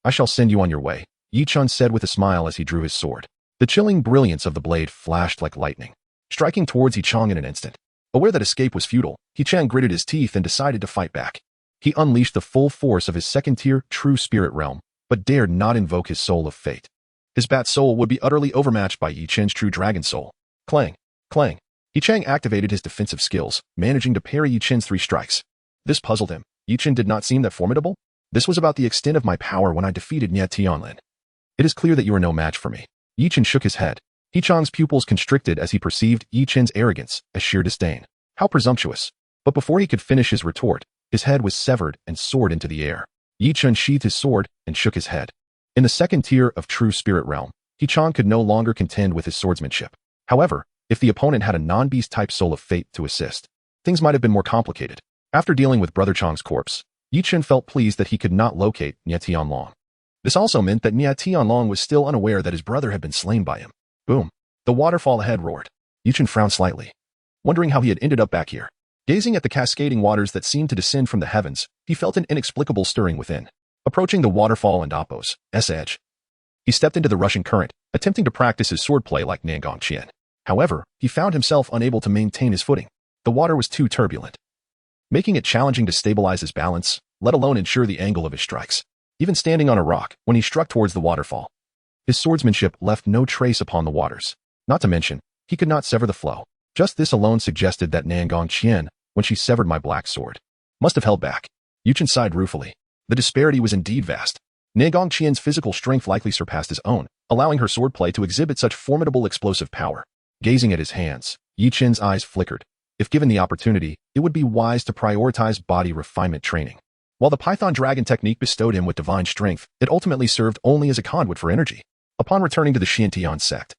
I shall send you on your way, Yi Chen said with a smile as he drew his sword. The chilling brilliance of the blade flashed like lightning, striking towards Yichang in an instant. Aware that escape was futile, Yichang gritted his teeth and decided to fight back. He unleashed the full force of his second-tier true spirit realm, but dared not invoke his soul of fate. His bat soul would be utterly overmatched by Yi Chen's true dragon soul. Clang, clang. Yichang activated his defensive skills, managing to parry Yi Chen's 3 strikes. This puzzled him. Yi Chen did not seem that formidable. This was about the extent of my power when I defeated Nie Tianlin. It is clear that you are no match for me. Yi Chen shook his head. Yichang's pupils constricted as he perceived Yi Chen's arrogance as sheer disdain. How presumptuous. But before he could finish his retort, his head was severed and soared into the air. Yi Chen sheathed his sword and shook his head. In the second tier of true spirit realm, Yichang could no longer contend with his swordsmanship. However, if the opponent had a non-beast type soul of fate to assist, things might have been more complicated. After dealing with Brother Chang's corpse, Yi Chen felt pleased that he could not locate Nie Tianlong. This also meant that Nie Tianlong was still unaware that his brother had been slain by him. Boom. The waterfall ahead roared. Yi Chen frowned slightly, wondering how he had ended up back here. Gazing at the cascading waters that seemed to descend from the heavens, he felt an inexplicable stirring within. Approaching the waterfall and Oppos' edge, he stepped into the rushing current, attempting to practice his swordplay like Nangong Qian. However, he found himself unable to maintain his footing. The water was too turbulent, making it challenging to stabilize his balance, let alone ensure the angle of his strikes. Even standing on a rock, when he struck towards the waterfall, his swordsmanship left no trace upon the waters. Not to mention, he could not sever the flow. Just this alone suggested that Nangong Qian, when she severed my black sword, must have held back. Yi Chen sighed ruefully. The disparity was indeed vast. Nangong Qian's physical strength likely surpassed his own, allowing her swordplay to exhibit such formidable explosive power. Gazing at his hands, Yi Chen's eyes flickered. If given the opportunity, it would be wise to prioritize body refinement training. While the Python Dragon technique bestowed him with divine strength, it ultimately served only as a conduit for energy. Upon returning to the Xiantian sect,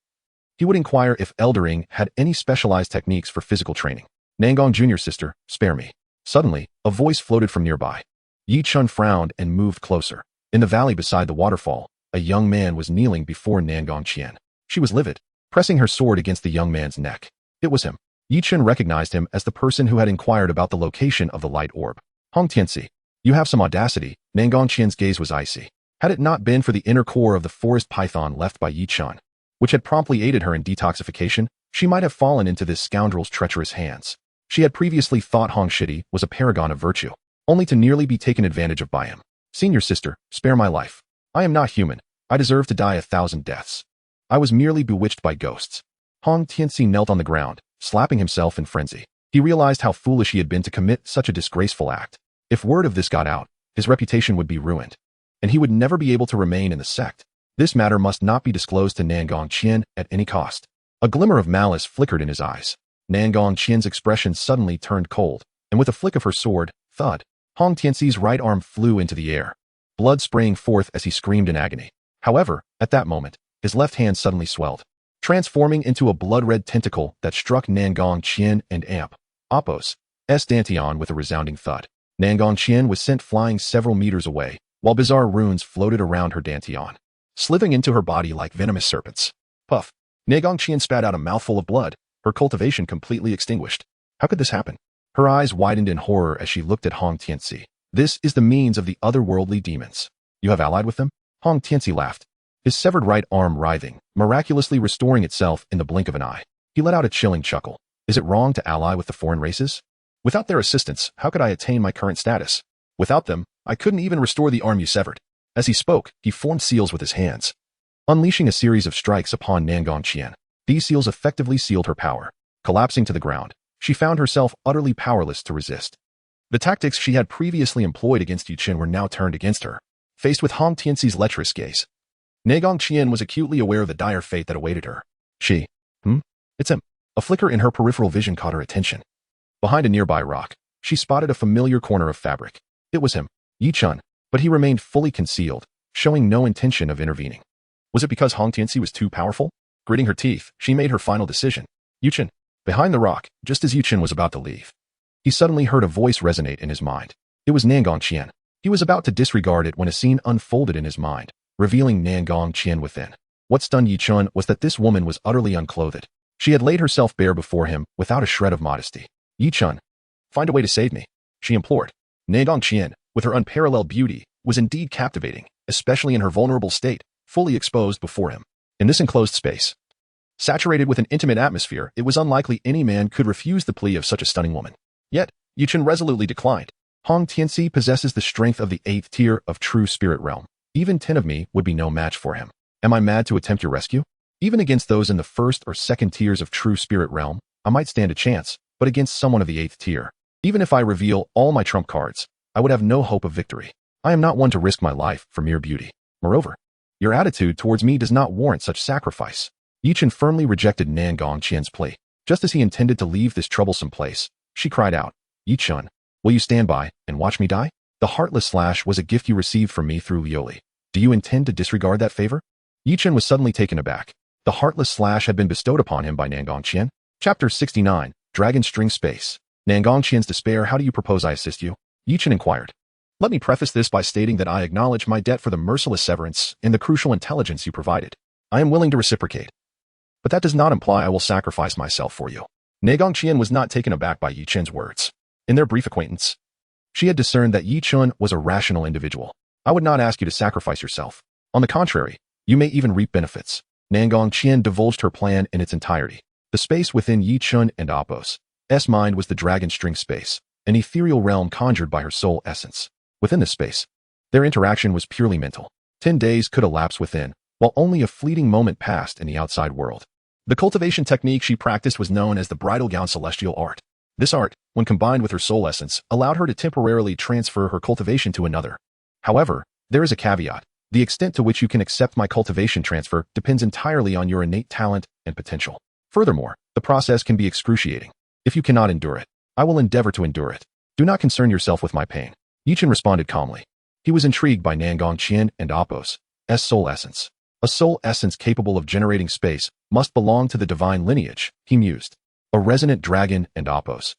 he would inquire if Eldering had any specialized techniques for physical training. Nangong Jr.'s sister, spare me. Suddenly, a voice floated from nearby. Yi Chen frowned and moved closer. In the valley beside the waterfall, a young man was kneeling before Nangong Qian. She was livid, pressing her sword against the young man's neck. It was him. Yi Chen recognized him as the person who had inquired about the location of the light orb. Hong Tianxi, you have some audacity. Nangong Qian's gaze was icy. Had it not been for the inner core of the forest python left by Yi Chen, which had promptly aided her in detoxification, she might have fallen into this scoundrel's treacherous hands. She had previously thought Hong Shidi was a paragon of virtue, only to nearly be taken advantage of by him. Senior sister, spare my life. I am not human. I deserve to die 1,000 deaths. I was merely bewitched by ghosts. Hong Tianxi knelt on the ground, slapping himself in frenzy. He realized how foolish he had been to commit such a disgraceful act. If word of this got out, his reputation would be ruined, and he would never be able to remain in the sect. This matter must not be disclosed to Nangong Qian at any cost. A glimmer of malice flickered in his eyes. Nangong Qian's expression suddenly turned cold, and with a flick of her sword, thud, Hong Tianxi's right arm flew into the air, blood spraying forth as he screamed in agony. However, at that moment, his left hand suddenly swelled, transforming into a blood-red tentacle that struck Nangong Qian and Amp, Oppos' dantian with a resounding thud. Nangong Qian was sent flying several meters away, while bizarre runes floated around her dantian, slithering into her body like venomous serpents. Puff. Nangong Qian spat out a mouthful of blood, her cultivation completely extinguished. How could this happen? Her eyes widened in horror as she looked at Hong Tianxi. This is the means of the otherworldly demons. You have allied with them? Hong Tianxi laughed. his severed right arm writhing, miraculously restoring itself in the blink of an eye. He let out a chilling chuckle. Is it wrong to ally with the foreign races? Without their assistance, how could I attain my current status? Without them, I couldn't even restore the arm you severed. As he spoke, he formed seals with his hands, unleashing a series of strikes upon Nangong Qian. These seals effectively sealed her power. Collapsing to the ground, she found herself utterly powerless to resist. The tactics she had previously employed against Yu Qin were now turned against her. Faced with Hong Tianxi's lecherous gaze, Nangong Qian was acutely aware of the dire fate that awaited her. It's him. A flicker in her peripheral vision caught her attention. Behind a nearby rock, she spotted a familiar corner of fabric. It was him, Yi Chun, but he remained fully concealed, showing no intention of intervening. Was it because Hong Tianxi was too powerful? Gritting her teeth, she made her final decision. Yu Qin. Behind the rock, just as Yu Qin was about to leave, he suddenly heard a voice resonate in his mind. It was Nangong Qian. He was about to disregard it when a scene unfolded in his mind, revealing Nangong Qian within. What stunned Yi Chun was that this woman was utterly unclothed. She had laid herself bare before him without a shred of modesty. Yi Chun, find a way to save me, she implored. Nangong Qian, with her unparalleled beauty, was indeed captivating, especially in her vulnerable state, fully exposed before him. In this enclosed space, saturated with an intimate atmosphere, it was unlikely any man could refuse the plea of such a stunning woman. Yet, Yi Chun resolutely declined. Hong Tianxi possesses the strength of the 8th tier of true spirit realm. Even 10 of me would be no match for him. Am I mad to attempt your rescue? Even against those in the 1st or 2nd tiers of true spirit realm, I might stand a chance, but against someone of the 8th tier, even if I reveal all my trump cards, I would have no hope of victory. I am not one to risk my life for mere beauty. Moreover, your attitude towards me does not warrant such sacrifice. Yi Chun firmly rejected Nangong Qian's plea. Just as he intended to leave this troublesome place, she cried out, Yi Chun, will you stand by and watch me die? The heartless slash was a gift you received from me through Lioli. Do you intend to disregard that favor? Yi Chun was suddenly taken aback. The heartless slash had been bestowed upon him by Nangong Qian. Chapter 69, Dragon String Space. Nangong Qian's despair. How do you propose I assist you? Yi Chun inquired. Let me preface this by stating that I acknowledge my debt for the merciless severance and the crucial intelligence you provided. I am willing to reciprocate. But that does not imply I will sacrifice myself for you. Nangong Qian was not taken aback by Yi Chun's words. In their brief acquaintance, she had discerned that Yi Chun was a rational individual. I would not ask you to sacrifice yourself. On the contrary, you may even reap benefits. Nangong Qian divulged her plan in its entirety. The space within Yi Chun and Apos' mind was the dragon string space, an ethereal realm conjured by her soul essence. Within this space, their interaction was purely mental. 10 days could elapse within, while only a fleeting moment passed in the outside world. The cultivation technique she practiced was known as the bridal gown celestial art. This art, when combined with her soul essence, allowed her to temporarily transfer her cultivation to another. However, there is a caveat. The extent to which you can accept my cultivation transfer depends entirely on your innate talent and potential. Furthermore, the process can be excruciating. If you cannot endure it, I will endeavor to endure it. Do not concern yourself with my pain. Yi Chun responded calmly. He was intrigued by Nangong Qian and Apos' soul essence. A soul essence capable of generating space must belong to the divine lineage, he mused. A resonant dragon and Apos'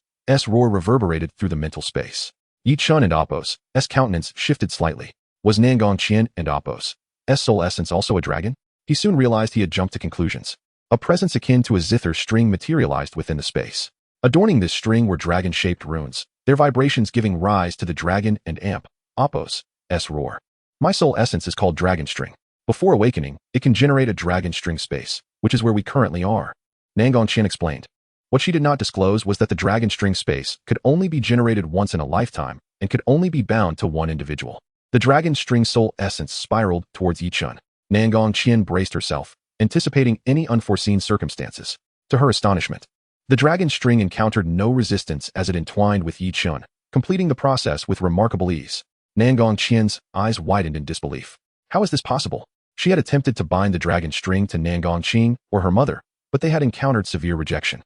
roar reverberated through the mental space. Yi Chun and Apos' countenance shifted slightly. Was Nangong Qian and Apos' soul essence also a dragon? He soon realized he had jumped to conclusions. A presence akin to a zither string materialized within the space. Adorning this string were dragon-shaped runes, their vibrations giving rise to the dragon and amp, Apos' roar. My soul essence is called dragon string. Before awakening, it can generate a dragon string space, which is where we currently are. Nangong Qian explained. What she did not disclose was that the dragon string space could only be generated once in a lifetime and could only be bound to one individual. The dragon string soul essence spiraled towards Yi Chun. Nangong Qian braced herself, anticipating any unforeseen circumstances. To her astonishment, the dragon string encountered no resistance as it entwined with Yi Chun, completing the process with remarkable ease. Nangong Qian's eyes widened in disbelief. How is this possible? She had attempted to bind the dragon string to Nangong Qian or her mother, but they had encountered severe rejection.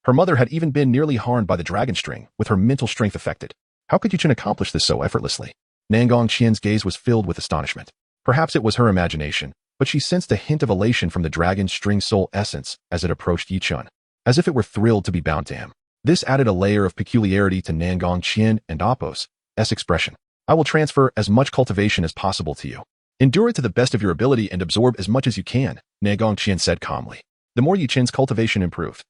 Her mother had even been nearly harmed by the dragon string, with her mental strength affected. How could Yi Chun accomplish this so effortlessly? Nangong Qian's gaze was filled with astonishment. Perhaps it was her imagination, but she sensed a hint of elation from the dragon string soul essence as it approached Yi Chun, as if it were thrilled to be bound to him. This added a layer of peculiarity to Nangong Qian and Apos' expression. I will transfer as much cultivation as possible to you. Endure it to the best of your ability and absorb as much as you can, Nangong Qian said calmly. The more Yi Chun's cultivation improved,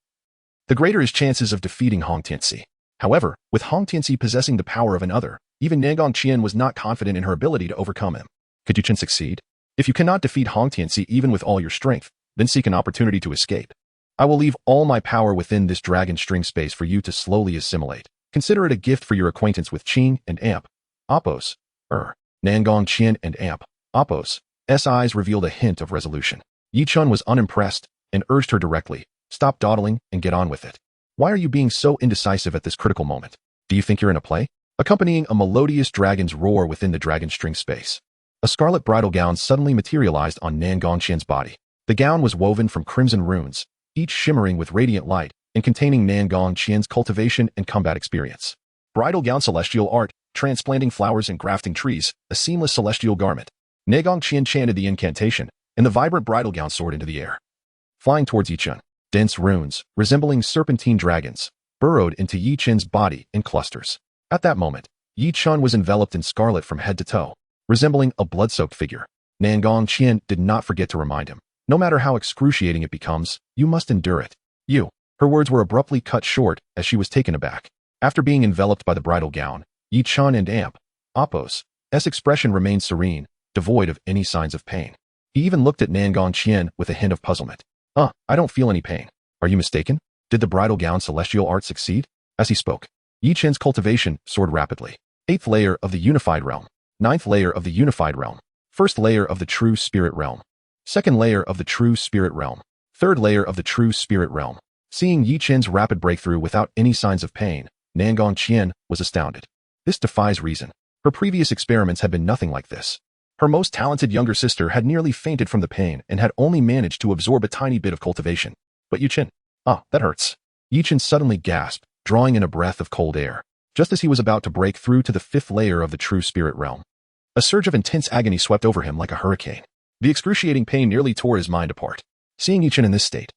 the greater his chances of defeating Hong Tianxi. However, with Hong Tianxi possessing the power of another, even Nangong Qian was not confident in her ability to overcome him. Could Yi Chun succeed? If you cannot defeat Hong Tianxi even with all your strength, then seek an opportunity to escape. I will leave all my power within this dragon string space for you to slowly assimilate. Consider it a gift for your acquaintance with Qing and Amp. Oppos. Nangong Qian and Amp. Oppos. eyes revealed a hint of resolution. Yi Chun was unimpressed and urged her directly, stop dawdling and get on with it. Why are you being so indecisive at this critical moment? Do you think you're in a play? Accompanying a melodious dragon's roar within the dragon string space, a scarlet bridal gown suddenly materialized on Nangong Qian's body. The gown was woven from crimson runes, each shimmering with radiant light and containing Nangong Qian's cultivation and combat experience. Bridal gown celestial art, transplanting flowers and grafting trees, a seamless celestial garment. Nangong Qian chanted the incantation, and the vibrant bridal gown soared into the air. Flying towards Yi Chun, dense runes, resembling serpentine dragons, burrowed into Yi Chun's body in clusters. At that moment, Yi Chun was enveloped in scarlet from head to toe, resembling a blood-soaked figure. Nangong Qian did not forget to remind him, no matter how excruciating it becomes, you must endure it. You. Her words were abruptly cut short as she was taken aback. After being enveloped by the bridal gown, Yi Chun and Amp, Oppos' expression remained serene, devoid of any signs of pain. He even looked at Nangong Qian with a hint of puzzlement. I don't feel any pain. Are you mistaken? Did the bridal gown celestial art succeed? As he spoke, Yi Chun's cultivation soared rapidly. 8th layer of the unified realm. 9th layer of the unified realm. 1st layer of the true spirit realm. 2nd layer of the true spirit realm. 3rd layer of the true spirit realm. Seeing Yi Chun's rapid breakthrough without any signs of pain, Nangong Qian was astounded. This defies reason. Her previous experiments had been nothing like this. Her most talented younger sister had nearly fainted from the pain and had only managed to absorb a tiny bit of cultivation. But Yi Chun, that hurts. Yi Chun suddenly gasped, drawing in a breath of cold air, just as he was about to break through to the 5th layer of the true spirit realm. A surge of intense agony swept over him like a hurricane. The excruciating pain nearly tore his mind apart. Seeing Yi Chun in this state,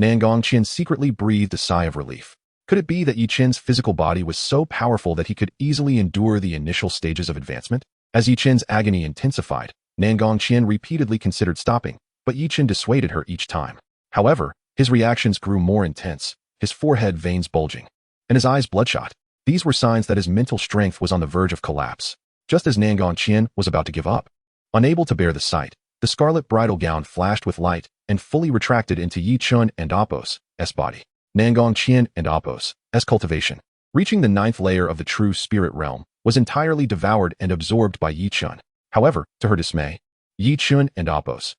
Nangong Qian secretly breathed a sigh of relief. Could it be that Yi Chun's physical body was so powerful that he could easily endure the initial stages of advancement? As Yi Chun's agony intensified, Nangong Qian repeatedly considered stopping, but Yi Chun dissuaded her each time. However, his reactions grew more intense, his forehead veins bulging, and his eyes bloodshot. These were signs that his mental strength was on the verge of collapse. Just as Nangong Qian was about to give up, unable to bear the sight, the scarlet bridal gown flashed with light and fully retracted into Yi Chun and Oppos' body. Nangong Qian and Oppos' cultivation, reaching the 9th layer of the true spirit realm, was entirely devoured and absorbed by Yi Chun. However, to her dismay, Yi Chun and Oppos'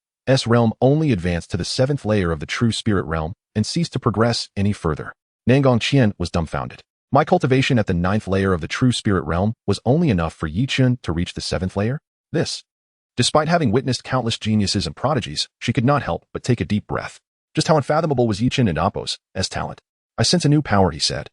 realm only advanced to the 7th layer of the true spirit realm and ceased to progress any further. Nangong Qian was dumbfounded. My cultivation at the 9th layer of the true spirit realm was only enough for Yi Chun to reach the 7th layer? Despite having witnessed countless geniuses and prodigies, she could not help but take a deep breath. Just how unfathomable was Yi Chun and Oppos' talent? I sense a new power, he said.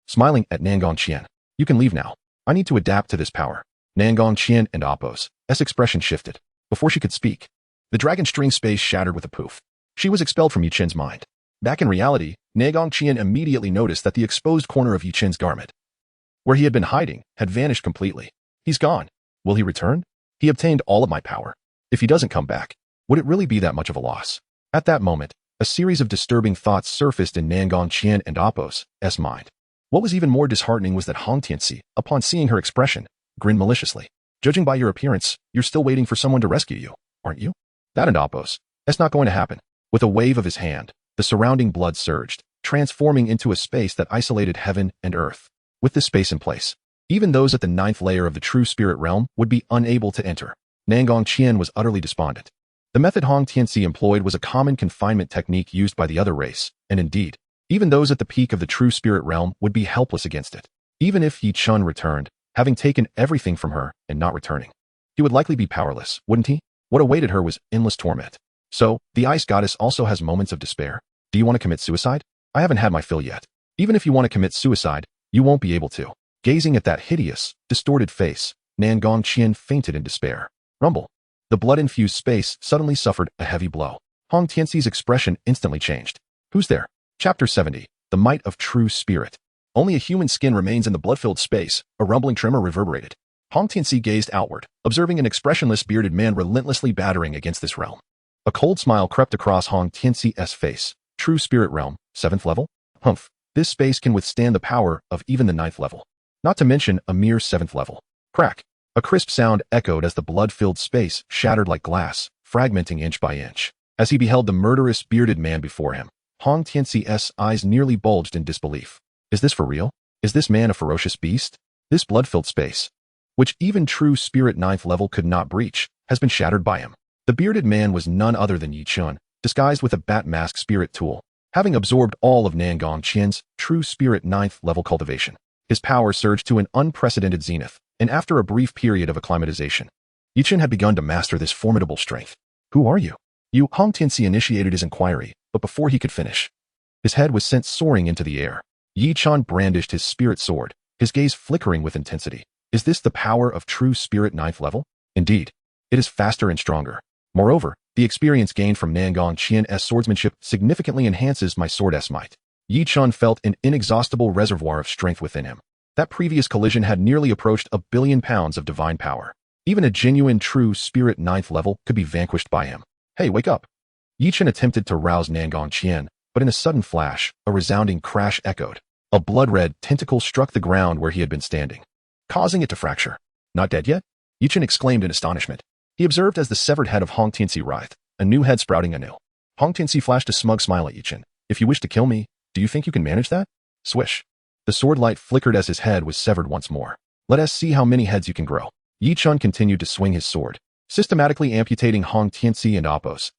Smiling at Nangong Qian. You can leave now. I need to adapt to this power. Nangong Qian and Oppos' expression shifted. Before she could speak, the dragon string space shattered with a poof. She was expelled from Yi Chun's mind. Back in reality, Nangong Qian immediately noticed that the exposed corner of Yi Chun's garment, where he had been hiding, had vanished completely. He's gone. Will he return? He obtained all of my power. If he doesn't come back, would it really be that much of a loss? At that moment, a series of disturbing thoughts surfaced in Nangong Qian and Oppos' mind. What was even more disheartening was that Hong Tianxi, upon seeing her expression, grinned maliciously. Judging by your appearance, you're still waiting for someone to rescue you, aren't you? That and Oppos'. That's not going to happen. With a wave of his hand, the surrounding blood surged, transforming into a space that isolated heaven and earth. With this space in place, even those at the 9th layer of the true spirit realm would be unable to enter. Nangong Qian was utterly despondent. The method Hong Tianxi employed was a common confinement technique used by the other race, and indeed, even those at the peak of the true spirit realm would be helpless against it. Even if Yi Chun returned, having taken everything from her and not returning, he would likely be powerless, wouldn't he? What awaited her was endless torment. So, the ice goddess also has moments of despair. Do you want to commit suicide? I haven't had my fill yet. Even if you want to commit suicide, you won't be able to. Gazing at that hideous, distorted face, Nangong Qian fainted in despair. Rumble. The blood-infused space suddenly suffered a heavy blow. Hong Tianxi's expression instantly changed. Who's there? Chapter 70. The Might of True Spirit. Only a human skin remains in the blood-filled space, a rumbling tremor reverberated. Hong Tianxi gazed outward, observing an expressionless bearded man relentlessly battering against this realm. A cold smile crept across Hong Tianxi's face. True Spirit Realm, 7th level? Humph. This space can withstand the power of even the 9th level. Not to mention a mere 7th level. Crack. A crisp sound echoed as the blood-filled space shattered like glass, fragmenting inch by inch. As he beheld the murderous, bearded man before him, Hong Tianxi's eyes nearly bulged in disbelief. Is this for real? Is this man a ferocious beast? This blood-filled space, which even true spirit 9th level could not breach, has been shattered by him. The bearded man was none other than Yi Chun, disguised with a bat mask spirit tool, having absorbed all of Nangong Qian's true spirit 9th level cultivation. His power surged to an unprecedented zenith, and after a brief period of acclimatization, Yi Chun had begun to master this formidable strength. Who are you? Hong Tianxi initiated his inquiry, but before he could finish, his head was sent soaring into the air. Yi Chun brandished his spirit sword, his gaze flickering with intensity. Is this the power of true spirit 9th level? Indeed, it is faster and stronger. Moreover, the experience gained from Nangong Qian's swordsmanship significantly enhances my sword's might. Yi Chun felt an inexhaustible reservoir of strength within him. That previous collision had nearly approached 1 billion pounds of divine power. Even a genuine true spirit 9th level could be vanquished by him. Hey, wake up! Yi Chun attempted to rouse Nangong Qian, but in a sudden flash, a resounding crash echoed. A blood-red tentacle struck the ground where he had been standing, causing it to fracture. Not dead yet? Yi Chun exclaimed in astonishment. He observed as the severed head of Hong Tianxi writhed, a new head sprouting anew. Hong Tianxi flashed a smug smile at Yi Chun. If you wish to kill me, do you think you can manage that? Swish. The sword light flickered as his head was severed once more. Let us see how many heads you can grow. Yi Chun continued to swing his sword, systematically amputating Hong Tianxi and Apos'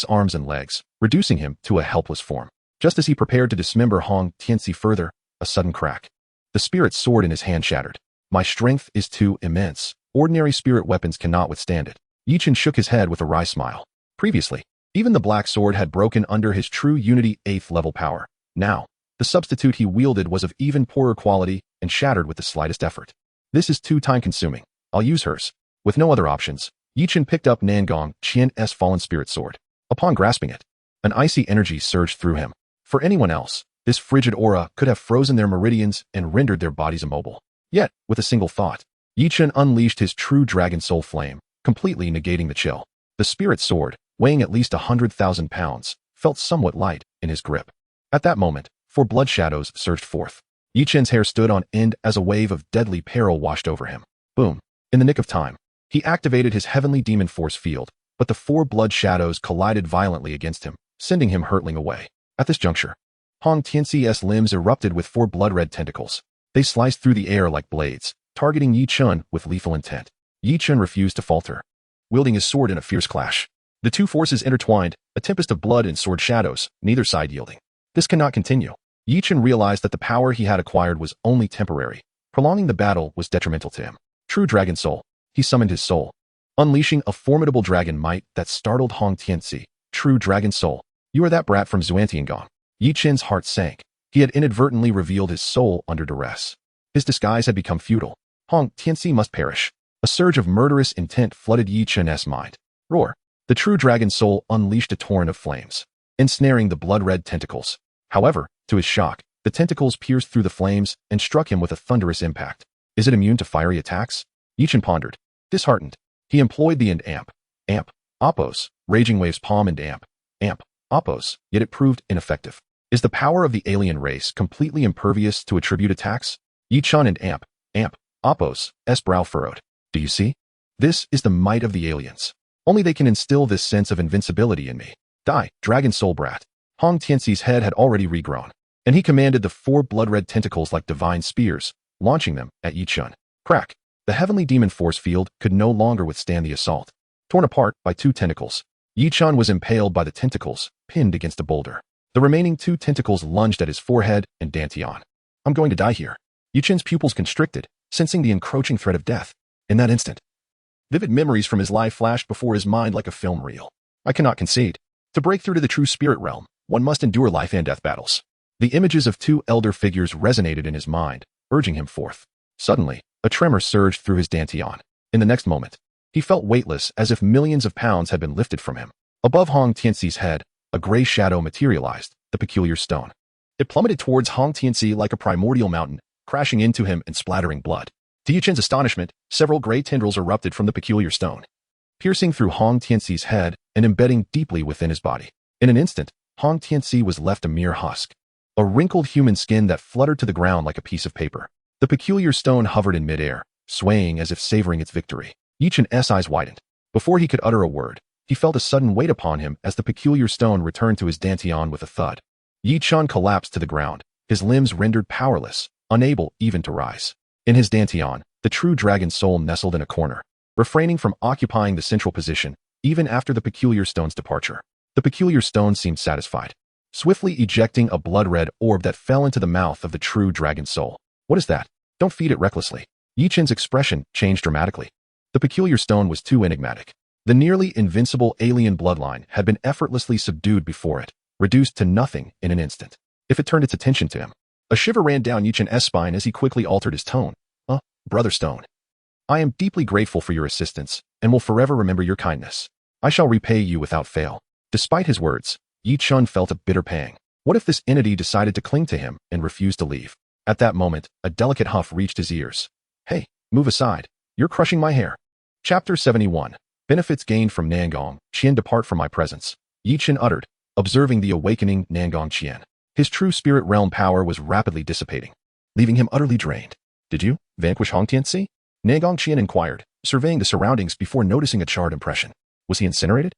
arms and legs, reducing him to a helpless form. Just as he prepared to dismember Hong Tianxi further, a sudden crack. The spirit sword in his hand shattered. My strength is too immense. Ordinary spirit weapons cannot withstand it. Yi Chun shook his head with a wry smile. Previously, even the black sword had broken under his true Unity 8th level power. Now, the substitute he wielded was of even poorer quality and shattered with the slightest effort. This is too time-consuming. I'll use hers. With no other options, Yi Chun picked up Nangong Qian's fallen spirit sword. Upon grasping it, an icy energy surged through him. For anyone else, this frigid aura could have frozen their meridians and rendered their bodies immobile. Yet, with a single thought, Yi Chun unleashed his true dragon soul flame, completely negating the chill. The spirit sword, weighing at least 100,000 pounds, felt somewhat light in his grip. At that moment, 4 blood shadows surged forth. Yi Chun's hair stood on end as a wave of deadly peril washed over him. Boom. In the nick of time, he activated his heavenly demon force field, but the 4 blood shadows collided violently against him, sending him hurtling away. At this juncture, Hong Tianxi's limbs erupted with 4 blood-red tentacles. They sliced through the air like blades, targeting Yi Chun with lethal intent. Yi Chun refused to falter, wielding his sword in a fierce clash. The two forces intertwined, a tempest of blood and sword shadows, neither side yielding. This cannot continue. Yi Chun realized that the power he had acquired was only temporary. Prolonging the battle was detrimental to him. True dragon soul. He summoned his soul, unleashing a formidable dragon might that startled Hong Tianxi. True dragon soul. You are that brat from Xuantiangong. Yi Chun's heart sank. He had inadvertently revealed his soul under duress. His disguise had become futile. Hong Tianxi must perish. A surge of murderous intent flooded Yi Chun's mind. Roar. The true dragon soul unleashed a torrent of flames, ensnaring the blood-red tentacles. However, to his shock, the tentacles pierced through the flames and struck him with a thunderous impact. Is it immune to fiery attacks? Yi Chun pondered. Disheartened, he employed the amp, Apos, raging waves palm and amp, Apos, yet it proved ineffective. Is the power of the alien race completely impervious to attribute attacks? Yi Chun and amp, Apos' brow furrowed. Do you see? This is the might of the aliens. Only they can instill this sense of invincibility in me. Die, dragon soul brat. Hong Tianxi's head had already regrown, and he commanded the 4 blood-red tentacles like divine spears, launching them at Yi Chun. Crack. The heavenly demon force field could no longer withstand the assault. Torn apart by 2 tentacles, Yi Chun was impaled by the tentacles, pinned against a boulder. The remaining 2 tentacles lunged at his forehead and dantian. I'm going to die here. Yi Chun's pupils constricted, sensing the encroaching threat of death. In that instant, vivid memories from his life flashed before his mind like a film reel. I cannot concede. To break through to the true spirit realm, one must endure life and death battles. The images of 2 elder figures resonated in his mind, urging him forth. Suddenly, a tremor surged through his dantian. In the next moment, he felt weightless as if millions of pounds had been lifted from him. Above Hong Tianxi's head, a gray shadow materialized, the peculiar stone. It plummeted towards Hong Tianxi like a primordial mountain, crashing into him and splattering blood. To Yi Chun's astonishment, several gray tendrils erupted from the peculiar stone, piercing through Hong Tianxi's head and embedding deeply within his body. In an instant, Hong Tianxi was left a mere husk, a wrinkled human skin that fluttered to the ground like a piece of paper. The peculiar stone hovered in midair, swaying as if savoring its victory. Yi Chun's eyes widened. Before he could utter a word, He felt a sudden weight upon him as the peculiar stone returned to his dantian with a thud. Yi Chun collapsed to the ground, his limbs rendered powerless, unable even to rise. In his dantian, the true dragon soul nestled in a corner, refraining from occupying the central position, even after the peculiar stone's departure. The peculiar stone seemed satisfied, swiftly ejecting a blood-red orb that fell into the mouth of the true dragon soul. What is that? Don't feed it recklessly. Yi Chun's expression changed dramatically. The peculiar stone was too enigmatic. The nearly invincible alien bloodline had been effortlessly subdued before it, reduced to nothing in an instant. If it turned its attention to him, a shiver ran down Yi Chun's spine as he quickly altered his tone. Brother Stone, I am deeply grateful for your assistance and will forever remember your kindness. I shall repay you without fail. Despite his words, Yi Chun felt a bitter pang. What if this entity decided to cling to him and refuse to leave? At that moment, a delicate huff reached his ears. Hey, move aside. You're crushing my hair. Chapter 71. Benefits gained from Nangong Qian depart from my presence, Yi Chun uttered, observing the awakening Nangong Qian. His true spirit realm power was rapidly dissipating, leaving him utterly drained. Did you vanquish Hong Tianxi? Nangong Qian inquired, surveying the surroundings before noticing a charred impression. Was he incinerated?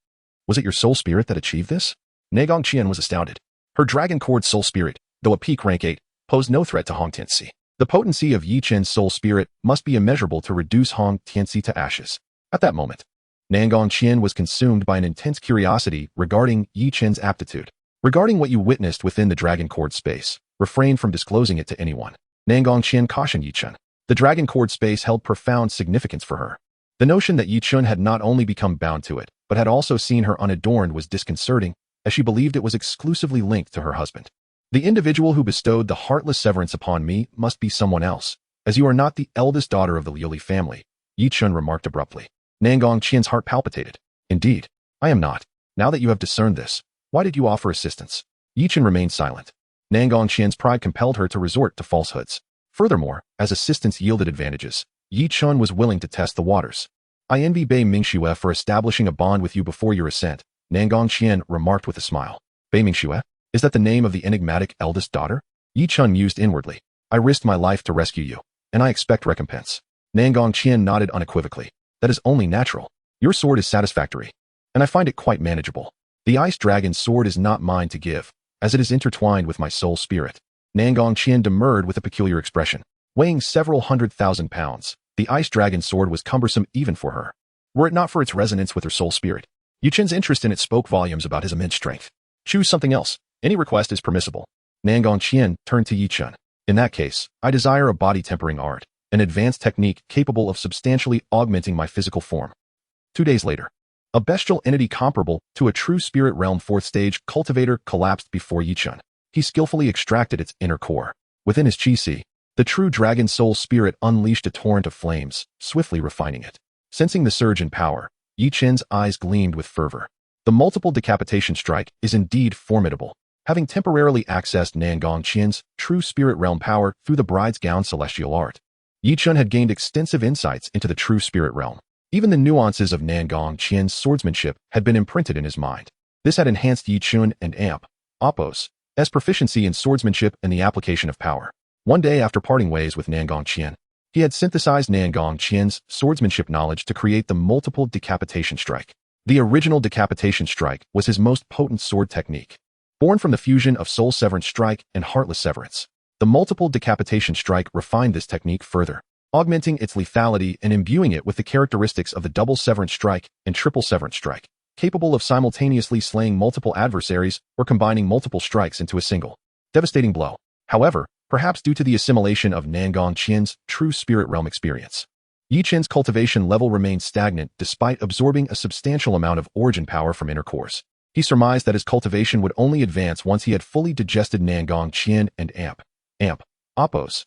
Was it your soul spirit that achieved this? Nangong Qian was astounded. Her dragon cord soul spirit, though a peak rank 8, posed no threat to Hong Tianxi. The potency of Yi Chun's soul spirit must be immeasurable to reduce Hong Tianxi to ashes. At that moment, Nangong Qian was consumed by an intense curiosity regarding Yi Chun's aptitude. Regarding what you witnessed within the dragon cord space, refrain from disclosing it to anyone. Nangong Qian cautioned Yi Chun. The dragon cord space held profound significance for her. The notion that Yi Chun had not only become bound to it, but had also seen her unadorned was disconcerting, as she believed it was exclusively linked to her husband. The individual who bestowed the heartless severance upon me must be someone else, as you are not the eldest daughter of the Liuli family, Yi Chun remarked abruptly. Nangong Qian's heart palpitated. Indeed, I am not. Now that you have discerned this, why did you offer assistance? Yi Chun remained silent. Nangong Qian's pride compelled her to resort to falsehoods. Furthermore, as assistance yielded advantages, Yi Chun was willing to test the waters. I envy Bei Mingxue for establishing a bond with you before your ascent, Nangong Qian remarked with a smile. Bei Mingxue? Is that the name of the enigmatic eldest daughter? Yi Chun mused inwardly. I risked my life to rescue you, and I expect recompense. Nangong Qian nodded unequivocally. That is only natural. Your sword is satisfactory, and I find it quite manageable. The ice dragon's sword is not mine to give, as it is intertwined with my soul spirit. Nangong Qian demurred with a peculiar expression. Weighing several 100,000 pounds, the ice dragon's sword was cumbersome even for her. Were it not for its resonance with her soul spirit, Yi Chun's interest in it spoke volumes about his immense strength. Choose something else. Any request is permissible. Nangong Qian turned to Yi Chun. In that case, I desire a body tempering art, an advanced technique capable of substantially augmenting my physical form. 2 days later, a bestial entity comparable to a true spirit realm 4th stage cultivator collapsed before Yi Chun. He skillfully extracted its inner core. Within his chi-si, the true dragon soul spirit unleashed a torrent of flames, swiftly refining it. Sensing the surge in power, Yi Chun's eyes gleamed with fervor. The multiple decapitation strike is indeed formidable. Having temporarily accessed Nangong Qian's true spirit realm power through the bride's gown celestial art, Yi Chun had gained extensive insights into the true spirit realm. Even the nuances of Nangong Qian's swordsmanship had been imprinted in his mind. This had enhanced Yi Chun and Appos' proficiency in swordsmanship and the application of power. One day after parting ways with Nangong Qian, he had synthesized Nangong Qian's swordsmanship knowledge to create the multiple decapitation strike. The original decapitation strike was his most potent sword technique, born from the fusion of soul severance strike and heartless severance. The multiple decapitation strike refined this technique further, augmenting its lethality and imbuing it with the characteristics of the double severance strike and triple severance strike, capable of simultaneously slaying multiple adversaries or combining multiple strikes into a single, devastating blow. However, perhaps due to the assimilation of Nangong Qian's true spirit realm experience, Yi Chun's cultivation level remained stagnant despite absorbing a substantial amount of origin power from inner cores. He surmised that his cultivation would only advance once he had fully digested Nangong Qian and Appos'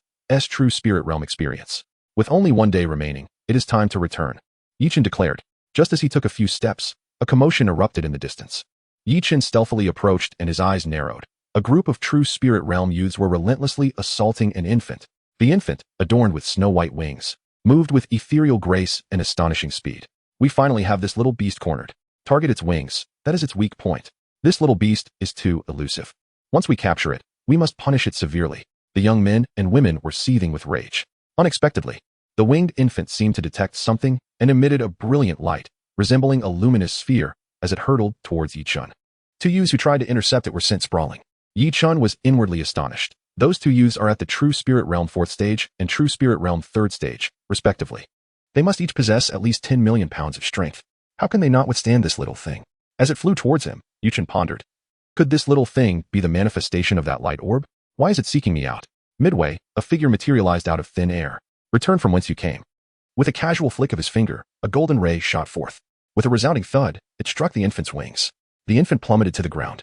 true spirit realm experience. With only 1 day remaining, it is time to return, Yi Chun declared. Just as he took a few steps, a commotion erupted in the distance. Yi Chun stealthily approached and his eyes narrowed. A group of true spirit realm youths were relentlessly assaulting an infant. The infant, adorned with snow-white wings, moved with ethereal grace and astonishing speed. We finally have this little beast cornered. Target its wings. That is its weak point. This little beast is too elusive. Once we capture it, we must punish it severely. The young men and women were seething with rage. Unexpectedly, the winged infant seemed to detect something and emitted a brilliant light, resembling a luminous sphere, as it hurtled towards Yi Chun. Two youths who tried to intercept it were sent sprawling. Yi Chun was inwardly astonished. Those two youths are at the True Spirit Realm 4th stage and True Spirit Realm 3rd stage, respectively. They must each possess at least 10 million pounds of strength. How can they not withstand this little thing? As it flew towards him, Yi Chun pondered. Could this little thing be the manifestation of that light orb? Why is it seeking me out? Midway, a figure materialized out of thin air. Return from whence you came. With a casual flick of his finger, a golden ray shot forth. With a resounding thud, it struck the infant's wings. The infant plummeted to the ground.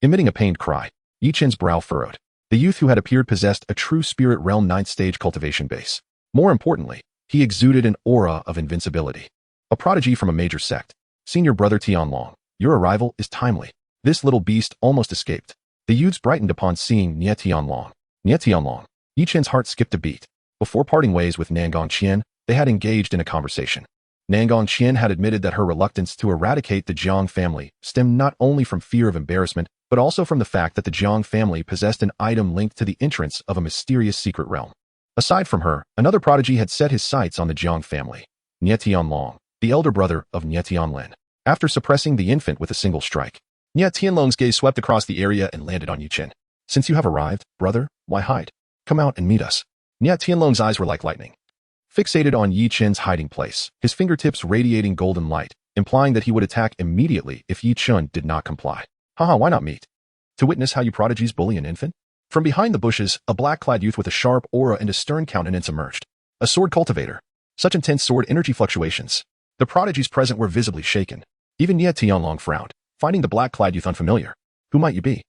Emitting a pained cry, Yi Chun's brow furrowed. The youth who had appeared possessed a True Spirit Realm 9th stage cultivation base. More importantly, he exuded an aura of invincibility. A prodigy from a major sect. Senior brother Tianlong, your arrival is timely. This little beast almost escaped. The youths brightened upon seeing Nie Tianlong. Nie Tianlong. Yi Chun's heart skipped a beat. Before parting ways with Nangong Qian, they had engaged in a conversation. Nangong Qian had admitted that her reluctance to eradicate the Jiang family stemmed not only from fear of embarrassment, but also from the fact that the Jiang family possessed an item linked to the entrance of a mysterious secret realm. Aside from her, another prodigy had set his sights on the Jiang family, Nie Tianlong, the elder brother of Nie Tianlin. After suppressing the infant with a single strike, Nie Tianlong's gaze swept across the area and landed on Yi Chun. Since you have arrived, brother, why hide? Come out and meet us. Nie Tianlong's eyes were like lightning. Fixated on Yi Chun's hiding place, his fingertips radiating golden light, implying that he would attack immediately if Yi Chun did not comply. Haha, why not meet? To witness how you prodigies bully an infant? From behind the bushes, a black-clad youth with a sharp aura and a stern countenance emerged. A sword cultivator. Such intense sword energy fluctuations. The prodigies present were visibly shaken. Even Nie Tianlong frowned, finding the black-clad youth unfamiliar. Who might you be?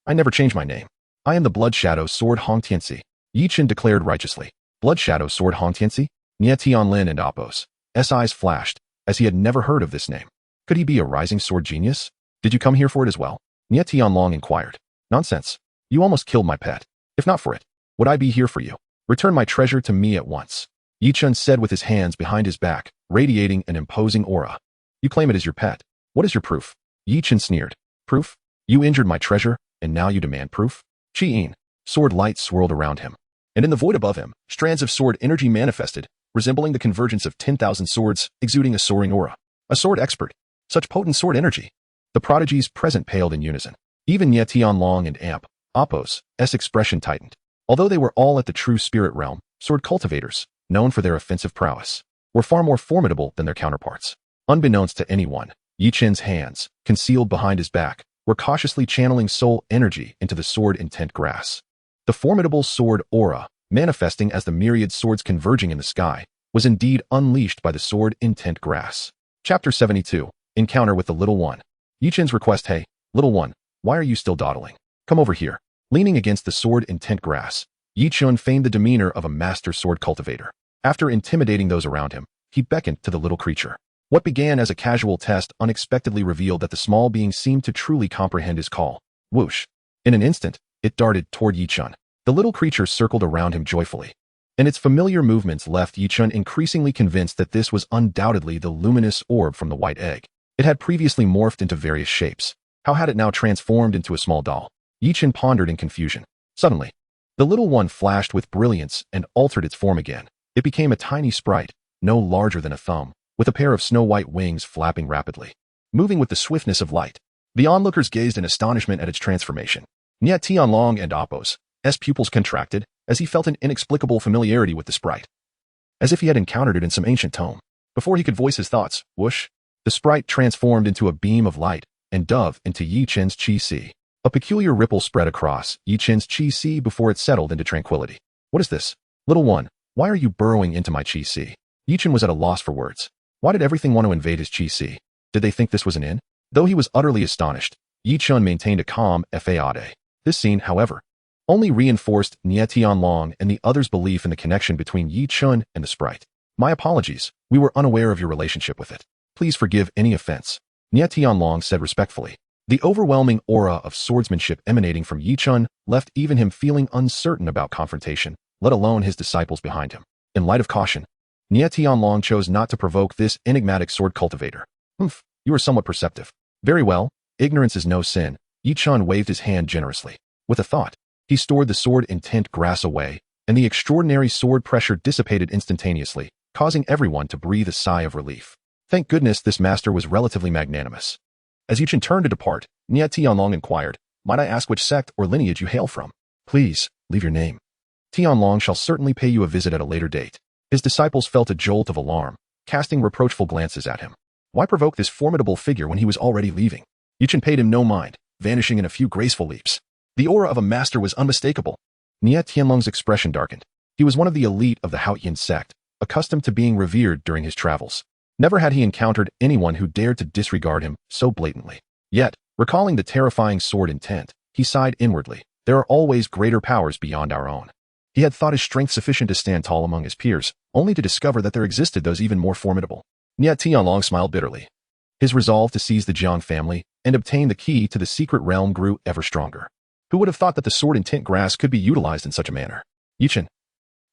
I never changed my name. I am the Blood Shadow Sword Hong Tianxi, Yi Chun declared righteously. Blood Shadow Sword Hong Tianxi? Nie Tianlin and Appos. Eyes flashed, as he had never heard of this name. Could he be a rising sword genius? Did you come here for it as well? Nie Tianlong inquired. Nonsense. You almost killed my pet. If not for it, would I be here for you? Return my treasure to me at once. Yi Chun said with his hands behind his back, radiating an imposing aura. You claim it as your pet. What is your proof? Yi Chun sneered. Proof? You injured my treasure, and now you demand proof? Chi-in. Sword light swirled around him. And in the void above him, strands of sword energy manifested, resembling the convergence of 10,000 swords, exuding a soaring aura. A sword expert. Such potent sword energy. The prodigies present paled in unison. Even Nie Tianlong and Appos' expression tightened. Although they were all at the True Spirit Realm, sword cultivators, known for their offensive prowess, were far more formidable than their counterparts. Unbeknownst to anyone, Yi Chun's hands, concealed behind his back, were cautiously channeling soul energy into the sword intent grass. The formidable sword aura, manifesting as the myriad swords converging in the sky, was indeed unleashed by the sword intent grass. Chapter 72. Encounter with the Little One. Yi Chun's request. Hey, little one, why are you still dawdling? Come over here. Leaning against the sword intent grass, Yi Chun feigned the demeanor of a master sword cultivator. After intimidating those around him, he beckoned to the little creature. What began as a casual test unexpectedly revealed that the small being seemed to truly comprehend his call. Whoosh. In an instant, it darted toward Yi Chun. The little creature circled around him joyfully. And its familiar movements left Yi Chun increasingly convinced that this was undoubtedly the luminous orb from the white egg. It had previously morphed into various shapes. How had it now transformed into a small doll? Yi Chun pondered in confusion. Suddenly, the little one flashed with brilliance and altered its form again. It became a tiny sprite, no larger than a thumb, with a pair of snow-white wings flapping rapidly, moving with the swiftness of light. The onlookers gazed in astonishment at its transformation. Nie Tianlong and Appos' pupils contracted as he felt an inexplicable familiarity with the sprite, as if he had encountered it in some ancient tome. Before he could voice his thoughts, whoosh, the sprite transformed into a beam of light and dove into Yi Chun's Qi-Si. A peculiar ripple spread across Yi Chun's Qi-Si before it settled into tranquility. What is this? Little one, why are you burrowing into my Qi-Si? Yi Chun was at a loss for words. Why did everything want to invade his Qi-Si? Did they think this was an inn? Though he was utterly astonished, Yi Chun maintained a calm faade. This scene, however, only reinforced Nie Tianlong and the others' belief in the connection between Yi Chun and the sprite. My apologies, we were unaware of your relationship with it. Please forgive any offense. Nie Tianlong said respectfully. The overwhelming aura of swordsmanship emanating from Yi Chun left even him feeling uncertain about confrontation, let alone his disciples behind him. In light of caution, Nie Tianlong chose not to provoke this enigmatic sword cultivator. You are somewhat perceptive. Very well, ignorance is no sin. Yi Chun waved his hand generously. With a thought, he stored the sword intent grass away, and the extraordinary sword pressure dissipated instantaneously, causing everyone to breathe a sigh of relief. Thank goodness this master was relatively magnanimous. As Yichen turned to depart, Nie Tianlong inquired, "Might I ask which sect or lineage you hail from? Please, leave your name. Tianlong shall certainly pay you a visit at a later date." His disciples felt a jolt of alarm, casting reproachful glances at him. Why provoke this formidable figure when he was already leaving? Yichen paid him no mind, vanishing in a few graceful leaps. The aura of a master was unmistakable. Nie Tianlong's expression darkened. He was one of the elite of the Haoyin sect, accustomed to being revered during his travels. Never had he encountered anyone who dared to disregard him so blatantly. Yet, recalling the terrifying sword intent, he sighed inwardly. There are always greater powers beyond our own. He had thought his strength sufficient to stand tall among his peers, only to discover that there existed those even more formidable. Nie Tianlong smiled bitterly. His resolve to seize the Jiang family and obtain the key to the secret realm grew ever stronger. Who would have thought that the sword intent grass could be utilized in such a manner? Yichen,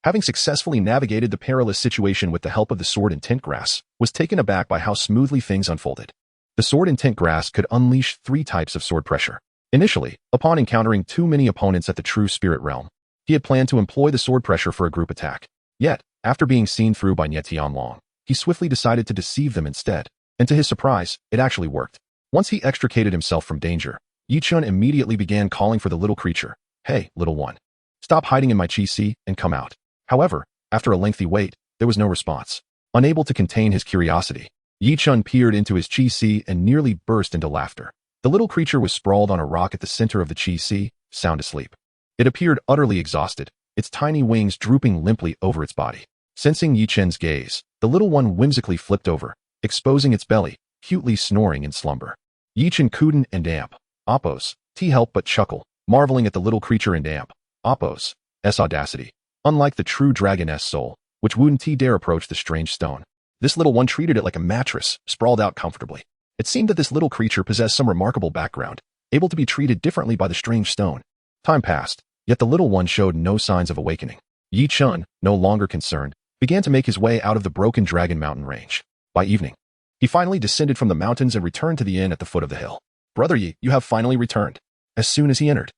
having successfully navigated the perilous situation with the help of the sword intent grass, was taken aback by how smoothly things unfolded. The sword intent grass could unleash 3 types of sword pressure. Initially, upon encountering too many opponents at the true spirit realm, he had planned to employ the sword pressure for a group attack. Yet, after being seen through by Nie Tianlong, he swiftly decided to deceive them instead, and to his surprise, it actually worked. Once he extricated himself from danger, Yichen immediately began calling for the little creature. "Hey, little one. Stop hiding in my Qi and come out." However, after a lengthy wait, there was no response. Unable to contain his curiosity, Yichen peered into his Qi and nearly burst into laughter. The little creature was sprawled on a rock at the center of the Qi, sound asleep. It appeared utterly exhausted, its tiny wings drooping limply over its body. Sensing Yichen's gaze, the little one whimsically flipped over, exposing its belly, cutely snoring in slumber. Yichen couldn't and Amp, Oppos, help but chuckle, marveling at the little creature and Amp, Oppos' audacity. Unlike the true dragoness soul, which wouldn't dare approach the strange stone, this little one treated it like a mattress, sprawled out comfortably. It seemed that this little creature possessed some remarkable background, able to be treated differently by the strange stone. Time passed, yet the little one showed no signs of awakening. Yichen, no longer concerned, began to make his way out of the broken Dragon Mountain range. By evening, he finally descended from the mountains and returned to the inn at the foot of the hill. "Brother Yi, you have finally returned." As soon as he entered,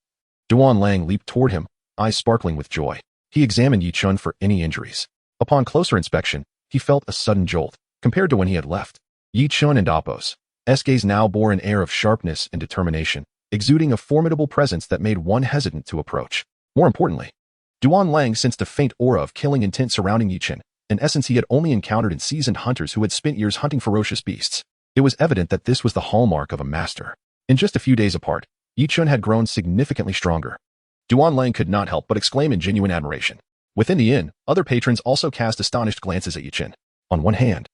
Duan Lang leaped toward him, eyes sparkling with joy. He examined Yichen for any injuries. Upon closer inspection, he felt a sudden jolt, compared to when he had left. Yichen and Oppos' gaze now bore an air of sharpness and determination, exuding a formidable presence that made one hesitant to approach. More importantly, Duan Lang sensed a faint aura of killing intent surrounding Yichen, an essence he had only encountered in seasoned hunters who had spent years hunting ferocious beasts. It was evident that this was the hallmark of a master. In just a few days apart, Yichen had grown significantly stronger. Duan Lang could not help but exclaim in genuine admiration. Within the inn, other patrons also cast astonished glances at Yichen. On one hand,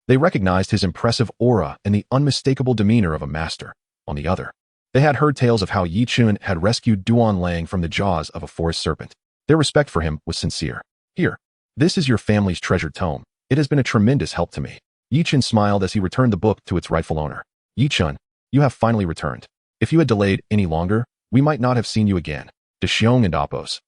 they recognized his impressive aura and the unmistakable demeanor of a master. On the other, they had heard tales of how Yichen had rescued Duan Lang from the jaws of a forest serpent. Their respect for him was sincere. "Here, this is your family's treasured tome. It has been a tremendous help to me." Yichen smiled as he returned the book to its rightful owner. "Yichen, you have finally returned. If you had delayed any longer, we might not have seen you again." Dexiong and Oppos'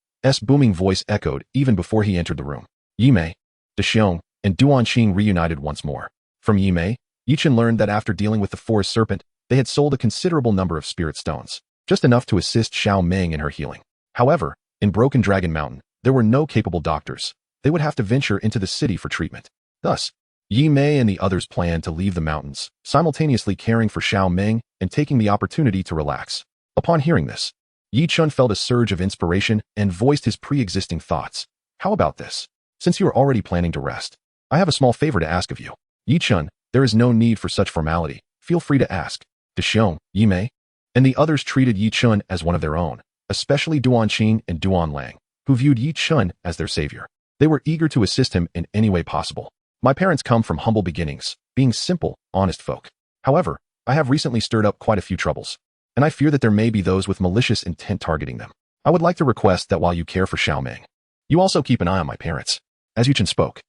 booming voice echoed even before he entered the room. Yimei, Dexiong, and Duan Qing reunited once more. From Yimei, Yichen learned that after dealing with the forest serpent, they had sold a considerable number of spirit stones, just enough to assist Xiao Meng in her healing. However, in Broken Dragon Mountain, there were no capable doctors. They would have to venture into the city for treatment. Thus, Yimei and the others planned to leave the mountains, simultaneously caring for Xiao Meng and taking the opportunity to relax. Upon hearing this, Yichen felt a surge of inspiration and voiced his pre-existing thoughts. "How about this? Since you are already planning to rest, I have a small favor to ask of you." "Yichen, there is no need for such formality. Feel free to ask." Dexiong, Yimei, and the others treated Yichen as one of their own, especially Duan Qing and Duan Lang, who viewed Yichen as their savior. They were eager to assist him in any way possible. "My parents come from humble beginnings, being simple, honest folk. However, I have recently stirred up quite a few troubles, and I fear that there may be those with malicious intent targeting them. I would like to request that while you care for Xiao Meng, you also keep an eye on my parents." As Yichen spoke,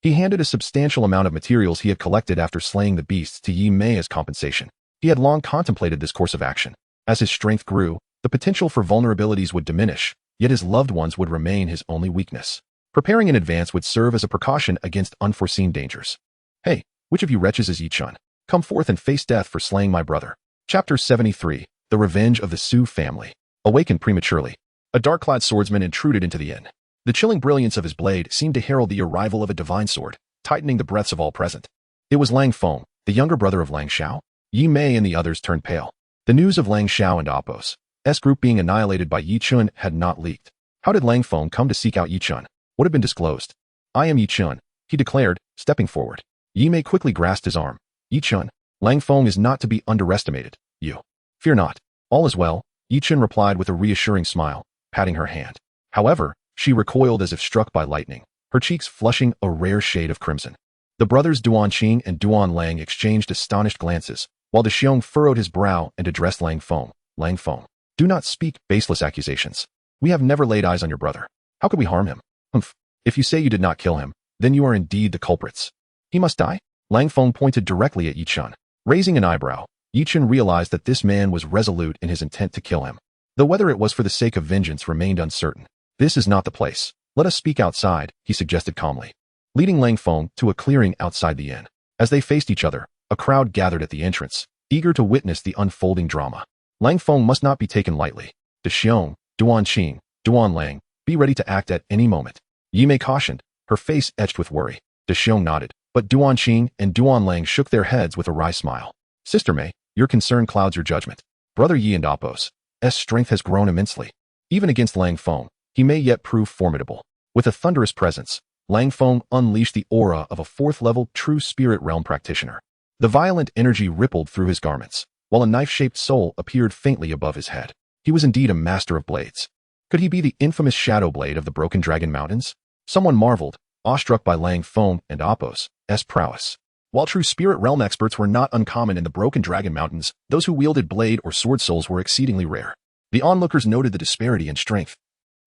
he handed a substantial amount of materials he had collected after slaying the beasts to Yimei as compensation. He had long contemplated this course of action. As his strength grew, the potential for vulnerabilities would diminish, yet his loved ones would remain his only weakness. Preparing in advance would serve as a precaution against unforeseen dangers. "Hey, which of you wretches is Yichen? Come forth and face death for slaying my brother." Chapter 73, The Revenge of the Su Family. Awakened prematurely, a dark-clad swordsman intruded into the inn. The chilling brilliance of his blade seemed to herald the arrival of a divine sword, tightening the breaths of all present. It was Lang Feng, the younger brother of Lang Xiao. Yi Mei and the others turned pale. The news of Lang Xiao and Apos S group being annihilated by Yi Chun had not leaked. How did Lang Feng come to seek out Yi Chun? Would have been disclosed. I am Yi Chun, he declared, stepping forward. Yi Mei quickly grasped his arm. Yi Chun, Lang Feng is not to be underestimated. You. Fear not. All is well, Yi Chun replied with a reassuring smile, patting her hand. However, she recoiled as if struck by lightning, her cheeks flushing a rare shade of crimson. The brothers Duan Qing and Duan Lang exchanged astonished glances, while De Xiong furrowed his brow and addressed Lang Feng. Lang Feng, do not speak baseless accusations. We have never laid eyes on your brother. How could we harm him? Humph. If you say you did not kill him, then you are indeed the culprits. He must die? Lang Feng pointed directly at Yi Chun. Raising an eyebrow, Yi Chun realized that this man was resolute in his intent to kill him. Though whether it was for the sake of vengeance remained uncertain. This is not the place. Let us speak outside, he suggested calmly, leading Lang Feng to a clearing outside the inn. As they faced each other, a crowd gathered at the entrance, eager to witness the unfolding drama. Lang Feng must not be taken lightly. De Xiong, Duan Qing, Duan Lang, be ready to act at any moment. Yi Mei cautioned, her face etched with worry. De Xiong nodded, but Duan Qing and Duan Lang shook their heads with a wry smile. Sister Mei, your concern clouds your judgment. Brother Yi and Apos S strength has grown immensely. Even against Lang Feng, he may yet prove formidable. With a thunderous presence, Lang Feng unleashed the aura of a fourth-level true spirit realm practitioner. The violent energy rippled through his garments, while a knife-shaped soul appeared faintly above his head. He was indeed a master of blades. Could he be the infamous Shadow Blade of the Broken Dragon Mountains? Someone marveled, awestruck by Lang Feng and Apos S prowess. While true spirit realm experts were not uncommon in the Broken Dragon Mountains, those who wielded blade or sword souls were exceedingly rare. The onlookers noted the disparity in strength.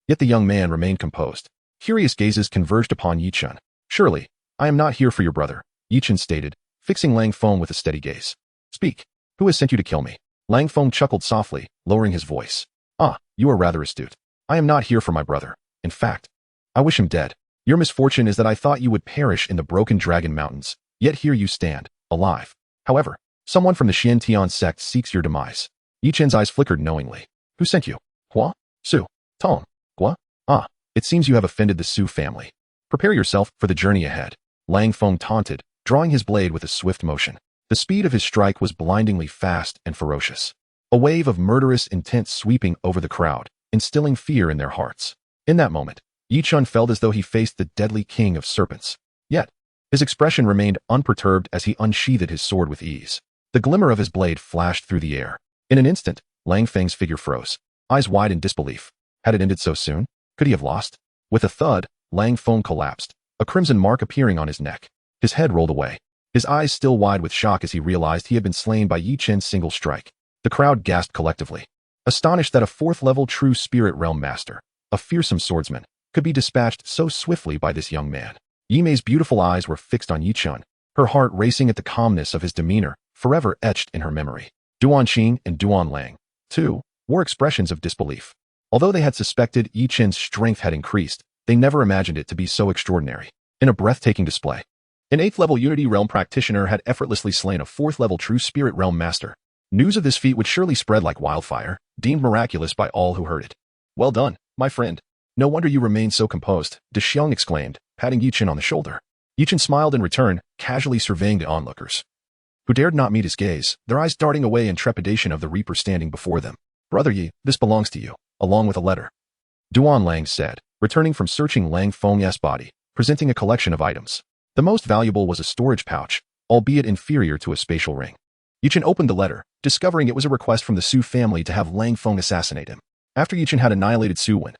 Yet the young man remained composed. Curious gazes converged upon Yi Chun. Surely, I am not here for your brother, Yi Chun stated, fixing Lang Feng with a steady gaze. Speak. Who has sent you to kill me? Lang Feng chuckled softly, lowering his voice. Ah, you are rather astute. I am not here for my brother. In fact, I wish him dead. Your misfortune is that I thought you would perish in the Broken Dragon Mountains, yet here you stand, alive. However, someone from the Xiantian sect seeks your demise. Yi Chun's eyes flickered knowingly. Who sent you? Hua? Su? Tong? Gua? Ah, it seems you have offended the Su family. Prepare yourself for the journey ahead. Lang Feng taunted, drawing his blade with a swift motion. The speed of his strike was blindingly fast and ferocious. A wave of murderous intent sweeping over the crowd, instilling fear in their hearts. In that moment, Yi Chun felt as though he faced the deadly king of serpents. Yet, his expression remained unperturbed as he unsheathed his sword with ease. The glimmer of his blade flashed through the air. In an instant, Lang Feng's figure froze, eyes wide in disbelief. Had it ended so soon? Could he have lost? With a thud, Lang Feng collapsed, a crimson mark appearing on his neck. His head rolled away, his eyes still wide with shock as he realized he had been slain by Yi Chun's single strike. The crowd gasped collectively, astonished that a fourth-level true spirit realm master, a fearsome swordsman, could be dispatched so swiftly by this young man. Yi Mei's beautiful eyes were fixed on Yi Chun, her heart racing at the calmness of his demeanor, forever etched in her memory. Duan Qing and Duan Lang, too, wore expressions of disbelief. Although they had suspected Yi Chun's strength had increased, they never imagined it to be so extraordinary. In a breathtaking display, an 8th-level Unity Realm practitioner had effortlessly slain a 4th-level True Spirit Realm master. News of this feat would surely spread like wildfire, deemed miraculous by all who heard it. Well done, my friend. No wonder you remain so composed, De Xiong exclaimed, patting Yi Chun on the shoulder. Yi Chun smiled in return, casually surveying the onlookers, who dared not meet his gaze, their eyes darting away in trepidation of the Reaper standing before them. Brother Yi, this belongs to you, along with a letter. Duan Lang said, returning from searching Lang Feng's body, presenting a collection of items. The most valuable was a storage pouch, albeit inferior to a spatial ring. Yi Chun opened the letter, discovering it was a request from the Su family to have Lang Feng assassinate him. After Yi Chun had annihilated Su Wen,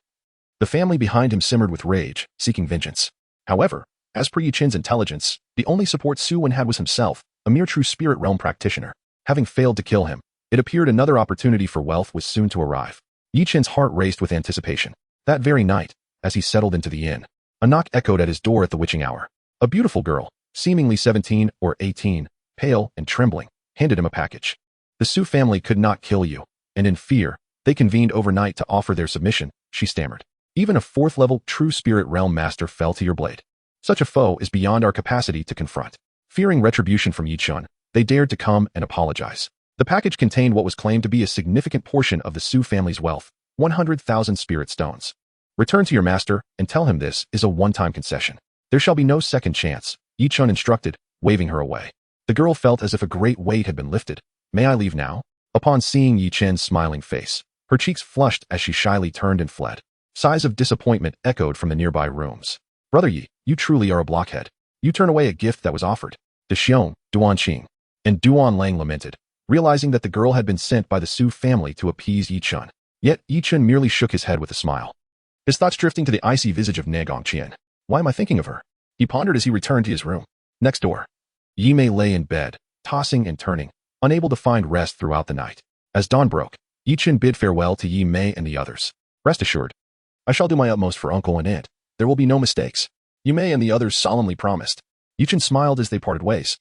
the family behind him simmered with rage, seeking vengeance. However, as per Yi Chun's intelligence, the only support Su Wen had was himself, a mere true spirit realm practitioner. Having failed to kill him, it appeared another opportunity for wealth was soon to arrive. Yi Chun's heart raced with anticipation. That very night, as he settled into the inn, a knock echoed at his door at the witching hour. A beautiful girl, seemingly 17 or 18, pale and trembling, handed him a package. The Su family could not kill you, and in fear, they convened overnight to offer their submission, she stammered. Even a 4th-level true spirit realm master fell to your blade. Such a foe is beyond our capacity to confront. Fearing retribution from Yi Chun, they dared to come and apologize. The package contained what was claimed to be a significant portion of the Su family's wealth, 100,000 spirit stones. Return to your master and tell him this is a one-time concession. There shall be no second chance, Yi Chun instructed, waving her away. The girl felt as if a great weight had been lifted. May I leave now? Upon seeing Yi Chen's smiling face, her cheeks flushed as she shyly turned and fled. Sighs of disappointment echoed from the nearby rooms. Brother Yi, you truly are a blockhead. You turn away a gift that was offered. De Xiong, Duan Qing, and Duan Lang lamented, realizing that the girl had been sent by the Su family to appease Yi Chen. Yet Yi Chen merely shook his head with a smile. His thoughts drifting to the icy visage of Negong Qian. Why am I thinking of her? He pondered as he returned to his room. Next door, Yi Mei lay in bed, tossing and turning, unable to find rest throughout the night. As dawn broke, Yi Chen bid farewell to Yi Mei and the others. Rest assured, I shall do my utmost for uncle and aunt. There will be no mistakes. Yi Mei and the others solemnly promised. Yi Chen smiled as they parted ways,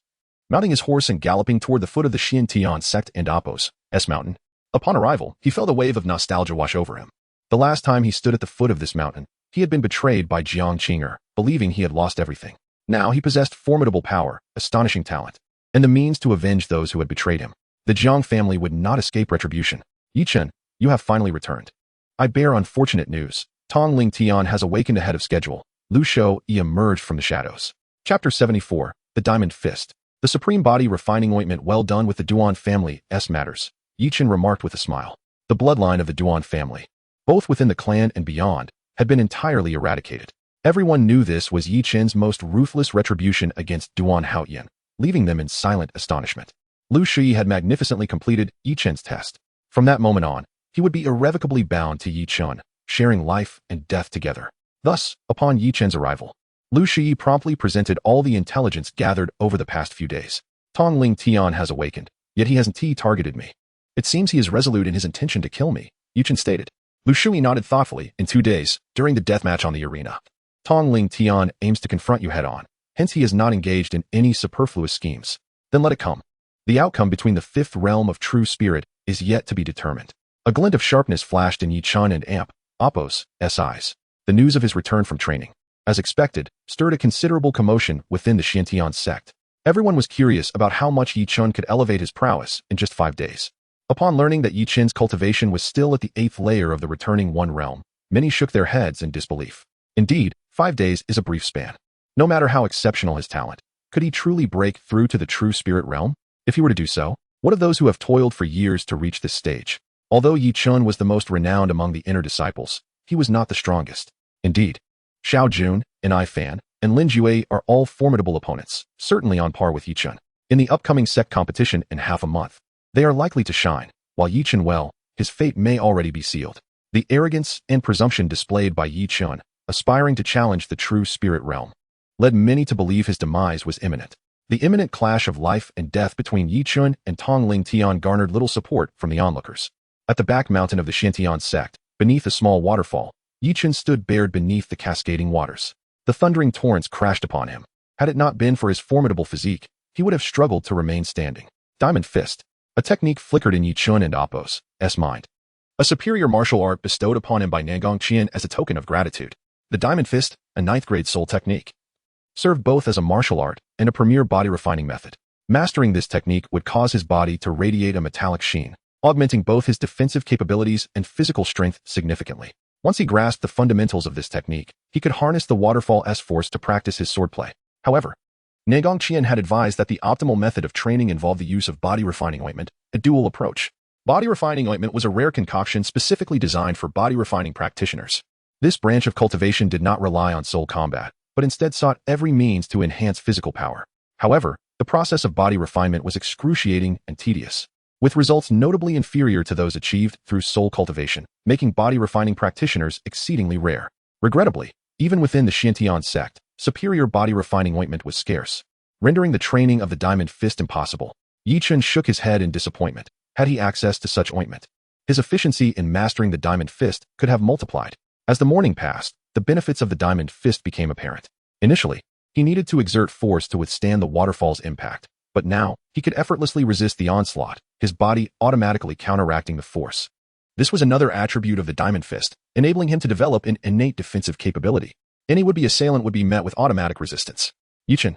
mounting his horse and galloping toward the foot of the Xiantian sect and Apos S mountain. Upon arrival, he felt a wave of nostalgia wash over him. The last time he stood at the foot of this mountain, he had been betrayed by Jiang Qing'er, believing he had lost everything. Now he possessed formidable power, astonishing talent, and the means to avenge those who had betrayed him. The Jiang family would not escape retribution. Yi Chen, you have finally returned. I bear unfortunate news. Tong Ling Tian has awakened ahead of schedule. Lu Shou Yi emerged from the shadows. Chapter 74, The Diamond Fist. The Supreme Body Refining Ointment well done with the Duan family, S matters, Yi Chen remarked with a smile. The bloodline of the Duan family, both within the clan and beyond, had been entirely eradicated. Everyone knew this was Yi Chen's most ruthless retribution against Duan Haoyan, leaving them in silent astonishment. Lu Shi had magnificently completed Yi Chen's test. From that moment on, he would be irrevocably bound to Yi Chen, sharing life and death together. Thus, upon Yi Chen's arrival, Lu Shi promptly presented all the intelligence gathered over the past few days. Tong Ling Tian has awakened, yet he hasn't targeted me. It seems he is resolute in his intention to kill me, Yi Chen stated. Lu Shui nodded thoughtfully. In 2 days, during the deathmatch on the arena, Tong Ling Tian aims to confront you head-on. Hence he is not engaged in any superfluous schemes. Then let it come. The outcome between the fifth realm of true spirit is yet to be determined. A glint of sharpness flashed in Yi Chen and Apos' eyes. The news of his return from training, as expected, stirred a considerable commotion within the Xiantian sect. Everyone was curious about how much Yi Chen could elevate his prowess in just 5 days. Upon learning that Yi Chen's cultivation was still at the 8th layer of the returning One Realm, many shook their heads in disbelief. Indeed, 5 days is a brief span. No matter how exceptional his talent, could he truly break through to the true spirit realm? If he were to do so, what of those who have toiled for years to reach this stage? Although Yi Chen was the most renowned among the inner disciples, he was not the strongest. Indeed, Xiao Jun, Enai Fan, and Lin Jue are all formidable opponents, certainly on par with Yi Chen. In the upcoming sect competition in half a month, they are likely to shine, while Yi Chen, well, his fate may already be sealed. The arrogance and presumption displayed by Yi Chen, aspiring to challenge the true spirit realm, led many to believe his demise was imminent. The imminent clash of life and death between Yi Chen and Tong Ling Tian garnered little support from the onlookers. At the back mountain of the Xiantian sect, beneath a small waterfall, Yi Chen stood bared beneath the cascading waters. The thundering torrents crashed upon him. Had it not been for his formidable physique, he would have struggled to remain standing. Diamond Fist. A technique flickered in Yi Chen and Apos' mind. A superior martial art bestowed upon him by Negong Qian as a token of gratitude. The Diamond Fist, a 9th-grade soul technique, served both as a martial art and a premier body-refining method. Mastering this technique would cause his body to radiate a metallic sheen, augmenting both his defensive capabilities and physical strength significantly. Once he grasped the fundamentals of this technique, he could harness the waterfall S-force to practice his swordplay. However, Negong Qian had advised that the optimal method of training involved the use of body-refining ointment, a dual approach. Body-refining ointment was a rare concoction specifically designed for body-refining practitioners. This branch of cultivation did not rely on soul combat, but instead sought every means to enhance physical power. However, the process of body refinement was excruciating and tedious, with results notably inferior to those achieved through soul cultivation, making body-refining practitioners exceedingly rare. Regrettably, even within the Xiantian sect, superior body-refining ointment was scarce, rendering the training of the Diamond Fist impossible. Yi Chen shook his head in disappointment. Had he access to such ointment, his efficiency in mastering the Diamond Fist could have multiplied. As the morning passed, the benefits of the Diamond Fist became apparent. Initially, he needed to exert force to withstand the waterfall's impact, but now, he could effortlessly resist the onslaught, his body automatically counteracting the force. This was another attribute of the Diamond Fist, enabling him to develop an innate defensive capability. Any would-be assailant would be met with automatic resistance. Yi Chen,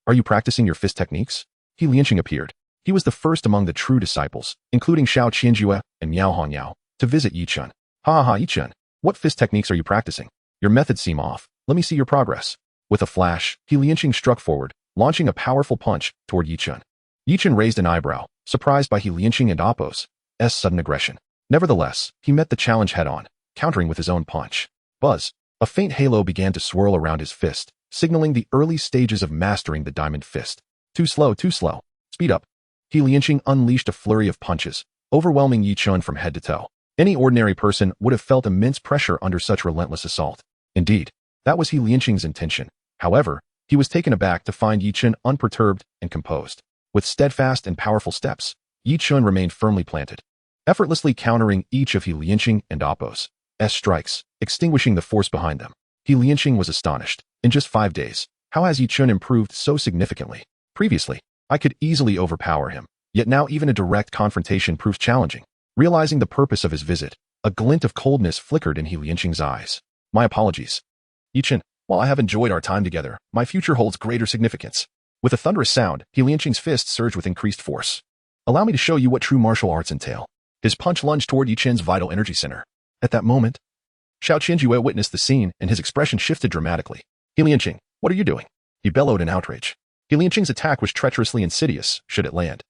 are you practicing your fist techniques? He Lianqing appeared. He was the first among the true disciples, including Xiao Qianjue and Miao Honyao, to visit Yi Chen. Ha, Yi Chen, what fist techniques are you practicing? Your methods seem off. Let me see your progress. With a flash, He Lianqing struck forward, launching a powerful punch toward Yi Chen. Yi Chen raised an eyebrow, surprised by He Lianqing and Apos' sudden aggression. Nevertheless, he met the challenge head-on, countering with his own punch. Buzz! A faint halo began to swirl around his fist, signaling the early stages of mastering the diamond fist. Too slow, too slow. Speed up. He Lianqing unleashed a flurry of punches, overwhelming Yi Chen from head to toe. Any ordinary person would have felt immense pressure under such relentless assault. Indeed, that was He Lianqing's intention. However, he was taken aback to find Yi Chen unperturbed and composed. With steadfast and powerful steps, Yi Chen remained firmly planted, effortlessly countering each of He Lianqing and Apos' strikes, extinguishing the force behind them. He Lianqing was astonished. In just 5 days, how has Yi Chen improved so significantly? Previously, I could easily overpower him, yet now even a direct confrontation proves challenging. Realizing the purpose of his visit, a glint of coldness flickered in He Lianqing's eyes. My apologies. Yi Chen, while I have enjoyed our time together, my future holds greater significance. With a thunderous sound, He Lianqing's fist surged with increased force. Allow me to show you what true martial arts entail. His punch lunged toward Yi Chen's vital energy center. At that moment, Xiao Qianjue witnessed the scene and his expression shifted dramatically. He Lianqing, what are you doing? He bellowed in outrage. He Lianqing's attack was treacherously insidious, should it land.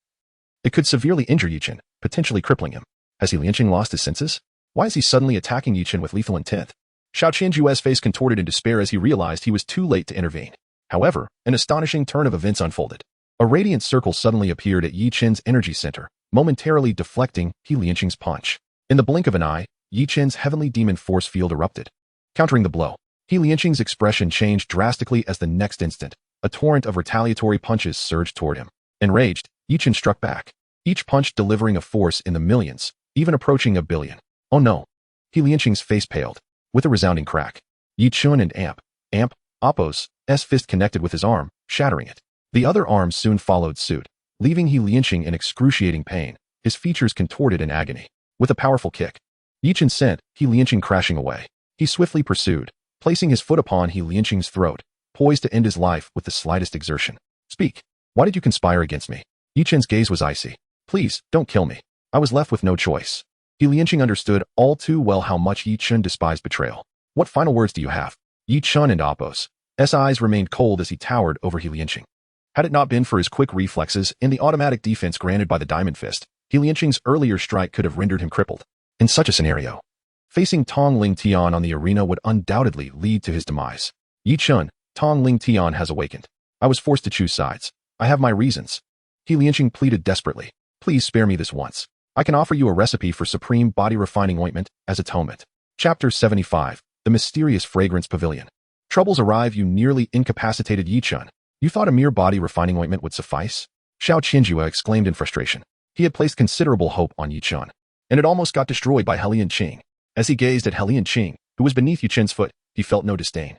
It could severely injure Yi Chen, potentially crippling him. Has He Lianqing lost his senses? Why is he suddenly attacking Yi Chen with lethal intent? Xiao Qianjue's face contorted in despair as he realized he was too late to intervene. However, an astonishing turn of events unfolded. A radiant circle suddenly appeared at Yi Chen's energy center, momentarily deflecting He Lianqing's punch. In the blink of an eye, Yi Chen's heavenly demon force field erupted. Countering the blow, He Lianqing's expression changed drastically as the next instant, a torrent of retaliatory punches surged toward him. Enraged, Yi Chen struck back, each punch delivering a force in the millions, even approaching 1 billion. Oh no! He Lianqing's face paled. With a resounding crack, Yi Chen and Apos' fist connected with his arm, shattering it. The other arm soon followed suit, leaving He Lianqing in excruciating pain, his features contorted in agony. With a powerful kick, Yi Chen sent He Lianqing crashing away. He swiftly pursued, placing his foot upon He Lianqing's throat, poised to end his life with the slightest exertion. Speak. Why did you conspire against me? Yi Chen's gaze was icy. Please, don't kill me. I was left with no choice. He Lianqing understood all too well how much Yi Chen despised betrayal. What final words do you have? Yi Chen and Apos' eyes remained cold as he towered over He Lianqing. Had it not been for his quick reflexes and the automatic defense granted by the Diamond Fist, He Lianqing's earlier strike could have rendered him crippled. In such a scenario, facing Tong Ling Tian on the arena would undoubtedly lead to his demise. Yi Chen, Tong Ling Tian has awakened. I was forced to choose sides. I have my reasons. He Lianqing pleaded desperately. Please spare me this once. I can offer you a recipe for supreme body refining ointment as atonement. Chapter 75, The Mysterious Fragrance Pavilion. Troubles arrive. You nearly incapacitated Yi Chen. You thought a mere body refining ointment would suffice? Xiao Qianjue exclaimed in frustration. He had placed considerable hope on Yi Chen, and it almost got destroyed by He Lianqing. As he gazed at He Lianqing, who was beneath Yi Chen's foot, he felt no disdain,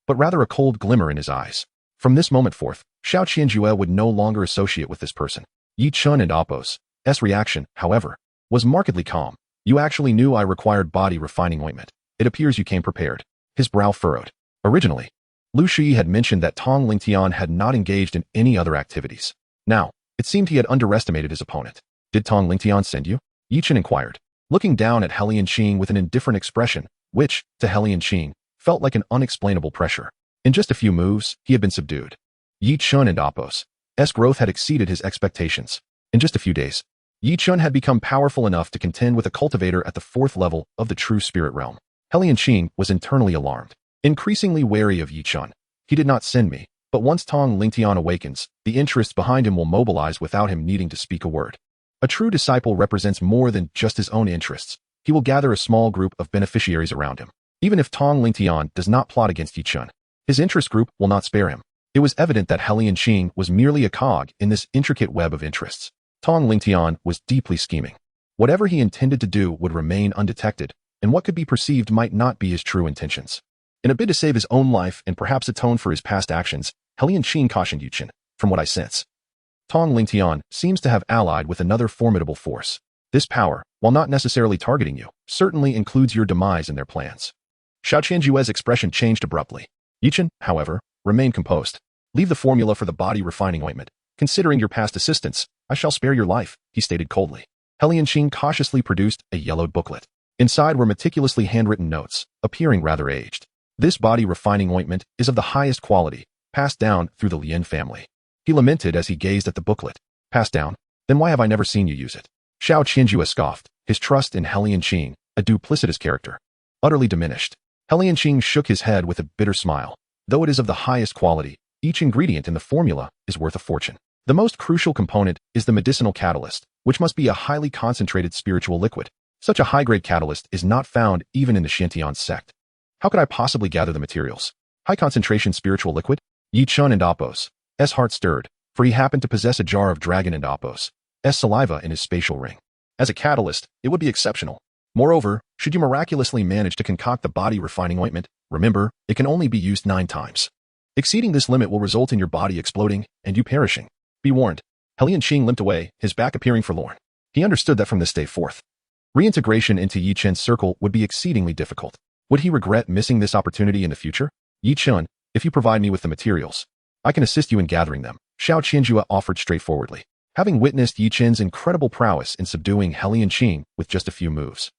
but rather a cold glimmer in his eyes. From this moment forth, Xiao Qianjue would no longer associate with this person. Yi Chen and Apos' reaction, however, was markedly calm. You actually knew I required body refining ointment. It appears you came prepared. His brow furrowed. Originally, Lu Shi had mentioned that Tong Ling Tian had not engaged in any other activities. Now, it seemed he had underestimated his opponent. Did Tong Ling Tian send you? Yi Chen inquired, looking down at He Lianqing with an indifferent expression, which, to He Lianqing, felt like an unexplainable pressure. In just a few moves, he had been subdued. Yi Chen and Apos' growth had exceeded his expectations. In just a few days, Yi Chen had become powerful enough to contend with a cultivator at the 4th level of the true spirit realm. He Lianqing was internally alarmed, increasingly wary of Yi Chen. He did not send me, but once Tong Ling Tian awakens, the interests behind him will mobilize without him needing to speak a word. A true disciple represents more than just his own interests. He will gather a small group of beneficiaries around him. Even if Tong Ling Tian does not plot against Yi Chen, his interest group will not spare him. It was evident that He Lianqing was merely a cog in this intricate web of interests. Tong Ling Tian was deeply scheming. Whatever he intended to do would remain undetected, and what could be perceived might not be his true intentions. In a bid to save his own life and perhaps atone for his past actions, He Lianqing cautioned Yi Chen, from what I sense, Tong Ling Tian seems to have allied with another formidable force. This power, while not necessarily targeting you, certainly includes your demise in their plans. Xiao Qianjue's expression changed abruptly. Yi Chen, however, remained composed. Leave the formula for the body refining ointment. Considering your past assistance, I shall spare your life, he stated coldly. He Lianqing cautiously produced a yellowed booklet. Inside were meticulously handwritten notes, appearing rather aged. This body refining ointment is of the highest quality, passed down through the Lien family. He lamented as he gazed at the booklet. Passed down? Then why have I never seen you use it? Xiao Qianjue scoffed, his trust in Helian Qing, a duplicitous character, utterly diminished. Helian Qing shook his head with a bitter smile. Though it is of the highest quality, each ingredient in the formula is worth a fortune. The most crucial component is the medicinal catalyst, which must be a highly concentrated spiritual liquid. Such a high-grade catalyst is not found even in the Xiantian sect. How could I possibly gather the materials? High-concentration spiritual liquid? Yi Chun and Apos. S. heart stirred, for he happened to possess a jar of dragon and Apos. S. saliva in his spatial ring. As a catalyst, it would be exceptional. Moreover, should you miraculously manage to concoct the body-refining ointment, remember, it can only be used 9 times. Exceeding this limit will result in your body exploding and you perishing. Be warned. Helian Qing limped away, his back appearing forlorn. He understood that from this day forth, reintegration into Yi Chen's circle would be exceedingly difficult. Would he regret missing this opportunity in the future? Yi Chen, if you provide me with the materials, I can assist you in gathering them, Xiao Qianjue offered straightforwardly. Having witnessed Yi Chen's incredible prowess in subduing Helian Qing with just a few moves,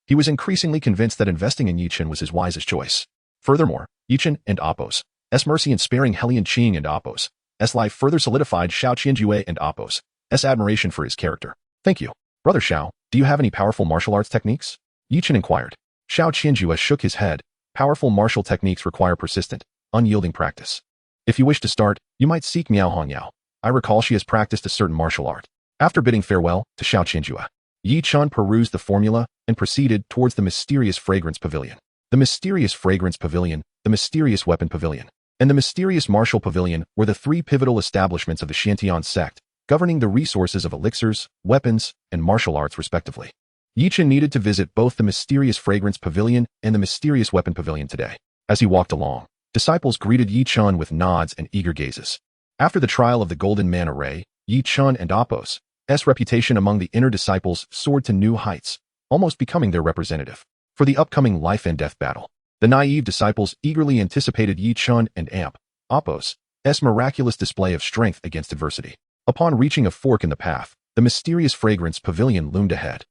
he was increasingly convinced that investing in Yi Chen was his wisest choice. Furthermore, Yi Chen and Apos' mercy in sparing Helian Qing and Apos' life further solidified Xiao Qianjue and Apos' admiration for his character. Thank you. Brother Xiao, do you have any powerful martial arts techniques? Yi Chen inquired. Xiao Qianjue shook his head. Powerful martial techniques require persistent, unyielding practice. If you wish to start, you might seek Miao Hongyao. I recall she has practiced a certain martial art. After bidding farewell to Xiao Qianjue, Yi Chen perused the formula and proceeded towards the mysterious fragrance pavilion. The mysterious fragrance pavilion, the mysterious weapon pavilion, and the mysterious martial pavilion were the 3 pivotal establishments of the Xiantian sect, governing the resources of elixirs, weapons, and martial arts respectively. Yi Chen needed to visit both the mysterious fragrance pavilion and the mysterious weapon pavilion today. As he walked along, disciples greeted Yi Chen with nods and eager gazes. After the trial of the Golden Mana Ray, Yi Chen and Apos' reputation among the inner disciples soared to new heights, almost becoming their representative. For the upcoming life and death battle, the naive disciples eagerly anticipated Yi Chen and Apos' miraculous display of strength against adversity. Upon reaching a fork in the path, the mysterious fragrance pavilion loomed ahead.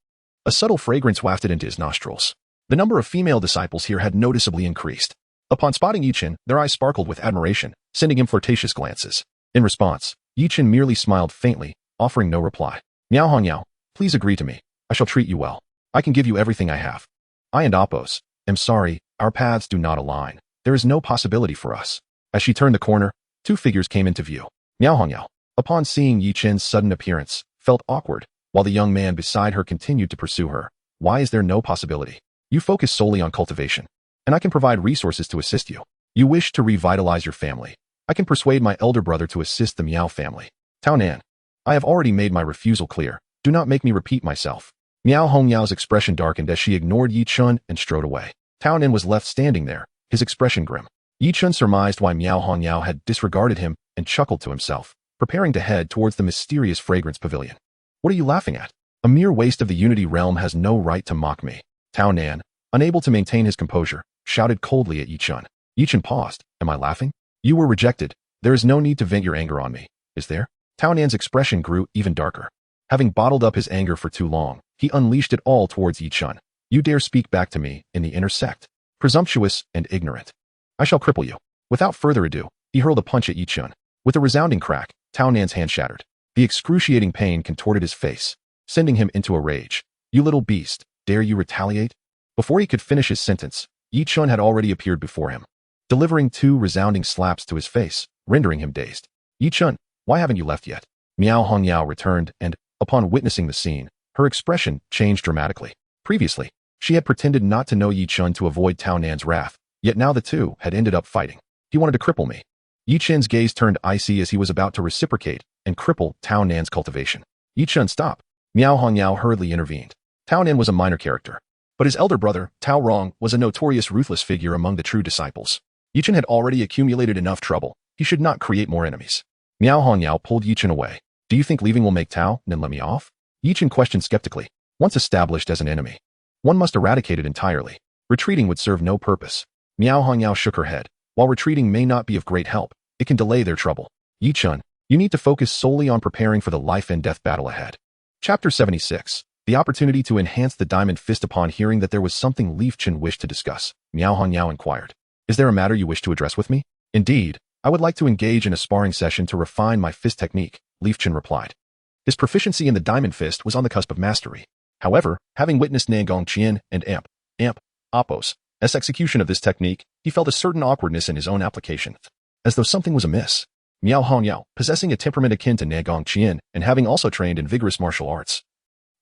A subtle fragrance wafted into his nostrils. The number of female disciples here had noticeably increased. Upon spotting Yi Chen, their eyes sparkled with admiration, sending him flirtatious glances. In response, Yi Chen merely smiled faintly, offering no reply. Miao Hongyao, please agree to me. I shall treat you well. I can give you everything I have. I and Apos am sorry, our paths do not align. There is no possibility for us. As she turned the corner, 2 figures came into view. Miao Hongyao, upon seeing Yi Chen's sudden appearance, felt awkward, while the young man beside her continued to pursue her. Why is there no possibility? You focus solely on cultivation, and I can provide resources to assist you. You wish to revitalize your family. I can persuade my elder brother to assist the Miao family. Tao Nan, I have already made my refusal clear. Do not make me repeat myself. Miao Hongyao's expression darkened as she ignored Yi Chen and strode away. Tao Nan was left standing there, his expression grim. Yi Chen surmised why Miao Hongyao had disregarded him and chuckled to himself, preparing to head towards the mysterious fragrance pavilion. What are you laughing at? A mere waste of the Unity realm has no right to mock me. Tao Nan, unable to maintain his composure, shouted coldly at Yi Chen. Yi Chen paused. Am I laughing? You were rejected. There is no need to vent your anger on me, is there? Tao Nan's expression grew even darker. Having bottled up his anger for too long, he unleashed it all towards Yi Chen. You dare speak back to me in the inner sect? Presumptuous and ignorant. I shall cripple you. Without further ado, he hurled a punch at Yi Chen. With a resounding crack, Tao Nan's hand shattered. The excruciating pain contorted his face, sending him into a rage. You little beast, dare you retaliate? Before he could finish his sentence, Yi Chen had already appeared before him, delivering 2 resounding slaps to his face, rendering him dazed. Yi Chen, why haven't you left yet? Miao Hongyao returned and, upon witnessing the scene, her expression changed dramatically. Previously, she had pretended not to know Yi Chen to avoid Tao Nan's wrath, yet now the two had ended up fighting. He wanted to cripple me. Yi Chen's gaze turned icy as he was about to reciprocate and cripple Tao Nan's cultivation. Yi Chen, stop. Miao Hongyao hurriedly intervened. Tao Nan was a minor character, but his elder brother, Tao Rong, was a notorious ruthless figure among the true disciples. Yi Chen had already accumulated enough trouble. He should not create more enemies. Miao Hongyao pulled Yi Chen away. Do you think leaving will make Tao Nan let me off? Yi Chen questioned skeptically. Once established as an enemy, one must eradicate it entirely. Retreating would serve no purpose. Miao Hongyao shook her head. While retreating may not be of great help, it can delay their trouble. Yi Chen, you need to focus solely on preparing for the life and death battle ahead. Chapter 76. The opportunity to enhance the diamond fist. Upon hearing that there was something Li Chen wished to discuss, Miao Hongyao inquired. Is there a matter you wish to address with me? Indeed, I would like to engage in a sparring session to refine my fist technique, Leaf Chun replied. His proficiency in the diamond fist was on the cusp of mastery. However, having witnessed Nangong Qian and Appos' execution of this technique, he felt a certain awkwardness in his own application, as though something was amiss. Miao Hongyao, possessing a temperament akin to Nangong Qian and having also trained in vigorous martial arts,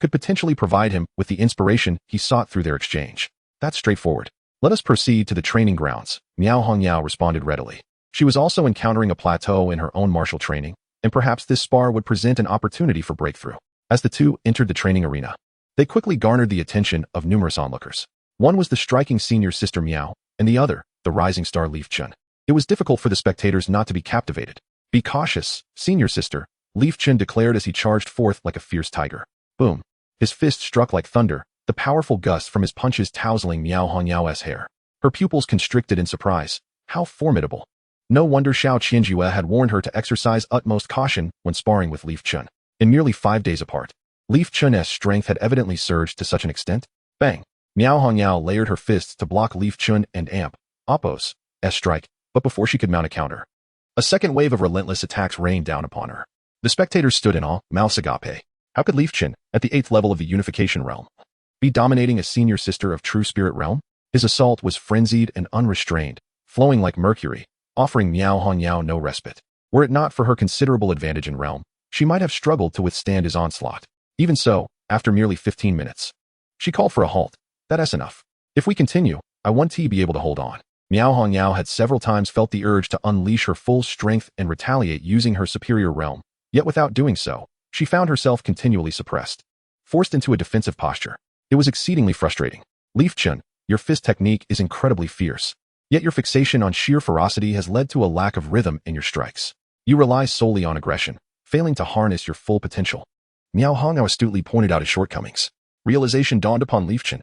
could potentially provide him with the inspiration he sought through their exchange. That's straightforward. Let us proceed to the training grounds, Miao Hongyao responded readily. She was also encountering a plateau in her own martial training, and perhaps this spar would present an opportunity for breakthrough. As the two entered the training arena, they quickly garnered the attention of numerous onlookers. One was the striking senior sister Miao, and the other, the rising star Leaf Chun. It was difficult for the spectators not to be captivated. Be cautious, senior sister, Leaf Chun declared as he charged forth like a fierce tiger. Boom. His fist struck like thunder, the powerful gust from his punches tousling Miao Hongyao's hair. Her pupils constricted in surprise. How formidable. No wonder Xiao Qianjue had warned her to exercise utmost caution when sparring with Leaf Chun. In merely 5 days apart, Leaf Chun's strength had evidently surged to such an extent. Bang! Miao Hongyao layered her fists to block Leaf Chun and Appos' strike, but before she could mount a counter, a second wave of relentless attacks rained down upon her. The spectators stood in awe. Mao Sagape. How could Leaf Chun, at the 8th level of the unification realm, be dominating a senior sister of true spirit realm? His assault was frenzied and unrestrained, flowing like mercury, offering Miao Hongyao no respite. Were it not for her considerable advantage in realm, she might have struggled to withstand his onslaught. Even so, after merely 15 minutes, she called for a halt. That's enough. If we continue, I want to be able to hold on. Miao Hongyao had several times felt the urge to unleash her full strength and retaliate using her superior realm, yet without doing so, she found herself continually suppressed, forced into a defensive posture. It was exceedingly frustrating. Leaf Chun, your fist technique is incredibly fierce, yet your fixation on sheer ferocity has led to a lack of rhythm in your strikes. You rely solely on aggression, failing to harness your full potential. Miao Hongyao astutely pointed out his shortcomings. Realization dawned upon Leaf Chun.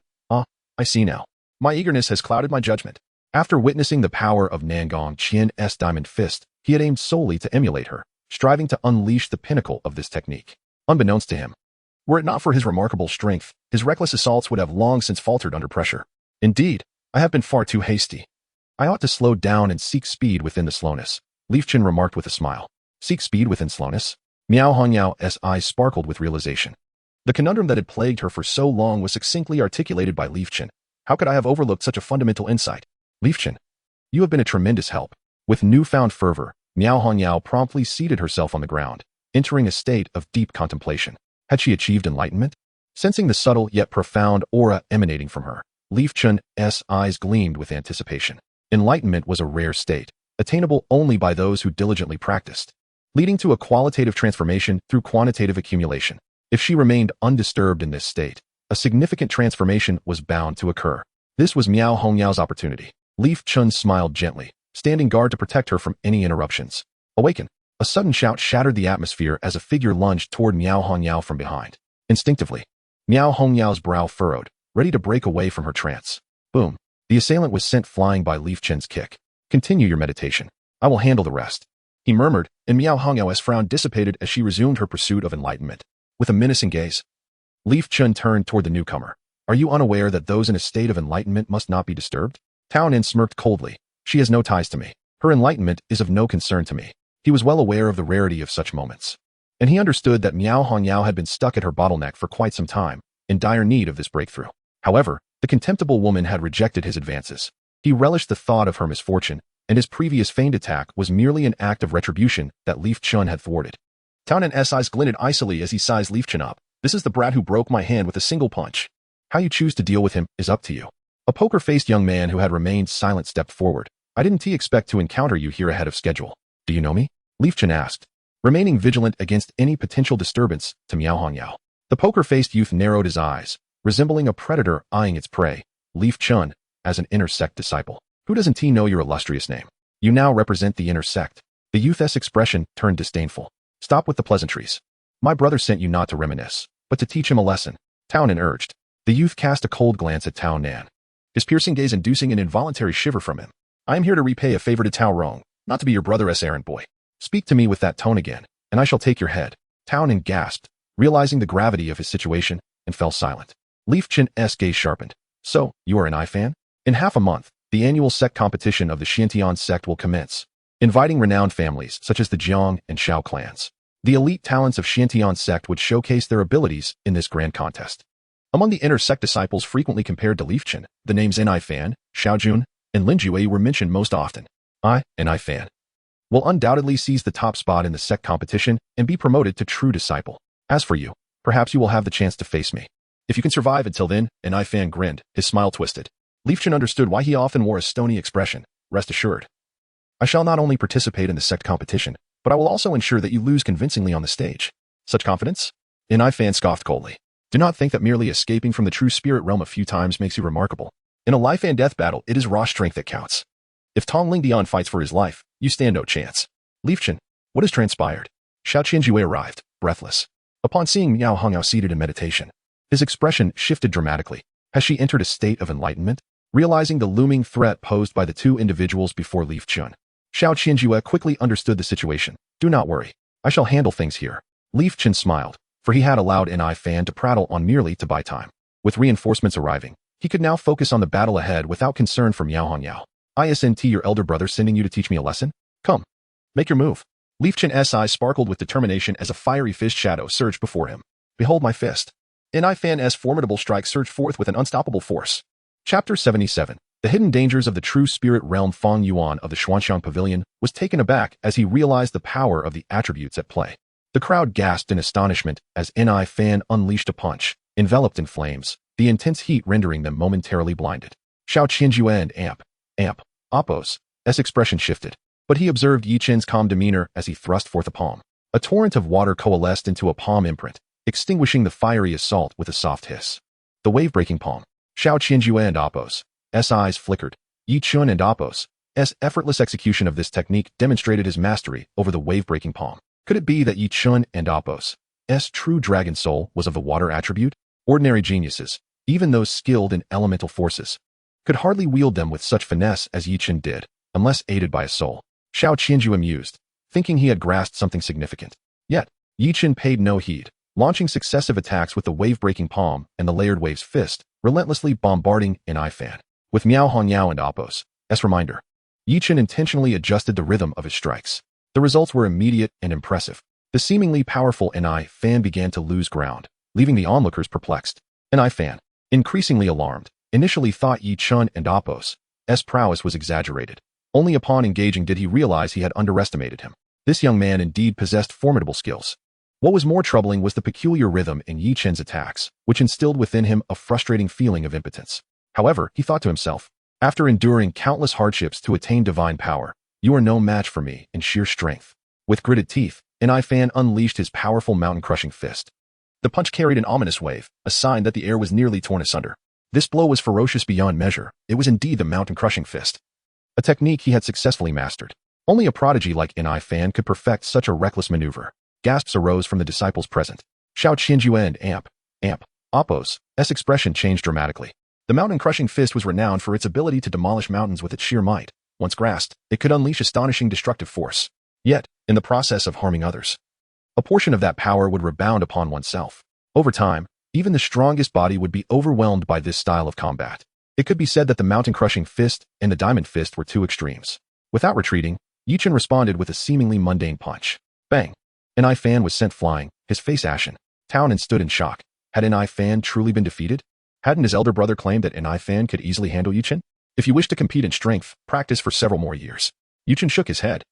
I see now. My eagerness has clouded my judgment. After witnessing the power of Nangong Qian's diamond fist, he had aimed solely to emulate her, striving to unleash the pinnacle of this technique. Unbeknownst to him, were it not for his remarkable strength, his reckless assaults would have long since faltered under pressure. Indeed, I have been far too hasty. I ought to slow down and seek speed within the slowness, Leaf Chun remarked with a smile. Seek speed within slowness? Miao Hongyao's eyes sparkled with realization. The conundrum that had plagued her for so long was succinctly articulated by Leaf Chun. How could I have overlooked such a fundamental insight? Leaf Chun, you have been a tremendous help. With newfound fervor, Miao Hongyao promptly seated herself on the ground, entering a state of deep contemplation. Had she achieved enlightenment? Sensing the subtle yet profound aura emanating from her, Leaf Chun's eyes gleamed with anticipation. Enlightenment was a rare state, attainable only by those who diligently practiced, leading to a qualitative transformation through quantitative accumulation. If she remained undisturbed in this state, a significant transformation was bound to occur. This was Miao Hongyao's opportunity. Leaf Chun smiled gently, standing guard to protect her from any interruptions. Awaken! A sudden shout shattered the atmosphere as a figure lunged toward Miao Hongyao from behind. Instinctively, Miao Hongyao's brow furrowed, ready to break away from her trance. Boom! The assailant was sent flying by Leaf Chun's kick. Continue your meditation. I will handle the rest, he murmured, and Miao Hongyao's frown dissipated as she resumed her pursuit of enlightenment. With a menacing gaze, Leaf Chun turned toward the newcomer. Are you unaware that those in a state of enlightenment must not be disturbed? Tao Nin smirked coldly. She has no ties to me. Her enlightenment is of no concern to me. He was well aware of the rarity of such moments, and he understood that Miao Hongyao had been stuck at her bottleneck for quite some time, in dire need of this breakthrough. However, the contemptible woman had rejected his advances. He relished the thought of her misfortune, and his previous feigned attack was merely an act of retribution that Leaf Chun had thwarted. Tao Nin's eyes glinted icily as he sized Leaf Chun up. This is the brat who broke my hand with a single punch. How you choose to deal with him is up to you. A poker-faced young man who had remained silent stepped forward. I didn't expect to encounter you here ahead of schedule. Do you know me? Leaf Chun asked, remaining vigilant against any potential disturbance to Miao Hongyao. The poker-faced youth narrowed his eyes, resembling a predator eyeing its prey. Leaf Chun, as an inner sect disciple. Who doesn't know your illustrious name? You now represent the inner sect. The youth's expression turned disdainful. Stop with the pleasantries. My brother sent you not to reminisce, but to teach him a lesson, Tao Nin urged. The youth cast a cold glance at Tao Nan, his piercing gaze inducing an involuntary shiver from him. I am here to repay a favor to Tao Rong, not to be your brother's errand boy. Speak to me with that tone again, and I shall take your head. Tao Nin gasped, realizing the gravity of his situation, and fell silent. Leaf Chun's gaze sharpened. So, you are an I fan? In half a month, the annual sect competition of the Xiantian sect will commence. inviting renowned families such as the Jiang and Shao clans. The elite talents of Xiantian sect would showcase their abilities in this grand contest. Among the inner sect disciples frequently compared to Li Chen, the names Nai Fan, Xiao Jun, and Lin Jue were mentioned most often. Nai Fan will undoubtedly seize the top spot in the sect competition and be promoted to true disciple. As for you, perhaps you will have the chance to face me. If you can survive until then, Nai Fan grinned, his smile twisted. Li Chen understood why he often wore a stony expression. Rest assured, I shall not only participate in the sect competition, but I will also ensure that you lose convincingly on the stage. Such confidence? Nai Fan scoffed coldly. Do not think that merely escaping from the true spirit realm a few times makes you remarkable. In a life and death battle, it is raw strength that counts. If Tong Lingdian fights for his life, you stand no chance. Li Chen, what has transpired? Xiao Qianjue arrived, breathless. Upon seeing Miao Hongao seated in meditation, his expression shifted dramatically. Has she entered a state of enlightenment? Realizing the looming threat posed by the two individuals before Li Chen, Xiao Qianjue quickly understood the situation. Do not worry. I shall handle things here. Li Chen smiled, for he had allowed Nai Fan to prattle on merely to buy time. With reinforcements arriving, he could now focus on the battle ahead without concern for Miao Hongao. Isn't your elder brother sending you to teach me a lesson? Come. Make your move. Li Chen's eyes sparkled with determination as a fiery fist shadow surged before him. Behold my fist. Nai Fan's formidable strike surged forth with an unstoppable force. Chapter 77. The hidden dangers of the true spirit realm. Fang Yuan of the Xuanxiang Pavilion was taken aback as he realized the power of the attributes at play. The crowd gasped in astonishment as Nai Fan unleashed a punch, enveloped in flames, the intense heat rendering them momentarily blinded. Xiao Qianjue and Appo's expression shifted, but he observed Yi Chen's calm demeanor as he thrust forth a palm. A torrent of water coalesced into a palm imprint, extinguishing the fiery assault with a soft hiss. The wave-breaking palm. Xiao Qianjue and Appo's eyes flickered. Yi Chen and Appo's effortless execution of this technique demonstrated his mastery over the wave-breaking palm. Could it be that Yi Chen and Appo's true dragon soul was of the water attribute? Ordinary geniuses, even those skilled in elemental forces, could hardly wield them with such finesse as Yi Chen did, unless aided by a soul. Xiao Qianjue mused, thinking he had grasped something significant. Yet, Yi Chen paid no heed, launching successive attacks with the wave-breaking palm and the layered waves fist, relentlessly bombarding Nai Fan. With Miao Hongao and Appo's reminder, Yi Chen intentionally adjusted the rhythm of his strikes. The results were immediate and impressive. The seemingly powerful Nai Fan began to lose ground, leaving the onlookers perplexed. Nai Fan, increasingly alarmed, initially thought Yi Chen and Appo's prowess was exaggerated. Only upon engaging did he realize he had underestimated him. This young man indeed possessed formidable skills. What was more troubling was the peculiar rhythm in Yi Chen's attacks, which instilled within him a frustrating feeling of impotence. However, he thought to himself, after enduring countless hardships to attain divine power, you are no match for me in sheer strength. With gritted teeth, Nai Fan unleashed his powerful mountain-crushing fist. The punch carried an ominous wave, a sign that the air was nearly torn asunder. This blow was ferocious beyond measure. It was indeed the mountain-crushing fist, a technique he had successfully mastered. Only a prodigy like Nai Fan could perfect such a reckless maneuver. Gasps arose from the disciples present. Xiao Qianjue and Appo's expression changed dramatically. The mountain-crushing fist was renowned for its ability to demolish mountains with its sheer might. Once grasped, it could unleash astonishing destructive force. Yet, in the process of harming others, a portion of that power would rebound upon oneself. Over time, even the strongest body would be overwhelmed by this style of combat. It could be said that the mountain-crushing fist and the diamond fist were two extremes. Without retreating, Yi Chen responded with a seemingly mundane punch. Bang! Nai Fan was sent flying, his face ashen. Townen stood in shock. Had Nai Fan truly been defeated? Hadn't his elder brother claimed that Nai Fan could easily handle Yi Chen? If you wish to compete in strength, practice for several more years. Yi Chen shook his head.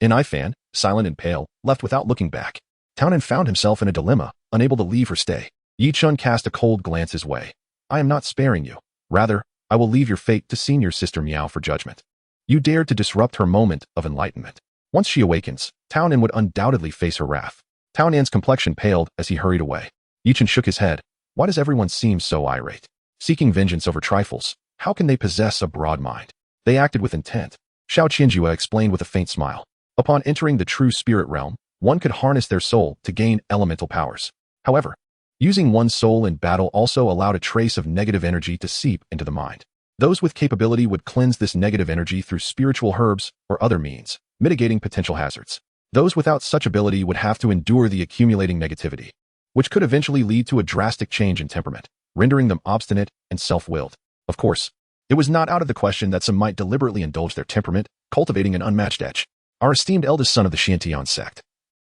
Nai Fan, silent and pale, left without looking back. Townen found himself in a dilemma, unable to leave or stay. Yi Chen cast a cold glance his way. I am not sparing you. Rather, I will leave your fate to senior sister Miao for judgment. You dared to disrupt her moment of enlightenment. Once she awakens, Townen would undoubtedly face her wrath. Townen's complexion paled as he hurried away. Yi Chen shook his head. Why does everyone seem so irate? Seeking vengeance over trifles, how can they possess a broad mind? They acted with intent. Xiao Qianjue explained with a faint smile. Upon entering the true spirit realm, one could harness their soul to gain elemental powers. However, using one's soul in battle also allowed a trace of negative energy to seep into the mind. Those with capability would cleanse this negative energy through spiritual herbs or other means, mitigating potential hazards. Those without such ability would have to endure the accumulating negativity, which could eventually lead to a drastic change in temperament, rendering them obstinate and self-willed. Of course, it was not out of the question that some might deliberately indulge their temperament, cultivating an unmatched edge. our esteemed eldest son of the Xiantian sect.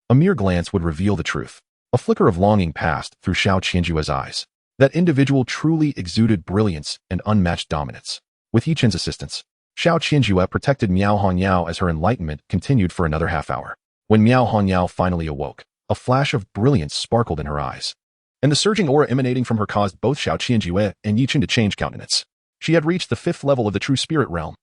A mere glance would reveal the truth. A flicker of longing passed through Xiao Qianjue's eyes. That individual truly exuded brilliance and unmatched dominance. With Yi Chen's assistance, Xiao Qianjue protected Miao Honyao as her enlightenment continued for another half hour. When Miao Honyao finally awoke, a flash of brilliance sparkled in her eyes, and the surging aura emanating from her caused both Xiao Qianjue and Yi Chen to change countenance. She had reached the 5th level of the true spirit realm.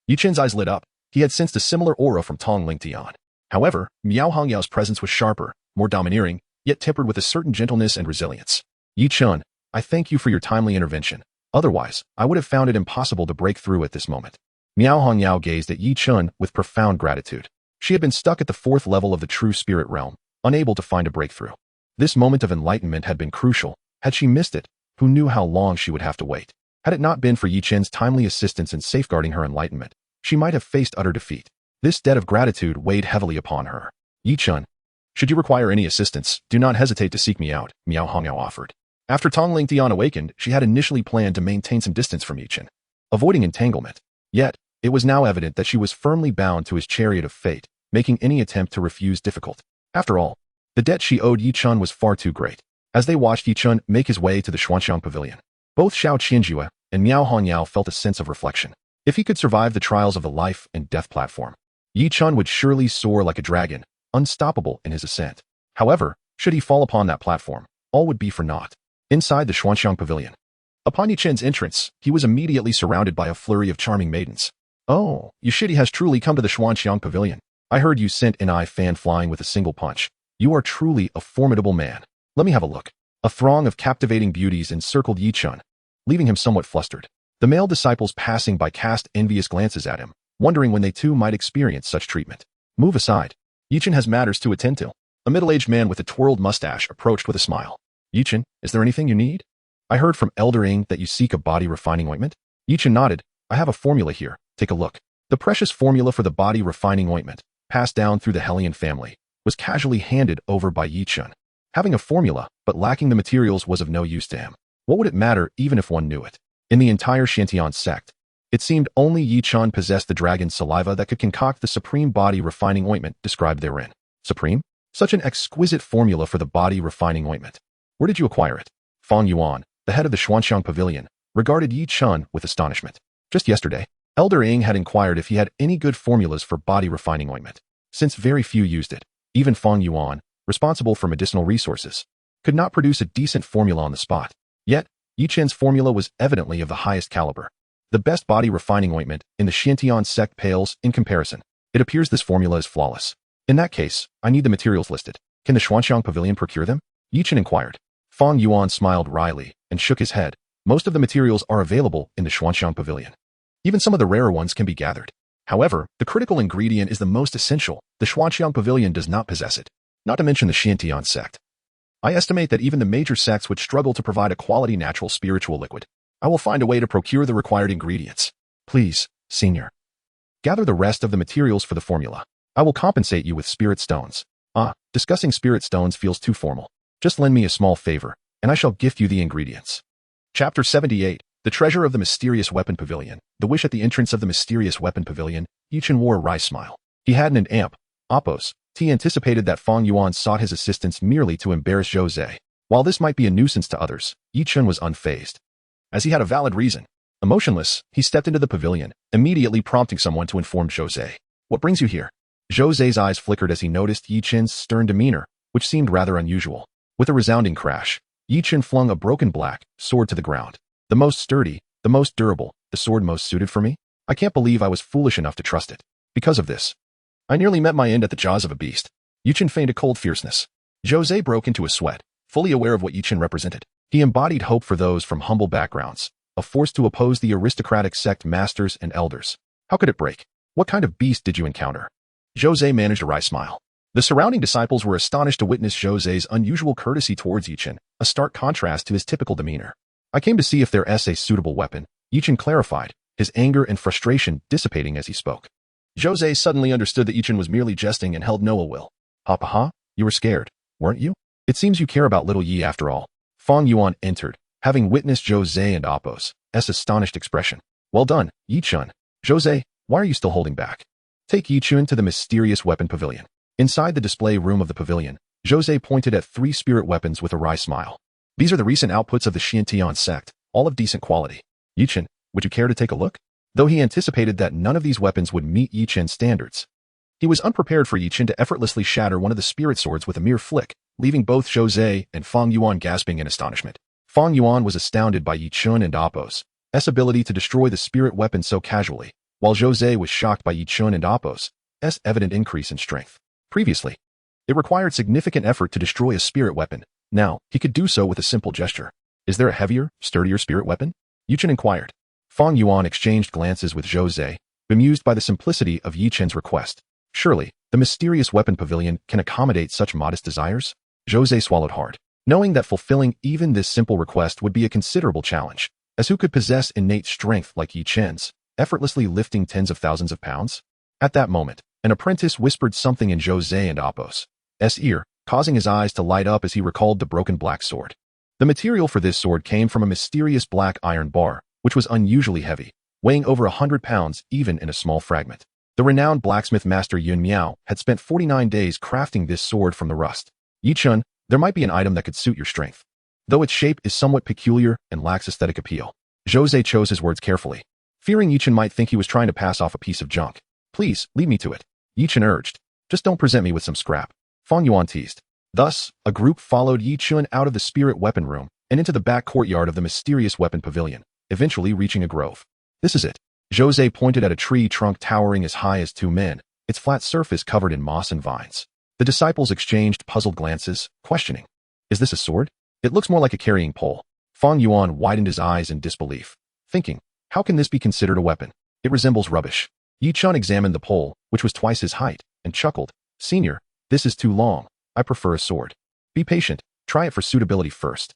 Yi Chen's eyes lit up. He had sensed a similar aura from Tong Lingtian. However, Miao Hongyao's presence was sharper, more domineering, yet tempered with a certain gentleness and resilience. Yi Chen, I thank you for your timely intervention. Otherwise, I would have found it impossible to break through at this moment. Miao Hongyao gazed at Yi Chen with profound gratitude. She had been stuck at the 4th level of the true spirit realm, unable to find a breakthrough. This moment of enlightenment had been crucial. Had she missed it, who knew how long she would have to wait? Had it not been for Yi Chen's timely assistance in safeguarding her enlightenment, she might have faced utter defeat. This debt of gratitude weighed heavily upon her. Yi Chen, should you require any assistance, do not hesitate to seek me out, Miao Hongyao offered. After Tong Lingtian awakened, she had initially planned to maintain some distance from Yi Chen, avoiding entanglement. Yet, it was now evident that she was firmly bound to his chariot of fate, making any attempt to refuse difficult. After all, the debt she owed Yi Chen was far too great. As they watched Yi Chen make his way to the Xuanxiang Pavilion, both Xiao Qianjue and Miao Honyao felt a sense of reflection. If he could survive the trials of the life and death platform, Yi Chen would surely soar like a dragon, unstoppable in his ascent. However, should he fall upon that platform, all would be for naught. Inside the Xuanxiang Pavilion, upon Yi Chen's entrance, he was immediately surrounded by a flurry of charming maidens. Oh, Yushidi has truly come to the Xuanxiang Pavilion. I heard you sent an eye fan flying with a single punch. You are truly a formidable man. Let me have a look. A throng of captivating beauties encircled Yi Chen, leaving him somewhat flustered. The male disciples passing by cast envious glances at him, wondering when they too might experience such treatment. Move aside. Yi Chen has matters to attend to. A middle-aged man with a twirled mustache approached with a smile. Yi Chen, is there anything you need? I heard from Elder Ying that you seek a body refining ointment. Yi Chen nodded. I have a formula here. Take a look. The precious formula for the body refining ointment, passed down through the Hellion family, was casually handed over by Yi Chen. Having a formula, but lacking the materials was of no use to him. What would it matter even if one knew it? In the entire Xiantian sect, it seemed only Yi Chen possessed the dragon's saliva that could concoct the supreme body refining ointment described therein. Supreme? Such an exquisite formula for the body refining ointment. Where did you acquire it? Fang Yuan, the head of the Xuanxiang Pavilion, regarded Yi Chen with astonishment. Just yesterday, Elder Ying had inquired if he had any good formulas for body refining ointment. Since very few used it, even Fang Yuan, responsible for medicinal resources, could not produce a decent formula on the spot. Yet, Yi Chen's formula was evidently of the highest caliber. The best body refining ointment in the Xiantian sect pales in comparison. It appears this formula is flawless. In that case, I need the materials listed. Can the Xuanxiang Pavilion procure them? Yi Chen inquired. Fang Yuan smiled wryly and shook his head. Most of the materials are available in the Xuanxiang Pavilion. Even some of the rarer ones can be gathered. However, the critical ingredient is the most essential. The Xuanxiang Pavilion does not possess it. Not to mention the Xiantian sect. I estimate that even the major sects would struggle to provide a quality natural spiritual liquid. I will find a way to procure the required ingredients. Please, Senior. Gather the rest of the materials for the formula. I will compensate you with spirit stones. Discussing spirit stones feels too formal. Just lend me a small favor, and I shall gift you the ingredients. Chapter 78. The Treasure of the Mysterious Weapon Pavilion. The wish at the entrance of the Mysterious Weapon Pavilion. Yi Chen wore a wry smile. He had an amp, Oppos. He anticipated that Fang Yuan sought his assistance merely to embarrass Zhou Zhe. While this might be a nuisance to others, Yi Chen was unfazed, as he had a valid reason. Emotionless, he stepped into the pavilion, immediately prompting someone to inform Zhou Zhe. What brings you here? Zhou Ze's eyes flickered as he noticed Yi Chen's stern demeanor, which seemed rather unusual. With a resounding crash, Yi Chen flung a broken black sword to the ground. The most sturdy, the most durable, the sword most suited for me? I can't believe I was foolish enough to trust it. Because of this, I nearly met my end at the jaws of a beast. Yi Chen feigned a cold fierceness. Zhou Ze broke into a sweat, fully aware of what Yi Chen represented. He embodied hope for those from humble backgrounds, a force to oppose the aristocratic sect masters and elders. How could it break? What kind of beast did you encounter? Zhou Ze managed a wry smile. The surrounding disciples were astonished to witness Zhou Ze's unusual courtesy towards Yi Chen, a stark contrast to his typical demeanor. I came to see if there's a suitable weapon, Yi Chen clarified, his anger and frustration dissipating as he spoke. Zhou Ze suddenly understood that Yi Chen was merely jesting and held no ill will. Ha, you were scared, weren't you? It seems you care about little Yi after all. Fang Yuan entered, having witnessed Zhou Ze and Oppos' astonished expression. Well done, Yi Chen. Zhou Ze, why are you still holding back? Take Yichun to the mysterious weapon pavilion. Inside the display room of the pavilion, Jose pointed at 3 spirit weapons with a wry smile. These are the recent outputs of the Xiantian sect, all of decent quality. Yichun, would you care to take a look? Though he anticipated that none of these weapons would meet Yichun's standards, he was unprepared for Yichun to effortlessly shatter one of the spirit swords with a mere flick, leaving both Jose and Fang Yuan gasping in astonishment. Fang Yuan was astounded by Yichun and Apos' ability to destroy the spirit weapon so casually, while Jose was shocked by Yichun and Apos' evident increase in strength. Previously, it required significant effort to destroy a spirit weapon. Now, he could do so with a simple gesture. Is there a heavier, sturdier spirit weapon? Yichun inquired. Fang Yuan exchanged glances with Jose, bemused by the simplicity of Yichun's request. Surely, the mysterious weapon pavilion can accommodate such modest desires? Jose swallowed hard, knowing that fulfilling even this simple request would be a considerable challenge, as who could possess innate strength like Yichun's, effortlessly lifting tens of thousands of pounds? At that moment, an apprentice whispered something in Jose and Apos' ear, causing his eyes to light up as he recalled the broken black sword. The material for this sword came from a mysterious black iron bar, which was unusually heavy, weighing over 100 pounds even in a small fragment. The renowned blacksmith master Yun Miao had spent 49 days crafting this sword from the rust. Yichun, there might be an item that could suit your strength, though its shape is somewhat peculiar and lacks aesthetic appeal. Jose chose his words carefully, fearing Yichun might think he was trying to pass off a piece of junk. Please, lead me to it, Yichun urged. Just don't present me with some scrap. Fang Yuan teased. Thus, a group followed Yichun out of the spirit weapon room and into the back courtyard of the mysterious weapon pavilion, eventually reaching a grove. This is it. Jose pointed at a tree trunk towering as high as 2 men, its flat surface covered in moss and vines. The disciples exchanged puzzled glances, questioning. Is this a sword? It looks more like a carrying pole. Fang Yuan widened his eyes in disbelief, thinking, how can this be considered a weapon? It resembles rubbish. Yichun examined the pole, which was twice his height, and chuckled. Senior, this is too long. I prefer a sword. Be patient, try it for suitability first.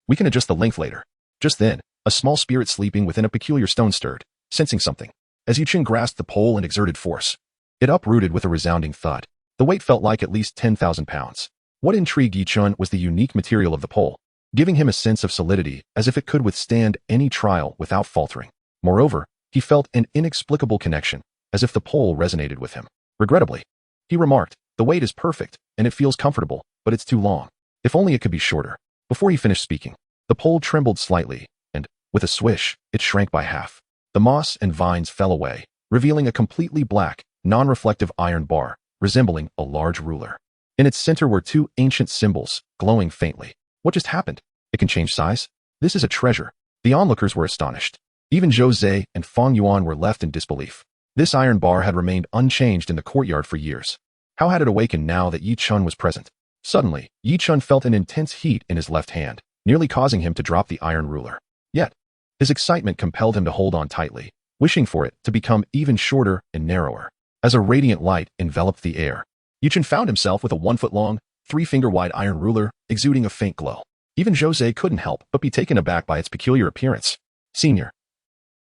We can adjust the length later. Just then, a small spirit sleeping within a peculiar stone stirred, sensing something. As Yichun grasped the pole and exerted force, it uprooted with a resounding thud. The weight felt like at least 10,000 pounds. What intrigued Yichun was the unique material of the pole, giving him a sense of solidity as if it could withstand any trial without faltering. Moreover, he felt an inexplicable connection, as if the pole resonated with him. Regrettably, he remarked, the weight is perfect, and it feels comfortable, but it's too long. If only it could be shorter. Before he finished speaking, the pole trembled slightly, and, with a swish, it shrank by half. The moss and vines fell away, revealing a completely black, non-reflective iron bar, resembling a large ruler. In its center were 2 ancient symbols, glowing faintly. What just happened? It can change size? This is a treasure. The onlookers were astonished. Even Jose and Fang Yuan were left in disbelief. This iron bar had remained unchanged in the courtyard for years. How had it awakened now that Yichun was present? Suddenly, Yichun felt an intense heat in his left hand, nearly causing him to drop the iron ruler. Yet, his excitement compelled him to hold on tightly, wishing for it to become even shorter and narrower. As a radiant light enveloped the air, Yichun found himself with a 1-foot-long, 3-finger-wide iron ruler exuding a faint glow. Even Jose couldn't help but be taken aback by its peculiar appearance. Senior,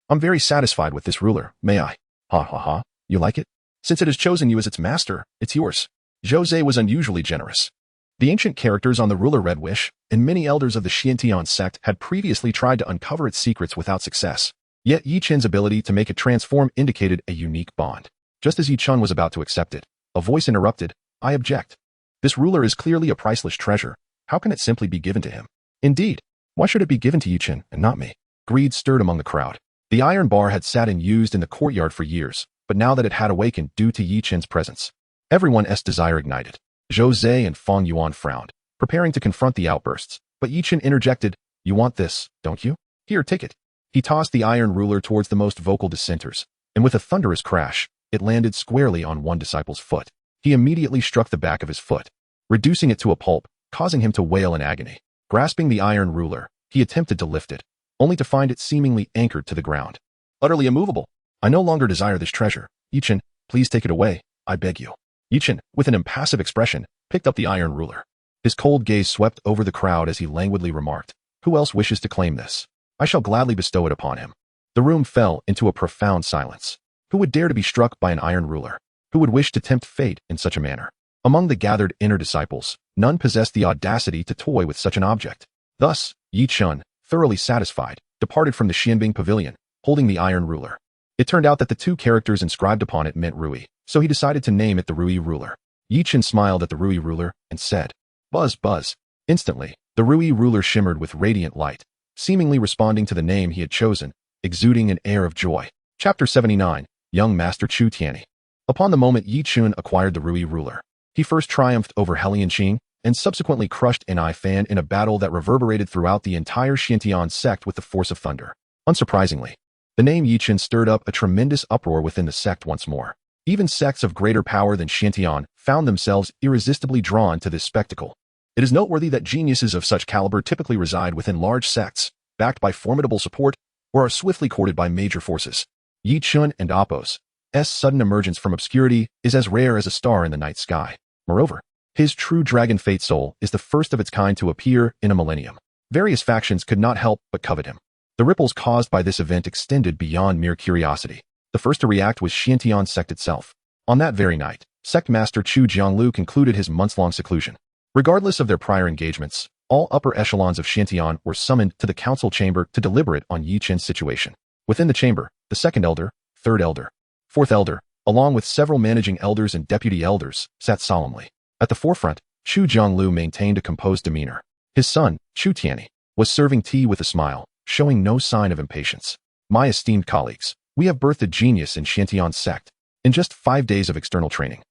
I'm very satisfied with this ruler, may I? Ha ha ha, you like it? Since it has chosen you as its master, it's yours. Jose was unusually generous. The ancient characters on the ruler Red Wish and many elders of the Xiantian sect had previously tried to uncover its secrets without success. Yet Yichun's ability to make it transform indicated a unique bond. Just as Yichun was about to accept it, a voice interrupted, I object. This ruler is clearly a priceless treasure. How can it simply be given to him? Indeed, why should it be given to Yichun and not me? Greed stirred among the crowd. The iron bar had sat unused in the courtyard for years, but now that it had awakened due to Yichun's presence, everyone's desire ignited. Jose and Fang Yuan frowned, preparing to confront the outbursts, but Yichun interjected, you want this, don't you? Here, take it. He tossed the iron ruler towards the most vocal dissenters, and with a thunderous crash, it landed squarely on one disciple's foot. He immediately struck the back of his foot, reducing it to a pulp, causing him to wail in agony. Grasping the iron ruler, he attempted to lift it, only to find it seemingly anchored to the ground. Utterly immovable. I no longer desire this treasure. Yichun, please take it away, I beg you. Yichun, with an impassive expression, picked up the iron ruler. His cold gaze swept over the crowd as he languidly remarked, who else wishes to claim this? I shall gladly bestow it upon him. The room fell into a profound silence. Who would dare to be struck by an iron ruler? Who would wish to tempt fate in such a manner? Among the gathered inner disciples, none possessed the audacity to toy with such an object. Thus, Yichun, thoroughly satisfied, departed from the Xianbing pavilion, holding the iron ruler. It turned out that the 2 characters inscribed upon it meant Rui, so he decided to name it the Rui Ruler. Yi Chen smiled at the Rui Ruler and said, "Buzz, buzz." Instantly, the Rui Ruler shimmered with radiant light, seemingly responding to the name he had chosen, exuding an air of joy. Chapter 79, Young Master Chu Tianyi. Upon the moment Yi Chen acquired the Rui Ruler, he first triumphed over Helian Qing and subsequently crushed Ni Fan in a battle that reverberated throughout the entire Xiantian sect with the force of thunder. Unsurprisingly, the name Yi Chen stirred up a tremendous uproar within the sect once more. Even sects of greater power than Xiantian found themselves irresistibly drawn to this spectacle. It is noteworthy that geniuses of such caliber typically reside within large sects, backed by formidable support, or are swiftly courted by major forces. Yi Chen and Apos' sudden emergence from obscurity is as rare as a star in the night sky. Moreover, his true dragon Fate Soul is the first of its kind to appear in a millennium. Various factions could not help but covet him. The ripples caused by this event extended beyond mere curiosity. The first to react was Xiantian sect itself. On that very night, Sect Master Chu Jianglu concluded his months-long seclusion. Regardless of their prior engagements, all upper echelons of Xiantian were summoned to the council chamber to deliberate on Yi Chen's situation. Within the chamber, the second elder, third elder, fourth elder, along with several managing elders and deputy elders, sat solemnly. At the forefront, Chu Jianglu maintained a composed demeanor. His son, Chu Tianyi, was serving tea with a smile, showing no sign of impatience. My esteemed colleagues, we have birthed a genius in Xiantian's sect. In just 5 days of external training,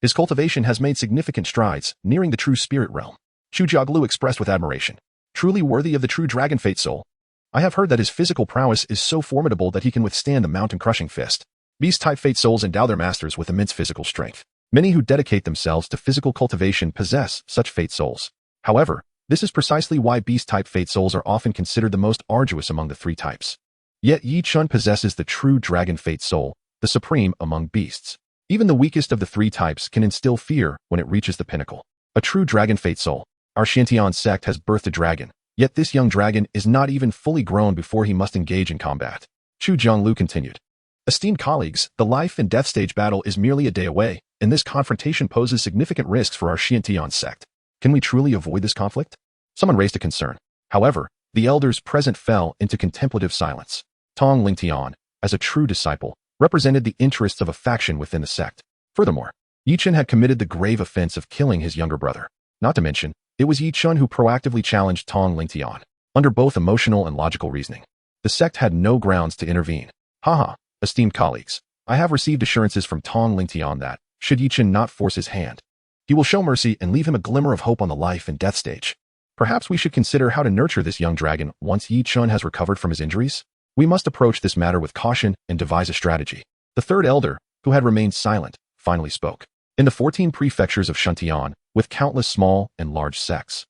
his cultivation has made significant strides, nearing the true spirit realm. Chu Jianglu expressed with admiration. Truly worthy of the true dragon Fate Soul. I have heard that his physical prowess is so formidable that he can withstand the mountain-crushing fist. Beast-type Fate Souls endow their masters with immense physical strength. Many who dedicate themselves to physical cultivation possess such Fate Souls. However, this is precisely why Beast-type Fate Souls are often considered the most arduous among the 3 types. Yet Yi Chen possesses the true dragon Fate Soul, the supreme among beasts. Even the weakest of the 3 types can instill fear when it reaches the pinnacle. A true dragon Fate Soul. Our Xiantian sect has birthed a dragon, yet this young dragon is not even fully grown before he must engage in combat. Chu Jianglu continued. Esteemed colleagues, the life and death stage battle is merely a day away, and this confrontation poses significant risks for our Xiantian sect. Can we truly avoid this conflict? Someone raised a concern. However, the elders present fell into contemplative silence. Tong Lingtian, as a true disciple, represented the interests of a faction within the sect. Furthermore, Yi Chen had committed the grave offense of killing his younger brother. Not to mention, it was Yi Chen who proactively challenged Tong Lingtian. Under both emotional and logical reasoning, the sect had no grounds to intervene. Haha, esteemed colleagues, I have received assurances from Tong Lingtian that, should Yi Chen not force his hand, he will show mercy and leave him a glimmer of hope on the life and death stage. Perhaps we should consider how to nurture this young dragon once Yi Chen has recovered from his injuries? We must approach this matter with caution and devise a strategy. The third elder, who had remained silent, finally spoke. In the 14 prefectures of Xiantian, with countless small and large sects,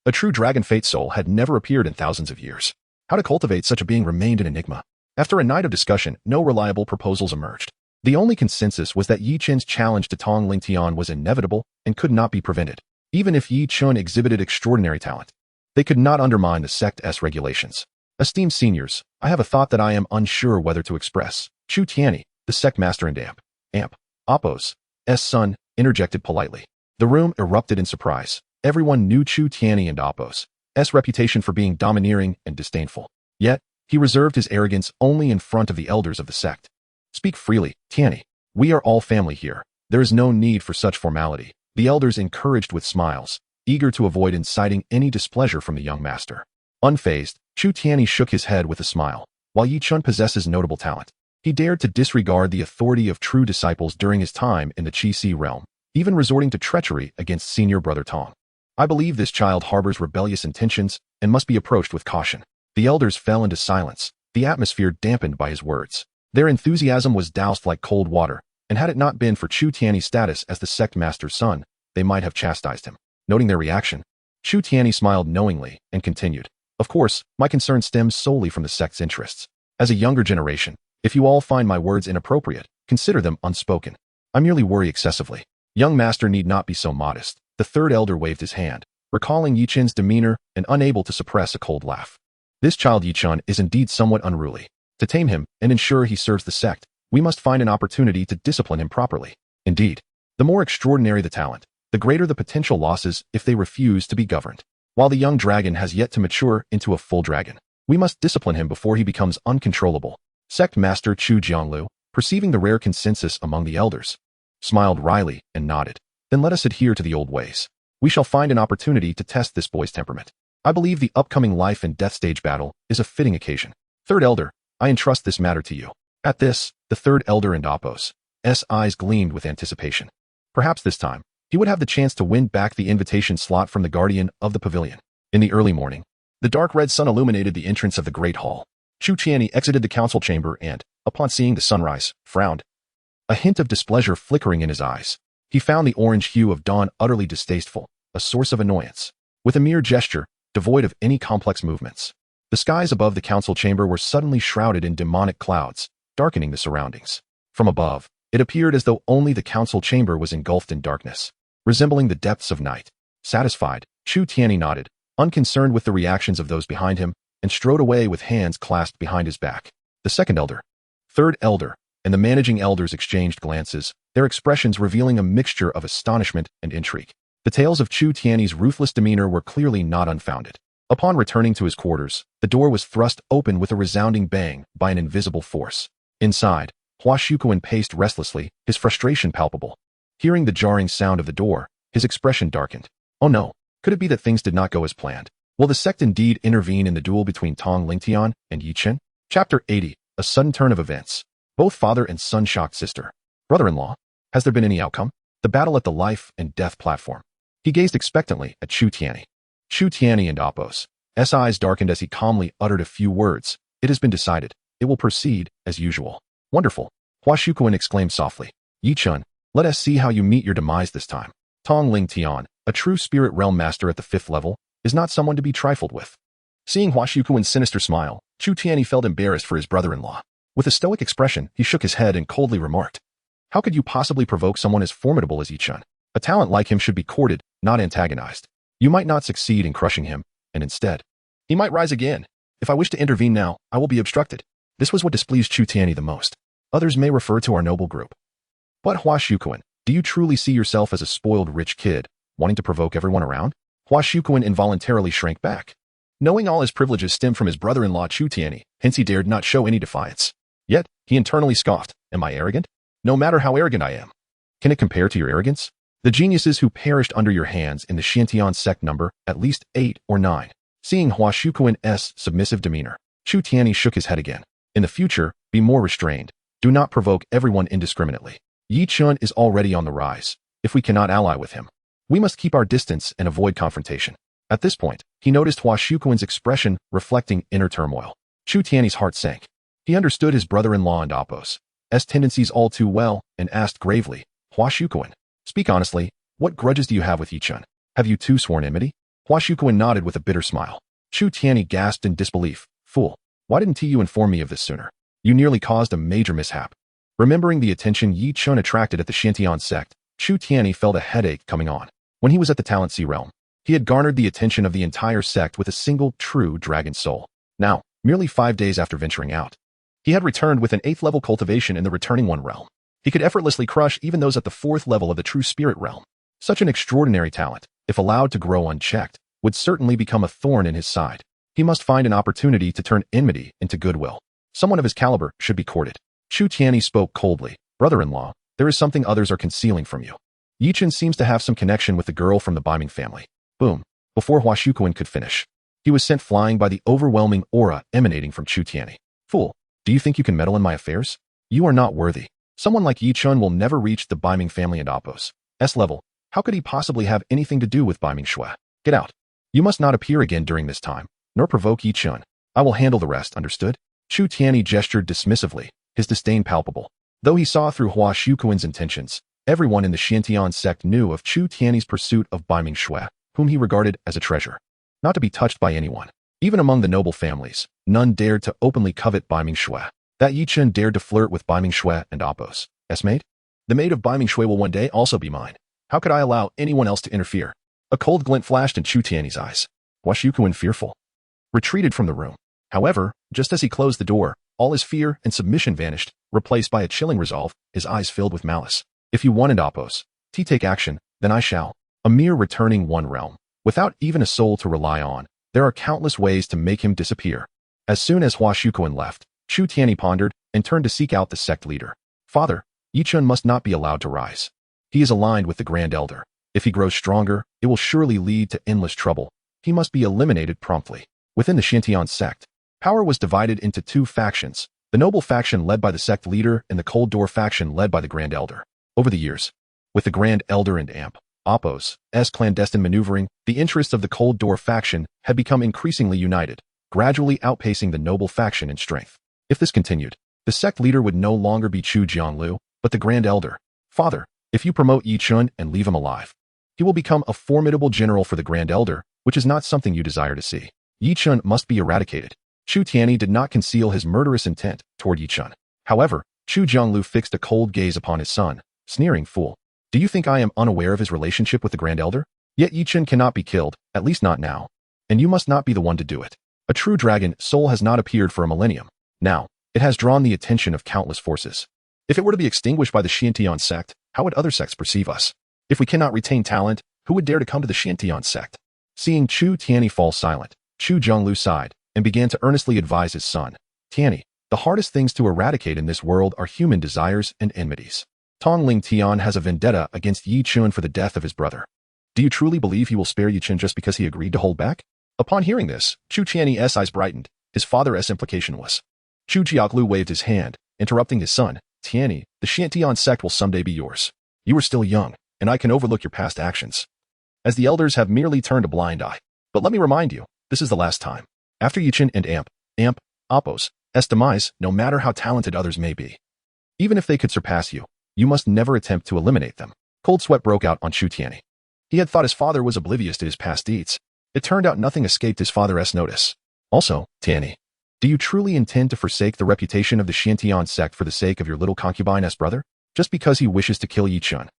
a true dragon Fate Soul had never appeared in thousands of years. How to cultivate such a being remained an enigma. After a night of discussion, no reliable proposals emerged. The only consensus was that Yi Chen's challenge to Tong Lingtian was inevitable and could not be prevented. Even if Yi Chen exhibited extraordinary talent, they could not undermine the sect's regulations. Esteemed seniors, I have a thought that I am unsure whether to express. Chu Tianyi, the sect master and Apos' son, interjected politely. The room erupted in surprise. Everyone knew Chu Tianyi and Apos' reputation for being domineering and disdainful. Yet, he reserved his arrogance only in front of the elders of the sect. Speak freely, Tianyi. We are all family here. There is no need for such formality. The elders encouraged with smiles, eager to avoid inciting any displeasure from the young master. Unfazed, Chu Tianyi shook his head with a smile. While Yi Chen possesses notable talent, he dared to disregard the authority of true disciples during his time in the Qi realm, even resorting to treachery against senior brother Tong. I believe this child harbors rebellious intentions and must be approached with caution. The elders fell into silence, the atmosphere dampened by his words. Their enthusiasm was doused like cold water, and had it not been for Chu Tianyi's status as the sect master's son, they might have chastised him. Noting their reaction, Chu Tianyi smiled knowingly and continued. Of course, my concern stems solely from the sect's interests. As a younger generation, if you all find my words inappropriate, consider them unspoken. I merely worry excessively. Young master need not be so modest. The third elder waved his hand, recalling Yi Chen's demeanor and unable to suppress a cold laugh. This child Yi Chen is indeed somewhat unruly. To tame him and ensure he serves the sect, we must find an opportunity to discipline him properly. Indeed, the more extraordinary the talent, the greater the potential losses if they refuse to be governed. While the young dragon has yet to mature into a full dragon, we must discipline him before he becomes uncontrollable. Sect Master Chu Jianglu, perceiving the rare consensus among the elders, smiled wryly, and nodded. Then let us adhere to the old ways. We shall find an opportunity to test this boy's temperament. I believe the upcoming life and death stage battle is a fitting occasion. Third Elder, I entrust this matter to you. At this, the third Elder and Apos' eyes gleamed with anticipation. Perhaps this time, he would have the chance to win back the invitation slot from the guardian of the pavilion. In the early morning, the dark red sun illuminated the entrance of the great hall. Chu Tianyi exited the council chamber and, upon seeing the sunrise, frowned. A hint of displeasure flickering in his eyes. He found the orange hue of dawn utterly distasteful, a source of annoyance. With a mere gesture, devoid of any complex movements, the skies above the council chamber were suddenly shrouded in demonic clouds, darkening the surroundings. From above, it appeared as though only the council chamber was engulfed in darkness, resembling the depths of night. Satisfied, Chu Tianyi nodded, unconcerned with the reactions of those behind him, and strode away with hands clasped behind his back. The second Elder, third Elder, and the managing elders exchanged glances, their expressions revealing a mixture of astonishment and intrigue. The tales of Chu Tianyi's ruthless demeanor were clearly not unfounded. Upon returning to his quarters, the door was thrust open with a resounding bang by an invisible force. Inside, Hua Shukuan paced restlessly, his frustration palpable. Hearing the jarring sound of the door, his expression darkened. Oh no, could it be that things did not go as planned? Will the sect indeed intervene in the duel between Tong Lingtian and Yi Chen? Chapter 80, A Sudden Turn of Events. Both father and son shocked sister. Brother-in-law, has there been any outcome? The battle at the life and death platform. He gazed expectantly at Chu Tianyi. Chu Tianyi and Apos' eyes darkened as he calmly uttered a few words. It has been decided. It will proceed as usual. Wonderful. Hua Shukuan exclaimed softly. Yi Chen, let us see how you meet your demise this time. Tong Lingtian, a true spirit realm master at the 5th level, is not someone to be trifled with. Seeing Hua Shukuan's sinister smile, Chu Tianyi felt embarrassed for his brother-in-law. With a stoic expression, he shook his head and coldly remarked, how could you possibly provoke someone as formidable as Yi Chen? A talent like him should be courted, not antagonized. You might not succeed in crushing him, and instead, he might rise again. If I wish to intervene now, I will be obstructed. This was what displeased Chu Tianyi the most. Others may refer to our noble group. But Hua Shukuan, do you truly see yourself as a spoiled rich kid, wanting to provoke everyone around? Hua Shukuan involuntarily shrank back. Knowing all his privileges stemmed from his brother-in-law Chu Tianyi, hence he dared not show any defiance. Yet, he internally scoffed, am I arrogant? No matter how arrogant I am. Can it compare to your arrogance? The geniuses who perished under your hands in the Xiantian sect number at least 8 or 9. Seeing Hua Shukuan's submissive demeanor, Chu Tianyi shook his head again. In the future, be more restrained. Do not provoke everyone indiscriminately. Yi Chen is already on the rise. If we cannot ally with him, we must keep our distance and avoid confrontation. At this point, he noticed Hua Shukuan's expression reflecting inner turmoil. Chu Tianyi's heart sank. He understood his brother-in-law and Apos' tendencies all too well and asked gravely, Hua Shukuan, speak honestly, what grudges do you have with Yi Chen? Have you two sworn enmity? Hua Shukuan nodded with a bitter smile. Chu Tianyi gasped in disbelief. Fool, why didn't you inform me of this sooner? You nearly caused a major mishap. Remembering the attention Yi Chen attracted at the Xiantian sect, Chu Tianyi felt a headache coming on. When he was at the Talent Sea realm, he had garnered the attention of the entire sect with a single true dragon soul. Now, merely 5 days after venturing out, he had returned with an 8th level cultivation in the Returning One realm. He could effortlessly crush even those at the 4th level of the True Spirit realm. Such an extraordinary talent, if allowed to grow unchecked, would certainly become a thorn in his side. He must find an opportunity to turn enmity into goodwill. Someone of his caliber should be courted. Chu Tianyi spoke coldly. Brother-in-law, there is something others are concealing from you. Yi Chen seems to have some connection with the girl from the Biming family. Boom. Before Hua Shukuan could finish, he was sent flying by the overwhelming aura emanating from Chu Tianyi. Fool, do you think you can meddle in my affairs? You are not worthy. Someone like Yi Chen will never reach the Biming family and Apos' level. How could he possibly have anything to do with Biming Shui? Get out. You must not appear again during this time, nor provoke Yi Chen. I will handle the rest, understood? Chu Tianyi gestured dismissively, his disdain palpable. Though he saw through Hua Shukuan's intentions, everyone in the Xiantian sect knew of Chu Tianyi's pursuit of Biming Shui, whom he regarded as a treasure, not to be touched by anyone. Even among the noble families, none dared to openly covet Biming Shui. That Yi Chen dared to flirt with Biming Shui and Apos' mate? The maid of Biming Shui will one day also be mine. How could I allow anyone else to interfere? A cold glint flashed in Chu Tianyi's eyes. Hua Shukuan, fearful, retreated from the room. However, just as he closed the door, all his fear and submission vanished, replaced by a chilling resolve, his eyes filled with malice. If you want and Apos' take action, then I shall. A mere returning one realm, without even a soul to rely on, there are countless ways to make him disappear. As soon as Hua Shukuan left, Chu Tianyi pondered and turned to seek out the sect leader. Father, Yi Chen must not be allowed to rise. He is aligned with the Grand Elder. If he grows stronger, it will surely lead to endless trouble. He must be eliminated promptly. Within the Xiantian sect, power was divided into two factions, the noble faction led by the sect leader and the Cold Door faction led by the Grand Elder. Over the years, with the Grand Elder and Apos' clandestine maneuvering, the interests of the Cold Door faction had become increasingly united, gradually outpacing the noble faction in strength. If this continued, the sect leader would no longer be Chu Jianglu, but the Grand Elder. Father, if you promote Yi Chun and leave him alive, he will become a formidable general for the Grand Elder, which is not something you desire to see. Yi Chun must be eradicated. Chu Tianyi did not conceal his murderous intent toward Yi Chun. However, Chu Jianglu fixed a cold gaze upon his son, sneering, "Fool. Do you think I am unaware of his relationship with the Grand Elder? Yet Yi Chun cannot be killed, at least not now. And you must not be the one to do it. A true dragon soul has not appeared for a millennium. Now, it has drawn the attention of countless forces. If it were to be extinguished by the Xiantian sect, how would other sects perceive us? If we cannot retain talent, who would dare to come to the Xiantian sect?" Seeing Chu Tianyi fall silent, Chu Jianglu sighed and began to earnestly advise his son. "Tianyi, the hardest things to eradicate in this world are human desires and enmities. Tong Ling Tian has a vendetta against Yi Chun for the death of his brother. Do you truly believe he will spare Yi Chun just because he agreed to hold back?" Upon hearing this, Chu Tianyi's eyes brightened. His father's implication was. Chu Jianglu waved his hand, interrupting his son. "Tianyi, the Xiantian sect will someday be yours. You are still young, and I can overlook your past actions, as the elders have merely turned a blind eye. But let me remind you, this is the last time. After Yi Chun and Apos' demise, no matter how talented others may be, even if they could surpass you, you must never attempt to eliminate them." Cold sweat broke out on Chu Tianyi. He had thought his father was oblivious to his past deeds. It turned out nothing escaped his father's notice. "Also, Tianyi, do you truly intend to forsake the reputation of the Xiantian sect for the sake of your little concubine's brother, just because he wishes to kill Yi Chun?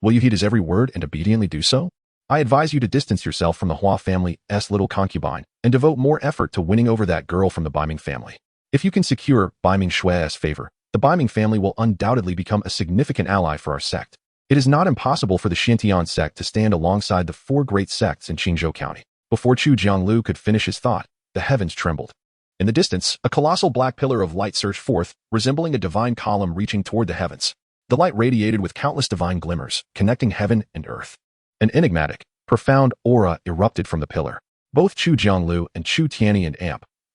Will you heed his every word and obediently do so? I advise you to distance yourself from the Hua family's little concubine and devote more effort to winning over that girl from the Baiming family. If you can secure Baiming Shui's favor, the Baiming family will undoubtedly become a significant ally for our sect. It is not impossible for the Xiantian sect to stand alongside the four great sects in Qingzhou County." Before Chu Jianglu could finish his thought, the heavens trembled. In the distance, a colossal black pillar of light surged forth, resembling a divine column reaching toward the heavens. The light radiated with countless divine glimmers, connecting heaven and earth. An enigmatic, profound aura erupted from the pillar. Both Chu Jianglu and Chu Tianyi and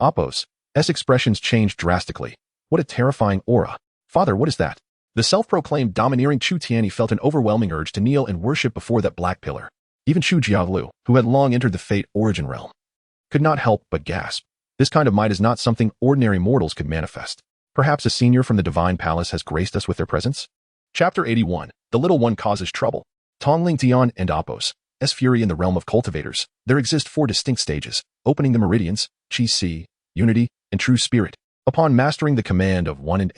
Apos' expressions changed drastically. "What a terrifying aura. Father, what is that?" The self-proclaimed domineering Chu Tianyi felt an overwhelming urge to kneel and worship before that black pillar. Even Chu Jianglu, who had long entered the Fate Origin realm, could not help but gasp. This kind of might is not something ordinary mortals could manifest. Perhaps a senior from the Divine Palace has graced us with their presence? Chapter 81. The Little One Causes Trouble. Tongling Tian and Apos' fury in the realm of cultivators. There exist 4 distinct stages, opening the meridians, Qi, unity, and true spirit. Upon mastering the command of one and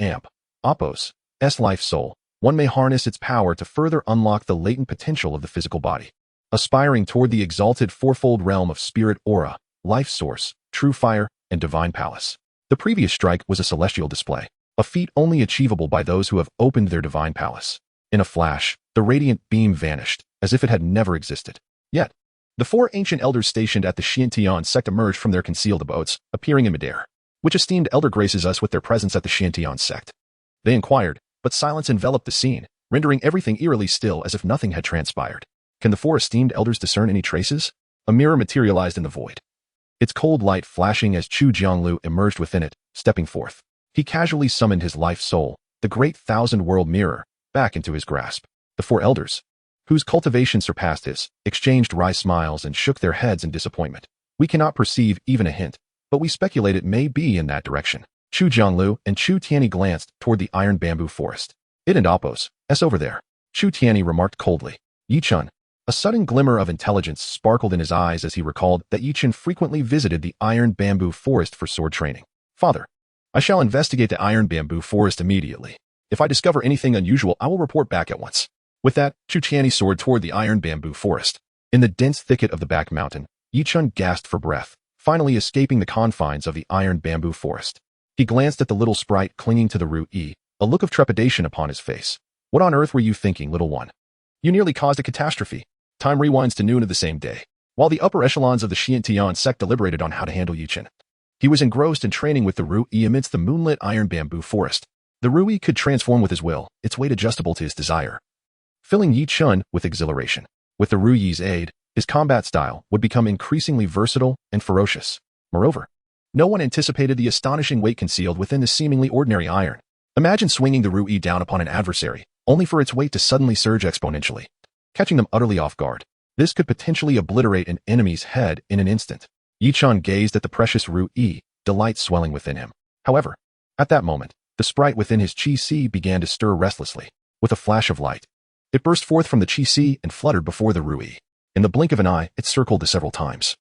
Apos' life soul, one may harness its power to further unlock the latent potential of the physical body. Aspiring toward the exalted fourfold realm of spirit aura, life source, true fire, and divine palace. The previous strike was a celestial display, a feat only achievable by those who have opened their divine palace. In a flash, the radiant beam vanished, as if it had never existed. Yet, the 4 ancient elders stationed at the Xiantian sect emerged from their concealed abodes, appearing in midair. "Which esteemed elder graces us with their presence at the Xiantian sect?" they inquired, but silence enveloped the scene, rendering everything eerily still as if nothing had transpired. Can the 4 esteemed elders discern any traces? A mirror materialized in the void, its cold light flashing as Chu Jianglu emerged within it, stepping forth. He casually summoned his life soul, the great thousand-world mirror, back into his grasp. The 4 elders, whose cultivation surpassed his, exchanged wry smiles and shook their heads in disappointment. "We cannot perceive even a hint, but we speculate it may be in that direction." Chu Jianglu and Chu Tianyi glanced toward the iron bamboo forest. "It and Apos' over there," Chu Tianyi remarked coldly. Yi Chun. A sudden glimmer of intelligence sparkled in his eyes as he recalled that Yi Chun frequently visited the iron bamboo forest for sword training. "Father, I shall investigate the iron bamboo forest immediately. If I discover anything unusual, I will report back at once." With that, Chu Tianyi soared toward the iron bamboo forest. In the dense thicket of the back mountain, Yi Chun gasped for breath, finally escaping the confines of the iron bamboo forest. He glanced at the little sprite clinging to the root, a look of trepidation upon his face. "What on earth were you thinking, little one? You nearly caused a catastrophe." Time rewinds to noon of the same day. While the upper echelons of the Xiantian sect deliberated on how to handle Yi Chun, he was engrossed in training with the Rui amidst the moonlit iron bamboo forest. The Rui could transform with his will, its weight adjustable to his desire. filling Yi Chun with exhilaration. With the Ru Yi's aid, his combat style would become increasingly versatile and ferocious. Moreover, no one anticipated the astonishing weight concealed within the seemingly ordinary iron. Imagine swinging the Ru Yi down upon an adversary, only for its weight to suddenly surge exponentially, catching them utterly off guard. This could potentially obliterate an enemy's head in an instant. Yi Chun gazed at the precious Ru Yi, delight swelling within him. However, at that moment, the sprite within his Qi Si began to stir restlessly. With a flash of light, it burst forth from the Qi Si and fluttered before the Ru Yi. In the blink of an eye, it circled several times,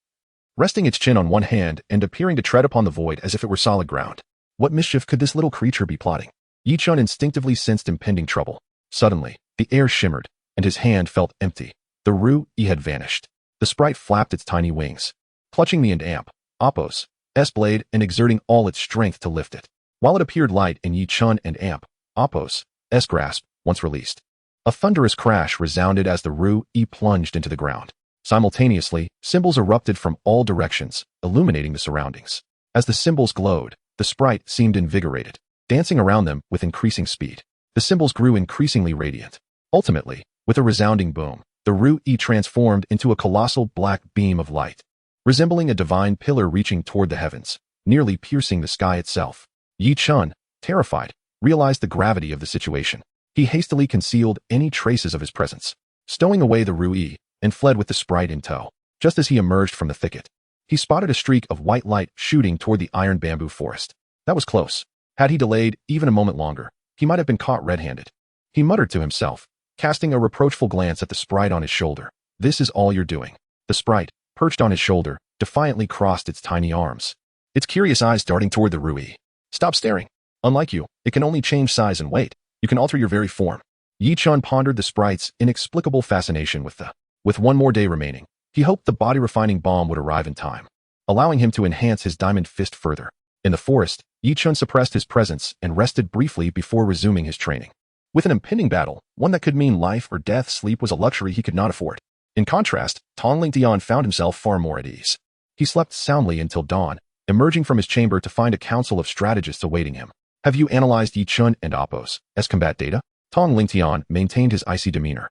resting its chin on one hand and appearing to tread upon the void as if it were solid ground. What mischief could this little creature be plotting? Yi Chun instinctively sensed impending trouble. Suddenly, the air shimmered, and his hand felt empty. The Ru Yi had vanished. The sprite flapped its tiny wings, clutching the Amp, Apos, S-blade and exerting all its strength to lift it. While it appeared light in Yi Chun and Amp, Apos, S grasp, once released, a thunderous crash resounded as the Ru Yi plunged into the ground. Simultaneously, symbols erupted from all directions, illuminating the surroundings. As the symbols glowed, the sprite seemed invigorated, dancing around them with increasing speed. The symbols grew increasingly radiant. Ultimately, with a resounding boom, the Ru Yi transformed into a colossal black beam of light, resembling a divine pillar reaching toward the heavens, nearly piercing the sky itself. Yi Chun, terrified, realized the gravity of the situation. He hastily concealed any traces of his presence, stowing away the Ru Yi, and fled with the sprite in tow. Just as he emerged from the thicket, he spotted a streak of white light shooting toward the iron bamboo forest. That was close. Had he delayed even a moment longer, he might have been caught red-handed. He muttered to himself, casting a reproachful glance at the sprite on his shoulder. This is all you're doing. The sprite, perched on his shoulder, defiantly crossed its tiny arms, its curious eyes darting toward the Ru Yi. Stop staring. Unlike you, it can only change size and weight. You can alter your very form. Yi Chun pondered the sprite's inexplicable fascination with one more day remaining. He hoped the body-refining balm would arrive in time, allowing him to enhance his diamond fist further. In the forest, Yi Chun suppressed his presence and rested briefly before resuming his training. With an impending battle, one that could mean life or death, sleep was a luxury he could not afford. In contrast, Tong Lingtian found himself far more at ease. He slept soundly until dawn, emerging from his chamber to find a council of strategists awaiting him. Have you analyzed Yi Chun and Apos' combat data? Tong Lingtian maintained his icy demeanor,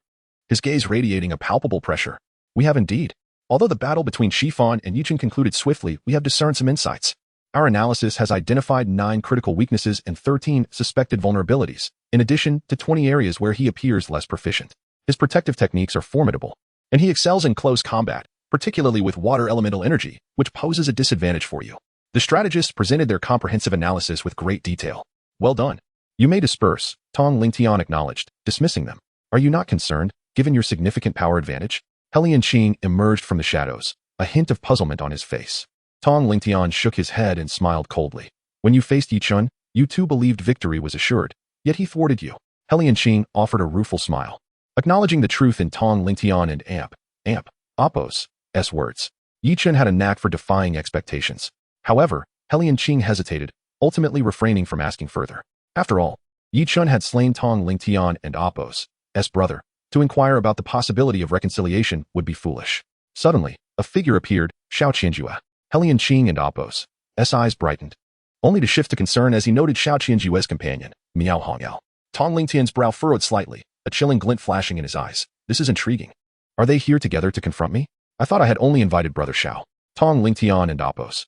his gaze radiating a palpable pressure. We have indeed. Although the battle between Shifan and Yi Chun concluded swiftly, we have discerned some insights. Our analysis has identified 9 critical weaknesses and 13 suspected vulnerabilities, in addition to 20 areas where he appears less proficient. His protective techniques are formidable, and he excels in close combat, particularly with water elemental energy, which poses a disadvantage for you. The strategists presented their comprehensive analysis with great detail. Well done. You may disperse, Tong Lingtian acknowledged, dismissing them. Are you not concerned, given your significant power advantage? Helian Qing emerged from the shadows, a hint of puzzlement on his face. Tong Lingtian shook his head and smiled coldly. When you faced Yi Chun, you too believed victory was assured, yet he thwarted you. Helian Qing offered a rueful smile, acknowledging the truth in Tong Lingtian and Apos' words. Yi Chun had a knack for defying expectations. However, Helian Qing hesitated, ultimately refraining from asking further. After all, Yi Chun had slain Tong Lingtian and Apos' brother. To inquire about the possibility of reconciliation would be foolish. Suddenly, a figure appeared, Xiao Qianjue. Helian Qing and Apos' eyes brightened, only to shift to concern as he noted Xiao Qianjue's companion, Miao Hongyao. Tong Lingtian's brow furrowed slightly, a chilling glint flashing in his eyes. This is intriguing. Are they here together to confront me? I thought I had only invited Brother Xiao. Tong Lingtian and Apos'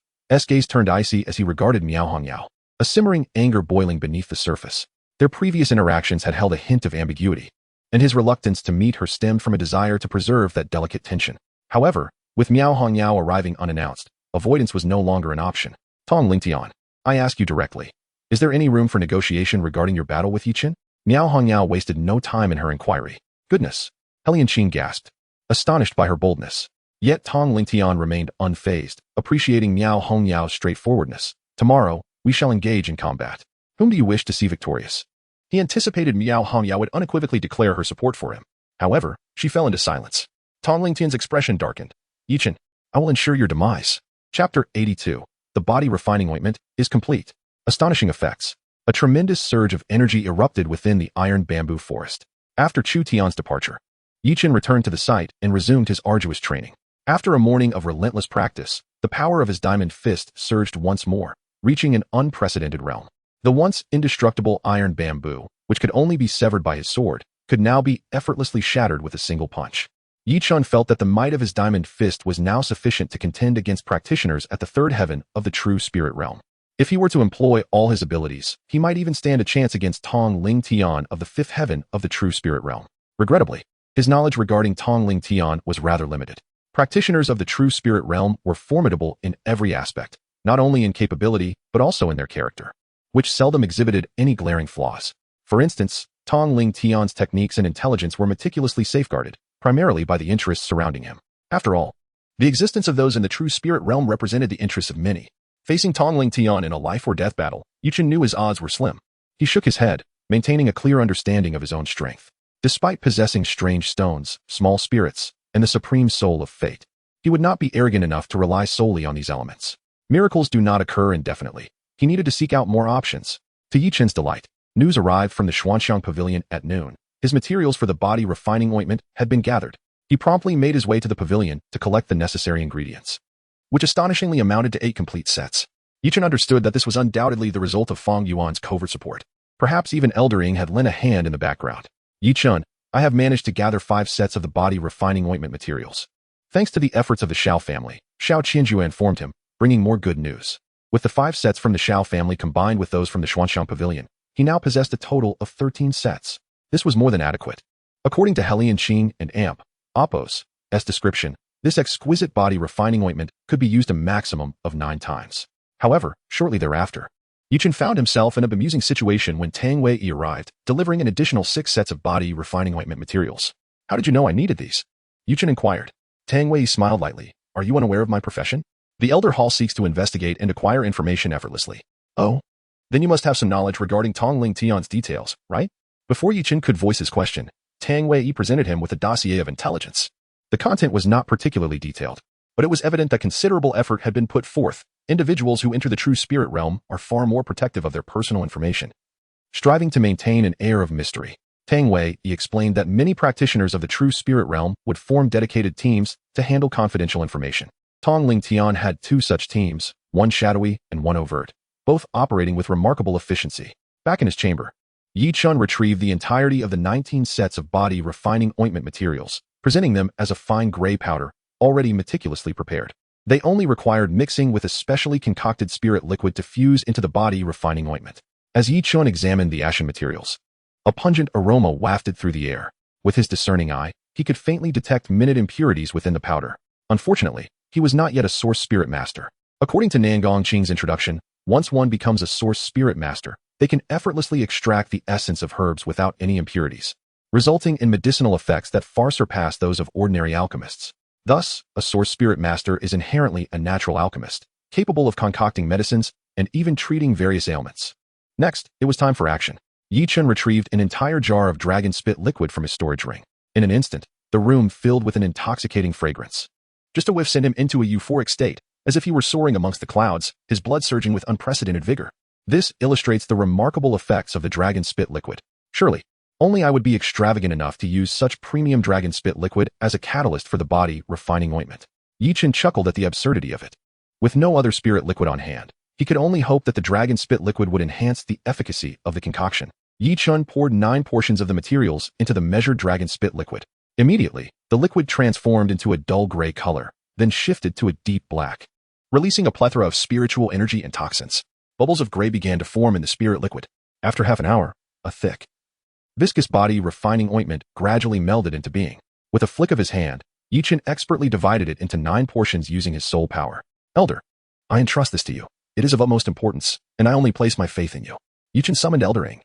gaze turned icy as he regarded Miao Hongyao, a simmering anger boiling beneath the surface. Their previous interactions had held a hint of ambiguity, and his reluctance to meet her stemmed from a desire to preserve that delicate tension. However, with Miao Hongyao arriving unannounced, avoidance was no longer an option. Tong Lingtian, I ask you directly, is there any room for negotiation regarding your battle with Yi Chun? Miao Hongyao wasted no time in her inquiry. Goodness! Helian Qing gasped, astonished by her boldness. Yet Tong Lingtian remained unfazed, appreciating Miao Hongyao's straightforwardness. Tomorrow, we shall engage in combat. Whom do you wish to see victorious? He anticipated Miao Hongyao would unequivocally declare her support for him. However, she fell into silence. Tong Lingtian's expression darkened. Yi Chun, I will ensure your demise. Chapter 82. The body refining ointment is complete. Astonishing effects. A tremendous surge of energy erupted within the iron bamboo forest. After Chu Tian's departure, Yi Chun returned to the site and resumed his arduous training. After a morning of relentless practice, the power of his diamond fist surged once more, reaching an unprecedented realm. The once indestructible iron bamboo, which could only be severed by his sword, could now be effortlessly shattered with a single punch. Yi Chun felt that the might of his diamond fist was now sufficient to contend against practitioners at the third heaven of the true spirit realm. If he were to employ all his abilities, he might even stand a chance against Tong Ling Tian of the fifth heaven of the true spirit realm. Regrettably, his knowledge regarding Tong Ling Tian was rather limited. Practitioners of the true spirit realm were formidable in every aspect, not only in capability, but also in their character, which seldom exhibited any glaring flaws. For instance, Tong Ling Tian's techniques and intelligence were meticulously safeguarded, primarily by the interests surrounding him. After all, the existence of those in the true spirit realm represented the interests of many. Facing Tong Ling Tian in a life-or-death battle, Yi Chun knew his odds were slim. He shook his head, maintaining a clear understanding of his own strength. Despite possessing strange stones, small spirits, and the supreme soul of fate, he would not be arrogant enough to rely solely on these elements. Miracles do not occur indefinitely. He needed to seek out more options. To Yi Chun's delight, news arrived from the Xuanxiang Pavilion at noon. His materials for the body refining ointment had been gathered. He promptly made his way to the pavilion to collect the necessary ingredients, which astonishingly amounted to 8 complete sets. Yi Chun understood that this was undoubtedly the result of Fang Yuan's covert support. Perhaps even Elder Ying had lent a hand in the background. Yi Chun, I have managed to gather 5 sets of the body refining ointment materials. Thanks to the efforts of the Xiao family, Xiao Qianjue informed him, bringing more good news. With the 5 sets from the Xiao family combined with those from the Xuanxiang Pavilion, he now possessed a total of 13 sets. This was more than adequate. According to Helian Qing and Amp, Oppo's description, this exquisite body refining ointment could be used a maximum of 9 times. However, shortly thereafter, Yi Chun found himself in a bemusing situation when Tang Wei arrived, delivering an additional 6 sets of body refining ointment materials. How did you know I needed these? Yi Chun inquired. Tang Wei smiled lightly. Are you unaware of my profession? The Elder Hall seeks to investigate and acquire information effortlessly. Oh? Then you must have some knowledge regarding Tong Ling Tian's details, right? Before Yi Chun could voice his question, Tang Wei presented him with a dossier of intelligence. The content was not particularly detailed, but it was evident that considerable effort had been put forth. Individuals who enter the true spirit realm are far more protective of their personal information, striving to maintain an air of mystery. Tang Wei explained that many practitioners of the true spirit realm would form dedicated teams to handle confidential information. Tong Ling Tian had 2 such teams, one shadowy and one overt, both operating with remarkable efficiency. Back in his chamber, Yi Chun retrieved the entirety of the 19 sets of body refining ointment materials, presenting them as a fine gray powder, already meticulously prepared. They only required mixing with a specially concocted spirit liquid to fuse into the body refining ointment. As Yi Chun examined the ashen materials, a pungent aroma wafted through the air. With his discerning eye, he could faintly detect minute impurities within the powder. Unfortunately, he was not yet a source spirit master. According to Nangong Qing's introduction, once one becomes a source spirit master, they can effortlessly extract the essence of herbs without any impurities, resulting in medicinal effects that far surpass those of ordinary alchemists. Thus, a source spirit master is inherently a natural alchemist, capable of concocting medicines and even treating various ailments. Next, it was time for action. Yi Chun retrieved an entire jar of dragon spit liquid from his storage ring. In an instant, the room filled with an intoxicating fragrance. Just a whiff sent him into a euphoric state, as if he were soaring amongst the clouds, his blood surging with unprecedented vigor. This illustrates the remarkable effects of the dragon spit liquid. Surely, only I would be extravagant enough to use such premium dragon spit liquid as a catalyst for the body refining ointment. Yi Chun chuckled at the absurdity of it. With no other spirit liquid on hand, he could only hope that the dragon spit liquid would enhance the efficacy of the concoction. Yi Chun poured 9 portions of the materials into the measured dragon spit liquid. Immediately, the liquid transformed into a dull gray color, then shifted to a deep black, releasing a plethora of spiritual energy and toxins. Bubbles of gray began to form in the spirit liquid. After half an hour, a thick, viscous body refining ointment gradually melded into being. With a flick of his hand, Yi Chun expertly divided it into 9 portions using his soul power. Elder, I entrust this to you. It is of utmost importance, and I only place my faith in you. Yi Chun summoned Elder Ying,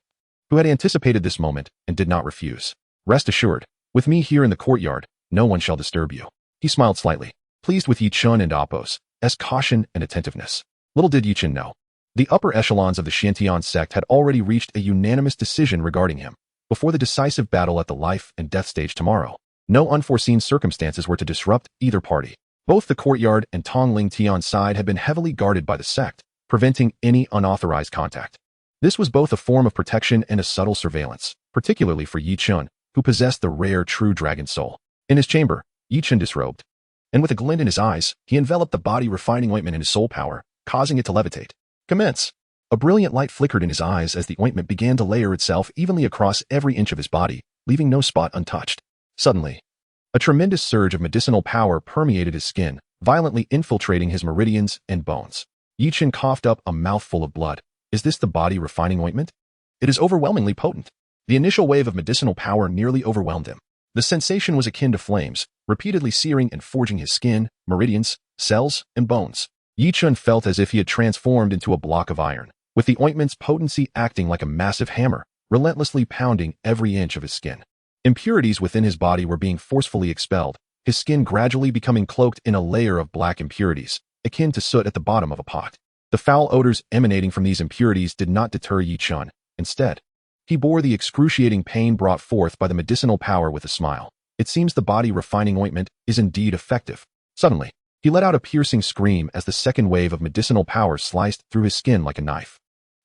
who had anticipated this moment and did not refuse. Rest assured, with me here in the courtyard, no one shall disturb you. He smiled slightly, pleased with Yi Chun and Oppo's caution and attentiveness. Little did Yi Chun know, the upper echelons of the Xiantian sect had already reached a unanimous decision regarding him. Before the decisive battle at the life and death stage tomorrow, no unforeseen circumstances were to disrupt either party. Both the courtyard and Tong Ling Tian's side had been heavily guarded by the sect, preventing any unauthorized contact. This was both a form of protection and a subtle surveillance, particularly for Yi Chun, who possessed the rare true dragon soul. In his chamber, Yi Chun disrobed, and with a glint in his eyes, he enveloped the body refining ointment in his soul power, causing it to levitate. Commence! A brilliant light flickered in his eyes as the ointment began to layer itself evenly across every inch of his body, leaving no spot untouched. Suddenly, a tremendous surge of medicinal power permeated his skin, violently infiltrating his meridians and bones. Yi Chen coughed up a mouthful of blood. Is this the body refining ointment? It is overwhelmingly potent. The initial wave of medicinal power nearly overwhelmed him. The sensation was akin to flames, repeatedly searing and forging his skin, meridians, cells, and bones. Yi Chen felt as if he had transformed into a block of iron, with the ointment's potency acting like a massive hammer, relentlessly pounding every inch of his skin. Impurities within his body were being forcefully expelled, his skin gradually becoming cloaked in a layer of black impurities, akin to soot at the bottom of a pot. The foul odors emanating from these impurities did not deter Yi Chen. Instead, he bore the excruciating pain brought forth by the medicinal power with a smile. It seems the body refining ointment is indeed effective. Suddenly, he let out a piercing scream as the second wave of medicinal power sliced through his skin like a knife,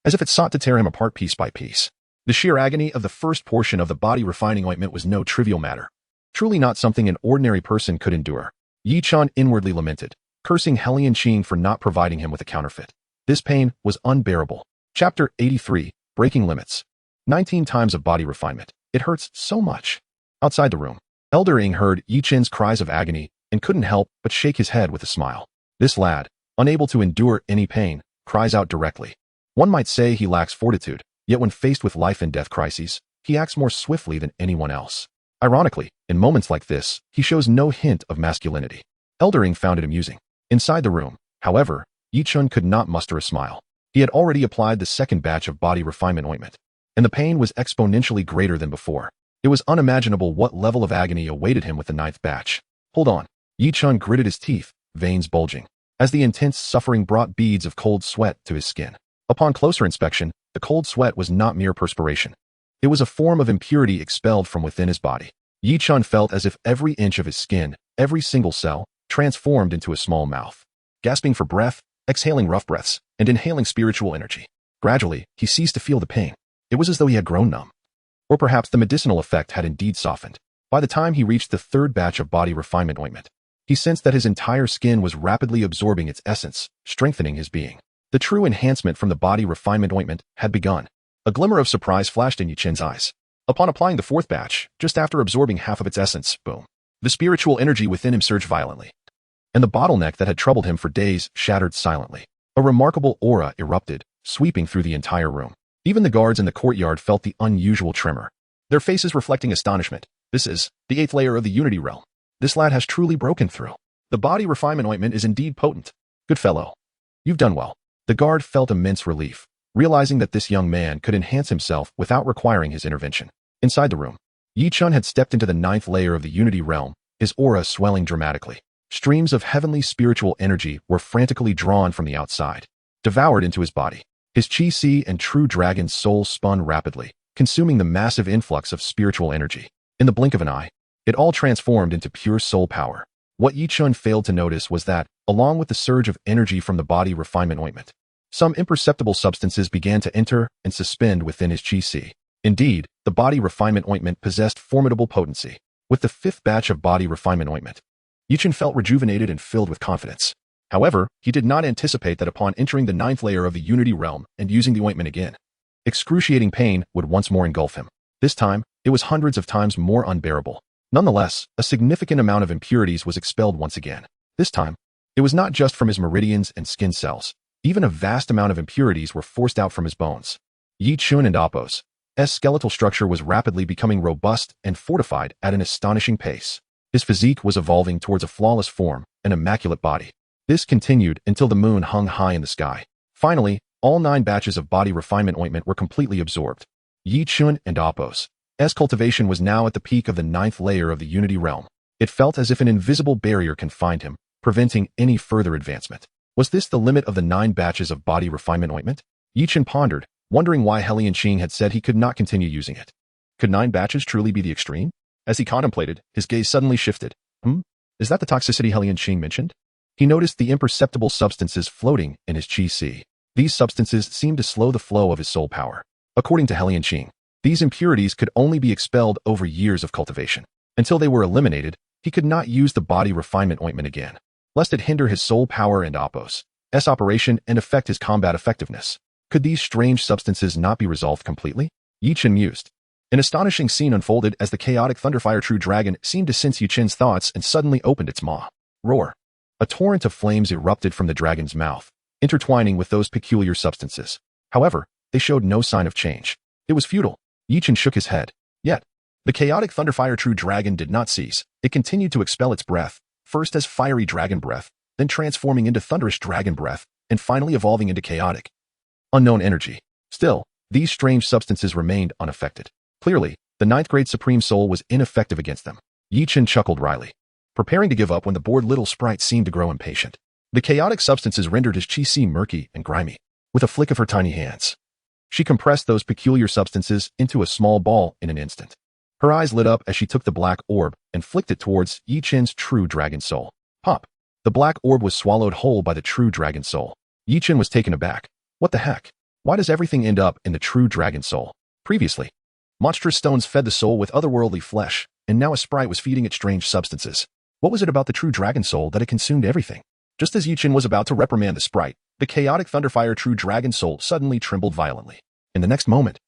as if it sought to tear him apart piece by piece. The sheer agony of the first portion of the body refining ointment was no trivial matter. Truly not something an ordinary person could endure. Yi Chen inwardly lamented, cursing Helian Qing for not providing him with a counterfeit. This pain was unbearable. Chapter 83, Breaking Limits. 19 times of body refinement. It hurts so much. Outside the room, Elder Ying heard Yi Chen's cries of agony and couldn't help but shake his head with a smile. This lad, unable to endure any pain, cries out directly. One might say he lacks fortitude, yet when faced with life and death crises, he acts more swiftly than anyone else. Ironically, in moments like this, he shows no hint of masculinity. Elder Ying found it amusing. Inside the room, however, Yi Chen could not muster a smile. He had already applied the second batch of body refinement ointment, and the pain was exponentially greater than before. It was unimaginable what level of agony awaited him with the ninth batch. Hold on. Yi Chen gritted his teeth, veins bulging, as the intense suffering brought beads of cold sweat to his skin. Upon closer inspection, the cold sweat was not mere perspiration. It was a form of impurity expelled from within his body. Yi Chen felt as if every inch of his skin, every single cell, transformed into a small mouth. Gasping for breath, exhaling rough breaths, and inhaling spiritual energy. Gradually, he ceased to feel the pain. It was as though he had grown numb. Or perhaps the medicinal effect had indeed softened. By the time he reached the third batch of body refinement ointment, he sensed that his entire skin was rapidly absorbing its essence, strengthening his being. The true enhancement from the body refinement ointment had begun. A glimmer of surprise flashed in Yi Chen's eyes. Upon applying the fourth batch, just after absorbing half of its essence, boom, the spiritual energy within him surged violently, and the bottleneck that had troubled him for days shattered silently. A remarkable aura erupted, sweeping through the entire room. Even the guards in the courtyard felt the unusual tremor, their faces reflecting astonishment. This is the 8th layer of the Unity Realm. This lad has truly broken through. The body refinement ointment is indeed potent. Good fellow. You've done well. The guard felt immense relief, realizing that this young man could enhance himself without requiring his intervention. Inside the room, Yi Chen had stepped into the 9th layer of the Unity Realm, his aura swelling dramatically. Streams of heavenly spiritual energy were frantically drawn from the outside, devoured into his body. His Qi and true dragon soul spun rapidly, consuming the massive influx of spiritual energy. In the blink of an eye, it all transformed into pure soul power. What Yi Chen failed to notice was that, along with the surge of energy from the body refinement ointment, some imperceptible substances began to enter and suspend within his Qi. Indeed, the body refinement ointment possessed formidable potency. With the 5th batch of body refinement ointment, Yi Chen felt rejuvenated and filled with confidence. However, he did not anticipate that upon entering the 9th layer of the Unity Realm and using the ointment again, excruciating pain would once more engulf him. This time, it was hundreds of times more unbearable. Nonetheless, a significant amount of impurities was expelled once again. This time, it was not just from his meridians and skin cells. Even a vast amount of impurities were forced out from his bones. Yi Chen and Appo's skeletal structure was rapidly becoming robust and fortified at an astonishing pace. His physique was evolving towards a flawless form, an immaculate body. This continued until the moon hung high in the sky. Finally, all 9 batches of body refinement ointment were completely absorbed. Yi Chen and Appo's cultivation was now at the peak of the 9th layer of the Unity Realm. It felt as if an invisible barrier confined him, preventing any further advancement. Was this the limit of the 9 batches of body refinement ointment? Yi Chen pondered, wondering why Helian Qing had said he could not continue using it. Could 9 batches truly be the extreme? As he contemplated, his gaze suddenly shifted. Is that the toxicity Helian Qing mentioned? He noticed the imperceptible substances floating in his Qi. These substances seemed to slow the flow of his soul power. According to Helian Qing, these impurities could only be expelled over years of cultivation. Until they were eliminated, he could not use the body refinement ointment again, lest it hinder his soul power and Appo's operation and affect his combat effectiveness. Could these strange substances not be resolved completely? Yi Chen mused. An astonishing scene unfolded as the chaotic Thunderfire True Dragon seemed to sense Yi Chen's thoughts and suddenly opened its maw. Roar. A torrent of flames erupted from the dragon's mouth, intertwining with those peculiar substances. However, they showed no sign of change. It was futile. Yi Chen shook his head. Yet, the chaotic Thunderfire True Dragon did not cease. It continued to expel its breath, first as fiery dragon breath, then transforming into thunderous dragon breath, and finally evolving into chaotic, unknown energy. Still, these strange substances remained unaffected. Clearly, the ninth-grade Supreme Soul was ineffective against them. Yi Chen chuckled wryly, preparing to give up when the bored little sprite seemed to grow impatient. The chaotic substances rendered his chi seem murky and grimy. With a flick of her tiny hands, she compressed those peculiar substances into a small ball in an instant. Her eyes lit up as she took the black orb and flicked it towards Yi Chen's true dragon soul. Pop! The black orb was swallowed whole by the true dragon soul. Yi Chen was taken aback. What the heck? Why does everything end up in the true dragon soul? Previously, monstrous stones fed the soul with otherworldly flesh, and now a sprite was feeding it strange substances. What was it about the true dragon soul that it consumed everything? Just as Yi Chen was about to reprimand the sprite, the chaotic Thunderfire True Dragon soul suddenly trembled violently. In the next moment,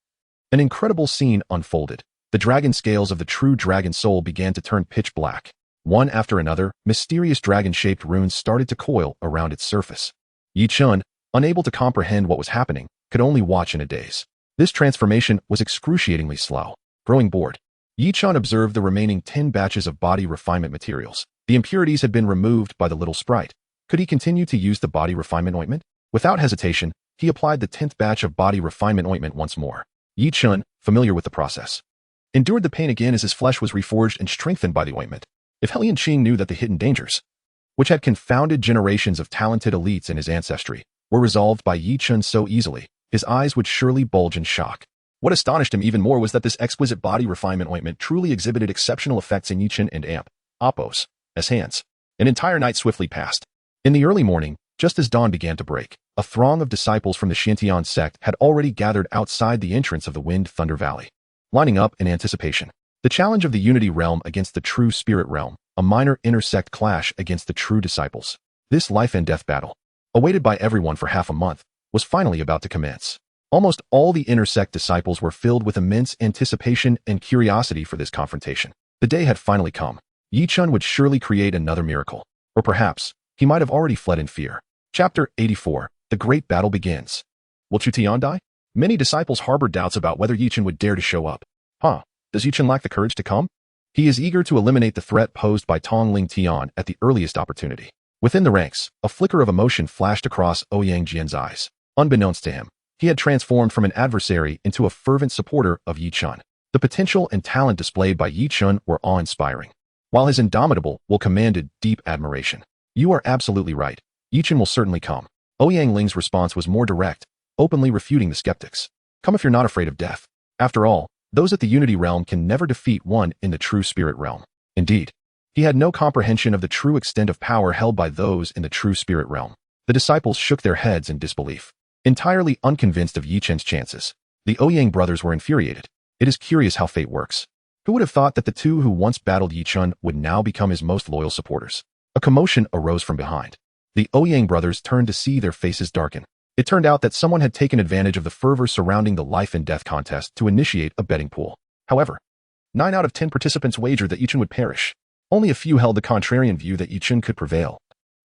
an incredible scene unfolded. The dragon scales of the true dragon soul began to turn pitch black. One after another, mysterious dragon-shaped runes started to coil around its surface. Yi Chen, unable to comprehend what was happening, could only watch in a daze. This transformation was excruciatingly slow. Growing bored, Yi Chen observed the remaining 10 batches of body refinement materials. The impurities had been removed by the little sprite. Could he continue to use the body refinement ointment? Without hesitation, he applied the 10th batch of body refinement ointment once more. Yi Chen, familiar with the process, endured the pain again as his flesh was reforged and strengthened by the ointment. If Helian Qing knew that the hidden dangers, which had confounded generations of talented elites in his ancestry, were resolved by Yi Chen so easily, his eyes would surely bulge in shock. What astonished him even more was that this exquisite body refinement ointment truly exhibited exceptional effects in Yi Chen and Appos, as hands. An entire night swiftly passed. In the early morning, just as dawn began to break, a throng of disciples from the Xiantian sect had already gathered outside the entrance of the Wind Thunder Valley, lining up in anticipation. The challenge of the Unity Realm against the True Spirit Realm, a minor intersect clash against the true disciples. This life and death battle, awaited by everyone for half a month, was finally about to commence. Almost all the intersect disciples were filled with immense anticipation and curiosity for this confrontation. The day had finally come. Yi Chen would surely create another miracle. Or perhaps, he might have already fled in fear. Chapter 84. The Great Battle Begins. Will Chu Tian die? Many disciples harbored doubts about whether Yi Chen would dare to show up. Does Yi Chen lack the courage to come? He is eager to eliminate the threat posed by Tong Ling Tian at the earliest opportunity. Within the ranks, a flicker of emotion flashed across Ouyang Jian's eyes. Unbeknownst to him, he had transformed from an adversary into a fervent supporter of Yi Chen. The potential and talent displayed by Yi Chen were awe-inspiring, while his indomitable will commanded deep admiration. You are absolutely right. Yi Chen will certainly come. Ouyang Ling's response was more direct, openly refuting the skeptics. Come if you're not afraid of death. After all, those at the Unity Realm can never defeat one in the True Spirit Realm. Indeed, he had no comprehension of the true extent of power held by those in the True Spirit Realm. The disciples shook their heads in disbelief, entirely unconvinced of Yi Chen's chances. The Ouyang brothers were infuriated. It is curious how fate works. Who would have thought that the two who once battled Yi Chen would now become his most loyal supporters? A commotion arose from behind. The Ouyang brothers turned to see their faces darken. It turned out that someone had taken advantage of the fervor surrounding the life and death contest to initiate a betting pool. However, 9 out of 10 participants wagered that Yi Chen would perish. Only a few held the contrarian view that Yi Chen could prevail.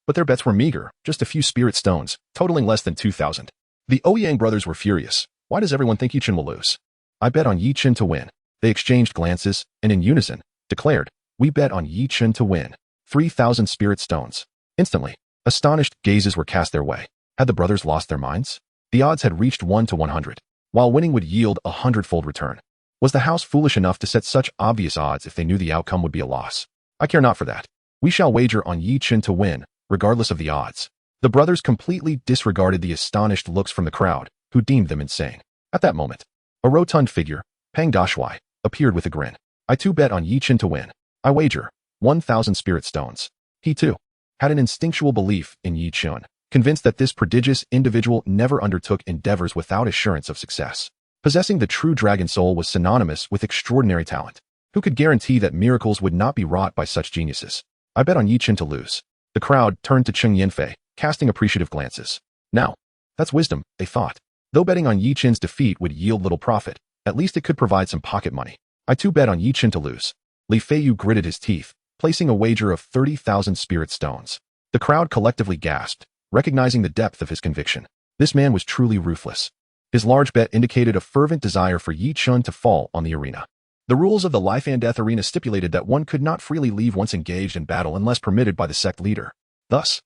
But their bets were meager, just a few spirit stones, totaling less than 2,000. The Ouyang brothers were furious. Why does everyone think Yi Chen will lose? I bet on Yi Chen to win. They exchanged glances, and in unison, declared, we bet on Yi Chen to win. 3,000 spirit stones. Instantly, astonished gazes were cast their way. Had the brothers lost their minds? The odds had reached 1 to 100, while winning would yield a 100-fold return. Was the house foolish enough to set such obvious odds if they knew the outcome would be a loss? I care not for that. We shall wager on Yi Chen to win, regardless of the odds. The brothers completely disregarded the astonished looks from the crowd, who deemed them insane. At that moment, a rotund figure, Pang Dashuai, appeared with a grin. I too bet on Yi Chen to win. I wager 1,000 spirit stones. He too had an instinctual belief in Yi Chen, convinced that this prodigious individual never undertook endeavors without assurance of success. Possessing the true dragon soul was synonymous with extraordinary talent. Who could guarantee that miracles would not be wrought by such geniuses? I bet on Yi Chen to lose. The crowd turned to Cheng Yanfei, casting appreciative glances. Now, that's wisdom, they thought. Though betting on Yi Chen's defeat would yield little profit, At least it could provide some pocket money. I too bet on Yi Chen to lose. Li Feiyu gritted his teeth, placing a wager of 30,000 spirit stones. The crowd collectively gasped, recognizing the depth of his conviction. This man was truly ruthless. His large bet indicated a fervent desire for Yi Chen to fall on the arena. The rules of the life and death arena stipulated that one could not freely leave once engaged in battle unless permitted by the sect leader. Thus,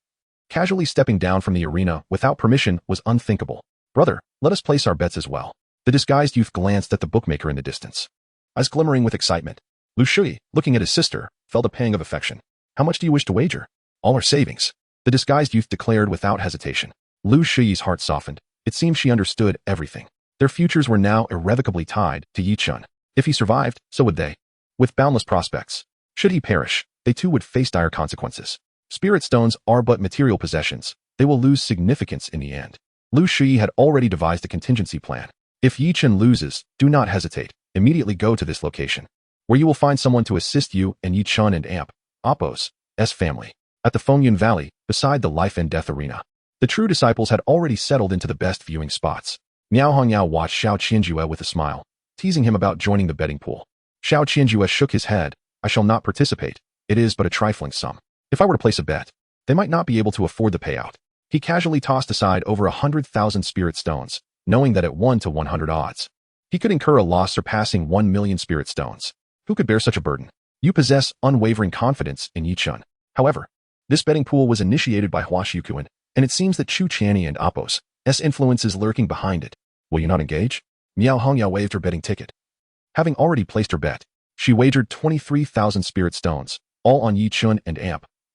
casually stepping down from the arena without permission was unthinkable. Brother, let us place our bets as well. The disguised youth glanced at the bookmaker in the distance. Eyes glimmering with excitement. Lu Shui, looking at his sister, felt a pang of affection. How much do you wish to wager? All our savings. The disguised youth declared without hesitation. Lu Shui's heart softened. It seemed she understood everything. Their futures were now irrevocably tied to Yi Chen. If he survived, so would they. With boundless prospects. Should he perish, they too would face dire consequences. Spirit stones are but material possessions. They will lose significance in the end. Lu Shui had already devised a contingency plan. If Yi Chen loses, do not hesitate. Immediately go to this location, where you will find someone to assist you and Yi Chen and Appo's family. At the Fengyun Valley, beside the life and death arena. The true disciples had already settled into the best viewing spots. Miao Hongyao watched Xiao Qianjue with a smile, teasing him about joining the betting pool. Xiao Qianjue shook his head. I shall not participate. It is but a trifling sum. If I were to place a bet, they might not be able to afford the payout. He casually tossed aside over 100,000 spirit stones, knowing that at 1 to 100 odds, he could incur a loss surpassing 1 million spirit stones. Who could bear such a burden? You possess unwavering confidence in Yi Chen. However, this betting pool was initiated by Hua Xiuquan, and it seems that Chu Qianni and Appo's influence is lurking behind it. Will you not engage? Miao Hongyao waved her betting ticket. Having already placed her bet, she wagered 23,000 spirit stones, all on Yi Chen and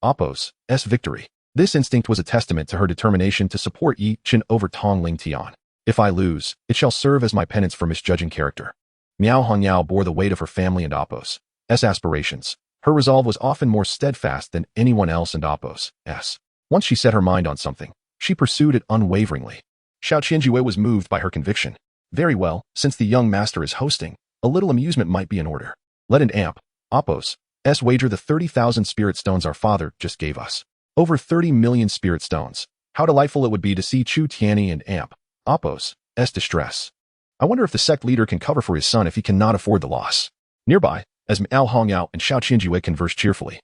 Appo's victory. This instinct was a testament to her determination to support Yi Chen over Tong Ling Tian. If I lose, it shall serve as my penance for misjudging character. Miao Hongyao bore the weight of her family and Appo's aspirations. Her resolve was often more steadfast than anyone else in Appo's. Once she set her mind on something, she pursued it unwaveringly. Xiao Qianjue was moved by her conviction. Very well, since the young master is hosting, a little amusement might be in order. Let an Appo's wager the 30,000 spirit stones our father just gave us. Over 30 million spirit stones. How delightful it would be to see Chu Tianni and Appo's distress. I wonder if the sect leader can cover for his son if he cannot afford the loss. Nearby, as Miao Hongyao and Xiao Qianjue conversed cheerfully,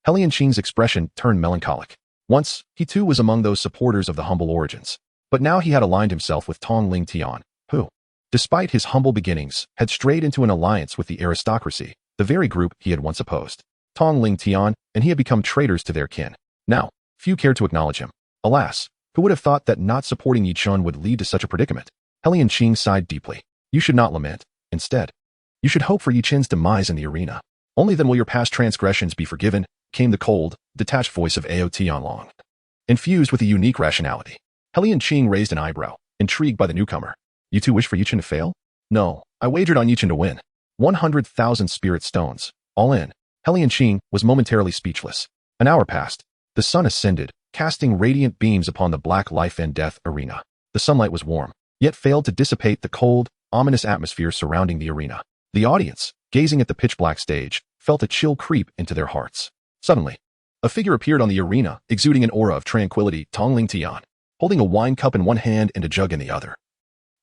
Helian Qing's expression turned melancholic. Once, he too was among those supporters of the humble origins. But now he had aligned himself with Tong Ling Tian, who, despite his humble beginnings, had strayed into an alliance with the aristocracy, the very group he had once opposed. Tong Ling Tian and he had become traitors to their kin. Now, few cared to acknowledge him. Alas, who would have thought that not supporting Yi Chen would lead to such a predicament? Helian Qing sighed deeply. You should not lament. Instead, you should hope for Yi Chen's demise in the arena. Only then will your past transgressions be forgiven, came the cold, detached voice of Ao Tianlong. Infused with a unique rationality, Helian Qing raised an eyebrow, intrigued by the newcomer. You too wish for Yi Chen to fail? No, I wagered on Yi Chen to win. 100,000 spirit stones, all in. Helian Qing was momentarily speechless. An hour passed. The sun ascended, casting radiant beams upon the black life and death arena. The sunlight was warm, yet failed to dissipate the cold, ominous atmosphere surrounding the arena. The audience, gazing at the pitch-black stage, felt a chill creep into their hearts. Suddenly, a figure appeared on the arena, exuding an aura of tranquility. Tong Ling Tian, holding a wine cup in one hand and a jug in the other.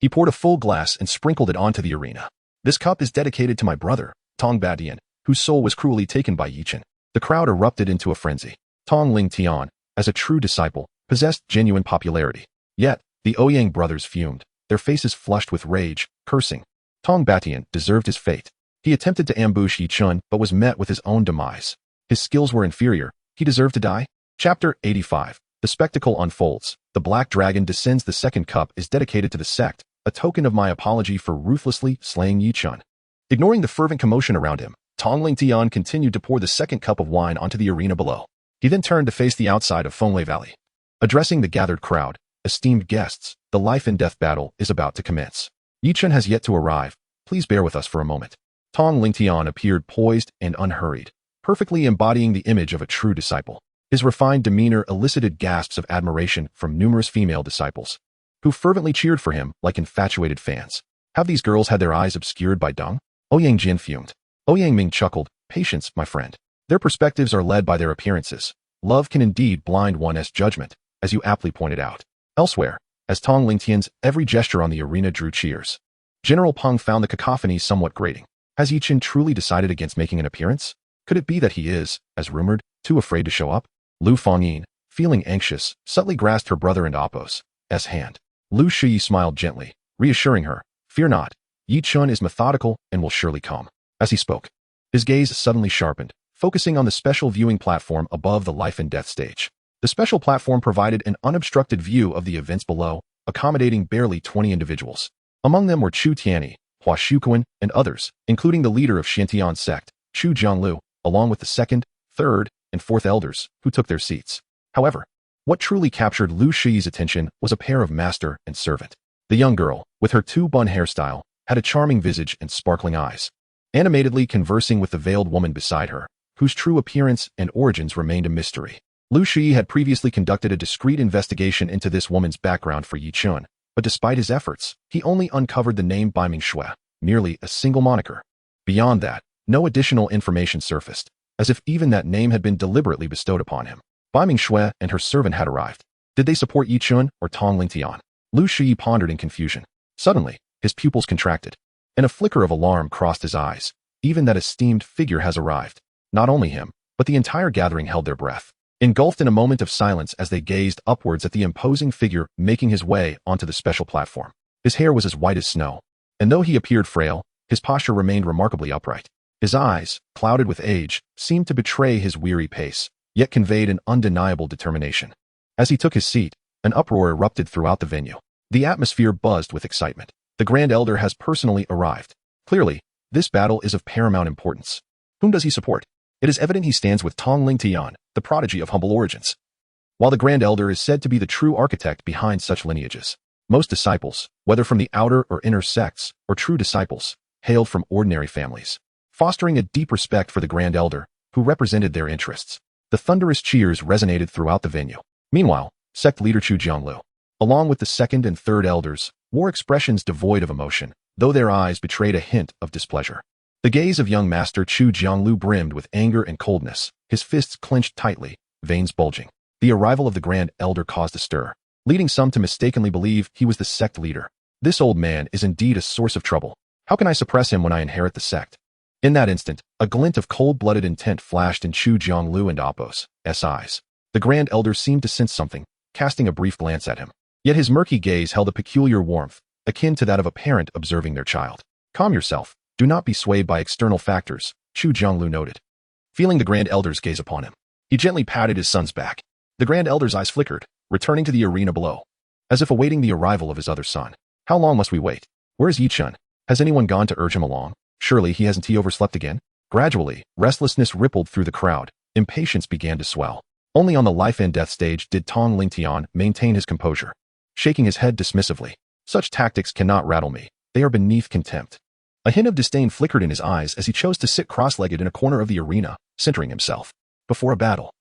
He poured a full glass and sprinkled it onto the arena. This cup is dedicated to my brother, Tong Badian, whose soul was cruelly taken by Yi Chen. The crowd erupted into a frenzy. Tong Ling Tian, as a true disciple, possessed genuine popularity. Yet, the Ouyang brothers fumed, their faces flushed with rage, cursing. Tong Batian deserved his fate. He attempted to ambush Yi Chen but was met with his own demise. His skills were inferior. He deserved to die? Chapter 85. The spectacle unfolds. The Black Dragon descends. The second cup is dedicated to the sect, a token of my apology for ruthlessly slaying Yi Chen. Ignoring the fervent commotion around him, Tong Ling Tian continued to pour the second cup of wine onto the arena below. He then turned to face the outside of Fenglei Valley. Addressing the gathered crowd, esteemed guests, the life and death battle is about to commence. Yi Chen has yet to arrive. Please bear with us for a moment. Tong Ling Tian appeared poised and unhurried, perfectly embodying the image of a true disciple. His refined demeanor elicited gasps of admiration from numerous female disciples, who fervently cheered for him like infatuated fans. Have these girls had their eyes obscured by dung? Ouyang Jin fumed. Ouyang Ming chuckled. Patience, my friend. Their perspectives are led by their appearances. Love can indeed blind one's judgment, as you aptly pointed out. Elsewhere, as Tong Ling Tian's every gesture on the arena drew cheers, General Peng found the cacophony somewhat grating. Has Yi Chen truly decided against making an appearance? Could it be that he is, as rumored, too afraid to show up? Lu Fangyin, feeling anxious, subtly grasped her brother and Apos' hand. Lu Shiyi smiled gently, reassuring her, "Fear not. Yi Chen is methodical and will surely come." As he spoke, his gaze suddenly sharpened, focusing on the special viewing platform above the life and death stage. The special platform provided an unobstructed view of the events below, accommodating barely 20 individuals. Among them were Chu Tianyi, Hua Shuquan, and others, including the leader of Xiantian sect, Chu Jianglu, along with the second, third, and fourth elders, who took their seats. However, what truly captured Lu Shiyi's attention was a pair of master and servant. The young girl, with her two-bun hairstyle, had a charming visage and sparkling eyes, animatedly conversing with the veiled woman beside her, whose true appearance and origins remained a mystery. Lu Shiyi had previously conducted a discreet investigation into this woman's background for Yi Chen, but despite his efforts, he only uncovered the name Baiming Shui, merely a single moniker. Beyond that, no additional information surfaced, as if even that name had been deliberately bestowed upon him. Baiming Shui and her servant had arrived. Did they support Yi Chen or Tong Lingtian? Lu Shiyi pondered in confusion. Suddenly, his pupils contracted, and a flicker of alarm crossed his eyes. Even that esteemed figure has arrived. Not only him, but the entire gathering held their breath, engulfed in a moment of silence as they gazed upwards at the imposing figure making his way onto the special platform. His hair was as white as snow, and though he appeared frail, his posture remained remarkably upright. His eyes, clouded with age, seemed to betray his weary pace, yet conveyed an undeniable determination. As he took his seat, an uproar erupted throughout the venue. The atmosphere buzzed with excitement. The Grand Elder has personally arrived. Clearly, this battle is of paramount importance. Whom does he support? It is evident he stands with Tong Lingtian, the prodigy of humble origins. While the Grand Elder is said to be the true architect behind such lineages, most disciples, whether from the outer or inner sects, or true disciples, hailed from ordinary families, fostering a deep respect for the Grand Elder, who represented their interests. The thunderous cheers resonated throughout the venue. Meanwhile, sect leader Chu Jianglu, along with the second and third elders, wore expressions devoid of emotion, though their eyes betrayed a hint of displeasure. The gaze of young master Chu Jianglu brimmed with anger and coldness, his fists clenched tightly, veins bulging. The arrival of the Grand Elder caused a stir, leading some to mistakenly believe he was the sect leader. This old man is indeed a source of trouble. How can I suppress him when I inherit the sect? In that instant, a glint of cold-blooded intent flashed in Chu Jianglu and Apos' eyes. The Grand Elder seemed to sense something, casting a brief glance at him. Yet his murky gaze held a peculiar warmth, akin to that of a parent observing their child. Calm yourself. Do not be swayed by external factors, Chu Jianglu noted. Feeling the Grand Elder's gaze upon him, he gently patted his son's back. The Grand Elder's eyes flickered, returning to the arena below, as if awaiting the arrival of his other son. How long must we wait? Where is Yi Chen? Has anyone gone to urge him along? Surely he hasn't overslept again? Gradually, restlessness rippled through the crowd. Impatience began to swell. Only on the life and death stage did Tong Lingtian maintain his composure, shaking his head dismissively. Such tactics cannot rattle me. They are beneath contempt. A hint of disdain flickered in his eyes as he chose to sit cross-legged in a corner of the arena, centering himself. Before a battle,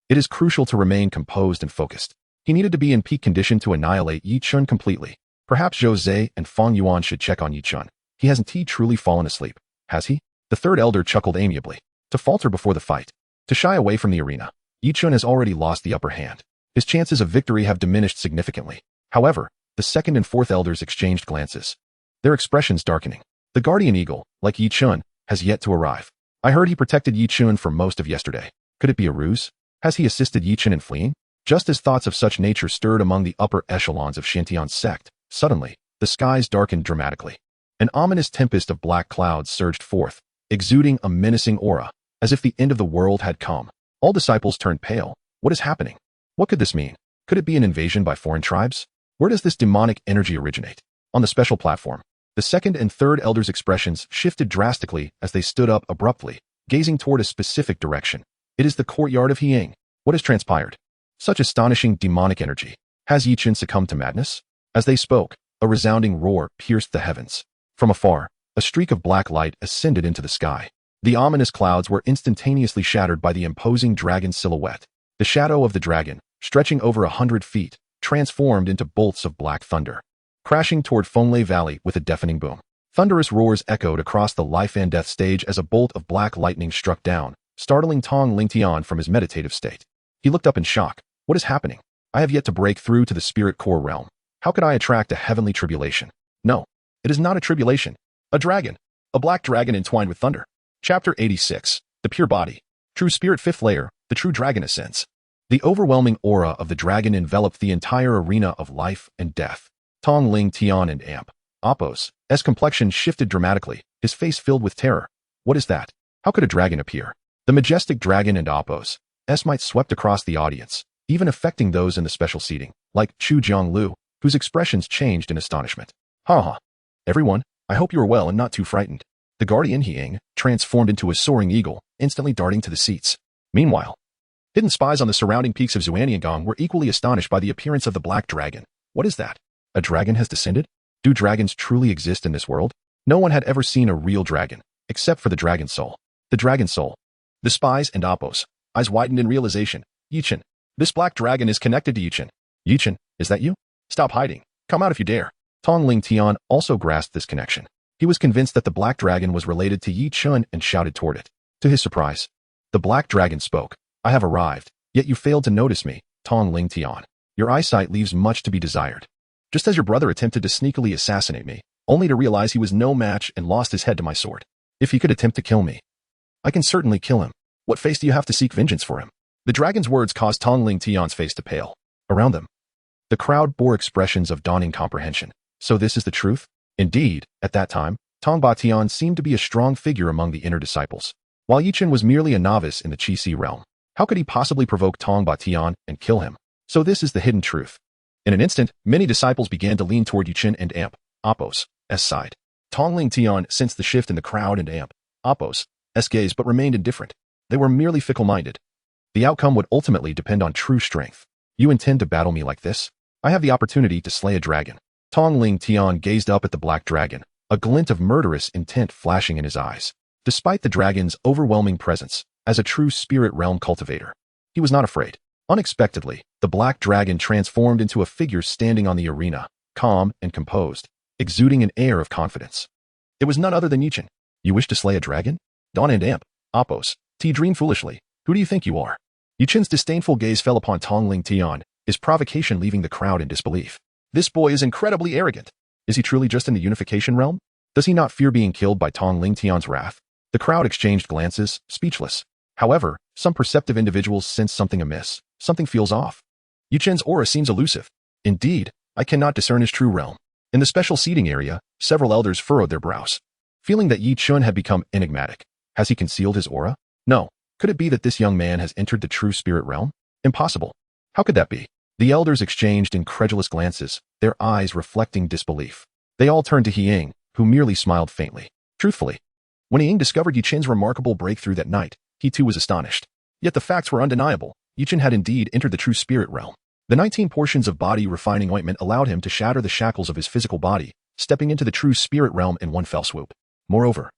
it is crucial to remain composed and focused. He needed to be in peak condition to annihilate Yi Chen completely. Perhaps Zhou Zhe and Fang Yuan should check on Yi Chen. Hasn't he truly fallen asleep? Has he? The third elder chuckled amiably. To falter before the fight, to shy away from the arena, Yi Chen has already lost the upper hand. His chances of victory have diminished significantly. However, the second and fourth elders exchanged glances, their expressions darkening. The guardian eagle, like Yi Chen, has yet to arrive. I heard he protected Yi Chen for most of yesterday. Could it be a ruse? Has he assisted Yi Chen in fleeing? Just as thoughts of such nature stirred among the upper echelons of Xiantian's sect, suddenly, the skies darkened dramatically. An ominous tempest of black clouds surged forth, exuding a menacing aura, as if the end of the world had come. All disciples turned pale. What is happening? What could this mean? Could it be an invasion by foreign tribes? Where does this demonic energy originate? On the special platform, the second and third elders' expressions shifted drastically as they stood up abruptly, gazing toward a specific direction. It is the courtyard of Hiying. What has transpired? Such astonishing demonic energy. Has Yi Chen succumbed to madness? As they spoke, a resounding roar pierced the heavens. From afar, a streak of black light ascended into the sky. The ominous clouds were instantaneously shattered by the imposing dragon's silhouette. The shadow of the dragon, stretching over 100 feet, transformed into bolts of black thunder, crashing toward Fenglei Valley with a deafening boom. Thunderous roars echoed across the life and death stage as a bolt of black lightning struck down, startling Tong Lingtian from his meditative state. He looked up in shock. What is happening? I have yet to break through to the spirit core realm. How could I attract a heavenly tribulation? No. It is not a tribulation. A dragon. A black dragon entwined with thunder. Chapter 86. The Pure Body. True Spirit 5th Layer. The True Dragon Ascends. The overwhelming aura of the dragon enveloped the entire arena of life and death. Tong Ling Tian and Amp. Apos. S complexion shifted dramatically, his face filled with terror. What is that? How could a dragon appear? The majestic dragon and Apos. S might swept across the audience, even affecting those in the special seating, like Chu Jianglu, whose expressions changed in astonishment. Ha ha. Everyone, I hope you are well and not too frightened. The guardian He transformed into a soaring eagle, instantly darting to the seats. Meanwhile, hidden spies on the surrounding peaks of Xuaniangong were equally astonished by the appearance of the black dragon. What is that? A dragon has descended? Do dragons truly exist in this world? No one had ever seen a real dragon, except for the dragon soul. The dragon soul. The spies and Apos. Eyes widened in realization. Yichen. This black dragon is connected to Yichen. Yichen, is that you? Stop hiding. Come out if you dare. Tong Ling Tian also grasped this connection. He was convinced that the black dragon was related to Yi Chun and shouted toward it. To his surprise, the black dragon spoke. I have arrived, yet you failed to notice me, Tong Ling Tian. Your eyesight leaves much to be desired. Just as your brother attempted to sneakily assassinate me, only to realize he was no match and lost his head to my sword. If he could attempt to kill me, I can certainly kill him. What face do you have to seek vengeance for him? The dragon's words caused Tong Ling Tian's face to pale. Around them, the crowd bore expressions of dawning comprehension. So this is the truth? Indeed, at that time, Tong Ba Tian seemed to be a strong figure among the inner disciples. While Yichen was merely a novice in the Qi realm, how could he possibly provoke Tong Ba Tian and kill him? So this is the hidden truth. In an instant, many disciples began to lean toward Yichen and Amp, Apos, S side. Tong Ling Tian sensed the shift in the crowd and Amp, Apos, S gaze but remained indifferent. They were merely fickle-minded. The outcome would ultimately depend on true strength. You intend to battle me like this? I have the opportunity to slay a dragon. Tong Ling Tian gazed up at the black dragon, a glint of murderous intent flashing in his eyes. Despite the dragon's overwhelming presence, as a true spirit realm cultivator, he was not afraid. Unexpectedly, the black dragon transformed into a figure standing on the arena, calm and composed, exuding an air of confidence. It was none other than Yichen. You wish to slay a dragon? Dawn and Amp, Apos, T dreamed foolishly. Who do you think you are? Yichen's disdainful gaze fell upon Tong Ling Tian, his provocation leaving the crowd in disbelief. This boy is incredibly arrogant. Is he truly just in the unification realm? Does he not fear being killed by Tong Ling Tian's wrath? The crowd exchanged glances, speechless. However, some perceptive individuals sense something amiss. Something feels off. Yichen's aura seems elusive. Indeed, I cannot discern his true realm. In the special seating area, several elders furrowed their brows, feeling that Yi Chun had become enigmatic. Has he concealed his aura? No. Could it be that this young man has entered the true spirit realm? Impossible. How could that be? The elders exchanged incredulous glances, their eyes reflecting disbelief. They all turned to He Ying, who merely smiled faintly. Truthfully, when He Ying discovered Yichen's remarkable breakthrough that night, he too was astonished. Yet the facts were undeniable. Yichen had indeed entered the true spirit realm. The 19 portions of body refining ointment allowed him to shatter the shackles of his physical body, stepping into the true spirit realm in one fell swoop. Moreover,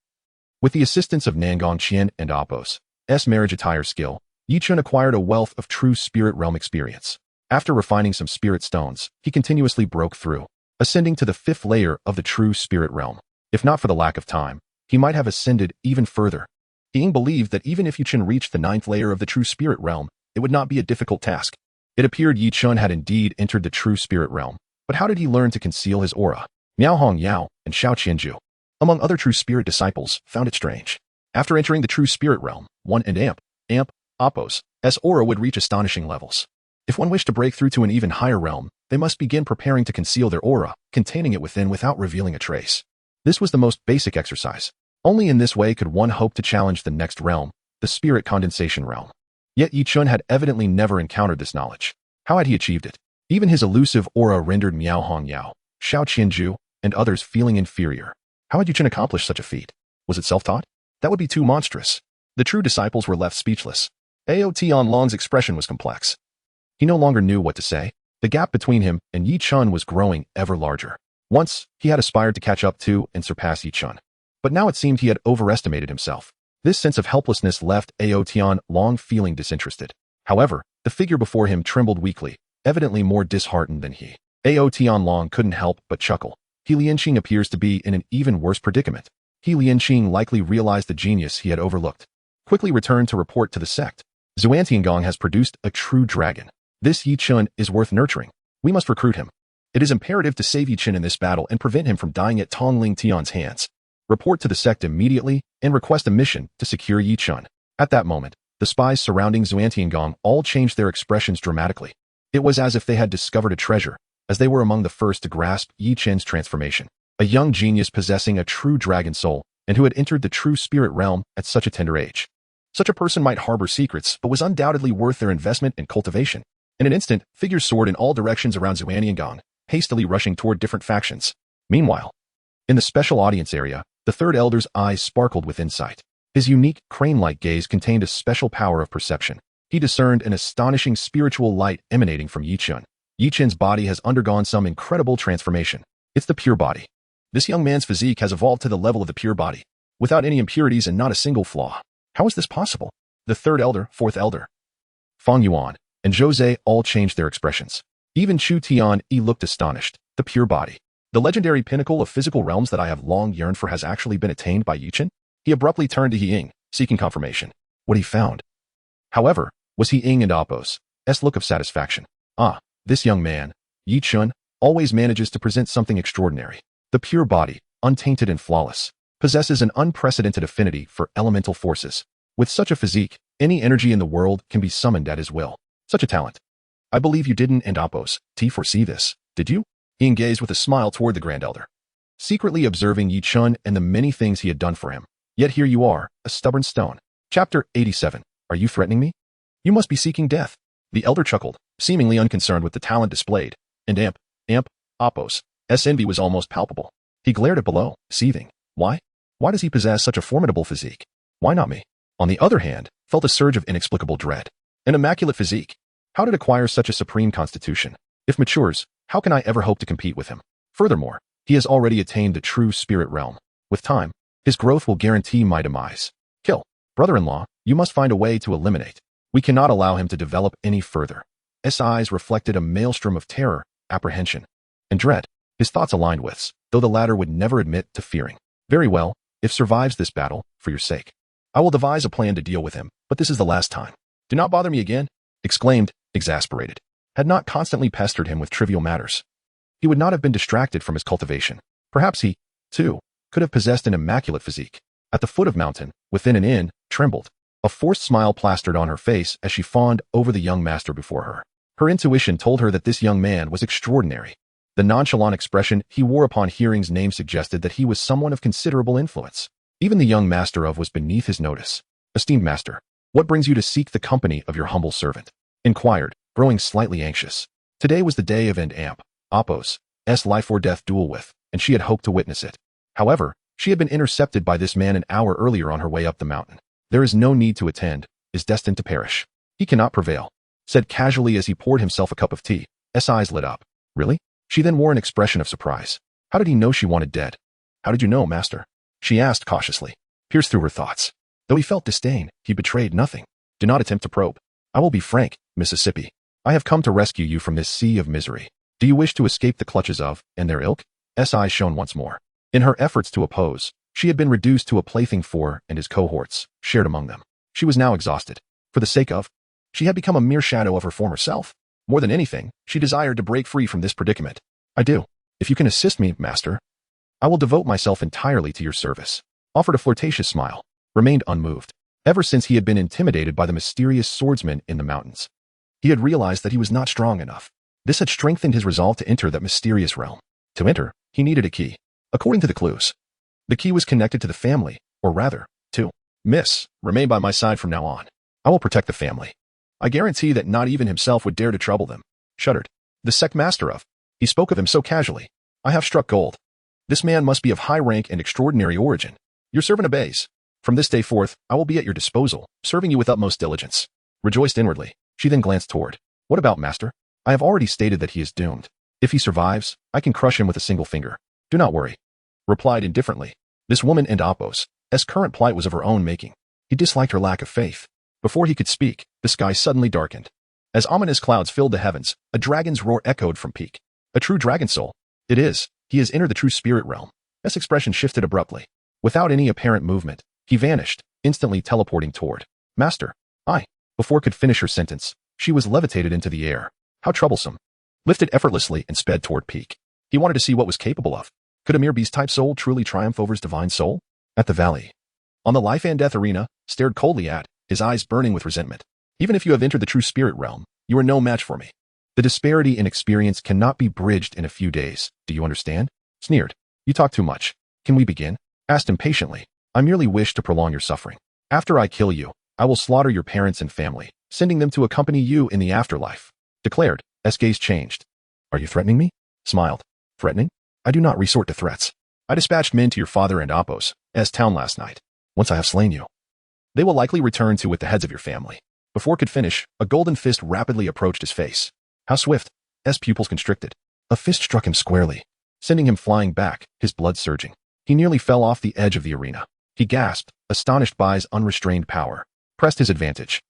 with the assistance of Nangong Qian and Apos, S marriage attire skill, Yichen acquired a wealth of true spirit realm experience. After refining some spirit stones, he continuously broke through, ascending to the 5th layer of the true spirit realm. If not for the lack of time, he might have ascended even further. He Ying believed that even if Yichen reached the 9th layer of the true spirit realm, it would not be a difficult task. It appeared Yi Chun had indeed entered the true spirit realm, but how did he learn to conceal his aura? Miao Hong Yao and Xiao Qianju, among other true spirit disciples, found it strange. After entering the true spirit realm, one and Amp, Apos, S aura would reach astonishing levels. If one wished to break through to an even higher realm, they must begin preparing to conceal their aura, containing it within without revealing a trace. This was the most basic exercise. Only in this way could one hope to challenge the next realm, the spirit condensation realm. Yet Yi Chun had evidently never encountered this knowledge. How had he achieved it? Even his elusive aura rendered Miao Hong Yao, Xiao Qianju, and others feeling inferior. How had Yi Chun accomplished such a feat? Was it self-taught? That would be too monstrous. The true disciples were left speechless. Ao Tianlong's expression was complex. He no longer knew what to say. The gap between him and Yi Chun was growing ever larger. Once, he had aspired to catch up to and surpass Yi Chun. But now it seemed he had overestimated himself. This sense of helplessness left Ao Tianlong feeling disinterested. However, the figure before him trembled weakly, evidently more disheartened than he. Ao Tianlong couldn't help but chuckle. He Lianqing appears to be in an even worse predicament. He Lianqing likely realized the genius he had overlooked. Quickly returned to report to the sect. Xuantiangong has produced a true dragon. This Yi Chun is worth nurturing. We must recruit him. It is imperative to save Yi Chen in this battle and prevent him from dying at Tongling Tian's hands. Report to the sect immediately and request a mission to secure Yi Chen. At that moment, the spies surrounding Xuantiangong all changed their expressions dramatically. It was as if they had discovered a treasure, as they were among the first to grasp Yi Chen's transformation. A young genius possessing a true dragon soul, and who had entered the true spirit realm at such a tender age. Such a person might harbor secrets, but was undoubtedly worth their investment and cultivation. In an instant, figures soared in all directions around Xuantiangong, hastily rushing toward different factions. Meanwhile, in the special audience area, the third elder's eyes sparkled with insight. His unique, crane-like gaze contained a special power of perception. He discerned an astonishing spiritual light emanating from Yi Chen. Yi Chen's body has undergone some incredible transformation. It's the pure body. This young man's physique has evolved to the level of the pure body, without any impurities and not a single flaw. How is this possible? The third elder, fourth elder, Fang Yuan, and Jose all changed their expressions. Even Chu Tianyi looked astonished. The pure body. The legendary pinnacle of physical realms that I have long yearned for has actually been attained by Yi Chen? He abruptly turned to He Ying, seeking confirmation. What he found, however, was He Ying and Appo's look of satisfaction. Ah, this young man, Yi Chen, always manages to present something extraordinary. The pure body, untainted and flawless, possesses an unprecedented affinity for elemental forces. With such a physique, any energy in the world can be summoned at his will. Such a talent. I believe you didn't and Appo's foresee this, did you? He gazed with a smile toward the Grand Elder, secretly observing Yi Chen and the many things he had done for him. Yet here you are, a stubborn stone. Chapter 87. Are you threatening me? You must be seeking death. The elder chuckled, seemingly unconcerned with the talent displayed, and Appo's envy was almost palpable. He glared at below, seething. Why? Why does he possess such a formidable physique? Why not me? On the other hand, felt a surge of inexplicable dread. An immaculate physique. How did acquire such a supreme constitution? If matures, how can I ever hope to compete with him? Furthermore, he has already attained the true spirit realm. With time, his growth will guarantee my demise. Kill. Brother-in-law, you must find a way to eliminate. We cannot allow him to develop any further. His eyes reflected a maelstrom of terror, apprehension, and dread. His thoughts aligned with, though the latter would never admit to fearing. Very well, if survives this battle, for your sake, I will devise a plan to deal with him, but this is the last time. Do not bother me again, exclaimed, exasperated. Had not constantly pestered him with trivial matters, he would not have been distracted from his cultivation. Perhaps he, too, could have possessed an immaculate physique. At the foot of mountain, within an inn, trembled. A forced smile plastered on her face as she fawned over the young master before her. Her intuition told her that this young man was extraordinary. The nonchalant expression he wore upon hearing's name suggested that he was someone of considerable influence. Even the young master of was beneath his notice. Esteemed master, what brings you to seek the company of your humble servant? Inquired, growing slightly anxious. Today was the day of Appo's life or death duel with, and she had hoped to witness it. However, she had been intercepted by this man an hour earlier on her way up the mountain. There is no need to attend, is destined to perish. He cannot prevail, said casually as he poured himself a cup of tea. Eyes lit up. Really? She then wore an expression of surprise. How did he know she wanted dead? How did you know, master? She asked cautiously, pierced through her thoughts. Though he felt disdain, he betrayed nothing. Do not attempt to probe. I will be frank, Mississippi. I have come to rescue you from this sea of misery. Do you wish to escape the clutches of, and their ilk? Eyes shone once more. In her efforts to oppose, she had been reduced to a plaything for and his cohorts, shared among them. She was now exhausted. For the sake of, she had become a mere shadow of her former self. More than anything, she desired to break free from this predicament. I do. If you can assist me, master, I will devote myself entirely to your service. Offered a flirtatious smile, remained unmoved. Ever since he had been intimidated by the mysterious swordsman in the mountains, he had realized that he was not strong enough. This had strengthened his resolve to enter that mysterious realm. To enter, he needed a key. According to the clues, the key was connected to the family, or rather, to Miss, remain by my side from now on. I will protect the family. I guarantee that not even himself would dare to trouble them. Shuddered. The sect master of, he spoke of him so casually. I have struck gold. This man must be of high rank and extraordinary origin. Your servant obeys. From this day forth, I will be at your disposal, serving you with utmost diligence. Rejoiced inwardly, she then glanced toward. What about master? I have already stated that he is doomed. If he survives, I can crush him with a single finger. Do not worry. Replied indifferently. This woman and Appo's current plight was of her own making. He disliked her lack of faith. Before he could speak, the sky suddenly darkened. As ominous clouds filled the heavens, a dragon's roar echoed from peak. A true dragon soul. It is. He has entered the true spirit realm. His expression shifted abruptly. Without any apparent movement, he vanished, instantly teleporting toward. Master. Before could finish her sentence, she was levitated into the air. How troublesome. lifted effortlessly and sped toward peak. He wanted to see what was capable of. Could a mere beast-type soul truly triumph over his divine soul? At the valley, on the life and death arena, stared coldly at, his eyes burning with resentment. Even if you have entered the true spirit realm, you are no match for me. The disparity in experience cannot be bridged in a few days. Do you understand? Sneered. You talk too much. Can we begin? Asked impatiently. I merely wish to prolong your suffering. After I kill you, I will slaughter your parents and family, sending them to accompany you in the afterlife. Declared. S. gaze changed. Are you threatening me? Smiled. Threatening? I do not resort to threats. I dispatched men to your father and Apos, S. town last night. Once I have slain you, they will likely return to with the heads of your family. Before could finish, a golden fist rapidly approached his face. How swift! S. pupils constricted. A fist struck him squarely, sending him flying back, his blood surging. He nearly fell off the edge of the arena. He gasped, astonished by his unrestrained power, pressed his advantage,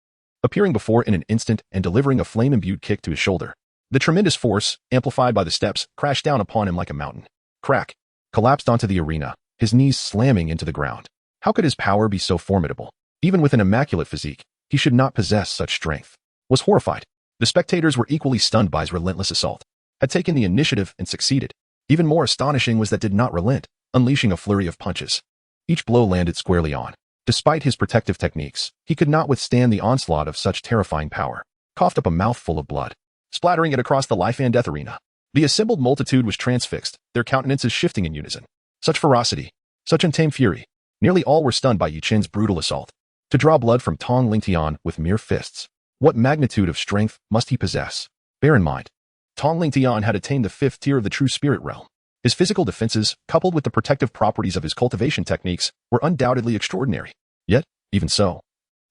appearing before in an instant and delivering a flame-imbued kick to his shoulder. The tremendous force, amplified by the steps, crashed down upon him like a mountain. Crack! Collapsed onto the arena, his knees slamming into the ground. How could his power be so formidable? Even with an immaculate physique, he should not possess such strength. Was horrified. The spectators were equally stunned by his relentless assault. Had taken the initiative and succeeded. Even more astonishing was that did not relent, unleashing a flurry of punches. Each blow landed squarely on. Despite his protective techniques, he could not withstand the onslaught of such terrifying power. Coughed up a mouthful of blood, splattering it across the life and death arena. The assembled multitude was transfixed, their countenances shifting in unison. Such ferocity, such untamed fury. Nearly all were stunned by Yi Chen's brutal assault. To draw blood from Tong Lingtian with mere fists. What magnitude of strength must he possess? Bear in mind, Tong Lingtian had attained the 5th tier of the true spirit realm. His physical defenses, coupled with the protective properties of his cultivation techniques, were undoubtedly extraordinary. Yet, even so,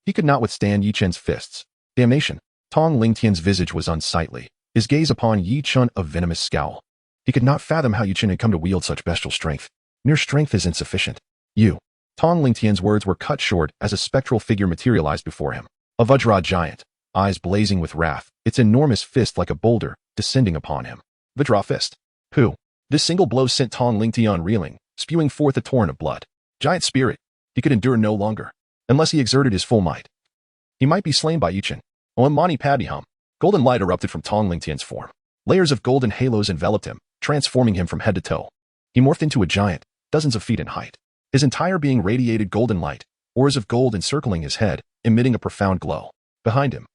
he could not withstand Yi Chen's fists. Damnation! Tong Lingtian's visage was unsightly, his gaze upon Yi Chen a venomous scowl. He could not fathom how Yi Chen had come to wield such bestial strength. Mere strength is insufficient. You. Tong Lingtian's words were cut short as a spectral figure materialized before him. A Vajra giant, eyes blazing with wrath, its enormous fist like a boulder, descending upon him. Vajra fist. Pooh. This single blow sent Tong Lingtian reeling, spewing forth a torrent of blood. Giant spirit. He could endure no longer, unless he exerted his full might. He might be slain by Yi Chen. Om Mani Padme Hum. Golden light erupted from Tong Lingtian's form. Layers of golden halos enveloped him, transforming him from head to toe. He morphed into a giant, dozens of feet in height. His entire being radiated golden light, auras of gold encircling his head, emitting a profound glow. Behind him,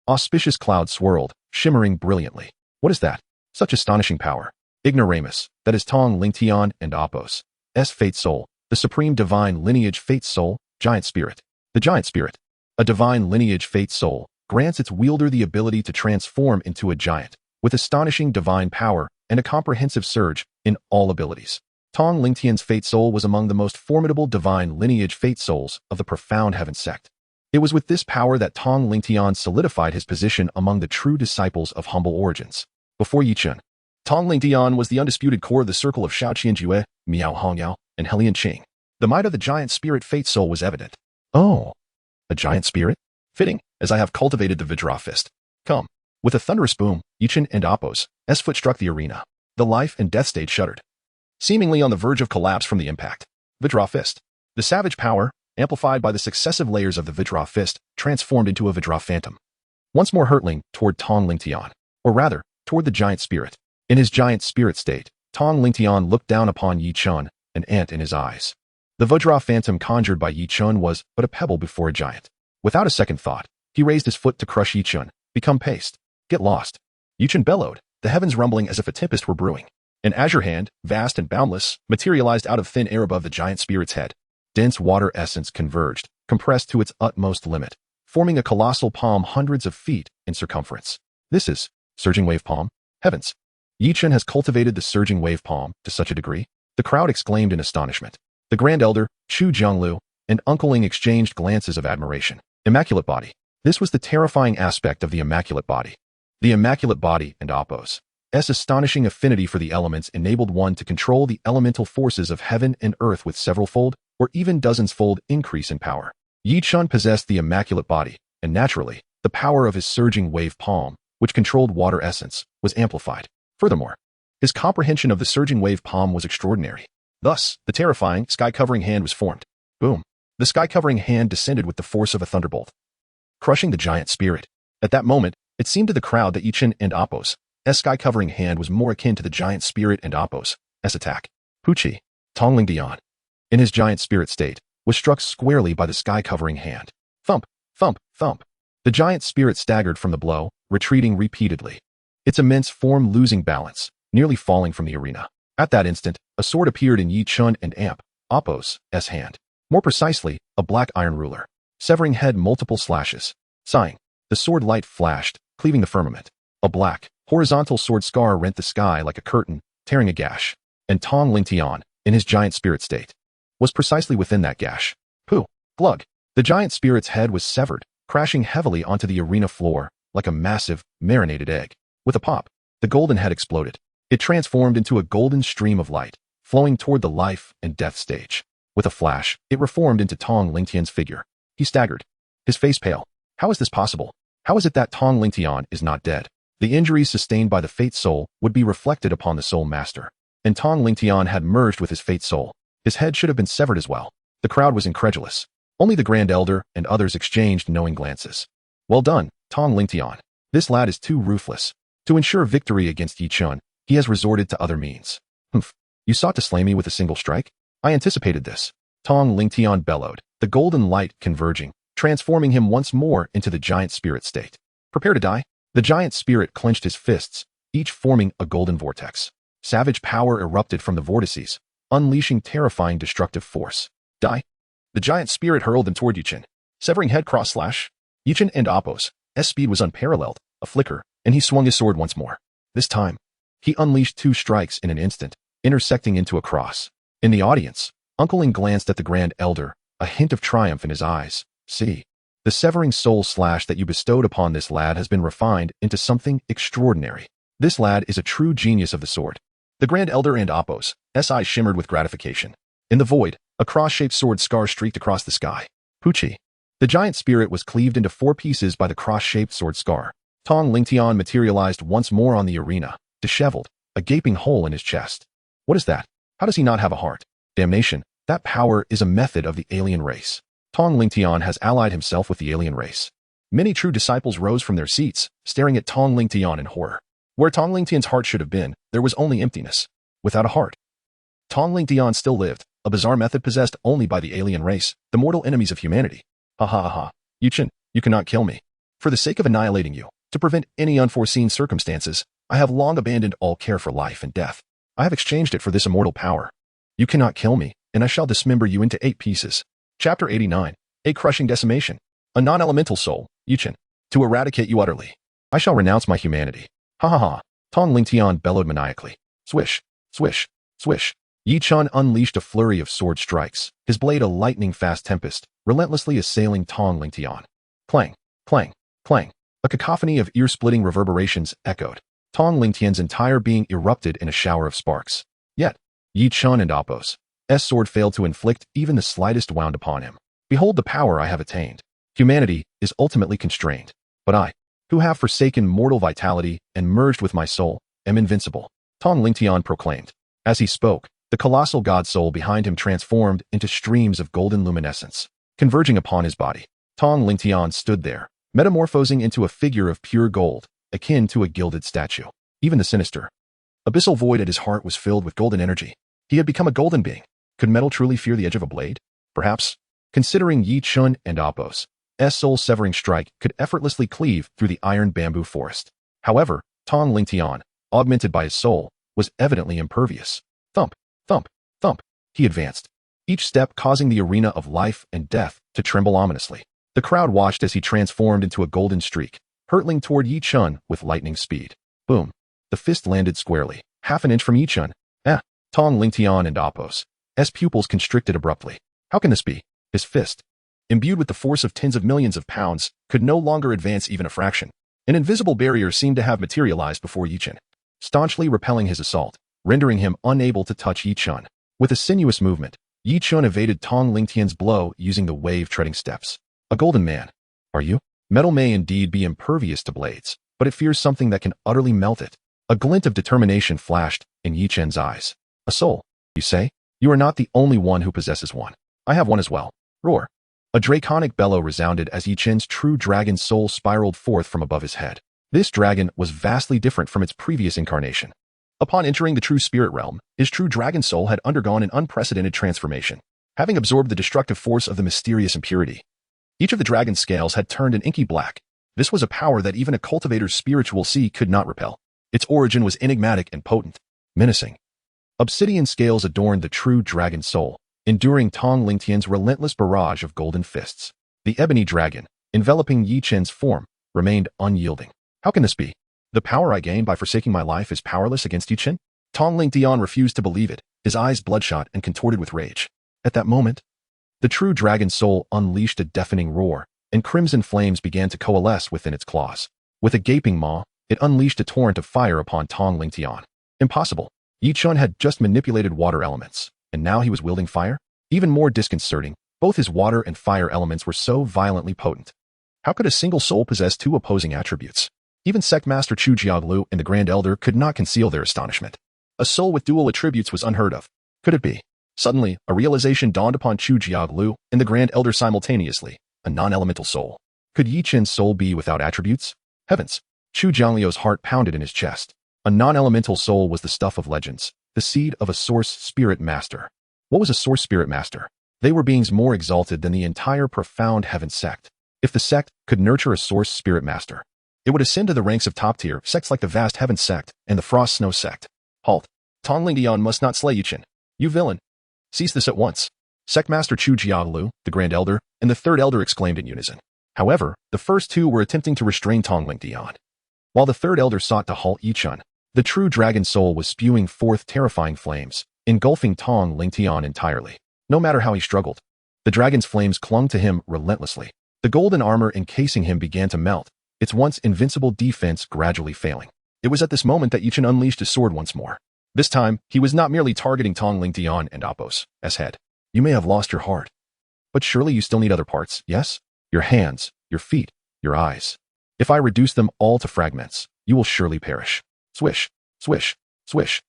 auspicious clouds swirled, shimmering brilliantly. What is that? Such astonishing power. Ignoramus, that is Tong Lingtian and Apos. S. Fate Soul, the supreme divine lineage Fate Soul, Giant Spirit. The Giant Spirit, a divine lineage Fate Soul, grants its wielder the ability to transform into a giant, with astonishing divine power and a comprehensive surge in all abilities. Tong Lingtian's Fate Soul was among the most formidable divine lineage Fate Souls of the profound Heaven sect. It was with this power that Tong Lingtian solidified his position among the true disciples of humble origins. Before Yi Chen, Tong Lingtian was the undisputed core of the circle of Shao Qianjue, Miao Hongyao, and Helian Qing. The might of the giant spirit Fate Soul was evident. Oh, a giant spirit? Fitting, as I have cultivated the Vajra fist. Come. With a thunderous boom, Yi Chen and Apos' foot struck the arena. The life and death stage shuddered, seemingly on the verge of collapse from the impact. Vajra fist. The savage power, amplified by the successive layers of the Vajra fist, transformed into a Vajra phantom. Once more hurtling toward Tong Lingtian, or rather, toward the giant spirit. In his giant spirit state, Tong Lingtian looked down upon Yi Chen, an ant in his eyes. The Vajra phantom conjured by Yi Chen was but a pebble before a giant. Without a second thought, he raised his foot to crush Yi Chen. Become paste. Get lost. Yi Chen bellowed, the heavens rumbling as if a tempest were brewing. An azure hand, vast and boundless, materialized out of thin air above the giant spirit's head. Dense water essence converged, compressed to its utmost limit, forming a colossal palm hundreds of feet in circumference. This is Surging Wave Palm? Heavens! Yi Chen has cultivated the Surging Wave Palm to such a degree? The crowd exclaimed in astonishment. The Grand Elder, Chu Jianglu, and Uncle Ling exchanged glances of admiration. Immaculate Body. This was the terrifying aspect of the Immaculate Body. The Immaculate Body and Apos' astonishing affinity for the elements enabled one to control the elemental forces of heaven and earth with several-fold or even dozens-fold increase in power. Yi Chen possessed the Immaculate Body, and naturally, the power of his Surging Wave Palm, which controlled water essence, was amplified. Furthermore, his comprehension of the Surging Wave Palm was extraordinary. Thus, the terrifying, sky-covering hand was formed. Boom. The sky-covering hand descended with the force of a thunderbolt, crushing the giant spirit. At that moment, it seemed to the crowd that Yi Chen and Apos' sky-covering hand was more akin to the giant spirit and Apos' attack. Pucci, Tong Lingtian, in his giant spirit state, was struck squarely by the sky-covering hand. Thump, thump, thump. The giant spirit staggered from the blow, retreating repeatedly, its immense form losing balance, nearly falling from the arena. At that instant, a sword appeared in Yi Chun and Apos' hand. More precisely, a black iron ruler, severing head multiple slashes. Sighing, the sword light flashed, cleaving the firmament. A black, horizontal sword scar rent the sky like a curtain, tearing a gash. And Tong Lingtian, in his giant spirit state, was precisely within that gash. Pooh! Glug! The giant spirit's head was severed, crashing heavily onto the arena floor like a massive, marinated egg. With a pop, the golden head exploded. It transformed into a golden stream of light, flowing toward the life and death stage. With a flash, it reformed into Tong Lingtian's figure. He staggered, his face pale. How is this possible? How is it that Tong Lingtian is not dead? The injuries sustained by the Fate Soul would be reflected upon the Soul Master, and Tong Lingtian had merged with his Fate Soul. His head should have been severed as well. The crowd was incredulous. Only the Grand Elder and others exchanged knowing glances. Well done, Tong Lingtian. This lad is too ruthless. To ensure victory against Yi Chun, he has resorted to other means. Humph. You sought to slay me with a single strike? I anticipated this. Tong Lingtian bellowed, the golden light converging, transforming him once more into the giant spirit state. Prepare to die? The giant spirit clenched his fists, each forming a golden vortex. Savage power erupted from the vortices, unleashing terrifying destructive force. Die? The giant spirit hurled them toward Yi Chun, severing head cross slash. Yi Chun and Apos' speed was unparalleled, a flicker, and he swung his sword once more. This time, he unleashed 2 strikes in an instant, intersecting into a cross. In the audience, Uncle Ling glanced at the Grand Elder, a hint of triumph in his eyes. See, the severing soul slash that you bestowed upon this lad has been refined into something extraordinary. This lad is a true genius of the sword. The Grand Elder and Apos' eyes shimmered with gratification. In the void, a cross-shaped sword scar streaked across the sky. Pucci. The giant spirit was cleaved into 4 pieces by the cross-shaped sword scar. Tong Lingtian materialized once more on the arena, disheveled, a gaping hole in his chest. What is that? How does he not have a heart? Damnation, that power is a method of the alien race. Tong Lingtian has allied himself with the alien race. Many true disciples rose from their seats, staring at Tong Lingtian in horror. Where Tong Lingtian's heart should have been, there was only emptiness. Without a heart. Tong Lingtian still lived, a bizarre method possessed only by the alien race, the mortal enemies of humanity. Ha ha ha. Yi Chun, you cannot kill me. For the sake of annihilating you, to prevent any unforeseen circumstances, I have long abandoned all care for life and death. I have exchanged it for this immortal power. You cannot kill me, and I shall dismember you into 8 pieces. Chapter 89. A crushing decimation. A non-elemental soul, Yi Chun, to eradicate you utterly. I shall renounce my humanity. Ha ha ha. Tong Lingtian bellowed maniacally. Swish, swish, swish. Yi Chun unleashed a flurry of sword strikes, his blade a lightning-fast tempest, relentlessly assailing Tong Lingtian. Clang, clang, clang. A cacophony of ear-splitting reverberations echoed. Tong Lingtian's entire being erupted in a shower of sparks. Yet, Yi Chun and Apos' sword failed to inflict even the slightest wound upon him. Behold the power I have attained. Humanity is ultimately constrained, but I, who have forsaken mortal vitality and merged with my soul, am invincible. Tong Lingtian proclaimed. As he spoke, the colossal god soul behind him transformed into streams of golden luminescence, converging upon his body. Tong Lingtian stood there, metamorphosing into a figure of pure gold, akin to a gilded statue. Even the sinister, abyssal void at his heart was filled with golden energy. He had become a golden being. Could metal truly fear the edge of a blade? Perhaps. Considering Yi Chun and Apos' soul-severing strike could effortlessly cleave through the iron bamboo forest. However, Tong Lingtian, augmented by his soul, was evidently impervious. Thump, thump, thump. He advanced, each step causing the arena of life and death to tremble ominously. The crowd watched as he transformed into a golden streak, hurtling toward Yi Chun with lightning speed. Boom. The fist landed squarely, half an inch from Yi Chun. Tong Lingtian and Apos' pupils constricted abruptly. How can this be? His fist, imbued with the force of tens of millions of pounds, could no longer advance even a fraction. An invisible barrier seemed to have materialized before Yi Chun, staunchly repelling his assault, rendering him unable to touch Yi Chun. With a sinuous movement, Yi Chun evaded Tong Lingtian's blow using the wave-treading steps. A golden man. Are you? Metal may indeed be impervious to blades, but it fears something that can utterly melt it. A glint of determination flashed in Yi Chun's eyes. A soul, you say? You are not the only one who possesses one. I have one as well. Roar. A draconic bellow resounded as Yi Chun's true dragon soul spiraled forth from above his head. This dragon was vastly different from its previous incarnation. Upon entering the true spirit realm, his true dragon soul had undergone an unprecedented transformation, having absorbed the destructive force of the mysterious impurity. Each of the dragon's scales had turned an inky black. This was a power that even a cultivator's spiritual sea could not repel. Its origin was enigmatic and potent, menacing. Obsidian scales adorned the true dragon soul, enduring Tong Lingtian's relentless barrage of golden fists. The ebony dragon, enveloping Yi Chen's form, remained unyielding. How can this be? The power I gained by forsaking my life is powerless against Yi Chen? Tong Lingtian refused to believe it, his eyes bloodshot and contorted with rage. At that moment, the true dragon soul unleashed a deafening roar, and crimson flames began to coalesce within its claws. With a gaping maw, it unleashed a torrent of fire upon Tong Lingtian. Impossible. Yi Chen had just manipulated water elements, and now he was wielding fire? Even more disconcerting, both his water and fire elements were so violently potent. How could a single soul possess two opposing attributes? Even Sect Master Chu Jiaglu and the Grand Elder could not conceal their astonishment. A soul with dual attributes was unheard of. Could it be? Suddenly, a realization dawned upon Chu Jiaglu and the Grand Elder simultaneously, a non-elemental soul. Could Yi Chen's soul be without attributes? Heavens! Chu Jiangliu's heart pounded in his chest. A non-elemental soul was the stuff of legends, the seed of a source spirit master. What was a source spirit master? They were beings more exalted than the entire profound heaven sect. If the sect could nurture a source spirit master, it would ascend to the ranks of top-tier sects like the vast heaven sect and the frost snow sect. Halt! Tong Lingtian must not slay Yi Chen. You villain! Cease this at once. Sect Master Chu Jialu, the Grand Elder, and the Third Elder exclaimed in unison. However, the first two were attempting to restrain Tong Lingtian. While the Third Elder sought to halt Yi Chen, the true dragon soul was spewing forth terrifying flames, engulfing Tong Lingtian entirely. No matter how he struggled, the dragon's flames clung to him relentlessly. The golden armor encasing him began to melt, its once invincible defense gradually failing. It was at this moment that Yi Chen unleashed his sword once more. This time, he was not merely targeting Tong Lingtian and Apos as head. You may have lost your heart, but surely you still need other parts, yes? Your hands, your feet, your eyes. If I reduce them all to fragments, you will surely perish. Swish, swish, swish,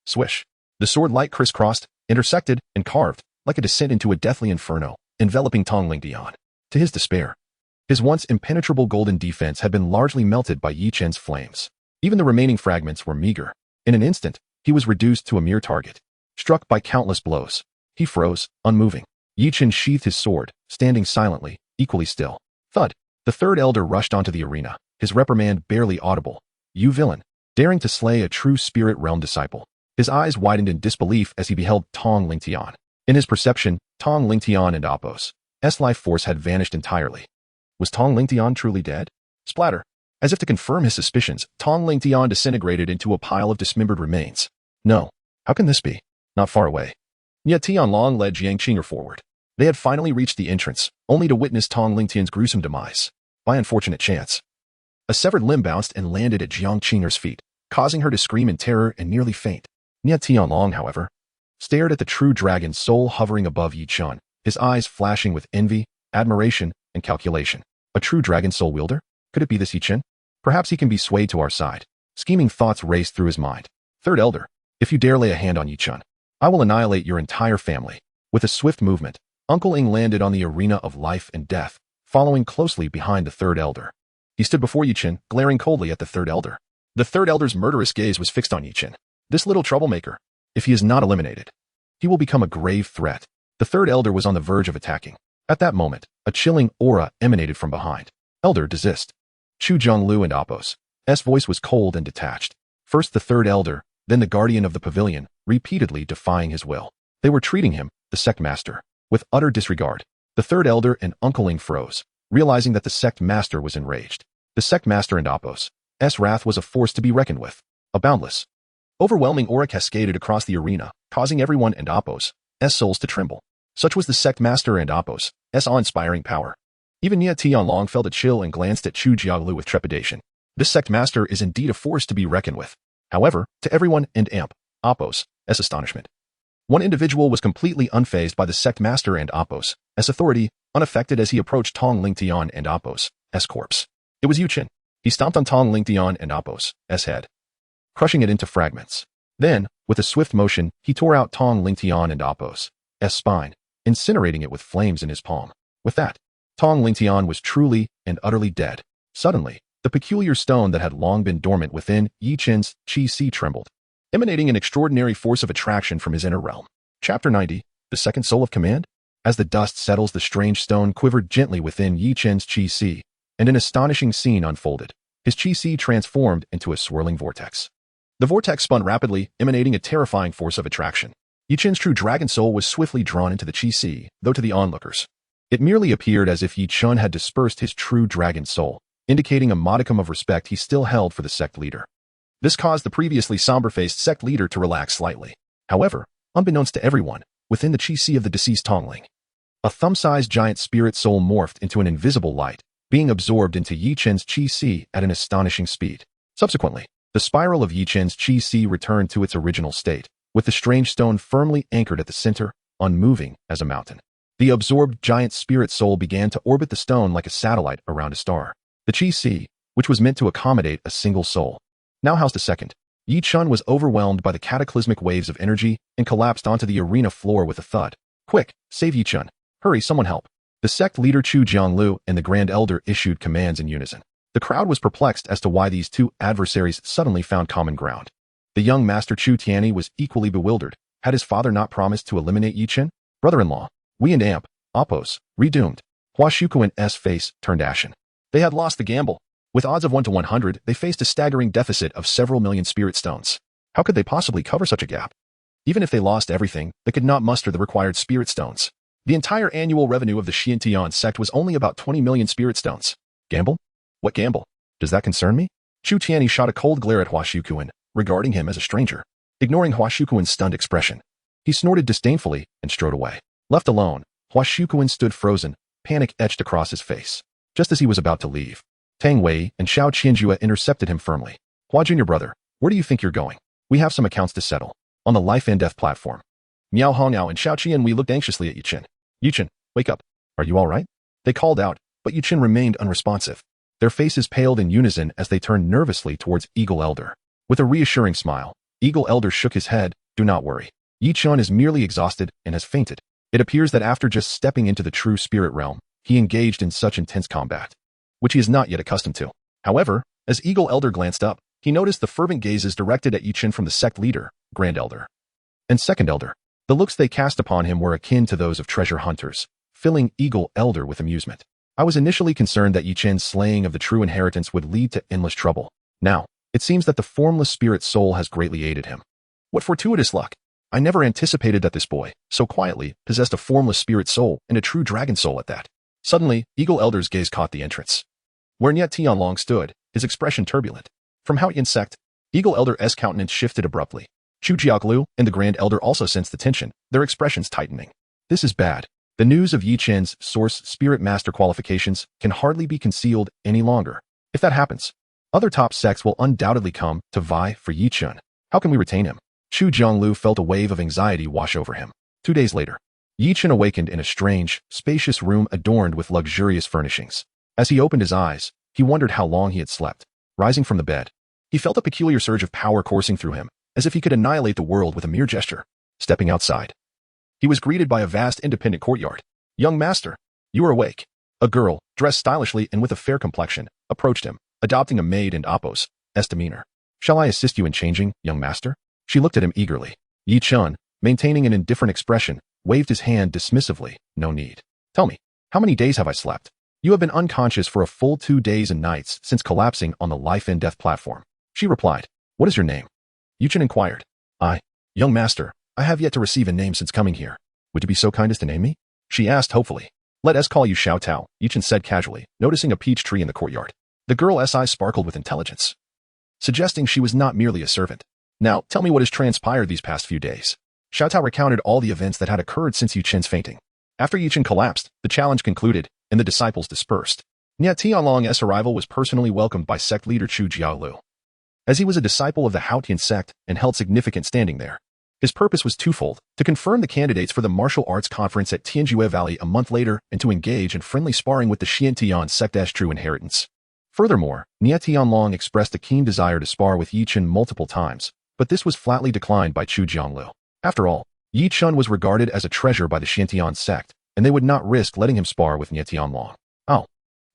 swish. The sword light crisscrossed, intersected, and carved, like a descent into a deathly inferno, enveloping Tong Lingtian. To his despair, his once impenetrable golden defense had been largely melted by Yi Chen's flames. Even the remaining fragments were meager. In an instant, he was reduced to a mere target. Struck by countless blows, he froze, unmoving. Yi Chen sheathed his sword, standing silently, equally still. Thud! The Third Elder rushed onto the arena, his reprimand barely audible. You villain, daring to slay a true spirit realm disciple. His eyes widened in disbelief as he beheld Tong Lingtian. In his perception, Tong Lingtian and Apos' life force had vanished entirely. Was Tong Lingtian truly dead? Splatter! As if to confirm his suspicions, Tong Lingtian disintegrated into a pile of dismembered remains. No. How can this be? Not far away. Yet Tianlong led Jiang Qing'er forward. They had finally reached the entrance, only to witness Tong Lingtian's gruesome demise. By unfortunate chance, a severed limb bounced and landed at Jiang Qing'er's feet, causing her to scream in terror and nearly faint. Niet Tianlong, however, stared at the true dragon's soul hovering above Yi Chen, his eyes flashing with envy, admiration, and calculation. A true dragon soul wielder? Could it be this Yi Chen? Perhaps he can be swayed to our side. Scheming thoughts raced through his mind. Third Elder, if you dare lay a hand on Yi Chen, I will annihilate your entire family. With a swift movement, Uncle Ing landed on the arena of life and death, following closely behind the Third Elder. He stood before Yi Chen, glaring coldly at the Third Elder. The Third Elder's murderous gaze was fixed on Yi Chen. This little troublemaker, if he is not eliminated, he will become a grave threat. The Third Elder was on the verge of attacking. At that moment, a chilling aura emanated from behind. Elder, desist. Chu Jianglu and Apos' voice was cold and detached. First the Third Elder, then the guardian of the pavilion, repeatedly defying his will. They were treating him, the sect master, with utter disregard. The Third Elder and Uncle Ing froze, realizing that the sect master was enraged. The sect master and Apos' wrath was a force to be reckoned with. A boundless, overwhelming aura cascaded across the arena, causing everyone and Apos' souls to tremble. Such was the sect master and Apos' awe-inspiring power. Even Niet Tianlong felt a chill and glanced at Chu Jiaolu with trepidation. This sect master is indeed a force to be reckoned with. However, to everyone and Apos' astonishment, one individual was completely unfazed by the sect master and Apos' authority, unaffected as he approached Tong Lingtian and Apos' corpse. It was Yu Chen. He stomped on Tong Lingtian and Apos' head, crushing it into fragments. Then, with a swift motion, he tore out Tong Lingtian and Apos' spine, incinerating it with flames in his palm. With that, Tong Lingtian was truly and utterly dead. Suddenly, The peculiar stone that had long been dormant within Yi Chen's Qi trembled, emanating an extraordinary force of attraction from his inner realm. Chapter 90, The Second Soul of Command? As the dust settles, the strange stone quivered gently within Yi Chen's Qi, and an astonishing scene unfolded. His Qi transformed into a swirling vortex. The vortex spun rapidly, emanating a terrifying force of attraction. Yi Chen's true dragon soul was swiftly drawn into the Qi, though to the onlookers, it merely appeared as if Yi Chen had dispersed his true dragon soul, indicating a modicum of respect he still held for the sect leader. This caused the previously somber-faced sect leader to relax slightly. However, unbeknownst to everyone, within the Qi of the deceased Tongling, a thumb-sized giant spirit soul morphed into an invisible light, being absorbed into Yi Chen's Qi at an astonishing speed. Subsequently, the spiral of Yi Chen's Qi returned to its original state, with the strange stone firmly anchored at the center, unmoving as a mountain. The absorbed giant spirit soul began to orbit the stone like a satellite around a star. The Qi, which was meant to accommodate a single soul, now housed a second. Yi Chen was overwhelmed by the cataclysmic waves of energy and collapsed onto the arena floor with a thud. Quick, save Yi Chen. Hurry, someone help. The sect leader Chu Jianglu and the Grand Elder issued commands in unison. The crowd was perplexed as to why these two adversaries suddenly found common ground. The young master Chu Tianyi was equally bewildered. Had his father not promised to eliminate Yi Chen? Brother-in-law, we and Amp, Oppos, redoomed. Hua Shukuan's face turned ashen. They had lost the gamble. With odds of 1 to 100, they faced a staggering deficit of several million spirit stones. How could they possibly cover such a gap? Even if they lost everything, they could not muster the required spirit stones. The entire annual revenue of the Xiantian sect was only about 20 million spirit stones. Gamble? What gamble? Does that concern me? Chu Tianyi shot a cold glare at Hua Shukuan, regarding him as a stranger. Ignoring Hua Shukuan's stunned expression, he snorted disdainfully and strode away. Left alone, Hua Shukuan stood frozen, panic etched across his face. Just as he was about to leave, Tang Wei and Xiao Qianjue intercepted him firmly. Hua Junior brother, where do you think you're going? We have some accounts to settle. On the life and death platform. Miao Hongao and Xiao Qianwei looked anxiously at Yi Chen. Yi Chen, wake up. Are you all right? They called out, but Yi Chen remained unresponsive. Their faces paled in unison as they turned nervously towards Eagle Elder. With a reassuring smile, Eagle Elder shook his head. Do not worry. Yi Chen is merely exhausted and has fainted. It appears that after just stepping into the true spirit realm, he engaged in such intense combat, which he is not yet accustomed to. However, as Eagle Elder glanced up, he noticed the fervent gazes directed at Yi Chen from the sect leader, Grand Elder, and Second Elder. The looks they cast upon him were akin to those of treasure hunters, filling Eagle Elder with amusement. I was initially concerned that Yi Chen's slaying of the true inheritance would lead to endless trouble. Now, it seems that the formless spirit soul has greatly aided him. What fortuitous luck! I never anticipated that this boy, so quietly, possessed a formless spirit soul and a true dragon soul at that. Suddenly, Eagle Elder's gaze caught the entrance, where Niet Tianlong stood, his expression turbulent. From Haoyan sect, Eagle Elder's countenance shifted abruptly. Chu Jiaolu and the Grand Elder also sensed the tension, their expressions tightening. This is bad. The news of Yi Chen's source spirit master qualifications can hardly be concealed any longer. If that happens, other top sects will undoubtedly come to vie for Yi Chen. How can we retain him? Chu Jianglu felt a wave of anxiety wash over him. 2 days later, Yi Chen awakened in a strange, spacious room adorned with luxurious furnishings. As he opened his eyes, he wondered how long he had slept. Rising from the bed, he felt a peculiar surge of power coursing through him, as if he could annihilate the world with a mere gesture. Stepping outside, he was greeted by a vast independent courtyard. Young master, you are awake. A girl, dressed stylishly and with a fair complexion, approached him, adopting a maid and Oppos' demeanor. Shall I assist you in changing, young master? She looked at him eagerly. Yi Chen, maintaining an indifferent expression, waved his hand dismissively. No need. Tell me, how many days have I slept? You have been unconscious for a full 2 days and nights since collapsing on the life and death platform. She replied. What is your name? Yi Chen inquired. Young master, I have yet to receive a name since coming here. Would you be so kind as to name me? She asked hopefully. Let us call you Xiao Tao, Yi Chen said casually, noticing a peach tree in the courtyard. The girl's eyes sparkled with intelligence, suggesting she was not merely a servant. Now, tell me what has transpired these past few days. Xiao Tao recounted all the events that had occurred since Yi Chen's fainting. After Yi Chen collapsed, the challenge concluded, and the disciples dispersed. Niet Tianlong's arrival was personally welcomed by sect leader Chu Jiaolu, as he was a disciple of the Haotian sect and held significant standing there. His purpose was twofold: to confirm the candidates for the martial arts conference at Tianjue Valley a month later and to engage in friendly sparring with the Xiantian sect's true inheritance. Furthermore, Niet Tianlong expressed a keen desire to spar with Yi Chen multiple times, but this was flatly declined by Chu Jianglu. After all, Yi Chen was regarded as a treasure by the Xiantian sect, and they would not risk letting him spar with Niet Tianlong. Oh,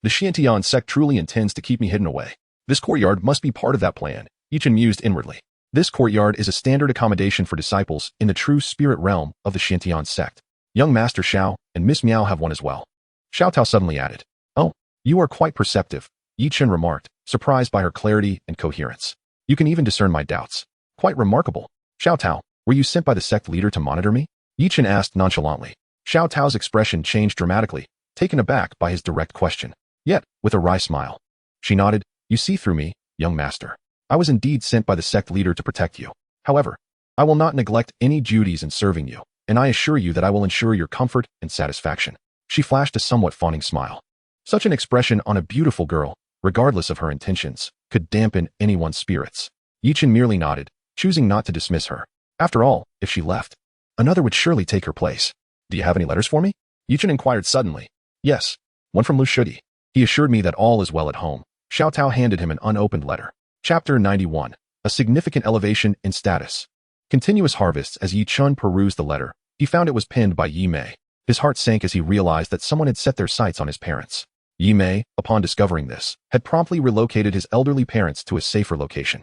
The Xiantian sect truly intends to keep me hidden away. This courtyard must be part of that plan, Yichen mused inwardly. This courtyard is a standard accommodation for disciples in the true spirit realm of the Xiantian sect. Young Master Xiao and Miss Miao have one as well. Xiao Tao suddenly added. Oh, you are quite perceptive, Yichen remarked, surprised by her clarity and coherence. You can even discern my doubts. Quite remarkable. Xiao Tao, were you sent by the sect leader to monitor me? Yichen asked nonchalantly. Xiao Tao's expression changed dramatically, taken aback by his direct question. Yet, with a wry smile. She nodded. You see through me, young master. I was indeed sent by the sect leader to protect you. However, I will not neglect any duties in serving you, and I assure you that I will ensure your comfort and satisfaction. She flashed a somewhat fawning smile. Such an expression on a beautiful girl, regardless of her intentions, could dampen anyone's spirits. Yichen merely nodded, choosing not to dismiss her. After all, if she left, another would surely take her place. Do you have any letters for me? Yichen inquired suddenly. Yes, one from Lu Shudi. He assured me that all is well at home. Xiao Tao handed him an unopened letter. Chapter 91. A significant elevation in status. Continuous harvests. As Yi Chun perused the letter, he found it was penned by Yi Mei. His heart sank as he realized that someone had set their sights on his parents. Yi Mei, upon discovering this, had promptly relocated his elderly parents to a safer location.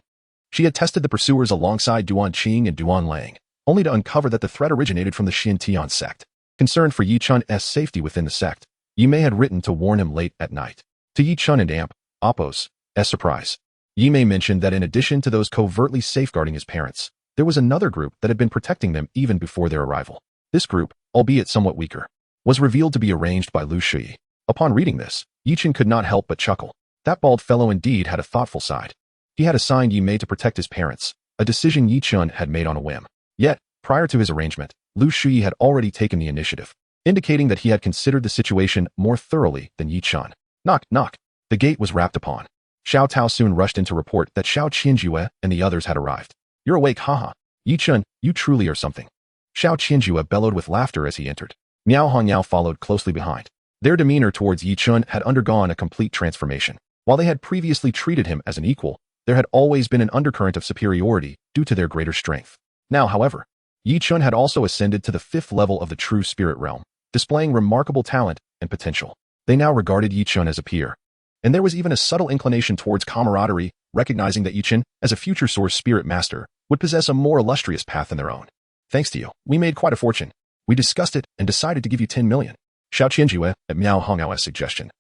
She had tested the pursuers alongside Duan Qing and Duan Lang, only to uncover that the threat originated from the Xiantian sect. Concerned for Yi Chun's safety within the sect, Yi Mei had written to warn him late at night. To Yi Chun and Appo's surprise, Yi Mei mentioned that in addition to those covertly safeguarding his parents, there was another group that had been protecting them even before their arrival. This group, albeit somewhat weaker, was revealed to be arranged by Lu Shui. Upon reading this, Yichen could not help but chuckle. That bald fellow indeed had a thoughtful side. He had assigned Yi Mei to protect his parents, a decision Yi Chun had made on a whim. Yet, prior to his arrangement, Lu Shui had already taken the initiative, indicating that he had considered the situation more thoroughly than Yi Chun. Knock, knock. The gate was rapped upon. Xiao Tao soon rushed in to report that Xiao Qianjue and the others had arrived. You're awake, haha. Yi Chun, you truly are something. Xiao Qianjue bellowed with laughter as he entered. Miao Hongyao followed closely behind. Their demeanor towards Yi Chun had undergone a complete transformation. While they had previously treated him as an equal, there had always been an undercurrent of superiority due to their greater strength. Now, however, Yi Chun had also ascended to the 5th level of the true spirit realm, displaying remarkable talent and potential. They now regarded Yi Chun as a peer. And there was even a subtle inclination towards camaraderie, recognizing that Yi Chun, as a future source spirit master, would possess a more illustrious path than their own. Thanks to you, we made quite a fortune. We discussed it and decided to give you 10 million. Xiao Qianjue, at Miao Hongyao's suggestion,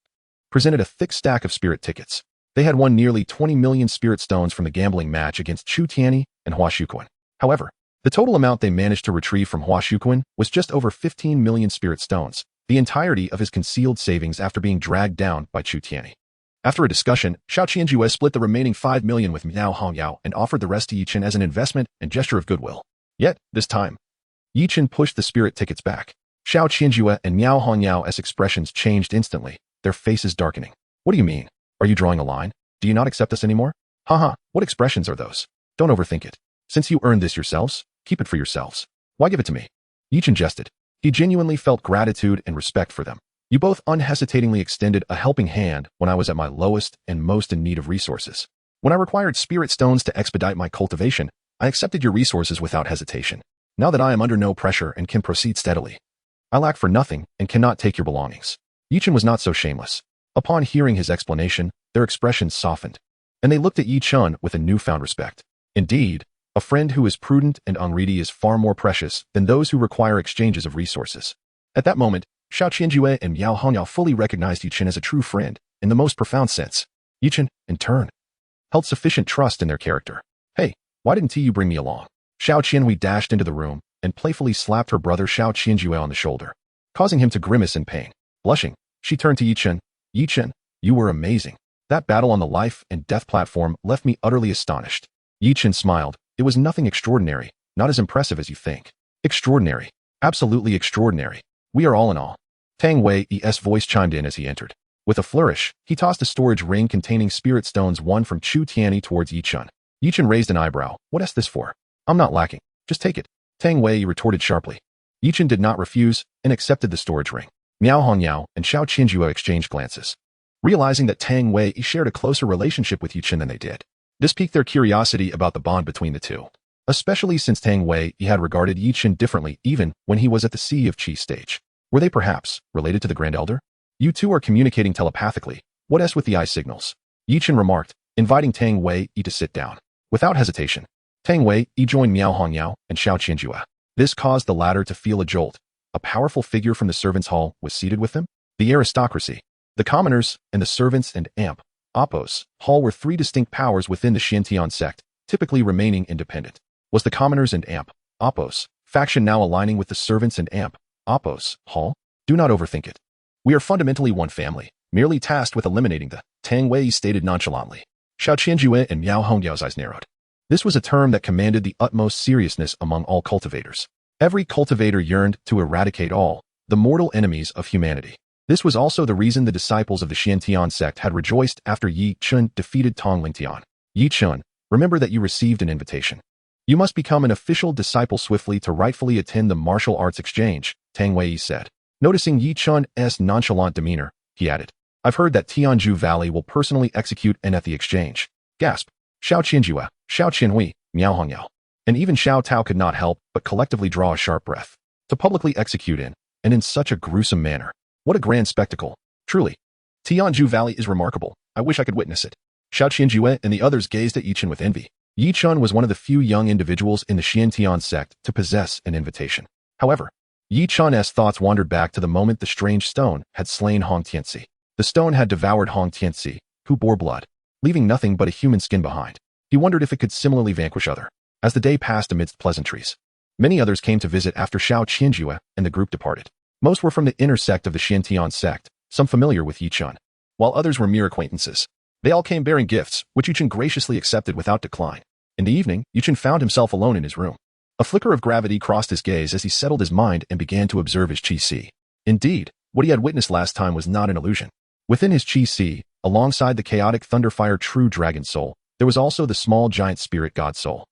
presented a thick stack of spirit tickets. They had won nearly 20 million spirit stones from the gambling match against Chu Tianyi and Hua Shuquan. However, the total amount they managed to retrieve from Hua Shuquan was just over 15 million spirit stones, the entirety of his concealed savings after being dragged down by Chu Tianyi. After a discussion, Xiao Qianjue split the remaining 5 million with Miao Hongyao and offered the rest to Yi Chun as an investment and gesture of goodwill. Yet, this time, Yi Chun pushed the spirit tickets back. Xiao Qianjue and Miao Hongyao's expressions changed instantly, their faces darkening. What do you mean? Are you drawing a line? Do you not accept us anymore? Haha, what expressions are those? Don't overthink it. Since you earned this yourselves, keep it for yourselves. Why give it to me? Yi Chun jested. He genuinely felt gratitude and respect for them. You both unhesitatingly extended a helping hand when I was at my lowest and most in need of resources. When I required spirit stones to expedite my cultivation, I accepted your resources without hesitation. Now that I am under no pressure and can proceed steadily, I lack for nothing and cannot take your belongings. Yi Chun was not so shameless. Upon hearing his explanation, their expressions softened, and they looked at Yi Chun with a newfound respect. Indeed, a friend who is prudent and unready is far more precious than those who require exchanges of resources. At that moment, Xiao Qianjue and Miao Hongyao fully recognized Yi Chun as a true friend in the most profound sense. Yi Chun, in turn, held sufficient trust in their character. Hey, why didn't you bring me along? Xiao Qianhui dashed into the room and playfully slapped her brother Xiao Qianjue on the shoulder, causing him to grimace in pain. Blushing, she turned to Yi Chun. Yi Chun, you were amazing. That battle on the life and death platform left me utterly astonished. Yi Chun smiled. It was nothing extraordinary, not as impressive as you think. Extraordinary. Absolutely extraordinary. We are all in awe. Tang Wei's voice chimed in as he entered. With a flourish, he tossed a storage ring containing spirit stones one from Chu Tianyi towards Yi Chun. Yi Chun raised an eyebrow. What is this for? I'm not lacking. Just take it. Tang Wei retorted sharply. Yi Chun did not refuse and accepted the storage ring. Miao Hongyao and Xiao Qianjue exchanged glances, realizing that Tang Wei shared a closer relationship with Yi Chun than they did. This piqued their curiosity about the bond between the two, especially since Tang Wei had regarded Yi Chun differently even when he was at the Sea of Qi stage. Were they perhaps related to the Grand Elder? You two are communicating telepathically, What s with the eye signals? Yi Chen remarked, inviting Tang Wei Yi to sit down. Without hesitation, Tang Wei Yi joined Miao Hongyao and Xiao Qianjue. This caused the latter to feel a jolt. A powerful figure from the servants' hall was seated with them. The aristocracy, the commoners, and the servants and amp, Oppos, hall were three distinct powers within the Xiantian sect, typically remaining independent. Was the commoners and amp, Oppos, faction now aligning with the servants and amp, Oppos, hall? Do not overthink it. We are fundamentally one family, merely tasked with eliminating the, Tang Wei stated nonchalantly. Xiao Qianjue and Miao Hongyao's eyes narrowed. This was a term that commanded the utmost seriousness among all cultivators. Every cultivator yearned to eradicate all, the mortal enemies of humanity. This was also the reason the disciples of the Xiantian sect had rejoiced after Yi Chen defeated Tong Lingtian. Yi Chen, remember that you received an invitation. You must become an official disciple swiftly to rightfully attend the martial arts exchange, Tang Wei said. Noticing Yi Chen's nonchalant demeanor, he added, I've heard that Tianzhu Valley will personally execute and at the exchange. Gasp. Xiao Qianjue, Xiao Qianhui, Miao Hongyao. And even Xiao Tao could not help but collectively draw a sharp breath. To publicly execute and in such a gruesome manner. What a grand spectacle. Truly. Tianzhu Valley is remarkable. I wish I could witness it. Xiao Qianjue and the others gazed at Yi Chen with envy. Yi Chen was one of the few young individuals in the Xiantian sect to possess an invitation. However, Yi Chen's thoughts wandered back to the moment the strange stone had slain Hong Tianzi. The stone had devoured Hong Tianzi, who bore blood, leaving nothing but a human skin behind. He wondered if it could similarly vanquish other. As the day passed amidst pleasantries, many others came to visit after Xiao Qianjue and the group departed. Most were from the inner sect of the Xiantian sect, some familiar with Yi Chen, while others were mere acquaintances. They all came bearing gifts, which Yi Chen graciously accepted without decline. In the evening, Yi Chen found himself alone in his room. A flicker of gravity crossed his gaze as he settled his mind and began to observe his Qi-Si. Indeed, what he had witnessed last time was not an illusion. Within his Qi-Si, alongside the chaotic thunderfire true dragon soul, there was also the small giant spirit god soul.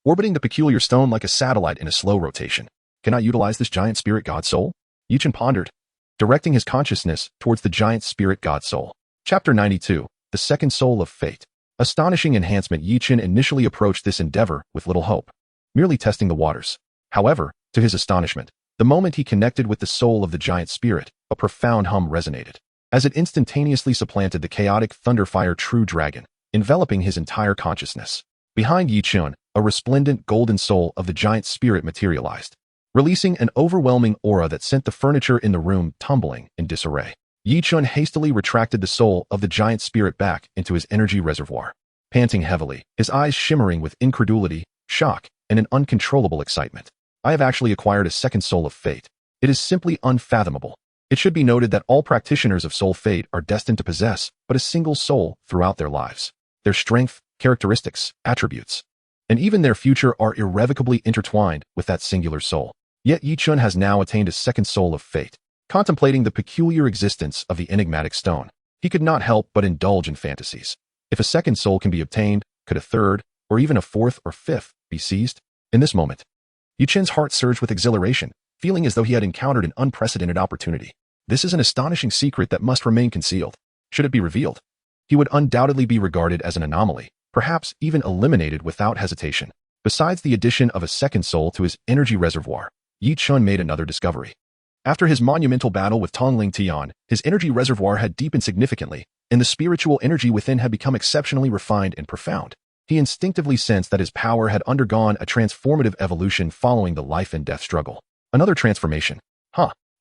Orbiting the peculiar stone like a satellite in a slow rotation. Can I utilize this giant spirit god soul? Yi Chen pondered, directing his consciousness towards the giant spirit god soul. Chapter 92, The Second Soul of Fate. Astonishing enhancement. Yi Chen initially approached this endeavor with little hope, merely testing the waters. However, to his astonishment, the moment he connected with the soul of the giant spirit, a profound hum resonated, as it instantaneously supplanted the chaotic thunderfire true dragon, enveloping his entire consciousness. Behind Yi Chen, a resplendent golden soul of the giant spirit materialized, releasing an overwhelming aura that sent the furniture in the room tumbling in disarray. Yi Chen hastily retracted the soul of the giant spirit back into his energy reservoir, panting heavily, his eyes shimmering with incredulity, shock, and an uncontrollable excitement. I have actually acquired a second soul of fate. It is simply unfathomable. It should be noted that all practitioners of soul fate are destined to possess but a single soul throughout their lives. Their strength, characteristics, attributes, and even their future are irrevocably intertwined with that singular soul. Yet Yi Chen has now attained a second soul of fate. Contemplating the peculiar existence of the enigmatic stone, he could not help but indulge in fantasies. If a second soul can be obtained, could a third, or even a fourth or fifth, be seized? In this moment, Yi Chen's heart surged with exhilaration, feeling as though he had encountered an unprecedented opportunity. This is an astonishing secret that must remain concealed. Should it be revealed, he would undoubtedly be regarded as an anomaly, perhaps even eliminated without hesitation. Besides the addition of a second soul to his energy reservoir, Yi Chen made another discovery. After his monumental battle with Tong Lingtian, his energy reservoir had deepened significantly, and the spiritual energy within had become exceptionally refined and profound. He instinctively sensed that his power had undergone a transformative evolution following the life and death struggle. Another transformation.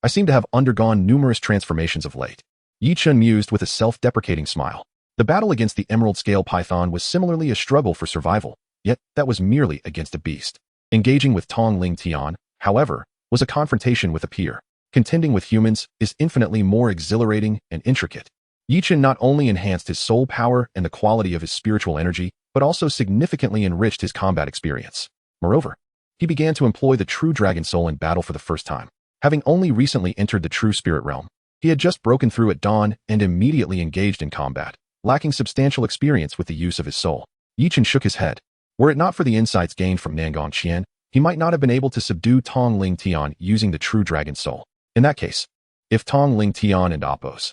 I seem to have undergone numerous transformations of late. Yi Chen mused with a self-deprecating smile. The battle against the Emerald Scale Python was similarly a struggle for survival, yet that was merely against a beast. Engaging with Tong Lingtian, however, was a confrontation with a peer. Contending with humans is infinitely more exhilarating and intricate. Yi Chen not only enhanced his soul power and the quality of his spiritual energy, but also significantly enriched his combat experience. Moreover, he began to employ the true dragon soul in battle for the first time. Having only recently entered the true spirit realm, he had just broken through at dawn and immediately engaged in combat, lacking substantial experience with the use of his soul. Yi Chen shook his head. Were it not for the insights gained from Nangong Qian, he might not have been able to subdue Tong Lingtian using the true dragon soul. In that case, if Tong Lingtian and Oppos'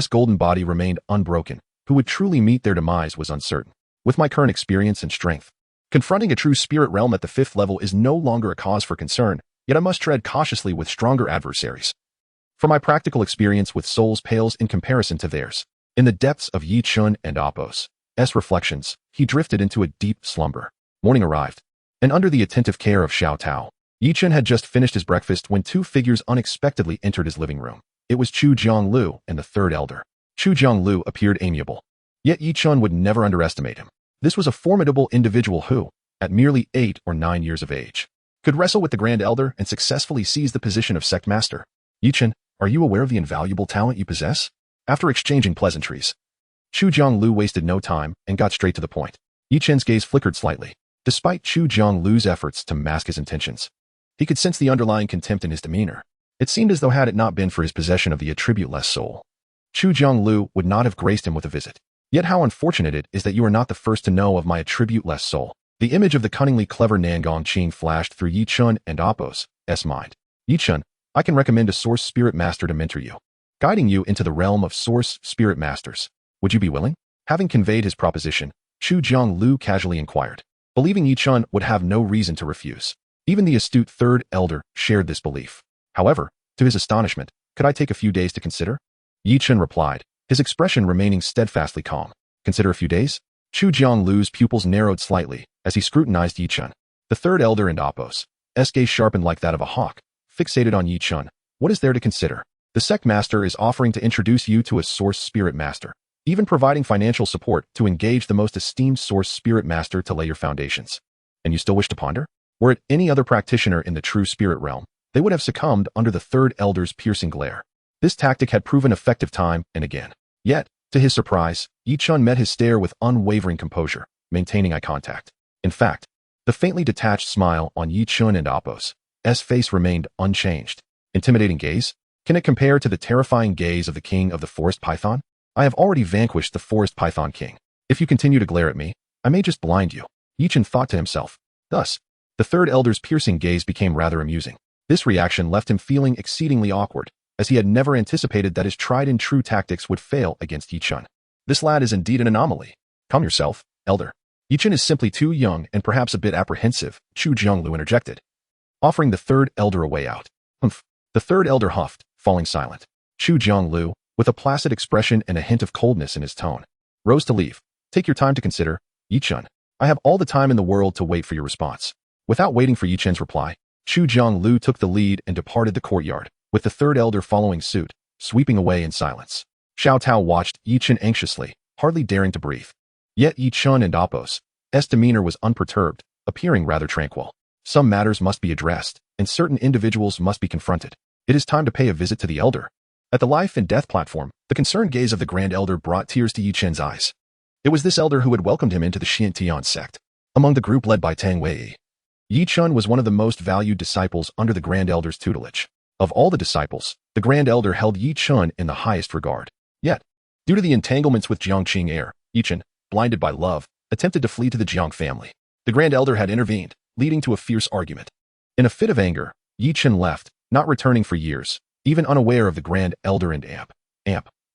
golden body remained unbroken, who would truly meet their demise was uncertain. With my current experience and strength, confronting a true spirit realm at the 5th level is no longer a cause for concern, yet I must tread cautiously with stronger adversaries. For my practical experience with souls pales in comparison to theirs. In the depths of Yi Chun and Apos' reflections, he drifted into a deep slumber. Morning arrived, and under the attentive care of Xiao Tao, Yi Chun had just finished his breakfast when two figures unexpectedly entered his living room. It was Chu Jianglu and the third elder. Chu Jianglu appeared amiable, yet Yi Chun would never underestimate him. This was a formidable individual who, at merely 8 or 9 years of age, could wrestle with the Grand Elder and successfully seize the position of sect master. Yi Chun, are you aware of the invaluable talent you possess? After exchanging pleasantries, Chu Jianglu wasted no time and got straight to the point. Yi Chun's gaze flickered slightly. Despite Chu Jianglu's efforts to mask his intentions, he could sense the underlying contempt in his demeanor. It seemed as though had it not been for his possession of the attribute-less soul, Chu Jianglu would not have graced him with a visit. Yet how unfortunate it is that you are not the first to know of my attribute-less soul. The image of the cunningly clever Nangong Qing flashed through Yi Chun and Apos' mind. Yi Chun, I can recommend a Source Spirit Master to mentor you, guiding you into the realm of Source Spirit Masters. Would you be willing? Having conveyed his proposition, Chu Jianglu casually inquired, believing Yi Chun would have no reason to refuse. Even the astute third elder shared this belief. However, to his astonishment, could I take a few days to consider? Yi Chun replied, his expression remaining steadfastly calm. Consider a few days? Chu Jianglu's pupils narrowed slightly as he scrutinized Yi Chun. The third elder and Apos' gaze sharpened like that of a hawk, fixated on Yi Chun. What is there to consider? The sect master is offering to introduce you to a Source Spirit Master, even providing financial support to engage the most esteemed Source Spirit Master to lay your foundations. And you still wish to ponder? Were it any other practitioner in the true spirit realm, they would have succumbed under the third elder's piercing glare. This tactic had proven effective time and again. Yet, to his surprise, Yi Chun met his stare with unwavering composure, maintaining eye contact. In fact, the faintly detached smile on Yi Chun and Apos' face remained unchanged. Intimidating gaze? Can it compare to the terrifying gaze of the king of the forest python? I have already vanquished the forest python king. If you continue to glare at me, I may just blind you. Yi Chun thought to himself. Thus, the third elder's piercing gaze became rather amusing. This reaction left him feeling exceedingly awkward, as he had never anticipated that his tried-and-true tactics would fail against Yi Chun. This lad is indeed an anomaly. Calm yourself, elder. Yi Chun is simply too young and perhaps a bit apprehensive, Chu Jianglu interjected, offering the third elder a way out. Humph. The third elder huffed, falling silent. Chu Jianglu, with a placid expression and a hint of coldness in his tone, rose to leave. Take your time to consider, Yi Chun. I have all the time in the world to wait for your response. Without waiting for Yi Chun's reply, Chu Jianglu took the lead and departed the courtyard, with the third elder following suit, sweeping away in silence. Xiao Tao watched Yi Chun anxiously, hardly daring to breathe. Yet Yi Chun and Apos' demeanor was unperturbed, appearing rather tranquil. Some matters must be addressed, and certain individuals must be confronted. It is time to pay a visit to the elder. At the life and death platform, the concerned gaze of the Grand Elder brought tears to Yi Chun's eyes. It was this elder who had welcomed him into the Xiantian sect. Among the group led by Tang Wei, Yi Chun was one of the most valued disciples under the Grand Elder's tutelage. Of all the disciples, the Grand Elder held Yi Chun in the highest regard. Yet, due to the entanglements with Jiangqing heir, Yi Chun, blinded by love, attempted to flee to the Jiang family. The Grand Elder had intervened, leading to a fierce argument. In a fit of anger, Yi Chun left, not returning for years, even unaware of the Grand Elder and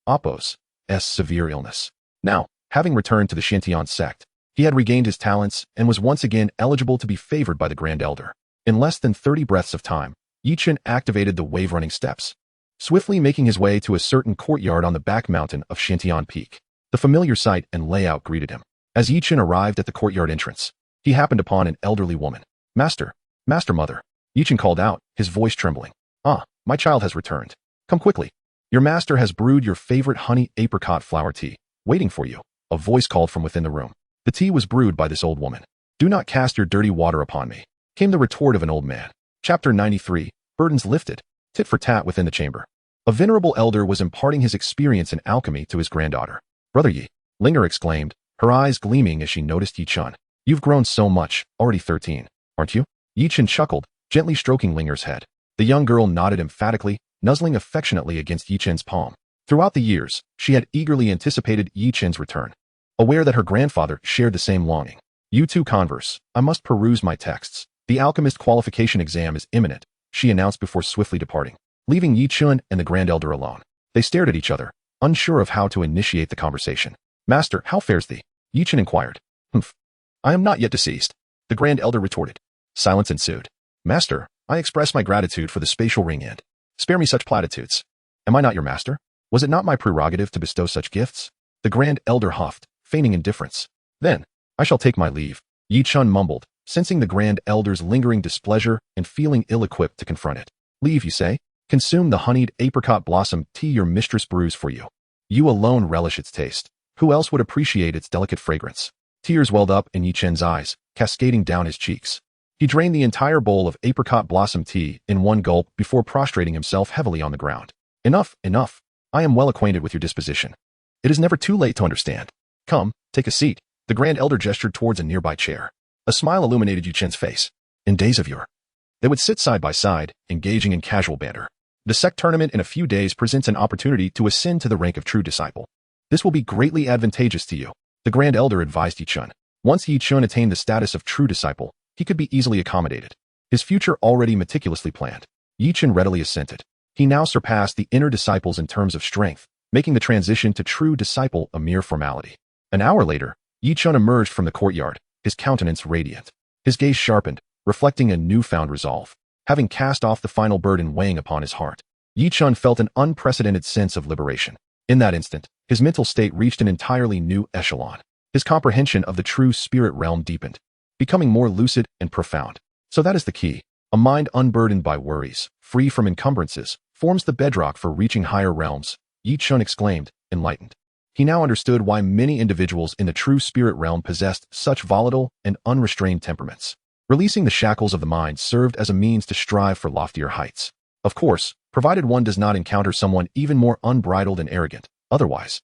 Apos' severe illness. Now, having returned to the Xiantian sect, he had regained his talents and was once again eligible to be favored by the Grand Elder. In less than 30 breaths of time, Yi Chun activated the wave-running steps, swiftly making his way to a certain courtyard on the back mountain of Xiantian Peak. The familiar sight and layout greeted him. As Yi Chun arrived at the courtyard entrance, he happened upon an elderly woman. Master mother, Yi Chun called out, his voice trembling. Ah, my child has returned. Come quickly. Your master has brewed your favorite honey apricot flower tea, waiting for you. A voice called from within the room. The tea was brewed by this old woman. Do not cast your dirty water upon me, came the retort of an old man. Chapter 93, Burdens Lifted, tit for tat within the chamber. A venerable elder was imparting his experience in alchemy to his granddaughter. Brother Yi, Linger exclaimed, her eyes gleaming as she noticed Yi Chun. You've grown so much, already 13, aren't you? Yi Chun chuckled, gently stroking Linger's head. The young girl nodded emphatically, nuzzling affectionately against Yi Chun's palm. Throughout the years, she had eagerly anticipated Yi Chun's return, aware that her grandfather shared the same longing. You two converse. I must peruse my texts. The alchemist qualification exam is imminent, she announced before swiftly departing, leaving Yi Chun and the Grand Elder alone. They stared at each other, unsure of how to initiate the conversation. Master, how fares thee? Yi Chun inquired. Humph. I am not yet deceased, the Grand Elder retorted. Silence ensued. Master, I express my gratitude for the spatial ring and spare me such platitudes. Am I not your master? Was it not my prerogative to bestow such gifts? The Grand Elder huffed, feigning indifference. Then, I shall take my leave, Yi Chun mumbled, sensing the Grand Elder's lingering displeasure and feeling ill-equipped to confront it. Leave, you say? Consume the honeyed apricot blossom tea your mistress brews for you. You alone relish its taste. Who else would appreciate its delicate fragrance? Tears welled up in Yi Chen's eyes, cascading down his cheeks. He drained the entire bowl of apricot blossom tea in one gulp before prostrating himself heavily on the ground. Enough, enough. I am well acquainted with your disposition. It is never too late to understand. Come, take a seat. The Grand Elder gestured towards a nearby chair. A smile illuminated Yi Chen's face. In days of yore, they would sit side by side, engaging in casual banter. The sect tournament in a few days presents an opportunity to ascend to the rank of true disciple. This will be greatly advantageous to you, the Grand Elder advised Yi Chun. Once Yi Chun attained the status of true disciple, he could be easily accommodated. His future already meticulously planned. Yi Chun readily assented. He now surpassed the inner disciples in terms of strength, making the transition to true disciple a mere formality. An hour later, Yi Chun emerged from the courtyard, his countenance radiant. His gaze sharpened, reflecting a newfound resolve. Having cast off the final burden weighing upon his heart, Yi Chun felt an unprecedented sense of liberation. In that instant, his mental state reached an entirely new echelon. His comprehension of the true spirit realm deepened, becoming more lucid and profound. So that is the key. A mind unburdened by worries, free from encumbrances, forms the bedrock for reaching higher realms, Yi Chun exclaimed, enlightened. He now understood why many individuals in the true spirit realm possessed such volatile and unrestrained temperaments. Releasing the shackles of the mind served as a means to strive for loftier heights. Of course, provided one does not encounter someone even more unbridled and arrogant. Otherwise,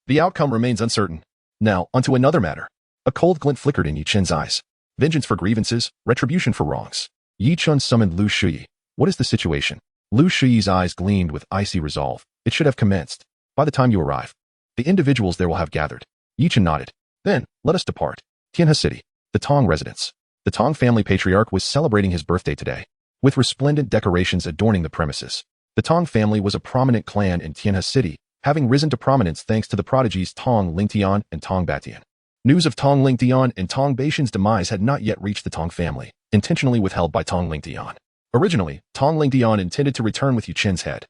the outcome remains uncertain. Now, onto another matter. A cold glint flickered in Yi Chen's eyes. Vengeance for grievances, retribution for wrongs. Yi Chun summoned Lu Shuyi. What is the situation? Lu Shuyi's eyes gleamed with icy resolve. It should have commenced. By the time you arrive, the individuals there will have gathered. Yi Chun nodded. Then, let us depart. Tianhe City, the Tong residence. The Tong family patriarch was celebrating his birthday today, with resplendent decorations adorning the premises. The Tong family was a prominent clan in Tianhe City, having risen to prominence thanks to the prodigies Tong Lingtian and Tong Batian. News of Tong Lingtian and Tong Baishan's demise had not yet reached the Tong family, intentionally withheld by Tong Lingtian. Originally, Tong Lingtian intended to return with Yi Chen's head,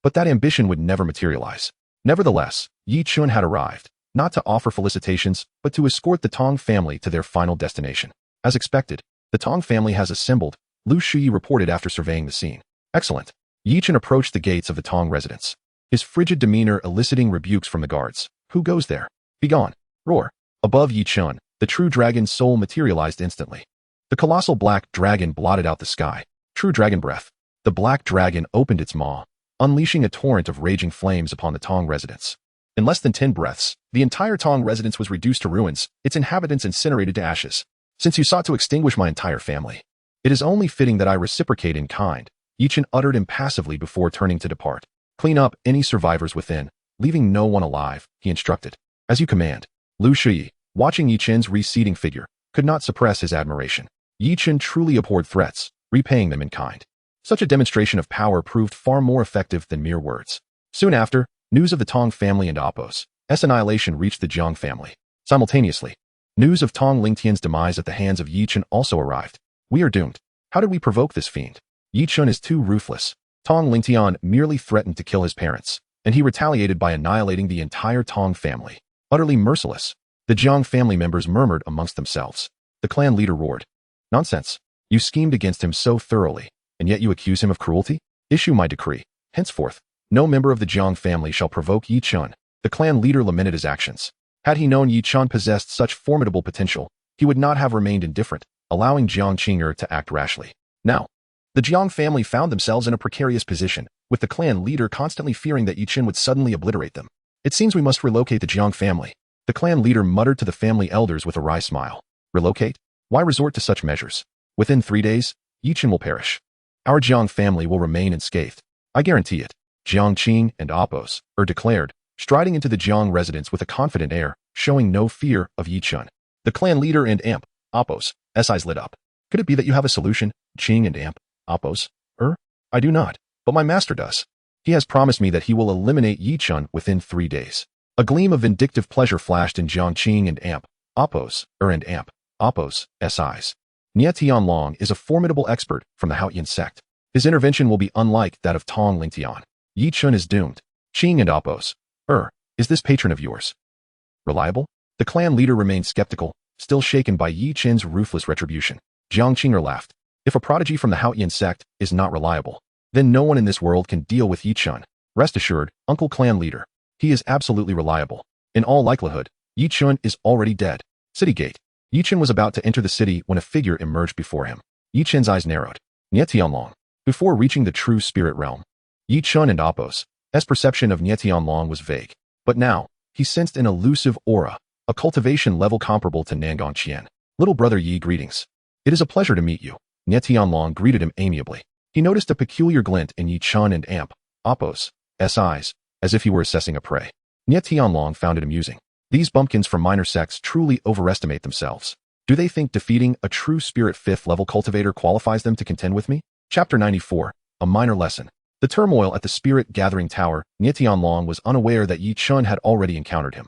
but that ambition would never materialize. Nevertheless, Yi Chun had arrived, not to offer felicitations, but to escort the Tong family to their final destination. As expected, the Tong family has assembled, Lu Shuyi reported after surveying the scene. Excellent. Yi Chun approached the gates of the Tong residence, his frigid demeanor eliciting rebukes from the guards. Who goes there? Begone. Roar. Above Yi Chun, the true dragon's soul materialized instantly. The colossal black dragon blotted out the sky. True dragon breath. The black dragon opened its maw, unleashing a torrent of raging flames upon the Tong residence. In less than 10 breaths, the entire Tong residence was reduced to ruins, its inhabitants incinerated to ashes. Since you sought to extinguish my entire family, it is only fitting that I reciprocate in kind, Yi Chun uttered impassively before turning to depart. Clean up any survivors within, leaving no one alive, he instructed. As you command. Lu Shuyi, watching Yi Chen's receding figure, could not suppress his admiration. Yi Chun truly abhorred threats, repaying them in kind. Such a demonstration of power proved far more effective than mere words. Soon after, news of the Tong family and Appo's annihilation reached the Jiang family. Simultaneously, news of Tong Lingtian's demise at the hands of Yi Chun also arrived. We are doomed. How did we provoke this fiend? Yi Chun is too ruthless. Tong Lingtian merely threatened to kill his parents, and he retaliated by annihilating the entire Tong family. Utterly merciless. The Jiang family members murmured amongst themselves. The clan leader roared. Nonsense. You schemed against him so thoroughly, and yet you accuse him of cruelty? Issue my decree. Henceforth, no member of the Jiang family shall provoke Yi Chun. The clan leader lamented his actions. Had he known Yi Chun possessed such formidable potential, he would not have remained indifferent, allowing Jiang Qing'er to act rashly. Now, the Jiang family found themselves in a precarious position, with the clan leader constantly fearing that Yi Chun would suddenly obliterate them. It seems we must relocate the Jiang family. The clan leader muttered to the family elders with a wry smile. Relocate? Why resort to such measures? Within 3 days, Yi Chun will perish. Our Jiang family will remain unscathed. I guarantee it. Jiang Qing and Appo's declared, striding into the Jiang residence with a confident air, showing no fear of Yi Chun. The clan leader and Amp, Appo's eyes lit up. Could it be that you have a solution, Qing and Amp, Appo's? I do not, but my master does. He has promised me that he will eliminate Yi Chun within 3 days. A gleam of vindictive pleasure flashed in Jiang Qing and Amp, Appo's eyes. Nie Tianlong is a formidable expert from the Haotian sect. His intervention will be unlike that of Tong Lingtian. Yi Chun is doomed. Qing and Appos. Is this patron of yours reliable? The clan leader remained skeptical, still shaken by Yi Qin's ruthless retribution. Jiang Qing'er laughed. If a prodigy from the Haotian sect is not reliable, then no one in this world can deal with Yi Qin. Rest assured, Uncle Clan Leader, he is absolutely reliable. In all likelihood, Yi Qin is already dead. City Gate. Yi Qin was about to enter the city when a figure emerged before him. Yi Qin's eyes narrowed. Nie Tianlong. Before reaching the true spirit realm, Yi Qin and Appos' perception of Nie Tianlong was vague. But now, he sensed an elusive aura, a cultivation level comparable to Nangang Qian. Little brother Yi, greetings. It is a pleasure to meet you. Nie Tianlong greeted him amiably. He noticed a peculiar glint in Yi Qin and Appos' eyes, as if he were assessing a prey. Nie Tianlong found it amusing. These bumpkins from minor sects truly overestimate themselves. Do they think defeating a true spirit 5th level cultivator qualifies them to contend with me? Chapter 94, A Minor Lesson. The turmoil at the Spirit Gathering Tower, Nie Tianlong was unaware that Yi Qin had already encountered him,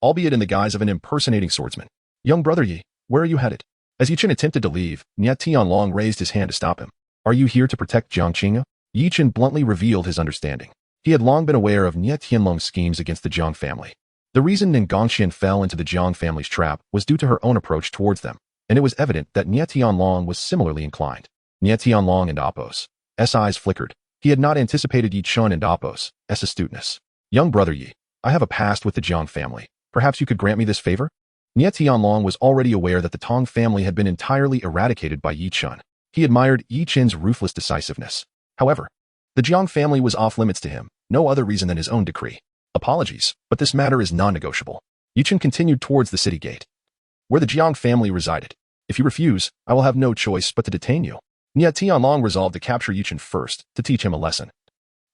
albeit in the guise of an impersonating swordsman. Young brother Yi, where are you headed? As Yi Qin attempted to leave, Nie Tianlong raised his hand to stop him. Are you here to protect Jiang Qing'er? Yi Qin bluntly revealed his understanding. He had long been aware of Nie Tianlong's schemes against the Jiang family. The reason Nangang Qian fell into the Jiang family's trap was due to her own approach towards them, and it was evident that Nie Tianlong was similarly inclined. Nie Tianlong and Appos' eyes flickered. He had not anticipated Yi Qin and Appos' astuteness. Young brother Yi, I have a past with the Jiang family. Perhaps you could grant me this favor? Nie Tianlong was already aware that the Tong family had been entirely eradicated by Yi Qin. He admired Yi Qin's ruthless decisiveness. However, the Jiang family was off limits to him, no other reason than his own decree. Apologies, but this matter is non-negotiable. Yi Qin continued towards the city gate, where the Jiang family resided. If you refuse, I will have no choice but to detain you. Nie Tianlong resolved to capture Yi Qin first, to teach him a lesson,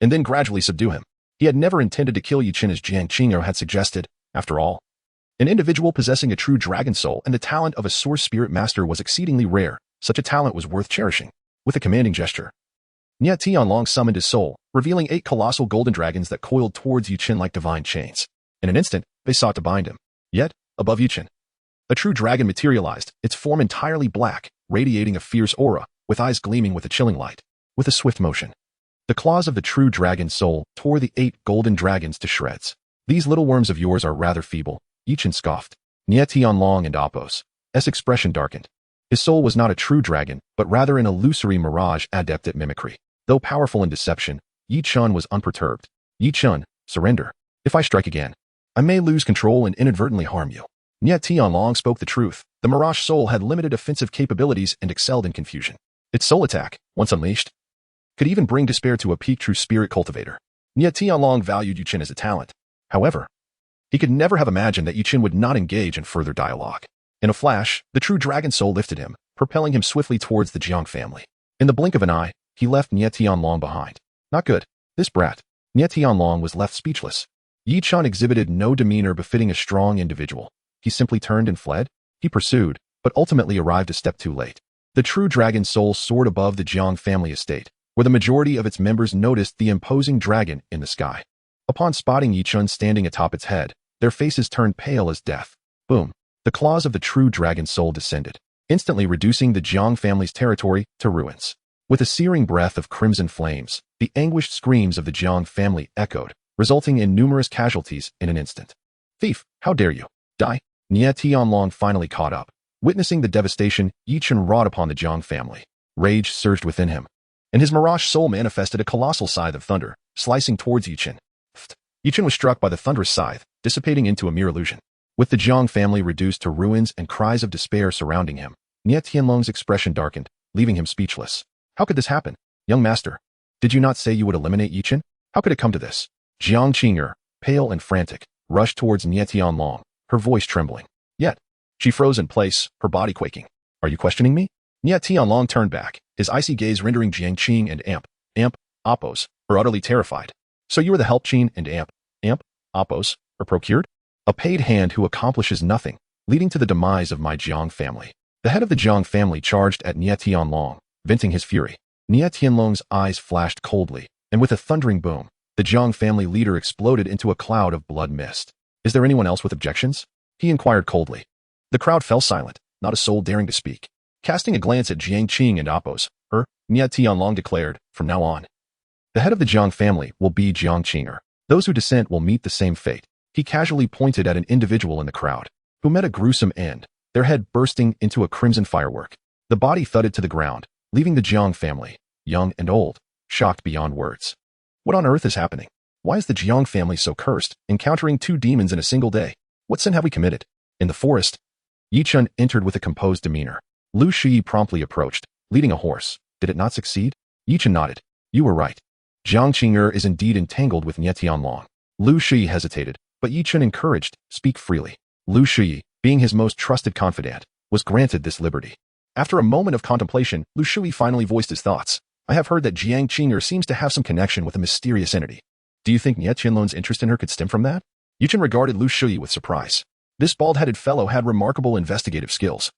and then gradually subdue him. He had never intended to kill Yi Qin as Jiang Qing'er had suggested. After all, an individual possessing a true dragon soul and the talent of a source spirit master was exceedingly rare. Such a talent was worth cherishing. With a commanding gesture, Nie Tianlong summoned his soul, revealing 8 colossal golden dragons that coiled towards Yi Qin like divine chains. In an instant, they sought to bind him. Yet, above Yi Qin, a true dragon materialized, its form entirely black, radiating a fierce aura, with eyes gleaming with a chilling light. With a swift motion, the claws of the true dragon soul tore the 8 golden dragons to shreds. These little worms of yours are rather feeble, Yi Qin scoffed. Nie Tianlong and Appos' expression darkened. His soul was not a true dragon, but rather an illusory mirage adept at mimicry. Though powerful in deception, Yi Qin was unperturbed. Yi Qin, surrender. If I strike again, I may lose control and inadvertently harm you. Nie Tianlong spoke the truth. The mirage soul had limited offensive capabilities and excelled in confusion. Its soul attack, once unleashed, could even bring despair to a peak true spirit cultivator. Nie Tianlong valued Yi Qin as a talent. However, he could never have imagined that Yi Qin would not engage in further dialogue. In a flash, the true dragon soul lifted him, propelling him swiftly towards the Jiang family. In the blink of an eye, he left Nie Tianlong behind. Not good. This brat. Nie Tianlong was left speechless. Yi Qin exhibited no demeanor befitting a strong individual. He simply turned and fled. He pursued, but ultimately arrived a step too late. The true dragon soul soared above the Jiang family estate, where the majority of its members noticed the imposing dragon in the sky. Upon spotting Yi Qin standing atop its head, their faces turned pale as death. Boom. The claws of the true dragon soul descended, instantly reducing the Jiang family's territory to ruins. With a searing breath of crimson flames, the anguished screams of the Jiang family echoed, resulting in numerous casualties in an instant. Thief, how dare you? Die! Nie Tianlong finally caught up. Witnessing the devastation Yi Qin wrought upon the Jiang family, rage surged within him, and his mirage soul manifested a colossal scythe of thunder, slicing towards Yi Qin. Yi Qin was struck by the thunderous scythe, dissipating into a mere illusion. With the Jiang family reduced to ruins and cries of despair surrounding him, Nie Tianlong's expression darkened, leaving him speechless. How could this happen? Young master, did you not say you would eliminate Yi Qin? How could it come to this? Jiang Qing'er, pale and frantic, rushed towards Nie Tianlong, her voice trembling. Yet, she froze in place, her body quaking. Are you questioning me? Nie Tianlong turned back, his icy gaze rendering Jiang Qing and Appos utterly terrified. So you were the help Qin and Appos procured? A paid hand who accomplishes nothing, leading to the demise of my Jiang family. The head of the Jiang family charged at Nie Tianlong, venting his fury. Nie Tianlong's eyes flashed coldly, and with a thundering boom, the Jiang family leader exploded into a cloud of blood mist. Is there anyone else with objections? He inquired coldly. The crowd fell silent, not a soul daring to speak. Casting a glance at Jiang Qing and Appos, Nie Tianlong declared, from now on, the head of the Jiang family will be Jiang Qing'er. Those who dissent will meet the same fate. He casually pointed at an individual in the crowd, who met a gruesome end, their head bursting into a crimson firework. The body thudded to the ground, leaving the Jiang family, young and old, shocked beyond words. What on earth is happening? Why is the Jiang family so cursed, encountering 2 demons in a single day? What sin have we committed? In the forest, Yi Chun entered with a composed demeanor. Lu Shiyi promptly approached, leading a horse. Did it not succeed? Yi Chun nodded. You were right. Jiang Qing'er is indeed entangled with Nie Tianlong. Lu Shiyi hesitated, but Yi Chun encouraged, speak freely. Lu Shiyi, being his most trusted confidant, was granted this liberty. After a moment of contemplation, Lu Shiyi finally voiced his thoughts. I have heard that Jiang Qing'er seems to have some connection with a mysterious entity. Do you think Nie Tianlong's interest in her could stem from that? Yi Chun regarded Lu Shiyi with surprise. This bald-headed fellow had remarkable investigative skills,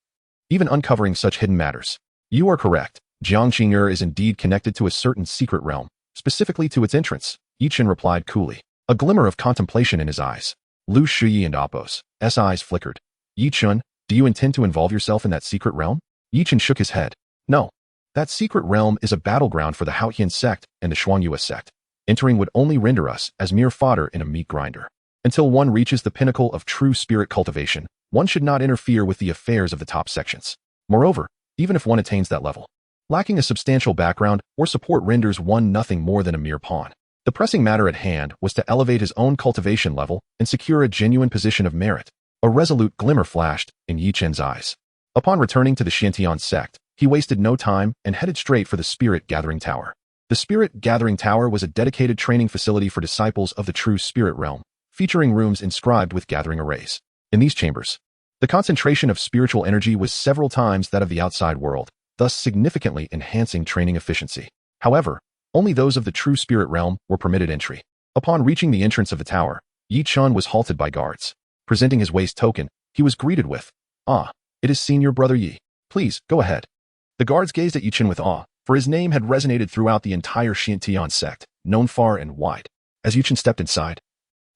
even uncovering such hidden matters. You are correct. Jiang Qing'er is indeed connected to a certain secret realm, specifically to its entrance, Yi Chun replied coolly, a glimmer of contemplation in his eyes. Lu Shiyi and Apos' eyes flickered. Yi Chun, do you intend to involve yourself in that secret realm? Yi Chun shook his head. No. That secret realm is a battleground for the Haotian sect and the Xuanyue sect. Entering would only render us as mere fodder in a meat grinder. Until one reaches the pinnacle of true spirit cultivation, one should not interfere with the affairs of the top sections. Moreover, even if one attains that level, lacking a substantial background or support renders one nothing more than a mere pawn. The pressing matter at hand was to elevate his own cultivation level and secure a genuine position of merit. A resolute glimmer flashed in Yi Chun's eyes. Upon returning to the Xiantian sect, he wasted no time and headed straight for the Spirit Gathering Tower. The Spirit Gathering Tower was a dedicated training facility for disciples of the true spirit realm, featuring rooms inscribed with gathering arrays. In these chambers, the concentration of spiritual energy was several times that of the outside world, thus significantly enhancing training efficiency. However, only those of the true spirit realm were permitted entry. Upon reaching the entrance of the tower, Yi Chun was halted by guards. Presenting his waist token, he was greeted with, "Ah, it is Senior Brother Yi. Please, go ahead." The guards gazed at Yi Chun with awe, for his name had resonated throughout the entire Xiantian sect, known far and wide. As Yi Chun stepped inside,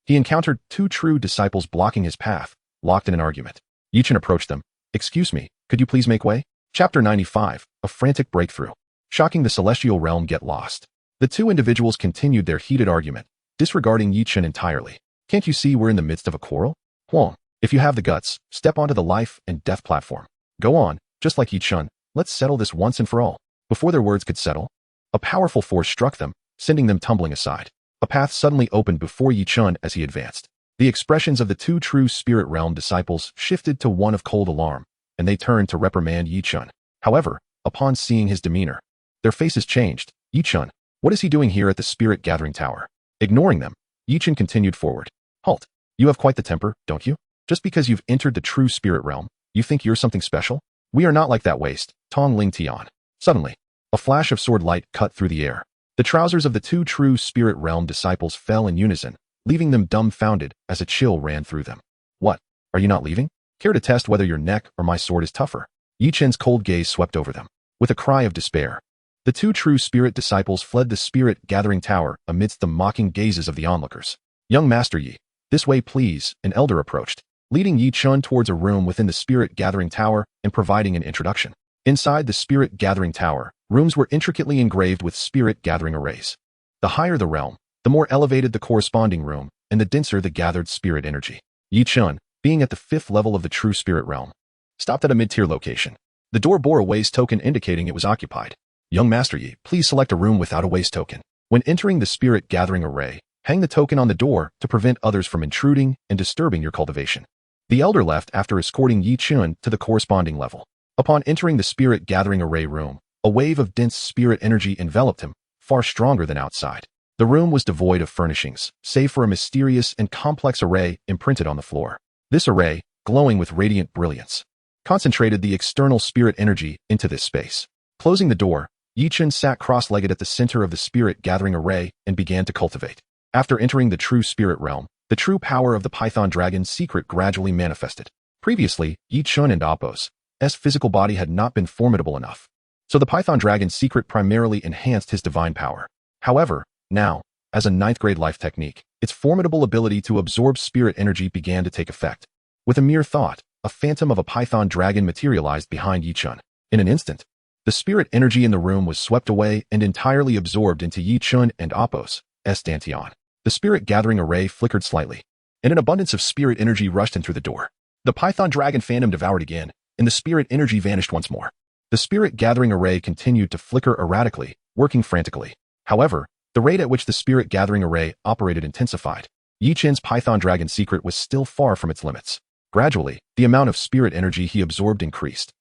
he encountered 2 true disciples blocking his path, locked in an argument. Yi Chun approached them. "Excuse me, could you please make way?" Chapter 95, A Frantic Breakthrough. Shocking the celestial realm get lost. The 2 individuals continued their heated argument, disregarding Yi Chun entirely. Can't you see we're in the midst of a quarrel? Huang, if you have the guts, step onto the life and death platform. Go on, just like Yi Chun, let's settle this once and for all. Before their words could settle, a powerful force struck them, sending them tumbling aside. A path suddenly opened before Yi Chun as he advanced. The expressions of the 2 true spirit realm disciples shifted to one of cold alarm, and they turned to reprimand Yi Chun. However, upon seeing his demeanor, their faces changed. Yi Chun, what is he doing here at the Spirit Gathering Tower? Ignoring them, Yi Chun continued forward. Halt. You have quite the temper, don't you? Just because you've entered the true spirit realm, you think you're something special? We are not like that waste, Tong Ling Tian. Suddenly, a flash of sword light cut through the air. The trousers of the 2 true spirit realm disciples fell in unison, leaving them dumbfounded as a chill ran through them. What? Are you not leaving? Care to test whether your neck or my sword is tougher? Yi Chun's cold gaze swept over them. With a cry of despair, the 2 true spirit disciples fled the Spirit Gathering Tower amidst the mocking gazes of the onlookers. Young Master Yi, this way please, an elder approached, leading Yi Chun towards a room within the Spirit Gathering Tower and providing an introduction. Inside the Spirit Gathering Tower, rooms were intricately engraved with spirit gathering arrays. The higher the realm, the more elevated the corresponding room, and the denser the gathered spirit energy. Yi Chun, being at the 5th level of the true spirit realm, stopped at a mid-tier location. The door bore a waste token indicating it was occupied. Young Master Yi, please select a room without a waste token. When entering the spirit gathering array, hang the token on the door to prevent others from intruding and disturbing your cultivation. The elder left after escorting Yi Chun to the corresponding level. Upon entering the spirit gathering array room, a wave of dense spirit energy enveloped him, far stronger than outside. The room was devoid of furnishings, save for a mysterious and complex array imprinted on the floor. This array, glowing with radiant brilliance, concentrated the external spirit energy into this space. Closing the door, Yi Chun sat cross-legged at the center of the spirit gathering array and began to cultivate. After entering the true spirit realm, the true power of the Python Dragon's secret gradually manifested. Previously, Yi Chun and Apos' physical body had not been formidable enough, so the Python Dragon's secret primarily enhanced his divine power. However, now, as a 9th grade life technique, its formidable ability to absorb spirit energy began to take effect. With a mere thought, a phantom of a Python Dragon materialized behind Yi Chun. In an instant, the spirit energy in the room was swept away and entirely absorbed into Yi Chun and Apos' dantian. The spirit gathering array flickered slightly, and an abundance of spirit energy rushed in through the door. The Python Dragon Phantom devoured again, and the spirit energy vanished once more. The spirit gathering array continued to flicker erratically, working frantically. However, the rate at which the spirit gathering array operated intensified. Yi Chen's Python Dragon secret was still far from its limits. Gradually, the amount of spirit energy he absorbed increased.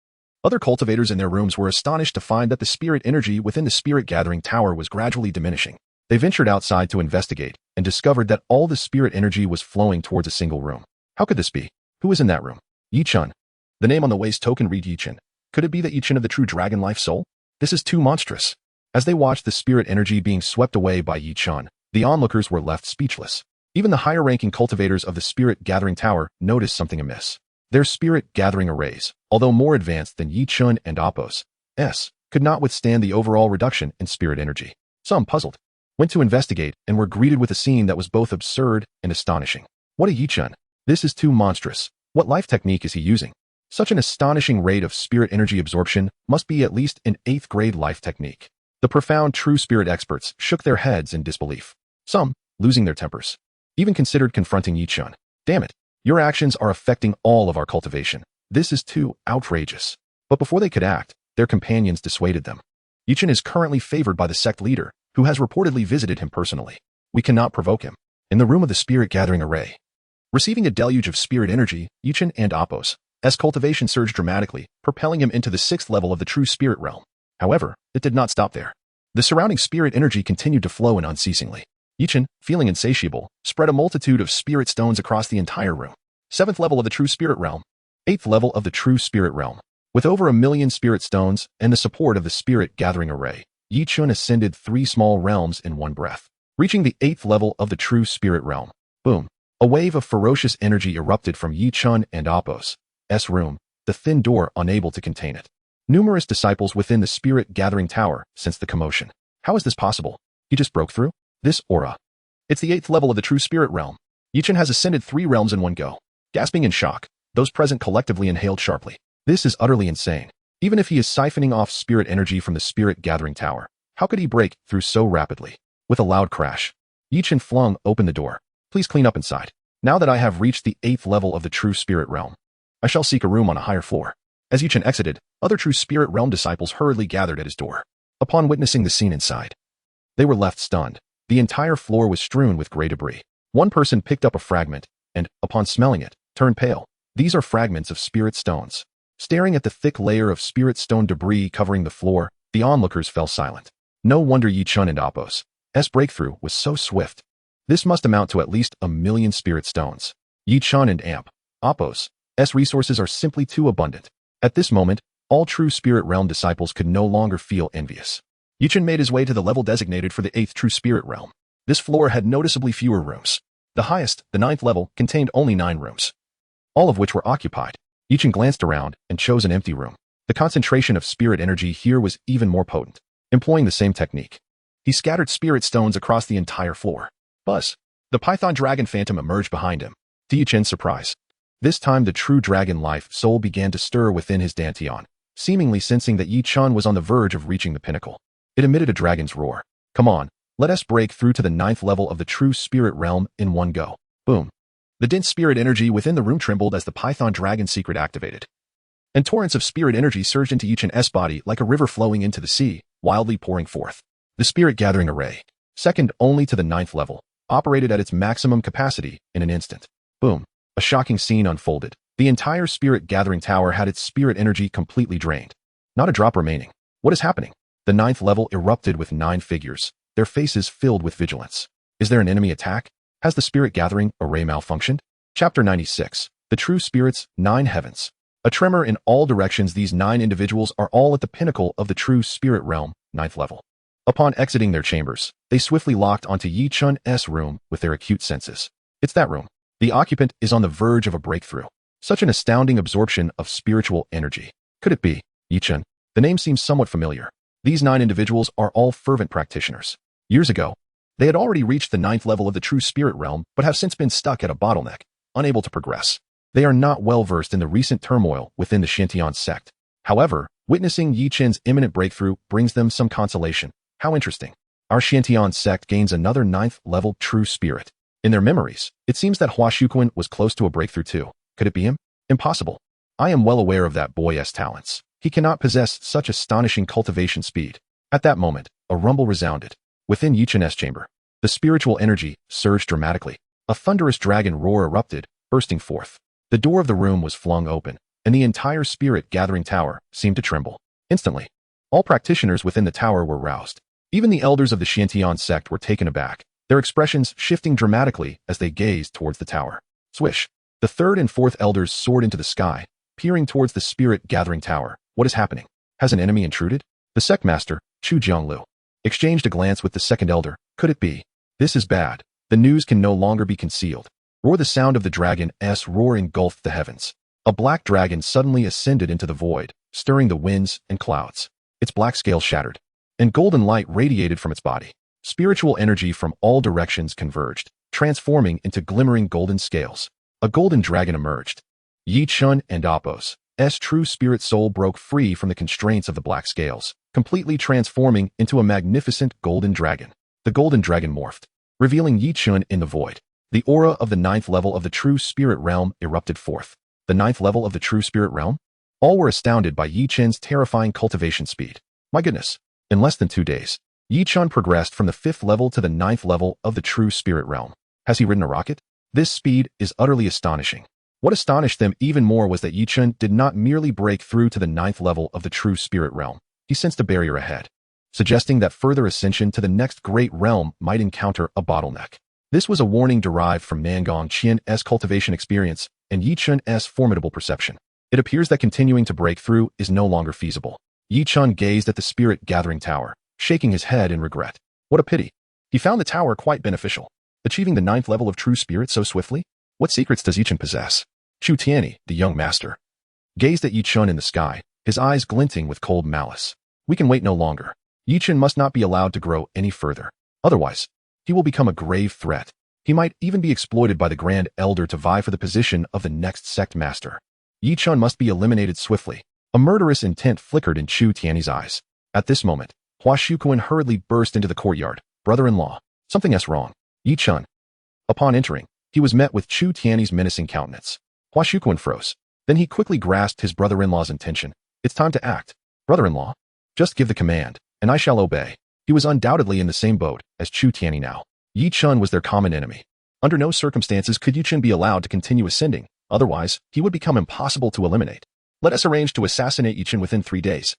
Other cultivators in their rooms were astonished to find that the spirit energy within the spirit gathering tower was gradually diminishing. They ventured outside to investigate and discovered that all the spirit energy was flowing towards a single room. How could this be? Who was in that room? Yi Chen. The name on the waist token read Yi Chen. Could it be the Yi Chen of the true dragon life soul? This is too monstrous. As they watched the spirit energy being swept away by Yi Chen, the onlookers were left speechless. Even the higher-ranking cultivators of the spirit gathering tower noticed something amiss. Their spirit gathering arrays, although more advanced than Yi Chen and Apos, could not withstand the overall reduction in spirit energy. Some, puzzled, went to investigate and were greeted with a scene that was both absurd and astonishing. What a Yi Chen! This is too monstrous. What life technique is he using? Such an astonishing rate of spirit energy absorption must be at least an 8th grade life technique. The profound true spirit experts shook their heads in disbelief. Some, losing their tempers, even considered confronting Yi Chen. Damn it, your actions are affecting all of our cultivation. This is too outrageous. But before they could act, their companions dissuaded them. Yi Chen is currently favored by the sect leader, who has reportedly visited him personally. We cannot provoke him. In the room of the spirit gathering array, receiving a deluge of spirit energy, Yi Chen and Apos' cultivation surged dramatically, propelling him into the 6th level of the true spirit realm. However, it did not stop there. The surrounding spirit energy continued to flow in unceasingly. Yi Chen, feeling insatiable, spread a multitude of spirit stones across the entire room. 7th level of the true spirit realm. 8th level of the true spirit realm. With over 1 million spirit stones and the support of the spirit gathering array, Yi Chen ascended 3 small realms in one breath, reaching the 8th level of the true spirit realm. Boom. A wave of ferocious energy erupted from Yi Chen and Apos' room, the thin door unable to contain it. Numerous disciples within the spirit gathering tower sensed the commotion. How is this possible? He just broke through? This aura. It's the 8th level of the true spirit realm. Yi Chen has ascended 3 realms in one go. Gasping in shock, those present collectively inhaled sharply. This is utterly insane. Even if he is siphoning off spirit energy from the spirit gathering tower, how could he break through so rapidly? With a loud crash, Yi Chen flung open the door. Please clean up inside. Now that I have reached the 8th level of the true spirit realm, I shall seek a room on a higher floor. As Yi Chen exited, other true spirit realm disciples hurriedly gathered at his door. Upon witnessing the scene inside, they were left stunned. The entire floor was strewn with gray debris. One person picked up a fragment and, upon smelling it, turned pale. These are fragments of spirit stones. Staring at the thick layer of spirit stone debris covering the floor, the onlookers fell silent. No wonder Yi Chen and Apos' breakthrough was so swift. This must amount to at least 1 million spirit stones. Yi Chen and Apos' resources are simply too abundant. At this moment, all true spirit realm disciples could no longer feel envious. Yi Chen made his way to the level designated for the 8th true spirit realm. This floor had noticeably fewer rooms. The highest, the 9th level, contained only 9 rooms, all of which were occupied. Yi Chen glanced around and chose an empty room. The concentration of spirit energy here was even more potent. Employing the same technique, he scattered spirit stones across the entire floor. Buzz. The Python Dragon Phantom emerged behind him. To Yi Chen's surprise, this time the true dragon life soul began to stir within his dantian, seemingly sensing that Yi Chen was on the verge of reaching the pinnacle. It emitted a dragon's roar. Come on, let us break through to the 9th level of the true spirit realm in one go. Boom. The dense spirit energy within the room trembled as the Python Dragon secret activated. And torrents of spirit energy surged into Yi Chen's body like a river flowing into the sea, wildly pouring forth. The spirit gathering array, second only to the 9th level, operated at its maximum capacity in an instant. Boom. A shocking scene unfolded. The entire spirit gathering tower had its spirit energy completely drained. Not a drop remaining. What is happening? The 9th level erupted with 9 figures, their faces filled with vigilance. Is there an enemy attack? Has the spirit gathering array malfunctioned? Chapter 96. The True Spirits, 9 Heavens. A tremor in all directions. These 9 individuals are all at the pinnacle of the true spirit realm, 9th level. Upon exiting their chambers, they swiftly locked onto Yi Chen's room with their acute senses. It's that room. The occupant is on the verge of a breakthrough. Such an astounding absorption of spiritual energy. Could it be Yi Chen? The name seems somewhat familiar. These 9 individuals are all fervent practitioners. Years ago, they had already reached the 9th level of the true spirit realm, but have since been stuck at a bottleneck, unable to progress. They are not well versed in the recent turmoil within the Shantian sect. However, witnessing Yi Chen's imminent breakthrough brings them some consolation. How interesting. Our Shantian sect gains another 9th level true spirit. In their memories, it seems that Hua Shuquan was close to a breakthrough too. Could it be him? Impossible. I am well aware of that boy's talents. He cannot possess such astonishing cultivation speed. At that moment, a rumble resounded. Within Yichen's chamber, the spiritual energy surged dramatically. A thunderous dragon roar erupted, bursting forth. The door of the room was flung open, and the entire spirit-gathering tower seemed to tremble. Instantly, all practitioners within the tower were roused. Even the elders of the Shantian sect were taken aback, their expressions shifting dramatically as they gazed towards the tower. Swish! The third and fourth elders soared into the sky, peering towards the spirit-gathering tower. What is happening? Has an enemy intruded? The sect master, Chu Jianglu, exchanged a glance with the second elder. Could it be? This is bad. The news can no longer be concealed. Roar! The sound of the dragon's roar engulfed the heavens. A black dragon suddenly ascended into the void, stirring the winds and clouds. Its black scales shattered, and golden light radiated from its body. Spiritual energy from all directions converged, transforming into glimmering golden scales. A golden dragon emerged. Yi Chun and Apos' true spirit soul broke free from the constraints of the black scales, completely transforming into a magnificent golden dragon. The golden dragon morphed, revealing Yi Chun in the void. The aura of the 9th level of the true spirit realm erupted forth. The 9th level of the true spirit realm? All were astounded by Yi Chun's terrifying cultivation speed. My goodness! In less than 2 days, Yi Chun progressed from the 5th level to the 9th level of the true spirit realm. Has he ridden a rocket? This speed is utterly astonishing. What astonished them even more was that Yi Chun did not merely break through to the 9th level of the true spirit realm. He sensed a barrier ahead, suggesting that further ascension to the next great realm might encounter a bottleneck. This was a warning derived from Nangong Qian's cultivation experience and Yi Chun's formidable perception. It appears that continuing to break through is no longer feasible. Yi Chun gazed at the spirit-gathering tower, shaking his head in regret. What a pity. He found the tower quite beneficial. Achieving the 9th level of true spirit so swiftly? What secrets does Yi Chun possess? Chu Tianyi, the young master, gazed at Yi Chun in the sky, his eyes glinting with cold malice. We can wait no longer. Yi Chun must not be allowed to grow any further. Otherwise, he will become a grave threat. He might even be exploited by the Grand Elder to vie for the position of the next sect master. Yi Chun must be eliminated swiftly. A murderous intent flickered in Chu Tianyi's eyes. At this moment, Hua Shuquan hurriedly burst into the courtyard. Brother-in-law, something's wrong. Yi Chun. Upon entering, he was met with Chu Tianyi's menacing countenance. Hua Shuquan froze. Then he quickly grasped his brother-in-law's intention. It's time to act. Brother-in-law, just give the command, and I shall obey. He was undoubtedly in the same boat as Chu Tianyi now. Yi Chun was their common enemy. Under no circumstances could Yi Chun be allowed to continue ascending, otherwise he would become impossible to eliminate. Let us arrange to assassinate Yi Chun within 3 days.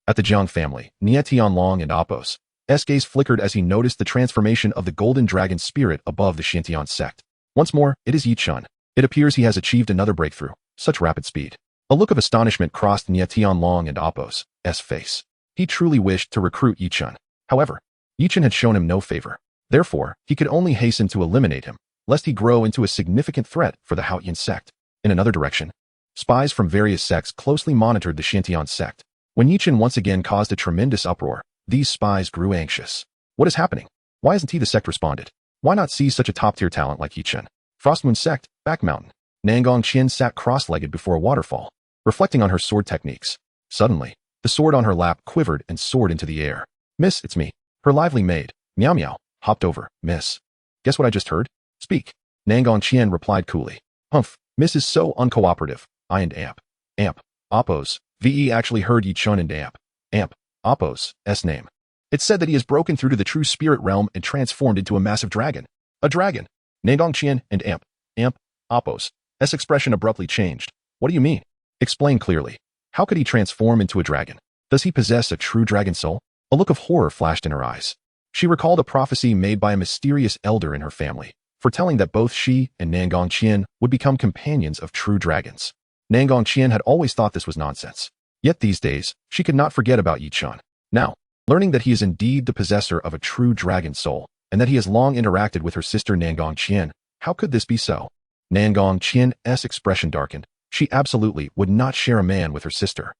At the Jiang family, Nie Tianlong and Apos' gaze flickered as he noticed the transformation of the golden dragon spirit above the Shantian sect. Once more, it is Yi Chun. It appears he has achieved another breakthrough. Such rapid speed. A look of astonishment crossed Nie Tianlong and Apos' face. He truly wished to recruit Yi Chun. However, Yi Chun had shown him no favor. Therefore, he could only hasten to eliminate him, lest he grow into a significant threat for the Haotian sect. In another direction, spies from various sects closely monitored the Shantian sect. When Yi Chun once again caused a tremendous uproar, these spies grew anxious. What is happening? Why hasn't the sect responded? Why not seize such a top-tier talent like Yi Chun? Frostmoon sect, Back Mountain. Nangong Qian sat cross-legged before a waterfall, reflecting on her sword techniques. Suddenly, the sword on her lap quivered and soared into the air. Miss, it's me. Her lively maid, Meow Meow, hopped over. Miss. Guess what I just heard? Speak. Nangong Qian replied coolly. Humph, Miss is so uncooperative. I and Amp. Apos. VE actually heard Yi Chun and Amp. Apos' name. It said that he has broken through to the true spirit realm and transformed into a massive dragon. A dragon. Nangong Qian and Amp. Apos' expression abruptly changed. What do you mean? Explain clearly. How could he transform into a dragon? Does he possess a true dragon soul? A look of horror flashed in her eyes. She recalled a prophecy made by a mysterious elder in her family, foretelling that both she and Nangong Qian would become companions of true dragons. Nangong Qian had always thought this was nonsense. Yet these days, she could not forget about Yi Chun. Now, learning that he is indeed the possessor of a true dragon soul, and that he has long interacted with her sister Nangong Qian, how could this be so? Nangong Qian's expression darkened. She absolutely would not share a man with her sister.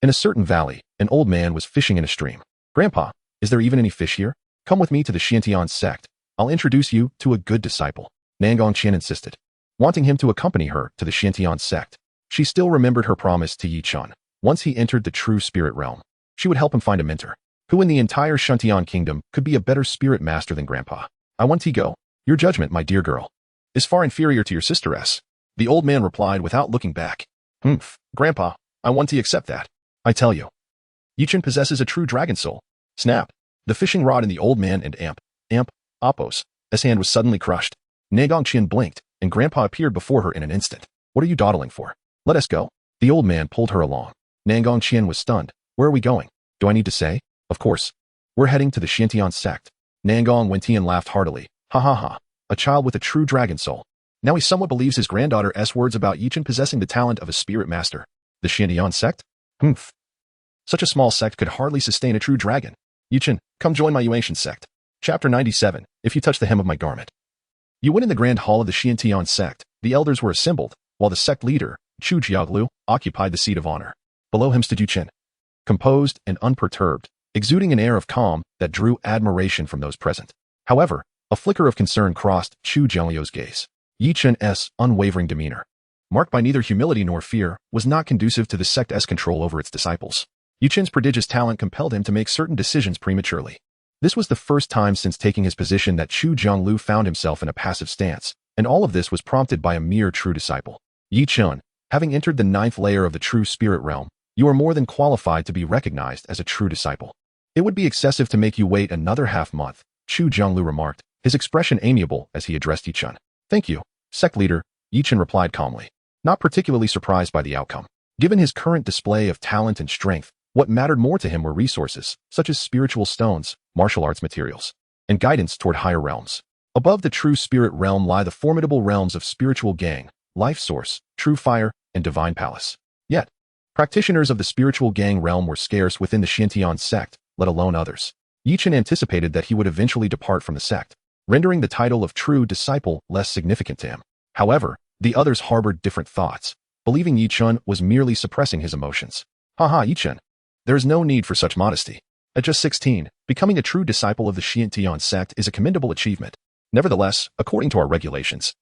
In a certain valley, an old man was fishing in a stream. Grandpa, is there even any fish here? Come with me to the Shantian sect. I'll introduce you to a good disciple. Nangong Qian insisted, wanting him to accompany her to the Shantian sect. She still remembered her promise to Yi Chun. Once he entered the true spirit realm, she would help him find a mentor. Who in the entire Shuntian kingdom could be a better spirit master than Grandpa? I want to go. Your judgment, my dear girl, is far inferior to your sisteress. The old man replied without looking back. Grandpa, I want to accept that. I tell you, Yichen possesses a true dragon soul. Snap. The fishing rod in the old man and Appos' hand was suddenly crushed. Nangongqian blinked, and Grandpa appeared before her in an instant. What are you dawdling for? Let us go. The old man pulled her along. Nangongqian was stunned. Where are we going? Do I need to say? Of course. We're heading to the Xiantian sect. Nangong Wentian laughed heartily. Ha ha ha. A child with a true dragon soul. Now he somewhat believes his granddaughter's words about Yichen possessing the talent of a spirit master. The Xiantian sect? Such a small sect could hardly sustain a true dragon. Yichen, come join my Yuanshan sect. Chapter 97. If you touch the hem of my garment. You went in the grand hall of the Xiantian sect. The elders were assembled, while the sect leader, Chu Jiaoglu, occupied the seat of honor. Below him stood Yichen, composed and unperturbed, exuding an air of calm that drew admiration from those present. However, a flicker of concern crossed Chu Jiangliu's gaze. Yichen's unwavering demeanor, marked by neither humility nor fear, was not conducive to the sect's control over its disciples. Yichen's prodigious talent compelled him to make certain decisions prematurely. This was the first time since taking his position that Chu Jianglu found himself in a passive stance, and all of this was prompted by a mere true disciple. Yichen, having entered the 9th layer of the true spirit realm, you are more than qualified to be recognized as a true disciple. It would be excessive to make you wait another half-month, Chu Jianglu remarked, his expression amiable as he addressed Yichen. Thank you, sect leader, Yichen replied calmly, not particularly surprised by the outcome. Given his current display of talent and strength, what mattered more to him were resources, such as spiritual stones, martial arts materials, and guidance toward higher realms. Above the true spirit realm lie the formidable realms of spiritual gang, life source, true fire, and divine palace. Yet, practitioners of the spiritual gang realm were scarce within the Xiantian sect, let alone others. Yichen anticipated that he would eventually depart from the sect, rendering the title of true disciple less significant to him. However, the others harbored different thoughts, believing Yichen was merely suppressing his emotions. Haha, Yichen. There is no need for such modesty. At just 16, becoming a true disciple of the Xiantian sect is a commendable achievement. Nevertheless, according to our regulations,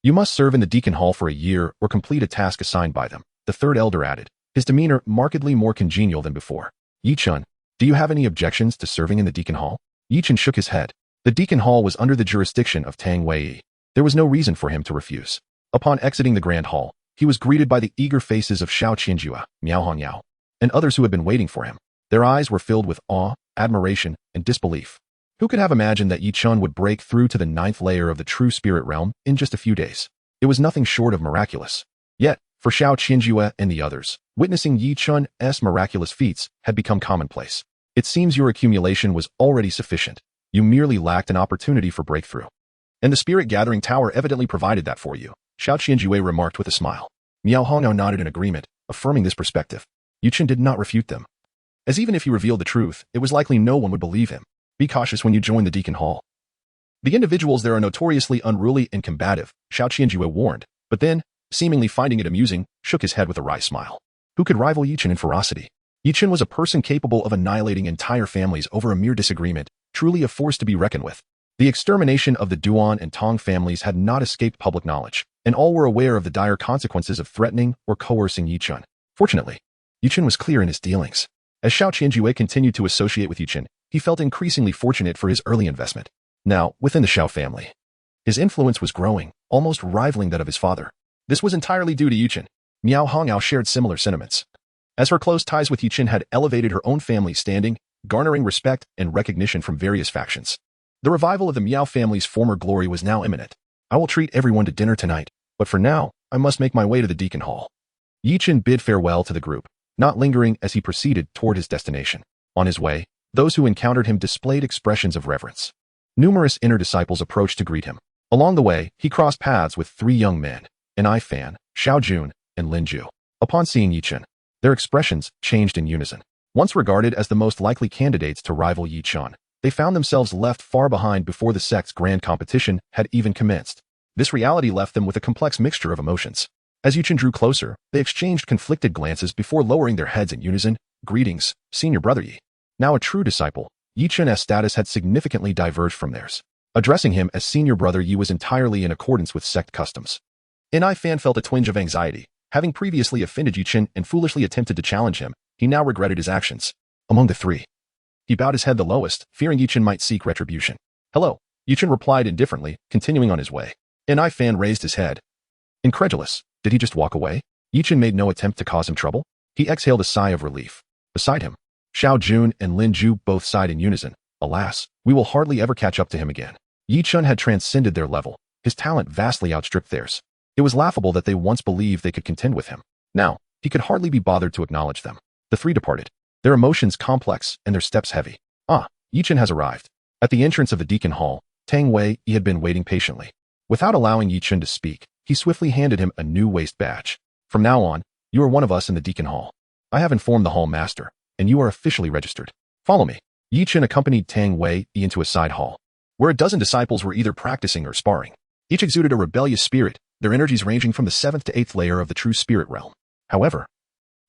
you must serve in the deacon hall for a year or complete a task assigned by them, the third elder added, his demeanor markedly more congenial than before. Yichen, do you have any objections to serving in the deacon hall? Yichen shook his head. The deacon hall was under the jurisdiction of Tang Wei. There was no reason for him to refuse. Upon exiting the grand hall, he was greeted by the eager faces of Xiao Qianjua, Miao Hongyao, and others who had been waiting for him. Their eyes were filled with awe, admiration, and disbelief. Who could have imagined that Yichen would break through to the 9th layer of the true spirit realm in just a few days? It was nothing short of miraculous. Yet, for Xiao Qianjua and the others, witnessing Yichen's miraculous feats had become commonplace. It seems your accumulation was already sufficient. You merely lacked an opportunity for breakthrough. And the Spirit Gathering Tower evidently provided that for you, Xiao Qianjue remarked with a smile. Miao Hongyao nodded in agreement, affirming this perspective. Yichen did not refute them, as even if he revealed the truth, it was likely no one would believe him. Be cautious when you join the deacon hall. The individuals there are notoriously unruly and combative, Xiao Qianjue warned, but then, seemingly finding it amusing, shook his head with a wry smile. Who could rival Yichen in ferocity? Yichen was a person capable of annihilating entire families over a mere disagreement, truly a force to be reckoned with. The extermination of the Duan and Tong families had not escaped public knowledge, and all were aware of the dire consequences of threatening or coercing Yichen. Fortunately, Yichen was clear in his dealings. As Xiao Qianjue continued to associate with Yichen, he felt increasingly fortunate for his early investment. Now, within the Xiao family, his influence was growing, almost rivaling that of his father. This was entirely due to Yichen. Miao Hongyao shared similar sentiments, as her close ties with Yichen had elevated her own family's standing, garnering respect and recognition from various factions. The revival of the Miao family's former glory was now imminent. I will treat everyone to dinner tonight, but for now, I must make my way to the deacon hall. Yichen bid farewell to the group, not lingering as he proceeded toward his destination. On his way, those who encountered him displayed expressions of reverence. Numerous inner disciples approached to greet him. Along the way, he crossed paths with 3 young men, An Fan, Xiao Jun, and Lin Ju. Upon seeing Yichen, their expressions changed in unison. Once regarded as the most likely candidates to rival Yichen, they found themselves left far behind before the sect's grand competition had even commenced. This reality left them with a complex mixture of emotions. As Yichen drew closer, they exchanged conflicted glances before lowering their heads in unison. Greetings, senior brother Yi. Now a true disciple, Yichen's status had significantly diverged from theirs. Addressing him as senior brother Yi was entirely in accordance with sect customs. An Fan felt a twinge of anxiety. Having previously offended Yichen and foolishly attempted to challenge him, he now regretted his actions. Among the 3, He bowed his head the lowest, fearing Yichen might seek retribution. Hello, Yichen replied indifferently, continuing on his way. An Fan raised his head. Incredulous, did he just walk away? Yichen made no attempt to cause him trouble. He exhaled a sigh of relief. Beside him, Xiao Jun and Lin Ju both sighed in unison. Alas, we will hardly ever catch up to him again. Yichen had transcended their level. His talent vastly outstripped theirs. It was laughable that they once believed they could contend with him. Now, he could hardly be bothered to acknowledge them. The three departed, their emotions complex and their steps heavy. Yichen has arrived. At the entrance of the Deacon Hall, Tang Wei had been waiting patiently. Without allowing Yichen to speak, he swiftly handed him a new waist badge. From now on, you are one of us in the Deacon Hall. I have informed the Hall Master, and you are officially registered. Follow me. Yichen accompanied Tang Wei into a side hall, where a dozen disciples were either practicing or sparring. Each exuded a rebellious spirit, their energies ranging from the 7th to 8th layer of the true spirit realm. However,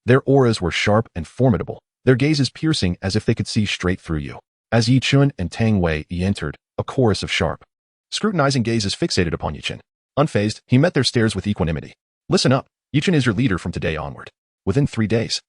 their auras were sharp and formidable, their gazes piercing as if they could see straight through you. As Yichen and Tang Wei entered, a chorus of sharp, scrutinizing gazes fixated upon Yichen. Unfazed, he met their stares with equanimity. Listen up, Yichen is your leader from today onward. Within 3 days,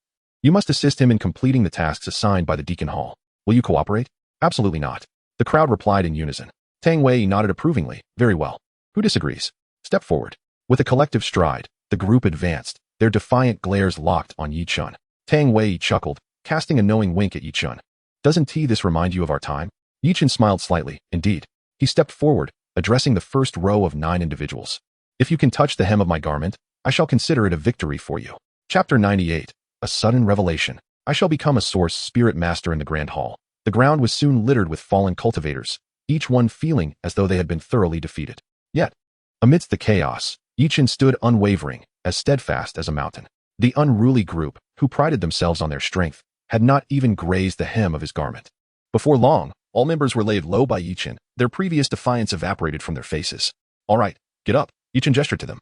you must assist him in completing the tasks assigned by the Deacon Hall. Will you cooperate? Absolutely not. The crowd replied in unison. Tang Wei nodded approvingly. Very well. Who disagrees? Step forward. With a collective stride, the group advanced, their defiant glares locked on Yichen. Tang Wei chuckled, casting a knowing wink at Yichen. Doesn't this remind you of our time? Yichen smiled slightly. Indeed. He stepped forward, addressing the first row of 9 individuals. If you can touch the hem of my garment, I shall consider it a victory for you. Chapter 98. A sudden revelation. I shall become a source spirit master in the Grand Hall. The ground was soon littered with fallen cultivators, each one feeling as though they had been thoroughly defeated. Yet, amidst the chaos, Yichen stood unwavering, as steadfast as a mountain. The unruly group, who prided themselves on their strength, had not even grazed the hem of his garment. Before long, all members were laid low by Yichen, their previous defiance evaporated from their faces. All right, get up, Yichen gestured to them.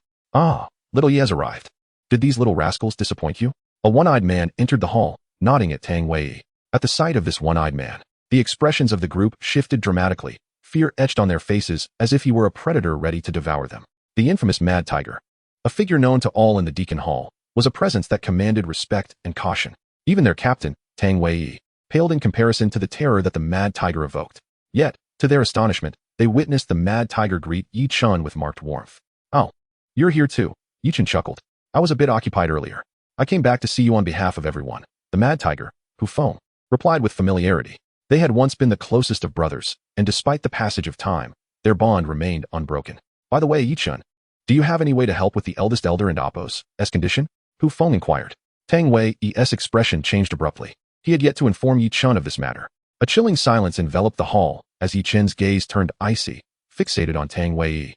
Little Yi has arrived. Did these little rascals disappoint you? A one-eyed man entered the hall, nodding at Tang Wei. At the sight of this one-eyed man, the expressions of the group shifted dramatically, fear etched on their faces as if he were a predator ready to devour them. The infamous Mad Tiger, a figure known to all in the Deacon Hall, was a presence that commanded respect and caution. Even their captain, Tang Wei, paled in comparison to the terror that the Mad Tiger evoked. Yet, to their astonishment, they witnessed the Mad Tiger greet Yichen with marked warmth. Oh, you're here too, Yichen chuckled. I was a bit occupied earlier. I came back to see you on behalf of everyone. The Mad Tiger, Hu Feng, replied with familiarity. They had once been the closest of brothers, and despite the passage of time, their bond remained unbroken. By the way, Yichen, do you have any way to help with the eldest elder and Appo's condition? Hu Feng inquired. Tang Wei's expression changed abruptly. He had yet to inform Yichen of this matter. A chilling silence enveloped the hall as Yichen's gaze turned icy, fixated on Tang Wei.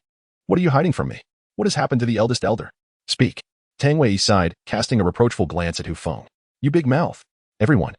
What are you hiding from me? What has happened to the eldest elder? Speak. Tang Wei sighed, casting a reproachful glance at Hu Feng. You big mouth. Everyone,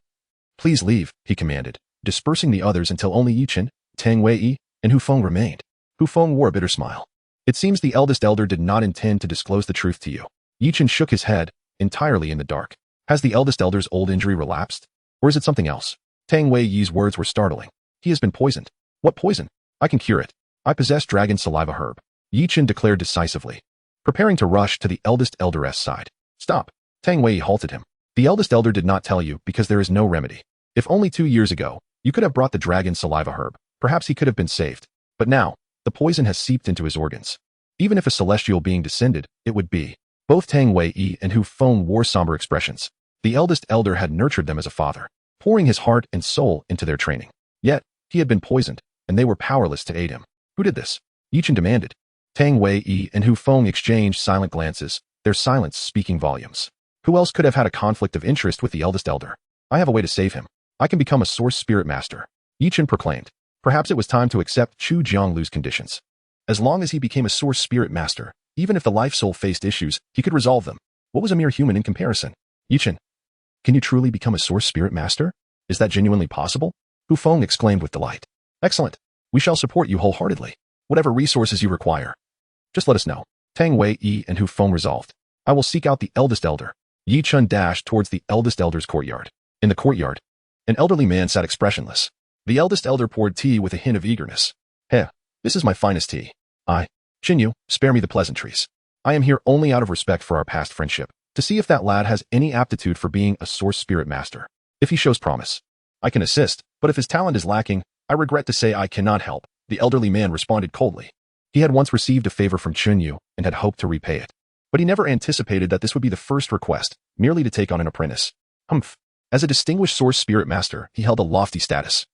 please leave, he commanded, dispersing the others until only Yichen, Tang Wei, and Hu Feng remained. Hu Feng wore a bitter smile. It seems the eldest elder did not intend to disclose the truth to you. Yichen shook his head, entirely in the dark. Has the eldest elder's old injury relapsed? Or is it something else? Tang Wei's words were startling. He has been poisoned. What poison? I can cure it. I possess dragon saliva herb, Yichen declared decisively, preparing to rush to the eldest elder's side. Stop. Tang Wei halted him. The eldest elder did not tell you because there is no remedy. If only 2 years ago, you could have brought the dragon saliva herb, perhaps he could have been saved. But now, the poison has seeped into his organs. Even if a celestial being descended, it would be. Both Tang Wei and Hu Feng wore somber expressions. The eldest elder had nurtured them as a father, pouring his heart and soul into their training. Yet, he had been poisoned, and they were powerless to aid him. Who did this? Yichen demanded. Tang Wei and Hu Feng exchanged silent glances, their silence speaking volumes. Who else could have had a conflict of interest with the eldest elder? I have a way to save him. I can become a source spirit master, Yichen proclaimed. Perhaps it was time to accept Chu Jianglu's conditions. As long as he became a source spirit master, even if the life soul faced issues, he could resolve them. What was a mere human in comparison? Yichen, can you truly become a source spirit master? Is that genuinely possible? Hu Feng exclaimed with delight. Excellent. We shall support you wholeheartedly. Whatever resources you require, just let us know. Tang Wei and Hu Feng resolved. I will seek out the eldest elder. Yichen dashed towards the eldest elder's courtyard. In the courtyard, an elderly man sat expressionless. The eldest elder poured tea with a hint of eagerness. Hey, this is my finest tea. Xinyu, spare me the pleasantries. I am here only out of respect for our past friendship, to see if that lad has any aptitude for being a source spirit master. If he shows promise, I can assist, But if his talent is lacking, I regret to say I cannot help, the elderly man responded coldly. He had once received a favor from Chunyu and had hoped to repay it. But he never anticipated that this would be the first request, merely to take on an apprentice. Humph. As a distinguished source spirit master, he held a lofty status.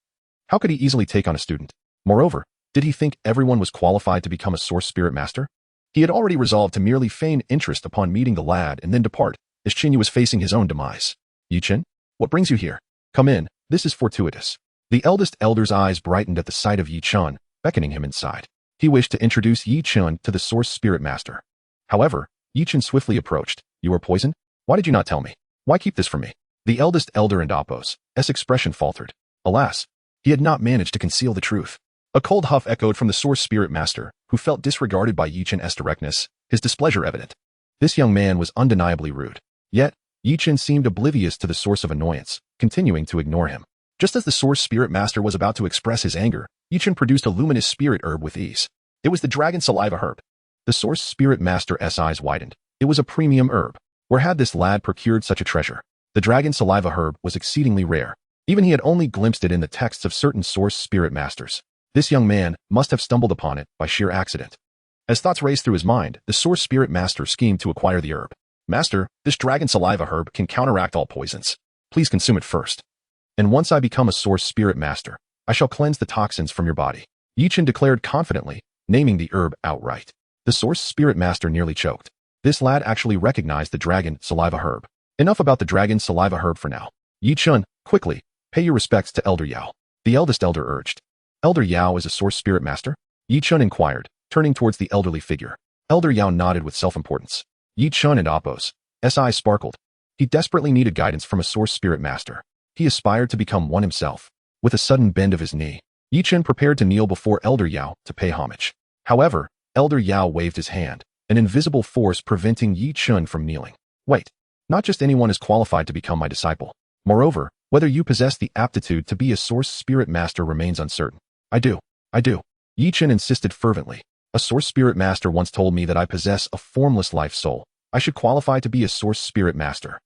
How could he easily take on a student? Moreover, did he think everyone was qualified to become a source spirit master? He had already resolved to merely feign interest upon meeting the lad and then depart, as Chunyu was facing his own demise. Yi-Chen, what brings you here? Come in, this is fortuitous. The eldest elder's eyes brightened at the sight of Yi-Chen, beckoning him inside. He wished to introduce Yi-Chen to the source spirit master. However, Yi-Chen swiftly approached. You are poisoned? Why did you not tell me? Why keep this from me? The eldest elder and Appo's expression faltered. Alas, he had not managed to conceal the truth. A cold huff echoed from the source spirit master, who felt disregarded by Yi-Chen's directness, his displeasure evident. This young man was undeniably rude. Yet, Yi-Chen seemed oblivious to the source of annoyance, continuing to ignore him. Just as the source spirit master was about to express his anger, Yi-Chen produced a luminous spirit herb with ease. It was the dragon saliva herb. The source spirit master's eyes widened. It was a premium herb. Where had this lad procured such a treasure? The dragon saliva herb was exceedingly rare. Even he had only glimpsed it in the texts of certain source spirit masters. This young man must have stumbled upon it by sheer accident. As thoughts raced through his mind, the source spirit master schemed to acquire the herb. Master, this dragon saliva herb can counteract all poisons. Please consume it first. And once I become a source spirit master, I shall cleanse the toxins from your body. Yi-Chen declared confidently, naming the herb outright. The source spirit master nearly choked. This lad actually recognized the dragon saliva herb. Enough about the dragon saliva herb for now. Yi-Chen, quickly, pay your respects to Elder Yao. The eldest elder urged. Elder Yao is a source spirit master? Yi-Chen inquired, turning towards the elderly figure. Elder Yao nodded with self-importance. Yi-Chen and Appo's eyes sparkled. He desperately needed guidance from a source spirit master. He aspired to become one himself. With a sudden bend of his knee, Yi-Chen prepared to kneel before Elder Yao to pay homage. However, Elder Yao waved his hand, an invisible force preventing Yi-Chen from kneeling. Wait, not just anyone is qualified to become my disciple. Moreover, whether you possess the aptitude to be a source spirit master remains uncertain. I do. Yi-Chen insisted fervently. A source spirit master once told me that I possess a formless life soul. I should qualify to be a source spirit master.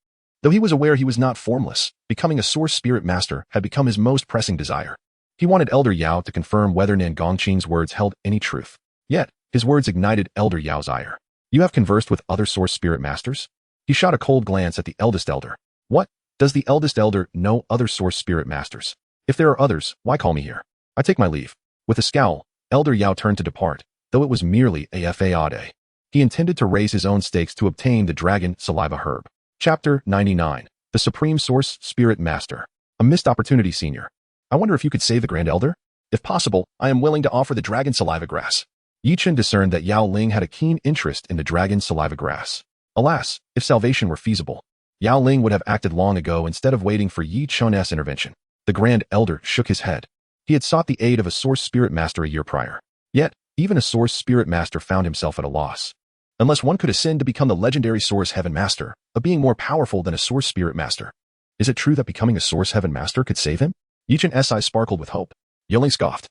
Though he was aware he was not formless, becoming a source spirit master had become his most pressing desire. He wanted Elder Yao to confirm whether Nan Gongqing's words held any truth. Yet, his words ignited Elder Yao's ire. You have conversed with other source spirit masters? He shot a cold glance at the eldest elder. What? Does the eldest elder know other source spirit masters? If there are others, why call me here? I take my leave. With a scowl, Elder Yao turned to depart, though it was merely a fade. He intended to raise his own stakes to obtain the dragon saliva herb. Chapter 99. The Supreme Source Spirit Master. A missed opportunity, Senior. I wonder if you could save the Grand Elder? If possible, I am willing to offer the dragon saliva grass. Yi-Chen discerned that Yao Ling had a keen interest in the dragon saliva grass. Alas, if salvation were feasible, Yao Ling would have acted long ago instead of waiting for Yi-Chen's intervention. The Grand Elder shook his head. He had sought the aid of a source spirit master a year prior. Yet, even a source spirit master found himself at a loss. Unless one could ascend to become the legendary source heaven master, a being more powerful than a source spirit master. Is it true that becoming a source heaven master could save him? Yi-Chen's eyes sparkled with hope. Yao Ling scoffed.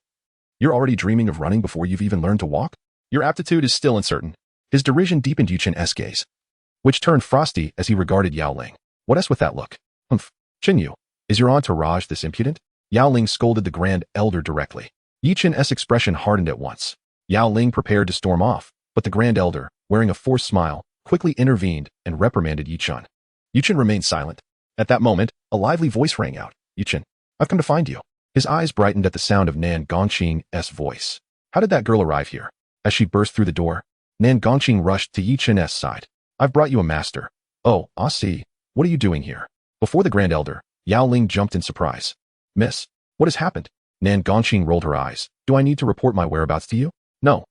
You're already dreaming of running before you've even learned to walk? Your aptitude is still uncertain. His derision deepened Yi-Chen's gaze, which turned frosty as he regarded Yao Ling. What else with that look? Humph. Chenyu, is your entourage this impudent? Yao Ling scolded the Grand Elder directly. Yi-Chen's expression hardened at once. Yao Ling prepared to storm off, but the Grand Elder, wearing a forced smile, quickly intervened and reprimanded Yi-Chen. Yi-Chen remained silent. At that moment, a lively voice rang out. Yi-Chen, I've come to find you. His eyes brightened at the sound of Nan Gongqing's voice. How did that girl arrive here? As she burst through the door, Nan Gongqing rushed to Yi-Chen's side. I've brought you a master. Oh, I see. What are you doing here? Before the Grand Elder, Yao Ling jumped in surprise. Miss, what has happened? Nan Gongqing rolled her eyes. Do I need to report my whereabouts to you? No,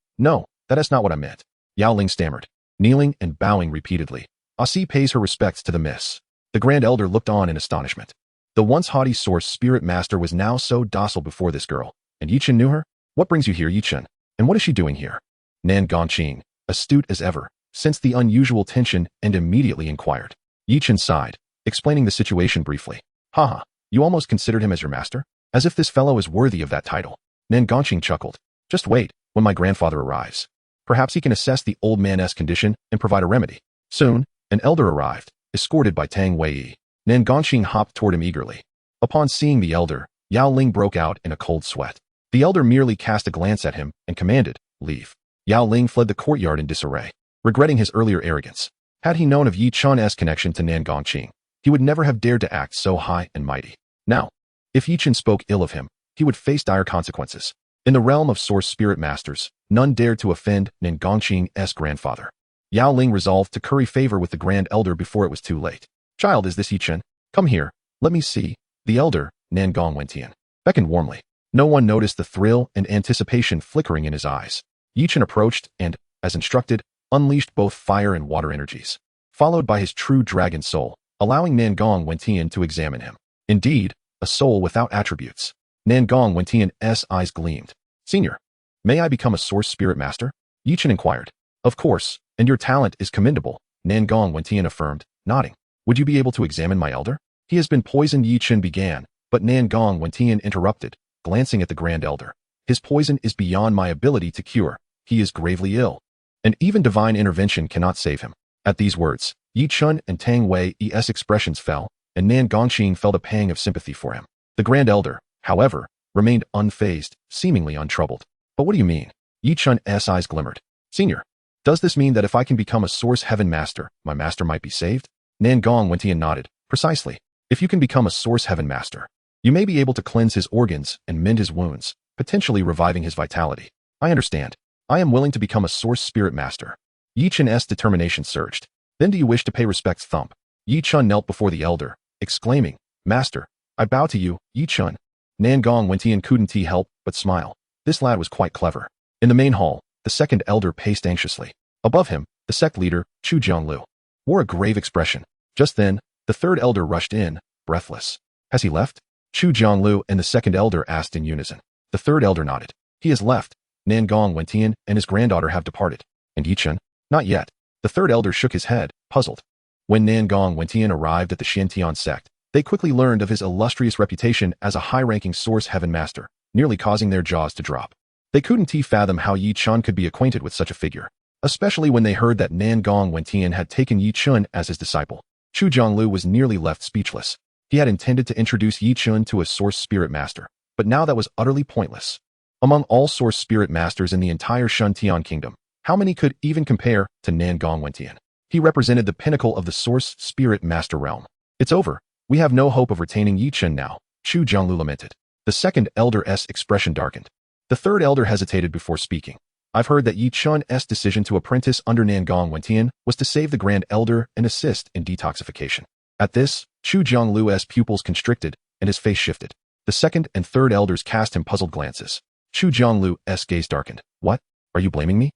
that is not what I meant. Yao Ling stammered, kneeling and bowing repeatedly. Asi pays her respects to the miss. The Grand Elder looked on in astonishment. The once haughty source spirit master was now so docile before this girl. And Yi-Chen knew her? What brings you here, Yi-Chen? And what is she doing here? Nan Gongqing, astute as ever, sensed the unusual tension and immediately inquired. Yi-Chen sighed, explaining the situation briefly. Haha, you almost considered him as your master? As if this fellow is worthy of that title. Nan Gongqing chuckled. Just wait, when my grandfather arrives. Perhaps he can assess the old man's condition and provide a remedy. Soon, an elder arrived, escorted by Tang Wei. Nan Gongqing hopped toward him eagerly. Upon seeing the elder, Yao Ling broke out in a cold sweat. The elder merely cast a glance at him and commanded, "Leave." Yao Ling fled the courtyard in disarray, regretting his earlier arrogance. Had he known of Yi Chun's connection to Nan Gongqing, he would never have dared to act so high and mighty. Now, if Yi Chun spoke ill of him, he would face dire consequences. In the realm of source spirit masters, none dared to offend Nan Gongqing's grandfather. Yao Ling resolved to curry favor with the Grand Elder before it was too late. "Child, is this Yi Chun? Come here, let me see." The elder, Nan Gong Wentian, beckoned warmly. No one noticed the thrill and anticipation flickering in his eyes. Yi Chun approached and, as instructed, unleashed both fire and water energies, followed by his true dragon soul, allowing Nan Gong Wentian to examine him. Indeed, a soul without attributes. Nan Gong Wentian's eyes gleamed. "Senior, may I become a source spirit master?" Yi Chun inquired. "Of course, and your talent is commendable," Nan Gong Wentian affirmed, nodding. "Would you be able to examine my elder?" "He has been poisoned," Yi Chun began, but Nan Gong Wentian interrupted, glancing at the Grand Elder. "His poison is beyond my ability to cure. He is gravely ill, and even divine intervention cannot save him." At these words, Yi Chun and Tang Wei's expressions fell, and Nan Gongqing felt a pang of sympathy for him. The Grand Elder, however, remained unfazed, seemingly untroubled. "But what do you mean?" Yi Chun's eyes glimmered. "Senior, does this mean that if I can become a source heaven master, my master might be saved?" Nan Gong Wentian nodded. "Precisely. If you can become a source heaven master, you may be able to cleanse his organs and mend his wounds, potentially reviving his vitality." "I understand. I am willing to become a source spirit master." Yi Chun's determination surged. "Then do you wish to pay respects?" Thump. Yi Chun knelt before the elder, exclaiming, "Master, I bow to you, Yi Chun." Nan Gong Wentian couldn't help but smile. This lad was quite clever. In the main hall, the second elder paced anxiously. Above him, the sect leader, Chu Jianglu, wore a grave expression. Just then, the third elder rushed in, breathless. "Has he left?" Chu Jianglu and the second elder asked in unison. The third elder nodded. "He has left. Nan Gong Wentian and his granddaughter have departed." "And Yi Chun?" "Not yet." The third elder shook his head, puzzled. When Nan Gong Wentian arrived at the Xiantian sect, they quickly learned of his illustrious reputation as a high-ranking source heaven master, nearly causing their jaws to drop. They couldn't fathom how Yi Chun could be acquainted with such a figure, especially when they heard that Nan Gong Wentian had taken Yi Chun as his disciple. Chu Jianglu was nearly left speechless. He had intended to introduce Yi Chun to a source spirit master, but now that was utterly pointless. Among all source spirit masters in the entire Xiantian kingdom, how many could even compare to Nan Gong Wentian? He represented the pinnacle of the source spirit master realm. "It's over. We have no hope of retaining Yi Chun now," Chu Jianglu lamented. The second elder's expression darkened. The third elder hesitated before speaking. "I've heard that Yi Chun's decision to apprentice under Nan Gong Wentian was to save the Grand Elder and assist in detoxification." At this, Chu Jianglu's pupils constricted and his face shifted. The second and third elders cast him puzzled glances. Chu Jianglu's gaze darkened. "What? Are you blaming me?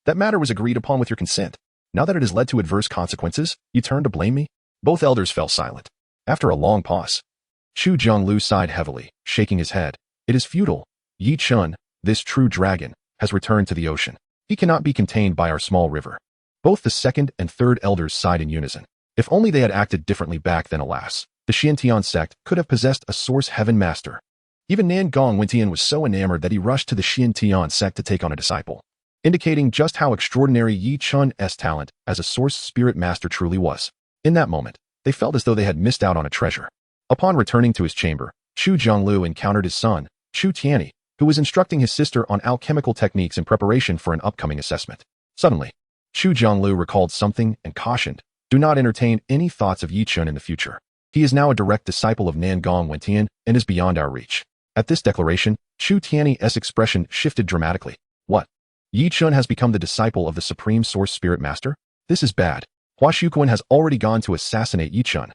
That matter was agreed upon with your consent. Now that it has led to adverse consequences, you turn to blame me?" Both elders fell silent. After a long pause, Chu Jianglu sighed heavily, shaking his head. "It is futile. Yi Chun, this true dragon, has returned to the ocean. He cannot be contained by our small river." Both the second and third elders sighed in unison. If only they had acted differently back then, alas. The Xiantian sect could have possessed a source heaven master. Even Nan Gong Wentian was so enamored that he rushed to the Xiantian sect to take on a disciple, indicating just how extraordinary Yi Chun's talent as a source spirit master truly was. In that moment, they felt as though they had missed out on a treasure. Upon returning to his chamber, Chu Jianglu encountered his son, Chu Tianyi, who was instructing his sister on alchemical techniques in preparation for an upcoming assessment. Suddenly, Chu Jianglu recalled something and cautioned, "Do not entertain any thoughts of Yi Chun in the future. He is now a direct disciple of Nan Gong Wentian and is beyond our reach." At this declaration, Chu Tianyi's expression shifted dramatically. "What? Yi Chun has become the disciple of the Supreme Source Spirit Master? This is bad. Hua Shuquan has already gone to assassinate Yi Chun."